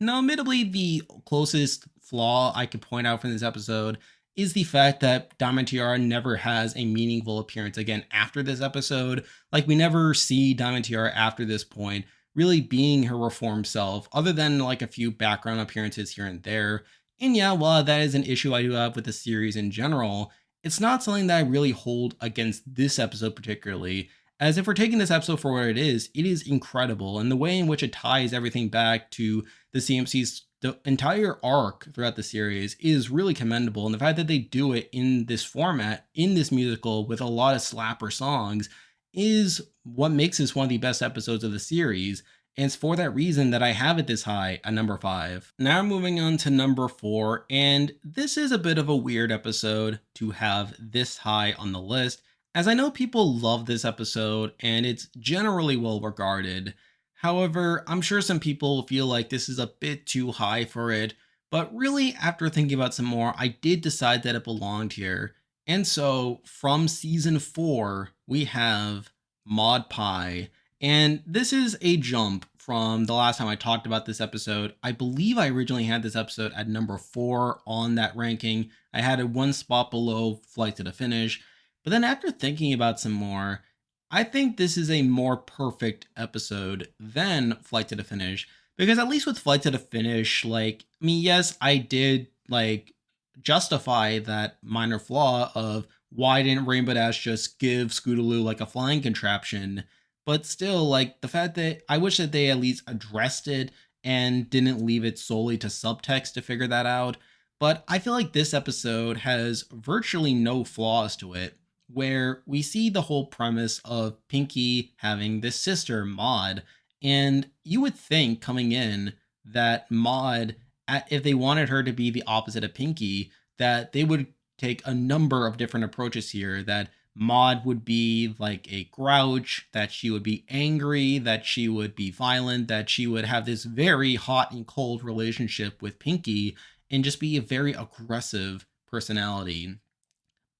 Now, admittedly, the closest flaw I could point out from this episode is the fact that Diamond Tiara never has a meaningful appearance again after this episode. Like, we never see Diamond Tiara after this point really being her reformed self, other than like a few background appearances here and there. And yeah, while that is an issue I do have with the series in general, it's not something that I really hold against this episode particularly. As if we're taking this episode for what it is incredible. And the way in which it ties everything back to the CMC's the entire arc throughout the series is really commendable. And the fact that they do it in this format, in this musical, with a lot of slapper songs, is what makes this one of the best episodes of the series. And it's for that reason that I have it this high at number 5. Now moving on to number 4, and this is a bit of a weird episode to have this high on the list, as I know people love this episode and it's generally well regarded. However, I'm sure some people feel like this is a bit too high for it, but really, after thinking about some more, I did decide that it belonged here. And so, from season 4, we have Maud Pie. And this is a jump from the last time I talked about this episode. I believe I originally had this episode at number 4 on that ranking. I had it one spot below Flight to the Finish. But then, after thinking about some more, I think this is a more perfect episode than Flight to the Finish, because at least with Flight to the Finish, like, I mean, yes, I did like justify that minor flaw of why didn't Rainbow Dash just give Scootaloo like a flying contraption, but still, like, the fact that I wish that they at least addressed it and didn't leave it solely to subtext to figure that out. But I feel like this episode has virtually no flaws to it, where we see the whole premise of Pinky having this sister, Maud. And you would think coming in that Maud, if they wanted her to be the opposite of Pinky, that they would take a number of different approaches here. That Maud would be like a grouch, that she would be angry, that she would be violent, that she would have this very hot and cold relationship with Pinky, and just be a very aggressive personality.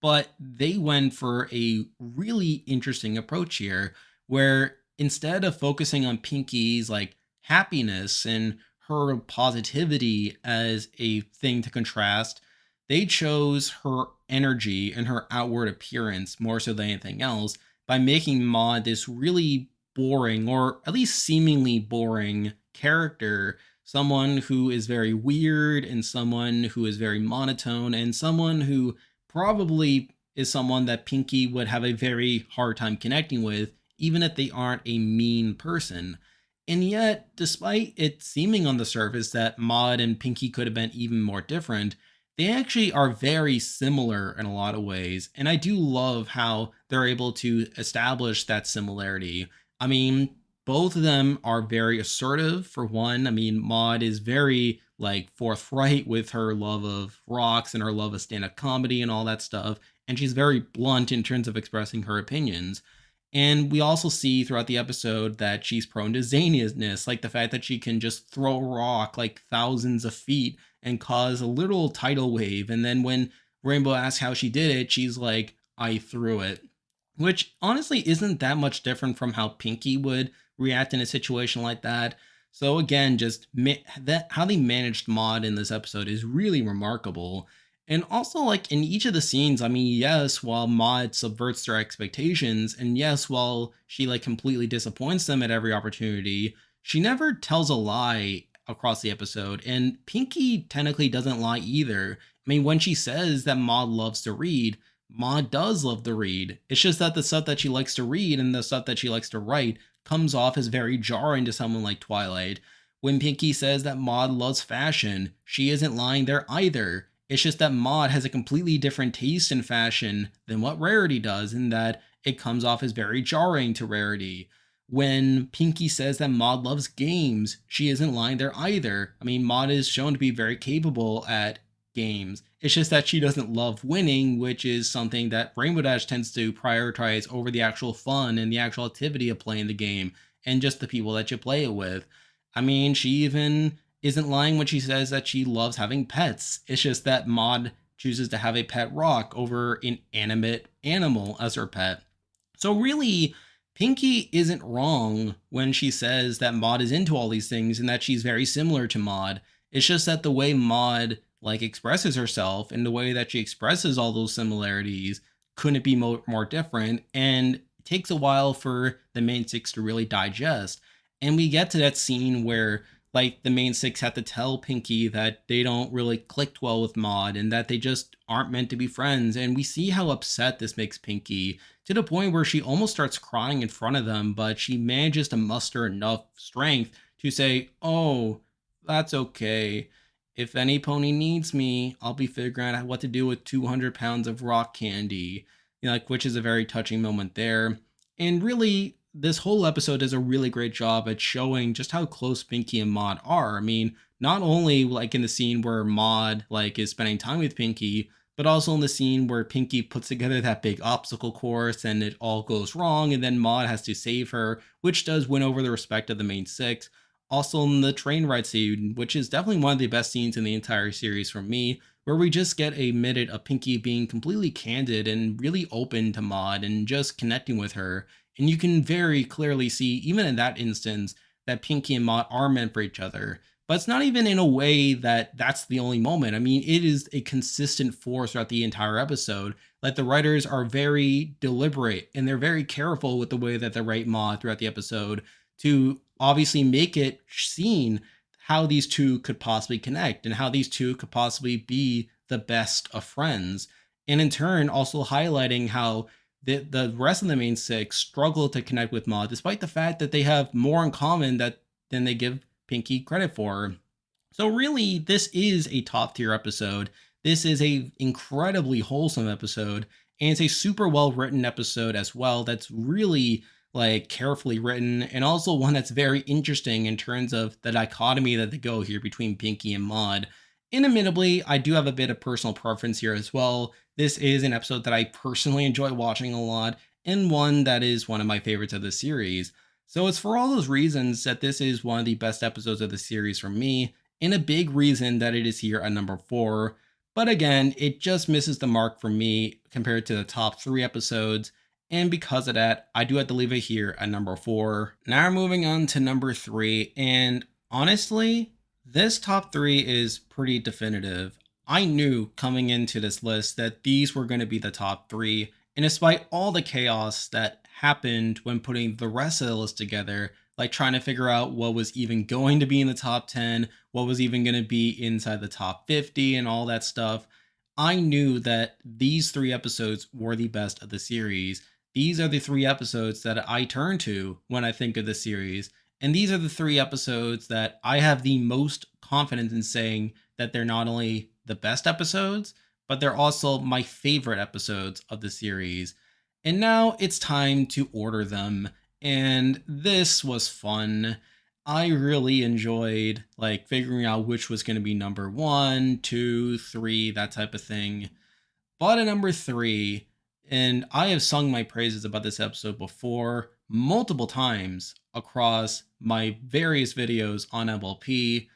But they went for a really interesting approach here, where instead of focusing on Pinky's like happiness and her positivity as a thing to contrast, they chose her energy and her outward appearance more so than anything else by making Maud this really boring, or at least seemingly boring character, someone who is very weird and someone who is very monotone and someone who probably is someone that Pinky would have a very hard time connecting with, even if they aren't a mean person. And yet, despite it seeming on the surface that Maud and Pinky could have been even more different, they actually are very similar in a lot of ways. And I do love how they're able to establish that similarity. I mean, both of them are very assertive, for one. I mean, Maud is very like forthright with her love of rocks and her love of stand-up comedy and all that stuff, and she's very blunt in terms of expressing her opinions. And we also see throughout the episode that she's prone to zaniness, like the fact that she can just throw a rock like thousands of feet and cause a little tidal wave. And then when Rainbow asks how she did it, she's like, I threw it. Which honestly isn't that much different from how Pinky would react in a situation like that. So again, just how they managed Maud in this episode is really remarkable. And also, like, in each of the scenes, I mean, yes, while Maud subverts their expectations, and yes, while she like completely disappoints them at every opportunity, she never tells a lie across the episode. And Pinky technically doesn't lie either. I mean, when she says that Maud loves to read, Maud does love to read. It's just that the stuff that she likes to read and the stuff that she likes to write comes off as very jarring to someone like Twilight. When Pinky says that Maud loves fashion, she isn't lying there either. It's just that Maud has a completely different taste in fashion than what Rarity does, in that it comes off as very jarring to Rarity. When Pinky says that Maud loves games, she isn't lying there either. I mean, Maud is shown to be very capable at games. It's just that she doesn't love winning, which is something that Rainbow Dash tends to prioritize over the actual fun and the actual activity of playing the game and just the people that you play it with. I mean, she even isn't lying when she says that she loves having pets. It's just that Maud chooses to have a pet rock over an animate animal as her pet. So really, Pinky isn't wrong when she says that Maud is into all these things and that she's very similar to Maud. It's just that the way Maud like expresses herself, and the way that she expresses all those similarities couldn't be more different. And it takes a while for the main six to really digest. And we get to that scene where like the main six have to tell Pinky that they don't really click well with Maud and that they just aren't meant to be friends. And we see how upset this makes Pinky to the point where she almost starts crying in front of them, but she manages to muster enough strength to say, "Oh, that's okay. If any pony needs me, I'll be figuring out what to do with 200 pounds of rock candy." You know, like, which is a very touching moment there. And really, this whole episode does a really great job at showing just how close Pinky and Maud are. I mean, not only like in the scene where Maud like is spending time with Pinky, but also in the scene where Pinky puts together that big obstacle course and it all goes wrong, and then Maud has to save her, which does win over the respect of the main six. Also in the train ride scene, which is definitely one of the best scenes in the entire series for me, where we just get a minute of Pinky being completely candid and really open to Maud and just connecting with her. And you can very clearly see, even in that instance, that Pinky and Maud are meant for each other. But it's not even in a way that that's the only moment. I mean, it is a consistent force throughout the entire episode. Like the writers are very deliberate and they're very careful with the way that they write Maud throughout the episode to obviously make it seen how these two could possibly connect and how these two could possibly be the best of friends. And in turn, also highlighting how the rest of the main six struggle to connect with Maud, despite the fact that they have more in common than they give Pinky credit for. So really, this is a top tier episode. This is a incredibly wholesome episode, and it's a super well written episode as well. That's really like carefully written, and also one that's very interesting in terms of the dichotomy that they go here between Pinky and Maud. And admittedly, I do have a bit of personal preference here as well. This is an episode that I personally enjoy watching a lot, and one that is one of my favorites of the series. So it's for all those reasons that this is one of the best episodes of the series for me, and a big reason that it is here at number 4. But again, it just misses the mark for me compared to the top 3 episodes, and because of that, I do have to leave it here at number 4. Now we're moving on to number 3, and honestly, this top 3 is pretty definitive. I knew coming into this list that these were going to be the top 3, and despite all the chaos that happened when putting the rest of the list together, like trying to figure out what was even going to be in the top 10, what was even going to be inside the top 50, and all that stuff, I knew that these 3 episodes were the best of the series. These are the 3 episodes that I turn to when I think of the series. And these are the 3 episodes that I have the most confidence in saying that they're not only the best episodes, but they're also my favorite episodes of the series. And now it's time to order them. And this was fun. I really enjoyed like figuring out which was going to be number 1, 2, 3, that type of thing. But at number 3, and I have sung my praises about this episode before multiple times across my various videos on MLP.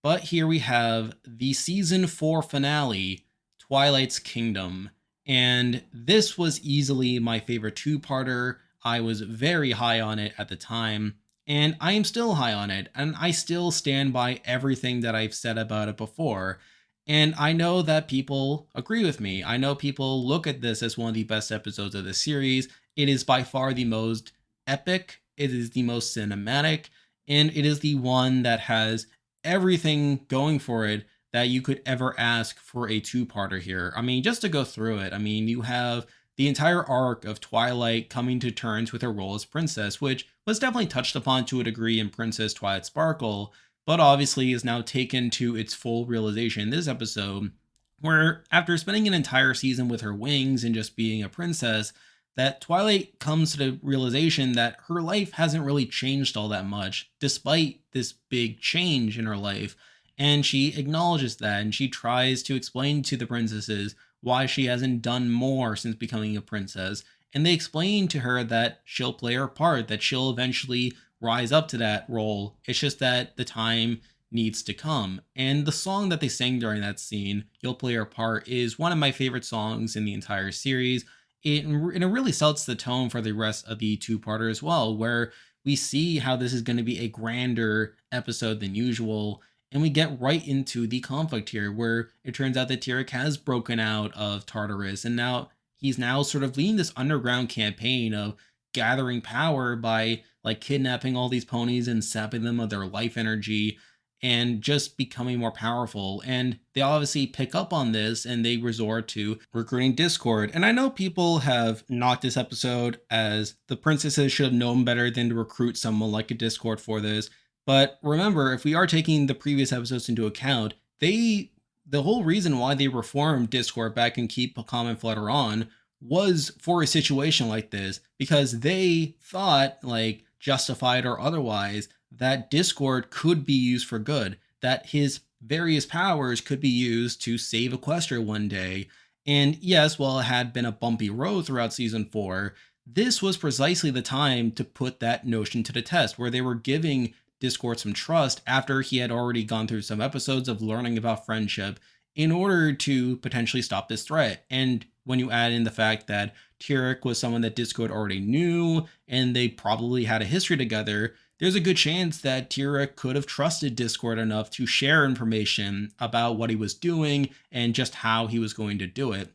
But here we have the season 4 finale, Twilight's Kingdom. And this was easily my favorite two-parter. I was very high on it at the time, and I am still high on it, and I still stand by everything that I've said about it before. And I know that people agree with me. I know people look at this as one of the best episodes of the series. It is by far the most epic, it is the most cinematic, and it is the one that has everything going for it that you could ever ask for a two-parter here. I mean, just to go through it, I mean, you have the entire arc of Twilight coming to terms with her role as princess, which was definitely touched upon to a degree in Princess Twilight Sparkle, but obviously is now taken to its full realization in this episode, where after spending an entire season with her wings and just being a princess, that Twilight comes to the realization that her life hasn't really changed all that much, despite this big change in her life. And she acknowledges that, and she tries to explain to the princesses why she hasn't done more since becoming a princess. And they explain to her that she'll play her part, that she'll eventually rise up to that role. It's just that the time needs to come. And the song that they sang during that scene, You'll Play Her Part, is one of my favorite songs in the entire series. And it really sets the tone for the rest of the two-parter as well, where we see how this is going to be a grander episode than usual. And we get right into the conflict here, where it turns out that Tyrek has broken out of Tartarus, and now he's now sort of leading this underground campaign of gathering power by like kidnapping all these ponies and sapping them of their life energy and just becoming more powerful. And they obviously pick up on this and they resort to recruiting Discord. And I know people have knocked this episode as the princesses should have known better than to recruit someone like a Discord for this. But remember, if we are taking the previous episodes into account, the whole reason why they reformed Discord back in Keep Calm and Flutter On was for a situation like this, because they thought, like justified or otherwise, that Discord could be used for good, that his various powers could be used to save Equestria one day. And yes, while it had been a bumpy road throughout season 4, this was precisely the time to put that notion to the test, where they were giving Discord some trust after he had already gone through some episodes of learning about friendship in order to potentially stop this threat. And when you add in the fact that Tyrek was someone that Discord already knew and they probably had a history together, there's a good chance that Tyrek could have trusted Discord enough to share information about what he was doing and just how he was going to do it.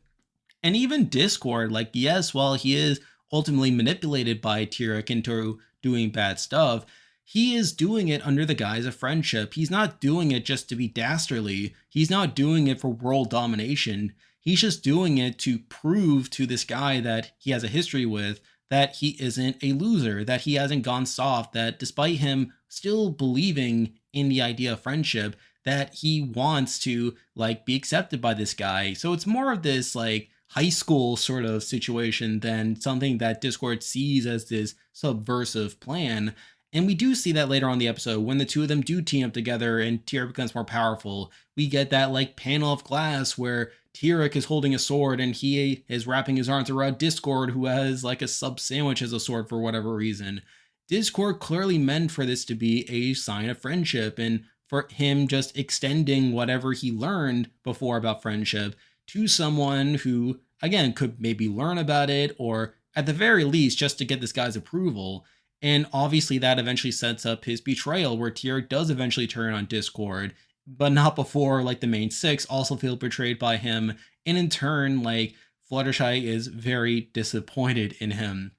And even Discord, like, yes, while he is ultimately manipulated by Tyrek into doing bad stuff, he is doing it under the guise of friendship. He's not doing it just to be dastardly. He's not doing it for world domination. He's just doing it to prove to this guy that he has a history with that he isn't a loser, that he hasn't gone soft, that despite him still believing in the idea of friendship, that he wants to like be accepted by this guy. So it's more of this like high school sort of situation than something that Discord sees as this subversive plan. And we do see that later on in the episode when the two of them do team up together and Tyrek becomes more powerful. We get that like panel of glass where Tyrek is holding a sword and he is wrapping his arms around Discord, who has like a sub sandwich as a sword for whatever reason. Discord clearly meant for this to be a sign of friendship and for him just extending whatever he learned before about friendship to someone who, again, could maybe learn about it or at the very least just to get this guy's approval. And obviously that eventually sets up his betrayal, where Tyrek does eventually turn on Discord, but not before like the main 6 also feel betrayed by him. And in turn, like Fluttershy is very disappointed in him.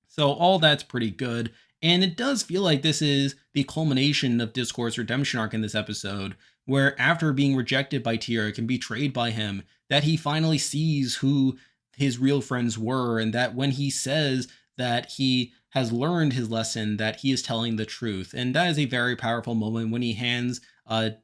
So all that's pretty good. And it does feel like this is the culmination of Discord's redemption arc in this episode, where after being rejected by Tyrek and betrayed by him, that he finally sees who his real friends were, and that when he says that he has learned his lesson, that he is telling the truth. And that is a very powerful moment when he hands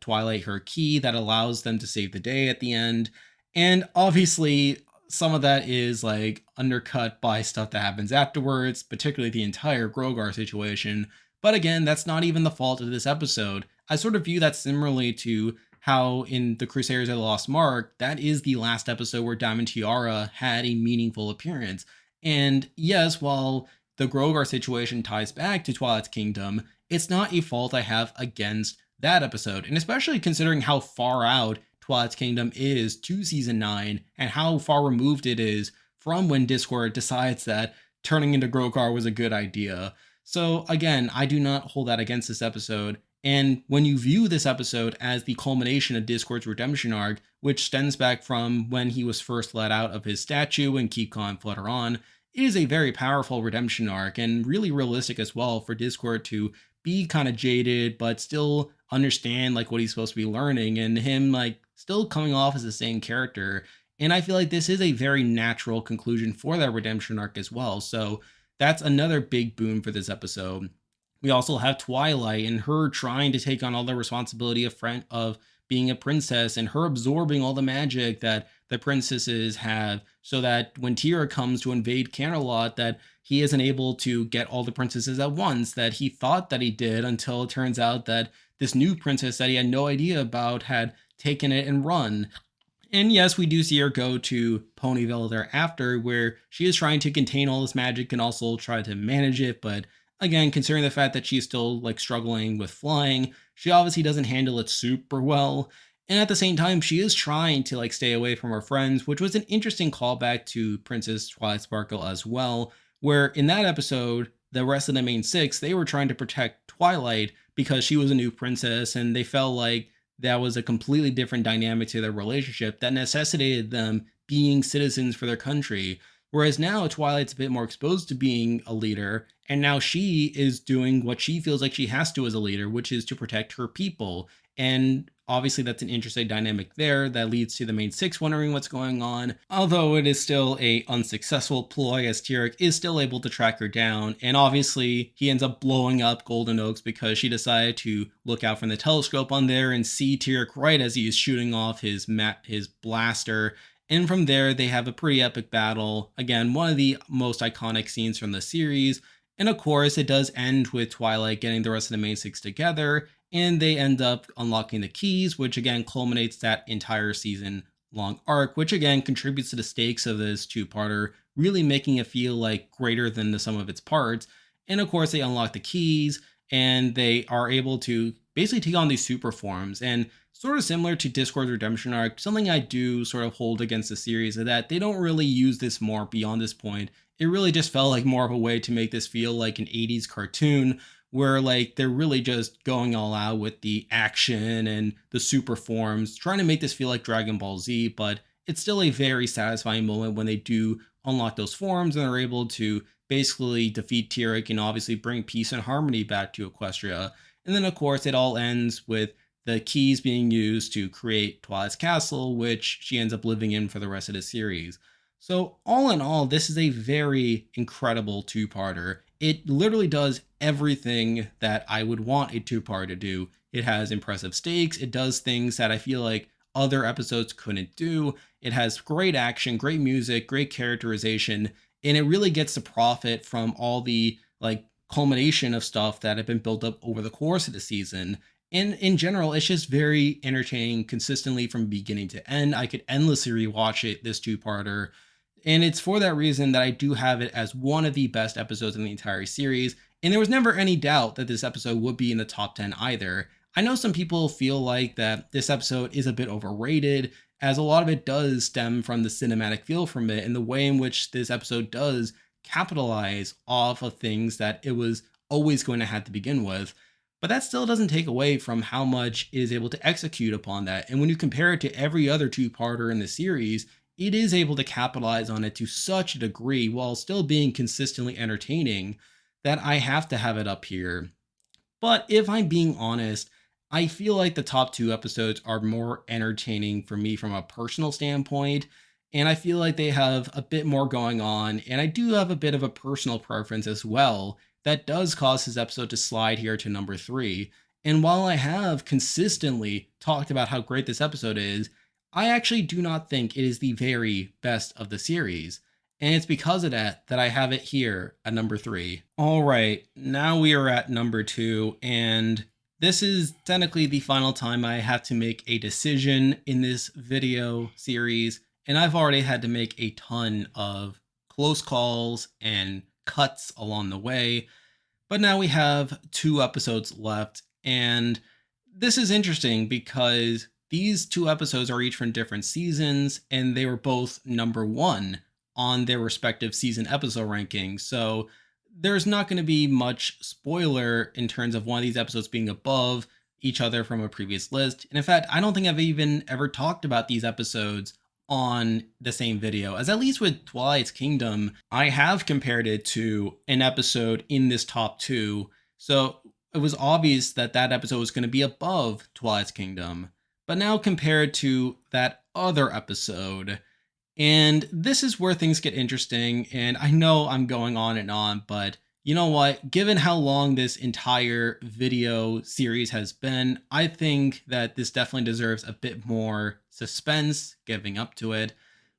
Twilight her key that allows them to save the day at the end. And obviously, some of that is like undercut by stuff that happens afterwards, particularly the entire Grogar situation. But again, that's not even the fault of this episode. I sort of view that similarly to how in The Crusaders of the Lost Mark, that is the last episode where Diamond Tiara had a meaningful appearance. And yes, while the Grogar situation ties back to Twilight's Kingdom, it's not a fault I have against that episode. And especially considering how far out Twilight's Kingdom is to season 9 and how far removed it is from when Discord decides that turning into Grogar was a good idea. So again, I do not hold that against this episode. And when you view this episode as the culmination of Discord's redemption arc, which stems back from when he was first let out of his statue and Keep Calm Flutter On, it is a very powerful redemption arc and really realistic as well for Discord to be kind of jaded but still understand like what he's supposed to be learning, and him like still coming off as the same character. And I feel like this is a very natural conclusion for that redemption arc as well. So that's another big boon for this episode. We also have Twilight and her trying to take on all the responsibility of being a princess and her absorbing all the magic that the princesses have, so that when Tira comes to invade Camelot, that he isn't able to get all the princesses at once that he thought that he did, until it turns out that this new princess that he had no idea about had taken it and run. And yes, we do see her go to Ponyville thereafter, where she is trying to contain all this magic and also try to manage it, but again, considering the fact that she's still like struggling with flying, she obviously doesn't handle it super well. And at the same time, she is trying to like stay away from her friends, which was an interesting callback to Princess Twilight Sparkle as well, where in that episode, the rest of the main 6, they were trying to protect Twilight because she was a new princess, and they felt like that was a completely different dynamic to their relationship that necessitated them being citizens for their country. Whereas now Twilight's a bit more exposed to being a leader, and now she is doing what she feels like she has to as a leader, which is to protect her people. And obviously, that's an interesting dynamic there that leads to the main six wondering what's going on. Although it is still a unsuccessful ploy, as Tyrek is still able to track her down, and obviously he ends up blowing up Golden Oaks because she decided to look out from the telescope on there and see Tyrek right as he is shooting off his blaster. And from there, they have a pretty epic battle. Again, one of the most iconic scenes from the series. And of course, it does end with Twilight getting the rest of the main six together, and they end up unlocking the keys, which again culminates that entire season long arc, which again contributes to the stakes of this two-parter, really making it feel like greater than the sum of its parts. And of course, they unlock the keys, and they are able to basically take on these super forms. And sort of similar to Discord's redemption arc, something I do sort of hold against the series is that they don't really use this more beyond this point. It really just felt like more of a way to make this feel like an 80s cartoon where like they're really just going all out with the action and the super forms, trying to make this feel like Dragon Ball Z, but it's still a very satisfying moment when they do unlock those forms and are able to basically defeat Tyrek and obviously bring peace and harmony back to Equestria. And then, of course, it all ends with the keys being used to create Twilight's castle, which she ends up living in for the rest of the series. So, all in all, this is a very incredible two parter. It literally does everything that I would want a two-parter to do. It has impressive stakes, it does things that I feel like other episodes couldn't do. It has great action, great music, great characterization, and it really gets to profit from all the like culmination of stuff that have been built up over the course of the season. And in general, it's just very entertaining consistently from beginning to end. I could endlessly rewatch it, this two-parter. And it's for that reason that I do have it as one of the best episodes in the entire series. And there was never any doubt that this episode would be in the top 10 either. I know some people feel like that this episode is a bit overrated, as a lot of it does stem from the cinematic feel from it and the way in which this episode does capitalize off of things that it was always going to have to begin with. But that still doesn't take away from how much it is able to execute upon that. And when you compare it to every other two-parter in the series, it is able to capitalize on it to such a degree while still being consistently entertaining that I have to have it up here. But if I'm being honest, I feel like the top two episodes are more entertaining for me from a personal standpoint. And I feel like they have a bit more going on. And I do have a bit of a personal preference as well that does cause this episode to slide here to number three. And while I have consistently talked about how great this episode is, I actually do not think it is the very best of the series. And it's because of that that I have it here at number three. All right, now we are at number two, and this is technically the final time I have to make a decision in this video series. And I've already had to make a ton of close calls and cuts along the way. But now we have two episodes left, and this is interesting because these two episodes are each from different seasons, and they were both number one on their respective season episode rankings. So there's not going to be much spoiler in terms of one of these episodes being above each other from a previous list. And in fact, I don't think I've even ever talked about these episodes on the same video, as at least with Twilight's Kingdom, I have compared it to an episode in this top two. So it was obvious that that episode was going to be above Twilight's Kingdom. But now compared to that other episode, and this is where things get interesting, and I know I'm going on and on, but you know what? Given how long this entire video series has been, I think that this definitely deserves a bit more suspense giving up to it.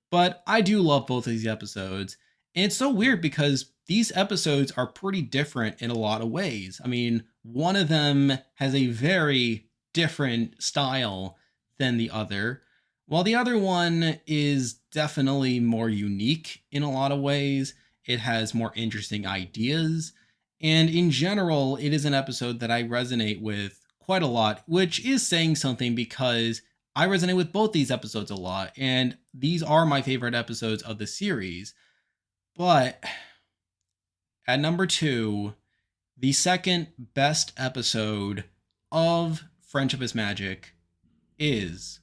But I do love both of these episodes. And it's so weird because these episodes are pretty different in a lot of ways. I mean, one of them has a very different style than the other, while the other one is definitely more unique in a lot of ways. It has more interesting ideas. And in general, it is an episode that I resonate with quite a lot, which is saying something because I resonate with both these episodes a lot. And these are my favorite episodes of the series. But at number two, the second best episode of Friendship is Magic is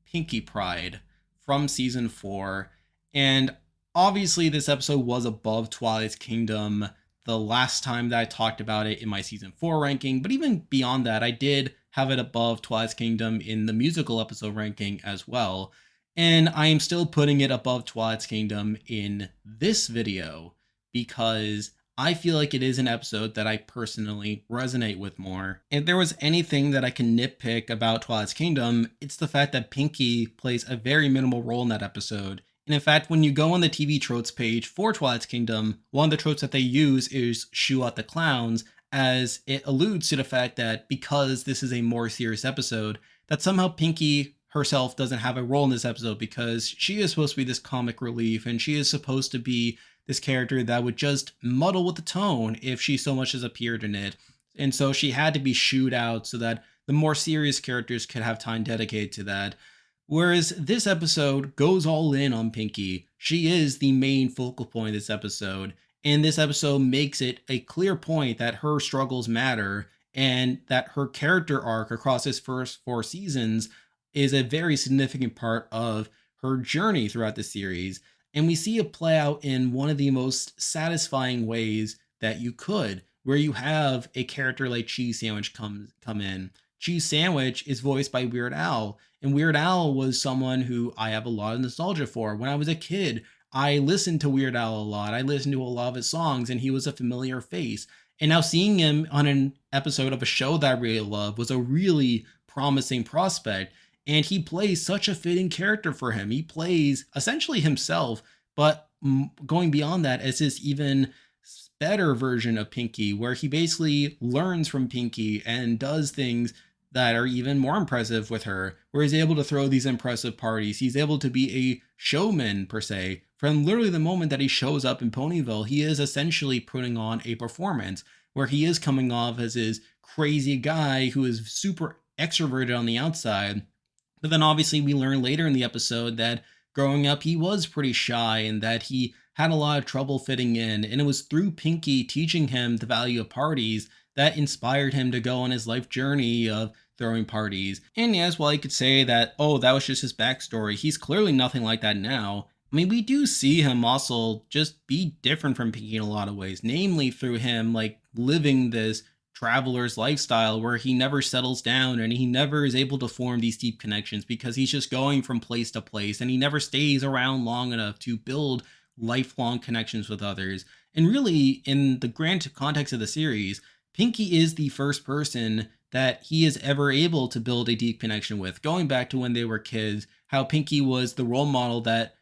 Pinkie Pride from season 4. And obviously, this episode was above Twilight's Kingdom the last time that I talked about it in my season 4 ranking. But even beyond that, I did have it above Twilight's Kingdom in the musical episode ranking as well. And I am still putting it above Twilight's Kingdom in this video because I feel like it is an episode that I personally resonate with more. If there was anything that I can nitpick about Twilight's Kingdom, it's the fact that Pinkie plays a very minimal role in that episode. And in fact, when you go on the TV tropes page for Twilight's Kingdom, one of the tropes that they use is Shoo Out the Clowns, as it alludes to the fact that because this is a more serious episode, that somehow Pinkie herself doesn't have a role in this episode because she is supposed to be this comic relief and she is supposed to be this character that would just muddle with the tone if she so much as appeared in it. And so she had to be shooed out so that the more serious characters could have time dedicated to that. Whereas this episode goes all in on Pinkie. She is the main focal point of this episode. And this episode makes it a clear point that her struggles matter and that her character arc across its first 4 seasons is a very significant part of her journey throughout the series. And we see it play out in one of the most satisfying ways that you could, where you have a character like Cheese Sandwich come in. Cheese Sandwich is voiced by Weird Al, and Weird Al was someone who I have a lot of nostalgia for. When I was a kid, I listened to Weird Al a lot. I listened to a lot of his songs, and he was a familiar face. And now seeing him on an episode of a show that I really love was a really promising prospect. And he plays such a fitting character for him. He plays essentially himself, but going beyond that as this even better version of Pinkie, where he basically learns from Pinkie and does things that are even more impressive with her, where he's able to throw these impressive parties. He's able to be a showman, per se. From literally the moment that he shows up in Ponyville, he is essentially putting on a performance where he is coming off as this crazy guy who is super extroverted on the outside. But then obviously we learn later in the episode that growing up he was pretty shy and that he had a lot of trouble fitting in. And it was through Pinkie teaching him the value of parties that inspired him to go on his life journey of throwing parties. And yes, while you could say that, oh, that was just his backstory, he's clearly nothing like that now. I mean, we do see him also just be different from Pinkie in a lot of ways, namely through him like living this traveler's lifestyle where he never settles down and he never is able to form these deep connections because he's just going from place to place and he never stays around long enough to build lifelong connections with others. And really, in the grand context of the series, Pinkie is the first person that he is ever able to build a deep connection with. Going back to when they were kids, how Pinkie was the role model that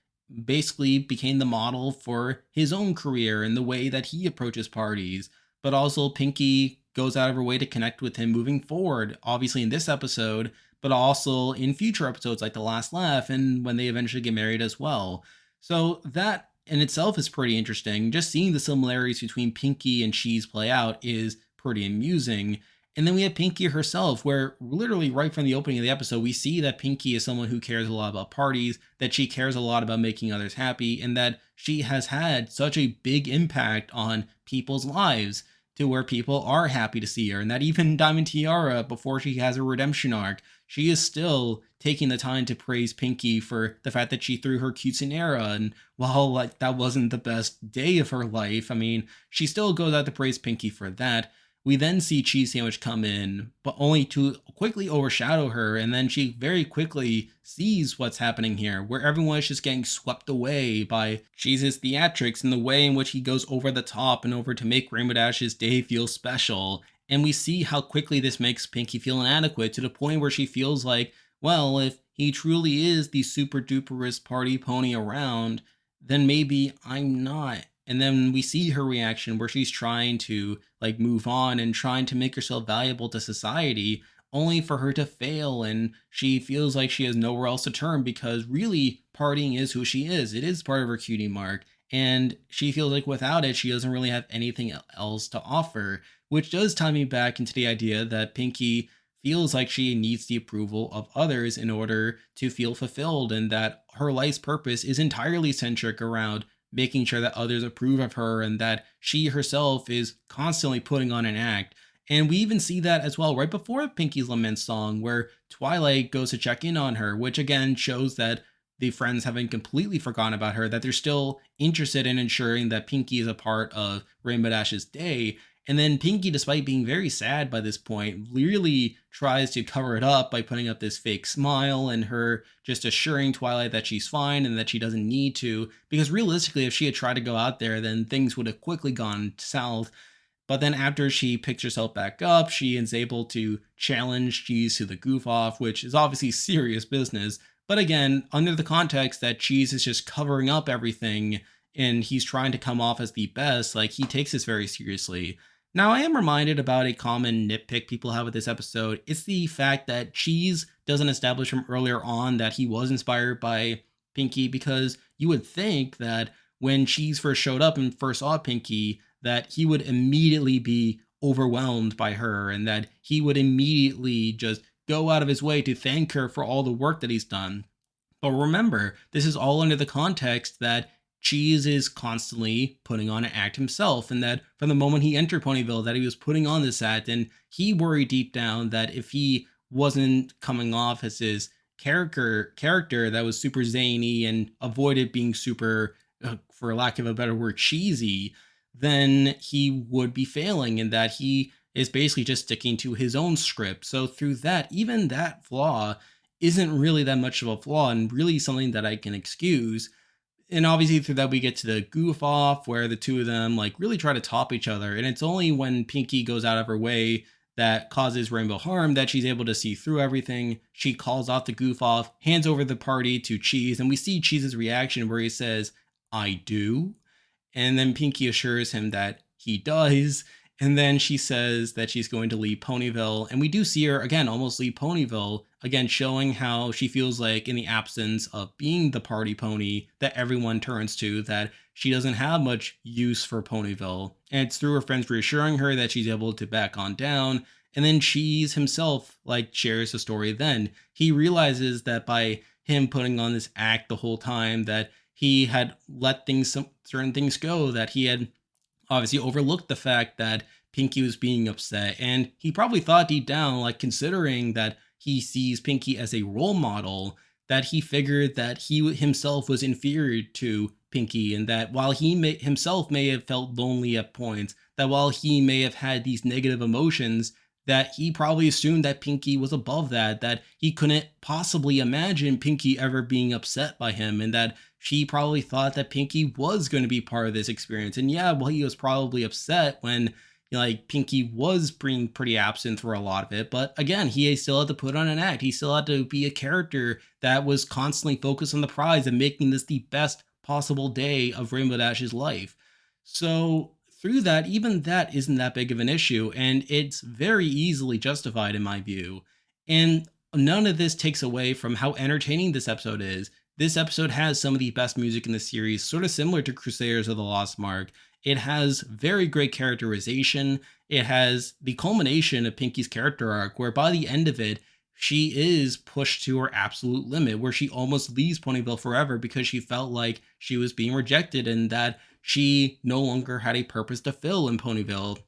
basically became the model for his own career and the way that he approaches parties. But also Pinkie goes out of her way to connect with him moving forward, obviously in this episode, but also in future episodes like The Last Laugh and when they eventually get married as well. So that in itself is pretty interesting. Just seeing the similarities between Pinkie and Cheese play out is pretty amusing. And then we have Pinkie herself, where literally right from the opening of the episode, we see that Pinkie is someone who cares a lot about parties, that she cares a lot about making others happy, and that she has had such a big impact on people's lives to where people are happy to see her. And that even Diamond Tiara, before she has a redemption arc, she is still taking the time to praise Pinkie for the fact that she threw her quinceanera. And while like that wasn't the best day of her life, I mean, she still goes out to praise Pinkie for that. We then see Cheese Sandwich come in, but only to quickly overshadow her, and then she very quickly sees what's happening here, where everyone is just getting swept away by Cheese's theatrics and the way in which he goes over the top and over to make Rainbow Dash's day feel special. And we see how quickly this makes Pinkie feel inadequate to the point where she feels like, well, if he truly is the super duperest party pony around, then maybe I'm not. And then we see her reaction where she's trying to like move on and trying to make herself valuable to society, only for her to fail. And she feels like she has nowhere else to turn because really partying is who she is. It is part of her cutie mark. And she feels like without it, she doesn't really have anything else to offer, which does tie me back into the idea that Pinkie feels like she needs the approval of others in order to feel fulfilled, and that her life's purpose is entirely centric around making sure that others approve of her and that she herself is constantly putting on an act. And we even see that as well right before Pinky's Lament song, where Twilight goes to check in on her, which again shows that the friends haven't completely forgotten about her, that they're still interested in ensuring that Pinky is a part of Rainbow Dash's day. And then Pinky, despite being very sad by this point, really tries to cover it up by putting up this fake smile and her just assuring Twilight that she's fine and that she doesn't need to. Because realistically, if she had tried to go out there, then things would have quickly gone south. But then after she picks herself back up, she is able to challenge Cheese to the goof off, which is obviously serious business. But again, under the context that Cheese is just covering up everything and he's trying to come off as the best, like he takes this very seriously. Now, I am reminded about a common nitpick people have with this episode. It's the fact that Cheese doesn't establish from earlier on that he was inspired by Pinky, because you would think that when Cheese first showed up and first saw Pinky, that he would immediately be overwhelmed by her and that he would immediately just go out of his way to thank her for all the work that he's done. But remember, this is all under the context that Cheese is constantly putting on an act himself, and that from the moment he entered Ponyville, that he was putting on this act, and he worried deep down that if he wasn't coming off as his character that was super zany and avoided being super, for lack of a better word, cheesy, then he would be failing, and that he is basically just sticking to his own script. So through that, even that flaw isn't really that much of a flaw and really something that I can excuse. And obviously through that we get to the goof off where the two of them like really try to top each other. And it's only when Pinky goes out of her way that causes Rainbow harm that she's able to see through everything. She calls off the goof off, hands over the party to Cheese, and we see Cheese's reaction where he says, "I do." And then Pinky assures him that he does. And then she says that she's going to leave Ponyville. And we do see her again almost leave Ponyville, again showing how she feels like in the absence of being the party pony that everyone turns to, that she doesn't have much use for Ponyville. And it's through her friends reassuring her that she's able to back on down. And then Cheese himself like shares the story then. He realizes that by him putting on this act the whole time, that he had let certain things go, that he had obviously overlooked the fact that Pinky was being upset. And he probably thought deep down, like considering that he sees Pinky as a role model, that he figured that he himself was inferior to Pinky, and that while himself may have felt lonely at points, that while he may have had these negative emotions, that he probably assumed that Pinky was above that, that he couldn't possibly imagine Pinky ever being upset by him, and that she probably thought that Pinky was going to be part of this experience. And yeah, well, he was probably upset when like Pinky was being pretty absent for a lot of it. But again, he still had to put on an act. He still had to be a character that was constantly focused on the prize and making this the best possible day of Rainbow Dash's life. So through that, even that isn't that big of an issue, and it's very easily justified in my view. And none of this takes away from how entertaining this episode is. This episode has some of the best music in the series, sort of similar to Crusaders of the Lost Mark. It has very great characterization. It has the culmination of Pinky's character arc, where by the end of it, she is pushed to her absolute limit, where she almost leaves Ponyville forever because she felt like she was being rejected and that she no longer had a purpose to fill in Ponyville.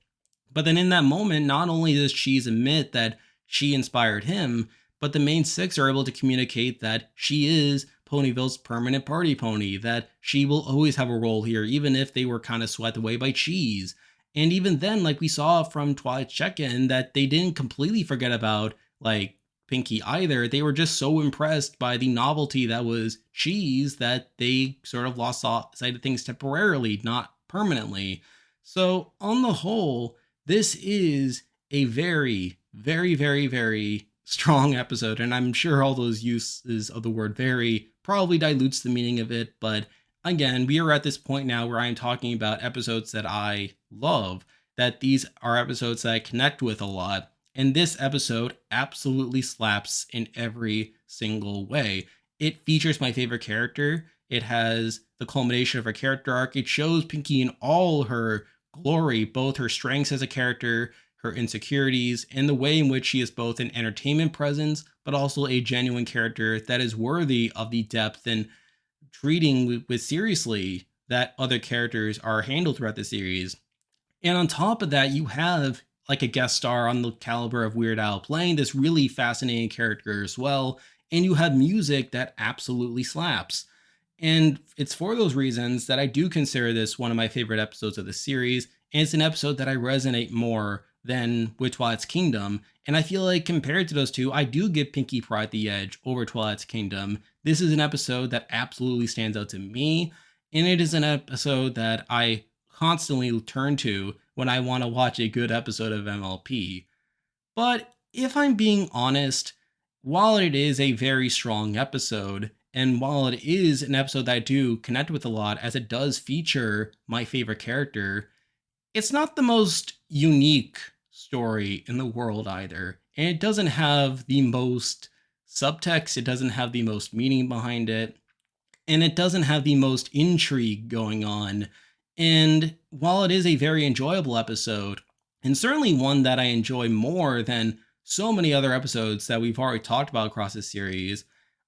But then in that moment, not only does Cheese admit that she inspired him, but the main six are able to communicate that she is Ponyville's permanent party pony, that she will always have a role here, even if they were kind of swept away by Cheese. And even then, like we saw from Twilight's check-in, that they didn't completely forget about like Pinky either. They were just so impressed by the novelty that was Cheese that they sort of lost sight of things temporarily, not permanently. So on the whole, this is a very, very, very, very strong episode, and I'm sure all those uses of the word very probably dilutes the meaning of it. But again, we are at this point now where I'm talking about episodes that I love, that these are episodes that I connect with a lot. And this episode absolutely slaps in every single way. It features my favorite character. It has the culmination of her character arc. It shows Pinky in all her glory, both her strengths as a character, her insecurities, and the way in which she is both an entertainment presence, but also a genuine character that is worthy of the depth and treating with seriously that other characters are handled throughout the series. And on top of that, you have like a guest star on the caliber of Weird Al playing this really fascinating character as well. And you have music that absolutely slaps. And it's for those reasons that I do consider this one of my favorite episodes of the series. And it's an episode that I resonate more than with Twilight's Kingdom. And I feel like compared to those two, I do give Pinkie Pride the edge over Twilight's Kingdom. This is an episode that absolutely stands out to me. And it is an episode that I constantly turn to when I want to watch a good episode of MLP. But if I'm being honest, while it is a very strong episode, and while it is an episode that I do connect with a lot, as it does feature my favorite character, it's not the most unique story in the world either. And it doesn't have the most subtext, it doesn't have the most meaning behind it, and it doesn't have the most intrigue going on. And while it is a very enjoyable episode, and certainly one that I enjoy more than so many other episodes that we've already talked about across this series,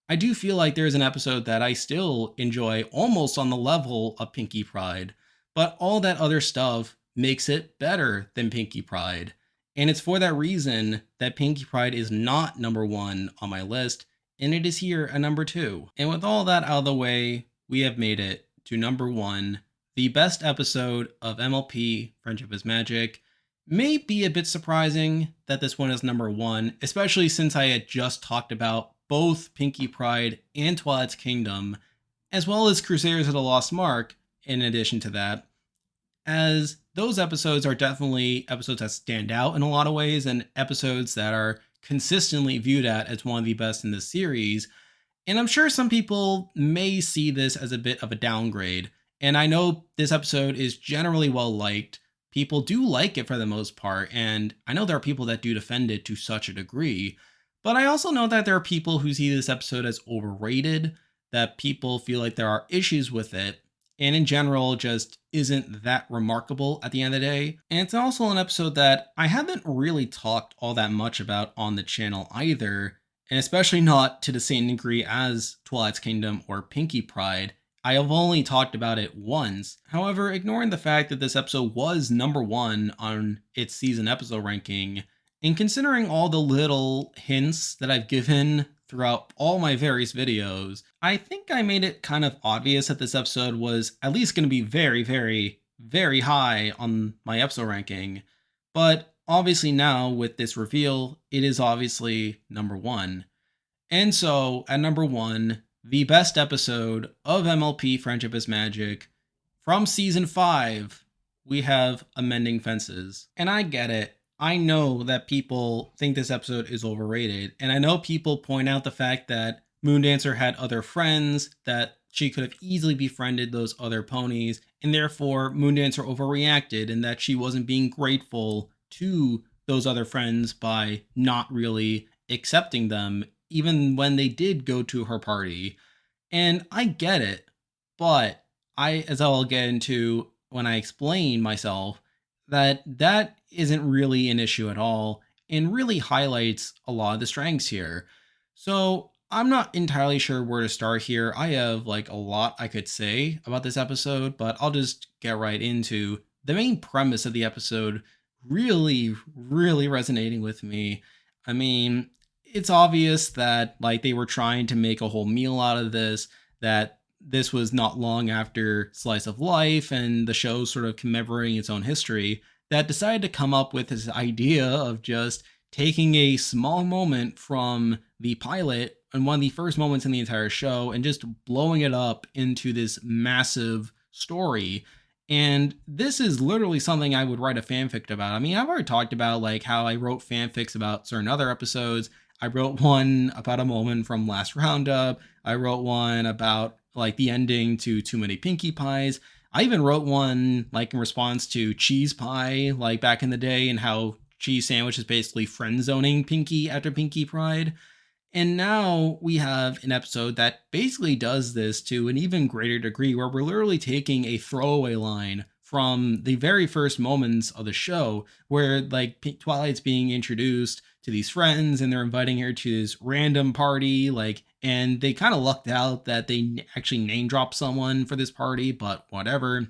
I do feel like there's an episode that I still enjoy almost on the level of Pinkie Pride, but all that other stuff makes it better than Pinkie Pride. And it's for that reason that Pinkie Pride is not number one on my list, and it is here at number two. And with all that out of the way, we have made it to number one. The best episode of MLP Friendship is Magic. May be a bit surprising that this one is number one, especially since I had just talked about both Pinkie Pride and Twilight's Kingdom, as well as Crusaders of the Lost Mark, in addition to that, as those episodes are definitely episodes that stand out in a lot of ways and episodes that are consistently viewed at as one of the best in the series. And I'm sure some people may see this as a bit of a downgrade. And I know this episode is generally well liked. People do like it for the most part, and I know there are people that do defend it to such a degree. But I also know that there are people who see this episode as overrated, that people feel like there are issues with it, and in general just isn't that remarkable at the end of the day. And it's also an episode that I haven't really talked all that much about on the channel either, and especially not to the same degree as Twilight's Kingdom or Pinkie Pride. I have only talked about it once. However, ignoring the fact that this episode was number one on its season episode ranking, and considering all the little hints that I've given throughout all my various videos, I think I made it kind of obvious that this episode was at least going to be very, very, very high on my episode ranking. But obviously now with this reveal, it is obviously number one. And so at number one, the best episode of MLP Friendship is Magic from season 5, we have Amending Fences. And I get it. I know that people think this episode is overrated, and I know people point out the fact that Moondancer had other friends, that she could have easily befriended those other ponies, and therefore Moondancer overreacted, and that she wasn't being grateful to those other friends by not really accepting them, even when they did go to her party. And I get it, but as I'll get into when I explain myself, that isn't really an issue at all and really highlights a lot of the strengths here. So I'm not entirely sure where to start here. I have like a lot I could say about this episode, but I'll just get right into the main premise of the episode really, really resonating with me. I mean, it's obvious that like they were trying to make a whole meal out of this, that this was not long after Slice of Life and the show sort of commemorating its own history, that decided to come up with this idea of just taking a small moment from the pilot and one of the first moments in the entire show and just blowing it up into this massive story. And this is literally something I would write a fanfic about. I mean, I've already talked about like how I wrote fanfics about certain other episodes. I wrote one about a moment from Last Roundup. I wrote one about like the ending to Too Many Pinkie Pies. I even wrote one like in response to Cheese Pie, like back in the day, and how Cheese Sandwich is basically friend zoning Pinkie after Pinkie Pride. And now we have an episode that basically does this to an even greater degree, where we're literally taking a throwaway line from the very first moments of the show, where like Twilight's being introduced to these friends and they're inviting her to this random party, like, and they kind of lucked out that they actually name dropped someone for this party, but whatever.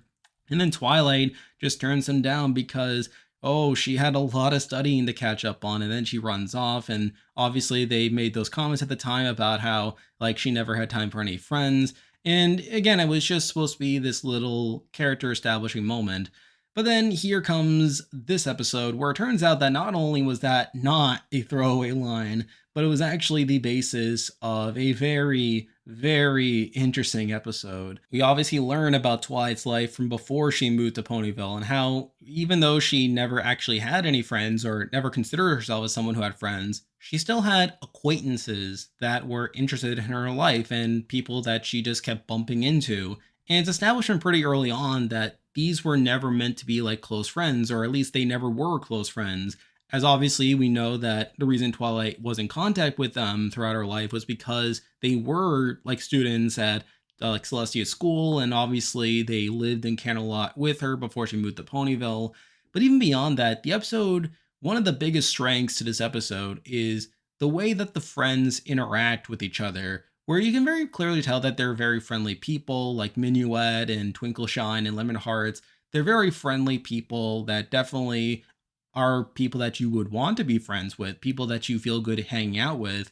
And then Twilight just turns them down because oh, she had a lot of studying to catch up on, and then she runs off. And obviously, they made those comments at the time about how, like, she never had time for any friends. And again, it was just supposed to be this little character establishing moment. But then here comes this episode where it turns out that not only was that not a throwaway line, but it was actually the basis of a very, very interesting episode. We obviously learn about Twilight's life from before she moved to Ponyville and how, even though she never actually had any friends or never considered herself as someone who had friends, she still had acquaintances that were interested in her life and people that she just kept bumping into. And it's established from pretty early on that these were never meant to be like close friends, or at least they never were close friends. As obviously we know that the reason Twilight was in contact with them throughout her life was because they were like students at like Celestia's school, and obviously they lived in Canterlot with her before she moved to Ponyville. But even beyond that, the episode, one of the biggest strengths to this episode is the way that the friends interact with each other, where you can very clearly tell that they're very friendly people, like Minuet and Twinkleshine and Lemon Hearts. They're very friendly people that definitely are people that you would want to be friends with, people that you feel good hanging out with.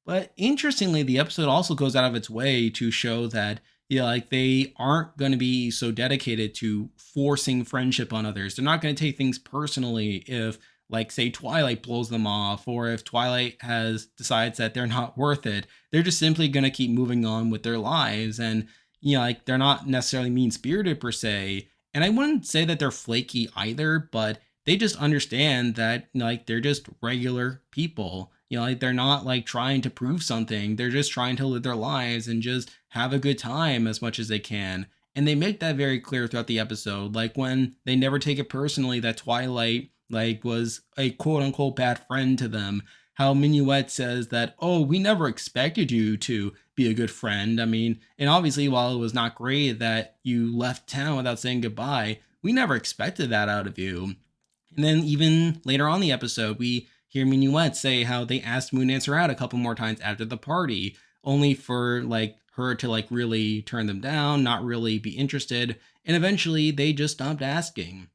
But interestingly, the episode also goes out of its way to show that, yeah, like they aren't going to be so dedicated to forcing friendship on others. They're not going to take things personally if, like, say Twilight blows them off, or if Twilight has decides that they're not worth it. They're just simply going to keep moving on with their lives, and like they're not necessarily mean spirited per se. And I wouldn't say that they're flaky either, but they just understand that like they're just regular people. Like they're not like trying to prove something. They're just trying to live their lives and just have a good time as much as they can. And they make that very clear throughout the episode. Like when they never take it personally that Twilight like was a quote unquote bad friend to them. How Minuet says that, oh, we never expected you to be a good friend. I mean, and obviously while it was not great that you left town without saying goodbye, we never expected that out of you. And then even later on in the episode, we hear Minuet say how they asked Moon Dancer out a couple more times after the party, only for like her to like really turn them down, not really be interested, and eventually they just stopped asking.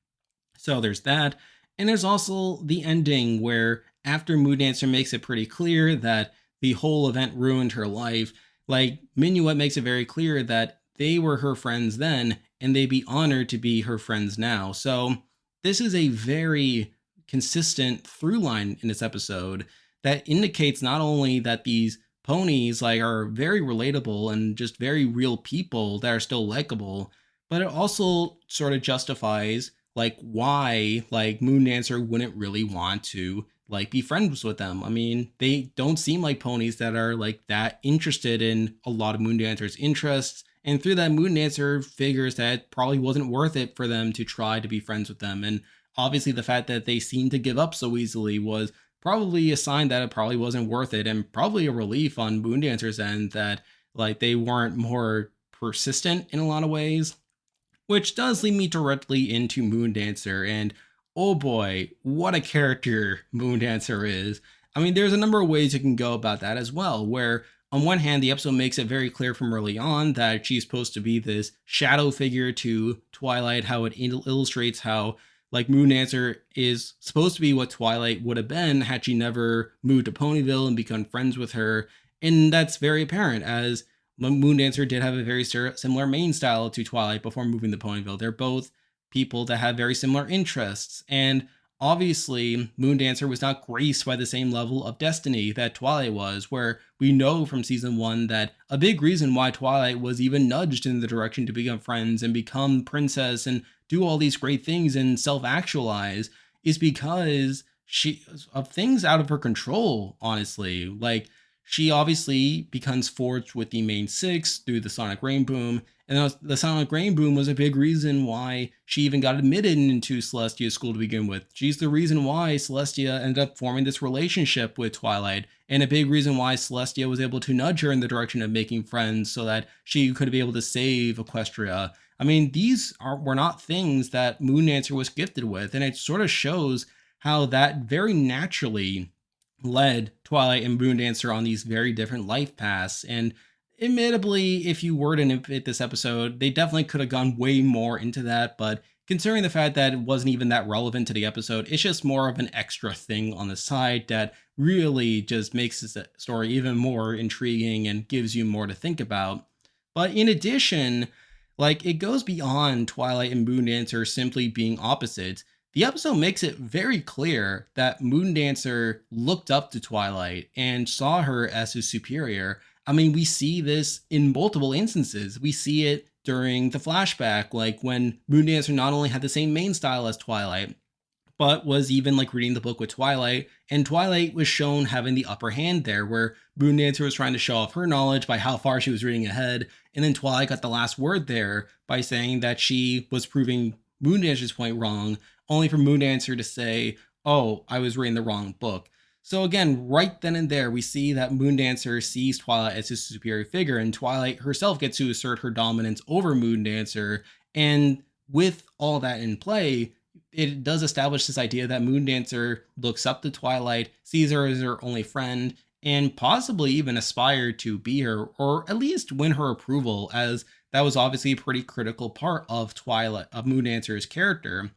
So there's that. And there's also the ending where after Moon Dancer makes it pretty clear that the whole event ruined her life, like Minuet makes it very clear that they were her friends then and they'd be honored to be her friends now. So this is a very consistent through line in this episode that indicates not only that these ponies like are very relatable and just very real people that are still likable, but it also sort of justifies like why like Moon Dancer wouldn't really want to like be friends with them. I mean, they don't seem like ponies that are like that interested in a lot of Moon Dancer's interests. And through that, Moon Dancer figures that it probably wasn't worth it for them to try to be friends with them. And obviously, the fact that they seemed to give up so easily was probably a sign that it probably wasn't worth it, and probably a relief on Moon Dancer's end that like they weren't more persistent in a lot of ways. Which does lead me directly into Moon Dancer, and oh boy, what a character Moon Dancer is. I mean, there's a number of ways you can go about that as well, where on one hand, the episode makes it very clear from early on that she's supposed to be this shadow figure to Twilight, how it illustrates how like Moon Dancer is supposed to be what Twilight would have been had she never moved to Ponyville and become friends with her. And that's very apparent as Moon Dancer did have a very similar main style to Twilight before moving to Ponyville. They're both people that have very similar interests. And obviously, Moon Dancer was not graced by the same level of destiny that Twilight was, where we know from season one that a big reason why Twilight was even nudged in the direction to become friends and become princess and do all these great things and self-actualize is because she of things out of her control, honestly. Like she obviously becomes forged with the main six through the Sonic Rain Boom. And the Sonic Rain Boom was a big reason why she even got admitted into Celestia's school to begin with. She's the reason why Celestia ended up forming this relationship with Twilight, and a big reason why Celestia was able to nudge her in the direction of making friends so that she could be able to save Equestria. I mean, were not things that Moon Dancer was gifted with, and it sort of shows how that very naturally led Twilight and Moon Dancer on these very different life paths. And Admittedly, if you were to nitpick this episode, they definitely could have gone way more into that, but considering the fact that it wasn't even that relevant to the episode, it's just more of an extra thing on the side that really just makes this story even more intriguing and gives you more to think about. But in addition, like, it goes beyond Twilight and Moondancer simply being opposites. The episode makes it very clear that Moondancer looked up to Twilight and saw her as his superior. I mean, we see this in multiple instances. We see it during the flashback, like when Moondancer not only had the same main style as Twilight, but was even like reading the book with Twilight, and Twilight was shown having the upper hand there, where Moondancer was trying to show off her knowledge by how far she was reading ahead, and then Twilight got the last word there by saying that she was proving Moondancer's point wrong, only for Moondancer to say, "Oh, I was reading the wrong book." So again, right then and there, we see that Moondancer sees Twilight as his superior figure, and Twilight herself gets to assert her dominance over Moondancer. And with all that in play, it does establish this idea that Moondancer looks up to Twilight, sees her as her only friend, and possibly even aspired to be her, or at least win her approval, as that was obviously a pretty critical part of Moondancer's character.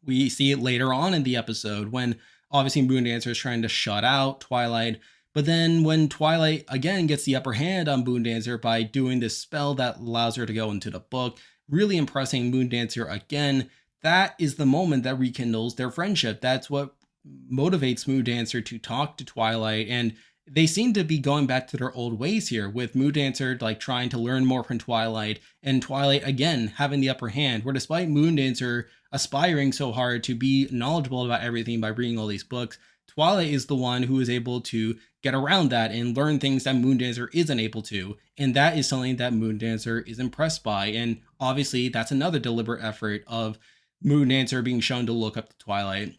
We see it later on in the episode when obviously Moondancer is trying to shut out Twilight. But then when Twilight again gets the upper hand on Moondancer by doing this spell that allows her to go into the book, really impressing Moondancer again, that is the moment that rekindles their friendship. That's what motivates Moondancer to talk to Twilight, and they seem to be going back to their old ways here, with Moondancer like trying to learn more from Twilight, and Twilight again having the upper hand, where despite Moondancer aspiring so hard to be knowledgeable about everything by reading all these books, Twilight is the one who is able to get around that and learn things that Moondancer isn't able to. And that is something that Moondancer is impressed by. And obviously, that's another deliberate effort of Moondancer being shown to look up to Twilight.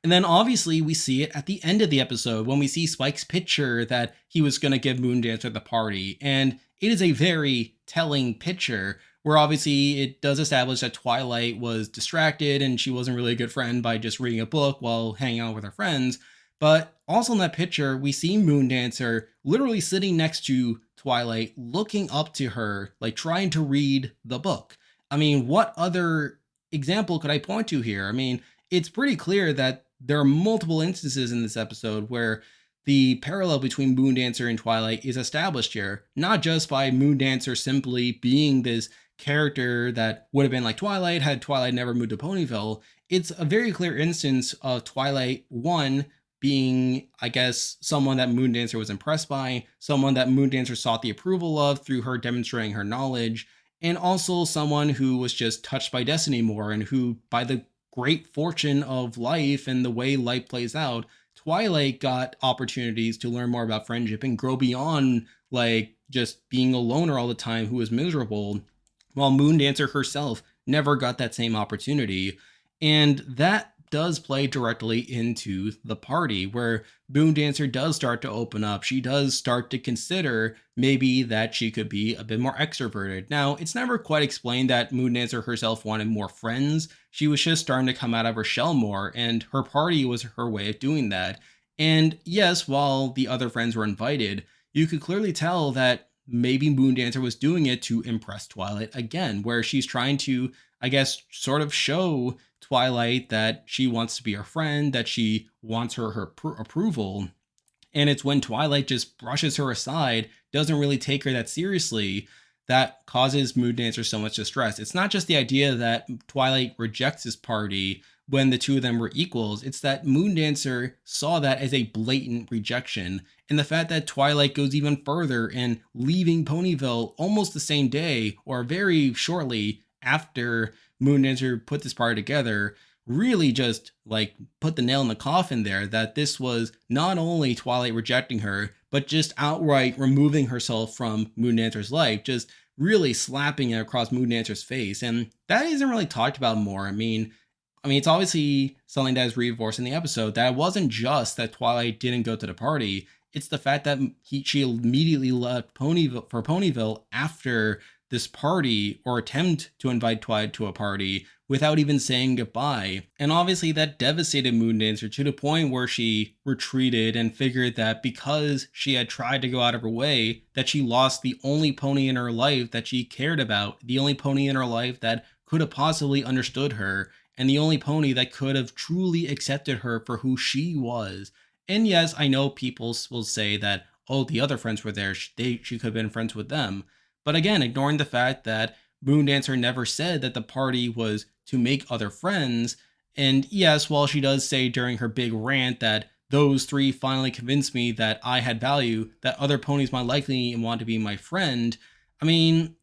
And then obviously we see it at the end of the episode when we see Spike's picture that he was going to give Moondancer the party. And it is a very telling picture where obviously it does establish that Twilight was distracted and she wasn't really a good friend by just reading a book while hanging out with her friends. But also in that picture, we see Moondancer literally sitting next to Twilight, looking up to her, like trying to read the book. I mean, what other example could I point to here? I mean, it's pretty clear that there are multiple instances in this episode where the parallel between Moondancer and Twilight is established here, not just by Moondancer simply being this character that would have been like Twilight had Twilight never moved to Ponyville. It's a very clear instance of Twilight, one, being, I guess, someone that Moondancer was impressed by, someone that Moondancer sought the approval of through her demonstrating her knowledge, and also someone who was just touched by destiny more, and who, by the great fortune of life and the way life plays out, Twilight got opportunities to learn more about friendship and grow beyond like just being a loner all the time who was miserable, while Moondancer herself never got that same opportunity. And that does play directly into the party, where Moondancer does start to open up. She does start to consider maybe that she could be a bit more extroverted. Now, it's never quite explained that Moondancer herself wanted more friends. She was just starting to come out of her shell more, and her party was her way of doing that. And yes, while the other friends were invited, you could clearly tell that maybe Moondancer was doing it to impress Twilight again, where she's trying to, I guess, sort of show Twilight that she wants to be her friend, that she wants her approval. And it's when Twilight just brushes her aside, doesn't really take her that seriously, that causes Moondancer so much distress. It's not just the idea that Twilight rejects his party when the two of them were equals, it's that Moondancer saw that as a blatant rejection. And the fact that Twilight goes even further and leaving Ponyville almost the same day or very shortly after Moondancer put this party together really just like put the nail in the coffin there, that this was not only Twilight rejecting her, but just outright removing herself from Moondancer's life, just really slapping it across Moondancer's face. And that isn't really talked about more. I mean, it's obviously something that is reinforced in the episode that it wasn't just that Twilight didn't go to the party. It's the fact that she immediately left Ponyville after this party, or attempt to invite Twilight to a party, without even saying goodbye. And obviously that devastated Moondancer to the point where she retreated and figured that because she had tried to go out of her way, that she lost the only pony in her life that she cared about, the only pony in her life that could have possibly understood her, and the only pony that could have truly accepted her for who she was. And yes, I know people will say that, oh, the other friends were there. She could have been friends with them. But again, ignoring the fact that Moondancer never said that the party was to make other friends. And yes, while she does say during her big rant that those three finally convinced me that I had value, that other ponies might like me and want to be my friend, I mean,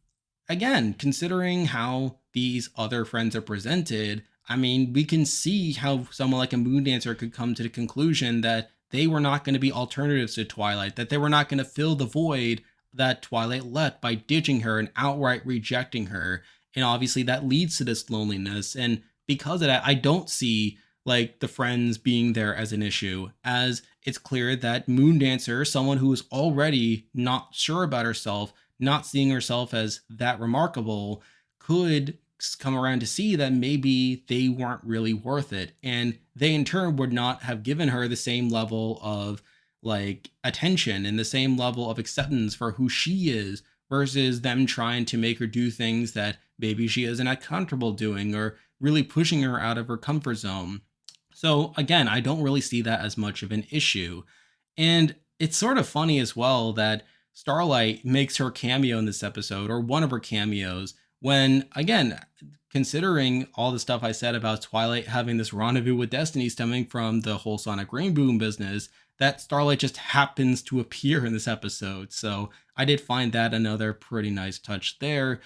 again, considering how these other friends are presented, I mean, we can see how someone like a Moondancer could come to the conclusion that they were not going to be alternatives to Twilight, that they were not going to fill the void that Twilight left by ditching her and outright rejecting her. And obviously that leads to this loneliness. And because of that, I don't see like the friends being there as an issue, as it's clear that Moondancer, someone who is already not sure about herself, not seeing herself as that remarkable, could come around to see that maybe they weren't really worth it. And they in turn would not have given her the same level of like attention and the same level of acceptance for who she is versus them trying to make her do things that maybe she isn't that comfortable doing or really pushing her out of her comfort zone. So again, I don't really see that as much of an issue. And it's sort of funny as well that Starlight makes her cameo in this episode, or one of her cameos, when, again, considering all the stuff I said about Twilight having this rendezvous with Destiny stemming from the whole Sonic Rainboom business, that Starlight just happens to appear in this episode. So I did find that another pretty nice touch there.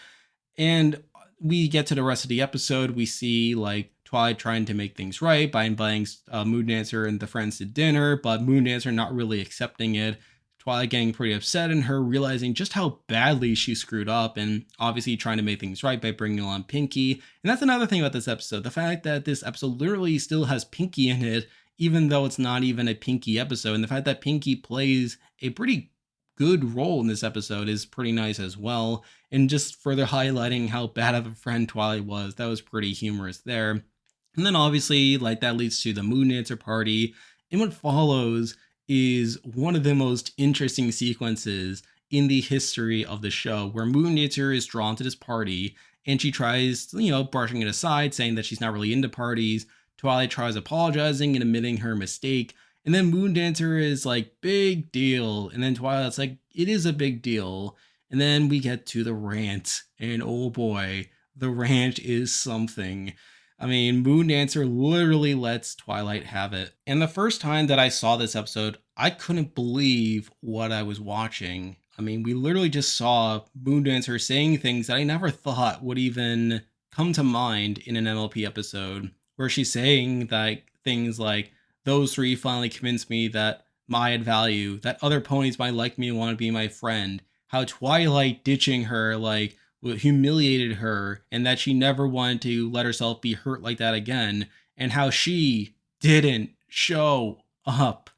And we get to the rest of the episode. We see like Twilight trying to make things right by inviting Moondancer and the friends to dinner, but Moondancer not really accepting it. Twilight getting pretty upset and her realizing just how badly she screwed up and obviously trying to make things right by bringing along Pinky. And that's another thing about this episode. The fact that this episode literally still has Pinky in it, even though it's not even a Pinky episode. And the fact that Pinky plays a pretty good role in this episode is pretty nice as well. And just further highlighting how bad of a friend Twilight was, that was pretty humorous there. And then obviously, like, that leads to the Moondancer party. And what follows is one of the most interesting sequences in the history of the show, where Moondancer is drawn to this party and she tries, brushing it aside, saying that she's not really into parties. Twilight tries apologizing and admitting her mistake. And then Moondancer is like, big deal. And then Twilight's like, it is a big deal. And then we get to the rant. And oh boy, the rant is something. I mean, Moondancer literally lets Twilight have it. And the first time that I saw this episode, I couldn't believe what I was watching. I mean, we literally just saw Moondancer saying things that I never thought would even come to mind in an MLP episode, where she's saying like things like, those three finally convinced me that I had value, that other ponies might like me and want to be my friend, how Twilight ditching her like humiliated her and that she never wanted to let herself be hurt like that again, and how she didn't show up.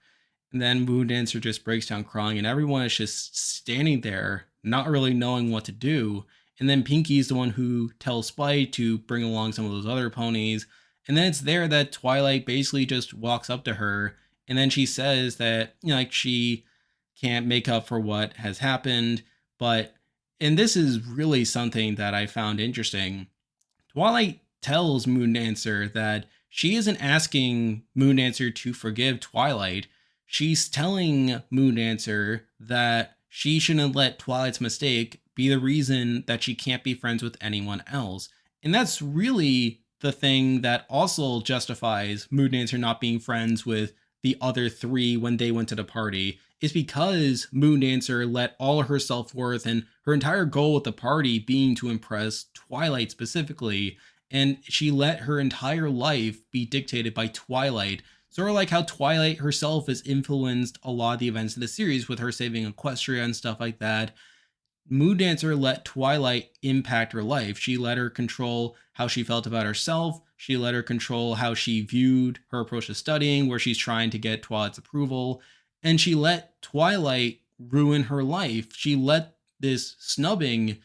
And then Moondancer just breaks down crying and everyone is just standing there not really knowing what to do. And then Pinky's the one who tells Spite to bring along some of those other ponies. And then it's there that Twilight basically just walks up to her and then she says that, like, she can't make up for what has happened, but, and this is really something that I found interesting, Twilight tells Moondancer that she isn't asking Moondancer to forgive Twilight. She's telling Moondancer that she shouldn't let Twilight's mistake be the reason that she can't be friends with anyone else. And that's really the thing that also justifies Moondancer not being friends with the other three when they went to the party, is because Moondancer let all of her self-worth and her entire goal with the party being to impress Twilight specifically, and she let her entire life be dictated by Twilight. Sort of like how Twilight herself has influenced a lot of the events of the series with her saving Equestria and stuff like that. Moondancer let Twilight impact her life. She let her control how she felt about herself. She let her control how she viewed her approach to studying, where she's trying to get Twilight's approval. And she let Twilight ruin her life. She let this snubbing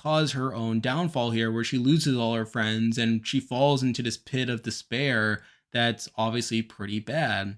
cause her own downfall here, where she loses all her friends and she falls into this pit of despair that's obviously pretty bad.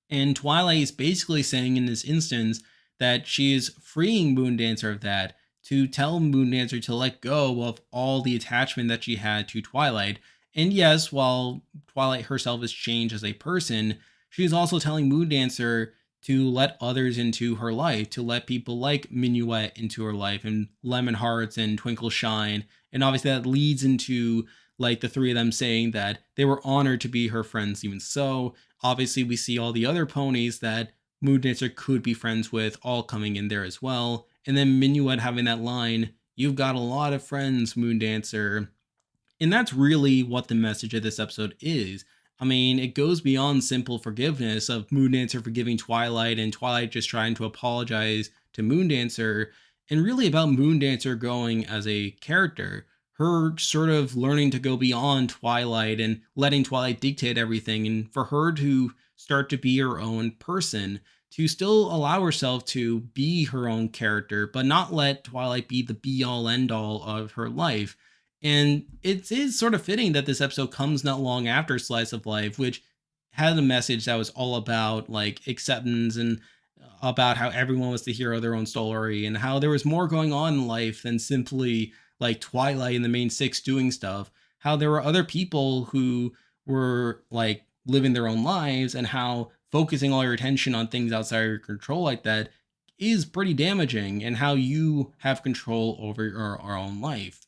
And Twilight is basically saying in this instance that she is freeing Moondancer of that, to tell Moondancer to let go of all the attachment that she had to Twilight. And yes, while Twilight herself has changed as a person, she is also telling Moondancer to let others into her life, to let people like Minuet into her life, and Lemon Hearts and Twinkle Shine. And obviously that leads into like the three of them saying that they were honored to be her friends even so. Obviously, we see all the other ponies that Moondancer could be friends with all coming in there as well. And then Minuet having that line, "You've got a lot of friends, Moondancer." And that's really what the message of this episode is. I mean, it goes beyond simple forgiveness of Moondancer forgiving Twilight and Twilight just trying to apologize to Moondancer, and really about Moondancer growing as a character. Her sort of learning to go beyond Twilight and letting Twilight dictate everything, and for her to start to be her own person, to still allow herself to be her own character, but not let Twilight be the be all end all of her life. And it is sort of fitting that this episode comes not long after Slice of Life, which had a message that was all about like acceptance and about how everyone was the hero of their own story, and how there was more going on in life than simply like Twilight and the main six doing stuff. How there were other people who were like living their own lives, and how focusing all your attention on things outside of your control like that is pretty damaging, and how you have control over your own life.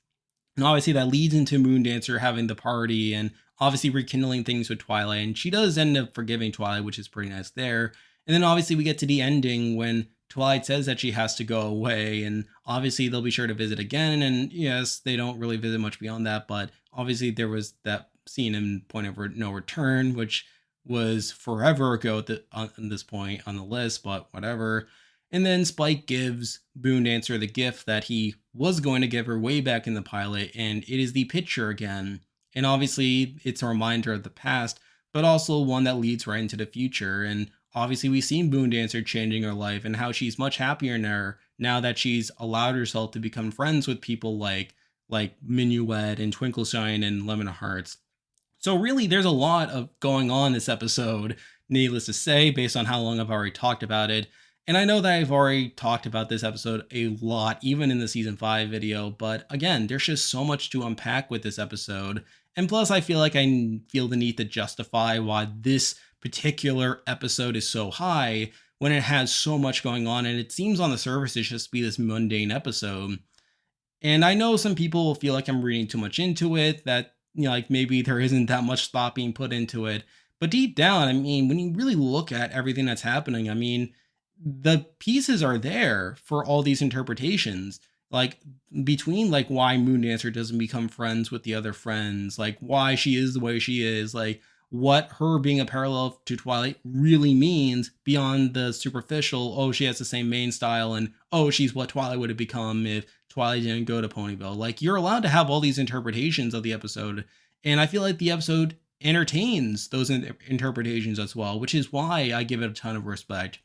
And obviously that leads into Moondancer having the party and obviously rekindling things with Twilight. And she does end up forgiving Twilight, which is pretty nice there. And then obviously we get to the ending when Twilight says that she has to go away. And obviously they'll be sure to visit again. And yes, they don't really visit much beyond that. But obviously there was that scene in Point of No Return, which was forever ago at this point on the list, but whatever. And then Spike gives Boondancer the gift that he was going to give her way back in the pilot, and it is the picture again. And obviously, it's a reminder of the past, but also one that leads right into the future. And obviously, we've seen Boondancer changing her life and how she's much happier now that she's allowed herself to become friends with people like Minuet and Twinkleshine and Lemon Hearts. So really, there's a lot of going on this episode, needless to say, based on how long I've already talked about it. And I know that I've already talked about this episode a lot, even in the season 5 video, but again, there's just so much to unpack with this episode. And plus, I feel like I feel the need to justify why this particular episode is so high when it has so much going on, and it seems on the surface to just be this mundane episode. And I know some people will feel like I'm reading too much into it, that, like maybe there isn't that much thought being put into it. But deep down, I mean, when you really look at everything that's happening, I mean, the pieces are there for all these interpretations. Like between like why Moondancer doesn't become friends with the other friends, like why she is the way she is, like what her being a parallel to Twilight really means beyond the superficial, oh, she has the same main style, and oh, she's what Twilight would have become if Twilight didn't go to Ponyville. Like you're allowed to have all these interpretations of the episode. And I feel like the episode entertains those interpretations as well, which is why I give it a ton of respect.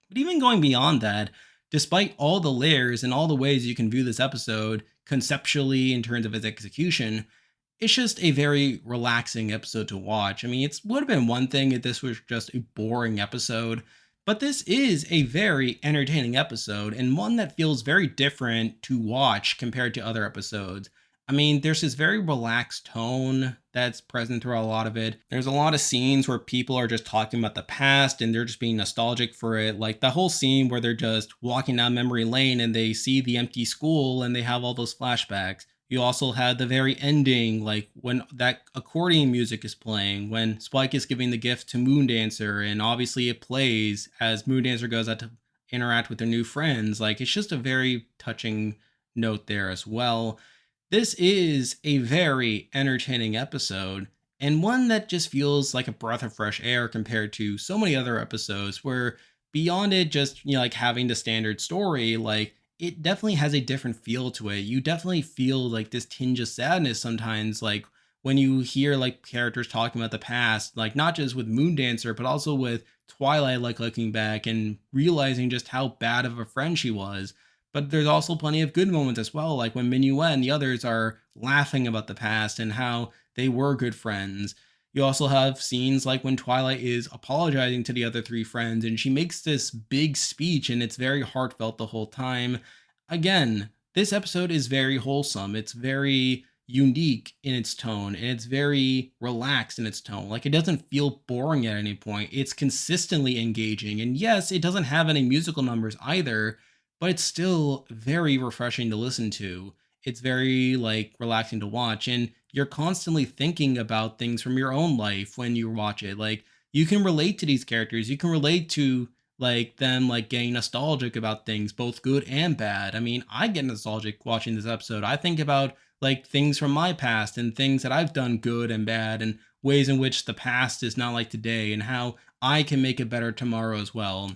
But even going beyond that, despite all the layers and all the ways you can view this episode conceptually in terms of its execution, it's just a very relaxing episode to watch. I mean, it would have been one thing if this was just a boring episode, but this is a very entertaining episode and one that feels very different to watch compared to other episodes. I mean, there's this very relaxed tone that's present throughout a lot of it. There's a lot of scenes where people are just talking about the past and they're just being nostalgic for it. Like the whole scene where they're just walking down memory lane and they see the empty school and they have all those flashbacks. You also had the very ending, like when that accordion music is playing, when Spike is giving the gift to Moondancer, and obviously it plays as Moondancer goes out to interact with their new friends. Like it's just a very touching note there as well. This is a very entertaining episode, and one that just feels like a breath of fresh air compared to so many other episodes where beyond it just, like having the standard story, like it definitely has a different feel to it. You definitely feel like this tinge of sadness sometimes, like when you hear like characters talking about the past, like not just with Moondancer, but also with Twilight, like looking back and realizing just how bad of a friend she was. But there's also plenty of good moments as well, like when Minuet and the others are laughing about the past and how they were good friends. You also have scenes like when Twilight is apologizing to the other three friends and she makes this big speech and it's very heartfelt the whole time. Again, this episode is very wholesome. It's very unique in its tone and it's very relaxed in its tone. Like it doesn't feel boring at any point. It's consistently engaging. And yes, it doesn't have any musical numbers either, but it's still very refreshing to listen to. It's very like relaxing to watch and you're constantly thinking about things from your own life when you watch it. Like you can relate to these characters. You can relate to like them like getting nostalgic about things both good and bad. I mean, I get nostalgic watching this episode. I think about like things from my past and things that I've done good and bad and ways in which the past is not like today and how I can make it better tomorrow as well.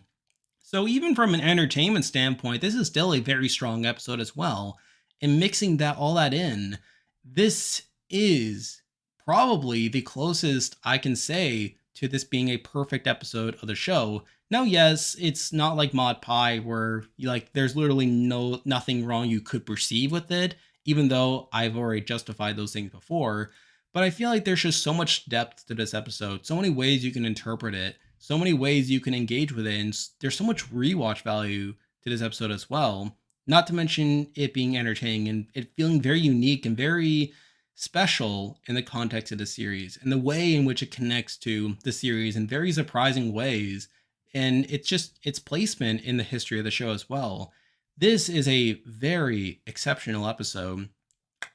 So even from an entertainment standpoint, this is still a very strong episode as well. And mixing that all that in, this is probably the closest I can say to this being a perfect episode of the show. Now, yes, it's not like Mod Pie where like there's literally nothing wrong you could perceive with it, even though I've already justified those things before. But I feel like there's just so much depth to this episode, so many ways you can interpret it, so many ways you can engage with it, and there's so much rewatch value to this episode as well. Not to mention it being entertaining and it feeling very unique and very special in the context of the series and the way in which it connects to the series in very surprising ways. And it's just its placement in the history of the show as well. This is a very exceptional episode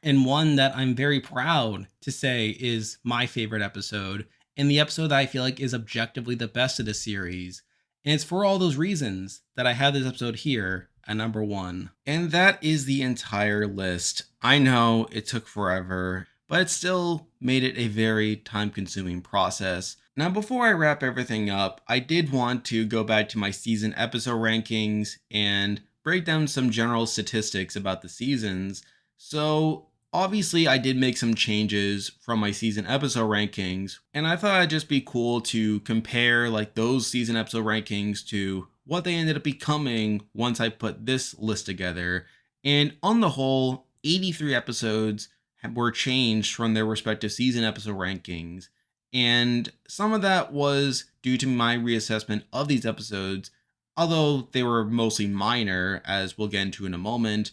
and one that I'm very proud to say is my favorite episode, and the episode that I feel like is objectively the best of the series. And it's for all those reasons that I have this episode here at number one. And that is the entire list. I know it took forever, but it still made it a very time consuming process. Now, before I wrap everything up, I did want to go back to my season episode rankings and break down some general statistics about the seasons. So, obviously, I did make some changes from my season episode rankings, and I thought it'd just be cool to compare like those season episode rankings to what they ended up becoming once I put this list together. And on the whole, 83 episodes were changed from their respective season episode rankings. And some of that was due to my reassessment of these episodes, although they were mostly minor, as we'll get into in a moment.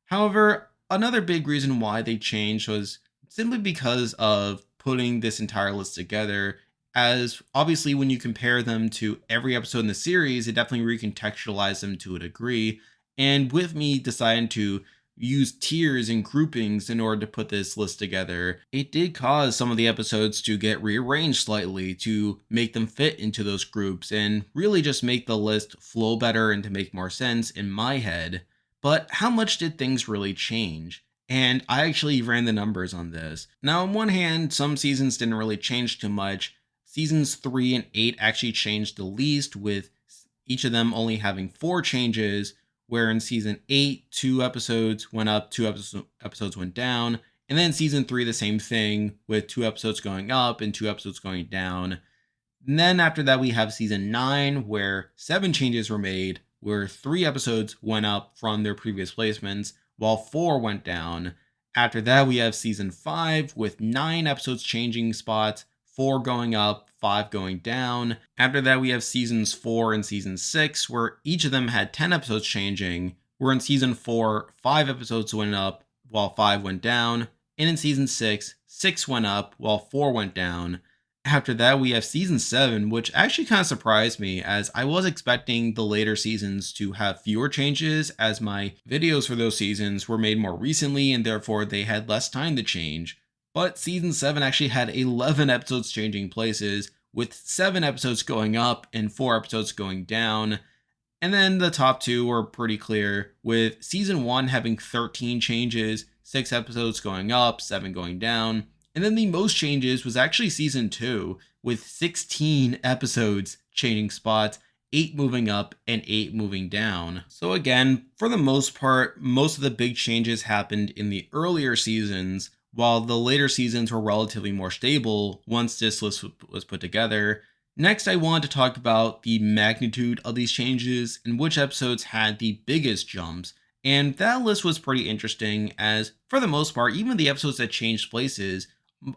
However, another big reason why they changed was simply because of putting this entire list together, as obviously when you compare them to every episode in the series, it definitely recontextualized them to a degree. And with me deciding to use tiers and groupings in order to put this list together, it did cause some of the episodes to get rearranged slightly to make them fit into those groups and really just make the list flow better and to make more sense in my head. But how much did things really change? And I actually ran the numbers on this. Now, on one hand, some seasons didn't really change too much. Seasons 3 and 8 actually changed the least, with each of them only having 4 changes, where in season 8, 2 episodes went up, 2 episodes went down. And then season 3, the same thing, with 2 episodes going up and 2 episodes going down. And then after that, we have season 9, where 7 changes were made, where 3 episodes went up from their previous placements, while 4 went down. After that, we have season 5, with 9 episodes changing spots, 4 going up, 5 going down. After that, we have seasons 4 and season 6, where each of them had 10 episodes changing. Where in season 4, 5 episodes went up, while 5 went down. And in season 6, 6 went up, while 4 went down. After that, we have season 7, which actually kind of surprised me, as I was expecting the later seasons to have fewer changes, as my videos for those seasons were made more recently and therefore they had less time to change. But season 7 actually had 11 episodes changing places, with 7 episodes going up and 4 episodes going down. And then the top 2 were pretty clear, with season 1 having 13 changes, 6 episodes going up, 7 going down. And then the most changes was actually season 2, with 16 episodes changing spots, 8 moving up and 8 moving down. So again, for the most part, most of the big changes happened in the earlier seasons, while the later seasons were relatively more stable once this list was put together. Next, I wanted to talk about the magnitude of these changes and which episodes had the biggest jumps. And that list was pretty interesting, as for the most part, even the episodes that changed places,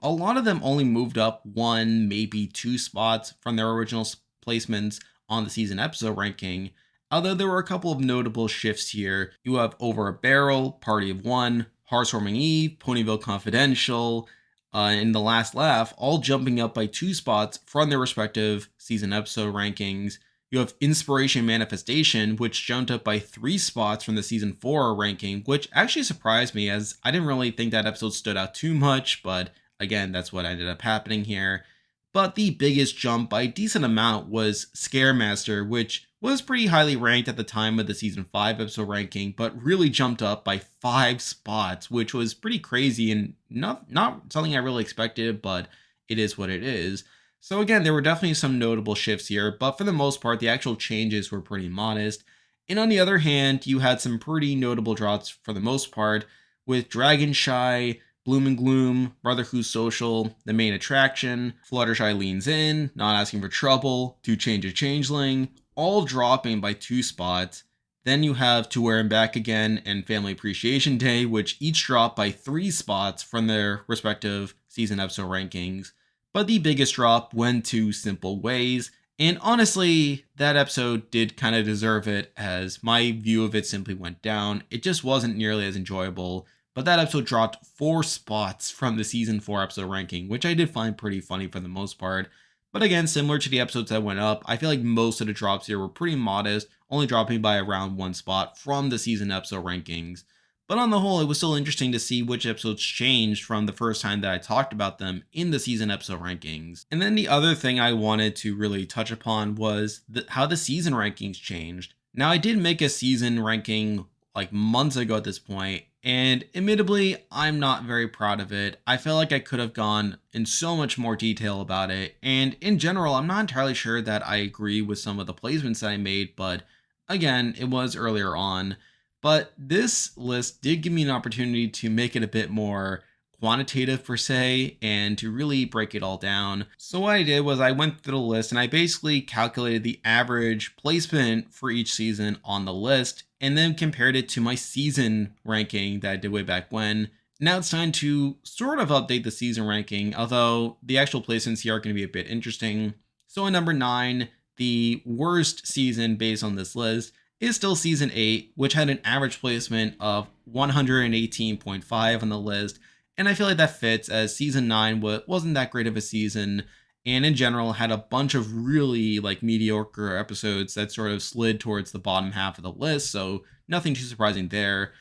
a lot of them only moved up one, maybe two spots from their original placements on the season episode ranking. Although there were a couple of notable shifts here. You have Over a Barrel, Party of One, Heartwarming Eve, Ponyville Confidential, and The Last Laugh, all jumping up by two spots from their respective season episode rankings. You have Inspiration Manifestation, which jumped up by three spots from the season 4 ranking, which actually surprised me, as I didn't really think that episode stood out too much, but again, that's what ended up happening here. But the biggest jump by a decent amount was Scaremaster, which was pretty highly ranked at the time of the season 5 episode ranking, but really jumped up by 5 spots, which was pretty crazy and not something I really expected, but it is what it is. So again, there were definitely some notable shifts here, but for the most part, the actual changes were pretty modest. And on the other hand, you had some pretty notable drops for the most part, with Dragon Shy, Bloom and Gloom, Brotherhood Social, The Main Attraction, Fluttershy Leans In, Not Asking for Trouble, To Change a Changeling, all dropping by 2 spots. Then you have To Wear and Back Again and Family Appreciation Day, which each dropped by 3 spots from their respective season episode rankings. But the biggest drop went to Simple Ways, and honestly, that episode did kind of deserve it, as my view of it simply went down. It just wasn't nearly as enjoyable, but that episode dropped 4 spots from the season 4 episode ranking, which I did find pretty funny for the most part. But again, similar to the episodes that went up, I feel like most of the drops here were pretty modest, only dropping by around 1 spot from the season episode rankings. But on the whole, it was still interesting to see which episodes changed from the first time that I talked about them in the season episode rankings. And then the other thing I wanted to really touch upon was how the season rankings changed. Now, I did make a season ranking like months ago at this point, and admittedly, I'm not very proud of it. I feel like I could have gone in so much more detail about it, and in general, I'm not entirely sure that I agree with some of the placements that I made, but again, it was earlier on. But this list did give me an opportunity to make it a bit more quantitative per se, and to really break it all down. So what I did was I went through the list and I basically calculated the average placement for each season on the list, and then compared it to my season ranking that I did way back when. Now it's time to sort of update the season ranking, although the actual placements here are going to be a bit interesting. So in number 9, the worst season based on this list is still season 8, which had an average placement of 118.5 on the list. And I feel like that fits, as season 9 wasn't that great of a season, and in general had a bunch of really like mediocre episodes that sort of slid towards the bottom half of the list, so nothing too surprising there.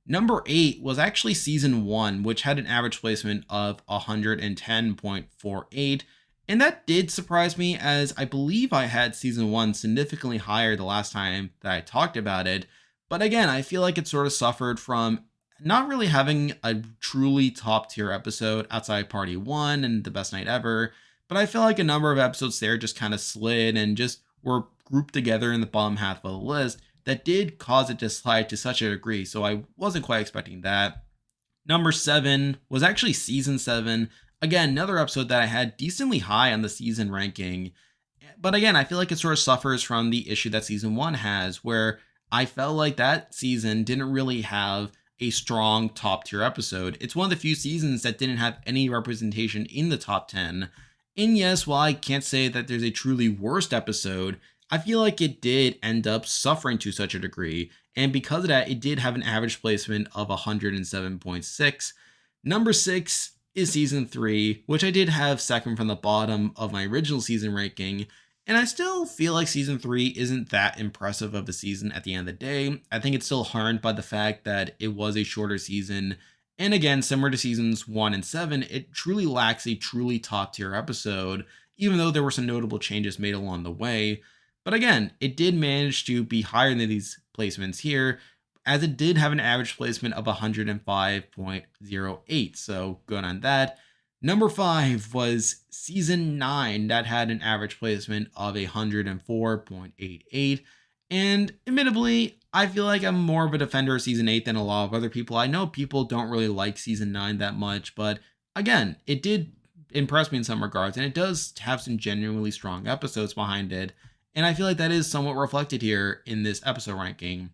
Number 8 was actually season 1, which had an average placement of 110.48. And that did surprise me, as I believe I had season 1 significantly higher the last time that I talked about it. But again, I feel like it sort of suffered from not really having a truly top tier episode outside Party 1 and The Best Night Ever. But I feel like a number of episodes there just kind of slid and just were grouped together in the bottom half of the list that did cause it to slide to such a degree. So I wasn't quite expecting that. Number 7 was actually season 7. Again, another episode that I had decently high on the season ranking. But again, I feel like it sort of suffers from the issue that season 1 has, where I felt like that season didn't really have a strong top tier episode. It's one of the few seasons that didn't have any representation in the top 10. And yes, while I can't say that there's a truly worst episode, I feel like it did end up suffering to such a degree. And because of that, it did have an average placement of 107.6. Number 6 is season 3, which I did have second from the bottom of my original season ranking. And I still feel like season 3 isn't that impressive of a season at the end of the day. I think it's still harmed by the fact that it was a shorter season. And again, similar to seasons 1 and 7, it truly lacks a truly top tier episode, even though there were some notable changes made along the way. But again, it did manage to be higher than these placements here, as it did have an average placement of 105.08. So good on that. Number 5 was season 9, that had an average placement of 104.88. And admittedly, I feel like I'm more of a defender of season 8 than a lot of other people. I know people don't really like season 9 that much, but again, it did impress me in some regards, and it does have some genuinely strong episodes behind it. And I feel like that is somewhat reflected here in this episode ranking.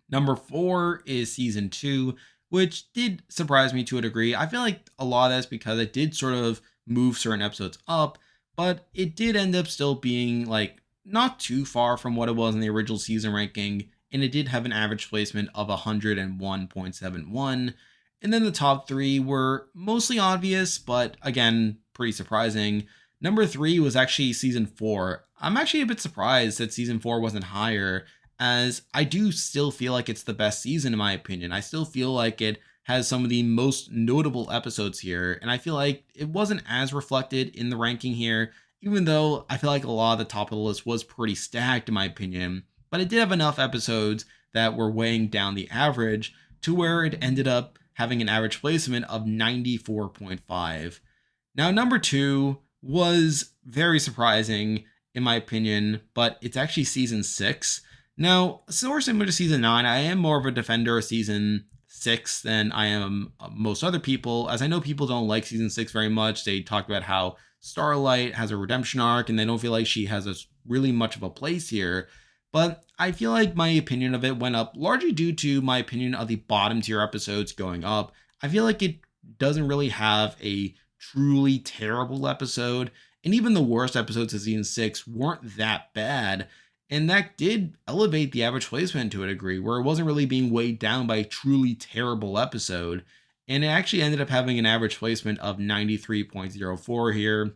Number 4 is season 2, which did surprise me to a degree. I feel like a lot of that's because it did sort of move certain episodes up, but it did end up still being like not too far from what it was in the original season ranking, and it did have an average placement of 101.71. And then the top 3 were mostly obvious, but again, pretty surprising. Number 3 was actually season 4. I'm actually a bit surprised that season 4 wasn't higher, as I do still feel like it's the best season in my opinion. I still feel like it has some of the most notable episodes here, and I feel like it wasn't as reflected in the ranking here, even though I feel like a lot of the top of the list was pretty stacked in my opinion. But it did have enough episodes that were weighing down the average to where it ended up having an average placement of 94.5. Now, number 2 was very surprising in my opinion, but it's actually season 6. Now, sort of similar to season 9, I am more of a defender of season 6 than I am most other people, as I know people don't like season 6 very much. They talk about how Starlight has a redemption arc and they don't feel like she has a really much of a place here. But I feel like my opinion of it went up largely due to my opinion of the bottom tier episodes going up. I feel like it doesn't really have a truly terrible episode, and even the worst episodes of season 6 weren't that bad. And that did elevate the average placement to a degree where it wasn't really being weighed down by a truly terrible episode. And it actually ended up having an average placement of 93.04 here.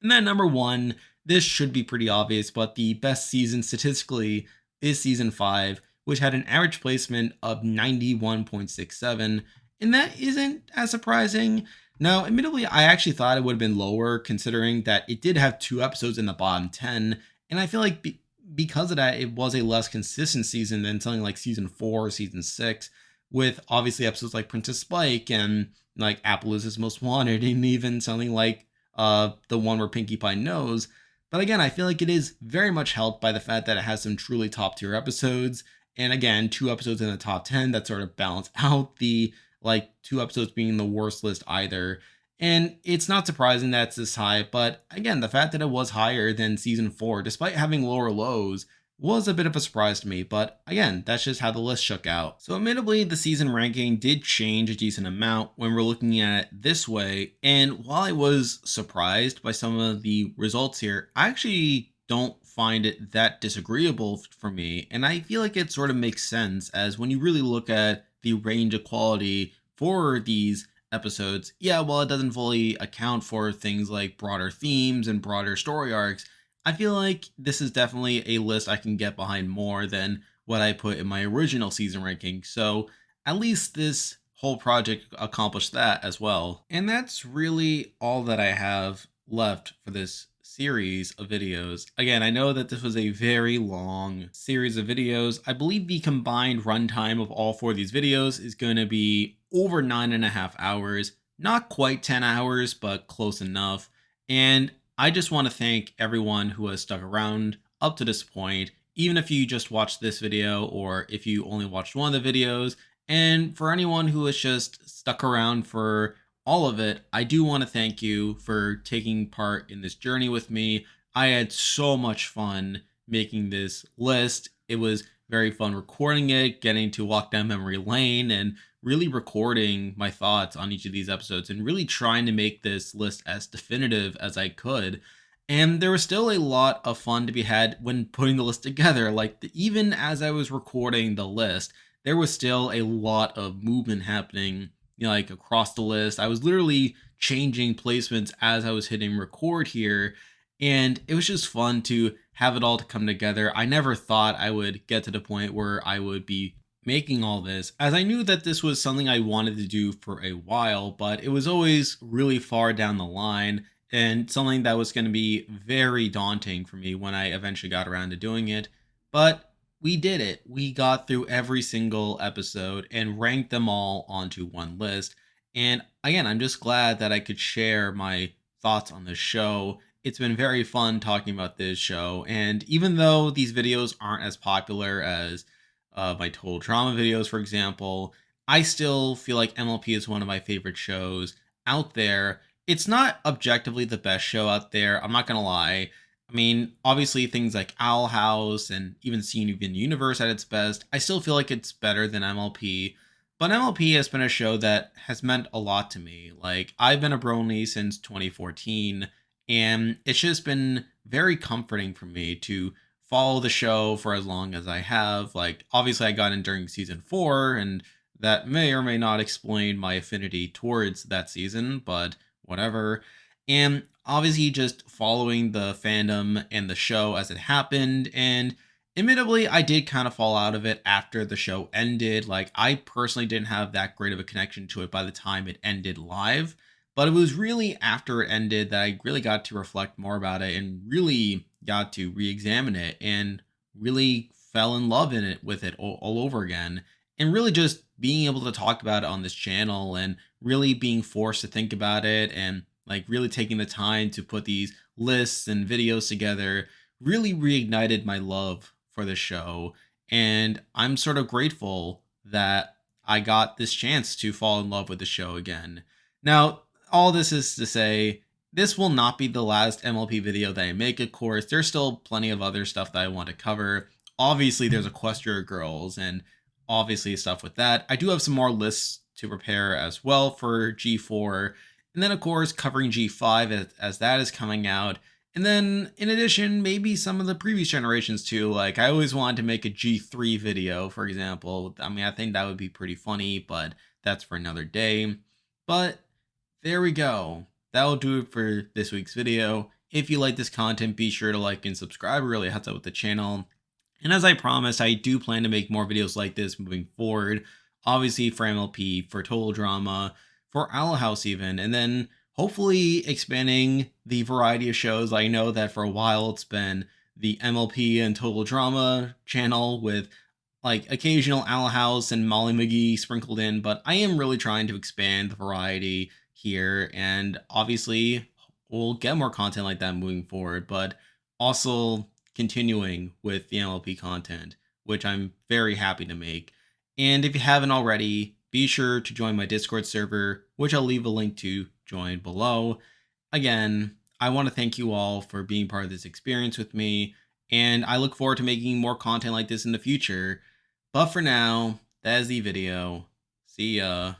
And then number 1, this should be pretty obvious, but the best season statistically is season 5, which had an average placement of 91.67. And that isn't as surprising. Now, admittedly, I actually thought it would have been lower considering that it did have 2 episodes in the bottom 10. And I feel like because of that, it was a less consistent season than something like season 4 or season 6, with obviously episodes like Princess Spike and like Apple is His Most Wanted, and even something like the one where Pinkie Pie knows. But again, I feel like it is very much helped by the fact that it has some truly top tier episodes. And again, 2 episodes in the top 10 that sort of balance out the like 2 episodes being the worst list either. And it's not surprising that it's this high, but again, the fact that it was higher than season 4, despite having lower lows, was a bit of a surprise to me. But again, that's just how the list shook out. So admittedly, the season ranking did change a decent amount when we're looking at it this way. And while I was surprised by some of the results here, I actually don't find it that disagreeable for me. And I feel like it sort of makes sense, as when you really look at the range of quality for these episodes, yeah, while it doesn't fully account for things like broader themes and broader story arcs, I feel like this is definitely a list I can get behind more than what I put in my original season ranking. So at least this whole project accomplished that as well. And that's really all that I have left for this series of videos. Again, I know that this was a very long series of videos. I believe the combined runtime of all 4 of these videos is going to be over 9.5 hours. Not quite 10 hours, but close enough. And I just want to thank everyone who has stuck around up to this point, even if you just watched this video or if you only watched one of the videos. And for anyone who has just stuck around for all of it, I do want to thank you for taking part in this journey with me. I had so much fun making this list. It was very fun recording it, getting to walk down memory lane, and really recording my thoughts on each of these episodes and really trying to make this list as definitive as I could. And there was still a lot of fun to be had when putting the list together. Even as I was recording the list, there was still a lot of movement happening, like across the list. I was literally changing placements as I was hitting record here. And it was just fun to have it all to come together. I never thought I would get to the point where I would be making all this, as I knew that this was something I wanted to do for a while, but it was always really far down the line and something that was going to be very daunting for me when I eventually got around to doing it. But we did it. We got through every single episode and ranked them all onto one list. And again, I'm just glad that I could share my thoughts on this show. It's been very fun talking about this show. And even though these videos aren't as popular as my total drama videos, for example, I still feel like MLP is one of my favorite shows out there. It's not objectively the best show out there, I'm not gonna lie, I mean, obviously things like Owl House and even Steven Universe at its best, I still feel like it's better than MLP. But MLP has been a show that has meant a lot to me. Like, I've been a Brony since 2014, and it's just been very comforting for me to follow the show for as long as I have. Like, obviously, I got in during season 4, and that may or may not explain my affinity towards that season, but whatever. And obviously just following the fandom and the show as it happened. And admittedly, I did kind of fall out of it after the show ended. Like, I personally didn't have that great of a connection to it by the time it ended live. But it was really after it ended that I really got to reflect more about it and really got to re-examine it and really fell in love in it with it all over again. And really just being able to talk about it on this channel and really being forced to think about it and like really taking the time to put these lists and videos together really reignited my love for the show. And I'm sort of grateful that I got this chance to fall in love with the show again. Now, all this is to say, this will not be the last MLP video that I make, of course. There's still plenty of other stuff that I want to cover. Obviously, there's Equestria Girls and obviously stuff with that. I do have some more lists to prepare as well for G4. And then, of course, covering G5 as that is coming out. And then, in addition, maybe some of the previous generations too. Like, I always wanted to make a G3 video, for example. I mean, I think that would be pretty funny, but that's for another day. But there we go. That'll do it for this week's video. If you like this content, be sure to like and subscribe. It really helps out with the channel. And as I promised, I do plan to make more videos like this moving forward. Obviously for MLP, for Total Drama, for Owl House even, and then hopefully expanding the variety of shows. I know that for a while it's been the MLP and Total Drama channel with like occasional Owl House and Molly McGee sprinkled in, but I am really trying to expand the variety here, and obviously we'll get more content like that moving forward, but also continuing with the MLP content, which I'm very happy to make. And if you haven't already, be sure to join my Discord server, which I'll leave a link to join below. Again, I want to thank you all for being part of this experience with me, and I look forward to making more content like this in the future. But for now, that is the video. See ya.